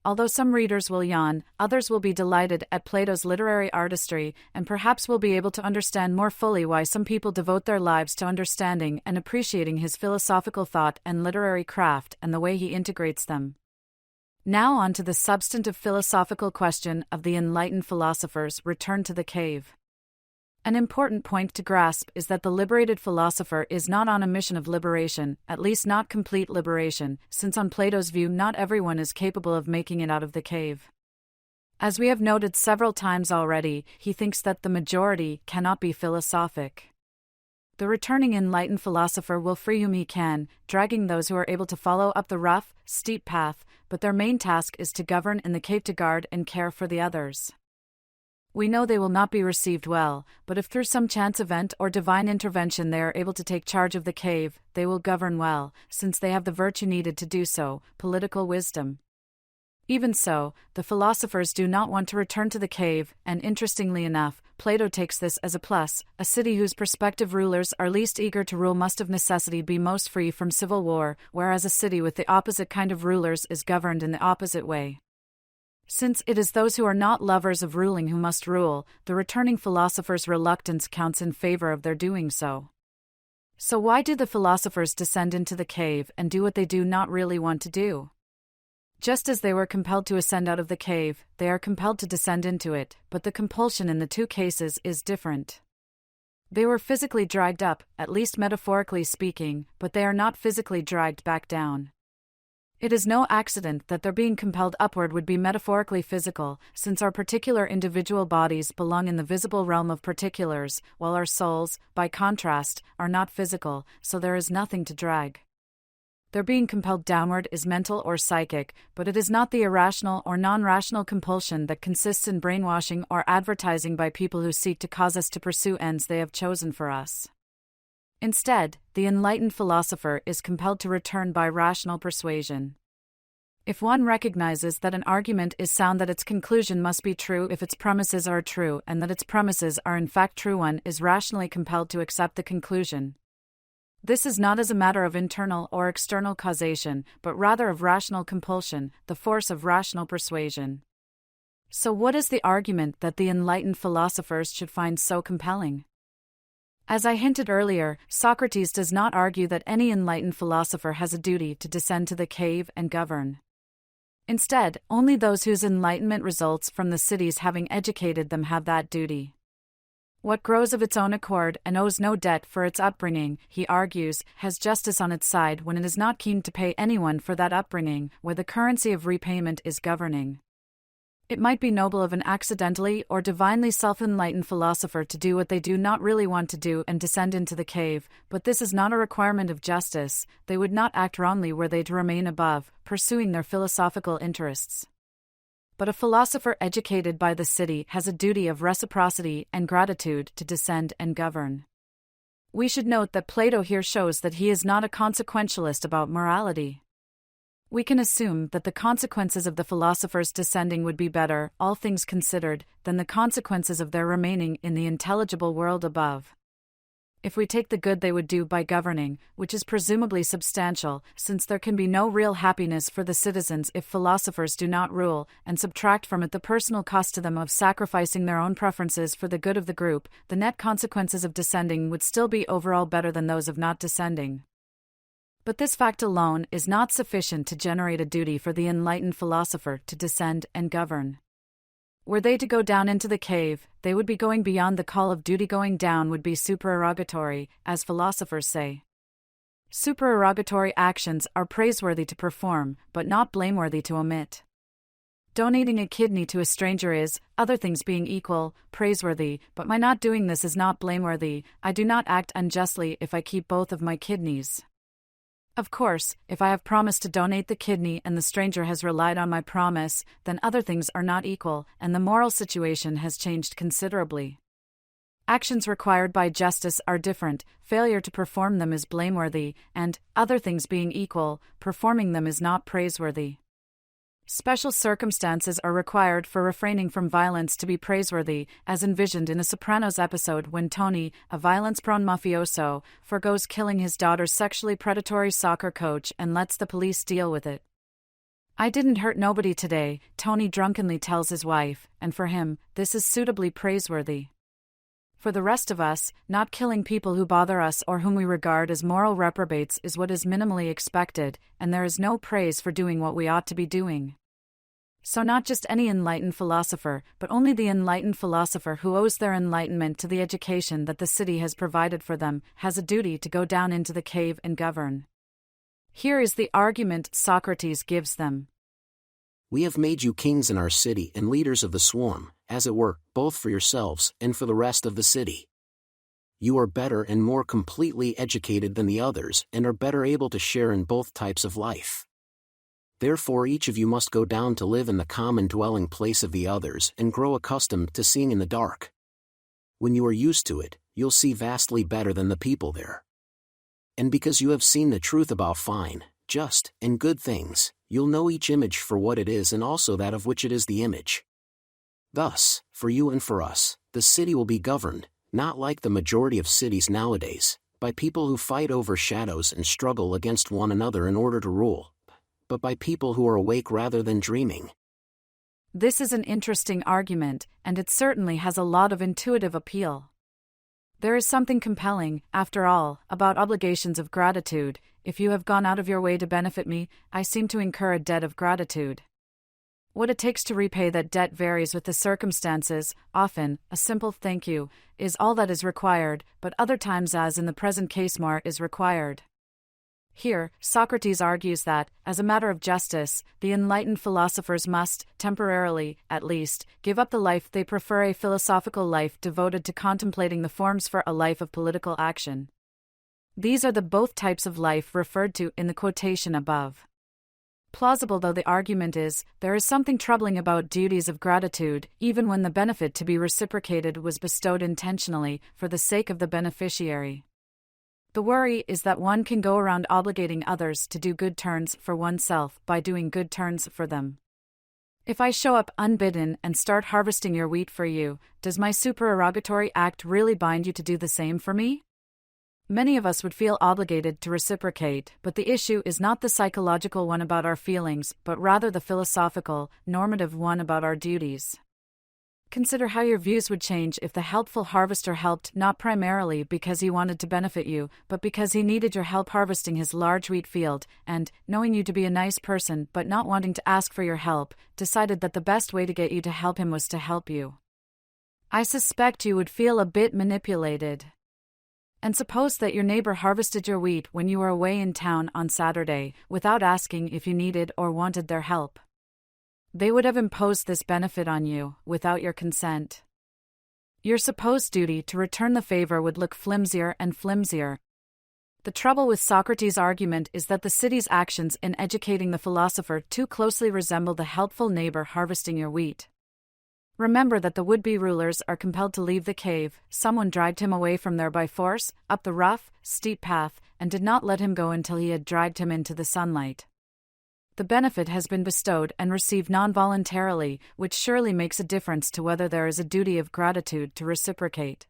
Although some readers will yawn, others will be delighted at Plato's literary artistry, and perhaps will be able to understand more fully why some people devote their lives to understanding and appreciating his philosophical thought and literary craft and the way he integrates them. Now on to the substantive philosophical question of the enlightened philosophers' return to the cave. An important point to grasp is that the liberated philosopher is not on a mission of liberation, at least not complete liberation, since on Plato's view not everyone is capable of making it out of the cave. As we have noted several times already, he thinks that the majority cannot be philosophic. The returning enlightened philosopher will free whom he can, dragging those who are able to follow up the rough, steep path, but their main task is to govern in the cave, to guard and care for the others. We know they will not be received well, but if through some chance event or divine intervention they are able to take charge of the cave, they will govern well, since they have the virtue needed to do so, political wisdom. Even so, the philosophers do not want to return to the cave, and interestingly enough, Plato takes this as a plus. A city whose prospective rulers are least eager to rule must of necessity be most free from civil war, whereas a city with the opposite kind of rulers is governed in the opposite way. Since it is those who are not lovers of ruling who must rule, the returning philosopher's reluctance counts in favor of their doing so. So why do the philosophers descend into the cave and do what they do not really want to do? Just as they were compelled to ascend out of the cave, they are compelled to descend into it, but the compulsion in the two cases is different. They were physically dragged up, at least metaphorically speaking, but they are not physically dragged back down. It is no accident that their being compelled upward would be metaphorically physical, since our particular individual bodies belong in the visible realm of particulars, while our souls, by contrast, are not physical, so there is nothing to drag. Their being compelled downward is mental or psychic, but it is not the irrational or non-rational compulsion that consists in brainwashing or advertising by people who seek to cause us to pursue ends they have chosen for us. Instead, the enlightened philosopher is compelled to return by rational persuasion. If one recognizes that an argument is sound, that its conclusion must be true if its premises are true, and that its premises are in fact true, one is rationally compelled to accept the conclusion. This is not as a matter of internal or external causation, but rather of rational compulsion, the force of rational persuasion. So what is the argument that the enlightened philosophers should find so compelling? As I hinted earlier, Socrates does not argue that any enlightened philosopher has a duty to descend to the cave and govern. Instead, only those whose enlightenment results from the cities having educated them have that duty. What grows of its own accord and owes no debt for its upbringing, he argues, has justice on its side when it is not keen to pay anyone for that upbringing, where the currency of repayment is governing. It might be noble of an accidentally or divinely self-enlightened philosopher to do what they do not really want to do and descend into the cave, but this is not a requirement of justice. They would not act wrongly were they to remain above, pursuing their philosophical interests. But a philosopher educated by the city has a duty of reciprocity and gratitude to descend and govern. We should note that Plato here shows that he is not a consequentialist about morality. We can assume that the consequences of the philosophers descending would be better, all things considered, than the consequences of their remaining in the intelligible world above. If we take the good they would do by governing, which is presumably substantial, since there can be no real happiness for the citizens if philosophers do not rule, and subtract from it the personal cost to them of sacrificing their own preferences for the good of the group, the net consequences of descending would still be overall better than those of not descending. But this fact alone is not sufficient to generate a duty for the enlightened philosopher to descend and govern. Were they to go down into the cave, they would be going beyond the call of duty. Going down would be supererogatory, as philosophers say. Supererogatory actions are praiseworthy to perform, but not blameworthy to omit. Donating a kidney to a stranger is, other things being equal, praiseworthy, but my not doing this is not blameworthy. I do not act unjustly if I keep both of my kidneys. Of course, if I have promised to donate the kidney and the stranger has relied on my promise, then other things are not equal, and the moral situation has changed considerably. Actions required by justice are different, failure to perform them is blameworthy, and, other things being equal, performing them is not praiseworthy. Special circumstances are required for refraining from violence to be praiseworthy, as envisioned in a Sopranos episode when Tony, a violence-prone mafioso, forgoes killing his daughter's sexually predatory soccer coach and lets the police deal with it. "I didn't hurt nobody today," Tony drunkenly tells his wife, and for him, this is suitably praiseworthy. For the rest of us, not killing people who bother us or whom we regard as moral reprobates is what is minimally expected, and there is no praise for doing what we ought to be doing. So not just any enlightened philosopher, but only the enlightened philosopher who owes their enlightenment to the education that the city has provided for them, has a duty to go down into the cave and govern. Here is the argument Socrates gives them. We have made you kings in our city and leaders of the swarm, as it were, both for yourselves and for the rest of the city. You are better and more completely educated than the others and are better able to share in both types of life. Therefore each of you must go down to live in the common dwelling place of the others and grow accustomed to seeing in the dark. When you are used to it, you'll see vastly better than the people there. And because you have seen the truth about fine, just, and good things, you'll know each image for what it is and also that of which it is the image. Thus, for you and for us, the city will be governed, not like the majority of cities nowadays, by people who fight over shadows and struggle against one another in order to rule, but by people who are awake rather than dreaming. This is an interesting argument, and it certainly has a lot of intuitive appeal. There is something compelling, after all, about obligations of gratitude. If you have gone out of your way to benefit me, I seem to incur a debt of gratitude. What it takes to repay that debt varies with the circumstances. Often, a simple thank you is all that is required, but other times, as in the present case, more is required. Here, Socrates argues that, as a matter of justice, the enlightened philosophers must, temporarily, at least, give up the life they prefer, a philosophical life devoted to contemplating the forms for a life of political action. These are the both types of life referred to in the quotation above. Plausible though the argument is, there is something troubling about duties of gratitude, even when the benefit to be reciprocated was bestowed intentionally, for the sake of the beneficiary. The worry is that one can go around obligating others to do good turns for oneself by doing good turns for them. If I show up unbidden and start harvesting your wheat for you, does my supererogatory act really bind you to do the same for me? Many of us would feel obligated to reciprocate, but the issue is not the psychological one about our feelings, but rather the philosophical, normative one about our duties. Consider how your views would change if the helpful harvester helped not primarily because he wanted to benefit you, but because he needed your help harvesting his large wheat field, and, knowing you to be a nice person but not wanting to ask for your help, decided that the best way to get you to help him was to help you. I suspect you would feel a bit manipulated. And suppose that your neighbor harvested your wheat when you were away in town on Saturday, without asking if you needed or wanted their help. They would have imposed this benefit on you, without your consent. Your supposed duty to return the favor would look flimsier and flimsier. The trouble with Socrates' argument is that the city's actions in educating the philosopher too closely resemble the helpful neighbor harvesting your wheat. Remember that the would-be rulers are compelled to leave the cave. Someone dragged him away from there by force, up the rough, steep path, and did not let him go until he had dragged him into the sunlight. The benefit has been bestowed and received non-voluntarily, which surely makes a difference to whether there is a duty of gratitude to reciprocate.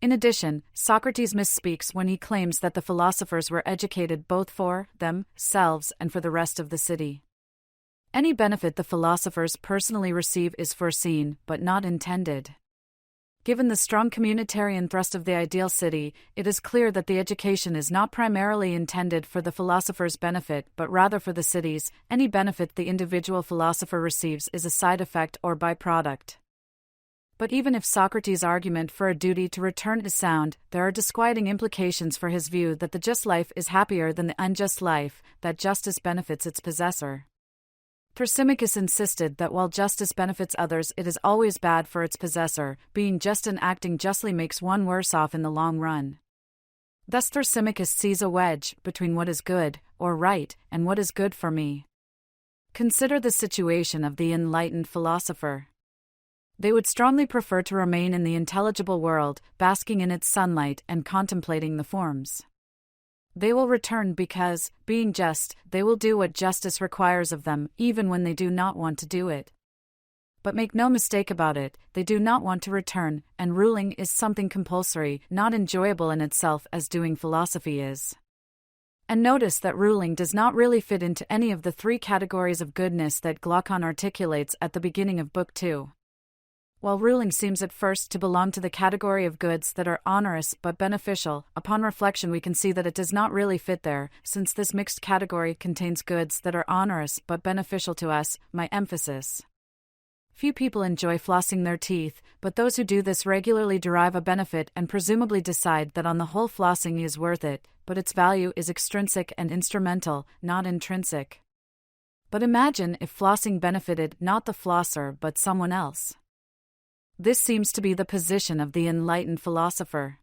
In addition, Socrates misspeaks when he claims that the philosophers were educated both for themselves and for the rest of the city. Any benefit the philosophers personally receive is foreseen, but not intended. Given the strong communitarian thrust of the ideal city, it is clear that the education is not primarily intended for the philosopher's benefit but rather for the city's. Any benefit the individual philosopher receives is a side effect or byproduct. But even if Socrates' argument for a duty to return is sound, there are disquieting implications for his view that the just life is happier than the unjust life, that justice benefits its possessor. Thrasymachus insisted that while justice benefits others, it is always bad for its possessor. Being just and acting justly makes one worse off in the long run. Thus Thrasymachus sees a wedge between what is good, or right, and what is good for me. Consider the situation of the enlightened philosopher. They would strongly prefer to remain in the intelligible world, basking in its sunlight and contemplating the forms. They will return because, being just, they will do what justice requires of them, even when they do not want to do it. But make no mistake about it, they do not want to return, and ruling is something compulsory, not enjoyable in itself as doing philosophy is. And notice that ruling does not really fit into any of the three categories of goodness that Glaucon articulates at the beginning of Book 2. While ruling seems at first to belong to the category of goods that are onerous but beneficial, upon reflection we can see that it does not really fit there, since this mixed category contains goods that are onerous but beneficial to us. My emphasis. Few people enjoy flossing their teeth, but those who do this regularly derive a benefit and presumably decide that on the whole flossing is worth it, but its value is extrinsic and instrumental, not intrinsic. But imagine if flossing benefited not the flosser but someone else. This seems to be the position of the enlightened philosopher.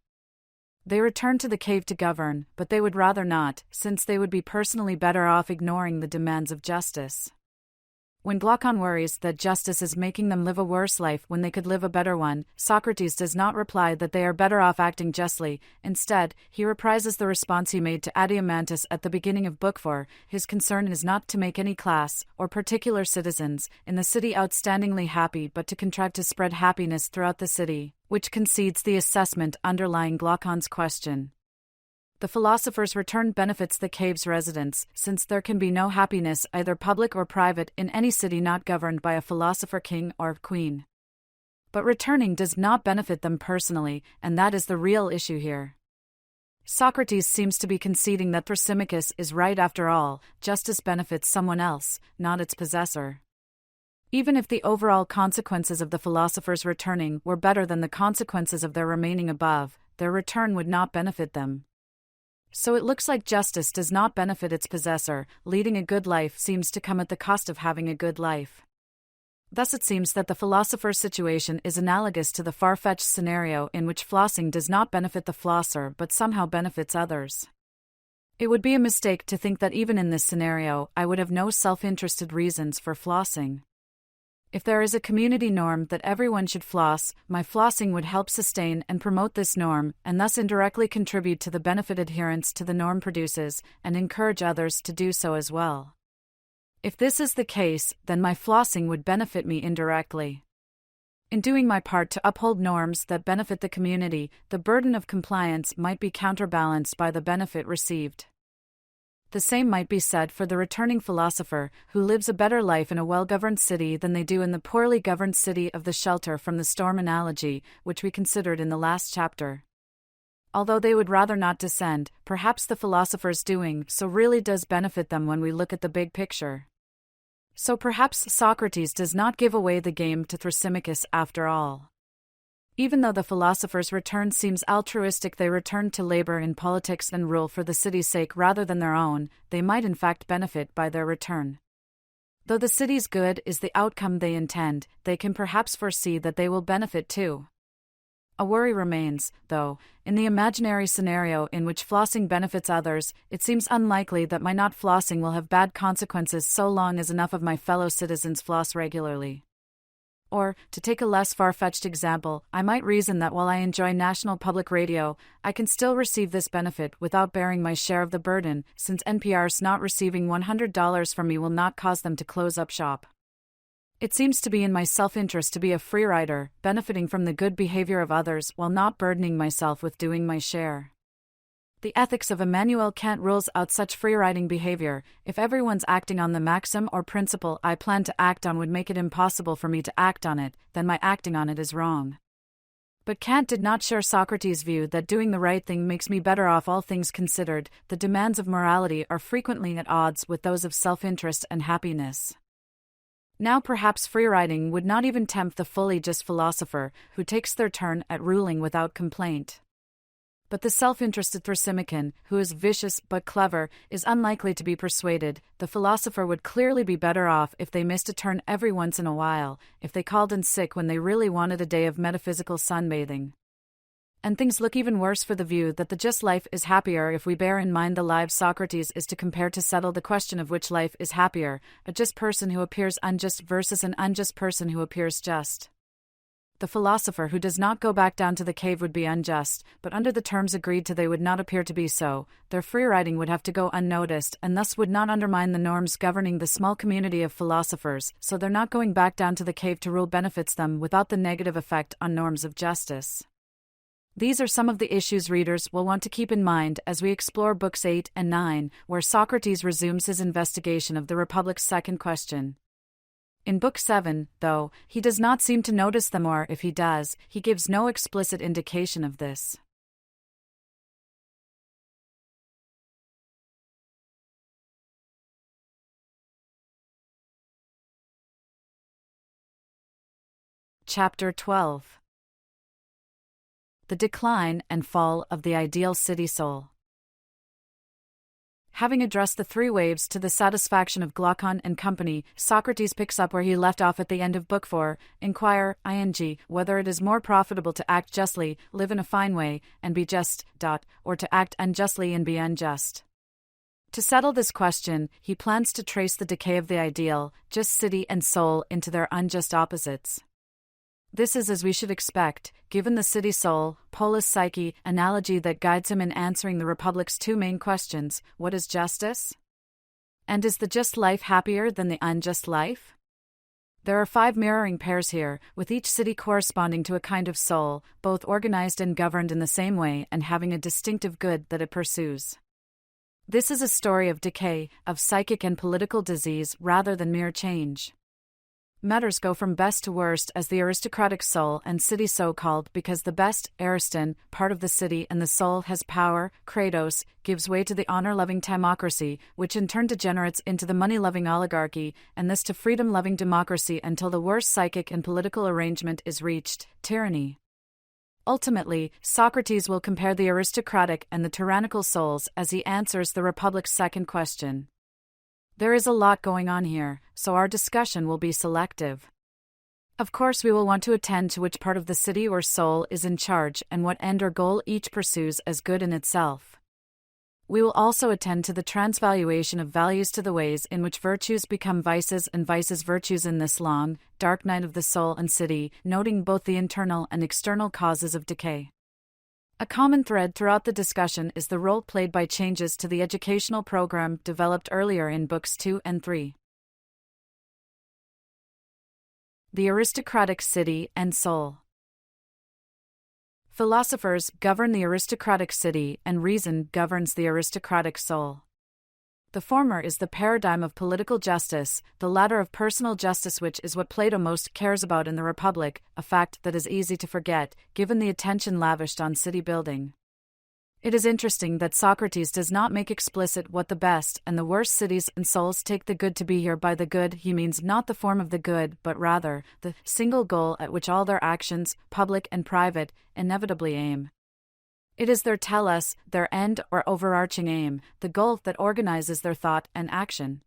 They return to the cave to govern, but they would rather not, since they would be personally better off ignoring the demands of justice. When Glaucon worries that justice is making them live a worse life when they could live a better one, Socrates does not reply that they are better off acting justly. Instead, he reprises the response he made to Adeimantus at the beginning of Book 4. His concern is not to make any class, or particular citizens, in the city outstandingly happy but to contrive to spread happiness throughout the city, which concedes the assessment underlying Glaucon's question. The philosopher's return benefits the cave's residents, since there can be no happiness, either public or private, in any city not governed by a philosopher king or queen. But returning does not benefit them personally, and that is the real issue here. Socrates seems to be conceding that Thrasymachus is right after all. Justice benefits someone else, not its possessor. Even if the overall consequences of the philosopher's returning were better than the consequences of their remaining above, their return would not benefit them. So it looks like justice does not benefit its possessor. Leading a good life seems to come at the cost of having a good life. Thus it seems that the philosopher's situation is analogous to the far-fetched scenario in which flossing does not benefit the flosser but somehow benefits others. It would be a mistake to think that even in this scenario I would have no self-interested reasons for flossing. If there is a community norm that everyone should floss, my flossing would help sustain and promote this norm, and thus indirectly contribute to the benefit adherence to the norm produces, and encourage others to do so as well. If this is the case, then my flossing would benefit me indirectly. In doing my part to uphold norms that benefit the community, the burden of compliance might be counterbalanced by the benefit received. The same might be said for the returning philosopher, who lives a better life in a well-governed city than they do in the poorly governed city of the shelter from the storm analogy, which we considered in the last chapter. Although they would rather not descend, perhaps the philosopher's doing so really does benefit them when we look at the big picture. So perhaps Socrates does not give away the game to Thrasymachus after all. Even though the philosopher's return seems altruistic, they return to labor in politics and rule for the city's sake rather than their own, they might in fact benefit by their return. Though the city's good is the outcome they intend, they can perhaps foresee that they will benefit too. A worry remains, though, in the imaginary scenario in which flossing benefits others, it seems unlikely that my not flossing will have bad consequences so long as enough of my fellow citizens floss regularly. Or, to take a less far-fetched example, I might reason that while I enjoy national public radio, I can still receive this benefit without bearing my share of the burden, since NPR's not receiving $100 from me will not cause them to close up shop. It seems to be in my self-interest to be a free rider, benefiting from the good behavior of others while not burdening myself with doing my share. The ethics of Immanuel Kant rules out such free-riding behavior. If everyone's acting on the maxim or principle I plan to act on would make it impossible for me to act on it, then my acting on it is wrong. But Kant did not share Socrates' view that doing the right thing makes me better off, all things considered. The demands of morality are frequently at odds with those of self-interest and happiness. Now perhaps free-riding would not even tempt the fully just philosopher, who takes their turn at ruling without complaint. But the self-interested Thrasymachon, who is vicious but clever, is unlikely to be persuaded. The philosopher would clearly be better off if they missed a turn every once in a while, if they called in sick when they really wanted a day of metaphysical sunbathing. And things look even worse for the view that the just life is happier if we bear in mind the lives Socrates is to compare to settle the question of which life is happier, a just person who appears unjust versus an unjust person who appears just. The philosopher who does not go back down to the cave would be unjust, but under the terms agreed to they would not appear to be so. Their free-riding would have to go unnoticed and thus would not undermine the norms governing the small community of philosophers, so their not going back down to the cave to rule benefits them without the negative effect on norms of justice. These are some of the issues readers will want to keep in mind as we explore Books 8 and 9, where Socrates resumes his investigation of the Republic's second question. In Book 7, though, he does not seem to notice them, or if he does, he gives no explicit indication of this. Chapter 12. The Decline and Fall of the Ideal City Soul. Having addressed the three waves to the satisfaction of Glaucon and company, Socrates picks up where he left off at the end of Book 4, inquire, whether it is more profitable to act justly, live in a fine way, and be just, or to act unjustly and be unjust. To settle this question, he plans to trace the decay of the ideal, just city and soul, into their unjust opposites. This is as we should expect, given the city soul, polis psyche, analogy that guides him in answering the Republic's two main questions: what is justice? And is the just life happier than the unjust life? There are 5 mirroring pairs here, with each city corresponding to a kind of soul, both organized and governed in the same way and having a distinctive good that it pursues. This is a story of decay, of psychic and political disease rather than mere change. Matters go from best to worst as the aristocratic soul and city so-called because the best, ariston, part of the city and the soul has power, kratos, gives way to the honor-loving timocracy, which in turn degenerates into the money-loving oligarchy, and this to freedom-loving democracy until the worst psychic and political arrangement is reached, tyranny. Ultimately, Socrates will compare the aristocratic and the tyrannical souls as he answers the Republic's second question. There is a lot going on here, so our discussion will be selective. Of course, we will want to attend to which part of the city or soul is in charge and what end or goal each pursues as good in itself. We will also attend to the transvaluation of values to the ways in which virtues become vices and vices virtues in this long, dark night of the soul and city, noting both the internal and external causes of decay. A common thread throughout the discussion is the role played by changes to the educational program developed earlier in Books 2 and 3. The aristocratic city and soul. Philosophers govern the aristocratic city and reason governs the aristocratic soul. The former is the paradigm of political justice, the latter of personal justice, which is what Plato most cares about in the Republic, a fact that is easy to forget, given the attention lavished on city building. It is interesting that Socrates does not make explicit what the best and the worst cities and souls take the good to be. Here by the good he means not the form of the good, but rather the single goal at which all their actions, public and private, inevitably aim. It is their telos, their end or overarching aim, the goal that organizes their thought and action.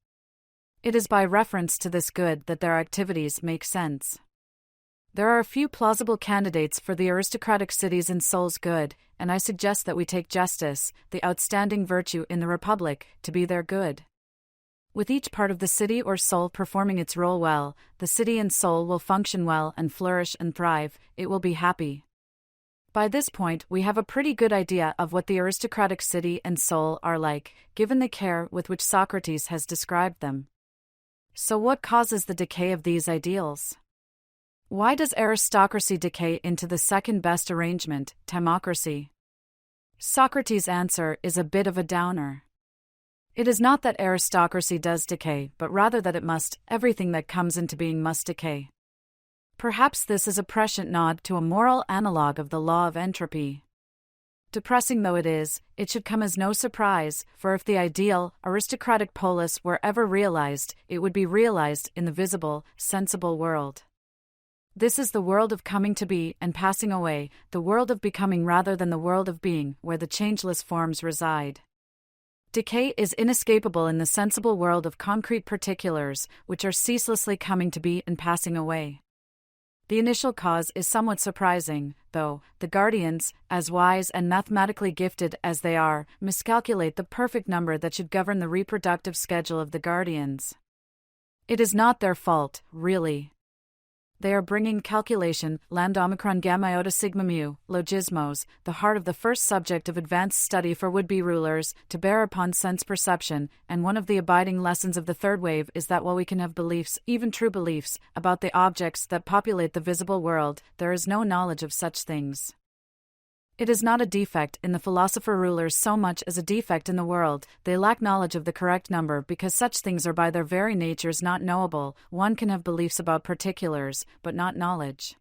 It is by reference to this good that their activities make sense. There are a few plausible candidates for the aristocratic cities and soul's good, and I suggest that we take justice, the outstanding virtue in the Republic, to be their good. With each part of the city or soul performing its role well, the city and soul will function well and flourish and thrive, it will be happy. By this point, we have a pretty good idea of what the aristocratic city and soul are like, given the care with which Socrates has described them. So what causes the decay of these ideals? Why does aristocracy decay into the second best arrangement, timocracy? Socrates' answer is a bit of a downer. It is not that aristocracy does decay, but rather that it must, everything that comes into being must decay. Perhaps this is a prescient nod to a moral analogue of the law of entropy. Depressing though it is, it should come as no surprise, for if the ideal, aristocratic polis were ever realized, it would be realized in the visible, sensible world. This is the world of coming to be and passing away, the world of becoming rather than the world of being, where the changeless forms reside. Decay is inescapable in the sensible world of concrete particulars, which are ceaselessly coming to be and passing away. The initial cause is somewhat surprising, though. The guardians, as wise and mathematically gifted as they are, miscalculate the perfect number that should govern the reproductive schedule of the guardians. It is not their fault, really. They are bringing calculation, lambda omicron gamma iota sigma mu, logismos, the heart of the first subject of advanced study for would-be rulers, to bear upon sense perception, and one of the abiding lessons of the third wave is that while we can have beliefs, even true beliefs, about the objects that populate the visible world, there is no knowledge of such things. It is not a defect in the philosopher-rulers so much as a defect in the world. They lack knowledge of the correct number because such things are by their very natures not knowable. One can have beliefs about particulars, but not knowledge.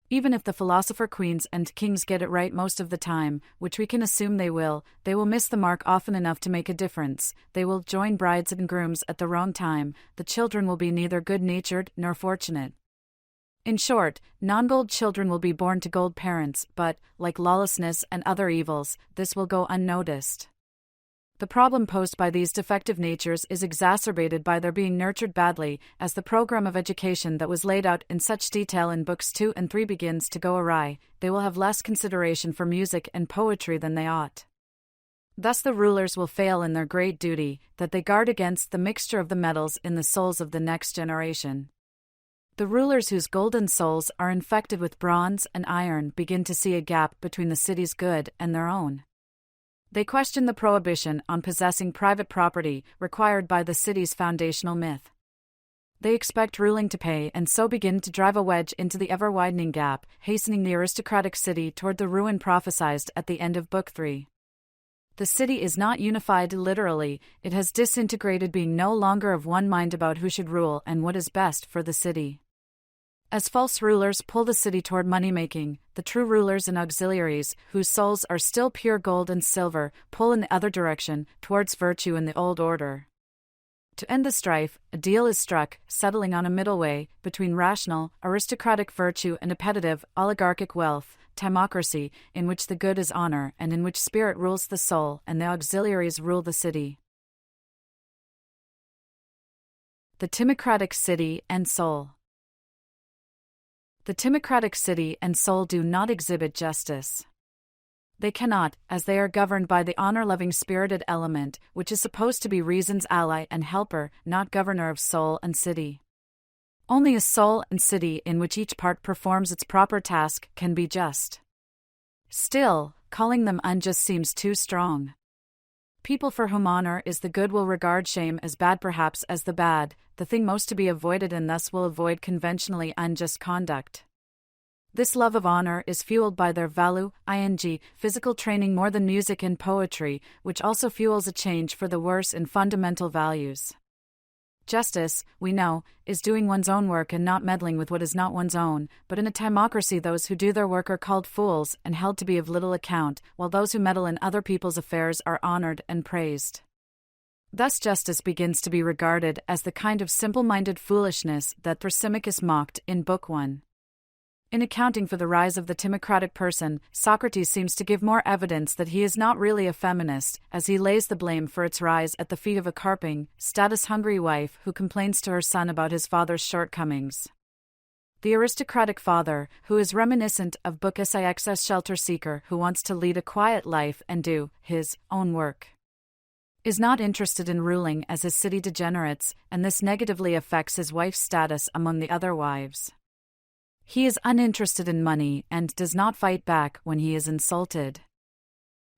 Even if the philosopher queens and kings get it right most of the time, which we can assume they will miss the mark often enough to make a difference. They will join brides and grooms at the wrong time. The children will be neither good-natured nor fortunate. In short, non-gold children will be born to gold parents, but, like lawlessness and other evils, this will go unnoticed. The problem posed by these defective natures is exacerbated by their being nurtured badly, as the program of education that was laid out in such detail in books 2 and 3 begins to go awry. They will have less consideration for music and poetry than they ought. Thus the rulers will fail in their great duty, that they guard against the mixture of the metals in the souls of the next generation. The rulers whose golden souls are infected with bronze and iron begin to see a gap between the city's good and their own. They question the prohibition on possessing private property required by the city's foundational myth. They expect ruling to pay and so begin to drive a wedge into the ever-widening gap, hastening the aristocratic city toward the ruin prophesied at the end of Book 3. The city is not unified literally, it has disintegrated, being no longer of one mind about who should rule and what is best for the city. As false rulers pull the city toward money-making, the true rulers and auxiliaries, whose souls are still pure gold and silver, pull in the other direction, towards virtue and the old order. To end the strife, a deal is struck, settling on a middle way, between rational, aristocratic virtue and appetitive, oligarchic wealth, timocracy, in which the good is honor and in which spirit rules the soul and the auxiliaries rule the city. The timocratic city and soul. The timocratic city and soul do not exhibit justice. They cannot, as they are governed by the honor-loving spirited element, which is supposed to be reason's ally and helper, not governor of soul and city. Only a soul and city in which each part performs its proper task can be just. Still, calling them unjust seems too strong. People for whom honor is the good will regard shame as bad, perhaps as the bad, the thing most to be avoided, and thus will avoid conventionally unjust conduct. This love of honor is fueled by their physical training more than music and poetry, which also fuels a change for the worse in fundamental values. Justice, we know, is doing one's own work and not meddling with what is not one's own, but in a timocracy those who do their work are called fools and held to be of little account, while those who meddle in other people's affairs are honored and praised. Thus justice begins to be regarded as the kind of simple-minded foolishness that Thrasymachus mocked in Book 1. In accounting for the rise of the timocratic person, Socrates seems to give more evidence that he is not really a feminist, as he lays the blame for its rise at the feet of a carping, status-hungry wife who complains to her son about his father's shortcomings. The aristocratic father, who is reminiscent of book Six's shelter seeker who wants to lead a quiet life and do his own work, is not interested in ruling as his city degenerates, and this negatively affects his wife's status among the other wives. He is uninterested in money and does not fight back when he is insulted.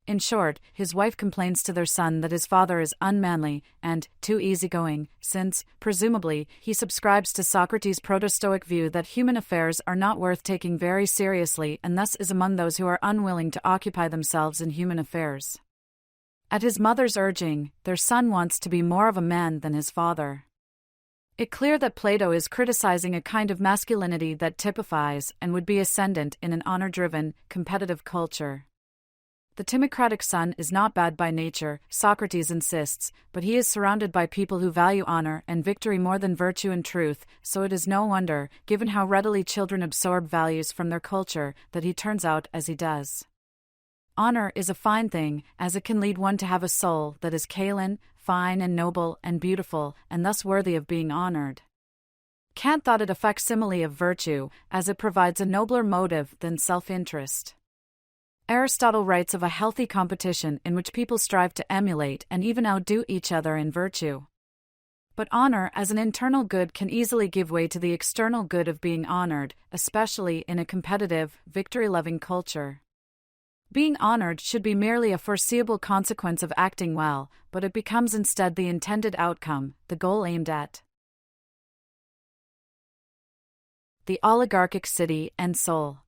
In short, his wife complains to their son that his father is unmanly and too easygoing, since, presumably, he subscribes to Socrates' proto-Stoic view that human affairs are not worth taking very seriously and thus is among those who are unwilling to occupy themselves in human affairs. At his mother's urging, their son wants to be more of a man than his father. It's clear that Plato is criticizing a kind of masculinity that typifies and would be ascendant in an honor-driven, competitive culture. The timocratic son is not bad by nature, Socrates insists, but he is surrounded by people who value honor and victory more than virtue and truth, so it is no wonder, given how readily children absorb values from their culture, that he turns out as he does. Honor is a fine thing, as it can lead one to have a soul that is kaolin, fine and noble and beautiful, and thus worthy of being honored. Kant thought it a facsimile of virtue, as it provides a nobler motive than self-interest. Aristotle writes of a healthy competition in which people strive to emulate and even outdo each other in virtue. But honor as an internal good can easily give way to the external good of being honored, especially in a competitive, victory-loving culture. Being honored should be merely a foreseeable consequence of acting well, but it becomes instead the intended outcome, the goal aimed at. The oligarchic city and soul.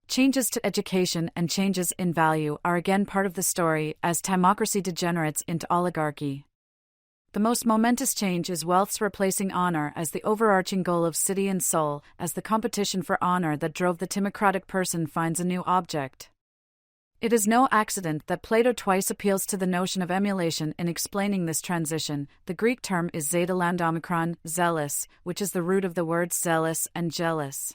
Changes to education and changes in value are again part of the story as timocracy degenerates into oligarchy. The most momentous change is wealth's replacing honor as the overarching goal of city and soul, as the competition for honor that drove the timocratic person finds a new object. It is no accident that Plato twice appeals to the notion of emulation in explaining this transition. The Greek term is zeta-lambda-omicron, zealous, which is the root of the words zealous and jealous.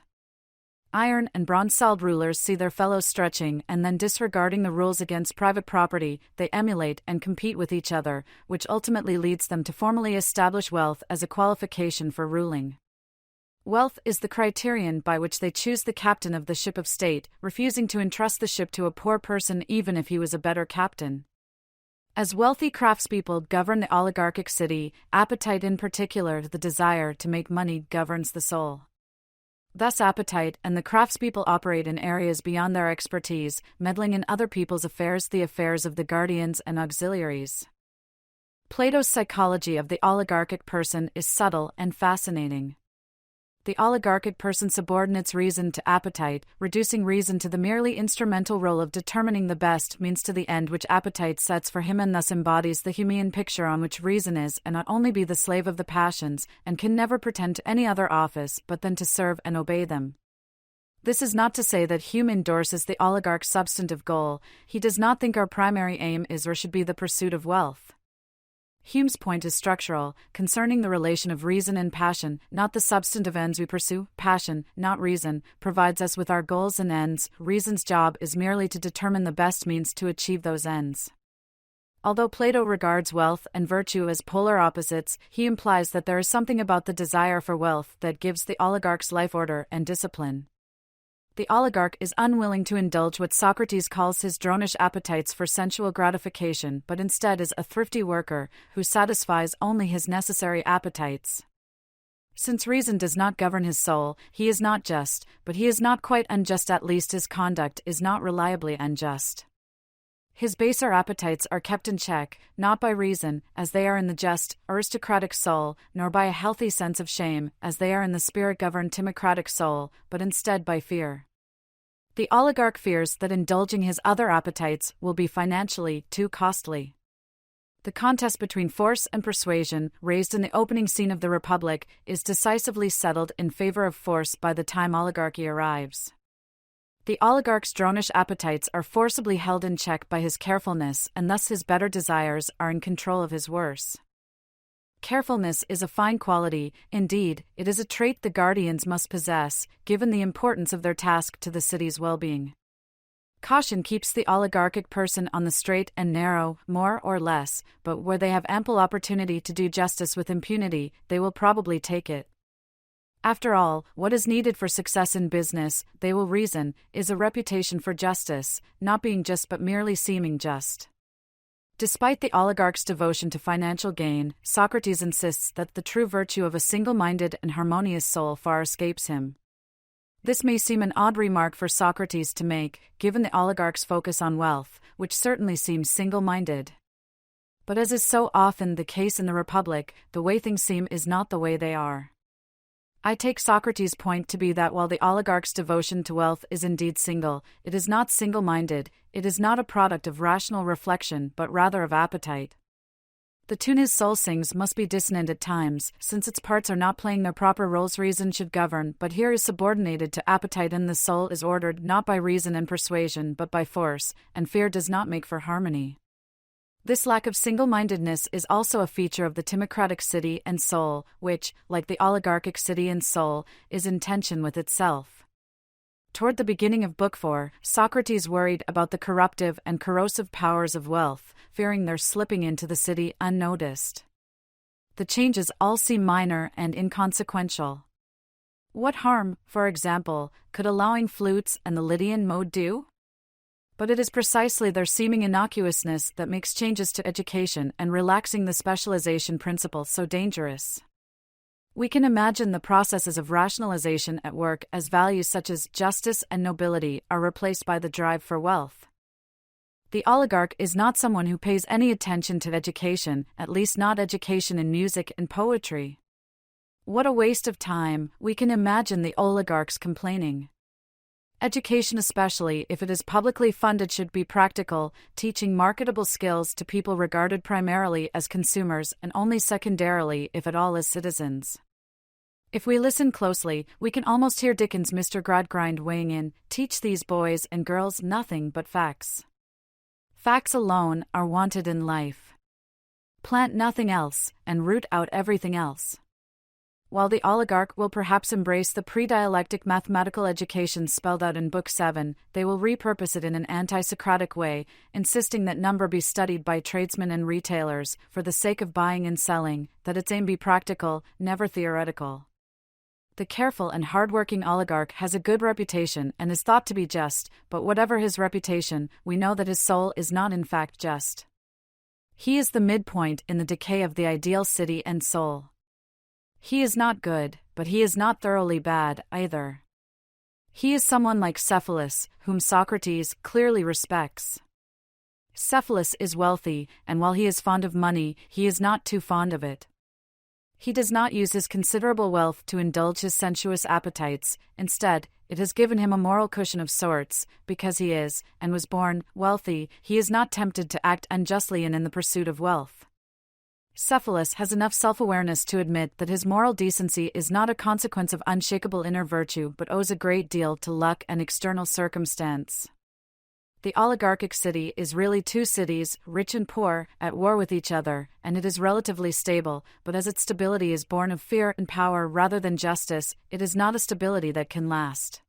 Iron and bronze-styled rulers see their fellows stretching and then disregarding the rules against private property, they emulate and compete with each other, which ultimately leads them to formally establish wealth as a qualification for ruling. Wealth is the criterion by which they choose the captain of the ship of state, refusing to entrust the ship to a poor person even if he was a better captain. As wealthy craftspeople govern the oligarchic city, appetite in particular, the desire to make money, governs the soul. Thus appetite and the craftspeople operate in areas beyond their expertise, meddling in other people's affairs, the affairs of the guardians and auxiliaries. Plato's psychology of the oligarchic person is subtle and fascinating. The oligarchic person subordinates reason to appetite, reducing reason to the merely instrumental role of determining the best means to the end which appetite sets for him, and thus embodies the Humean picture on which reason is and not only be the slave of the passions, and can never pretend to any other office but then to serve and obey them. This is not to say that Hume endorses the oligarch's substantive goal. He does not think our primary aim is or should be the pursuit of wealth. Hume's point is structural, concerning the relation of reason and passion, not the substantive ends we pursue. Passion, not reason, provides us with our goals and ends. Reason's job is merely to determine the best means to achieve those ends. Although Plato regards wealth and virtue as polar opposites, he implies that there is something about the desire for wealth that gives the oligarch's life order and discipline. The oligarch is unwilling to indulge what Socrates calls his dronish appetites for sensual gratification, but instead is a thrifty worker who satisfies only his necessary appetites. Since reason does not govern his soul, he is not just, but he is not quite unjust, at least his conduct is not reliably unjust. His baser appetites are kept in check, not by reason, as they are in the just, aristocratic soul, nor by a healthy sense of shame, as they are in the spirit-governed timocratic soul, but instead by fear. The oligarch fears that indulging his other appetites will be financially too costly. The contest between force and persuasion, raised in the opening scene of the Republic, is decisively settled in favor of force by the time oligarchy arrives. The oligarch's dronish appetites are forcibly held in check by his carefulness, and thus his better desires are in control of his worse. Carefulness is a fine quality, indeed, it is a trait the guardians must possess, given the importance of their task to the city's well-being. Caution keeps the oligarchic person on the straight and narrow, more or less, but where they have ample opportunity to do justice with impunity, they will probably take it. After all, what is needed for success in business, they will reason, is a reputation for justice, not being just but merely seeming just. Despite the oligarch's devotion to financial gain, Socrates insists that the true virtue of a single-minded and harmonious soul far escapes him. This may seem an odd remark for Socrates to make, given the oligarch's focus on wealth, which certainly seems single-minded. But as is so often the case in the Republic, the way things seem is not the way they are. I take Socrates' point to be that while the oligarch's devotion to wealth is indeed single, it is not single-minded, it is not a product of rational reflection but rather of appetite. The tune his soul sings must be dissonant at times, since its parts are not playing their proper roles. Reason should govern, but here is subordinated to appetite, and the soul is ordered not by reason and persuasion but by force, and fear does not make for harmony. This lack of single-mindedness is also a feature of the timocratic city and soul, which, like the oligarchic city and soul, is in tension with itself. Toward the beginning of Book 4, Socrates worried about the corruptive and corrosive powers of wealth, fearing their slipping into the city unnoticed. The changes all seem minor and inconsequential. What harm, for example, could allowing flutes and the Lydian mode do? But it is precisely their seeming innocuousness that makes changes to education and relaxing the specialization principle so dangerous. We can imagine the processes of rationalization at work as values such as justice and nobility are replaced by the drive for wealth. The oligarch is not someone who pays any attention to education, at least not education in music and poetry. What a waste of time, we can imagine the oligarchs complaining. Education, especially if it is publicly funded, should be practical, teaching marketable skills to people regarded primarily as consumers and only secondarily, if at all, as citizens. If we listen closely, we can almost hear Dickens' Mr. Gradgrind weighing in, "Teach these boys and girls nothing but facts. Facts alone are wanted in life. Plant nothing else, and root out everything else." While the oligarch will perhaps embrace the pre-dialectic mathematical education spelled out in Book 7, they will repurpose it in an anti-Socratic way, insisting that number be studied by tradesmen and retailers, for the sake of buying and selling, that its aim be practical, never theoretical. The careful and hard-working oligarch has a good reputation and is thought to be just, but whatever his reputation, we know that his soul is not in fact just. He is the midpoint in the decay of the ideal city and soul. He is not good, but he is not thoroughly bad, either. He is someone like Cephalus, whom Socrates clearly respects. Cephalus is wealthy, and while he is fond of money, he is not too fond of it. He does not use his considerable wealth to indulge his sensuous appetites. Instead, it has given him a moral cushion of sorts, because he is, and was born, wealthy. He is not tempted to act unjustly in the pursuit of wealth. Cephalus has enough self-awareness to admit that his moral decency is not a consequence of unshakable inner virtue but owes a great deal to luck and external circumstance. The oligarchic city is really two cities, rich and poor, at war with each other, and it is relatively stable, but as its stability is born of fear and power rather than justice, it is not a stability that can last.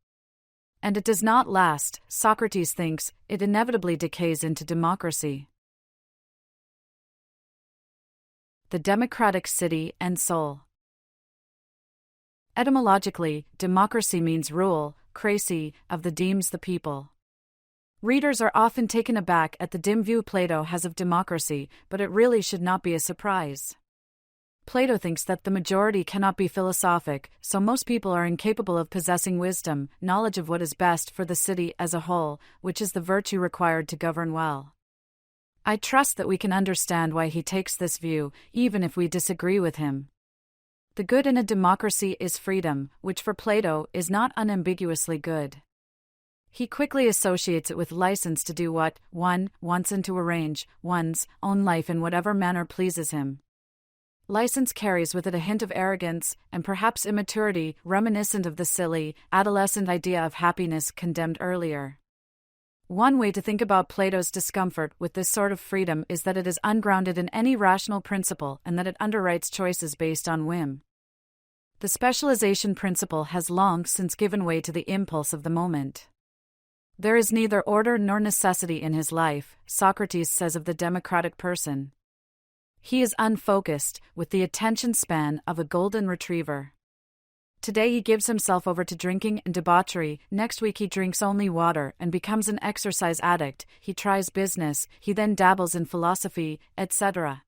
And it does not last, Socrates thinks, it inevitably decays into democracy. The democratic city and soul. Etymologically, democracy means rule, cracy, of the deems the people. Readers are often taken aback at the dim view Plato has of democracy, but it really should not be a surprise. Plato thinks that the majority cannot be philosophic, so most people are incapable of possessing wisdom, knowledge of what is best for the city as a whole, which is the virtue required to govern well. I trust that we can understand why he takes this view, even if we disagree with him. The good in a democracy is freedom, which for Plato is not unambiguously good. He quickly associates it with license to do what one wants and to arrange one's own life in whatever manner pleases him. License carries with it a hint of arrogance, and perhaps immaturity, reminiscent of the silly, adolescent idea of happiness condemned earlier. One way to think about Plato's discomfort with this sort of freedom is that it is ungrounded in any rational principle and that it underwrites choices based on whim. The specialization principle has long since given way to the impulse of the moment. There is neither order nor necessity in his life, Socrates says of the democratic person. He is unfocused, with the attention span of a golden retriever. Today he gives himself over to drinking and debauchery, next week he drinks only water and becomes an exercise addict, he tries business, he then dabbles in philosophy, etc.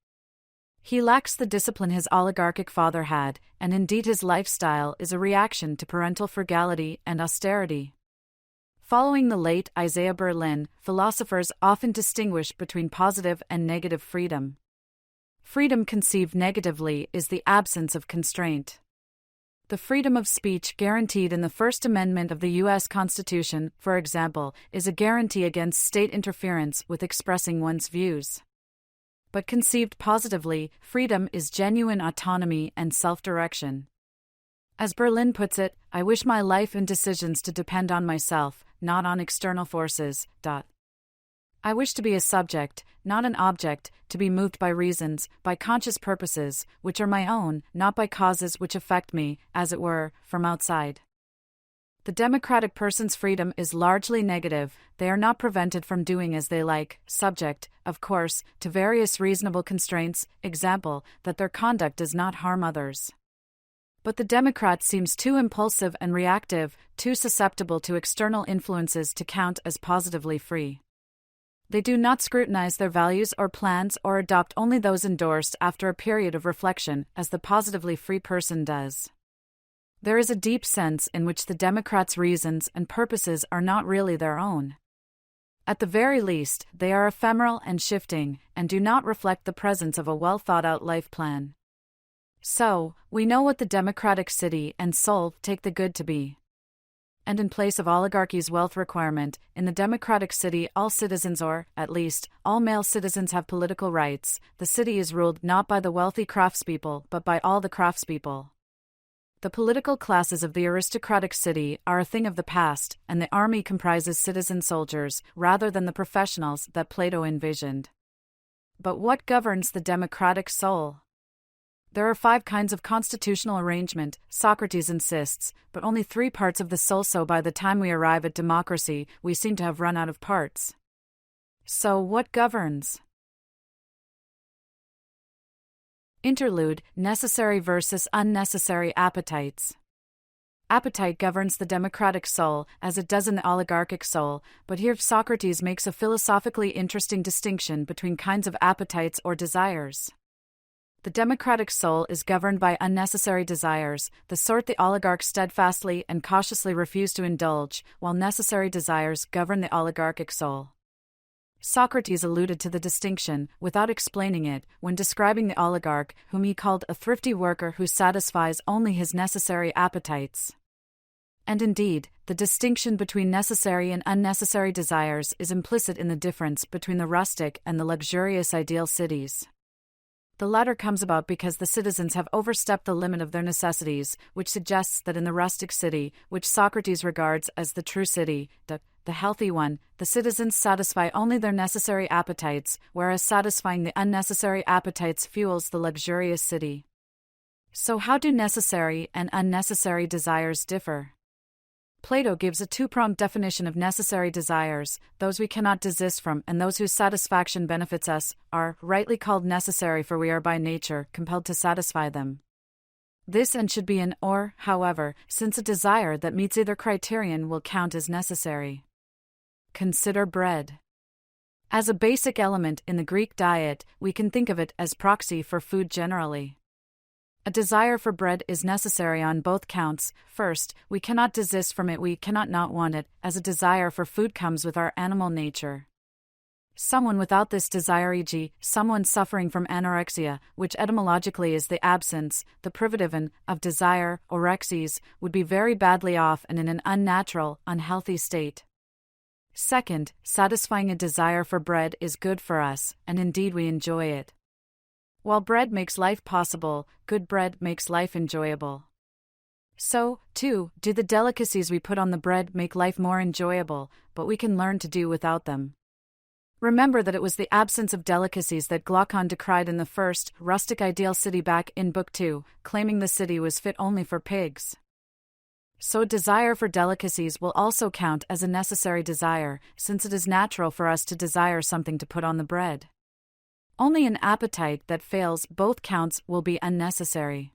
He lacks the discipline his oligarchic father had, and indeed his lifestyle is a reaction to parental frugality and austerity. Following the late Isaiah Berlin, philosophers often distinguish between positive and negative freedom. Freedom conceived negatively is the absence of constraint. The freedom of speech guaranteed in the First Amendment of the U.S. Constitution, for example, is a guarantee against state interference with expressing one's views. But conceived positively, freedom is genuine autonomy and self-direction. As Berlin puts it, I wish my life and decisions to depend on myself, not on external forces. I wish to be a subject, not an object, to be moved by reasons, by conscious purposes, which are my own, not by causes which affect me, as it were, from outside. The democratic person's freedom is largely negative. They are not prevented from doing as they like, subject, of course, to various reasonable constraints, example, that their conduct does not harm others. But the democrat seems too impulsive and reactive, too susceptible to external influences to count as positively free. They do not scrutinize their values or plans or adopt only those endorsed after a period of reflection, as the positively free person does. There is a deep sense in which the democrat's reasons and purposes are not really their own. At the very least, they are ephemeral and shifting, and do not reflect the presence of a well-thought-out life plan. So, we know what the democratic city and soul take the good to be. And in place of oligarchy's wealth requirement, in the democratic city all citizens or, at least, all male citizens have political rights. The city is ruled not by the wealthy craftspeople but by all the craftspeople. The political classes of the aristocratic city are a thing of the past, and the army comprises citizen soldiers, rather than the professionals that Plato envisioned. But what governs the democratic soul? There are 5 kinds of constitutional arrangement, Socrates insists, but only 3 parts of the soul, so by the time we arrive at democracy, we seem to have run out of parts. So what governs? Interlude, necessary versus unnecessary appetites. Appetite governs the democratic soul, as it does in the oligarchic soul, but here Socrates makes a philosophically interesting distinction between kinds of appetites or desires. The democratic soul is governed by unnecessary desires, the sort the oligarchs steadfastly and cautiously refuse to indulge, while necessary desires govern the oligarchic soul. Socrates alluded to the distinction, without explaining it, when describing the oligarch, whom he called a thrifty worker who satisfies only his necessary appetites. And indeed, the distinction between necessary and unnecessary desires is implicit in the difference between the rustic and the luxurious ideal cities. The latter comes about because the citizens have overstepped the limit of their necessities, which suggests that in the rustic city, which Socrates regards as the true city, the healthy one, the citizens satisfy only their necessary appetites, whereas satisfying the unnecessary appetites fuels the luxurious city. So how do necessary and unnecessary desires differ? Plato gives a 2-pronged definition of necessary desires: those we cannot desist from and those whose satisfaction benefits us, are rightly called necessary, for we are by nature compelled to satisfy them. This and should be an or, however, since a desire that meets either criterion will count as necessary. Consider bread. As a basic element in the Greek diet, we can think of it as proxy for food generally. A desire for bread is necessary on both counts. First, we cannot desist from it, we cannot not want it, as a desire for food comes with our animal nature. Someone without this desire, e.g., someone suffering from anorexia, which etymologically is the absence, the privative of desire, orexes, would be very badly off and in an unnatural, unhealthy state. Second, satisfying a desire for bread is good for us, and indeed we enjoy it. While bread makes life possible, good bread makes life enjoyable. So, too, do the delicacies we put on the bread make life more enjoyable, but we can learn to do without them. Remember that it was the absence of delicacies that Glaucon decried in the first, rustic ideal city back in Book 2, claiming the city was fit only for pigs. So a desire for delicacies will also count as a necessary desire, since it is natural for us to desire something to put on the bread. Only an appetite that fails both counts will be unnecessary.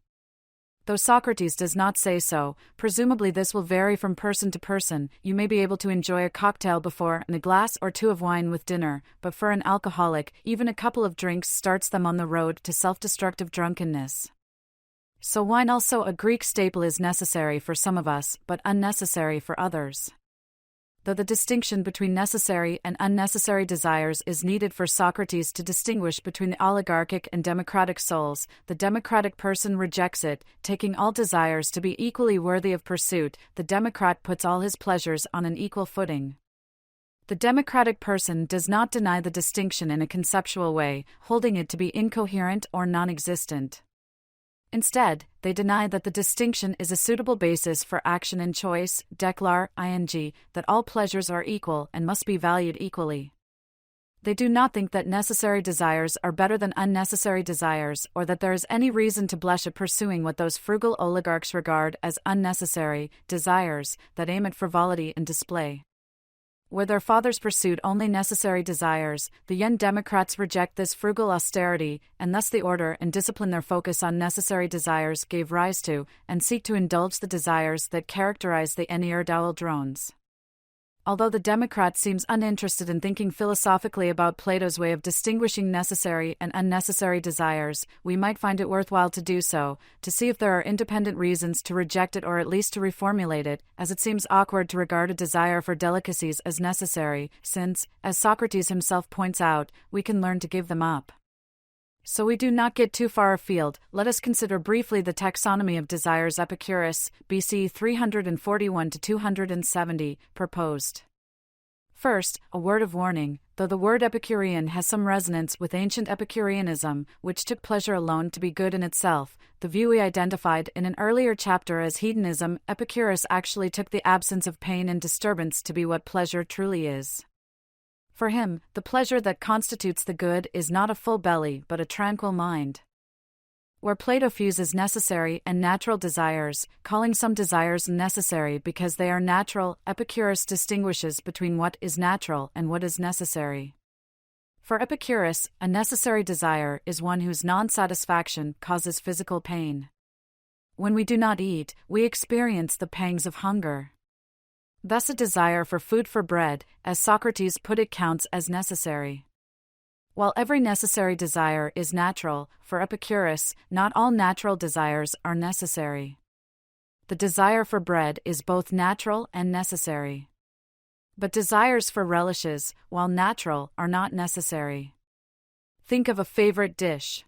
Though Socrates does not say so, presumably this will vary from person to person. You may be able to enjoy a cocktail before and a glass or two of wine with dinner, but for an alcoholic, even a couple of drinks starts them on the road to self-destructive drunkenness. So wine, also a Greek staple, is necessary for some of us, but unnecessary for others. Though the distinction between necessary and unnecessary desires is needed for Socrates to distinguish between the oligarchic and democratic souls, the democratic person rejects it, taking all desires to be equally worthy of pursuit. The democrat puts all his pleasures on an equal footing. The democratic person does not deny the distinction in a conceptual way, holding it to be incoherent or non-existent. Instead, they deny that the distinction is a suitable basis for action and choice, declar, ing, that all pleasures are equal and must be valued equally. They do not think that necessary desires are better than unnecessary desires, or that there is any reason to blush at pursuing what those frugal oligarchs regard as unnecessary desires that aim at frivolity and display. Where their fathers pursued only necessary desires, the young Democrats reject this frugal austerity, and thus the order and discipline their focus on necessary desires gave rise to, and seek to indulge the desires that characterize the ne'er-do-well drones. Although the Democrat seems uninterested in thinking philosophically about Plato's way of distinguishing necessary and unnecessary desires, we might find it worthwhile to do so, to see if there are independent reasons to reject it or at least to reformulate it, as it seems awkward to regard a desire for delicacies as necessary, since, as Socrates himself points out, we can learn to give them up. So we do not get too far afield, let us consider briefly the taxonomy of desires Epicurus, BC 341–270, proposed. First, a word of warning. Though the word Epicurean has some resonance with ancient Epicureanism, which took pleasure alone to be good in itself, the view we identified in an earlier chapter as hedonism, Epicurus actually took the absence of pain and disturbance to be what pleasure truly is. For him, the pleasure that constitutes the good is not a full belly but a tranquil mind. Where Plato fuses necessary and natural desires, calling some desires necessary because they are natural, Epicurus distinguishes between what is natural and what is necessary. For Epicurus, a necessary desire is one whose non-satisfaction causes physical pain. When we do not eat, we experience the pangs of hunger. Thus a desire for food, for bread, as Socrates put it, counts as necessary. While every necessary desire is natural, for Epicurus, not all natural desires are necessary. The desire for bread is both natural and necessary. But desires for relishes, while natural, are not necessary. Think of a favorite dish.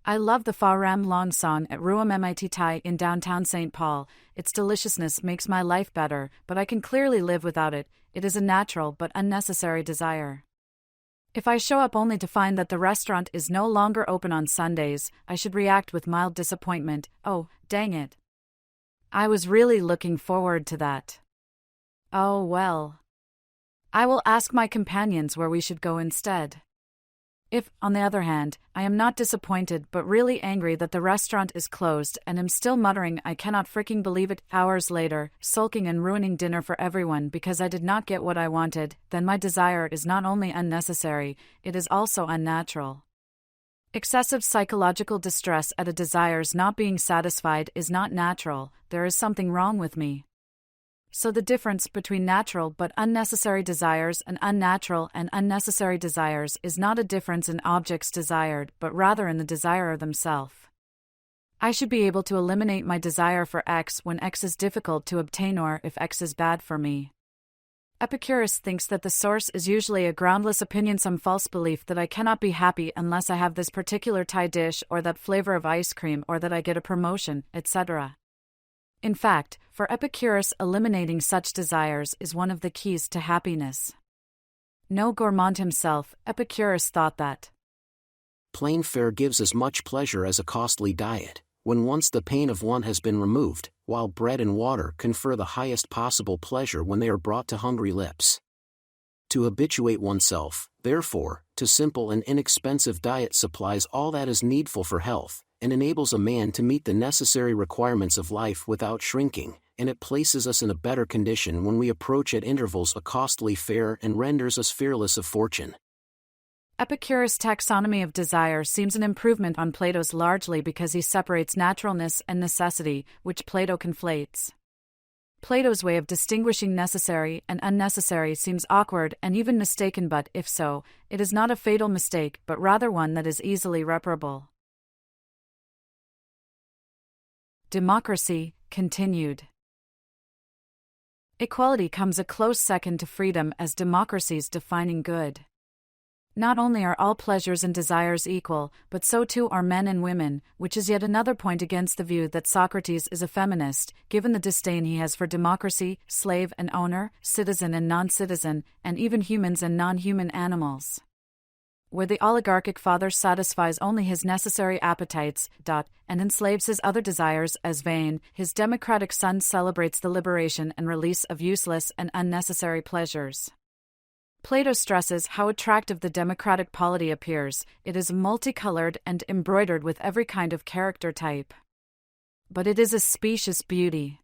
I love the Fa Ram Long song at Ruam Mit Thai in downtown St. Paul. Its deliciousness makes my life better, but I can clearly live without it. It is a natural but unnecessary desire. If I show up only to find that the restaurant is no longer open on Sundays, I should react with mild disappointment. Oh, dang it. I was really looking forward to that. Oh well. I will ask my companions where we should go instead. If, on the other hand, I am not disappointed but really angry that the restaurant is closed and am still muttering I cannot freaking believe it hours later, sulking and ruining dinner for everyone because I did not get what I wanted, then my desire is not only unnecessary, it is also unnatural. Excessive psychological distress at a desire's not being satisfied is not natural, there is something wrong with me. So the difference between natural but unnecessary desires and unnatural and unnecessary desires is not a difference in objects desired, but rather in the desirer themselves. I should be able to eliminate my desire for X when X is difficult to obtain or if X is bad for me. Epicurus thinks that the source is usually a groundless opinion, some false belief that I cannot be happy unless I have this particular Thai dish or that flavor of ice cream or that I get a promotion, etc. In fact, for Epicurus, eliminating such desires is one of the keys to happiness. No gourmand himself, Epicurus thought that Plain fare gives as much pleasure as a costly diet. When once the pain of one has been removed, while bread and water confer the highest possible pleasure when they are brought to hungry lips. To habituate oneself, therefore, to simple and inexpensive diet supplies all that is needful for health, and enables a man to meet the necessary requirements of life without shrinking, and it places us in a better condition when we approach at intervals a costly fare and renders us fearless of fortune. Epicurus' taxonomy of desire seems an improvement on Plato's largely because he separates naturalness and necessity, which Plato conflates. Plato's way of distinguishing necessary and unnecessary seems awkward and even mistaken, but if so, it is not a fatal mistake but rather one that is easily reparable. Democracy, continued. Equality comes a close second to freedom as democracy's defining good. Not only are all pleasures and desires equal, but so too are men and women, which is yet another point against the view that Socrates is a feminist, given the disdain he has for democracy, slave and owner, citizen and non-citizen, and even humans and non-human animals. Where the oligarchic father satisfies only his necessary appetites, and enslaves his other desires as vain, his democratic son celebrates the liberation and release of useless and unnecessary pleasures. Plato stresses how attractive the democratic polity appears. It is multicolored and embroidered with every kind of character type. But it is a specious beauty.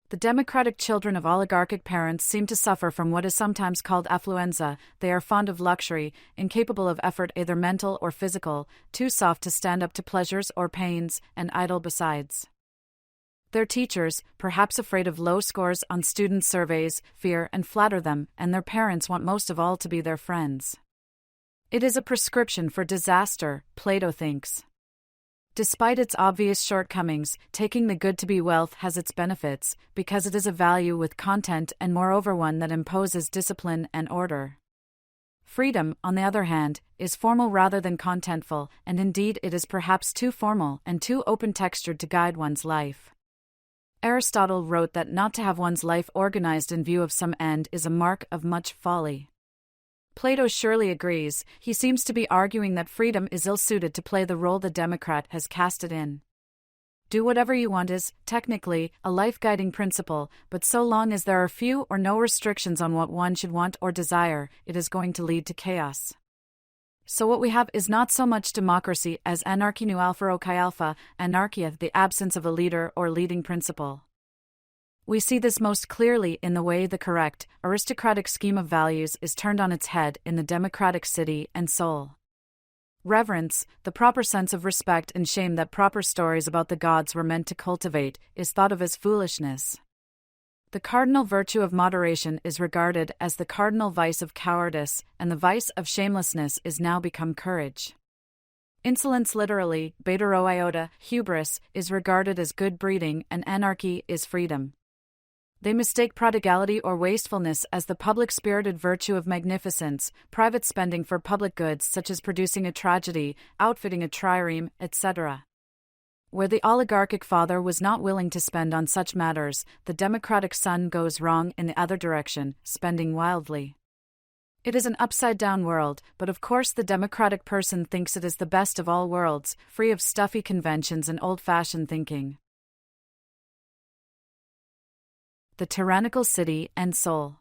The democratic children of oligarchic parents seem to suffer from what is sometimes called affluenza. They are fond of luxury, incapable of effort either mental or physical, too soft to stand up to pleasures or pains, and idle besides. Their teachers, perhaps afraid of low scores on student surveys, fear and flatter them, and their parents want most of all to be their friends. It is a prescription for disaster, Plato thinks. Despite its obvious shortcomings, taking the good to be wealth has its benefits, because it is a value with content and moreover one that imposes discipline and order. Freedom, on the other hand, is formal rather than contentful, and indeed it is perhaps too formal and too open-textured to guide one's life. Aristotle wrote that not to have one's life organized in view of some end is a mark of much folly. Plato surely agrees. He seems to be arguing that freedom is ill-suited to play the role the democrat has cast it in. Do whatever you want is, technically, a life-guiding principle, but so long as there are few or no restrictions on what one should want or desire, it is going to lead to chaos. So what we have is not so much democracy as anarchy nu alpha chi alpha, anarchia, the absence of a leader or leading principle. We see this most clearly in the way the correct, aristocratic scheme of values is turned on its head in the democratic city and soul. Reverence, the proper sense of respect and shame that proper stories about the gods were meant to cultivate, is thought of as foolishness. The cardinal virtue of moderation is regarded as the cardinal vice of cowardice, and the vice of shamelessness is now become courage. Insolence, literally, beta rho iota, hubris, is regarded as good breeding, and anarchy is freedom. They mistake prodigality or wastefulness as the public-spirited virtue of magnificence, private spending for public goods such as producing a tragedy, outfitting a trireme, etc. Where the oligarchic father was not willing to spend on such matters, the democratic son goes wrong in the other direction, spending wildly. It is an upside-down world, but of course the democratic person thinks it is the best of all worlds, free of stuffy conventions and old-fashioned thinking. The tyrannical city and soul.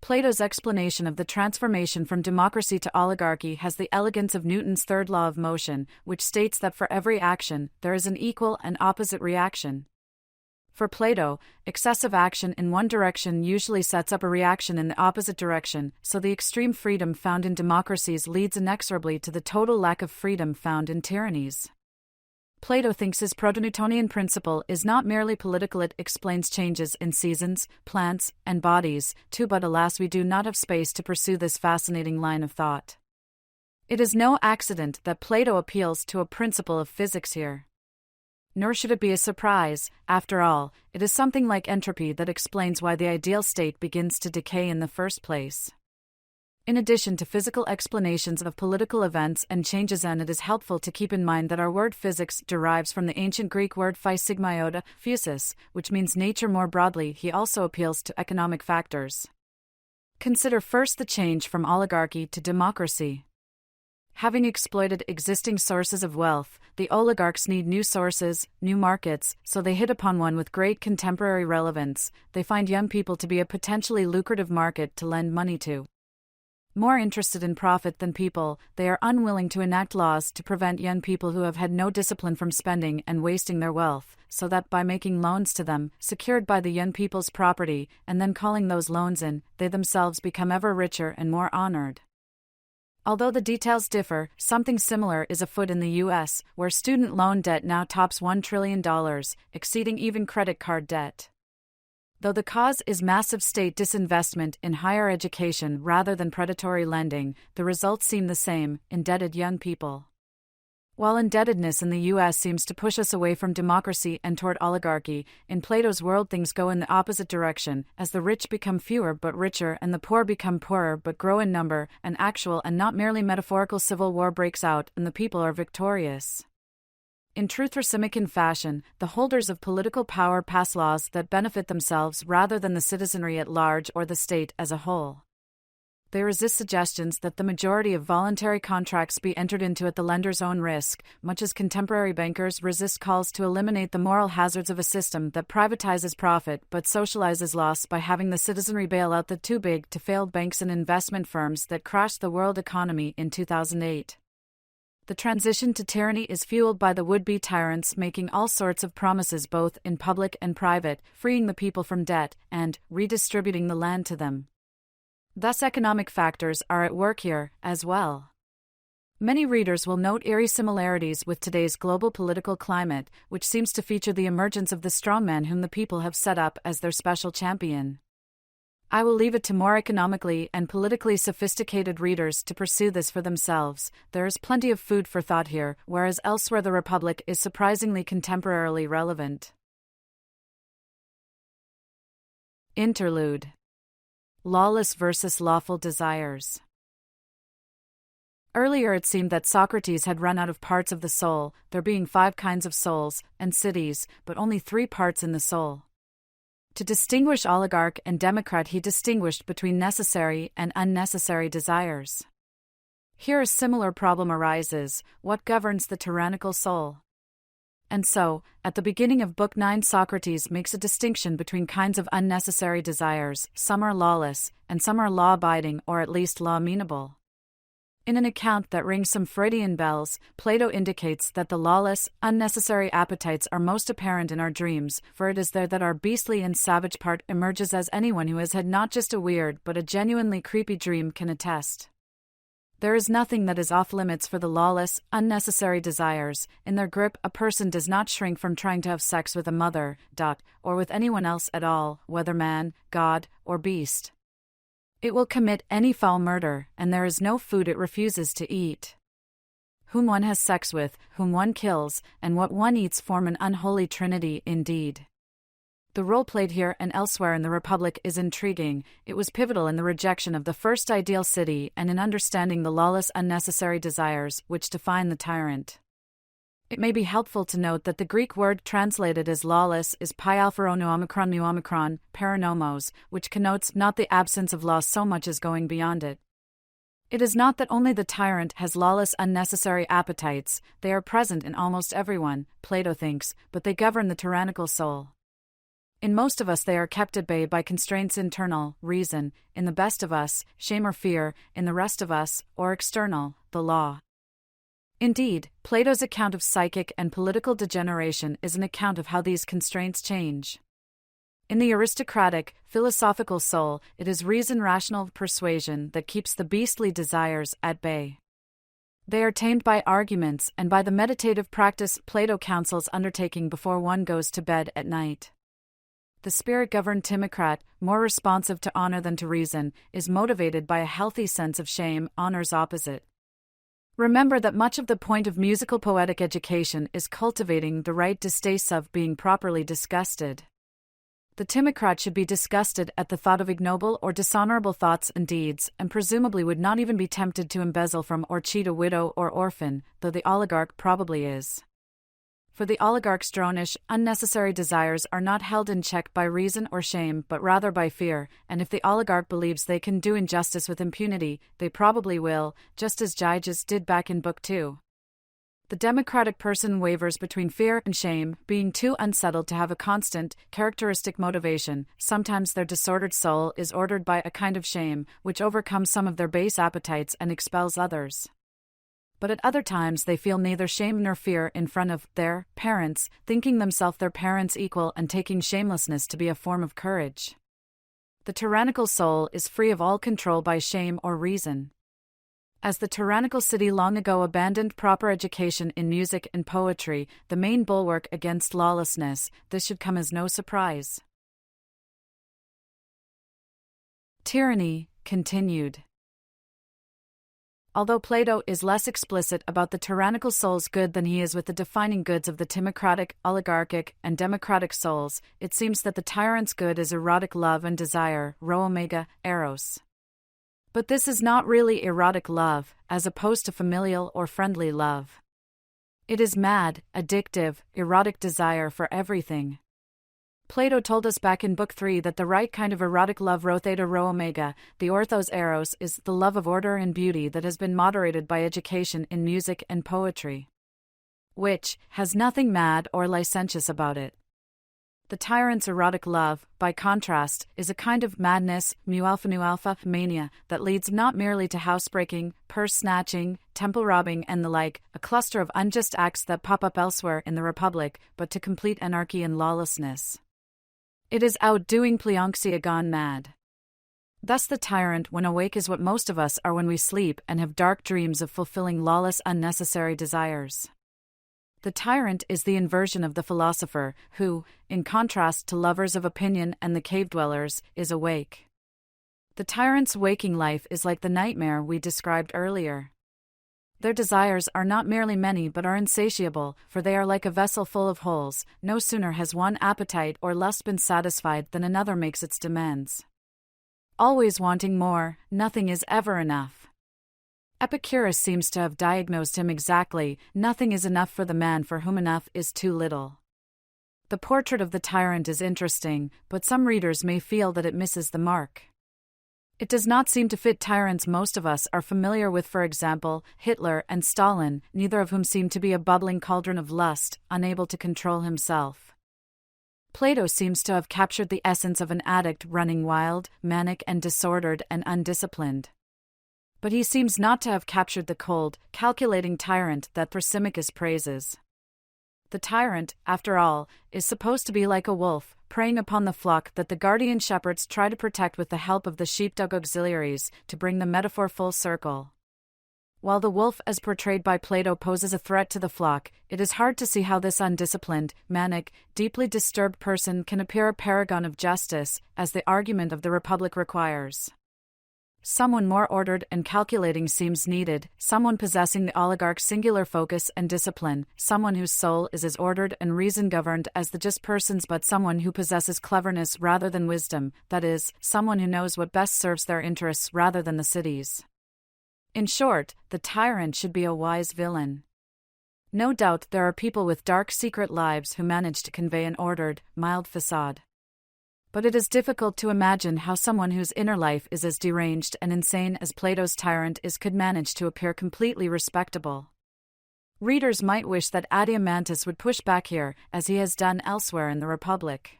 Plato's explanation of the transformation from democracy to oligarchy has the elegance of Newton's third law of motion, which states that for every action, there is an equal and opposite reaction. For Plato, excessive action in one direction usually sets up a reaction in the opposite direction, so the extreme freedom found in democracies leads inexorably to the total lack of freedom found in tyrannies. Plato thinks his proto-Newtonian principle is not merely political, it explains changes in seasons, plants, and bodies, too, but alas we do not have space to pursue this fascinating line of thought. It is no accident that Plato appeals to a principle of physics here. Nor should it be a surprise, after all, it is something like entropy that explains why the ideal state begins to decay in the first place. In addition to physical explanations of political events and changes, and it is helpful to keep in mind that our word physics derives from the ancient Greek word phi sigma iota, physis, which means nature more broadly. He also appeals to economic factors. Consider first the change from oligarchy to democracy. Having exploited existing sources of wealth, the oligarchs need new sources, new markets, so they hit upon one with great contemporary relevance. They find young people to be a potentially lucrative market to lend money to. More interested in profit than people, they are unwilling to enact laws to prevent young people who have had no discipline from spending and wasting their wealth, so that by making loans to them, secured by the young people's property, and then calling those loans in, they themselves become ever richer and more honored. Although the details differ, something similar is afoot in the U.S., where student loan debt now tops $1 trillion, exceeding even credit card debt. Though the cause is massive state disinvestment in higher education rather than predatory lending, the results seem the same: indebted young people. While indebtedness in the U.S. seems to push us away from democracy and toward oligarchy, in Plato's world things go in the opposite direction, as the rich become fewer but richer and the poor become poorer but grow in number. An actual and not merely metaphorical civil war breaks out and the people are victorious. In true Thrasymachon fashion, the holders of political power pass laws that benefit themselves rather than the citizenry at large or the state as a whole. They resist suggestions that the majority of voluntary contracts be entered into at the lender's own risk, much as contemporary bankers resist calls to eliminate the moral hazards of a system that privatizes profit but socializes loss by having the citizenry bail out the too-big-to-fail banks and investment firms that crashed the world economy in 2008. The transition to tyranny is fueled by the would-be tyrants making all sorts of promises both in public and private, freeing the people from debt, and redistributing the land to them. Thus economic factors are at work here, as well. Many readers will note eerie similarities with today's global political climate, which seems to feature the emergence of the strongman whom the people have set up as their special champion. I will leave it to more economically and politically sophisticated readers to pursue this for themselves. There is plenty of food for thought here, whereas elsewhere the Republic is surprisingly contemporarily relevant. Interlude. Lawless versus lawful desires. Earlier it seemed that Socrates had run out of parts of the soul, there being 5 kinds of souls, and cities, but only 3 parts in the soul. To distinguish oligarch and democrat he distinguished between necessary and unnecessary desires. Here a similar problem arises: what governs the tyrannical soul? And so, at the beginning of Book 9 Socrates makes a distinction between kinds of unnecessary desires. Some are lawless, and some are law-abiding or at least law-amenable. In an account that rings some Freudian bells, Plato indicates that the lawless, unnecessary appetites are most apparent in our dreams, for it is there that our beastly and savage part emerges, as anyone who has had not just a weird but a genuinely creepy dream can attest. There is nothing that is off-limits for the lawless, unnecessary desires. In their grip, a person does not shrink from trying to have sex with a mother, or with anyone else at all, whether man, god, or beast. It will commit any foul murder, and there is no food it refuses to eat. Whom one has sex with, whom one kills, and what one eats form an unholy trinity indeed. The role played here and elsewhere in the Republic is intriguing. It was pivotal in the rejection of the first ideal city and in understanding the lawless unnecessary desires which define the tyrant. It may be helpful to note that the Greek word translated as lawless is pi alpha rho nu omicron, paranomos, which connotes not the absence of law so much as going beyond it. It is not that only the tyrant has lawless unnecessary appetites, they are present in almost everyone, Plato thinks, but they govern the tyrannical soul. In most of us they are kept at bay by constraints internal, reason; in the best of us, shame or fear; in the rest of us, or external, the law. Indeed, Plato's account of psychic and political degeneration is an account of how these constraints change. In the aristocratic, philosophical soul, it is reason, rational persuasion that keeps the beastly desires at bay. They are tamed by arguments and by the meditative practice Plato counsels undertaking before one goes to bed at night. The spirit-governed timocrat, more responsive to honor than to reason, is motivated by a healthy sense of shame, honor's opposite. Remember that much of the point of musical poetic education is cultivating the right distaste of being properly disgusted. The timocrat should be disgusted at the thought of ignoble or dishonorable thoughts and deeds, and presumably would not even be tempted to embezzle from or cheat a widow or orphan, though the oligarch probably is. For the oligarch's dronish, unnecessary desires are not held in check by reason or shame but rather by fear, and if the oligarch believes they can do injustice with impunity, they probably will, just as Gyges did back in Book 2. The democratic person wavers between fear and shame, being too unsettled to have a constant, characteristic motivation. Sometimes their disordered soul is ordered by a kind of shame, which overcomes some of their base appetites and expels others. But at other times they feel neither shame nor fear in front of their parents, thinking themselves their parents' equal and taking shamelessness to be a form of courage. The tyrannical soul is free of all control by shame or reason. As the tyrannical city long ago abandoned proper education in music and poetry, the main bulwark against lawlessness, this should come as no surprise. Tyranny, continued. Although Plato is less explicit about the tyrannical soul's good than he is with the defining goods of the timocratic, oligarchic, and democratic souls, it seems that the tyrant's good is erotic love and desire, rho omega, eros. But this is not really erotic love, as opposed to familial or friendly love. It is mad, addictive, erotic desire for everything. Plato told us back in Book 3 that the right kind of erotic love, rho theta rho omega, the orthos eros, is the love of order and beauty that has been moderated by education in music and poetry, which has nothing mad or licentious about it. The tyrant's erotic love, by contrast, is a kind of madness, mu alpha mania, that leads not merely to housebreaking, purse snatching, temple robbing and the like, a cluster of unjust acts that pop up elsewhere in the Republic, but to complete anarchy and lawlessness. It is outdoing pleonxia gone mad. Thus the tyrant when awake is what most of us are when we sleep and have dark dreams of fulfilling lawless unnecessary desires. The tyrant is the inversion of the philosopher, who, in contrast to lovers of opinion and the cave-dwellers, is awake. The tyrant's waking life is like the nightmare we described earlier. Their desires are not merely many but are insatiable, for they are like a vessel full of holes. No sooner has one appetite or lust been satisfied than another makes its demands. Always wanting more, nothing is ever enough. Epicurus seems to have diagnosed him exactly: nothing is enough for the man for whom enough is too little. The portrait of the tyrant is interesting, but some readers may feel that it misses the mark. It does not seem to fit tyrants most of us are familiar with, for example, Hitler and Stalin, neither of whom seem to be a bubbling cauldron of lust, unable to control himself. Plato seems to have captured the essence of an addict running wild, manic and disordered and undisciplined. But he seems not to have captured the cold, calculating tyrant that Thrasymachus praises. The tyrant, after all, is supposed to be like a wolf, preying upon the flock that the guardian shepherds try to protect with the help of the sheepdog auxiliaries, to bring the metaphor full circle. While the wolf as portrayed by Plato poses a threat to the flock, it is hard to see how this undisciplined, manic, deeply disturbed person can appear a paragon of justice, as the argument of the Republic requires. Someone more ordered and calculating seems needed, someone possessing the oligarch's singular focus and discipline, someone whose soul is as ordered and reason-governed as the just person's, but someone who possesses cleverness rather than wisdom, that is, someone who knows what best serves their interests rather than the city's. In short, the tyrant should be a wise villain. No doubt there are people with dark secret lives who manage to convey an ordered, mild facade. But it is difficult to imagine how someone whose inner life is as deranged and insane as Plato's tyrant is could manage to appear completely respectable. Readers might wish that Adeimantus would push back here, as he has done elsewhere in the Republic.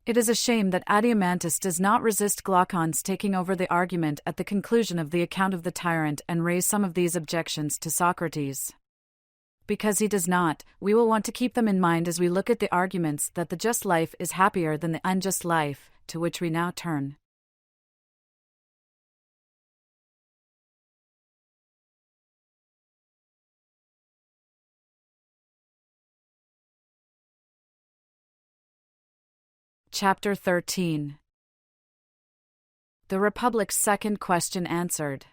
It is a shame that Adeimantus does not resist Glaucon's taking over the argument at the conclusion of the account of the tyrant and raise some of these objections to Socrates. Because he does not, we will want to keep them in mind as we look at the arguments that the just life is happier than the unjust life, to which we now turn. Chapter 13. The Republic's second question answered.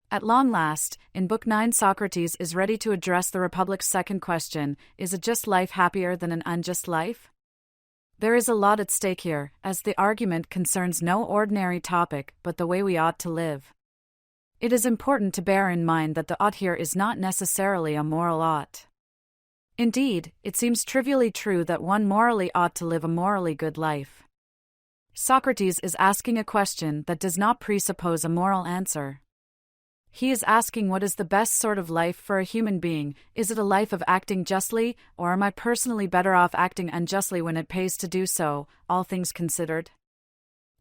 At long last, in Book 9 Socrates is ready to address the Republic's second question: is a just life happier than an unjust life? There is a lot at stake here, as the argument concerns no ordinary topic but the way we ought to live. It is important to bear in mind that the ought here is not necessarily a moral ought. Indeed, it seems trivially true that one morally ought to live a morally good life. Socrates is asking a question that does not presuppose a moral answer. He is asking what is the best sort of life for a human being. Is it a life of acting justly, or am I personally better off acting unjustly when it pays to do so, all things considered?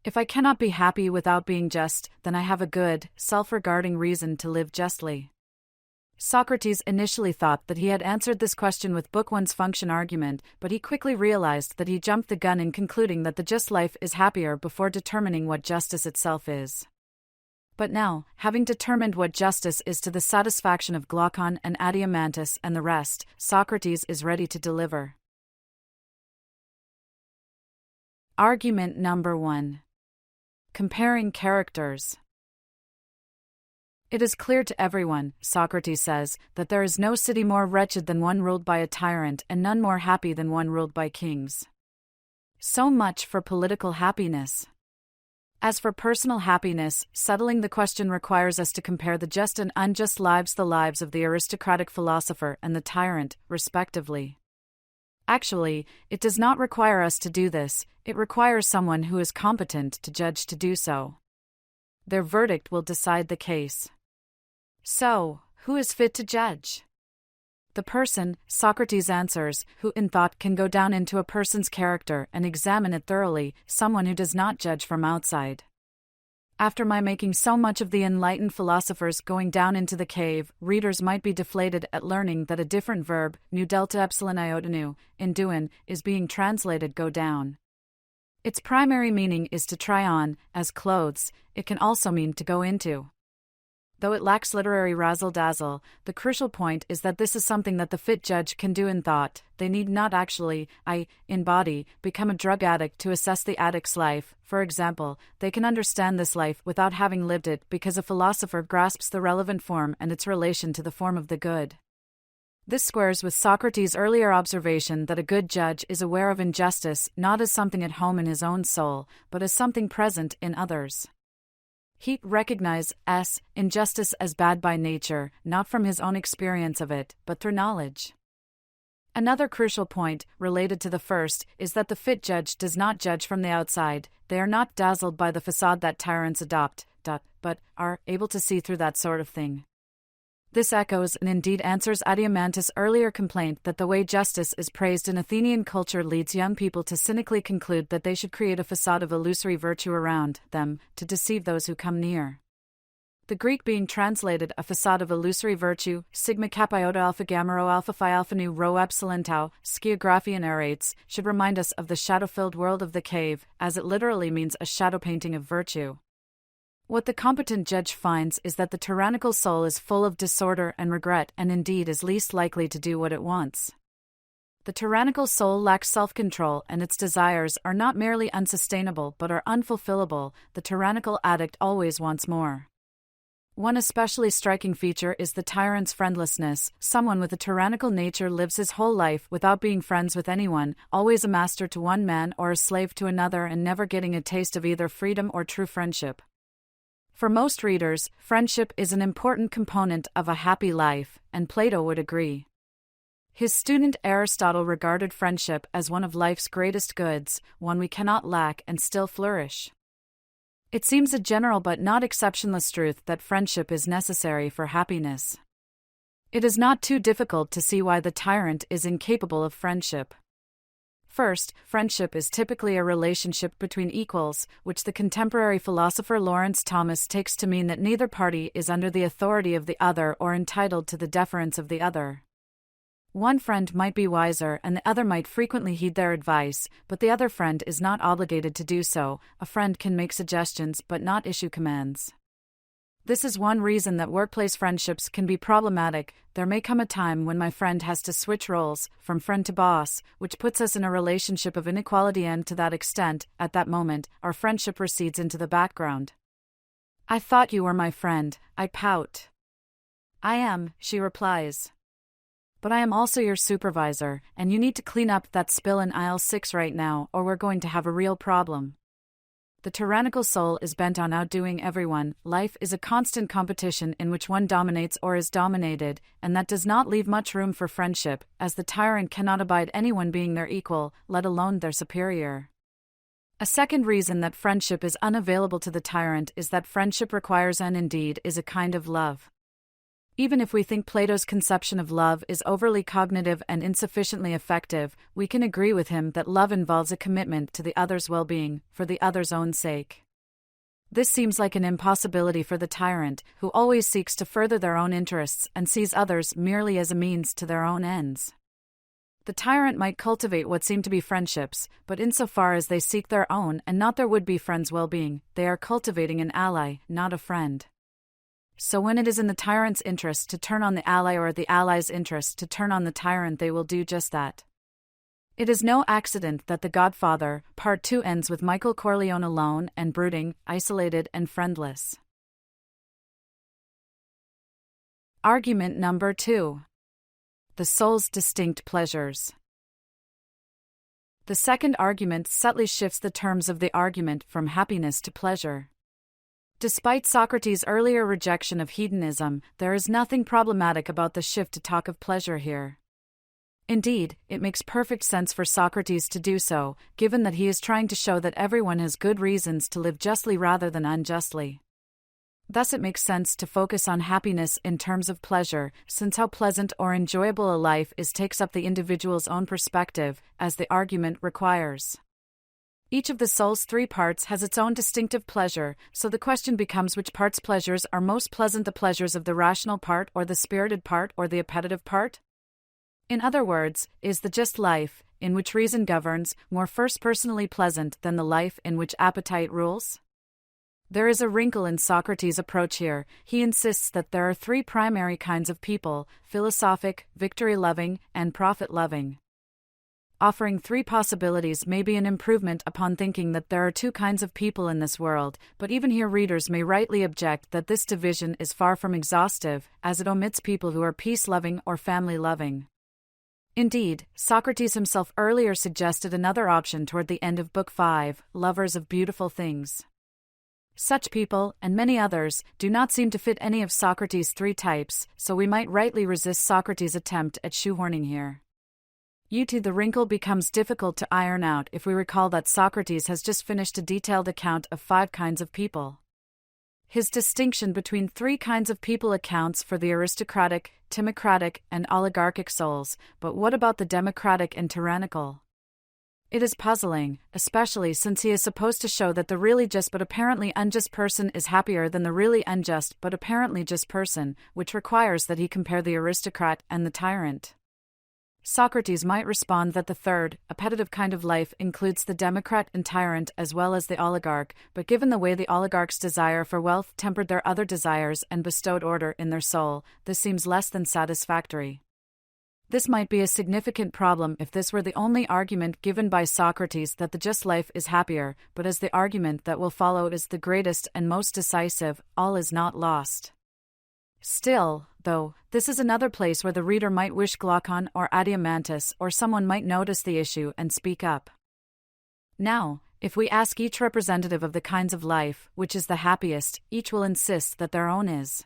If I cannot be happy without being just, then I have a good, self-regarding reason to live justly. Socrates initially thought that he had answered this question with Book One's function argument, but he quickly realized that he jumped the gun in concluding that the just life is happier before determining what justice itself is. But now, having determined what justice is to the satisfaction of Glaucon and Adeimantus and the rest, Socrates is ready to deliver. Argument number 1. Comparing characters. It is clear to everyone, Socrates says, that there is no city more wretched than one ruled by a tyrant and none more happy than one ruled by kings. So much for political happiness. As for personal happiness, settling the question requires us to compare the just and unjust lives, the lives of the aristocratic philosopher and the tyrant, respectively. Actually, it does not require us to do this, it requires someone who is competent to judge to do so. Their verdict will decide the case. So, who is fit to judge? The person, Socrates answers, who in thought can go down into a person's character and examine it thoroughly, someone who does not judge from outside. After my making so much of the enlightened philosophers going down into the cave, readers might be deflated at learning that a different verb, nu delta epsilon iota nu, in doin, is being translated go down. Its primary meaning is to try on, as clothes. It can also mean to go into. Though it lacks literary razzle-dazzle, the crucial point is that this is something that the fit judge can do in thought. They need not actually, in body, become a drug addict to assess the addict's life. For example, they can understand this life without having lived it because a philosopher grasps the relevant form and its relation to the form of the good. This squares with Socrates' earlier observation that a good judge is aware of injustice not as something at home in his own soul, but as something present in others. He recognizes injustice as bad by nature, not from his own experience of it, but through knowledge. Another crucial point, related to the first, is that the fit judge does not judge from the outside. They are not dazzled by the facade that tyrants adopt, but are able to see through that sort of thing. This echoes and indeed answers Adeimantus' earlier complaint that the way justice is praised in Athenian culture leads young people to cynically conclude that they should create a facade of illusory virtue around them, to deceive those who come near. The Greek being translated a facade of illusory virtue, sigma kappa iota alpha gamma rho alpha phi alpha nu rho epsilon tau, Skiographian narrates, should remind us of the shadow-filled world of the cave, as it literally means a shadow painting of virtue. What the competent judge finds is that the tyrannical soul is full of disorder and regret and indeed is least likely to do what it wants. The tyrannical soul lacks self-control and its desires are not merely unsustainable but are unfulfillable. The tyrannical addict always wants more. One especially striking feature is the tyrant's friendlessness. Someone with a tyrannical nature lives his whole life without being friends with anyone, always a master to one man or a slave to another and never getting a taste of either freedom or true friendship. For most readers, friendship is an important component of a happy life, and Plato would agree. His student Aristotle regarded friendship as one of life's greatest goods, one we cannot lack and still flourish. It seems a general but not exceptionless truth that friendship is necessary for happiness. It is not too difficult to see why the tyrant is incapable of friendship. First, friendship is typically a relationship between equals, which the contemporary philosopher Lawrence Thomas takes to mean that neither party is under the authority of the other or entitled to the deference of the other. One friend might be wiser and the other might frequently heed their advice, but the other friend is not obligated to do so. A friend can make suggestions but not issue commands. This is one reason that workplace friendships can be problematic. There may come a time when my friend has to switch roles, from friend to boss, which puts us in a relationship of inequality, and to that extent, at that moment, our friendship recedes into the background. "I thought you were my friend," I pout. "I am," she replies. "But I am also your supervisor, and you need to clean up that spill in aisle 6 right now, or we're going to have a real problem." The tyrannical soul is bent on outdoing everyone. Life is a constant competition in which one dominates or is dominated, and that does not leave much room for friendship, as the tyrant cannot abide anyone being their equal, let alone their superior. A second reason that friendship is unavailable to the tyrant is that friendship requires and indeed is a kind of love. Even if we think Plato's conception of love is overly cognitive and insufficiently effective, we can agree with him that love involves a commitment to the other's well-being, for the other's own sake. This seems like an impossibility for the tyrant, who always seeks to further their own interests and sees others merely as a means to their own ends. The tyrant might cultivate what seem to be friendships, but insofar as they seek their own and not their would-be friend's well-being, they are cultivating an ally, not a friend. So when it is in the tyrant's interest to turn on the ally or the ally's interest to turn on the tyrant, they will do just that. It is no accident that The Godfather, Part 2 ends with Michael Corleone alone and brooding, isolated and friendless. Argument number 2. The soul's distinct pleasures. The second argument subtly shifts the terms of the argument from happiness to pleasure. Despite Socrates' earlier rejection of hedonism, there is nothing problematic about the shift to talk of pleasure here. Indeed, it makes perfect sense for Socrates to do so, given that he is trying to show that everyone has good reasons to live justly rather than unjustly. Thus it makes sense to focus on happiness in terms of pleasure, since how pleasant or enjoyable a life is takes up the individual's own perspective, as the argument requires. Each of the soul's 3 parts has its own distinctive pleasure, so the question becomes which part's pleasures are most pleasant, the pleasures of the rational part or the spirited part or the appetitive part? In other words, is the just life, in which reason governs, more first-personally pleasant than the life in which appetite rules? There is a wrinkle in Socrates' approach here. He insists that there are 3 primary kinds of people: philosophic, victory-loving, and profit-loving. Offering 3 possibilities may be an improvement upon thinking that there are 2 kinds of people in this world, but even here readers may rightly object that this division is far from exhaustive, as it omits people who are peace-loving or family-loving. Indeed, Socrates himself earlier suggested another option toward the end of Book 5, lovers of beautiful things. Such people, and many others, do not seem to fit any of Socrates' 3 types, so we might rightly resist Socrates' attempt at shoehorning here. The wrinkle becomes difficult to iron out if we recall that Socrates has just finished a detailed account of 5 kinds of people. His distinction between 3 kinds of people accounts for the aristocratic, timocratic, and oligarchic souls, but what about the democratic and tyrannical? It is puzzling, especially since he is supposed to show that the really just but apparently unjust person is happier than the really unjust but apparently just person, which requires that he compare the aristocrat and the tyrant. Socrates might respond that the third, appetitive kind of life includes the democrat and tyrant as well as the oligarch, but given the way the oligarch's desire for wealth tempered their other desires and bestowed order in their soul, this seems less than satisfactory. This might be a significant problem if this were the only argument given by Socrates that the just life is happier, but as the argument that will follow is the greatest and most decisive, all is not lost. Still, though, this is another place where the reader might wish Glaucon or Adeimantus or someone might notice the issue and speak up. Now, if we ask each representative of the kinds of life, which is the happiest, each will insist that their own is.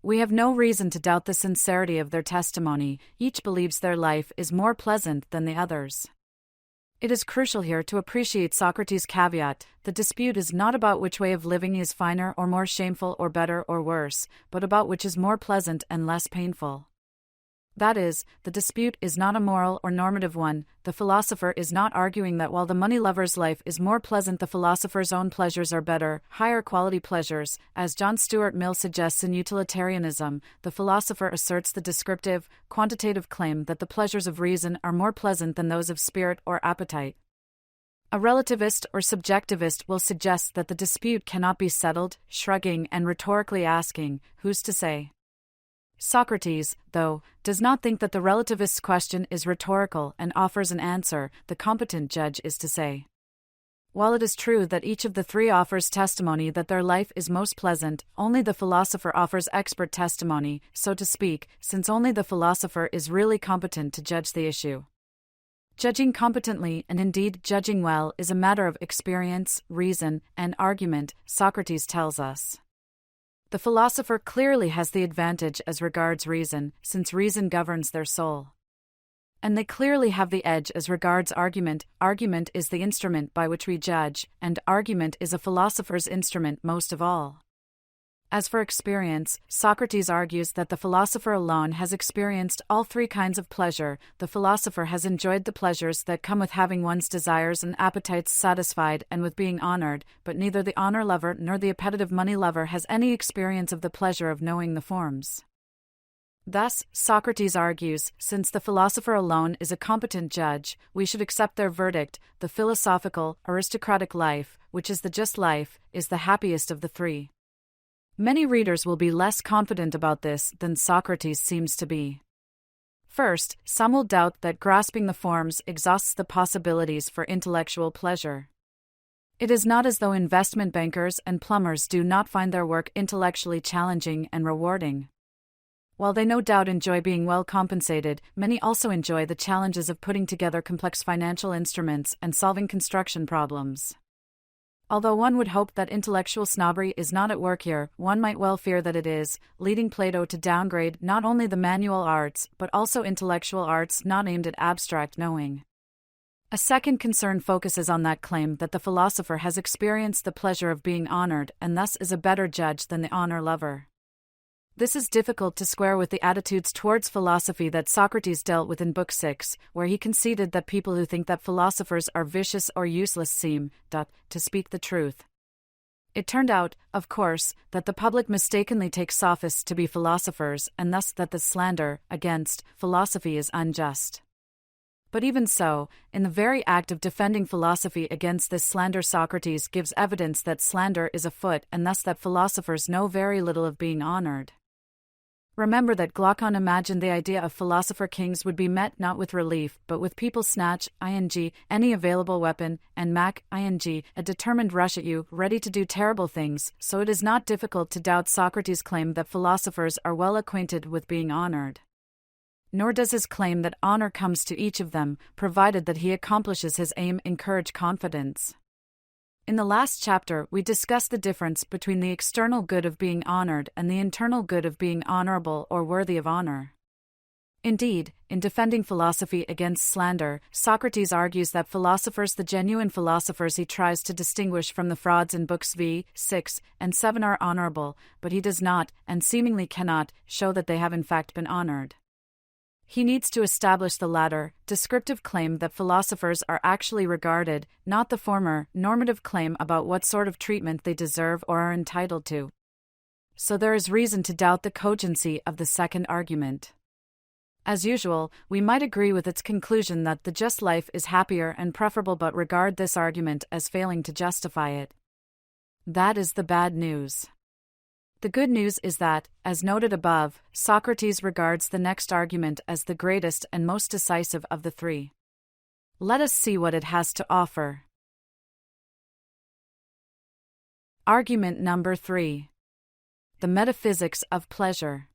We have no reason to doubt the sincerity of their testimony. Each believes their life is more pleasant than the others. It is crucial here to appreciate Socrates' caveat: the dispute is not about which way of living is finer or more shameful or better or worse, but about which is more pleasant and less painful. That is, the dispute is not a moral or normative one. The philosopher is not arguing that while the money lover's life is more pleasant, the philosopher's own pleasures are better, higher quality pleasures. As John Stuart Mill suggests in Utilitarianism, the philosopher asserts the descriptive, quantitative claim that the pleasures of reason are more pleasant than those of spirit or appetite. A relativist or subjectivist will suggest that the dispute cannot be settled, shrugging and rhetorically asking, "Who's to say?" Socrates, though, does not think that the relativist's question is rhetorical and offers an answer. The competent judge is to say. While it is true that each of the 3 offers testimony that their life is most pleasant, only the philosopher offers expert testimony, so to speak, since only the philosopher is really competent to judge the issue. Judging competently, and indeed judging well, is a matter of experience, reason, and argument, Socrates tells us. The philosopher clearly has the advantage as regards reason, since reason governs their soul. And they clearly have the edge as regards argument. Argument is the instrument by which we judge, and argument is a philosopher's instrument most of all. As for experience, Socrates argues that the philosopher alone has experienced all three kinds of pleasure. The philosopher has enjoyed the pleasures that come with having one's desires and appetites satisfied and with being honored, but neither the honor lover nor the appetitive money lover has any experience of the pleasure of knowing the forms. Thus, Socrates argues, since the philosopher alone is a competent judge, we should accept their verdict. The philosophical, aristocratic life, which is the just life, is the happiest of the three. Many readers will be less confident about this than Socrates seems to be. First, some will doubt that grasping the forms exhausts the possibilities for intellectual pleasure. It is not as though investment bankers and plumbers do not find their work intellectually challenging and rewarding. While they no doubt enjoy being well compensated, many also enjoy the challenges of putting together complex financial instruments and solving construction problems. Although one would hope that intellectual snobbery is not at work here, one might well fear that it is, leading Plato to downgrade not only the manual arts but also intellectual arts not aimed at abstract knowing. A second concern focuses on that claim that the philosopher has experienced the pleasure of being honored and thus is a better judge than the honor lover. This is difficult to square with the attitudes towards philosophy that Socrates dealt with in Book 6, where he conceded that people who think that philosophers are vicious or useless seem, to speak the truth. It turned out, of course, that the public mistakenly takes sophists to be philosophers, and thus that the slander against philosophy is unjust. But even so, in the very act of defending philosophy against this slander, Socrates gives evidence that slander is afoot and thus that philosophers know very little of being honored. Remember that Glaucon imagined the idea of philosopher kings would be met not with relief but with people snatch, any available weapon, and a determined rush at you, ready to do terrible things, so it is not difficult to doubt Socrates' claim that philosophers are well acquainted with being honored. Nor does his claim that honor comes to each of them, provided that he accomplishes his aim, encourage confidence. In the last chapter, we discussed the difference between the external good of being honored and the internal good of being honorable or worthy of honor. Indeed, in defending philosophy against slander, Socrates argues that philosophers, the genuine philosophers he tries to distinguish from the frauds in books v. 6 and 7, are honorable, but he does not, and seemingly cannot, show that they have in fact been honored. He needs to establish the latter, descriptive claim that philosophers are actually regarded, not the former, normative claim about what sort of treatment they deserve or are entitled to. So there is reason to doubt the cogency of the second argument. As usual, we might agree with its conclusion that the just life is happier and preferable, but regard this argument as failing to justify it. That is the bad news. The good news is that, as noted above, Socrates regards the next argument as the greatest and most decisive of the three. Let us see what it has to offer. Argument number 3. The metaphysics of pleasure.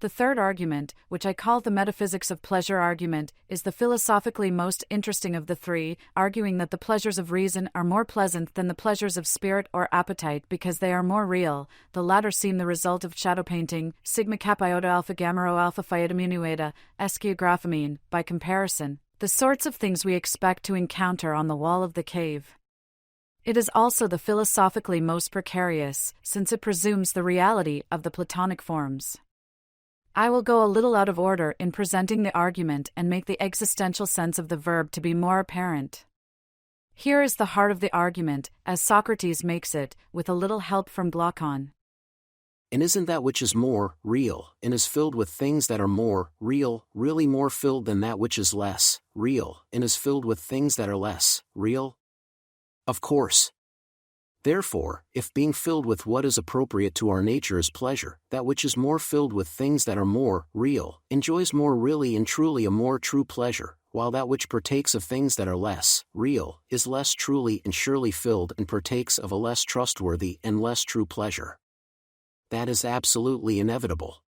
The third argument, which I call the metaphysics of pleasure argument, is the philosophically most interesting of the three, arguing that the pleasures of reason are more pleasant than the pleasures of spirit or appetite because they are more real. The latter seem the result of shadow painting, sigma kappa iota alpha gamma rho alpha phi eta mu nu eta, eschagraphamine, by comparison, the sorts of things we expect to encounter on the wall of the cave. It is also the philosophically most precarious, since it presumes the reality of the Platonic forms. I will go a little out of order in presenting the argument and make the existential sense of the verb to be more apparent. Here is the heart of the argument, as Socrates makes it, with a little help from Glaucon. And isn't that which is more real, and is filled with things that are more real, really more filled than that which is less real, and is filled with things that are less real? Of course. Therefore, if being filled with what is appropriate to our nature is pleasure, that which is more filled with things that are more real, enjoys more really and truly a more true pleasure, while that which partakes of things that are less real, is less truly and surely filled and partakes of a less trustworthy and less true pleasure. That is absolutely inevitable.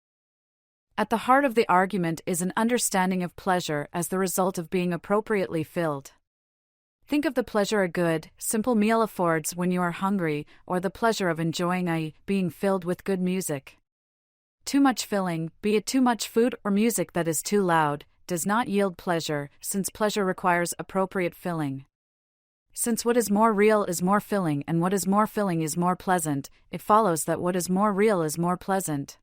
At the heart of the argument is an understanding of pleasure as the result of being appropriately filled. Think of the pleasure a good, simple meal affords when you are hungry, or the pleasure of enjoying being filled with good music. Too much filling, be it too much food or music that is too loud, does not yield pleasure, since pleasure requires appropriate filling. Since what is more real is more filling and what is more filling is more pleasant, it follows that what is more real is more pleasant.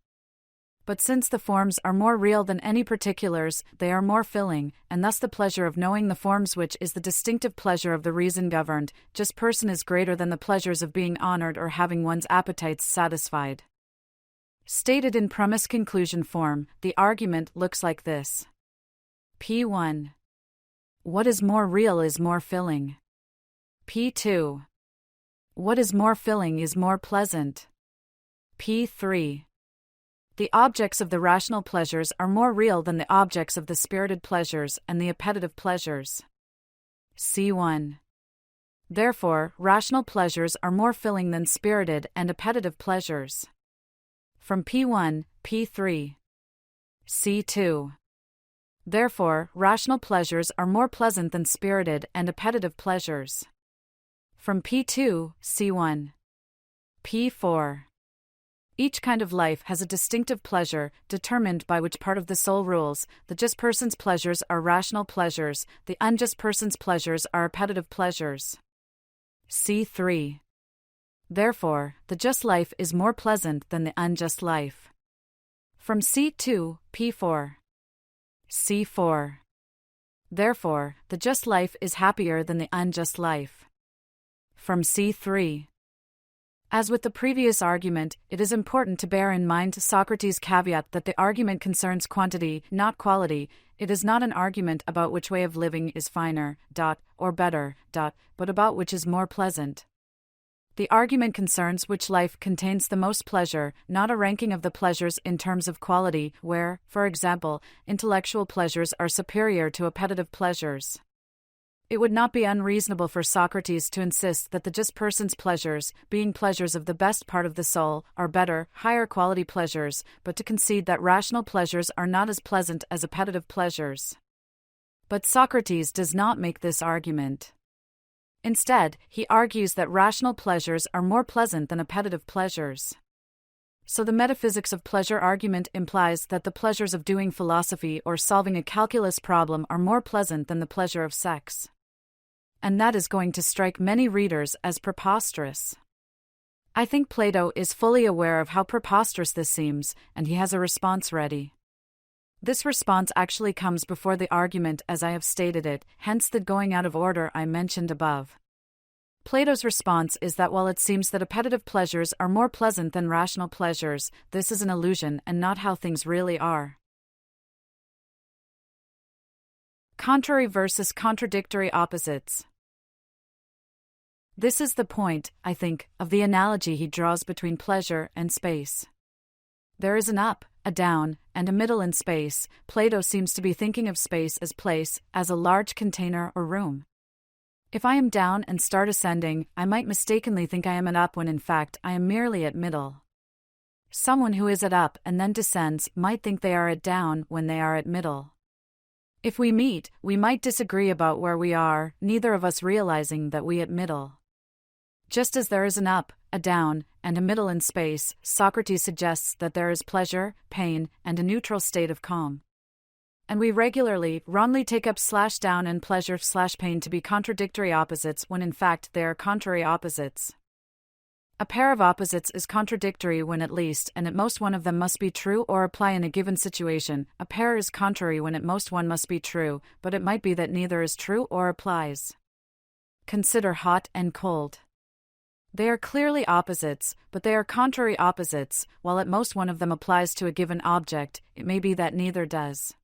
But since the forms are more real than any particulars, they are more filling, and thus the pleasure of knowing the forms, which is the distinctive pleasure of the reason-governed, just person, is greater than the pleasures of being honored or having one's appetites satisfied. Stated in premise-conclusion form, the argument looks like this. P1. What is more real is more filling. P2. What is more filling is more pleasant. P3. The objects of the rational pleasures are more real than the objects of the spirited pleasures and the appetitive pleasures. C1. Therefore, rational pleasures are more filling than spirited and appetitive pleasures. From P1, P3. C2. Therefore, rational pleasures are more pleasant than spirited and appetitive pleasures. From P2, C1. P4. Each kind of life has a distinctive pleasure, determined by which part of the soul rules. The just person's pleasures are rational pleasures, the unjust person's pleasures are appetitive pleasures. C3. Therefore, the just life is more pleasant than the unjust life. From C2, P4. C4. Therefore, the just life is happier than the unjust life. From C3. As with the previous argument, it is important to bear in mind Socrates' caveat that the argument concerns quantity, not quality. It is not an argument about which way of living is finer, or better, but about which is more pleasant. The argument concerns which life contains the most pleasure, not a ranking of the pleasures in terms of quality, where, for example, intellectual pleasures are superior to appetitive pleasures. It would not be unreasonable for Socrates to insist that the just person's pleasures, being pleasures of the best part of the soul, are better, higher quality pleasures, but to concede that rational pleasures are not as pleasant as appetitive pleasures. But Socrates does not make this argument. Instead, he argues that rational pleasures are more pleasant than appetitive pleasures. So the metaphysics of pleasure argument implies that the pleasures of doing philosophy or solving a calculus problem are more pleasant than the pleasure of sex. And that is going to strike many readers as preposterous. I think Plato is fully aware of how preposterous this seems, and he has a response ready. This response actually comes before the argument as I have stated it, hence the going out of order I mentioned above. Plato's response is that while it seems that appetitive pleasures are more pleasant than rational pleasures, this is an illusion and not how things really are. Contrary versus contradictory opposites. This is the point, I think, of the analogy he draws between pleasure and space. There is an up, a down, and a middle in space. Plato seems to be thinking of space as place, as a large container or room. If I am down and start ascending, I might mistakenly think I am at up when in fact I am merely at middle. Someone who is at up and then descends might think they are at down when they are at middle. If we meet, we might disagree about where we are, neither of us realizing that we at middle. Just as there is an up, a down, and a middle in space, Socrates suggests that there is pleasure, pain, and a neutral state of calm. And we regularly, wrongly take up /down and pleasure/pain to be contradictory opposites when in fact they are contrary opposites. A pair of opposites is contradictory when at least and at most one of them must be true or apply in a given situation. A pair is contrary when at most one must be true, but it might be that neither is true or applies. Consider hot and cold. They are clearly opposites, but they are contrary opposites. While at most one of them applies to a given object, it may be that neither does.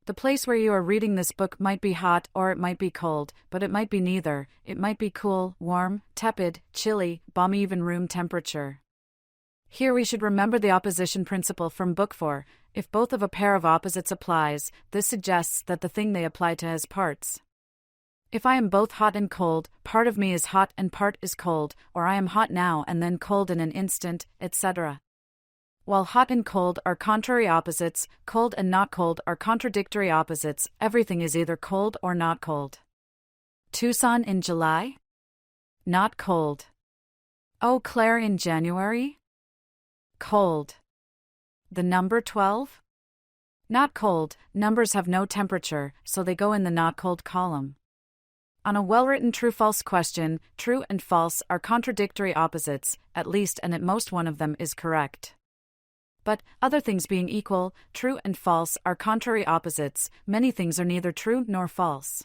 The place where you are reading this book might be hot or it might be cold, but it might be neither. It might be cool, warm, tepid, chilly, balmy, even room temperature. Here we should remember the opposition principle from Book 4. If both of a pair of opposites applies, this suggests that the thing they apply to has parts. If I am both hot and cold, part of me is hot and part is cold, or I am hot now and then cold in an instant, etc. While hot and cold are contrary opposites, cold and not cold are contradictory opposites. Everything is either cold or not cold. Tucson in July? Not cold. Eau Claire in January? Cold. The number 12? Not cold. Numbers have no temperature, so they go in the not cold column. On a well-written true-false question, true and false are contradictory opposites, at least and at most one of them is correct. But, other things being equal, true and false are contrary opposites. Many things are neither true nor false.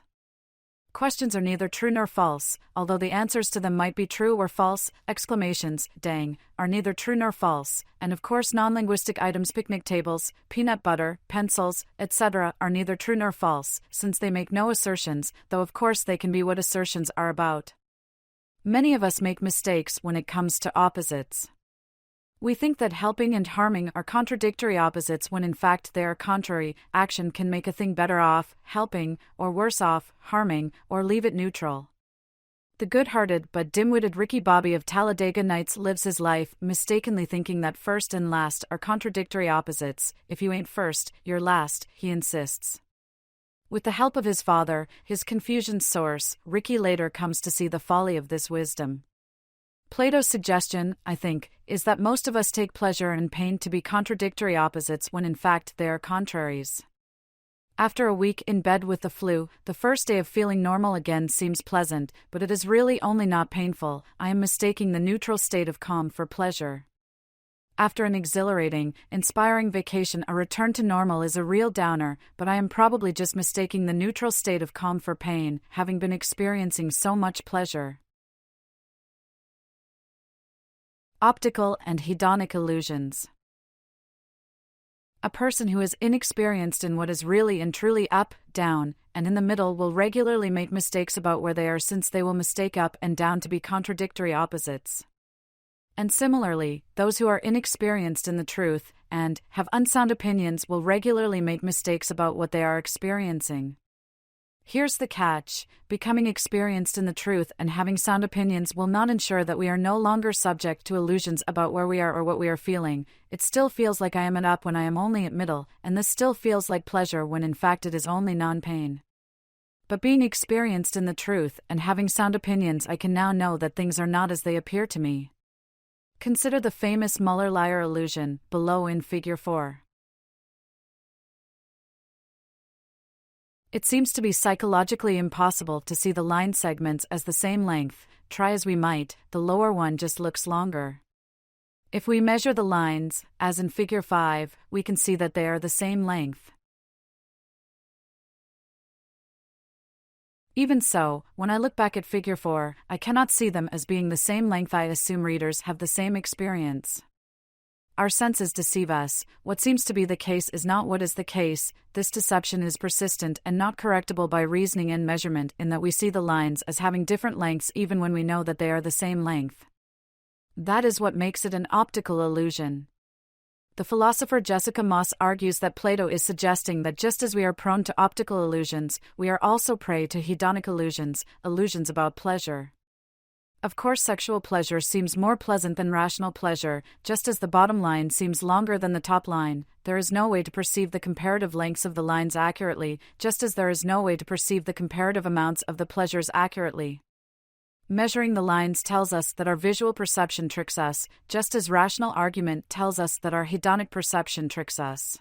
Questions are neither true nor false, although the answers to them might be true or false. Exclamations, dang, are neither true nor false, and of course non-linguistic items, picnic tables, peanut butter, pencils, etc. are neither true nor false, since they make no assertions, though of course they can be what assertions are about. Many of us make mistakes when it comes to opposites. We think that helping and harming are contradictory opposites when in fact they are contrary. Action can make a thing better off, helping, or worse off, harming, or leave it neutral. The good-hearted but dim-witted Ricky Bobby of Talladega Nights lives his life mistakenly thinking that first and last are contradictory opposites. If you ain't first, you're last, he insists. With the help of his father, his confusion's source, Ricky later comes to see the folly of this wisdom. Plato's suggestion, I think, is that most of us take pleasure and pain to be contradictory opposites when in fact they are contraries. After a week in bed with the flu, the first day of feeling normal again seems pleasant, but it is really only not painful. I am mistaking the neutral state of calm for pleasure. After an exhilarating, inspiring vacation, a return to normal is a real downer, but I am probably just mistaking the neutral state of calm for pain, having been experiencing so much pleasure. Optical and hedonic illusions. A person who is inexperienced in what is really and truly up, down, and in the middle will regularly make mistakes about where they are, since they will mistake up and down to be contradictory opposites. And similarly, those who are inexperienced in the truth and have unsound opinions will regularly make mistakes about what they are experiencing. Here's the catch: becoming experienced in the truth and having sound opinions will not ensure that we are no longer subject to illusions about where we are or what we are feeling. It still feels like I am at up when I am only at middle, and this still feels like pleasure when in fact it is only non-pain. But being experienced in the truth and having sound opinions, I can now know that things are not as they appear to me. Consider the famous Muller-Lyer illusion, below in Figure 4. It seems to be psychologically impossible to see the line segments as the same length. Try as we might, the lower one just looks longer. If we measure the lines, as in Figure 5, we can see that they are the same length. Even so, when I look back at Figure 4, I cannot see them as being the same length. I assume readers have the same experience. Our senses deceive us. What seems to be the case is not what is the case. This deception is persistent and not correctable by reasoning and measurement, in that we see the lines as having different lengths even when we know that they are the same length. That is what makes it an optical illusion. The philosopher Jessica Moss argues that Plato is suggesting that just as we are prone to optical illusions, we are also prey to hedonic illusions, illusions about pleasure. Of course, sexual pleasure seems more pleasant than rational pleasure. Just as the bottom line seems longer than the top line, there is no way to perceive the comparative lengths of the lines accurately, just as there is no way to perceive the comparative amounts of the pleasures accurately. Measuring the lines tells us that our visual perception tricks us, just as rational argument tells us that our hedonic perception tricks us.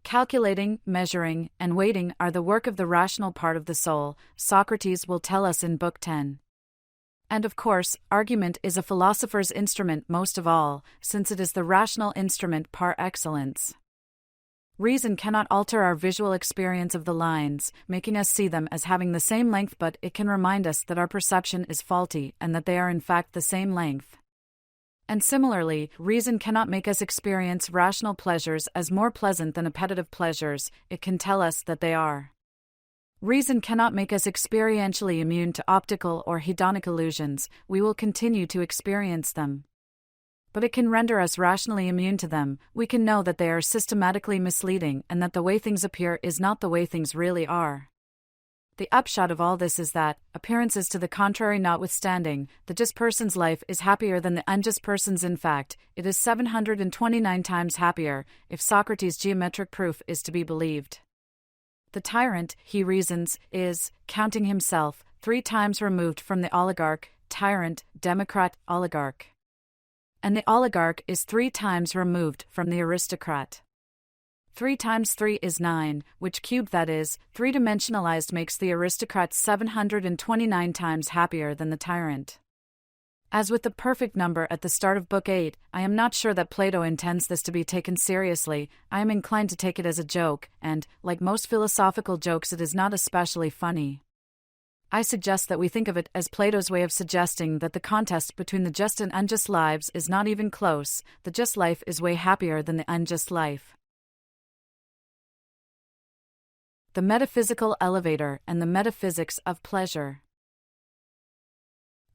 Calculating, measuring, and weighting are the work of the rational part of the soul, Socrates will tell us in Book 10. And of course, argument is a philosopher's instrument most of all, since it is the rational instrument par excellence. Reason cannot alter our visual experience of the lines, making us see them as having the same length, but it can remind us that our perception is faulty and that they are in fact the same length. And similarly, reason cannot make us experience rational pleasures as more pleasant than appetitive pleasures. It can tell us that they are. Reason cannot make us experientially immune to optical or hedonic illusions. We will continue to experience them. But it can render us rationally immune to them. We can know that they are systematically misleading and that the way things appear is not the way things really are. The upshot of all this is that, appearances to the contrary notwithstanding, the just person's life is happier than the unjust person's. In fact, it is 729 times happier, if Socrates' geometric proof is to be believed. The tyrant, he reasons, is, counting himself, 3 times removed from the oligarch, tyrant, democrat, oligarch. And the oligarch is 3 times removed from the aristocrat. 3 times 3 is 9, which cubed, that is, 3-dimensionalized, makes the aristocrat 729 times happier than the tyrant. As with the perfect number at the start of Book 8, I am not sure that Plato intends this to be taken seriously. I am inclined to take it as a joke, and, like most philosophical jokes, it is not especially funny. I suggest that we think of it as Plato's way of suggesting that the contest between the just and unjust lives is not even close. The just life is way happier than the unjust life. The metaphysical elevator and the metaphysics of pleasure.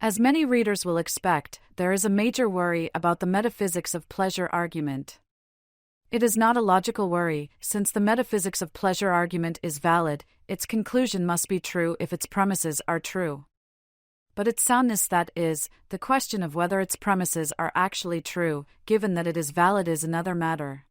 As many readers will expect, there is a major worry about the metaphysics of pleasure argument. It is not a logical worry, since the metaphysics of pleasure argument is valid. Its conclusion must be true if its premises are true. But its soundness, that is, the question of whether its premises are actually true, given that it is valid, is another matter.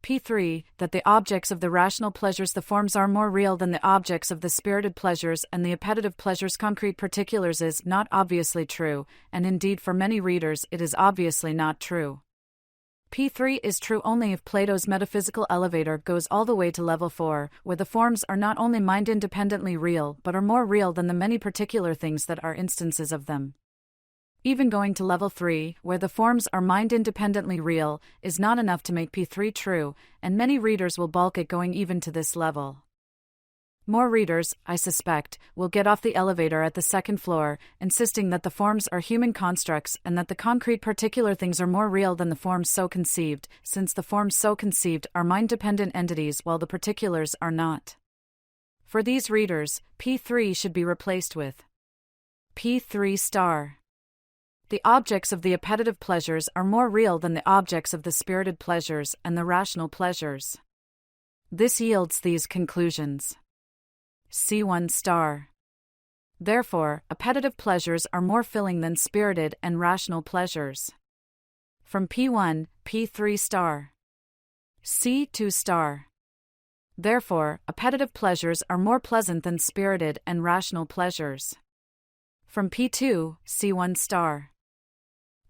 P3, that the objects of the rational pleasures, the forms, are more real than the objects of the spirited pleasures and the appetitive pleasures, concrete particulars, is not obviously true, and indeed for many readers it is obviously not true. P3 is true only if Plato's metaphysical elevator goes all the way to level 4, where the forms are not only mind-independently real but are more real than the many particular things that are instances of them. Even going to level 3, where the forms are mind-independently real, is not enough to make P3 true, and many readers will balk at going even to this level. More readers, I suspect, will get off the elevator at the second floor, insisting that the forms are human constructs and that the concrete particular things are more real than the forms so conceived, since the forms so conceived are mind-dependent entities while the particulars are not. For these readers, P3 should be replaced with P3 star. The objects of the appetitive pleasures are more real than the objects of the spirited pleasures and the rational pleasures. This yields these conclusions. C1 star. Therefore, appetitive pleasures are more filling than spirited and rational pleasures. From P1, P3 star. C2 star. Therefore, appetitive pleasures are more pleasant than spirited and rational pleasures. From P2, C1 star.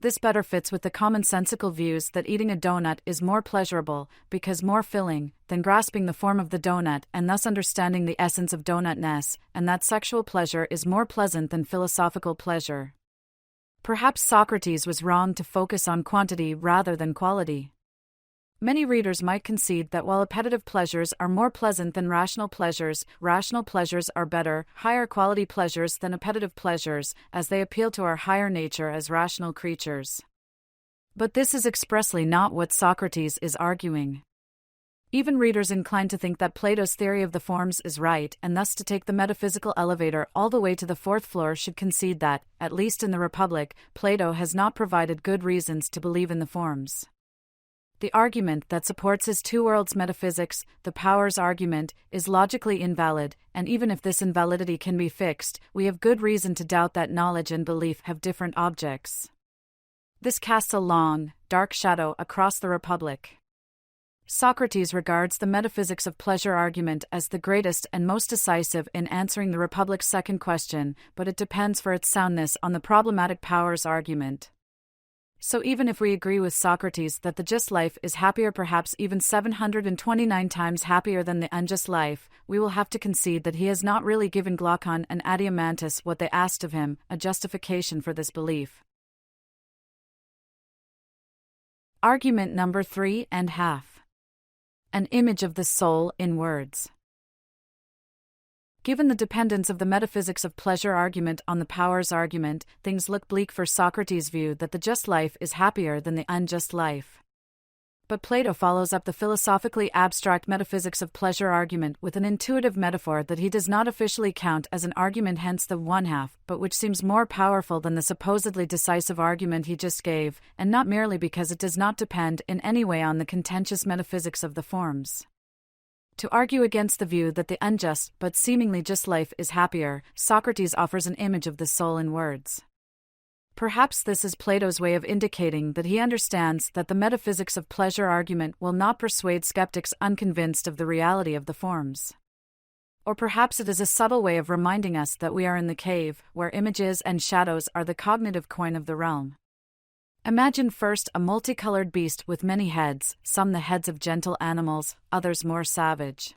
This better fits with the commonsensical views that eating a donut is more pleasurable, because more filling, than grasping the form of the donut and thus understanding the essence of donutness, and that sexual pleasure is more pleasant than philosophical pleasure. Perhaps Socrates was wrong to focus on quantity rather than quality. Many readers might concede that while appetitive pleasures are more pleasant than rational pleasures are better, higher quality pleasures than appetitive pleasures, as they appeal to our higher nature as rational creatures. But this is expressly not what Socrates is arguing. Even readers inclined to think that Plato's theory of the forms is right and thus to take the metaphysical elevator all the way to the 4th floor should concede that, at least in the Republic, Plato has not provided good reasons to believe in the forms. The argument that supports his two worlds metaphysics, the powers argument, is logically invalid, and even if this invalidity can be fixed, we have good reason to doubt that knowledge and belief have different objects. This casts a long, dark shadow across the Republic. Socrates regards the metaphysics of pleasure argument as the greatest and most decisive in answering the Republic's second question, but it depends for its soundness on the problematic powers argument. So even if we agree with Socrates that the just life is happier, perhaps even 729 times happier than the unjust life, we will have to concede that he has not really given Glaucon and Adeimantus what they asked of him, a justification for this belief. Argument number 3.5. An image of the soul in words. Given the dependence of the metaphysics of pleasure argument on the powers argument, things look bleak for Socrates' view that the just life is happier than the unjust life. But Plato follows up the philosophically abstract metaphysics of pleasure argument with an intuitive metaphor that he does not officially count as an argument, hence the 1/2, but which seems more powerful than the supposedly decisive argument he just gave, and not merely because it does not depend in any way on the contentious metaphysics of the forms. To argue against the view that the unjust but seemingly just life is happier, Socrates offers an image of the soul in words. Perhaps this is Plato's way of indicating that he understands that the metaphysics of pleasure argument will not persuade skeptics unconvinced of the reality of the forms. Or perhaps it is a subtle way of reminding us that we are in the cave, where images and shadows are the cognitive coin of the realm. Imagine first a multicolored beast with many heads, some the heads of gentle animals, others more savage.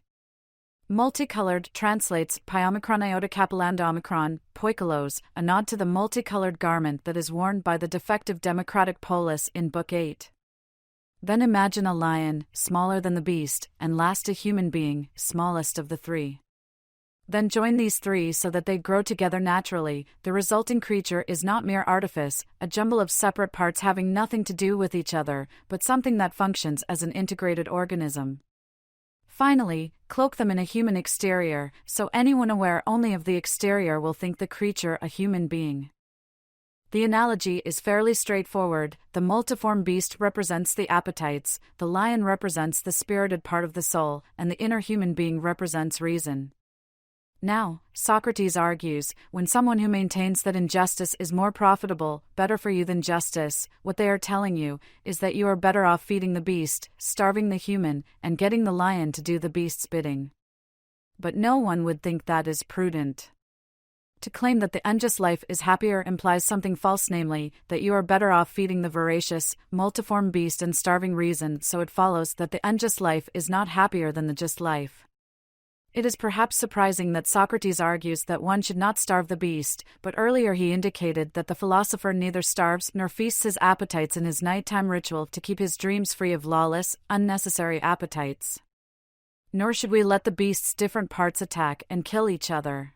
Multicolored translates pyomicron iota capillando omicron, poikilos, a nod to the multicolored garment that is worn by the defective democratic polis in Book 8. Then imagine a lion, smaller than the beast, and last a human being, smallest of the three. Then join these three so that they grow together naturally. The resulting creature is not mere artifice, a jumble of separate parts having nothing to do with each other, but something that functions as an integrated organism. Finally, cloak them in a human exterior, so anyone aware only of the exterior will think the creature a human being. The analogy is fairly straightforward. The multiform beast represents the appetites, the lion represents the spirited part of the soul, and the inner human being represents reason. Now, Socrates argues, when someone who maintains that injustice is more profitable, better for you than justice, what they are telling you is that you are better off feeding the beast, starving the human, and getting the lion to do the beast's bidding. But no one would think that is prudent. To claim that the unjust life is happier implies something false, namely, that you are better off feeding the voracious, multiform beast and starving reason, so it follows that the unjust life is not happier than the just life. It is perhaps surprising that Socrates argues that one should not starve the beast, but earlier he indicated that the philosopher neither starves nor feasts his appetites in his nighttime ritual to keep his dreams free of lawless, unnecessary appetites. Nor should we let the beast's different parts attack and kill each other.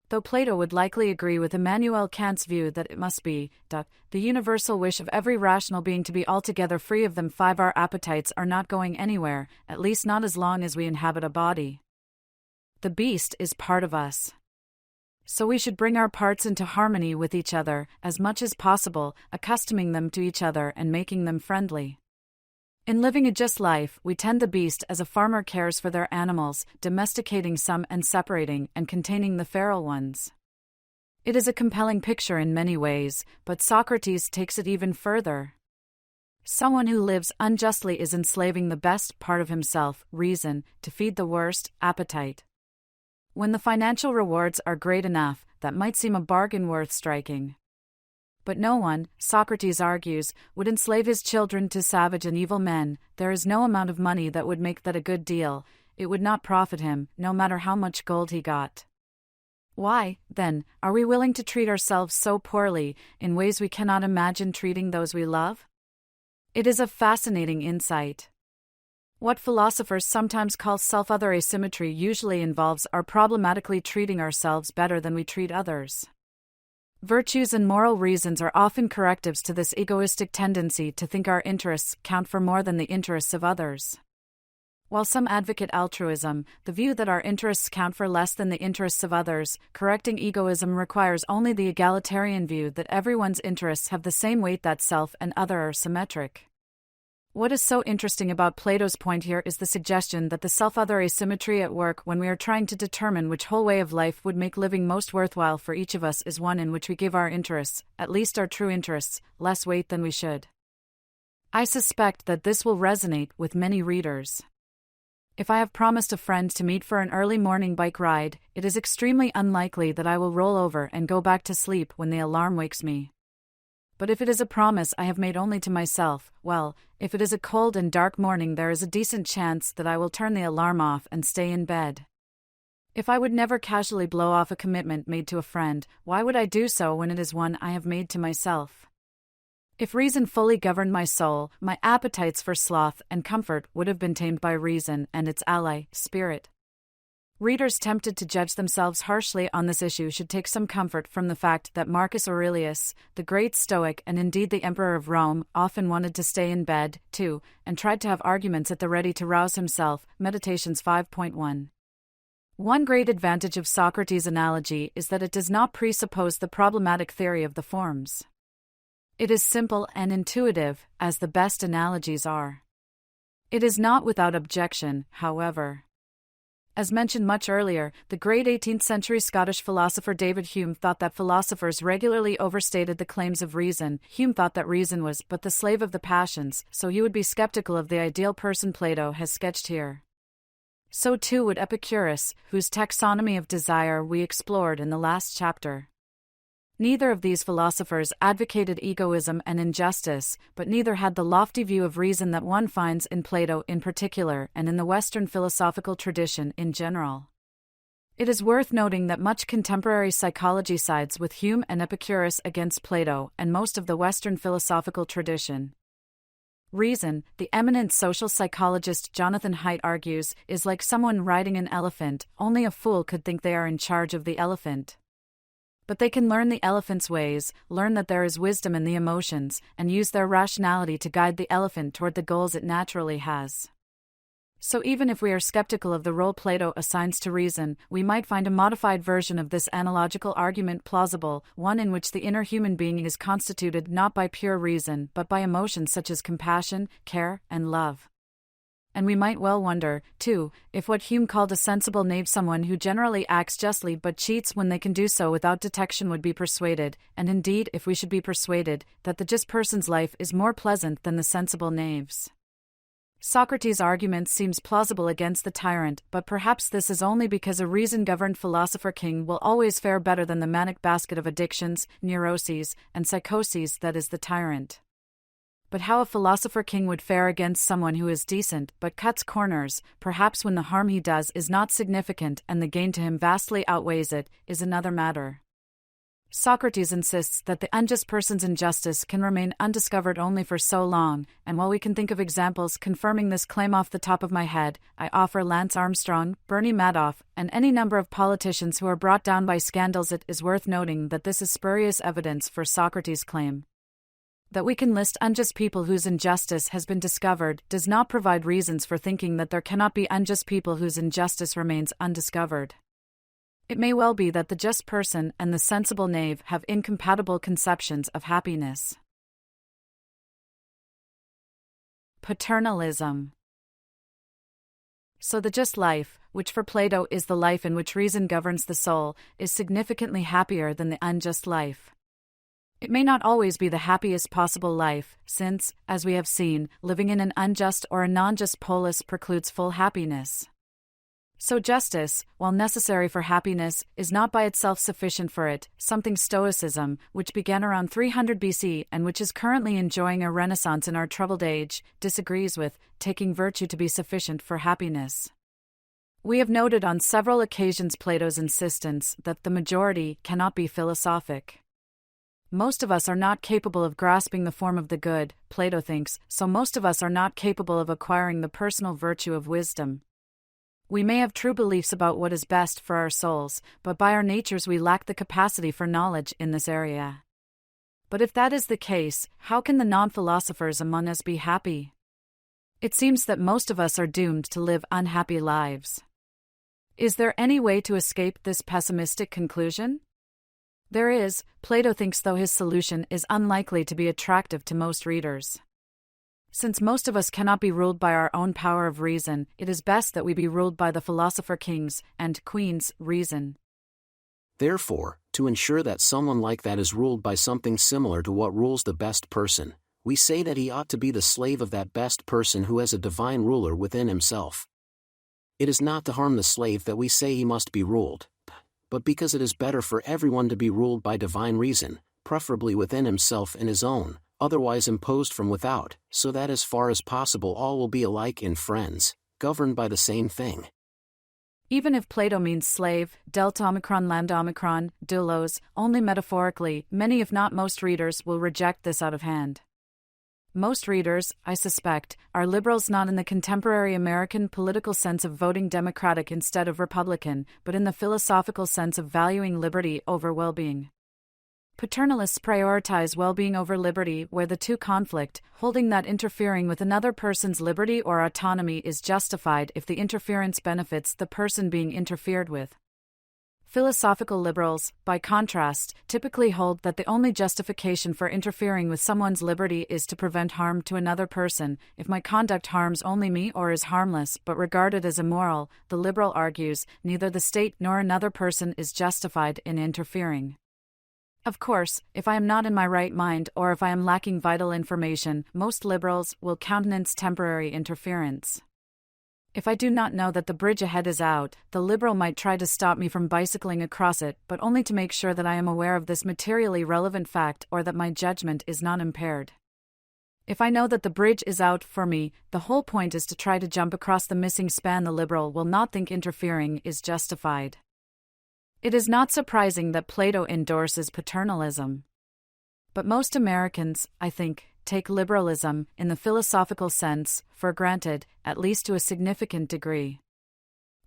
Though Plato would likely agree with Immanuel Kant's view that it must be the universal wish of every rational being to be altogether free of them. Our appetites are not going anywhere, at least not as long as we inhabit a body. The beast is part of us. So we should bring our parts into harmony with each other, as much as possible, accustoming them to each other and making them friendly. In living a just life, we tend the beast as a farmer cares for their animals, domesticating some and separating and containing the feral ones. It is a compelling picture in many ways, but Socrates takes it even further. Someone who lives unjustly is enslaving the best part of himself, reason, to feed the worst, appetite. When the financial rewards are great enough, that might seem a bargain worth striking. But no one, Socrates argues, would enslave his children to savage and evil men. There is no amount of money that would make that a good deal. It would not profit him, no matter how much gold he got. Why, then, are we willing to treat ourselves so poorly, in ways we cannot imagine treating those we love? It is a fascinating insight. What philosophers sometimes call self-other asymmetry usually involves our problematically treating ourselves better than we treat others. Virtues and moral reasons are often correctives to this egoistic tendency to think our interests count for more than the interests of others. While some advocate altruism, the view that our interests count for less than the interests of others, correcting egoism requires only the egalitarian view that everyone's interests have the same weight, that self and other are symmetric. What is so interesting about Plato's point here is the suggestion that the self-other asymmetry at work when we are trying to determine which whole way of life would make living most worthwhile for each of us is one in which we give our interests, at least our true interests, less weight than we should. I suspect that this will resonate with many readers. If I have promised a friend to meet for an early morning bike ride, it is extremely unlikely that I will roll over and go back to sleep when the alarm wakes me. But if it is a promise I have made only to myself, well, if it is a cold and dark morning, there is a decent chance that I will turn the alarm off and stay in bed. If I would never casually blow off a commitment made to a friend, why would I do so when it is one I have made to myself? If reason fully governed my soul, my appetites for sloth and comfort would have been tamed by reason and its ally, spirit. Readers tempted to judge themselves harshly on this issue should take some comfort from the fact that Marcus Aurelius, the great Stoic and indeed the Emperor of Rome, often wanted to stay in bed, too, and tried to have arguments at the ready to rouse himself. Meditations 5.1. One great advantage of Socrates' analogy is that it does not presuppose the problematic theory of the forms. It is simple and intuitive, as the best analogies are. It is not without objection, however. As mentioned much earlier, the great 18th century Scottish philosopher David Hume thought that philosophers regularly overstated the claims of reason. Hume thought that reason was but the slave of the passions, so he would be skeptical of the ideal person Plato has sketched here. So too would Epicurus, whose taxonomy of desire we explored in the last chapter. Neither of these philosophers advocated egoism and injustice, but neither had the lofty view of reason that one finds in Plato in particular and in the Western philosophical tradition in general. It is worth noting that much contemporary psychology sides with Hume and Epicurus against Plato and most of the Western philosophical tradition. Reason, the eminent social psychologist Jonathan Haidt argues, is like someone riding an elephant. Only a fool could think they are in charge of the elephant. But they can learn the elephant's ways, learn that there is wisdom in the emotions, and use their rationality to guide the elephant toward the goals it naturally has. So even if we are skeptical of the role Plato assigns to reason, we might find a modified version of this analogical argument plausible, one in which the inner human being is constituted not by pure reason but by emotions such as compassion, care, and love. And we might well wonder, too, if what Hume called a sensible knave, someone who generally acts justly but cheats when they can do so without detection, would be persuaded, and indeed if we should be persuaded, that the just person's life is more pleasant than the sensible knave's. Socrates' argument seems plausible against the tyrant, but perhaps this is only because a reason-governed philosopher-king will always fare better than the manic basket of addictions, neuroses, and psychoses that is the tyrant. But how a philosopher-king would fare against someone who is decent but cuts corners, perhaps when the harm he does is not significant and the gain to him vastly outweighs it, is another matter. Socrates insists that the unjust person's injustice can remain undiscovered only for so long, and while we can think of examples confirming this claim off the top of my head, I offer Lance Armstrong, Bernie Madoff, and any number of politicians who are brought down by scandals. It is worth noting that this is spurious evidence for Socrates' claim. That we can list unjust people whose injustice has been discovered does not provide reasons for thinking that there cannot be unjust people whose injustice remains undiscovered. It may well be that the just person and the sensible knave have incompatible conceptions of happiness. Paternalism. So the just life, which for Plato is the life in which reason governs the soul, is significantly happier than the unjust life. It may not always be the happiest possible life, since, as we have seen, living in an unjust or a non-just polis precludes full happiness. So justice, while necessary for happiness, is not by itself sufficient for it, something Stoicism, which began around 300 BC and which is currently enjoying a renaissance in our troubled age, disagrees with, taking virtue to be sufficient for happiness. We have noted on several occasions Plato's insistence that the majority cannot be philosophic. Most of us are not capable of grasping the form of the good, Plato thinks, so most of us are not capable of acquiring the personal virtue of wisdom. We may have true beliefs about what is best for our souls, but by our natures we lack the capacity for knowledge in this area. But if that is the case, how can the non-philosophers among us be happy? It seems that most of us are doomed to live unhappy lives. Is there any way to escape this pessimistic conclusion? There is, Plato thinks, though his solution is unlikely to be attractive to most readers. Since most of us cannot be ruled by our own power of reason, it is best that we be ruled by the philosopher-king's and queen's reason. Therefore, to ensure that someone like that is ruled by something similar to what rules the best person, we say that he ought to be the slave of that best person who has a divine ruler within himself. It is not to harm the slave that we say he must be ruled, but because it is better for everyone to be ruled by divine reason, preferably within himself and his own, otherwise imposed from without, so that as far as possible all will be alike in friends, governed by the same thing. Even if Plato means slave, delta omicron lambda omicron, doulos, only metaphorically, many if not most readers will reject this out of hand. Most readers, I suspect, are liberals not in the contemporary American political sense of voting Democratic instead of Republican, but in the philosophical sense of valuing liberty over well-being. Paternalists prioritize well-being over liberty where the two conflict, holding that interfering with another person's liberty or autonomy is justified if the interference benefits the person being interfered with. Philosophical liberals, by contrast, typically hold that the only justification for interfering with someone's liberty is to prevent harm to another person. If my conduct harms only me or is harmless but regarded as immoral, the liberal argues, neither the state nor another person is justified in interfering. Of course, if I am not in my right mind or if I am lacking vital information, most liberals will countenance temporary interference. If I do not know that the bridge ahead is out, the liberal might try to stop me from bicycling across it, but only to make sure that I am aware of this materially relevant fact or that my judgment is not impaired. If I know that the bridge is out for me, the whole point is to try to jump across the missing span. The liberal will not think interfering is justified. It is not surprising that Plato endorses paternalism. But most Americans, I think, take liberalism, in the philosophical sense, for granted, at least to a significant degree.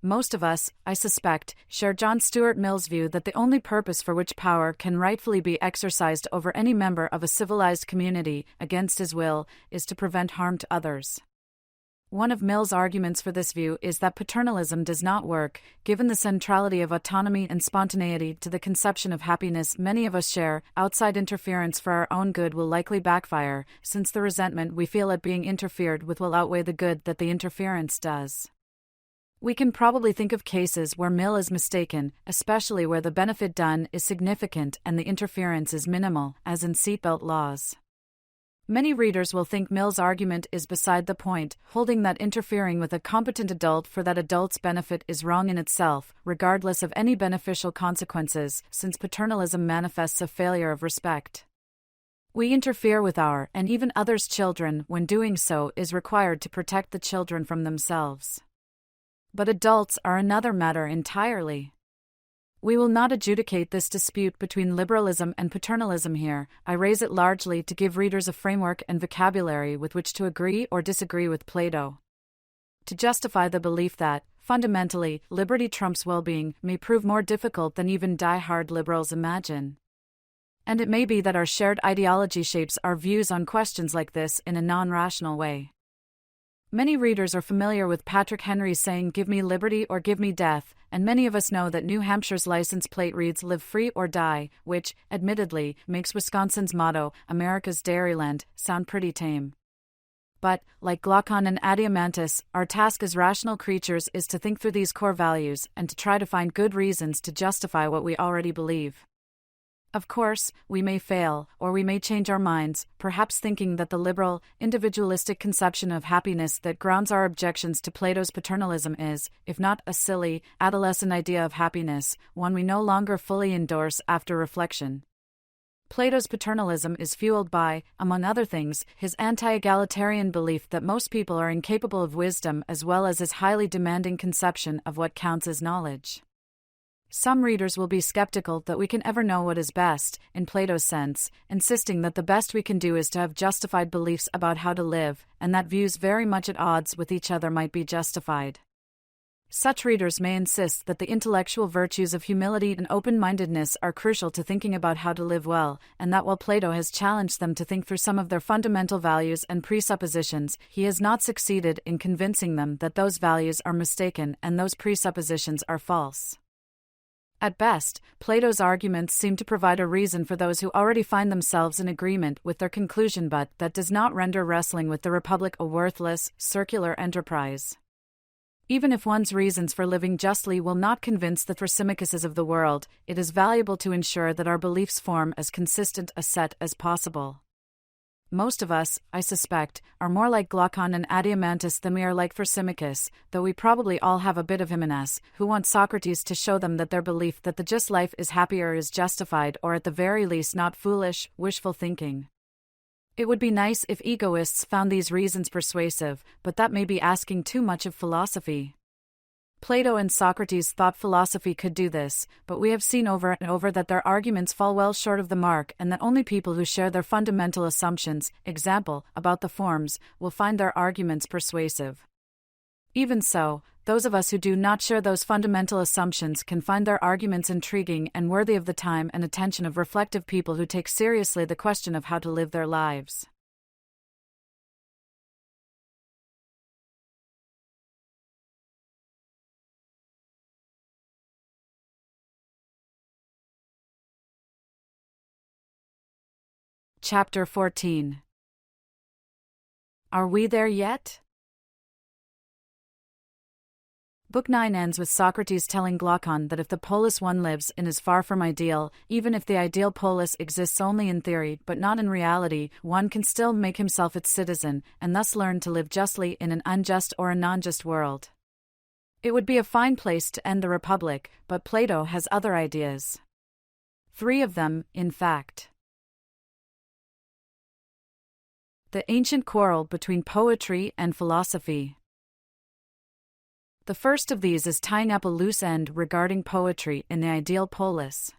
Most of us, I suspect, share John Stuart Mill's view that the only purpose for which power can rightfully be exercised over any member of a civilized community, against his will, is to prevent harm to others. One of Mill's arguments for this view is that paternalism does not work, given the centrality of autonomy and spontaneity to the conception of happiness many of us share. Outside interference for our own good will likely backfire, since the resentment we feel at being interfered with will outweigh the good that the interference does. We can probably think of cases where Mill is mistaken, especially where the benefit done is significant and the interference is minimal, as in seatbelt laws. Many readers will think Mill's argument is beside the point, holding that interfering with a competent adult for that adult's benefit is wrong in itself, regardless of any beneficial consequences, since paternalism manifests a failure of respect. We interfere with our, and even others' children, when doing so is required to protect the children from themselves. But adults are another matter entirely. We will not adjudicate this dispute between liberalism and paternalism here. I raise it largely to give readers a framework and vocabulary with which to agree or disagree with Plato. To justify the belief that, fundamentally, liberty trumps well-being may prove more difficult than even die-hard liberals imagine. And it may be that our shared ideology shapes our views on questions like this in a non-rational way. Many readers are familiar with Patrick Henry's saying, "Give me liberty or give me death," and many of us know that New Hampshire's license plate reads, "Live free or die," which, admittedly, makes Wisconsin's motto, "America's Dairyland," sound pretty tame. But, like Glaucon and Adiamantus, our task as rational creatures is to think through these core values and to try to find good reasons to justify what we already believe. Of course, we may fail, or we may change our minds, perhaps thinking that the liberal, individualistic conception of happiness that grounds our objections to Plato's paternalism is, if not a silly, adolescent idea of happiness, one we no longer fully endorse after reflection. Plato's paternalism is fueled by, among other things, his anti-egalitarian belief that most people are incapable of wisdom as well as his highly demanding conception of what counts as knowledge. Some readers will be skeptical that we can ever know what is best, in Plato's sense, insisting that the best we can do is to have justified beliefs about how to live, and that views very much at odds with each other might be justified. Such readers may insist that the intellectual virtues of humility and open-mindedness are crucial to thinking about how to live well, and that while Plato has challenged them to think through some of their fundamental values and presuppositions, he has not succeeded in convincing them that those values are mistaken and those presuppositions are false. At best, Plato's arguments seem to provide a reason for those who already find themselves in agreement with their conclusion, but that does not render wrestling with the Republic a worthless, circular enterprise. Even if one's reasons for living justly will not convince the Thrasymachus of the world, it is valuable to ensure that our beliefs form as consistent a set as possible. Most of us, I suspect, are more like Glaucon and Adiamantus than we are like Thrasymachus, though we probably all have a bit of him in us, who want Socrates to show them that their belief that the just life is happier is justified, or at the very least not foolish, wishful thinking. It would be nice if egoists found these reasons persuasive, but that may be asking too much of philosophy. Plato and Socrates thought philosophy could do this, but we have seen over and over that their arguments fall well short of the mark and that only people who share their fundamental assumptions, example, about the forms, will find their arguments persuasive. Even so, those of us who do not share those fundamental assumptions can find their arguments intriguing and worthy of the time and attention of reflective people who take seriously the question of how to live their lives. Chapter 14. Are we there yet? Book 9 ends with Socrates telling Glaucon that if the polis one lives in is far from ideal, even if the ideal polis exists only in theory but not in reality, one can still make himself its citizen, and thus learn to live justly in an unjust or a non-just world. It would be a fine place to end the Republic, but Plato has other ideas. 3 of them, in fact. The ancient quarrel between poetry and philosophy. The first of these is tying up a loose end regarding poetry in the ideal polis.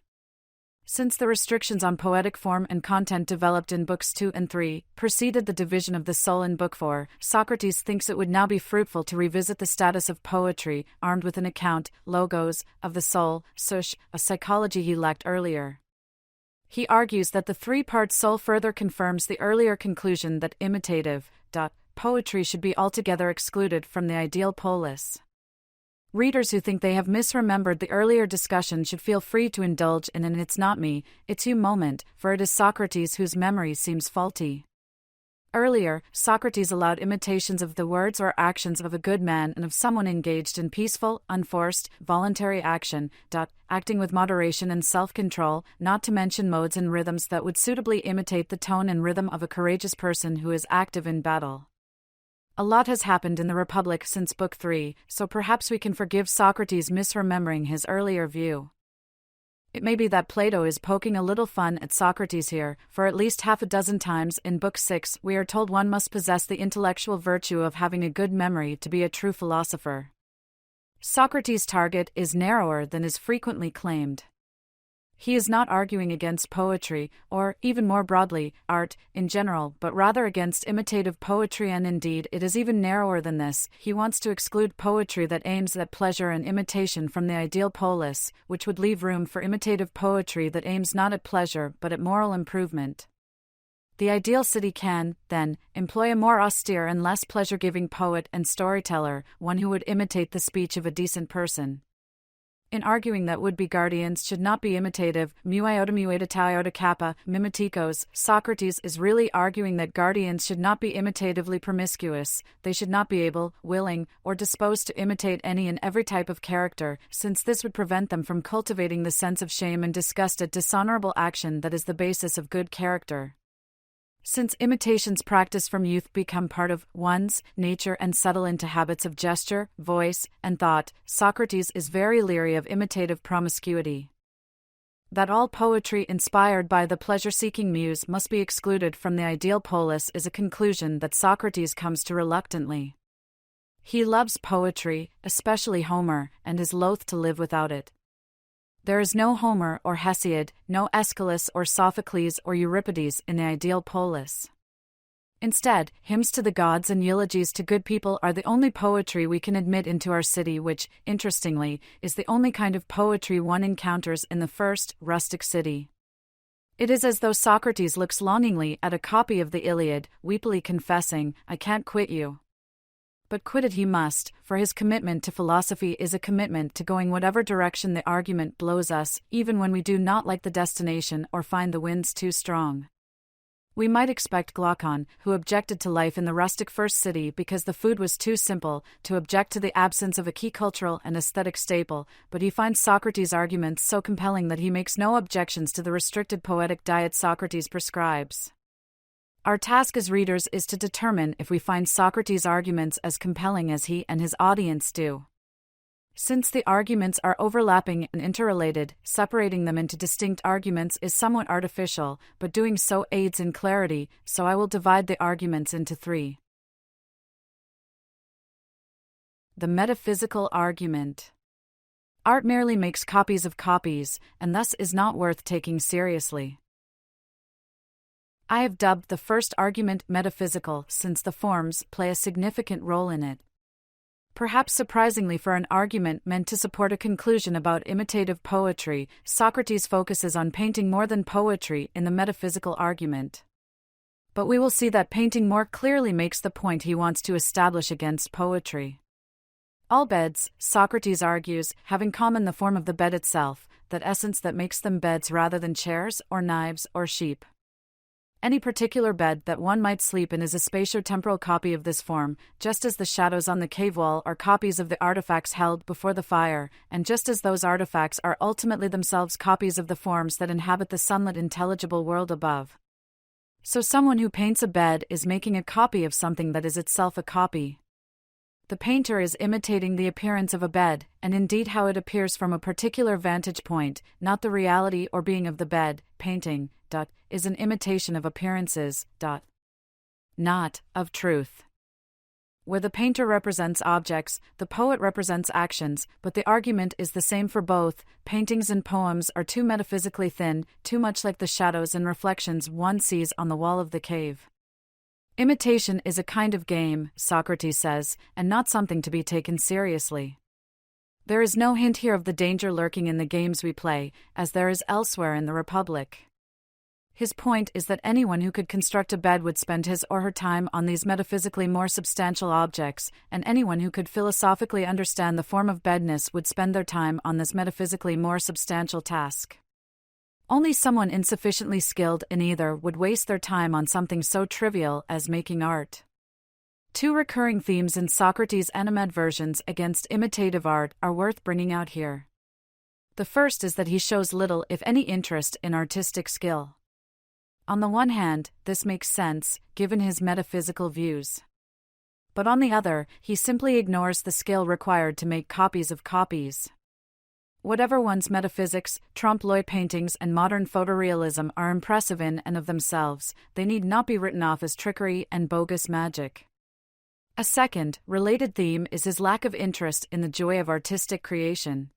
Since the restrictions on poetic form and content developed in Books 2 and 3 preceded the division of the soul in Book 4, Socrates thinks it would now be fruitful to revisit the status of poetry, armed with an account, logos, of the soul, sush, a psychology he lacked earlier. He argues that the 3-part soul further confirms the earlier conclusion that imitative poetry should be altogether excluded from the ideal polis. Readers who think they have misremembered the earlier discussion should feel free to indulge in an "it's not me, it's you" moment, for it is Socrates whose memory seems faulty. Earlier, Socrates allowed imitations of the words or actions of a good man and of someone engaged in peaceful, unforced, voluntary action, acting with moderation and self-control, not to mention modes and rhythms that would suitably imitate the tone and rhythm of a courageous person who is active in battle. A lot has happened in the Republic since Book 3, so perhaps we can forgive Socrates misremembering his earlier view. It may be that Plato is poking a little fun at Socrates here, for at least half a dozen times in Book 6 we are told one must possess the intellectual virtue of having a good memory to be a true philosopher. Socrates' target is narrower than is frequently claimed. He is not arguing against poetry, or, even more broadly, art, in general, but rather against imitative poetry, and indeed it is even narrower than this. He wants to exclude poetry that aims at pleasure and imitation from the ideal polis, which would leave room for imitative poetry that aims not at pleasure but at moral improvement. The ideal city can, then, employ a more austere and less pleasure-giving poet and storyteller, one who would imitate the speech of a decent person. In arguing that would-be guardians should not be imitative, mu iota mu eta tau iota kappa, mimetikos, Socrates is really arguing that guardians should not be imitatively promiscuous, they should not be able, willing, or disposed to imitate any and every type of character, since this would prevent them from cultivating the sense of shame and disgust at dishonorable action that is the basis of good character. Since imitations practiced from youth become part of one's nature and settle into habits of gesture, voice, and thought, Socrates is very leery of imitative promiscuity. That all poetry inspired by the pleasure-seeking muse must be excluded from the ideal polis is a conclusion that Socrates comes to reluctantly. He loves poetry, especially Homer, and is loath to live without it. There is no Homer or Hesiod, no Aeschylus or Sophocles or Euripides in the ideal polis. Instead, hymns to the gods and eulogies to good people are the only poetry we can admit into our city, which, interestingly, is the only kind of poetry one encounters in the first, rustic city. It is as though Socrates looks longingly at a copy of the Iliad, weepily confessing, "I can't quit you." But quit it he must, for his commitment to philosophy is a commitment to going whatever direction the argument blows us, even when we do not like the destination or find the winds too strong. We might expect Glaucon, who objected to life in the rustic first city because the food was too simple, to object to the absence of a key cultural and aesthetic staple, but he finds Socrates' arguments so compelling that he makes no objections to the restricted poetic diet Socrates prescribes. Our task as readers is to determine if we find Socrates' arguments as compelling as he and his audience do. Since the arguments are overlapping and interrelated, separating them into distinct arguments is somewhat artificial, but doing so aids in clarity, so I will divide the arguments into 3. The metaphysical argument. Art merely makes copies of copies, and thus is not worth taking seriously. I have dubbed the first argument metaphysical since the forms play a significant role in it. Perhaps surprisingly for an argument meant to support a conclusion about imitative poetry, Socrates focuses on painting more than poetry in the metaphysical argument. But we will see that painting more clearly makes the point he wants to establish against poetry. All beds, Socrates argues, have in common the form of the bed itself, that essence that makes them beds rather than chairs or knives or sheep. Any particular bed that one might sleep in is a spatio-temporal copy of this form, just as the shadows on the cave wall are copies of the artifacts held before the fire, and just as those artifacts are ultimately themselves copies of the forms that inhabit the sunlit intelligible world above. So someone who paints a bed is making a copy of something that is itself a copy. The painter is imitating the appearance of a bed, and indeed how it appears from a particular vantage point, not the reality or being of the bed. Painting, is an imitation of appearances, not of truth. Where the painter represents objects, the poet represents actions, but the argument is the same for both. Paintings and poems are too metaphysically thin, too much like the shadows and reflections one sees on the wall of the cave. Imitation is a kind of game, Socrates says, and not something to be taken seriously. There is no hint here of the danger lurking in the games we play, as there is elsewhere in the Republic. His point is that anyone who could construct a bed would spend his or her time on these metaphysically more substantial objects, and anyone who could philosophically understand the form of bedness would spend their time on this metaphysically more substantial task. Only someone insufficiently skilled in either would waste their time on something so trivial as making art. Two recurring themes in Socrates' animadversions against imitative art are worth bringing out here. The first is that he shows little, if any, interest in artistic skill. On the one hand, this makes sense, given his metaphysical views. But on the other, he simply ignores the skill required to make copies of copies. Whatever one's metaphysics, trompe-l'oeil paintings and modern photorealism are impressive in and of themselves, they need not be written off as trickery and bogus magic. A second, related theme is his lack of interest in the joy of artistic creation.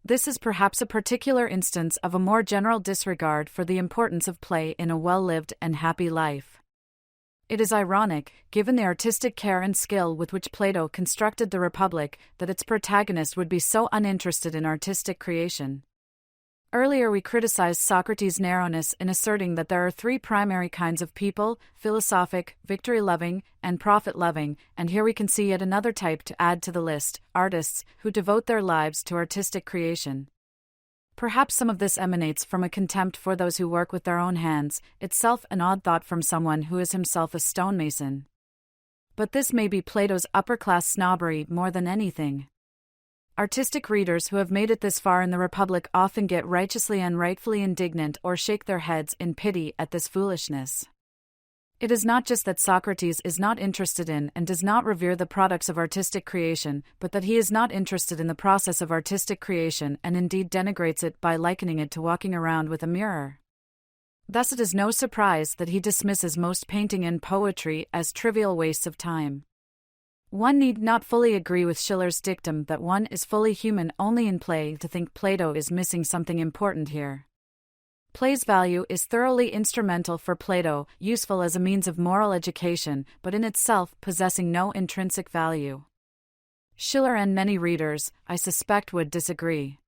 This is perhaps a particular instance of a more general disregard for the importance of play in a well-lived and happy life. It is ironic, given the artistic care and skill with which Plato constructed the Republic, that its protagonist would be so uninterested in artistic creation. Earlier we criticized Socrates' narrowness in asserting that there are three primary kinds of people: philosophic, victory-loving, and profit-loving, and here we can see yet another type to add to the list: artists, who devote their lives to artistic creation. Perhaps some of this emanates from a contempt for those who work with their own hands, itself an odd thought from someone who is himself a stonemason. But this may be Plato's upper-class snobbery more than anything. Artistic readers who have made it this far in the Republic often get righteously and rightfully indignant or shake their heads in pity at this foolishness. It is not just that Socrates is not interested in and does not revere the products of artistic creation, but that he is not interested in the process of artistic creation and indeed denigrates it by likening it to walking around with a mirror. Thus it is no surprise that he dismisses most painting and poetry as trivial wastes of time. One need not fully agree with Schiller's dictum that one is fully human only in play to think Plato is missing something important here. Play's value is thoroughly instrumental for Plato, useful as a means of moral education, but in itself possessing no intrinsic value. Schiller and many readers, I suspect, would disagree.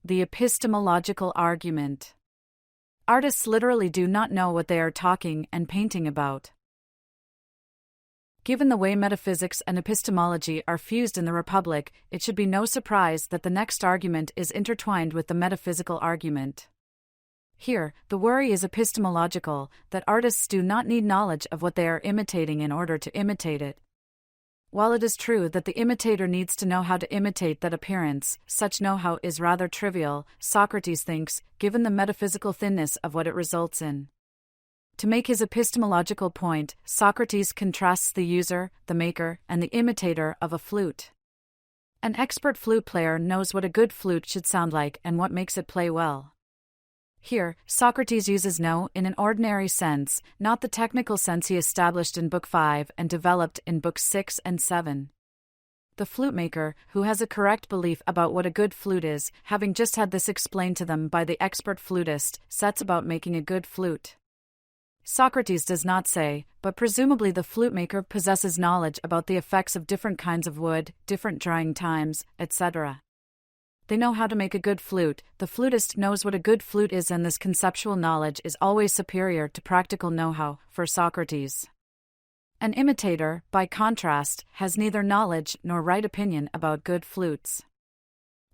The epistemological argument. Artists literally do not know what they are talking and painting about. Given the way metaphysics and epistemology are fused in the Republic, it should be no surprise that the next argument is intertwined with the metaphysical argument. Here, the worry is epistemological, that artists do not need knowledge of what they are imitating in order to imitate it. While it is true that the imitator needs to know how to imitate that appearance, such know-how is rather trivial, Socrates thinks, given the metaphysical thinness of what it results in. To make his epistemological point, Socrates contrasts the user, the maker, and the imitator of a flute. An expert flute player knows what a good flute should sound like and what makes it play well. Here, Socrates uses know in an ordinary sense, not the technical sense he established in Book 5 and developed in Books 6 and 7. The flute maker, who has a correct belief about what a good flute is, having just had this explained to them by the expert flutist, sets about making a good flute. Socrates does not say, but presumably the flute maker possesses knowledge about the effects of different kinds of wood, different drying times, etc. They know how to make a good flute, the flutist knows what a good flute is, and this conceptual knowledge is always superior to practical know-how, for Socrates. An imitator, by contrast, has neither knowledge nor right opinion about good flutes.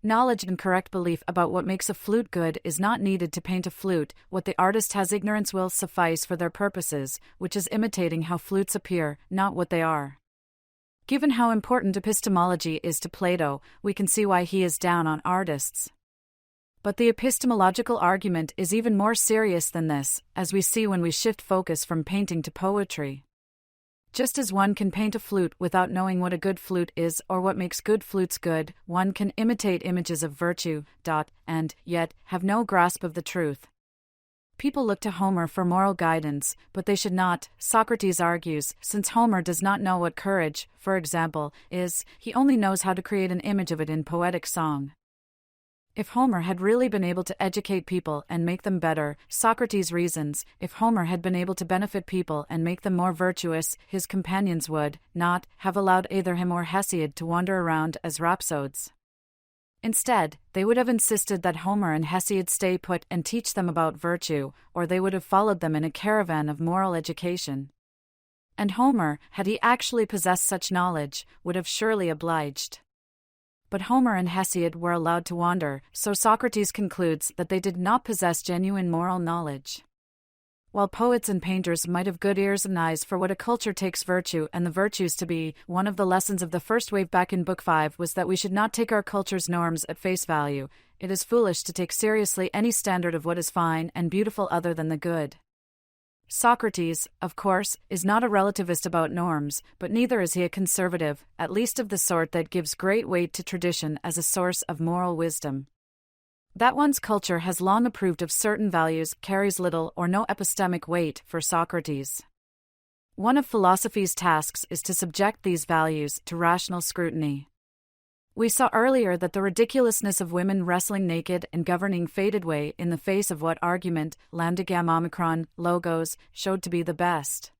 Knowledge and correct belief about what makes a flute good is not needed to paint a flute. What the artist has ignorance will suffice for their purposes, which is imitating how flutes appear, not what they are. Given how important epistemology is to Plato, we can see why he is down on artists. But the epistemological argument is even more serious than this, as we see when we shift focus from painting to poetry. Just as one can paint a flute without knowing what a good flute is or what makes good flutes good, one can imitate images of virtue, and, yet, have no grasp of the truth. People look to Homer for moral guidance, but they should not, Socrates argues, since Homer does not know what courage, for example, is, he only knows how to create an image of it in poetic song. If Homer had really been able to educate people and make them better, Socrates reasons, if Homer had been able to benefit people and make them more virtuous, his companions would not have allowed either him or Hesiod to wander around as rhapsodes. Instead, they would have insisted that Homer and Hesiod stay put and teach them about virtue, or they would have followed them in a caravan of moral education. And Homer, had he actually possessed such knowledge, would have surely obliged. But Homer and Hesiod were allowed to wander, so Socrates concludes that they did not possess genuine moral knowledge. While poets and painters might have good ears and eyes for what a culture takes virtue and the virtues to be, one of the lessons of the first wave back in Book 5 was that we should not take our culture's norms at face value. It is foolish to take seriously any standard of what is fine and beautiful other than the good. Socrates, of course, is not a relativist about norms, but neither is he a conservative, at least of the sort that gives great weight to tradition as a source of moral wisdom. That one's culture has long approved of certain values carries little or no epistemic weight for Socrates. One of philosophy's tasks is to subject these values to rational scrutiny. We saw earlier that the ridiculousness of women wrestling naked and governing faded away in the face of what argument, lambda gamma omicron, logos, showed to be the best.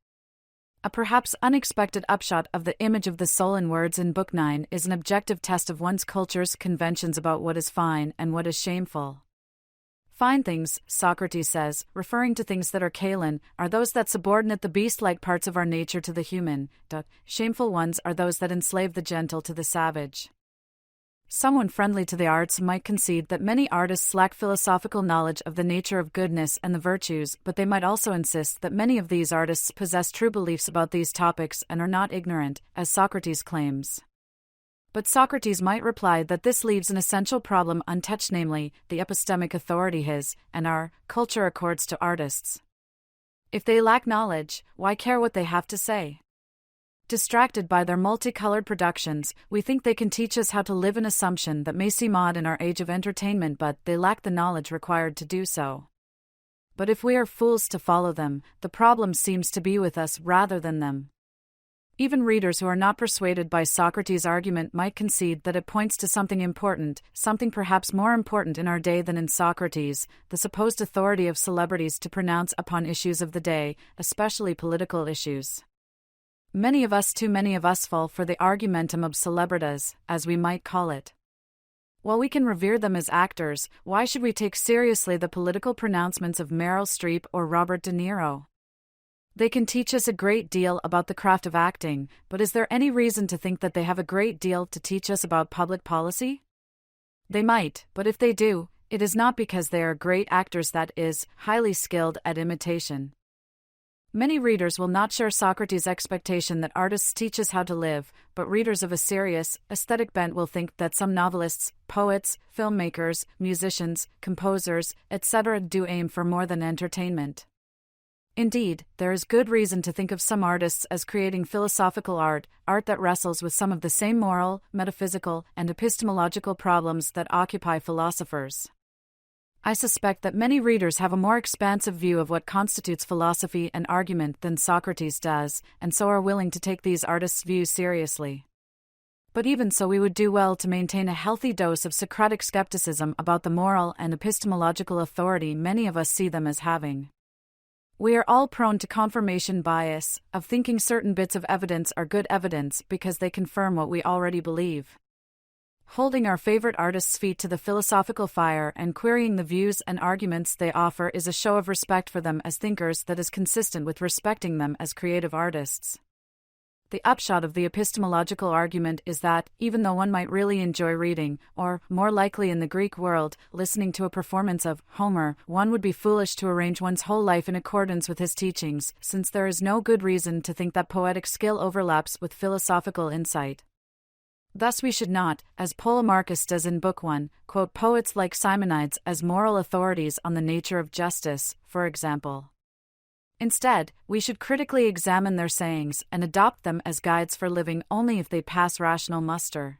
A perhaps unexpected upshot of the image of the soul in words in Book 9 is an objective test of one's culture's conventions about what is fine and what is shameful. Fine things, Socrates says, referring to things that are kalan, are those that subordinate the beast-like parts of our nature to the human. Shameful ones are those that enslave the gentle to the savage. Someone friendly to the arts might concede that many artists lack philosophical knowledge of the nature of goodness and the virtues, but they might also insist that many of these artists possess true beliefs about these topics and are not ignorant, as Socrates claims. But Socrates might reply that this leaves an essential problem untouched, namely, the epistemic authority his, and our, culture accords to artists. If they lack knowledge, why care what they have to say? Distracted by their multicolored productions, we think they can teach us how to live an assumption that may seem odd in our age of entertainment, but they lack the knowledge required to do so. But if we are fools to follow them, the problem seems to be with us rather than them. Even readers who are not persuaded by Socrates' argument might concede that it points to something important, something perhaps more important in our day than in Socrates, the supposed authority of celebrities to pronounce upon issues of the day, especially political issues. Many of us fall for the argumentum ob celebritas, as we might call it. While we can revere them as actors, why should we take seriously the political pronouncements of Meryl Streep or Robert De Niro? They can teach us a great deal about the craft of acting, but is there any reason to think that they have a great deal to teach us about public policy? They might, but if they do, it is not because they are great actors, that is, highly skilled at imitation. Many readers will not share Socrates' expectation that artists teach us how to live, but readers of a serious, aesthetic bent will think that some novelists, poets, filmmakers, musicians, composers, etc. do aim for more than entertainment. Indeed, there is good reason to think of some artists as creating philosophical art that wrestles with some of the same moral, metaphysical, and epistemological problems that occupy philosophers. I suspect that many readers have a more expansive view of what constitutes philosophy and argument than Socrates does, and so are willing to take these artists' views seriously. But even so, we would do well to maintain a healthy dose of Socratic skepticism about the moral and epistemological authority many of us see them as having. We are all prone to confirmation bias, of thinking certain bits of evidence are good evidence because they confirm what we already believe. Holding our favorite artists' feet to the philosophical fire and querying the views and arguments they offer is a show of respect for them as thinkers that is consistent with respecting them as creative artists. The upshot of the epistemological argument is that, even though one might really enjoy reading, or, more likely in the Greek world, listening to a performance of Homer, one would be foolish to arrange one's whole life in accordance with his teachings, since there is no good reason to think that poetic skill overlaps with philosophical insight. Thus we should not, as Polemarchus does in Book 1, quote poets like Simonides as moral authorities on the nature of justice, for example. Instead, we should critically examine their sayings and adopt them as guides for living only if they pass rational muster.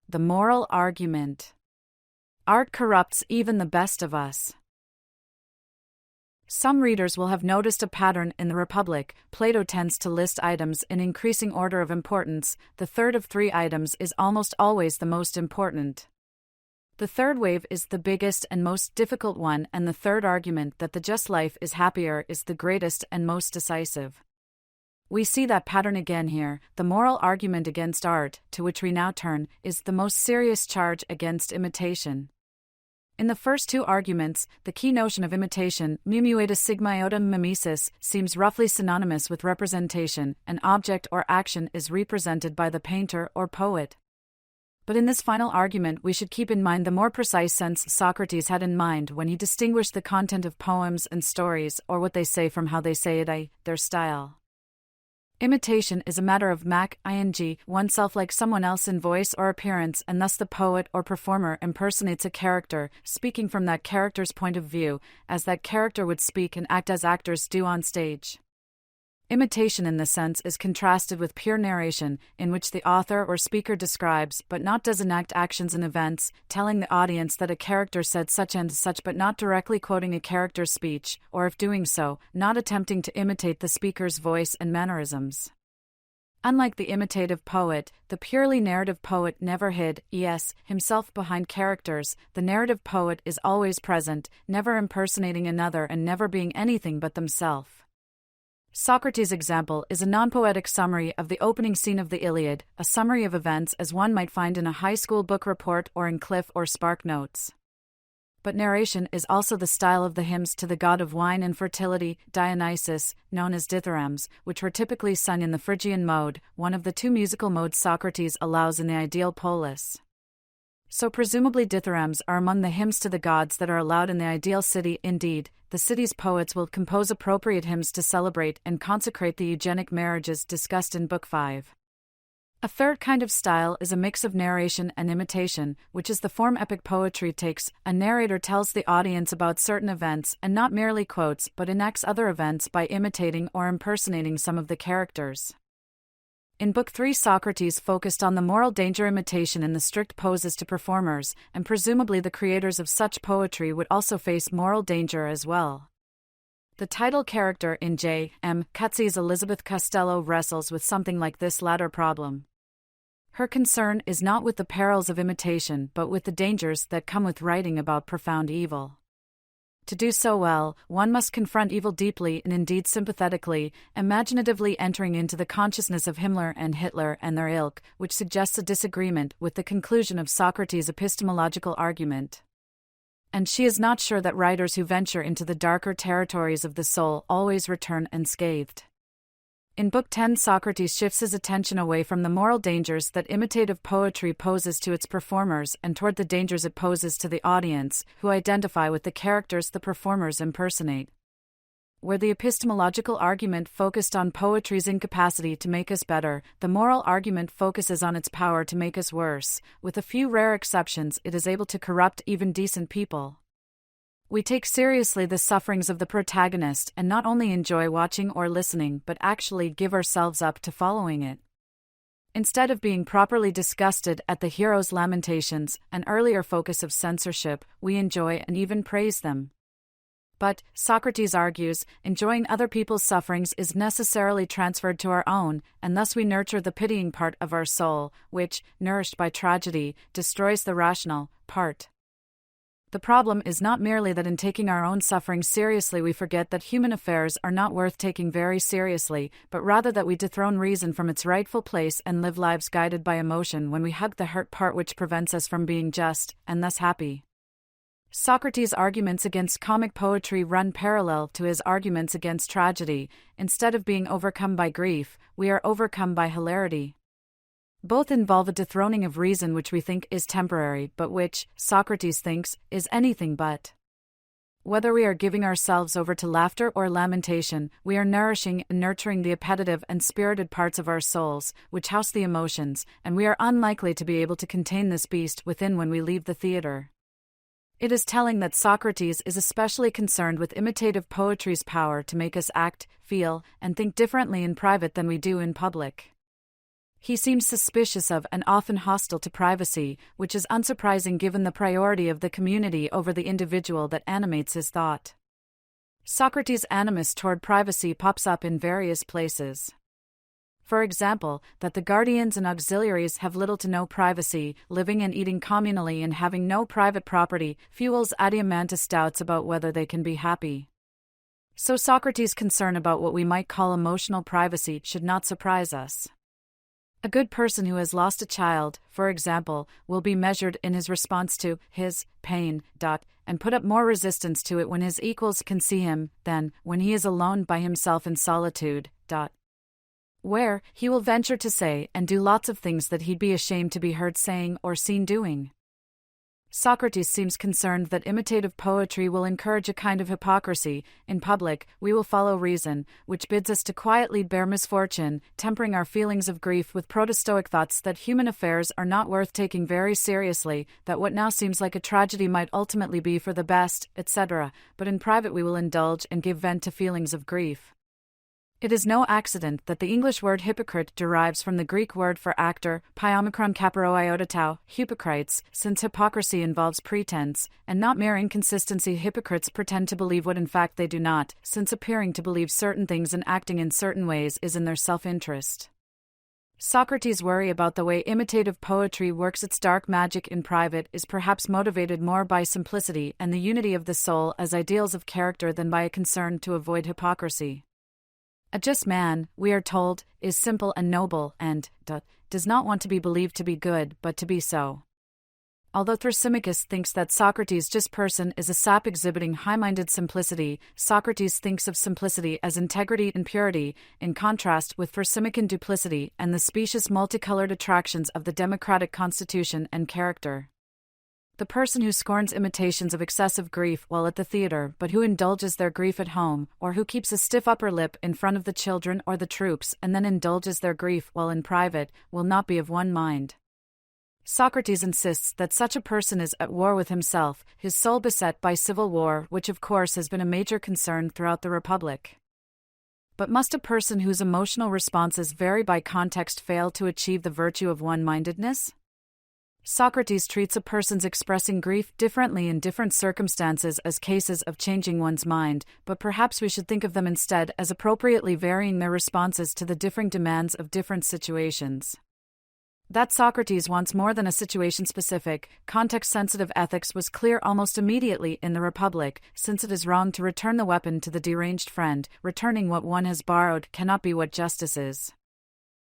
The moral argument. Art corrupts even the best of us. Some readers will have noticed a pattern in the Republic. Plato tends to list items in increasing order of importance. The third of three items is almost always the most important. The third wave is the biggest and most difficult one, and the third argument that the just life is happier is the greatest and most decisive. We see that pattern again here. The moral argument against art, to which we now turn, is the most serious charge against imitation. In the first two arguments, the key notion of imitation, mumueta sigmaiotum mimesis, seems roughly synonymous with representation. An object or action is represented by the painter or poet. But in this final argument we should keep in mind the more precise sense Socrates had in mind when he distinguished the content of poems and stories, or what they say from how they say it, their style. Imitation is a matter of oneself like someone else in voice or appearance, and thus the poet or performer impersonates a character, speaking from that character's point of view, as that character would speak and act as actors do on stage. Imitation in this sense is contrasted with pure narration, in which the author or speaker describes but not does enact actions and events, telling the audience that a character said such and such but not directly quoting a character's speech, or if doing so, not attempting to imitate the speaker's voice and mannerisms. Unlike the imitative poet, the purely narrative poet never hid himself behind characters. The narrative poet is always present, never impersonating another and never being anything but themselves. Socrates' example is a non-poetic summary of the opening scene of the Iliad, a summary of events as one might find in a high school book report or in Cliff or Spark Notes. But narration is also the style of the hymns to the god of wine and fertility, Dionysus, known as dithyrambs, which were typically sung in the Phrygian mode, one of the two musical modes Socrates allows in the ideal polis. So presumably dithyrambs are among the hymns to the gods that are allowed in the ideal city. Indeed, the city's poets will compose appropriate hymns to celebrate and consecrate the eugenic marriages discussed in Book 5. A third kind of style is a mix of narration and imitation, which is the form epic poetry takes. A narrator tells the audience about certain events and not merely quotes but enacts other events by imitating or impersonating some of the characters. In Book 3, Socrates focused on the moral danger imitation in the strict poses to performers, and presumably the creators of such poetry would also face moral danger as well. The title character in J.M. Coetzee's Elizabeth Costello wrestles with something like this latter problem. Her concern is not with the perils of imitation but with the dangers that come with writing about profound evil. To do so well, one must confront evil deeply and indeed sympathetically, imaginatively entering into the consciousness of Himmler and Hitler and their ilk, which suggests a disagreement with the conclusion of Socrates' epistemological argument. And she is not sure that writers who venture into the darker territories of the soul always return unscathed. In Book 10, Socrates shifts his attention away from the moral dangers that imitative poetry poses to its performers and toward the dangers it poses to the audience, who identify with the characters the performers impersonate. Where the epistemological argument focused on poetry's incapacity to make us better, the moral argument focuses on its power to make us worse. With a few rare exceptions, it is able to corrupt even decent people. We take seriously the sufferings of the protagonist and not only enjoy watching or listening but actually give ourselves up to following it. Instead of being properly disgusted at the hero's lamentations, an earlier focus of censorship, we enjoy and even praise them. But, Socrates argues, enjoying other people's sufferings is necessarily transferred to our own, and thus we nurture the pitying part of our soul, which, nourished by tragedy, destroys the rational part. The problem is not merely that in taking our own suffering seriously we forget that human affairs are not worth taking very seriously, but rather that we dethrone reason from its rightful place and live lives guided by emotion when we hug the hurt part which prevents us from being just, and thus happy. Socrates' arguments against comic poetry run parallel to his arguments against tragedy. Instead of being overcome by grief, we are overcome by hilarity. Both involve a dethroning of reason which we think is temporary, but which, Socrates thinks, is anything but. Whether we are giving ourselves over to laughter or lamentation, we are nourishing and nurturing the appetitive and spirited parts of our souls, which house the emotions, and we are unlikely to be able to contain this beast within when we leave the theater. It is telling that Socrates is especially concerned with imitative poetry's power to make us act, feel, and think differently in private than we do in public. He seems suspicious of and often hostile to privacy, which is unsurprising given the priority of the community over the individual that animates his thought. Socrates' animus toward privacy pops up in various places. For example, that the guardians and auxiliaries have little to no privacy, living and eating communally and having no private property, fuels Adiamantus' doubts about whether they can be happy. So Socrates' concern about what we might call emotional privacy should not surprise us. A good person who has lost a child, for example, will be measured in his response to his pain, and put up more resistance to it when his equals can see him than when he is alone by himself in solitude, where he will venture to say and do lots of things that he'd be ashamed to be heard saying or seen doing. Socrates seems concerned that imitative poetry will encourage a kind of hypocrisy. In public, we will follow reason, which bids us to quietly bear misfortune, tempering our feelings of grief with proto-Stoic thoughts that human affairs are not worth taking very seriously, that what now seems like a tragedy might ultimately be for the best, etc., but in private we will indulge and give vent to feelings of grief. It is no accident that the English word hypocrite derives from the Greek word for actor, pi-omicron kaparo iota tau, hypocrites, since hypocrisy involves pretense, and not mere inconsistency. Hypocrites pretend to believe what in fact they do not, since appearing to believe certain things and acting in certain ways is in their self-interest. Socrates' worry about the way imitative poetry works its dark magic in private is perhaps motivated more by simplicity and the unity of the soul as ideals of character than by a concern to avoid hypocrisy. A just man, we are told, is simple and noble and does not want to be believed to be good but to be so. Although Thrasymachus thinks that Socrates' just person is a sap exhibiting high-minded simplicity, Socrates thinks of simplicity as integrity and purity, in contrast with Thrasymachine duplicity and the specious multicolored attractions of the democratic constitution and character. The person who scorns imitations of excessive grief while at the theater but who indulges their grief at home, or who keeps a stiff upper lip in front of the children or the troops and then indulges their grief while in private, will not be of one mind. Socrates insists that such a person is at war with himself, his soul beset by civil war, which of course has been a major concern throughout the Republic. But must a person whose emotional responses vary by context fail to achieve the virtue of one-mindedness? Socrates treats a person's expressing grief differently in different circumstances as cases of changing one's mind, but perhaps we should think of them instead as appropriately varying their responses to the differing demands of different situations. That Socrates wants more than a situation-specific, context-sensitive ethics was clear almost immediately in the Republic, since it is wrong to return the weapon to the deranged friend. Returning what one has borrowed cannot be what justice is.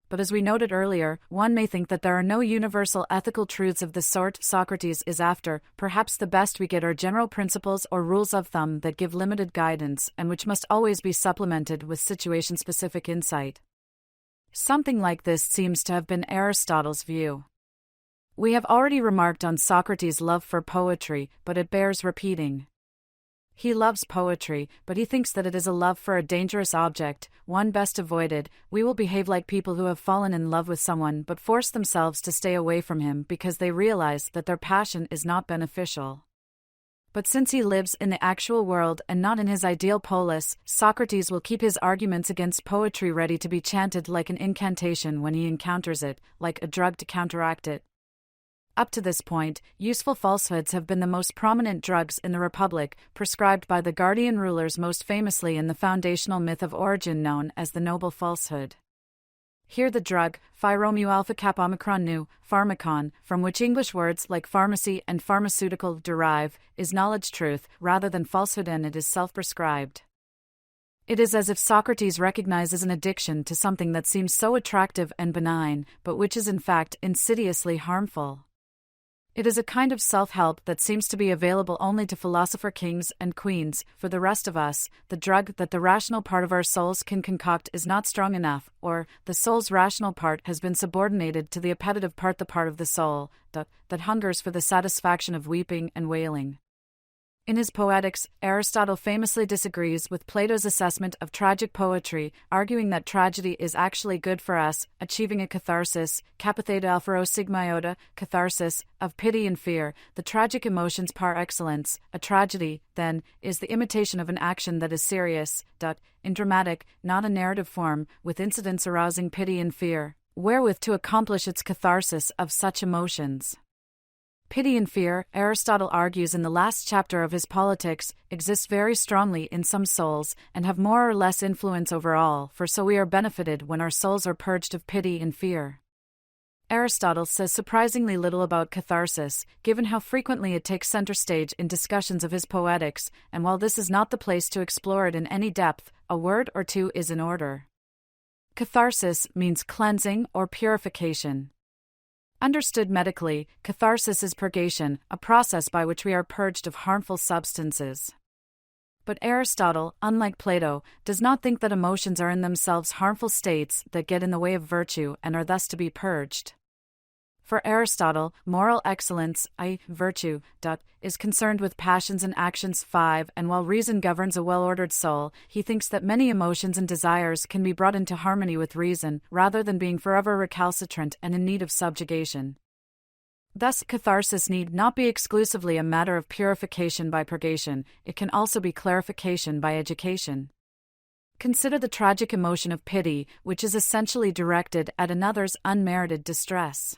But as we noted earlier, one may think that there are no universal ethical truths of the sort Socrates is after. Perhaps the best we get are general principles or rules of thumb that give limited guidance and which must always be supplemented with situation-specific insight. Something like this seems to have been Aristotle's view. We have already remarked on Socrates' love for poetry, but it bears repeating. He loves poetry, but he thinks that it is a love for a dangerous object, one best avoided. We will behave like people who have fallen in love with someone but force themselves to stay away from him because they realize that their passion is not beneficial. But since he lives in the actual world and not in his ideal polis, Socrates will keep his arguments against poetry ready to be chanted like an incantation when he encounters it, like a drug to counteract it. Up to this point, useful falsehoods have been the most prominent drugs in the Republic, prescribed by the guardian rulers most famously in the foundational myth of origin known as the noble falsehood. Here the drug, phi Romeo alpha cap omicron nu, pharmacon, from which English words like pharmacy and pharmaceutical derive, is knowledge truth, rather than falsehood, and it is self-prescribed. It is as if Socrates recognizes an addiction to something that seems so attractive and benign, but which is in fact insidiously harmful. It is a kind of self-help that seems to be available only to philosopher kings and queens. For the rest of us, the drug that the rational part of our souls can concoct is not strong enough, or the soul's rational part has been subordinated to the appetitive part, the part of the soul that hungers for the satisfaction of weeping and wailing. In his Poetics, Aristotle famously disagrees with Plato's assessment of tragic poetry, arguing that tragedy is actually good for us, achieving a catharsis, kapatheta alpharo sigmaiota, catharsis, of pity and fear, the tragic emotions par excellence. A tragedy, then, is the imitation of an action that is serious, in dramatic, not a narrative form, with incidents arousing pity and fear, wherewith to accomplish its catharsis of such emotions. Pity and fear, Aristotle argues in the last chapter of his Politics, exist very strongly in some souls, and have more or less influence over all, for so we are benefited when our souls are purged of pity and fear. Aristotle says surprisingly little about catharsis, given how frequently it takes center stage in discussions of his Poetics, and while this is not the place to explore it in any depth, a word or two is in order. Catharsis means cleansing or purification. Understood medically, catharsis is purgation, a process by which we are purged of harmful substances. But Aristotle, unlike Plato, does not think that emotions are in themselves harmful states that get in the way of virtue and are thus to be purged. For Aristotle, moral excellence, i.e., virtue, is concerned with passions and actions 5, and while reason governs a well-ordered soul, he thinks that many emotions and desires can be brought into harmony with reason, rather than being forever recalcitrant and in need of subjugation. Thus, catharsis need not be exclusively a matter of purification by purgation, it can also be clarification by education. Consider the tragic emotion of pity, which is essentially directed at another's unmerited distress.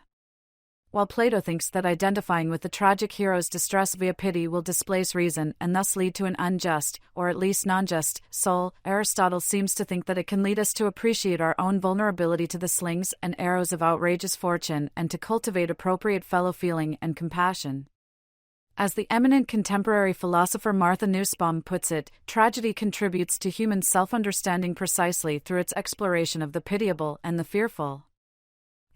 While Plato thinks that identifying with the tragic hero's distress via pity will displace reason and thus lead to an unjust, or at least non-just, soul, Aristotle seems to think that it can lead us to appreciate our own vulnerability to the slings and arrows of outrageous fortune and to cultivate appropriate fellow-feeling and compassion. As the eminent contemporary philosopher Martha Nussbaum puts it, tragedy contributes to human self-understanding precisely through its exploration of the pitiable and the fearful.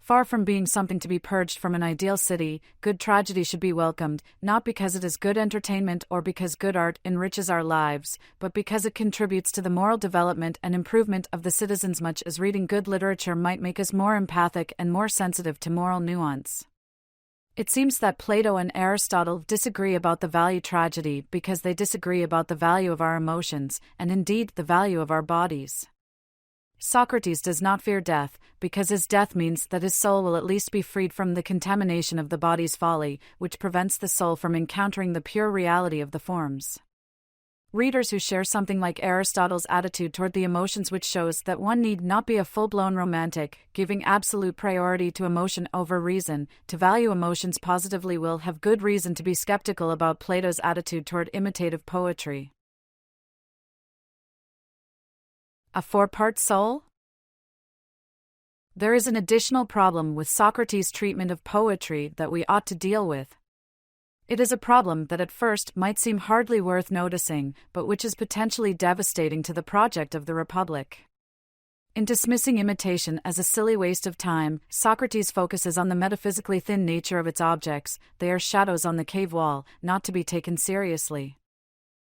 Far from being something to be purged from an ideal city, good tragedy should be welcomed, not because it is good entertainment or because good art enriches our lives, but because it contributes to the moral development and improvement of the citizens, much as reading good literature might make us more empathic and more sensitive to moral nuance. It seems that Plato and Aristotle disagree about the value tragedy because they disagree about the value of our emotions, and indeed the value of our bodies. Socrates does not fear death, because his death means that his soul will at least be freed from the contamination of the body's folly, which prevents the soul from encountering the pure reality of the forms. Readers who share something like Aristotle's attitude toward the emotions, which shows that one need not be a full-blown romantic, giving absolute priority to emotion over reason, to value emotions positively, will have good reason to be skeptical about Plato's attitude toward imitative poetry. A four-part soul? There is an additional problem with Socrates' treatment of poetry that we ought to deal with. It is a problem that at first might seem hardly worth noticing, but which is potentially devastating to the project of the Republic. In dismissing imitation as a silly waste of time, Socrates focuses on the metaphysically thin nature of its objects. They are shadows on the cave wall, not to be taken seriously.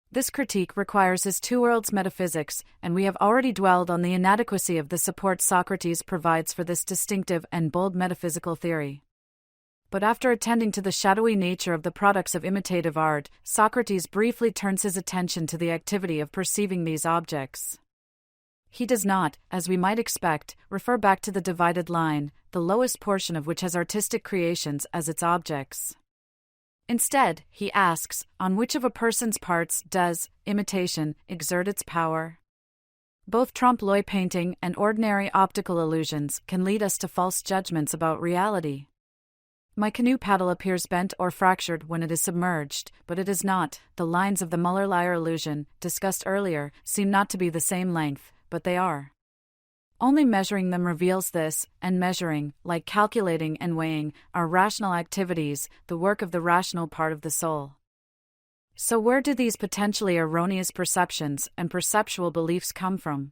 This critique requires his two worlds metaphysics, and we have already dwelled on the inadequacy of the support Socrates provides for this distinctive and bold metaphysical theory. But after attending to the shadowy nature of the products of imitative art, Socrates briefly turns his attention to the activity of perceiving these objects. He does not, as we might expect, refer back to the divided line, the lowest portion of which has artistic creations as its objects. Instead, he asks, on which of a person's parts does imitation exert its power? Both trompe-l'oeil painting and ordinary optical illusions can lead us to false judgments about reality. My canoe paddle appears bent or fractured when it is submerged, but it is not. The lines of the Muller-Lyer illusion, discussed earlier, seem not to be the same length, but they are. Only measuring them reveals this, and measuring, like calculating and weighing, are rational activities, the work of the rational part of the soul. So where do these potentially erroneous perceptions and perceptual beliefs come from?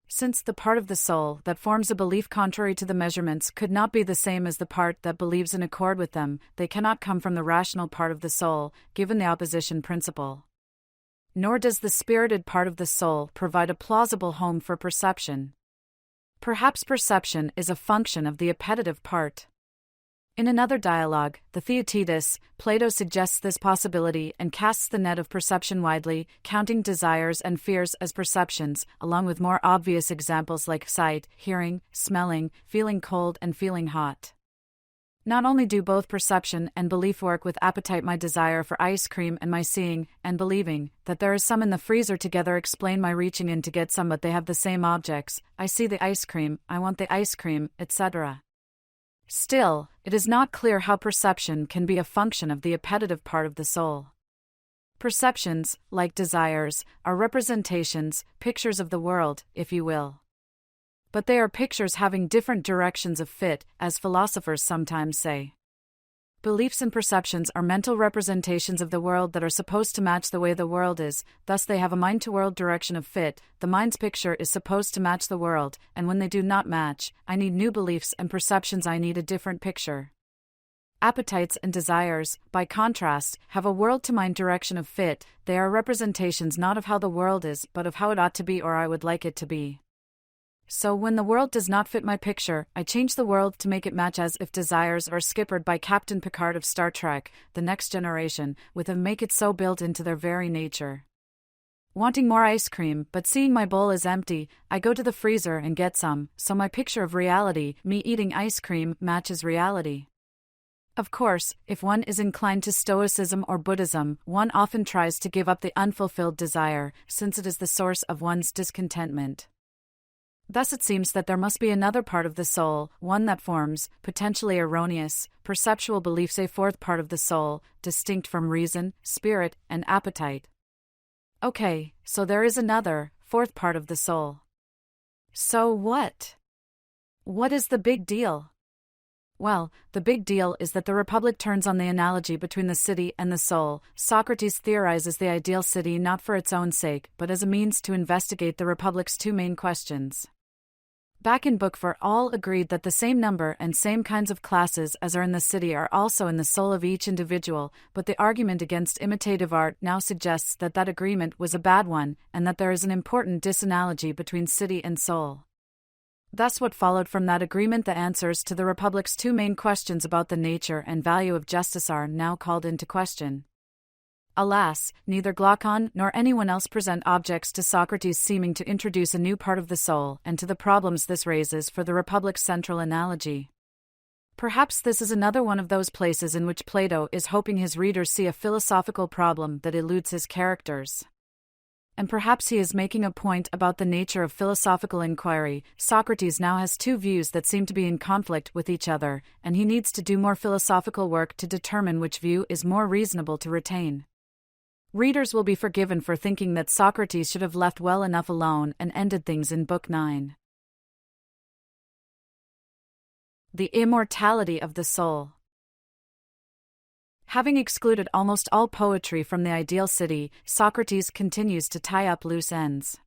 Since the part of the soul that forms a belief contrary to the measurements could not be the same as the part that believes in accord with them, they cannot come from the rational part of the soul, given the opposition principle. Nor does the spirited part of the soul provide a plausible home for perception. Perhaps perception is a function of the appetitive part. In another dialogue, the Theaetetus, Plato suggests this possibility and casts the net of perception widely, counting desires and fears as perceptions, along with more obvious examples like sight, hearing, smelling, feeling cold and feeling hot. Not only do both perception and belief work with appetite, my desire for ice cream and my seeing and believing that there is some in the freezer together explain my reaching in to get some, but they have the same objects. I see the ice cream, I want the ice cream, etc. Still, it is not clear how perception can be a function of the appetitive part of the soul. Perceptions, like desires, are representations, pictures of the world, if you will. But they are pictures having different directions of fit, as philosophers sometimes say. Beliefs and perceptions are mental representations of the world that are supposed to match the way the world is, thus they have a mind-to-world direction of fit. The mind's picture is supposed to match the world, and when they do not match, I need new beliefs and perceptions, I need a different picture. Appetites and desires, by contrast, have a world-to-mind direction of fit. They are representations not of how the world is, but of how it ought to be or I would like it to be. So when the world does not fit my picture, I change the world to make it match, as if desires are skippered by Captain Picard of Star Trek, The Next Generation, with a make it so built into their very nature. Wanting more ice cream, but seeing my bowl is empty, I go to the freezer and get some, so my picture of reality, me eating ice cream, matches reality. Of course, if one is inclined to Stoicism or Buddhism, one often tries to give up the unfulfilled desire, since it is the source of one's discontentment. Thus it seems that there must be another part of the soul, one that forms, potentially erroneous, perceptual beliefs, a fourth part of the soul, distinct from reason, spirit, and appetite. Okay, so there is another, fourth part of the soul. So what? What is the big deal? Well, the big deal is that the Republic turns on the analogy between the city and the soul. Socrates theorizes the ideal city not for its own sake, but as a means to investigate the Republic's two main questions. Back in Book 4, all agreed that the same number and same kinds of classes as are in the city are also in the soul of each individual, but the argument against imitative art now suggests that that agreement was a bad one, and that there is an important disanalogy between city and soul. Thus what followed from that agreement, the answers to the Republic's two main questions about the nature and value of justice are now called into question. Alas, neither Glaucon nor anyone else present objects to Socrates seeming to introduce a new part of the soul and to the problems this raises for the Republic's central analogy. Perhaps this is another one of those places in which Plato is hoping his readers see a philosophical problem that eludes his characters. And perhaps he is making a point about the nature of philosophical inquiry. Socrates now has two views that seem to be in conflict with each other, and he needs to do more philosophical work to determine which view is more reasonable to retain. Readers will be forgiven for thinking that Socrates should have left well enough alone and ended things in Book 9. The immortality of the soul. Having excluded almost all poetry from the ideal city, Socrates continues to tie up loose ends.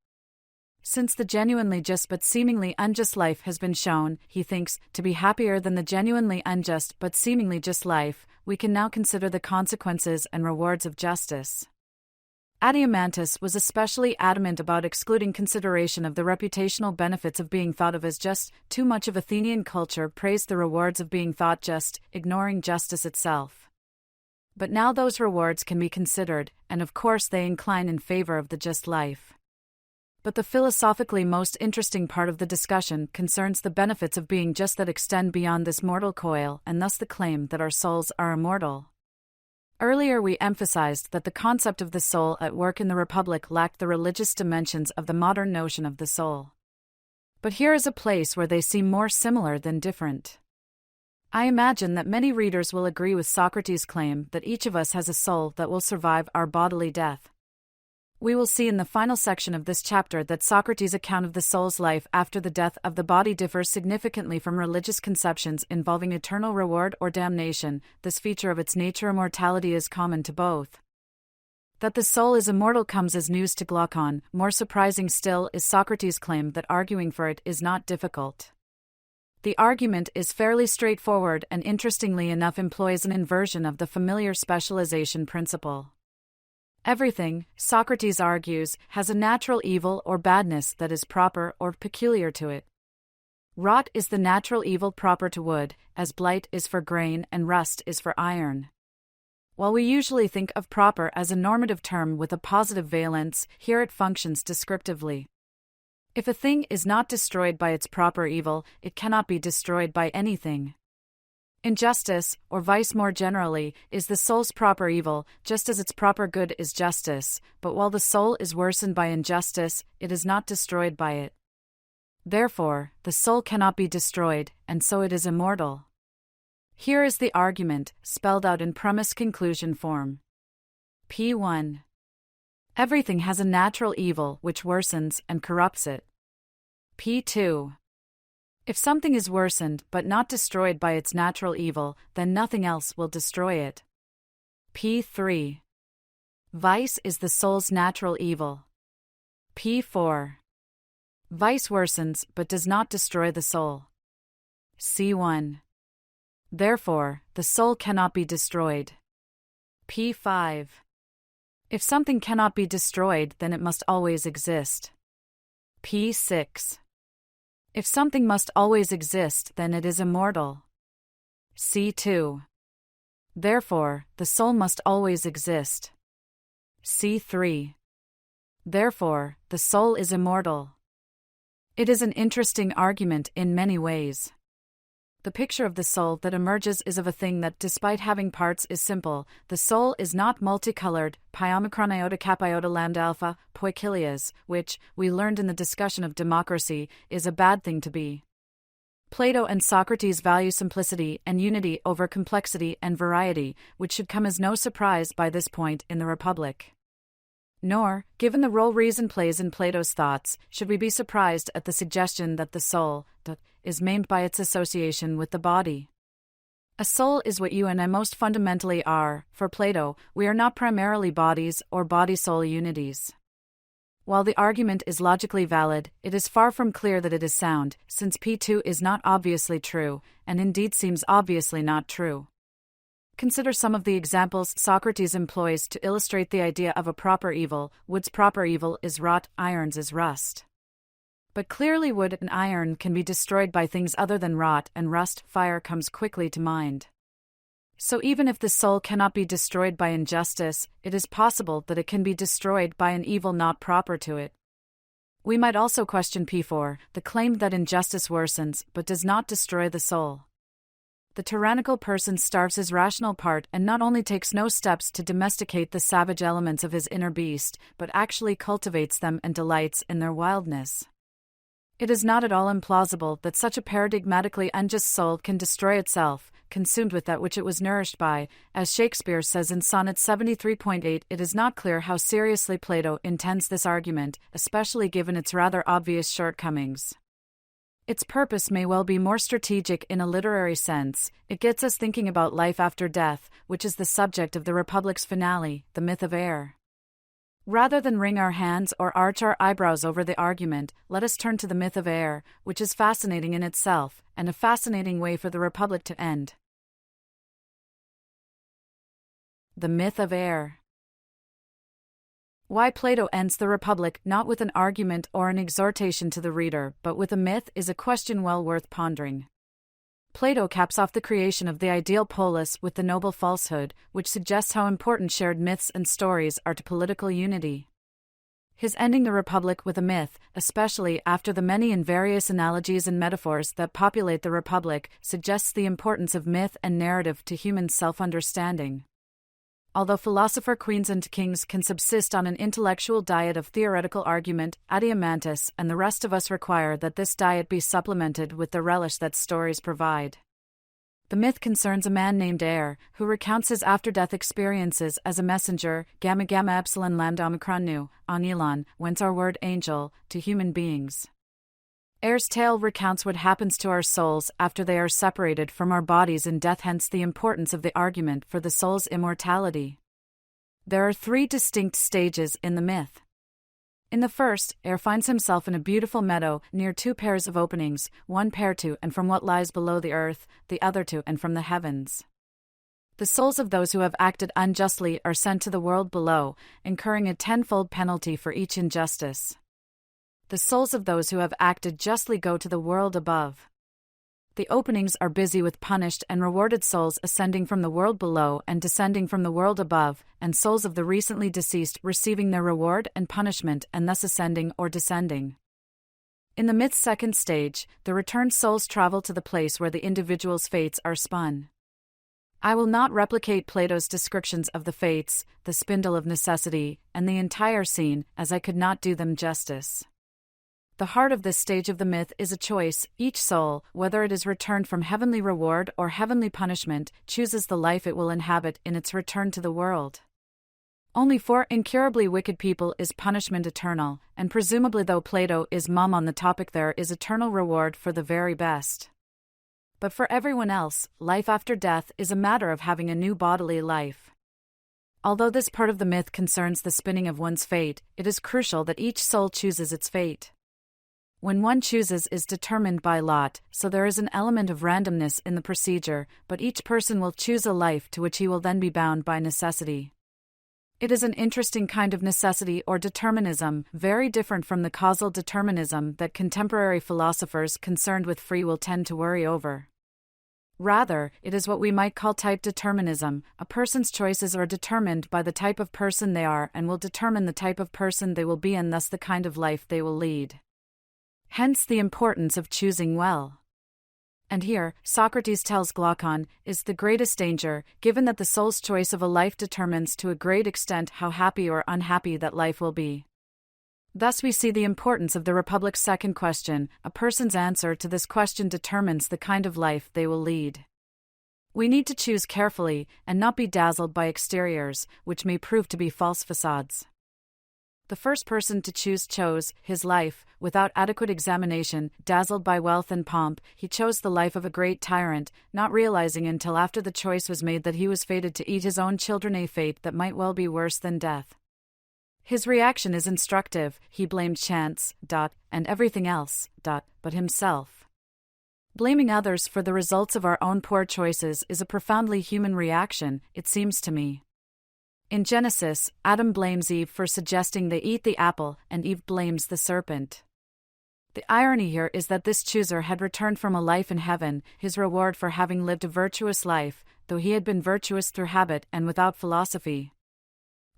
Since the genuinely just but seemingly unjust life has been shown, he thinks, to be happier than the genuinely unjust but seemingly just life, we can now consider the consequences and rewards of justice. Adeimantus was especially adamant about excluding consideration of the reputational benefits of being thought of as just. Too much of Athenian culture praised the rewards of being thought just, ignoring justice itself. But now those rewards can be considered, and of course they incline in favor of the just life. But the philosophically most interesting part of the discussion concerns the benefits of being just that extend beyond this mortal coil, and thus the claim that our souls are immortal. Earlier we emphasized that the concept of the soul at work in the Republic lacked the religious dimensions of the modern notion of the soul. But here is a place where they seem more similar than different. I imagine that many readers will agree with Socrates' claim that each of us has a soul that will survive our bodily death. We will see in the final section of this chapter that Socrates' account of the soul's life after the death of the body differs significantly from religious conceptions involving eternal reward or damnation. This feature of its nature, immortality, is common to both. That the soul is immortal comes as news to Glaucon. More surprising still is Socrates' claim that arguing for it is not difficult. The argument is fairly straightforward and interestingly enough employs an inversion of the familiar specialization principle. Everything, Socrates argues, has a natural evil or badness that is proper or peculiar to it. Rot is the natural evil proper to wood, as blight is for grain and rust is for iron. While we usually think of proper as a normative term with a positive valence, here it functions descriptively. If a thing is not destroyed by its proper evil, it cannot be destroyed by anything. Injustice, or vice more generally, is the soul's proper evil, just as its proper good is justice, but while the soul is worsened by injustice, it is not destroyed by it. Therefore, the soul cannot be destroyed, and so it is immortal. Here is the argument, spelled out in premise-conclusion form. P1. Everything has a natural evil which worsens and corrupts it. P2. If something is worsened but not destroyed by its natural evil, then nothing else will destroy it. P3. Vice is the soul's natural evil. P4. Vice worsens but does not destroy the soul. C1. Therefore, the soul cannot be destroyed. P5. If something cannot be destroyed, then it must always exist. P6. If something must always exist, then it is immortal. C2. Therefore, the soul must always exist. C3. Therefore, the soul is immortal. It is an interesting argument in many ways. The picture of the soul that emerges is of a thing that, despite having parts, is simple. The soul is not multicolored, pi omicron iota kappa iota lambda alpha, poikilias, which, we learned in the discussion of democracy, is a bad thing to be. Plato and Socrates value simplicity and unity over complexity and variety, which should come as no surprise by this point in the Republic. Nor, given the role reason plays in Plato's thoughts, should we be surprised at the suggestion that the soul is maimed by its association with the body. A soul is what you and I most fundamentally are. For Plato, we are not primarily bodies or body-soul unities. While the argument is logically valid, it is far from clear that it is sound, since P2 is not obviously true, and indeed seems obviously not true. Consider some of the examples Socrates employs to illustrate the idea of a proper evil. Wood's proper evil is rot, iron's is rust. But clearly wood and iron can be destroyed by things other than rot and rust. Fire comes quickly to mind. So even if the soul cannot be destroyed by injustice, it is possible that it can be destroyed by an evil not proper to it. We might also question P4, the claim that injustice worsens but does not destroy the soul. The tyrannical person starves his rational part and not only takes no steps to domesticate the savage elements of his inner beast, but actually cultivates them and delights in their wildness. It is not at all implausible that such a paradigmatically unjust soul can destroy itself, consumed with that which it was nourished by. As Shakespeare says in Sonnet 73.8, it is not clear how seriously Plato intends this argument, especially given its rather obvious shortcomings. Its purpose may well be more strategic in a literary sense. It gets us thinking about life after death, which is the subject of the Republic's finale, the myth of air. Rather than wring our hands or arch our eyebrows over the argument, let us turn to the myth of air, which is fascinating in itself, and a fascinating way for the Republic to end. The myth of air. Why Plato ends the Republic not with an argument or an exhortation to the reader, but with a myth, is a question well worth pondering. Plato caps off the creation of the ideal polis with the noble falsehood, which suggests how important shared myths and stories are to political unity. His ending the Republic with a myth, especially after the many and various analogies and metaphors that populate the Republic, suggests the importance of myth and narrative to human self-understanding. Although philosopher queens and kings can subsist on an intellectual diet of theoretical argument, Adeimantus and the rest of us require that this diet be supplemented with the relish that stories provide. The myth concerns a man named Air, who recounts his after-death experiences as a messenger, gamma gamma epsilon lambda omicron nu, on Elon, whence our word angel, to human beings. Air's tale recounts what happens to our souls after they are separated from our bodies in death, hence the importance of the argument for the soul's immortality. There are three distinct stages in the myth. In the first, Air finds himself in a beautiful meadow near two pairs of openings, one pair to and from what lies below the earth, the other to and from the heavens. The souls of those who have acted unjustly are sent to the world below, incurring a tenfold penalty for each injustice. The souls of those who have acted justly go to the world above. The openings are busy with punished and rewarded souls ascending from the world below and descending from the world above, and souls of the recently deceased receiving their reward and punishment and thus ascending or descending. In the myth's second stage, the returned souls travel to the place where the individual's fates are spun. I will not replicate Plato's descriptions of the fates, the spindle of necessity, and the entire scene, as I could not do them justice. The heart of this stage of the myth is a choice. Each soul, whether it is returned from heavenly reward or heavenly punishment, chooses the life it will inhabit in its return to the world. Only for incurably wicked people is punishment eternal, and presumably though Plato is mum on the topic, there is eternal reward for the very best. But for everyone else, life after death is a matter of having a new bodily life. Although this part of the myth concerns the spinning of one's fate, it is crucial that each soul chooses its fate. When one chooses is determined by lot, so there is an element of randomness in the procedure, but each person will choose a life to which he will then be bound by necessity. It is an interesting kind of necessity or determinism, very different from the causal determinism that contemporary philosophers concerned with free will tend to worry over. Rather, it is what we might call type determinism. A person's choices are determined by the type of person they are and will determine the type of person they will be and thus the kind of life they will lead. Hence the importance of choosing well. And here, Socrates tells Glaucon, is the greatest danger, given that the soul's choice of a life determines to a great extent how happy or unhappy that life will be. Thus we see the importance of the Republic's second question. A person's answer to this question determines the kind of life they will lead. We need to choose carefully, and not be dazzled by exteriors, which may prove to be false facades. The first person to choose chose his life, without adequate examination. Dazzled by wealth and pomp, he chose the life of a great tyrant, not realizing until after the choice was made that he was fated to eat his own children, a fate that might well be worse than death. His reaction is instructive. He blamed chance, and everything else, but himself. Blaming others for the results of our own poor choices is a profoundly human reaction, it seems to me. In Genesis, Adam blames Eve for suggesting they eat the apple, and Eve blames the serpent. The irony here is that this chooser had returned from a life in heaven, his reward for having lived a virtuous life, though he had been virtuous through habit and without philosophy.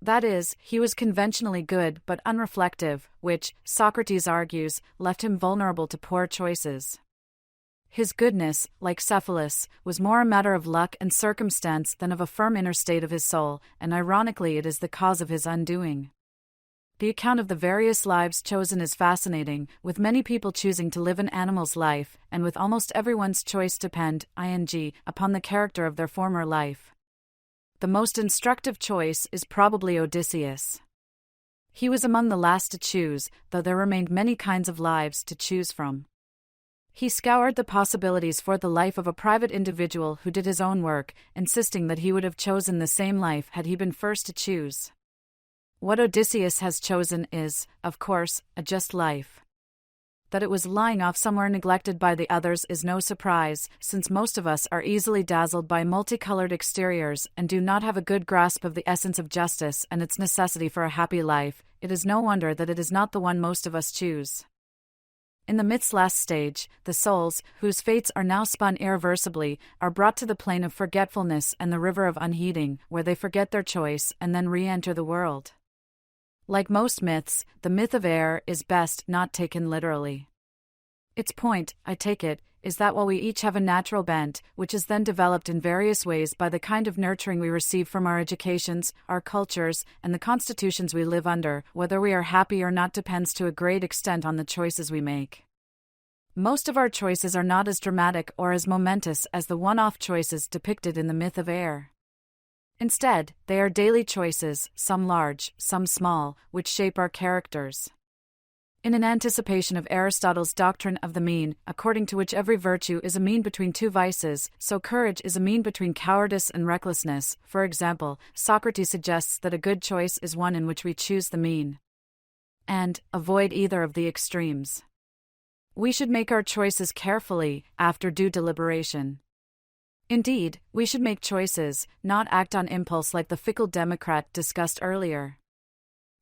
That is, he was conventionally good but unreflective, which, Socrates argues, left him vulnerable to poor choices. His goodness, like Cephalus, was more a matter of luck and circumstance than of a firm inner state of his soul, and ironically it is the cause of his undoing. The account of the various lives chosen is fascinating, with many people choosing to live an animal's life, and with almost everyone's choice depend, upon the character of their former life. The most instructive choice is probably Odysseus. He was among the last to choose, though there remained many kinds of lives to choose from. He scoured the possibilities for the life of a private individual who did his own work, insisting that he would have chosen the same life had he been first to choose. What Odysseus has chosen is, of course, a just life. That it was lying off somewhere neglected by the others is no surprise, since most of us are easily dazzled by multicolored exteriors and do not have a good grasp of the essence of justice and its necessity for a happy life. It is no wonder that it is not the one most of us choose. In the myth's last stage, the souls, whose fates are now spun irreversibly, are brought to the plane of forgetfulness and the river of unheeding, where they forget their choice and then re-enter the world. Like most myths, the myth of air is best not taken literally. Its point, I take it, is that while we each have a natural bent, which is then developed in various ways by the kind of nurturing we receive from our educations, our cultures, and the constitutions we live under, whether we are happy or not depends to a great extent on the choices we make. Most of our choices are not as dramatic or as momentous as the one-off choices depicted in the myth of air. Instead, they are daily choices, some large, some small, which shape our characters. In an anticipation of Aristotle's doctrine of the mean, according to which every virtue is a mean between two vices, so courage is a mean between cowardice and recklessness. For example, Socrates suggests that a good choice is one in which we choose the mean and avoid either of the extremes. We should make our choices carefully, after due deliberation. Indeed, we should make choices, not act on impulse like the fickle Democrat discussed earlier.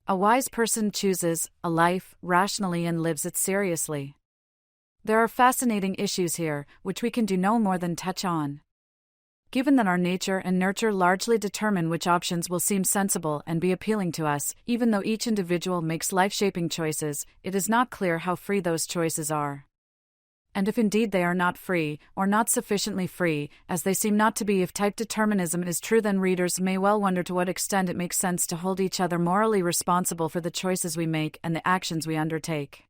A wise person chooses a life rationally and lives it seriously. There are fascinating issues here, which we can do no more than touch on. Given that our nature and nurture largely determine which options will seem sensible and be appealing to us, even though each individual makes life-shaping choices, it is not clear how free those choices are. And if indeed they are not free, or not sufficiently free, as they seem not to be if type determinism is true, then readers may well wonder to what extent it makes sense to hold each other morally responsible for the choices we make and the actions we undertake.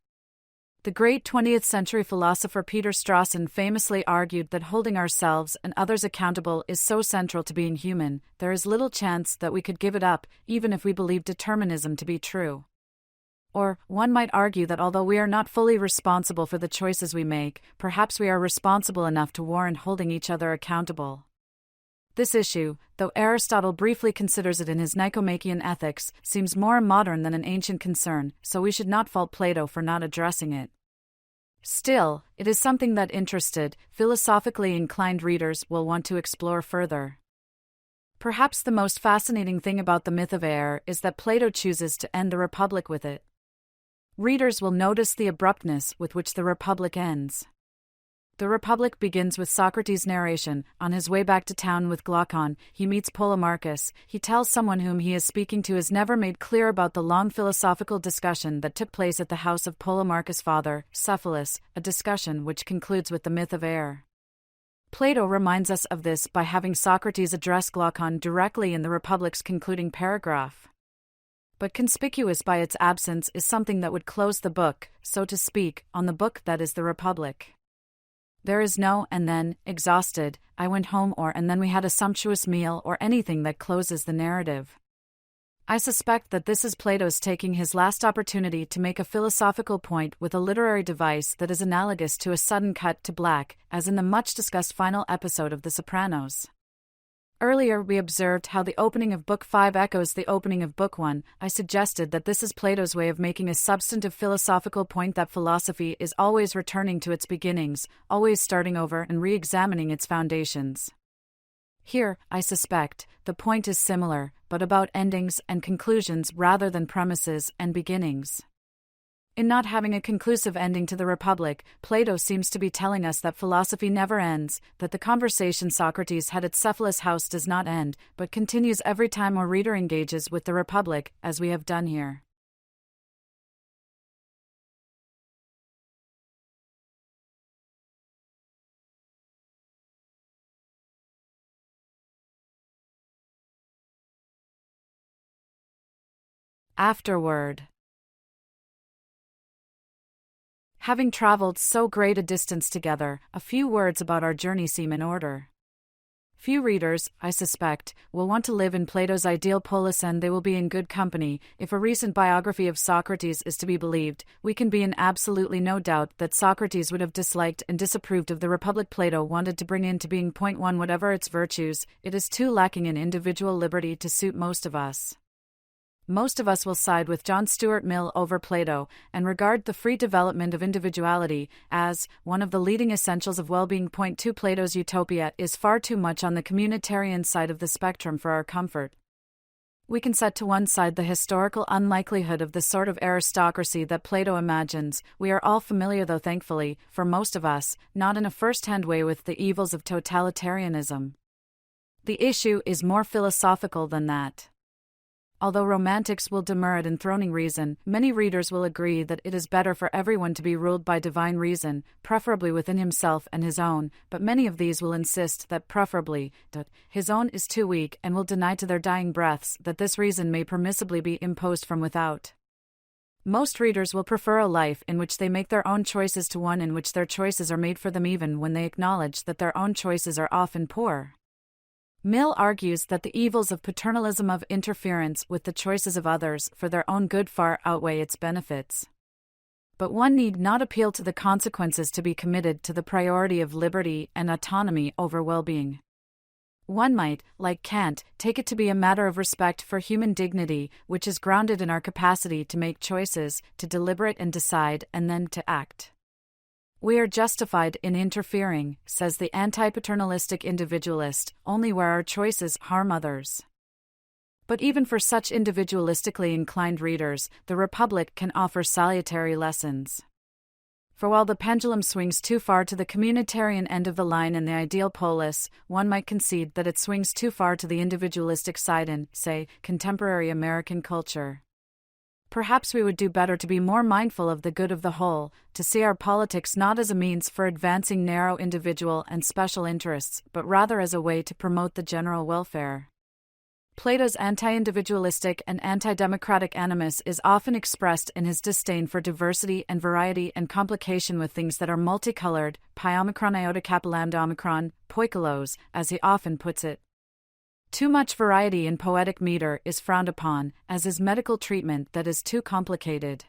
The great 20th century philosopher Peter Strawson famously argued that holding ourselves and others accountable is so central to being human, there is little chance that we could give it up, even if we believe determinism to be true. Or, one might argue that although we are not fully responsible for the choices we make, perhaps we are responsible enough to warrant holding each other accountable. This issue, though Aristotle briefly considers it in his Nicomachean Ethics, seems more modern than an ancient concern, so we should not fault Plato for not addressing it. Still, it is something that interested, philosophically inclined readers will want to explore further. Perhaps the most fascinating thing about the myth of air is that Plato chooses to end the Republic with it. Readers will notice the abruptness with which the Republic ends. The Republic begins with Socrates' narration. On his way back to town with Glaucon, he meets Polemarchus. He tells someone whom he is speaking to is never made clear about the long philosophical discussion that took place at the house of Polemarchus' father, Cephalus, a discussion which concludes with the myth of air. Plato reminds us of this by having Socrates address Glaucon directly in the Republic's concluding paragraph. But conspicuous by its absence is something that would close the book, so to speak, on the book that is the Republic. There is no "and then, exhausted, I went home" or "and then we had a sumptuous meal" or anything that closes the narrative. I suspect that this is Plato's taking his last opportunity to make a philosophical point with a literary device that is analogous to a sudden cut to black, as in the much-discussed final episode of The Sopranos. Earlier we observed how the opening of Book 5 echoes the opening of Book 1. I suggested that this is Plato's way of making a substantive philosophical point that philosophy is always returning to its beginnings, always starting over and re-examining its foundations. Here, I suspect, the point is similar, but about endings and conclusions rather than premises and beginnings. In not having a conclusive ending to the Republic, Plato seems to be telling us that philosophy never ends, that the conversation Socrates had at Cephalus' house does not end, but continues every time a reader engages with the Republic, as we have done here. Afterword. Having traveled so great a distance together, a few words about our journey seem in order. Few readers, I suspect, will want to live in Plato's ideal polis, and they will be in good company. If a recent biography of Socrates is to be believed, we can be in absolutely no doubt that Socrates would have disliked and disapproved of the Republic Plato wanted to bring into being. Point 1. Whatever its virtues, it is too lacking in individual liberty to suit most of us. Most of us will side with John Stuart Mill over Plato, and regard the free development of individuality as one of the leading essentials of well-being. Point 2. Plato's utopia is far too much on the communitarian side of the spectrum for our comfort. We can set to one side the historical unlikelihood of the sort of aristocracy that Plato imagines. We are all familiar, though thankfully, for most of us, not in a first-hand way, with the evils of totalitarianism. The issue is more philosophical than that. Although romantics will demur at enthroning reason, many readers will agree that it is better for everyone to be ruled by divine reason, preferably within himself and his own, but many of these will insist that preferably his own is too weak, and will deny to their dying breaths that this reason may permissibly be imposed from without. Most readers will prefer a life in which they make their own choices to one in which their choices are made for them, even when they acknowledge that their own choices are often poor. Mill argues that the evils of paternalism, of interference with the choices of others for their own good, far outweigh its benefits. but one need not appeal to the consequences to be committed to the priority of liberty and autonomy over well-being. One might, like Kant, take it to be a matter of respect for human dignity, which is grounded in our capacity to make choices, to deliberate and decide, and then to act. We are justified in interfering, says the anti-paternalistic individualist, only where our choices harm others. But even for such individualistically inclined readers, the Republic can offer salutary lessons. For while the pendulum swings too far to the communitarian end of the line in the ideal polis, one might concede that it swings too far to the individualistic side in, say, contemporary American culture. Perhaps we would do better to be more mindful of the good of the whole, to see our politics not as a means for advancing narrow individual and special interests, but rather as a way to promote the general welfare. Plato's anti-individualistic and anti-democratic animus is often expressed in his disdain for diversity and variety and complication with things that are multicolored, pi omicron iota kappa lambda omicron, poikilos, as he often puts it. Too much variety in poetic meter is frowned upon, as is medical treatment that is too complicated.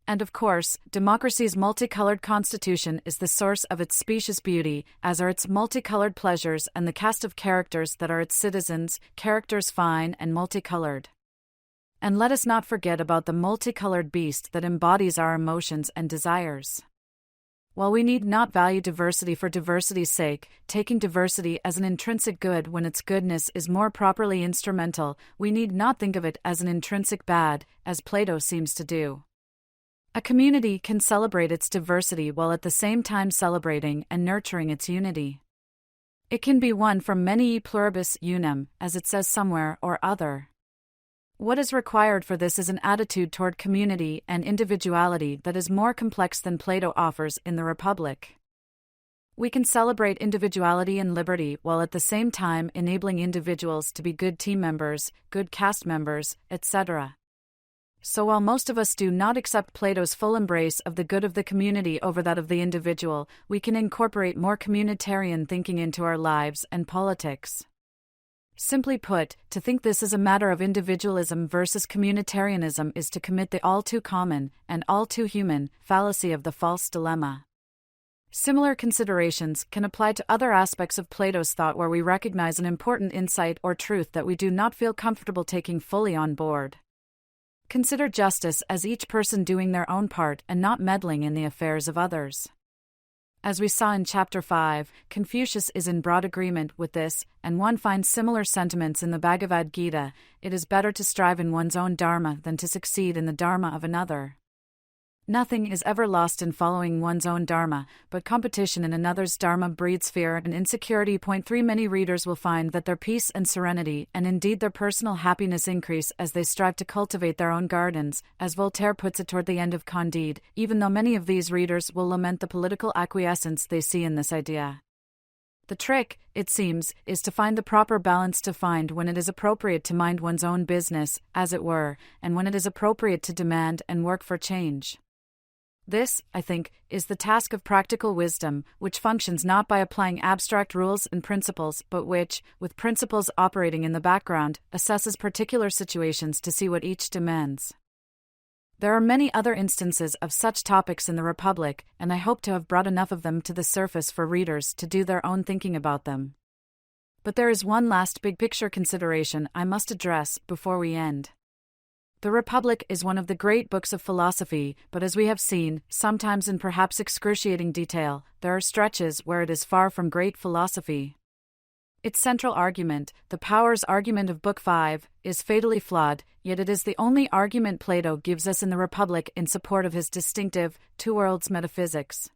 And of course, democracy's multicolored constitution is the source of its specious beauty, as are its multicolored pleasures and the cast of characters that are its citizens, characters fine and multicolored. And let us not forget about the multicolored beast that embodies our emotions and desires. While we need not value diversity for diversity's sake, taking diversity as an intrinsic good when its goodness is more properly instrumental, we need not think of it as an intrinsic bad, as Plato seems to do. A community can celebrate its diversity while at the same time celebrating and nurturing its unity. It can be one from many pluribus unum, as it says somewhere or other. What is required for this is an attitude toward community and individuality that is more complex than Plato offers in the Republic. We can celebrate individuality and liberty while at the same time enabling individuals to be good team members, good cast members, etc. So while most of us do not accept Plato's full embrace of the good of the community over that of the individual, we can incorporate more communitarian thinking into our lives and politics. Simply put, to think this is a matter of individualism versus communitarianism is to commit the all-too-common, and all-too-human, fallacy of the false dilemma. Similar considerations can apply to other aspects of Plato's thought where we recognize an important insight or truth that we do not feel comfortable taking fully on board. Consider justice as each person doing their own part and not meddling in the affairs of others. As we saw in Chapter 5, Confucius is in broad agreement with this, and one finds similar sentiments in the Bhagavad Gita. It is better to strive in one's own dharma than to succeed in the dharma of another. Nothing is ever lost in following one's own dharma, but competition in another's dharma breeds fear and insecurity. 3 Many readers will find that their peace and serenity, and indeed their personal happiness, increase as they strive to cultivate their own gardens, as Voltaire puts it toward the end of Candide, even though many of these readers will lament the political acquiescence they see in this idea. The trick, it seems, is to find the proper balance, to find when it is appropriate to mind one's own business, as it were, and when it is appropriate to demand and work for change. This, I think, is the task of practical wisdom, which functions not by applying abstract rules and principles, but which, with principles operating in the background, assesses particular situations to see what each demands. There are many other instances of such topics in the Republic, and I hope to have brought enough of them to the surface for readers to do their own thinking about them. But there is one last big-picture consideration I must address before we end. The Republic is one of the great books of philosophy, but as we have seen, sometimes in perhaps excruciating detail, there are stretches where it is far from great philosophy. Its central argument, the powers argument of Book 5, is fatally flawed, yet it is the only argument Plato gives us in the Republic in support of his distinctive, two worlds metaphysics.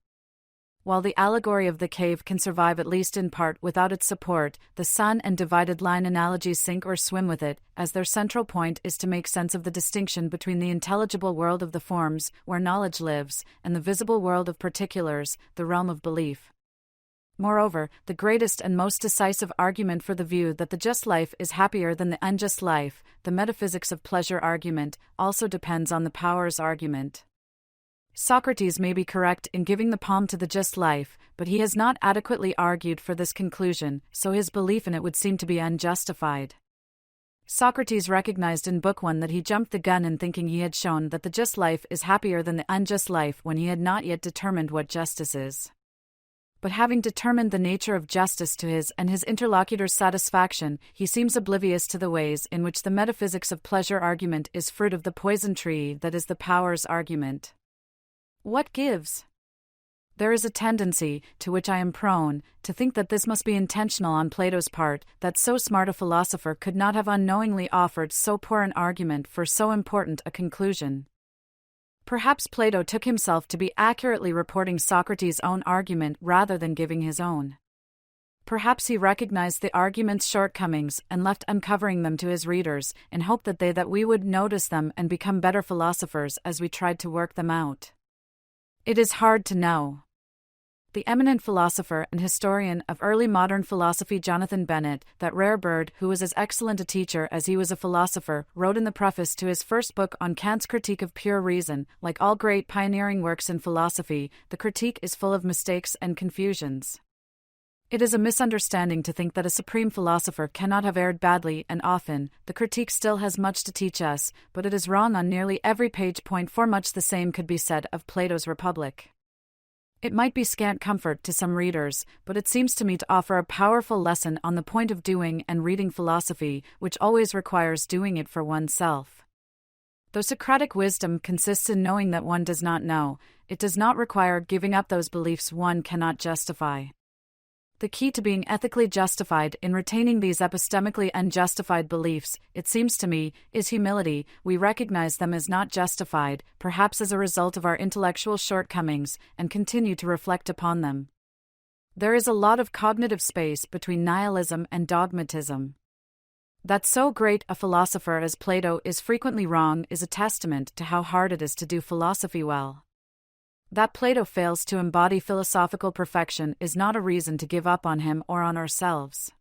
While the allegory of the cave can survive at least in part without its support, the sun and divided line analogies sink or swim with it, as their central point is to make sense of the distinction between the intelligible world of the forms, where knowledge lives, and the visible world of particulars, the realm of belief. Moreover, the greatest and most decisive argument for the view that the just life is happier than the unjust life, the metaphysics of pleasure argument, also depends on the powers argument. Socrates may be correct in giving the palm to the just life, but he has not adequately argued for this conclusion, so his belief in it would seem to be unjustified. Socrates recognized in Book 1 that he jumped the gun in thinking he had shown that the just life is happier than the unjust life when he had not yet determined what justice is. But having determined the nature of justice to his and his interlocutor's satisfaction, he seems oblivious to the ways in which the metaphysics of pleasure argument is fruit of the poison tree that is the powers argument. What gives? There is a tendency, to which I am prone, to think that this must be intentional on Plato's part, that so smart a philosopher could not have unknowingly offered so poor an argument for so important a conclusion. Perhaps Plato took himself to be accurately reporting Socrates' own argument rather than giving his own. Perhaps he recognized the argument's shortcomings and left uncovering them to his readers, in hope that we would notice them and become better philosophers as we tried to work them out. It is hard to know. The eminent philosopher and historian of early modern philosophy Jonathan Bennett, that rare bird who was as excellent a teacher as he was a philosopher, wrote in the preface to his first book on Kant's Critique of Pure Reason, like all great pioneering works in philosophy, the critique is full of mistakes and confusions. It is a misunderstanding to think that a supreme philosopher cannot have erred badly, and often, the critique still has much to teach us, but it is wrong on nearly every page. For much the same could be said of Plato's Republic. It might be scant comfort to some readers, but it seems to me to offer a powerful lesson on the point of doing and reading philosophy, which always requires doing it for oneself. Though Socratic wisdom consists in knowing that one does not know, it does not require giving up those beliefs one cannot justify. The key to being ethically justified in retaining these epistemically unjustified beliefs, it seems to me, is humility. We recognize them as not justified, perhaps as a result of our intellectual shortcomings, and continue to reflect upon them. There is a lot of cognitive space between nihilism and dogmatism. That so great a philosopher as Plato is frequently wrong is a testament to how hard it is to do philosophy well. That Plato fails to embody philosophical perfection is not a reason to give up on him or on ourselves.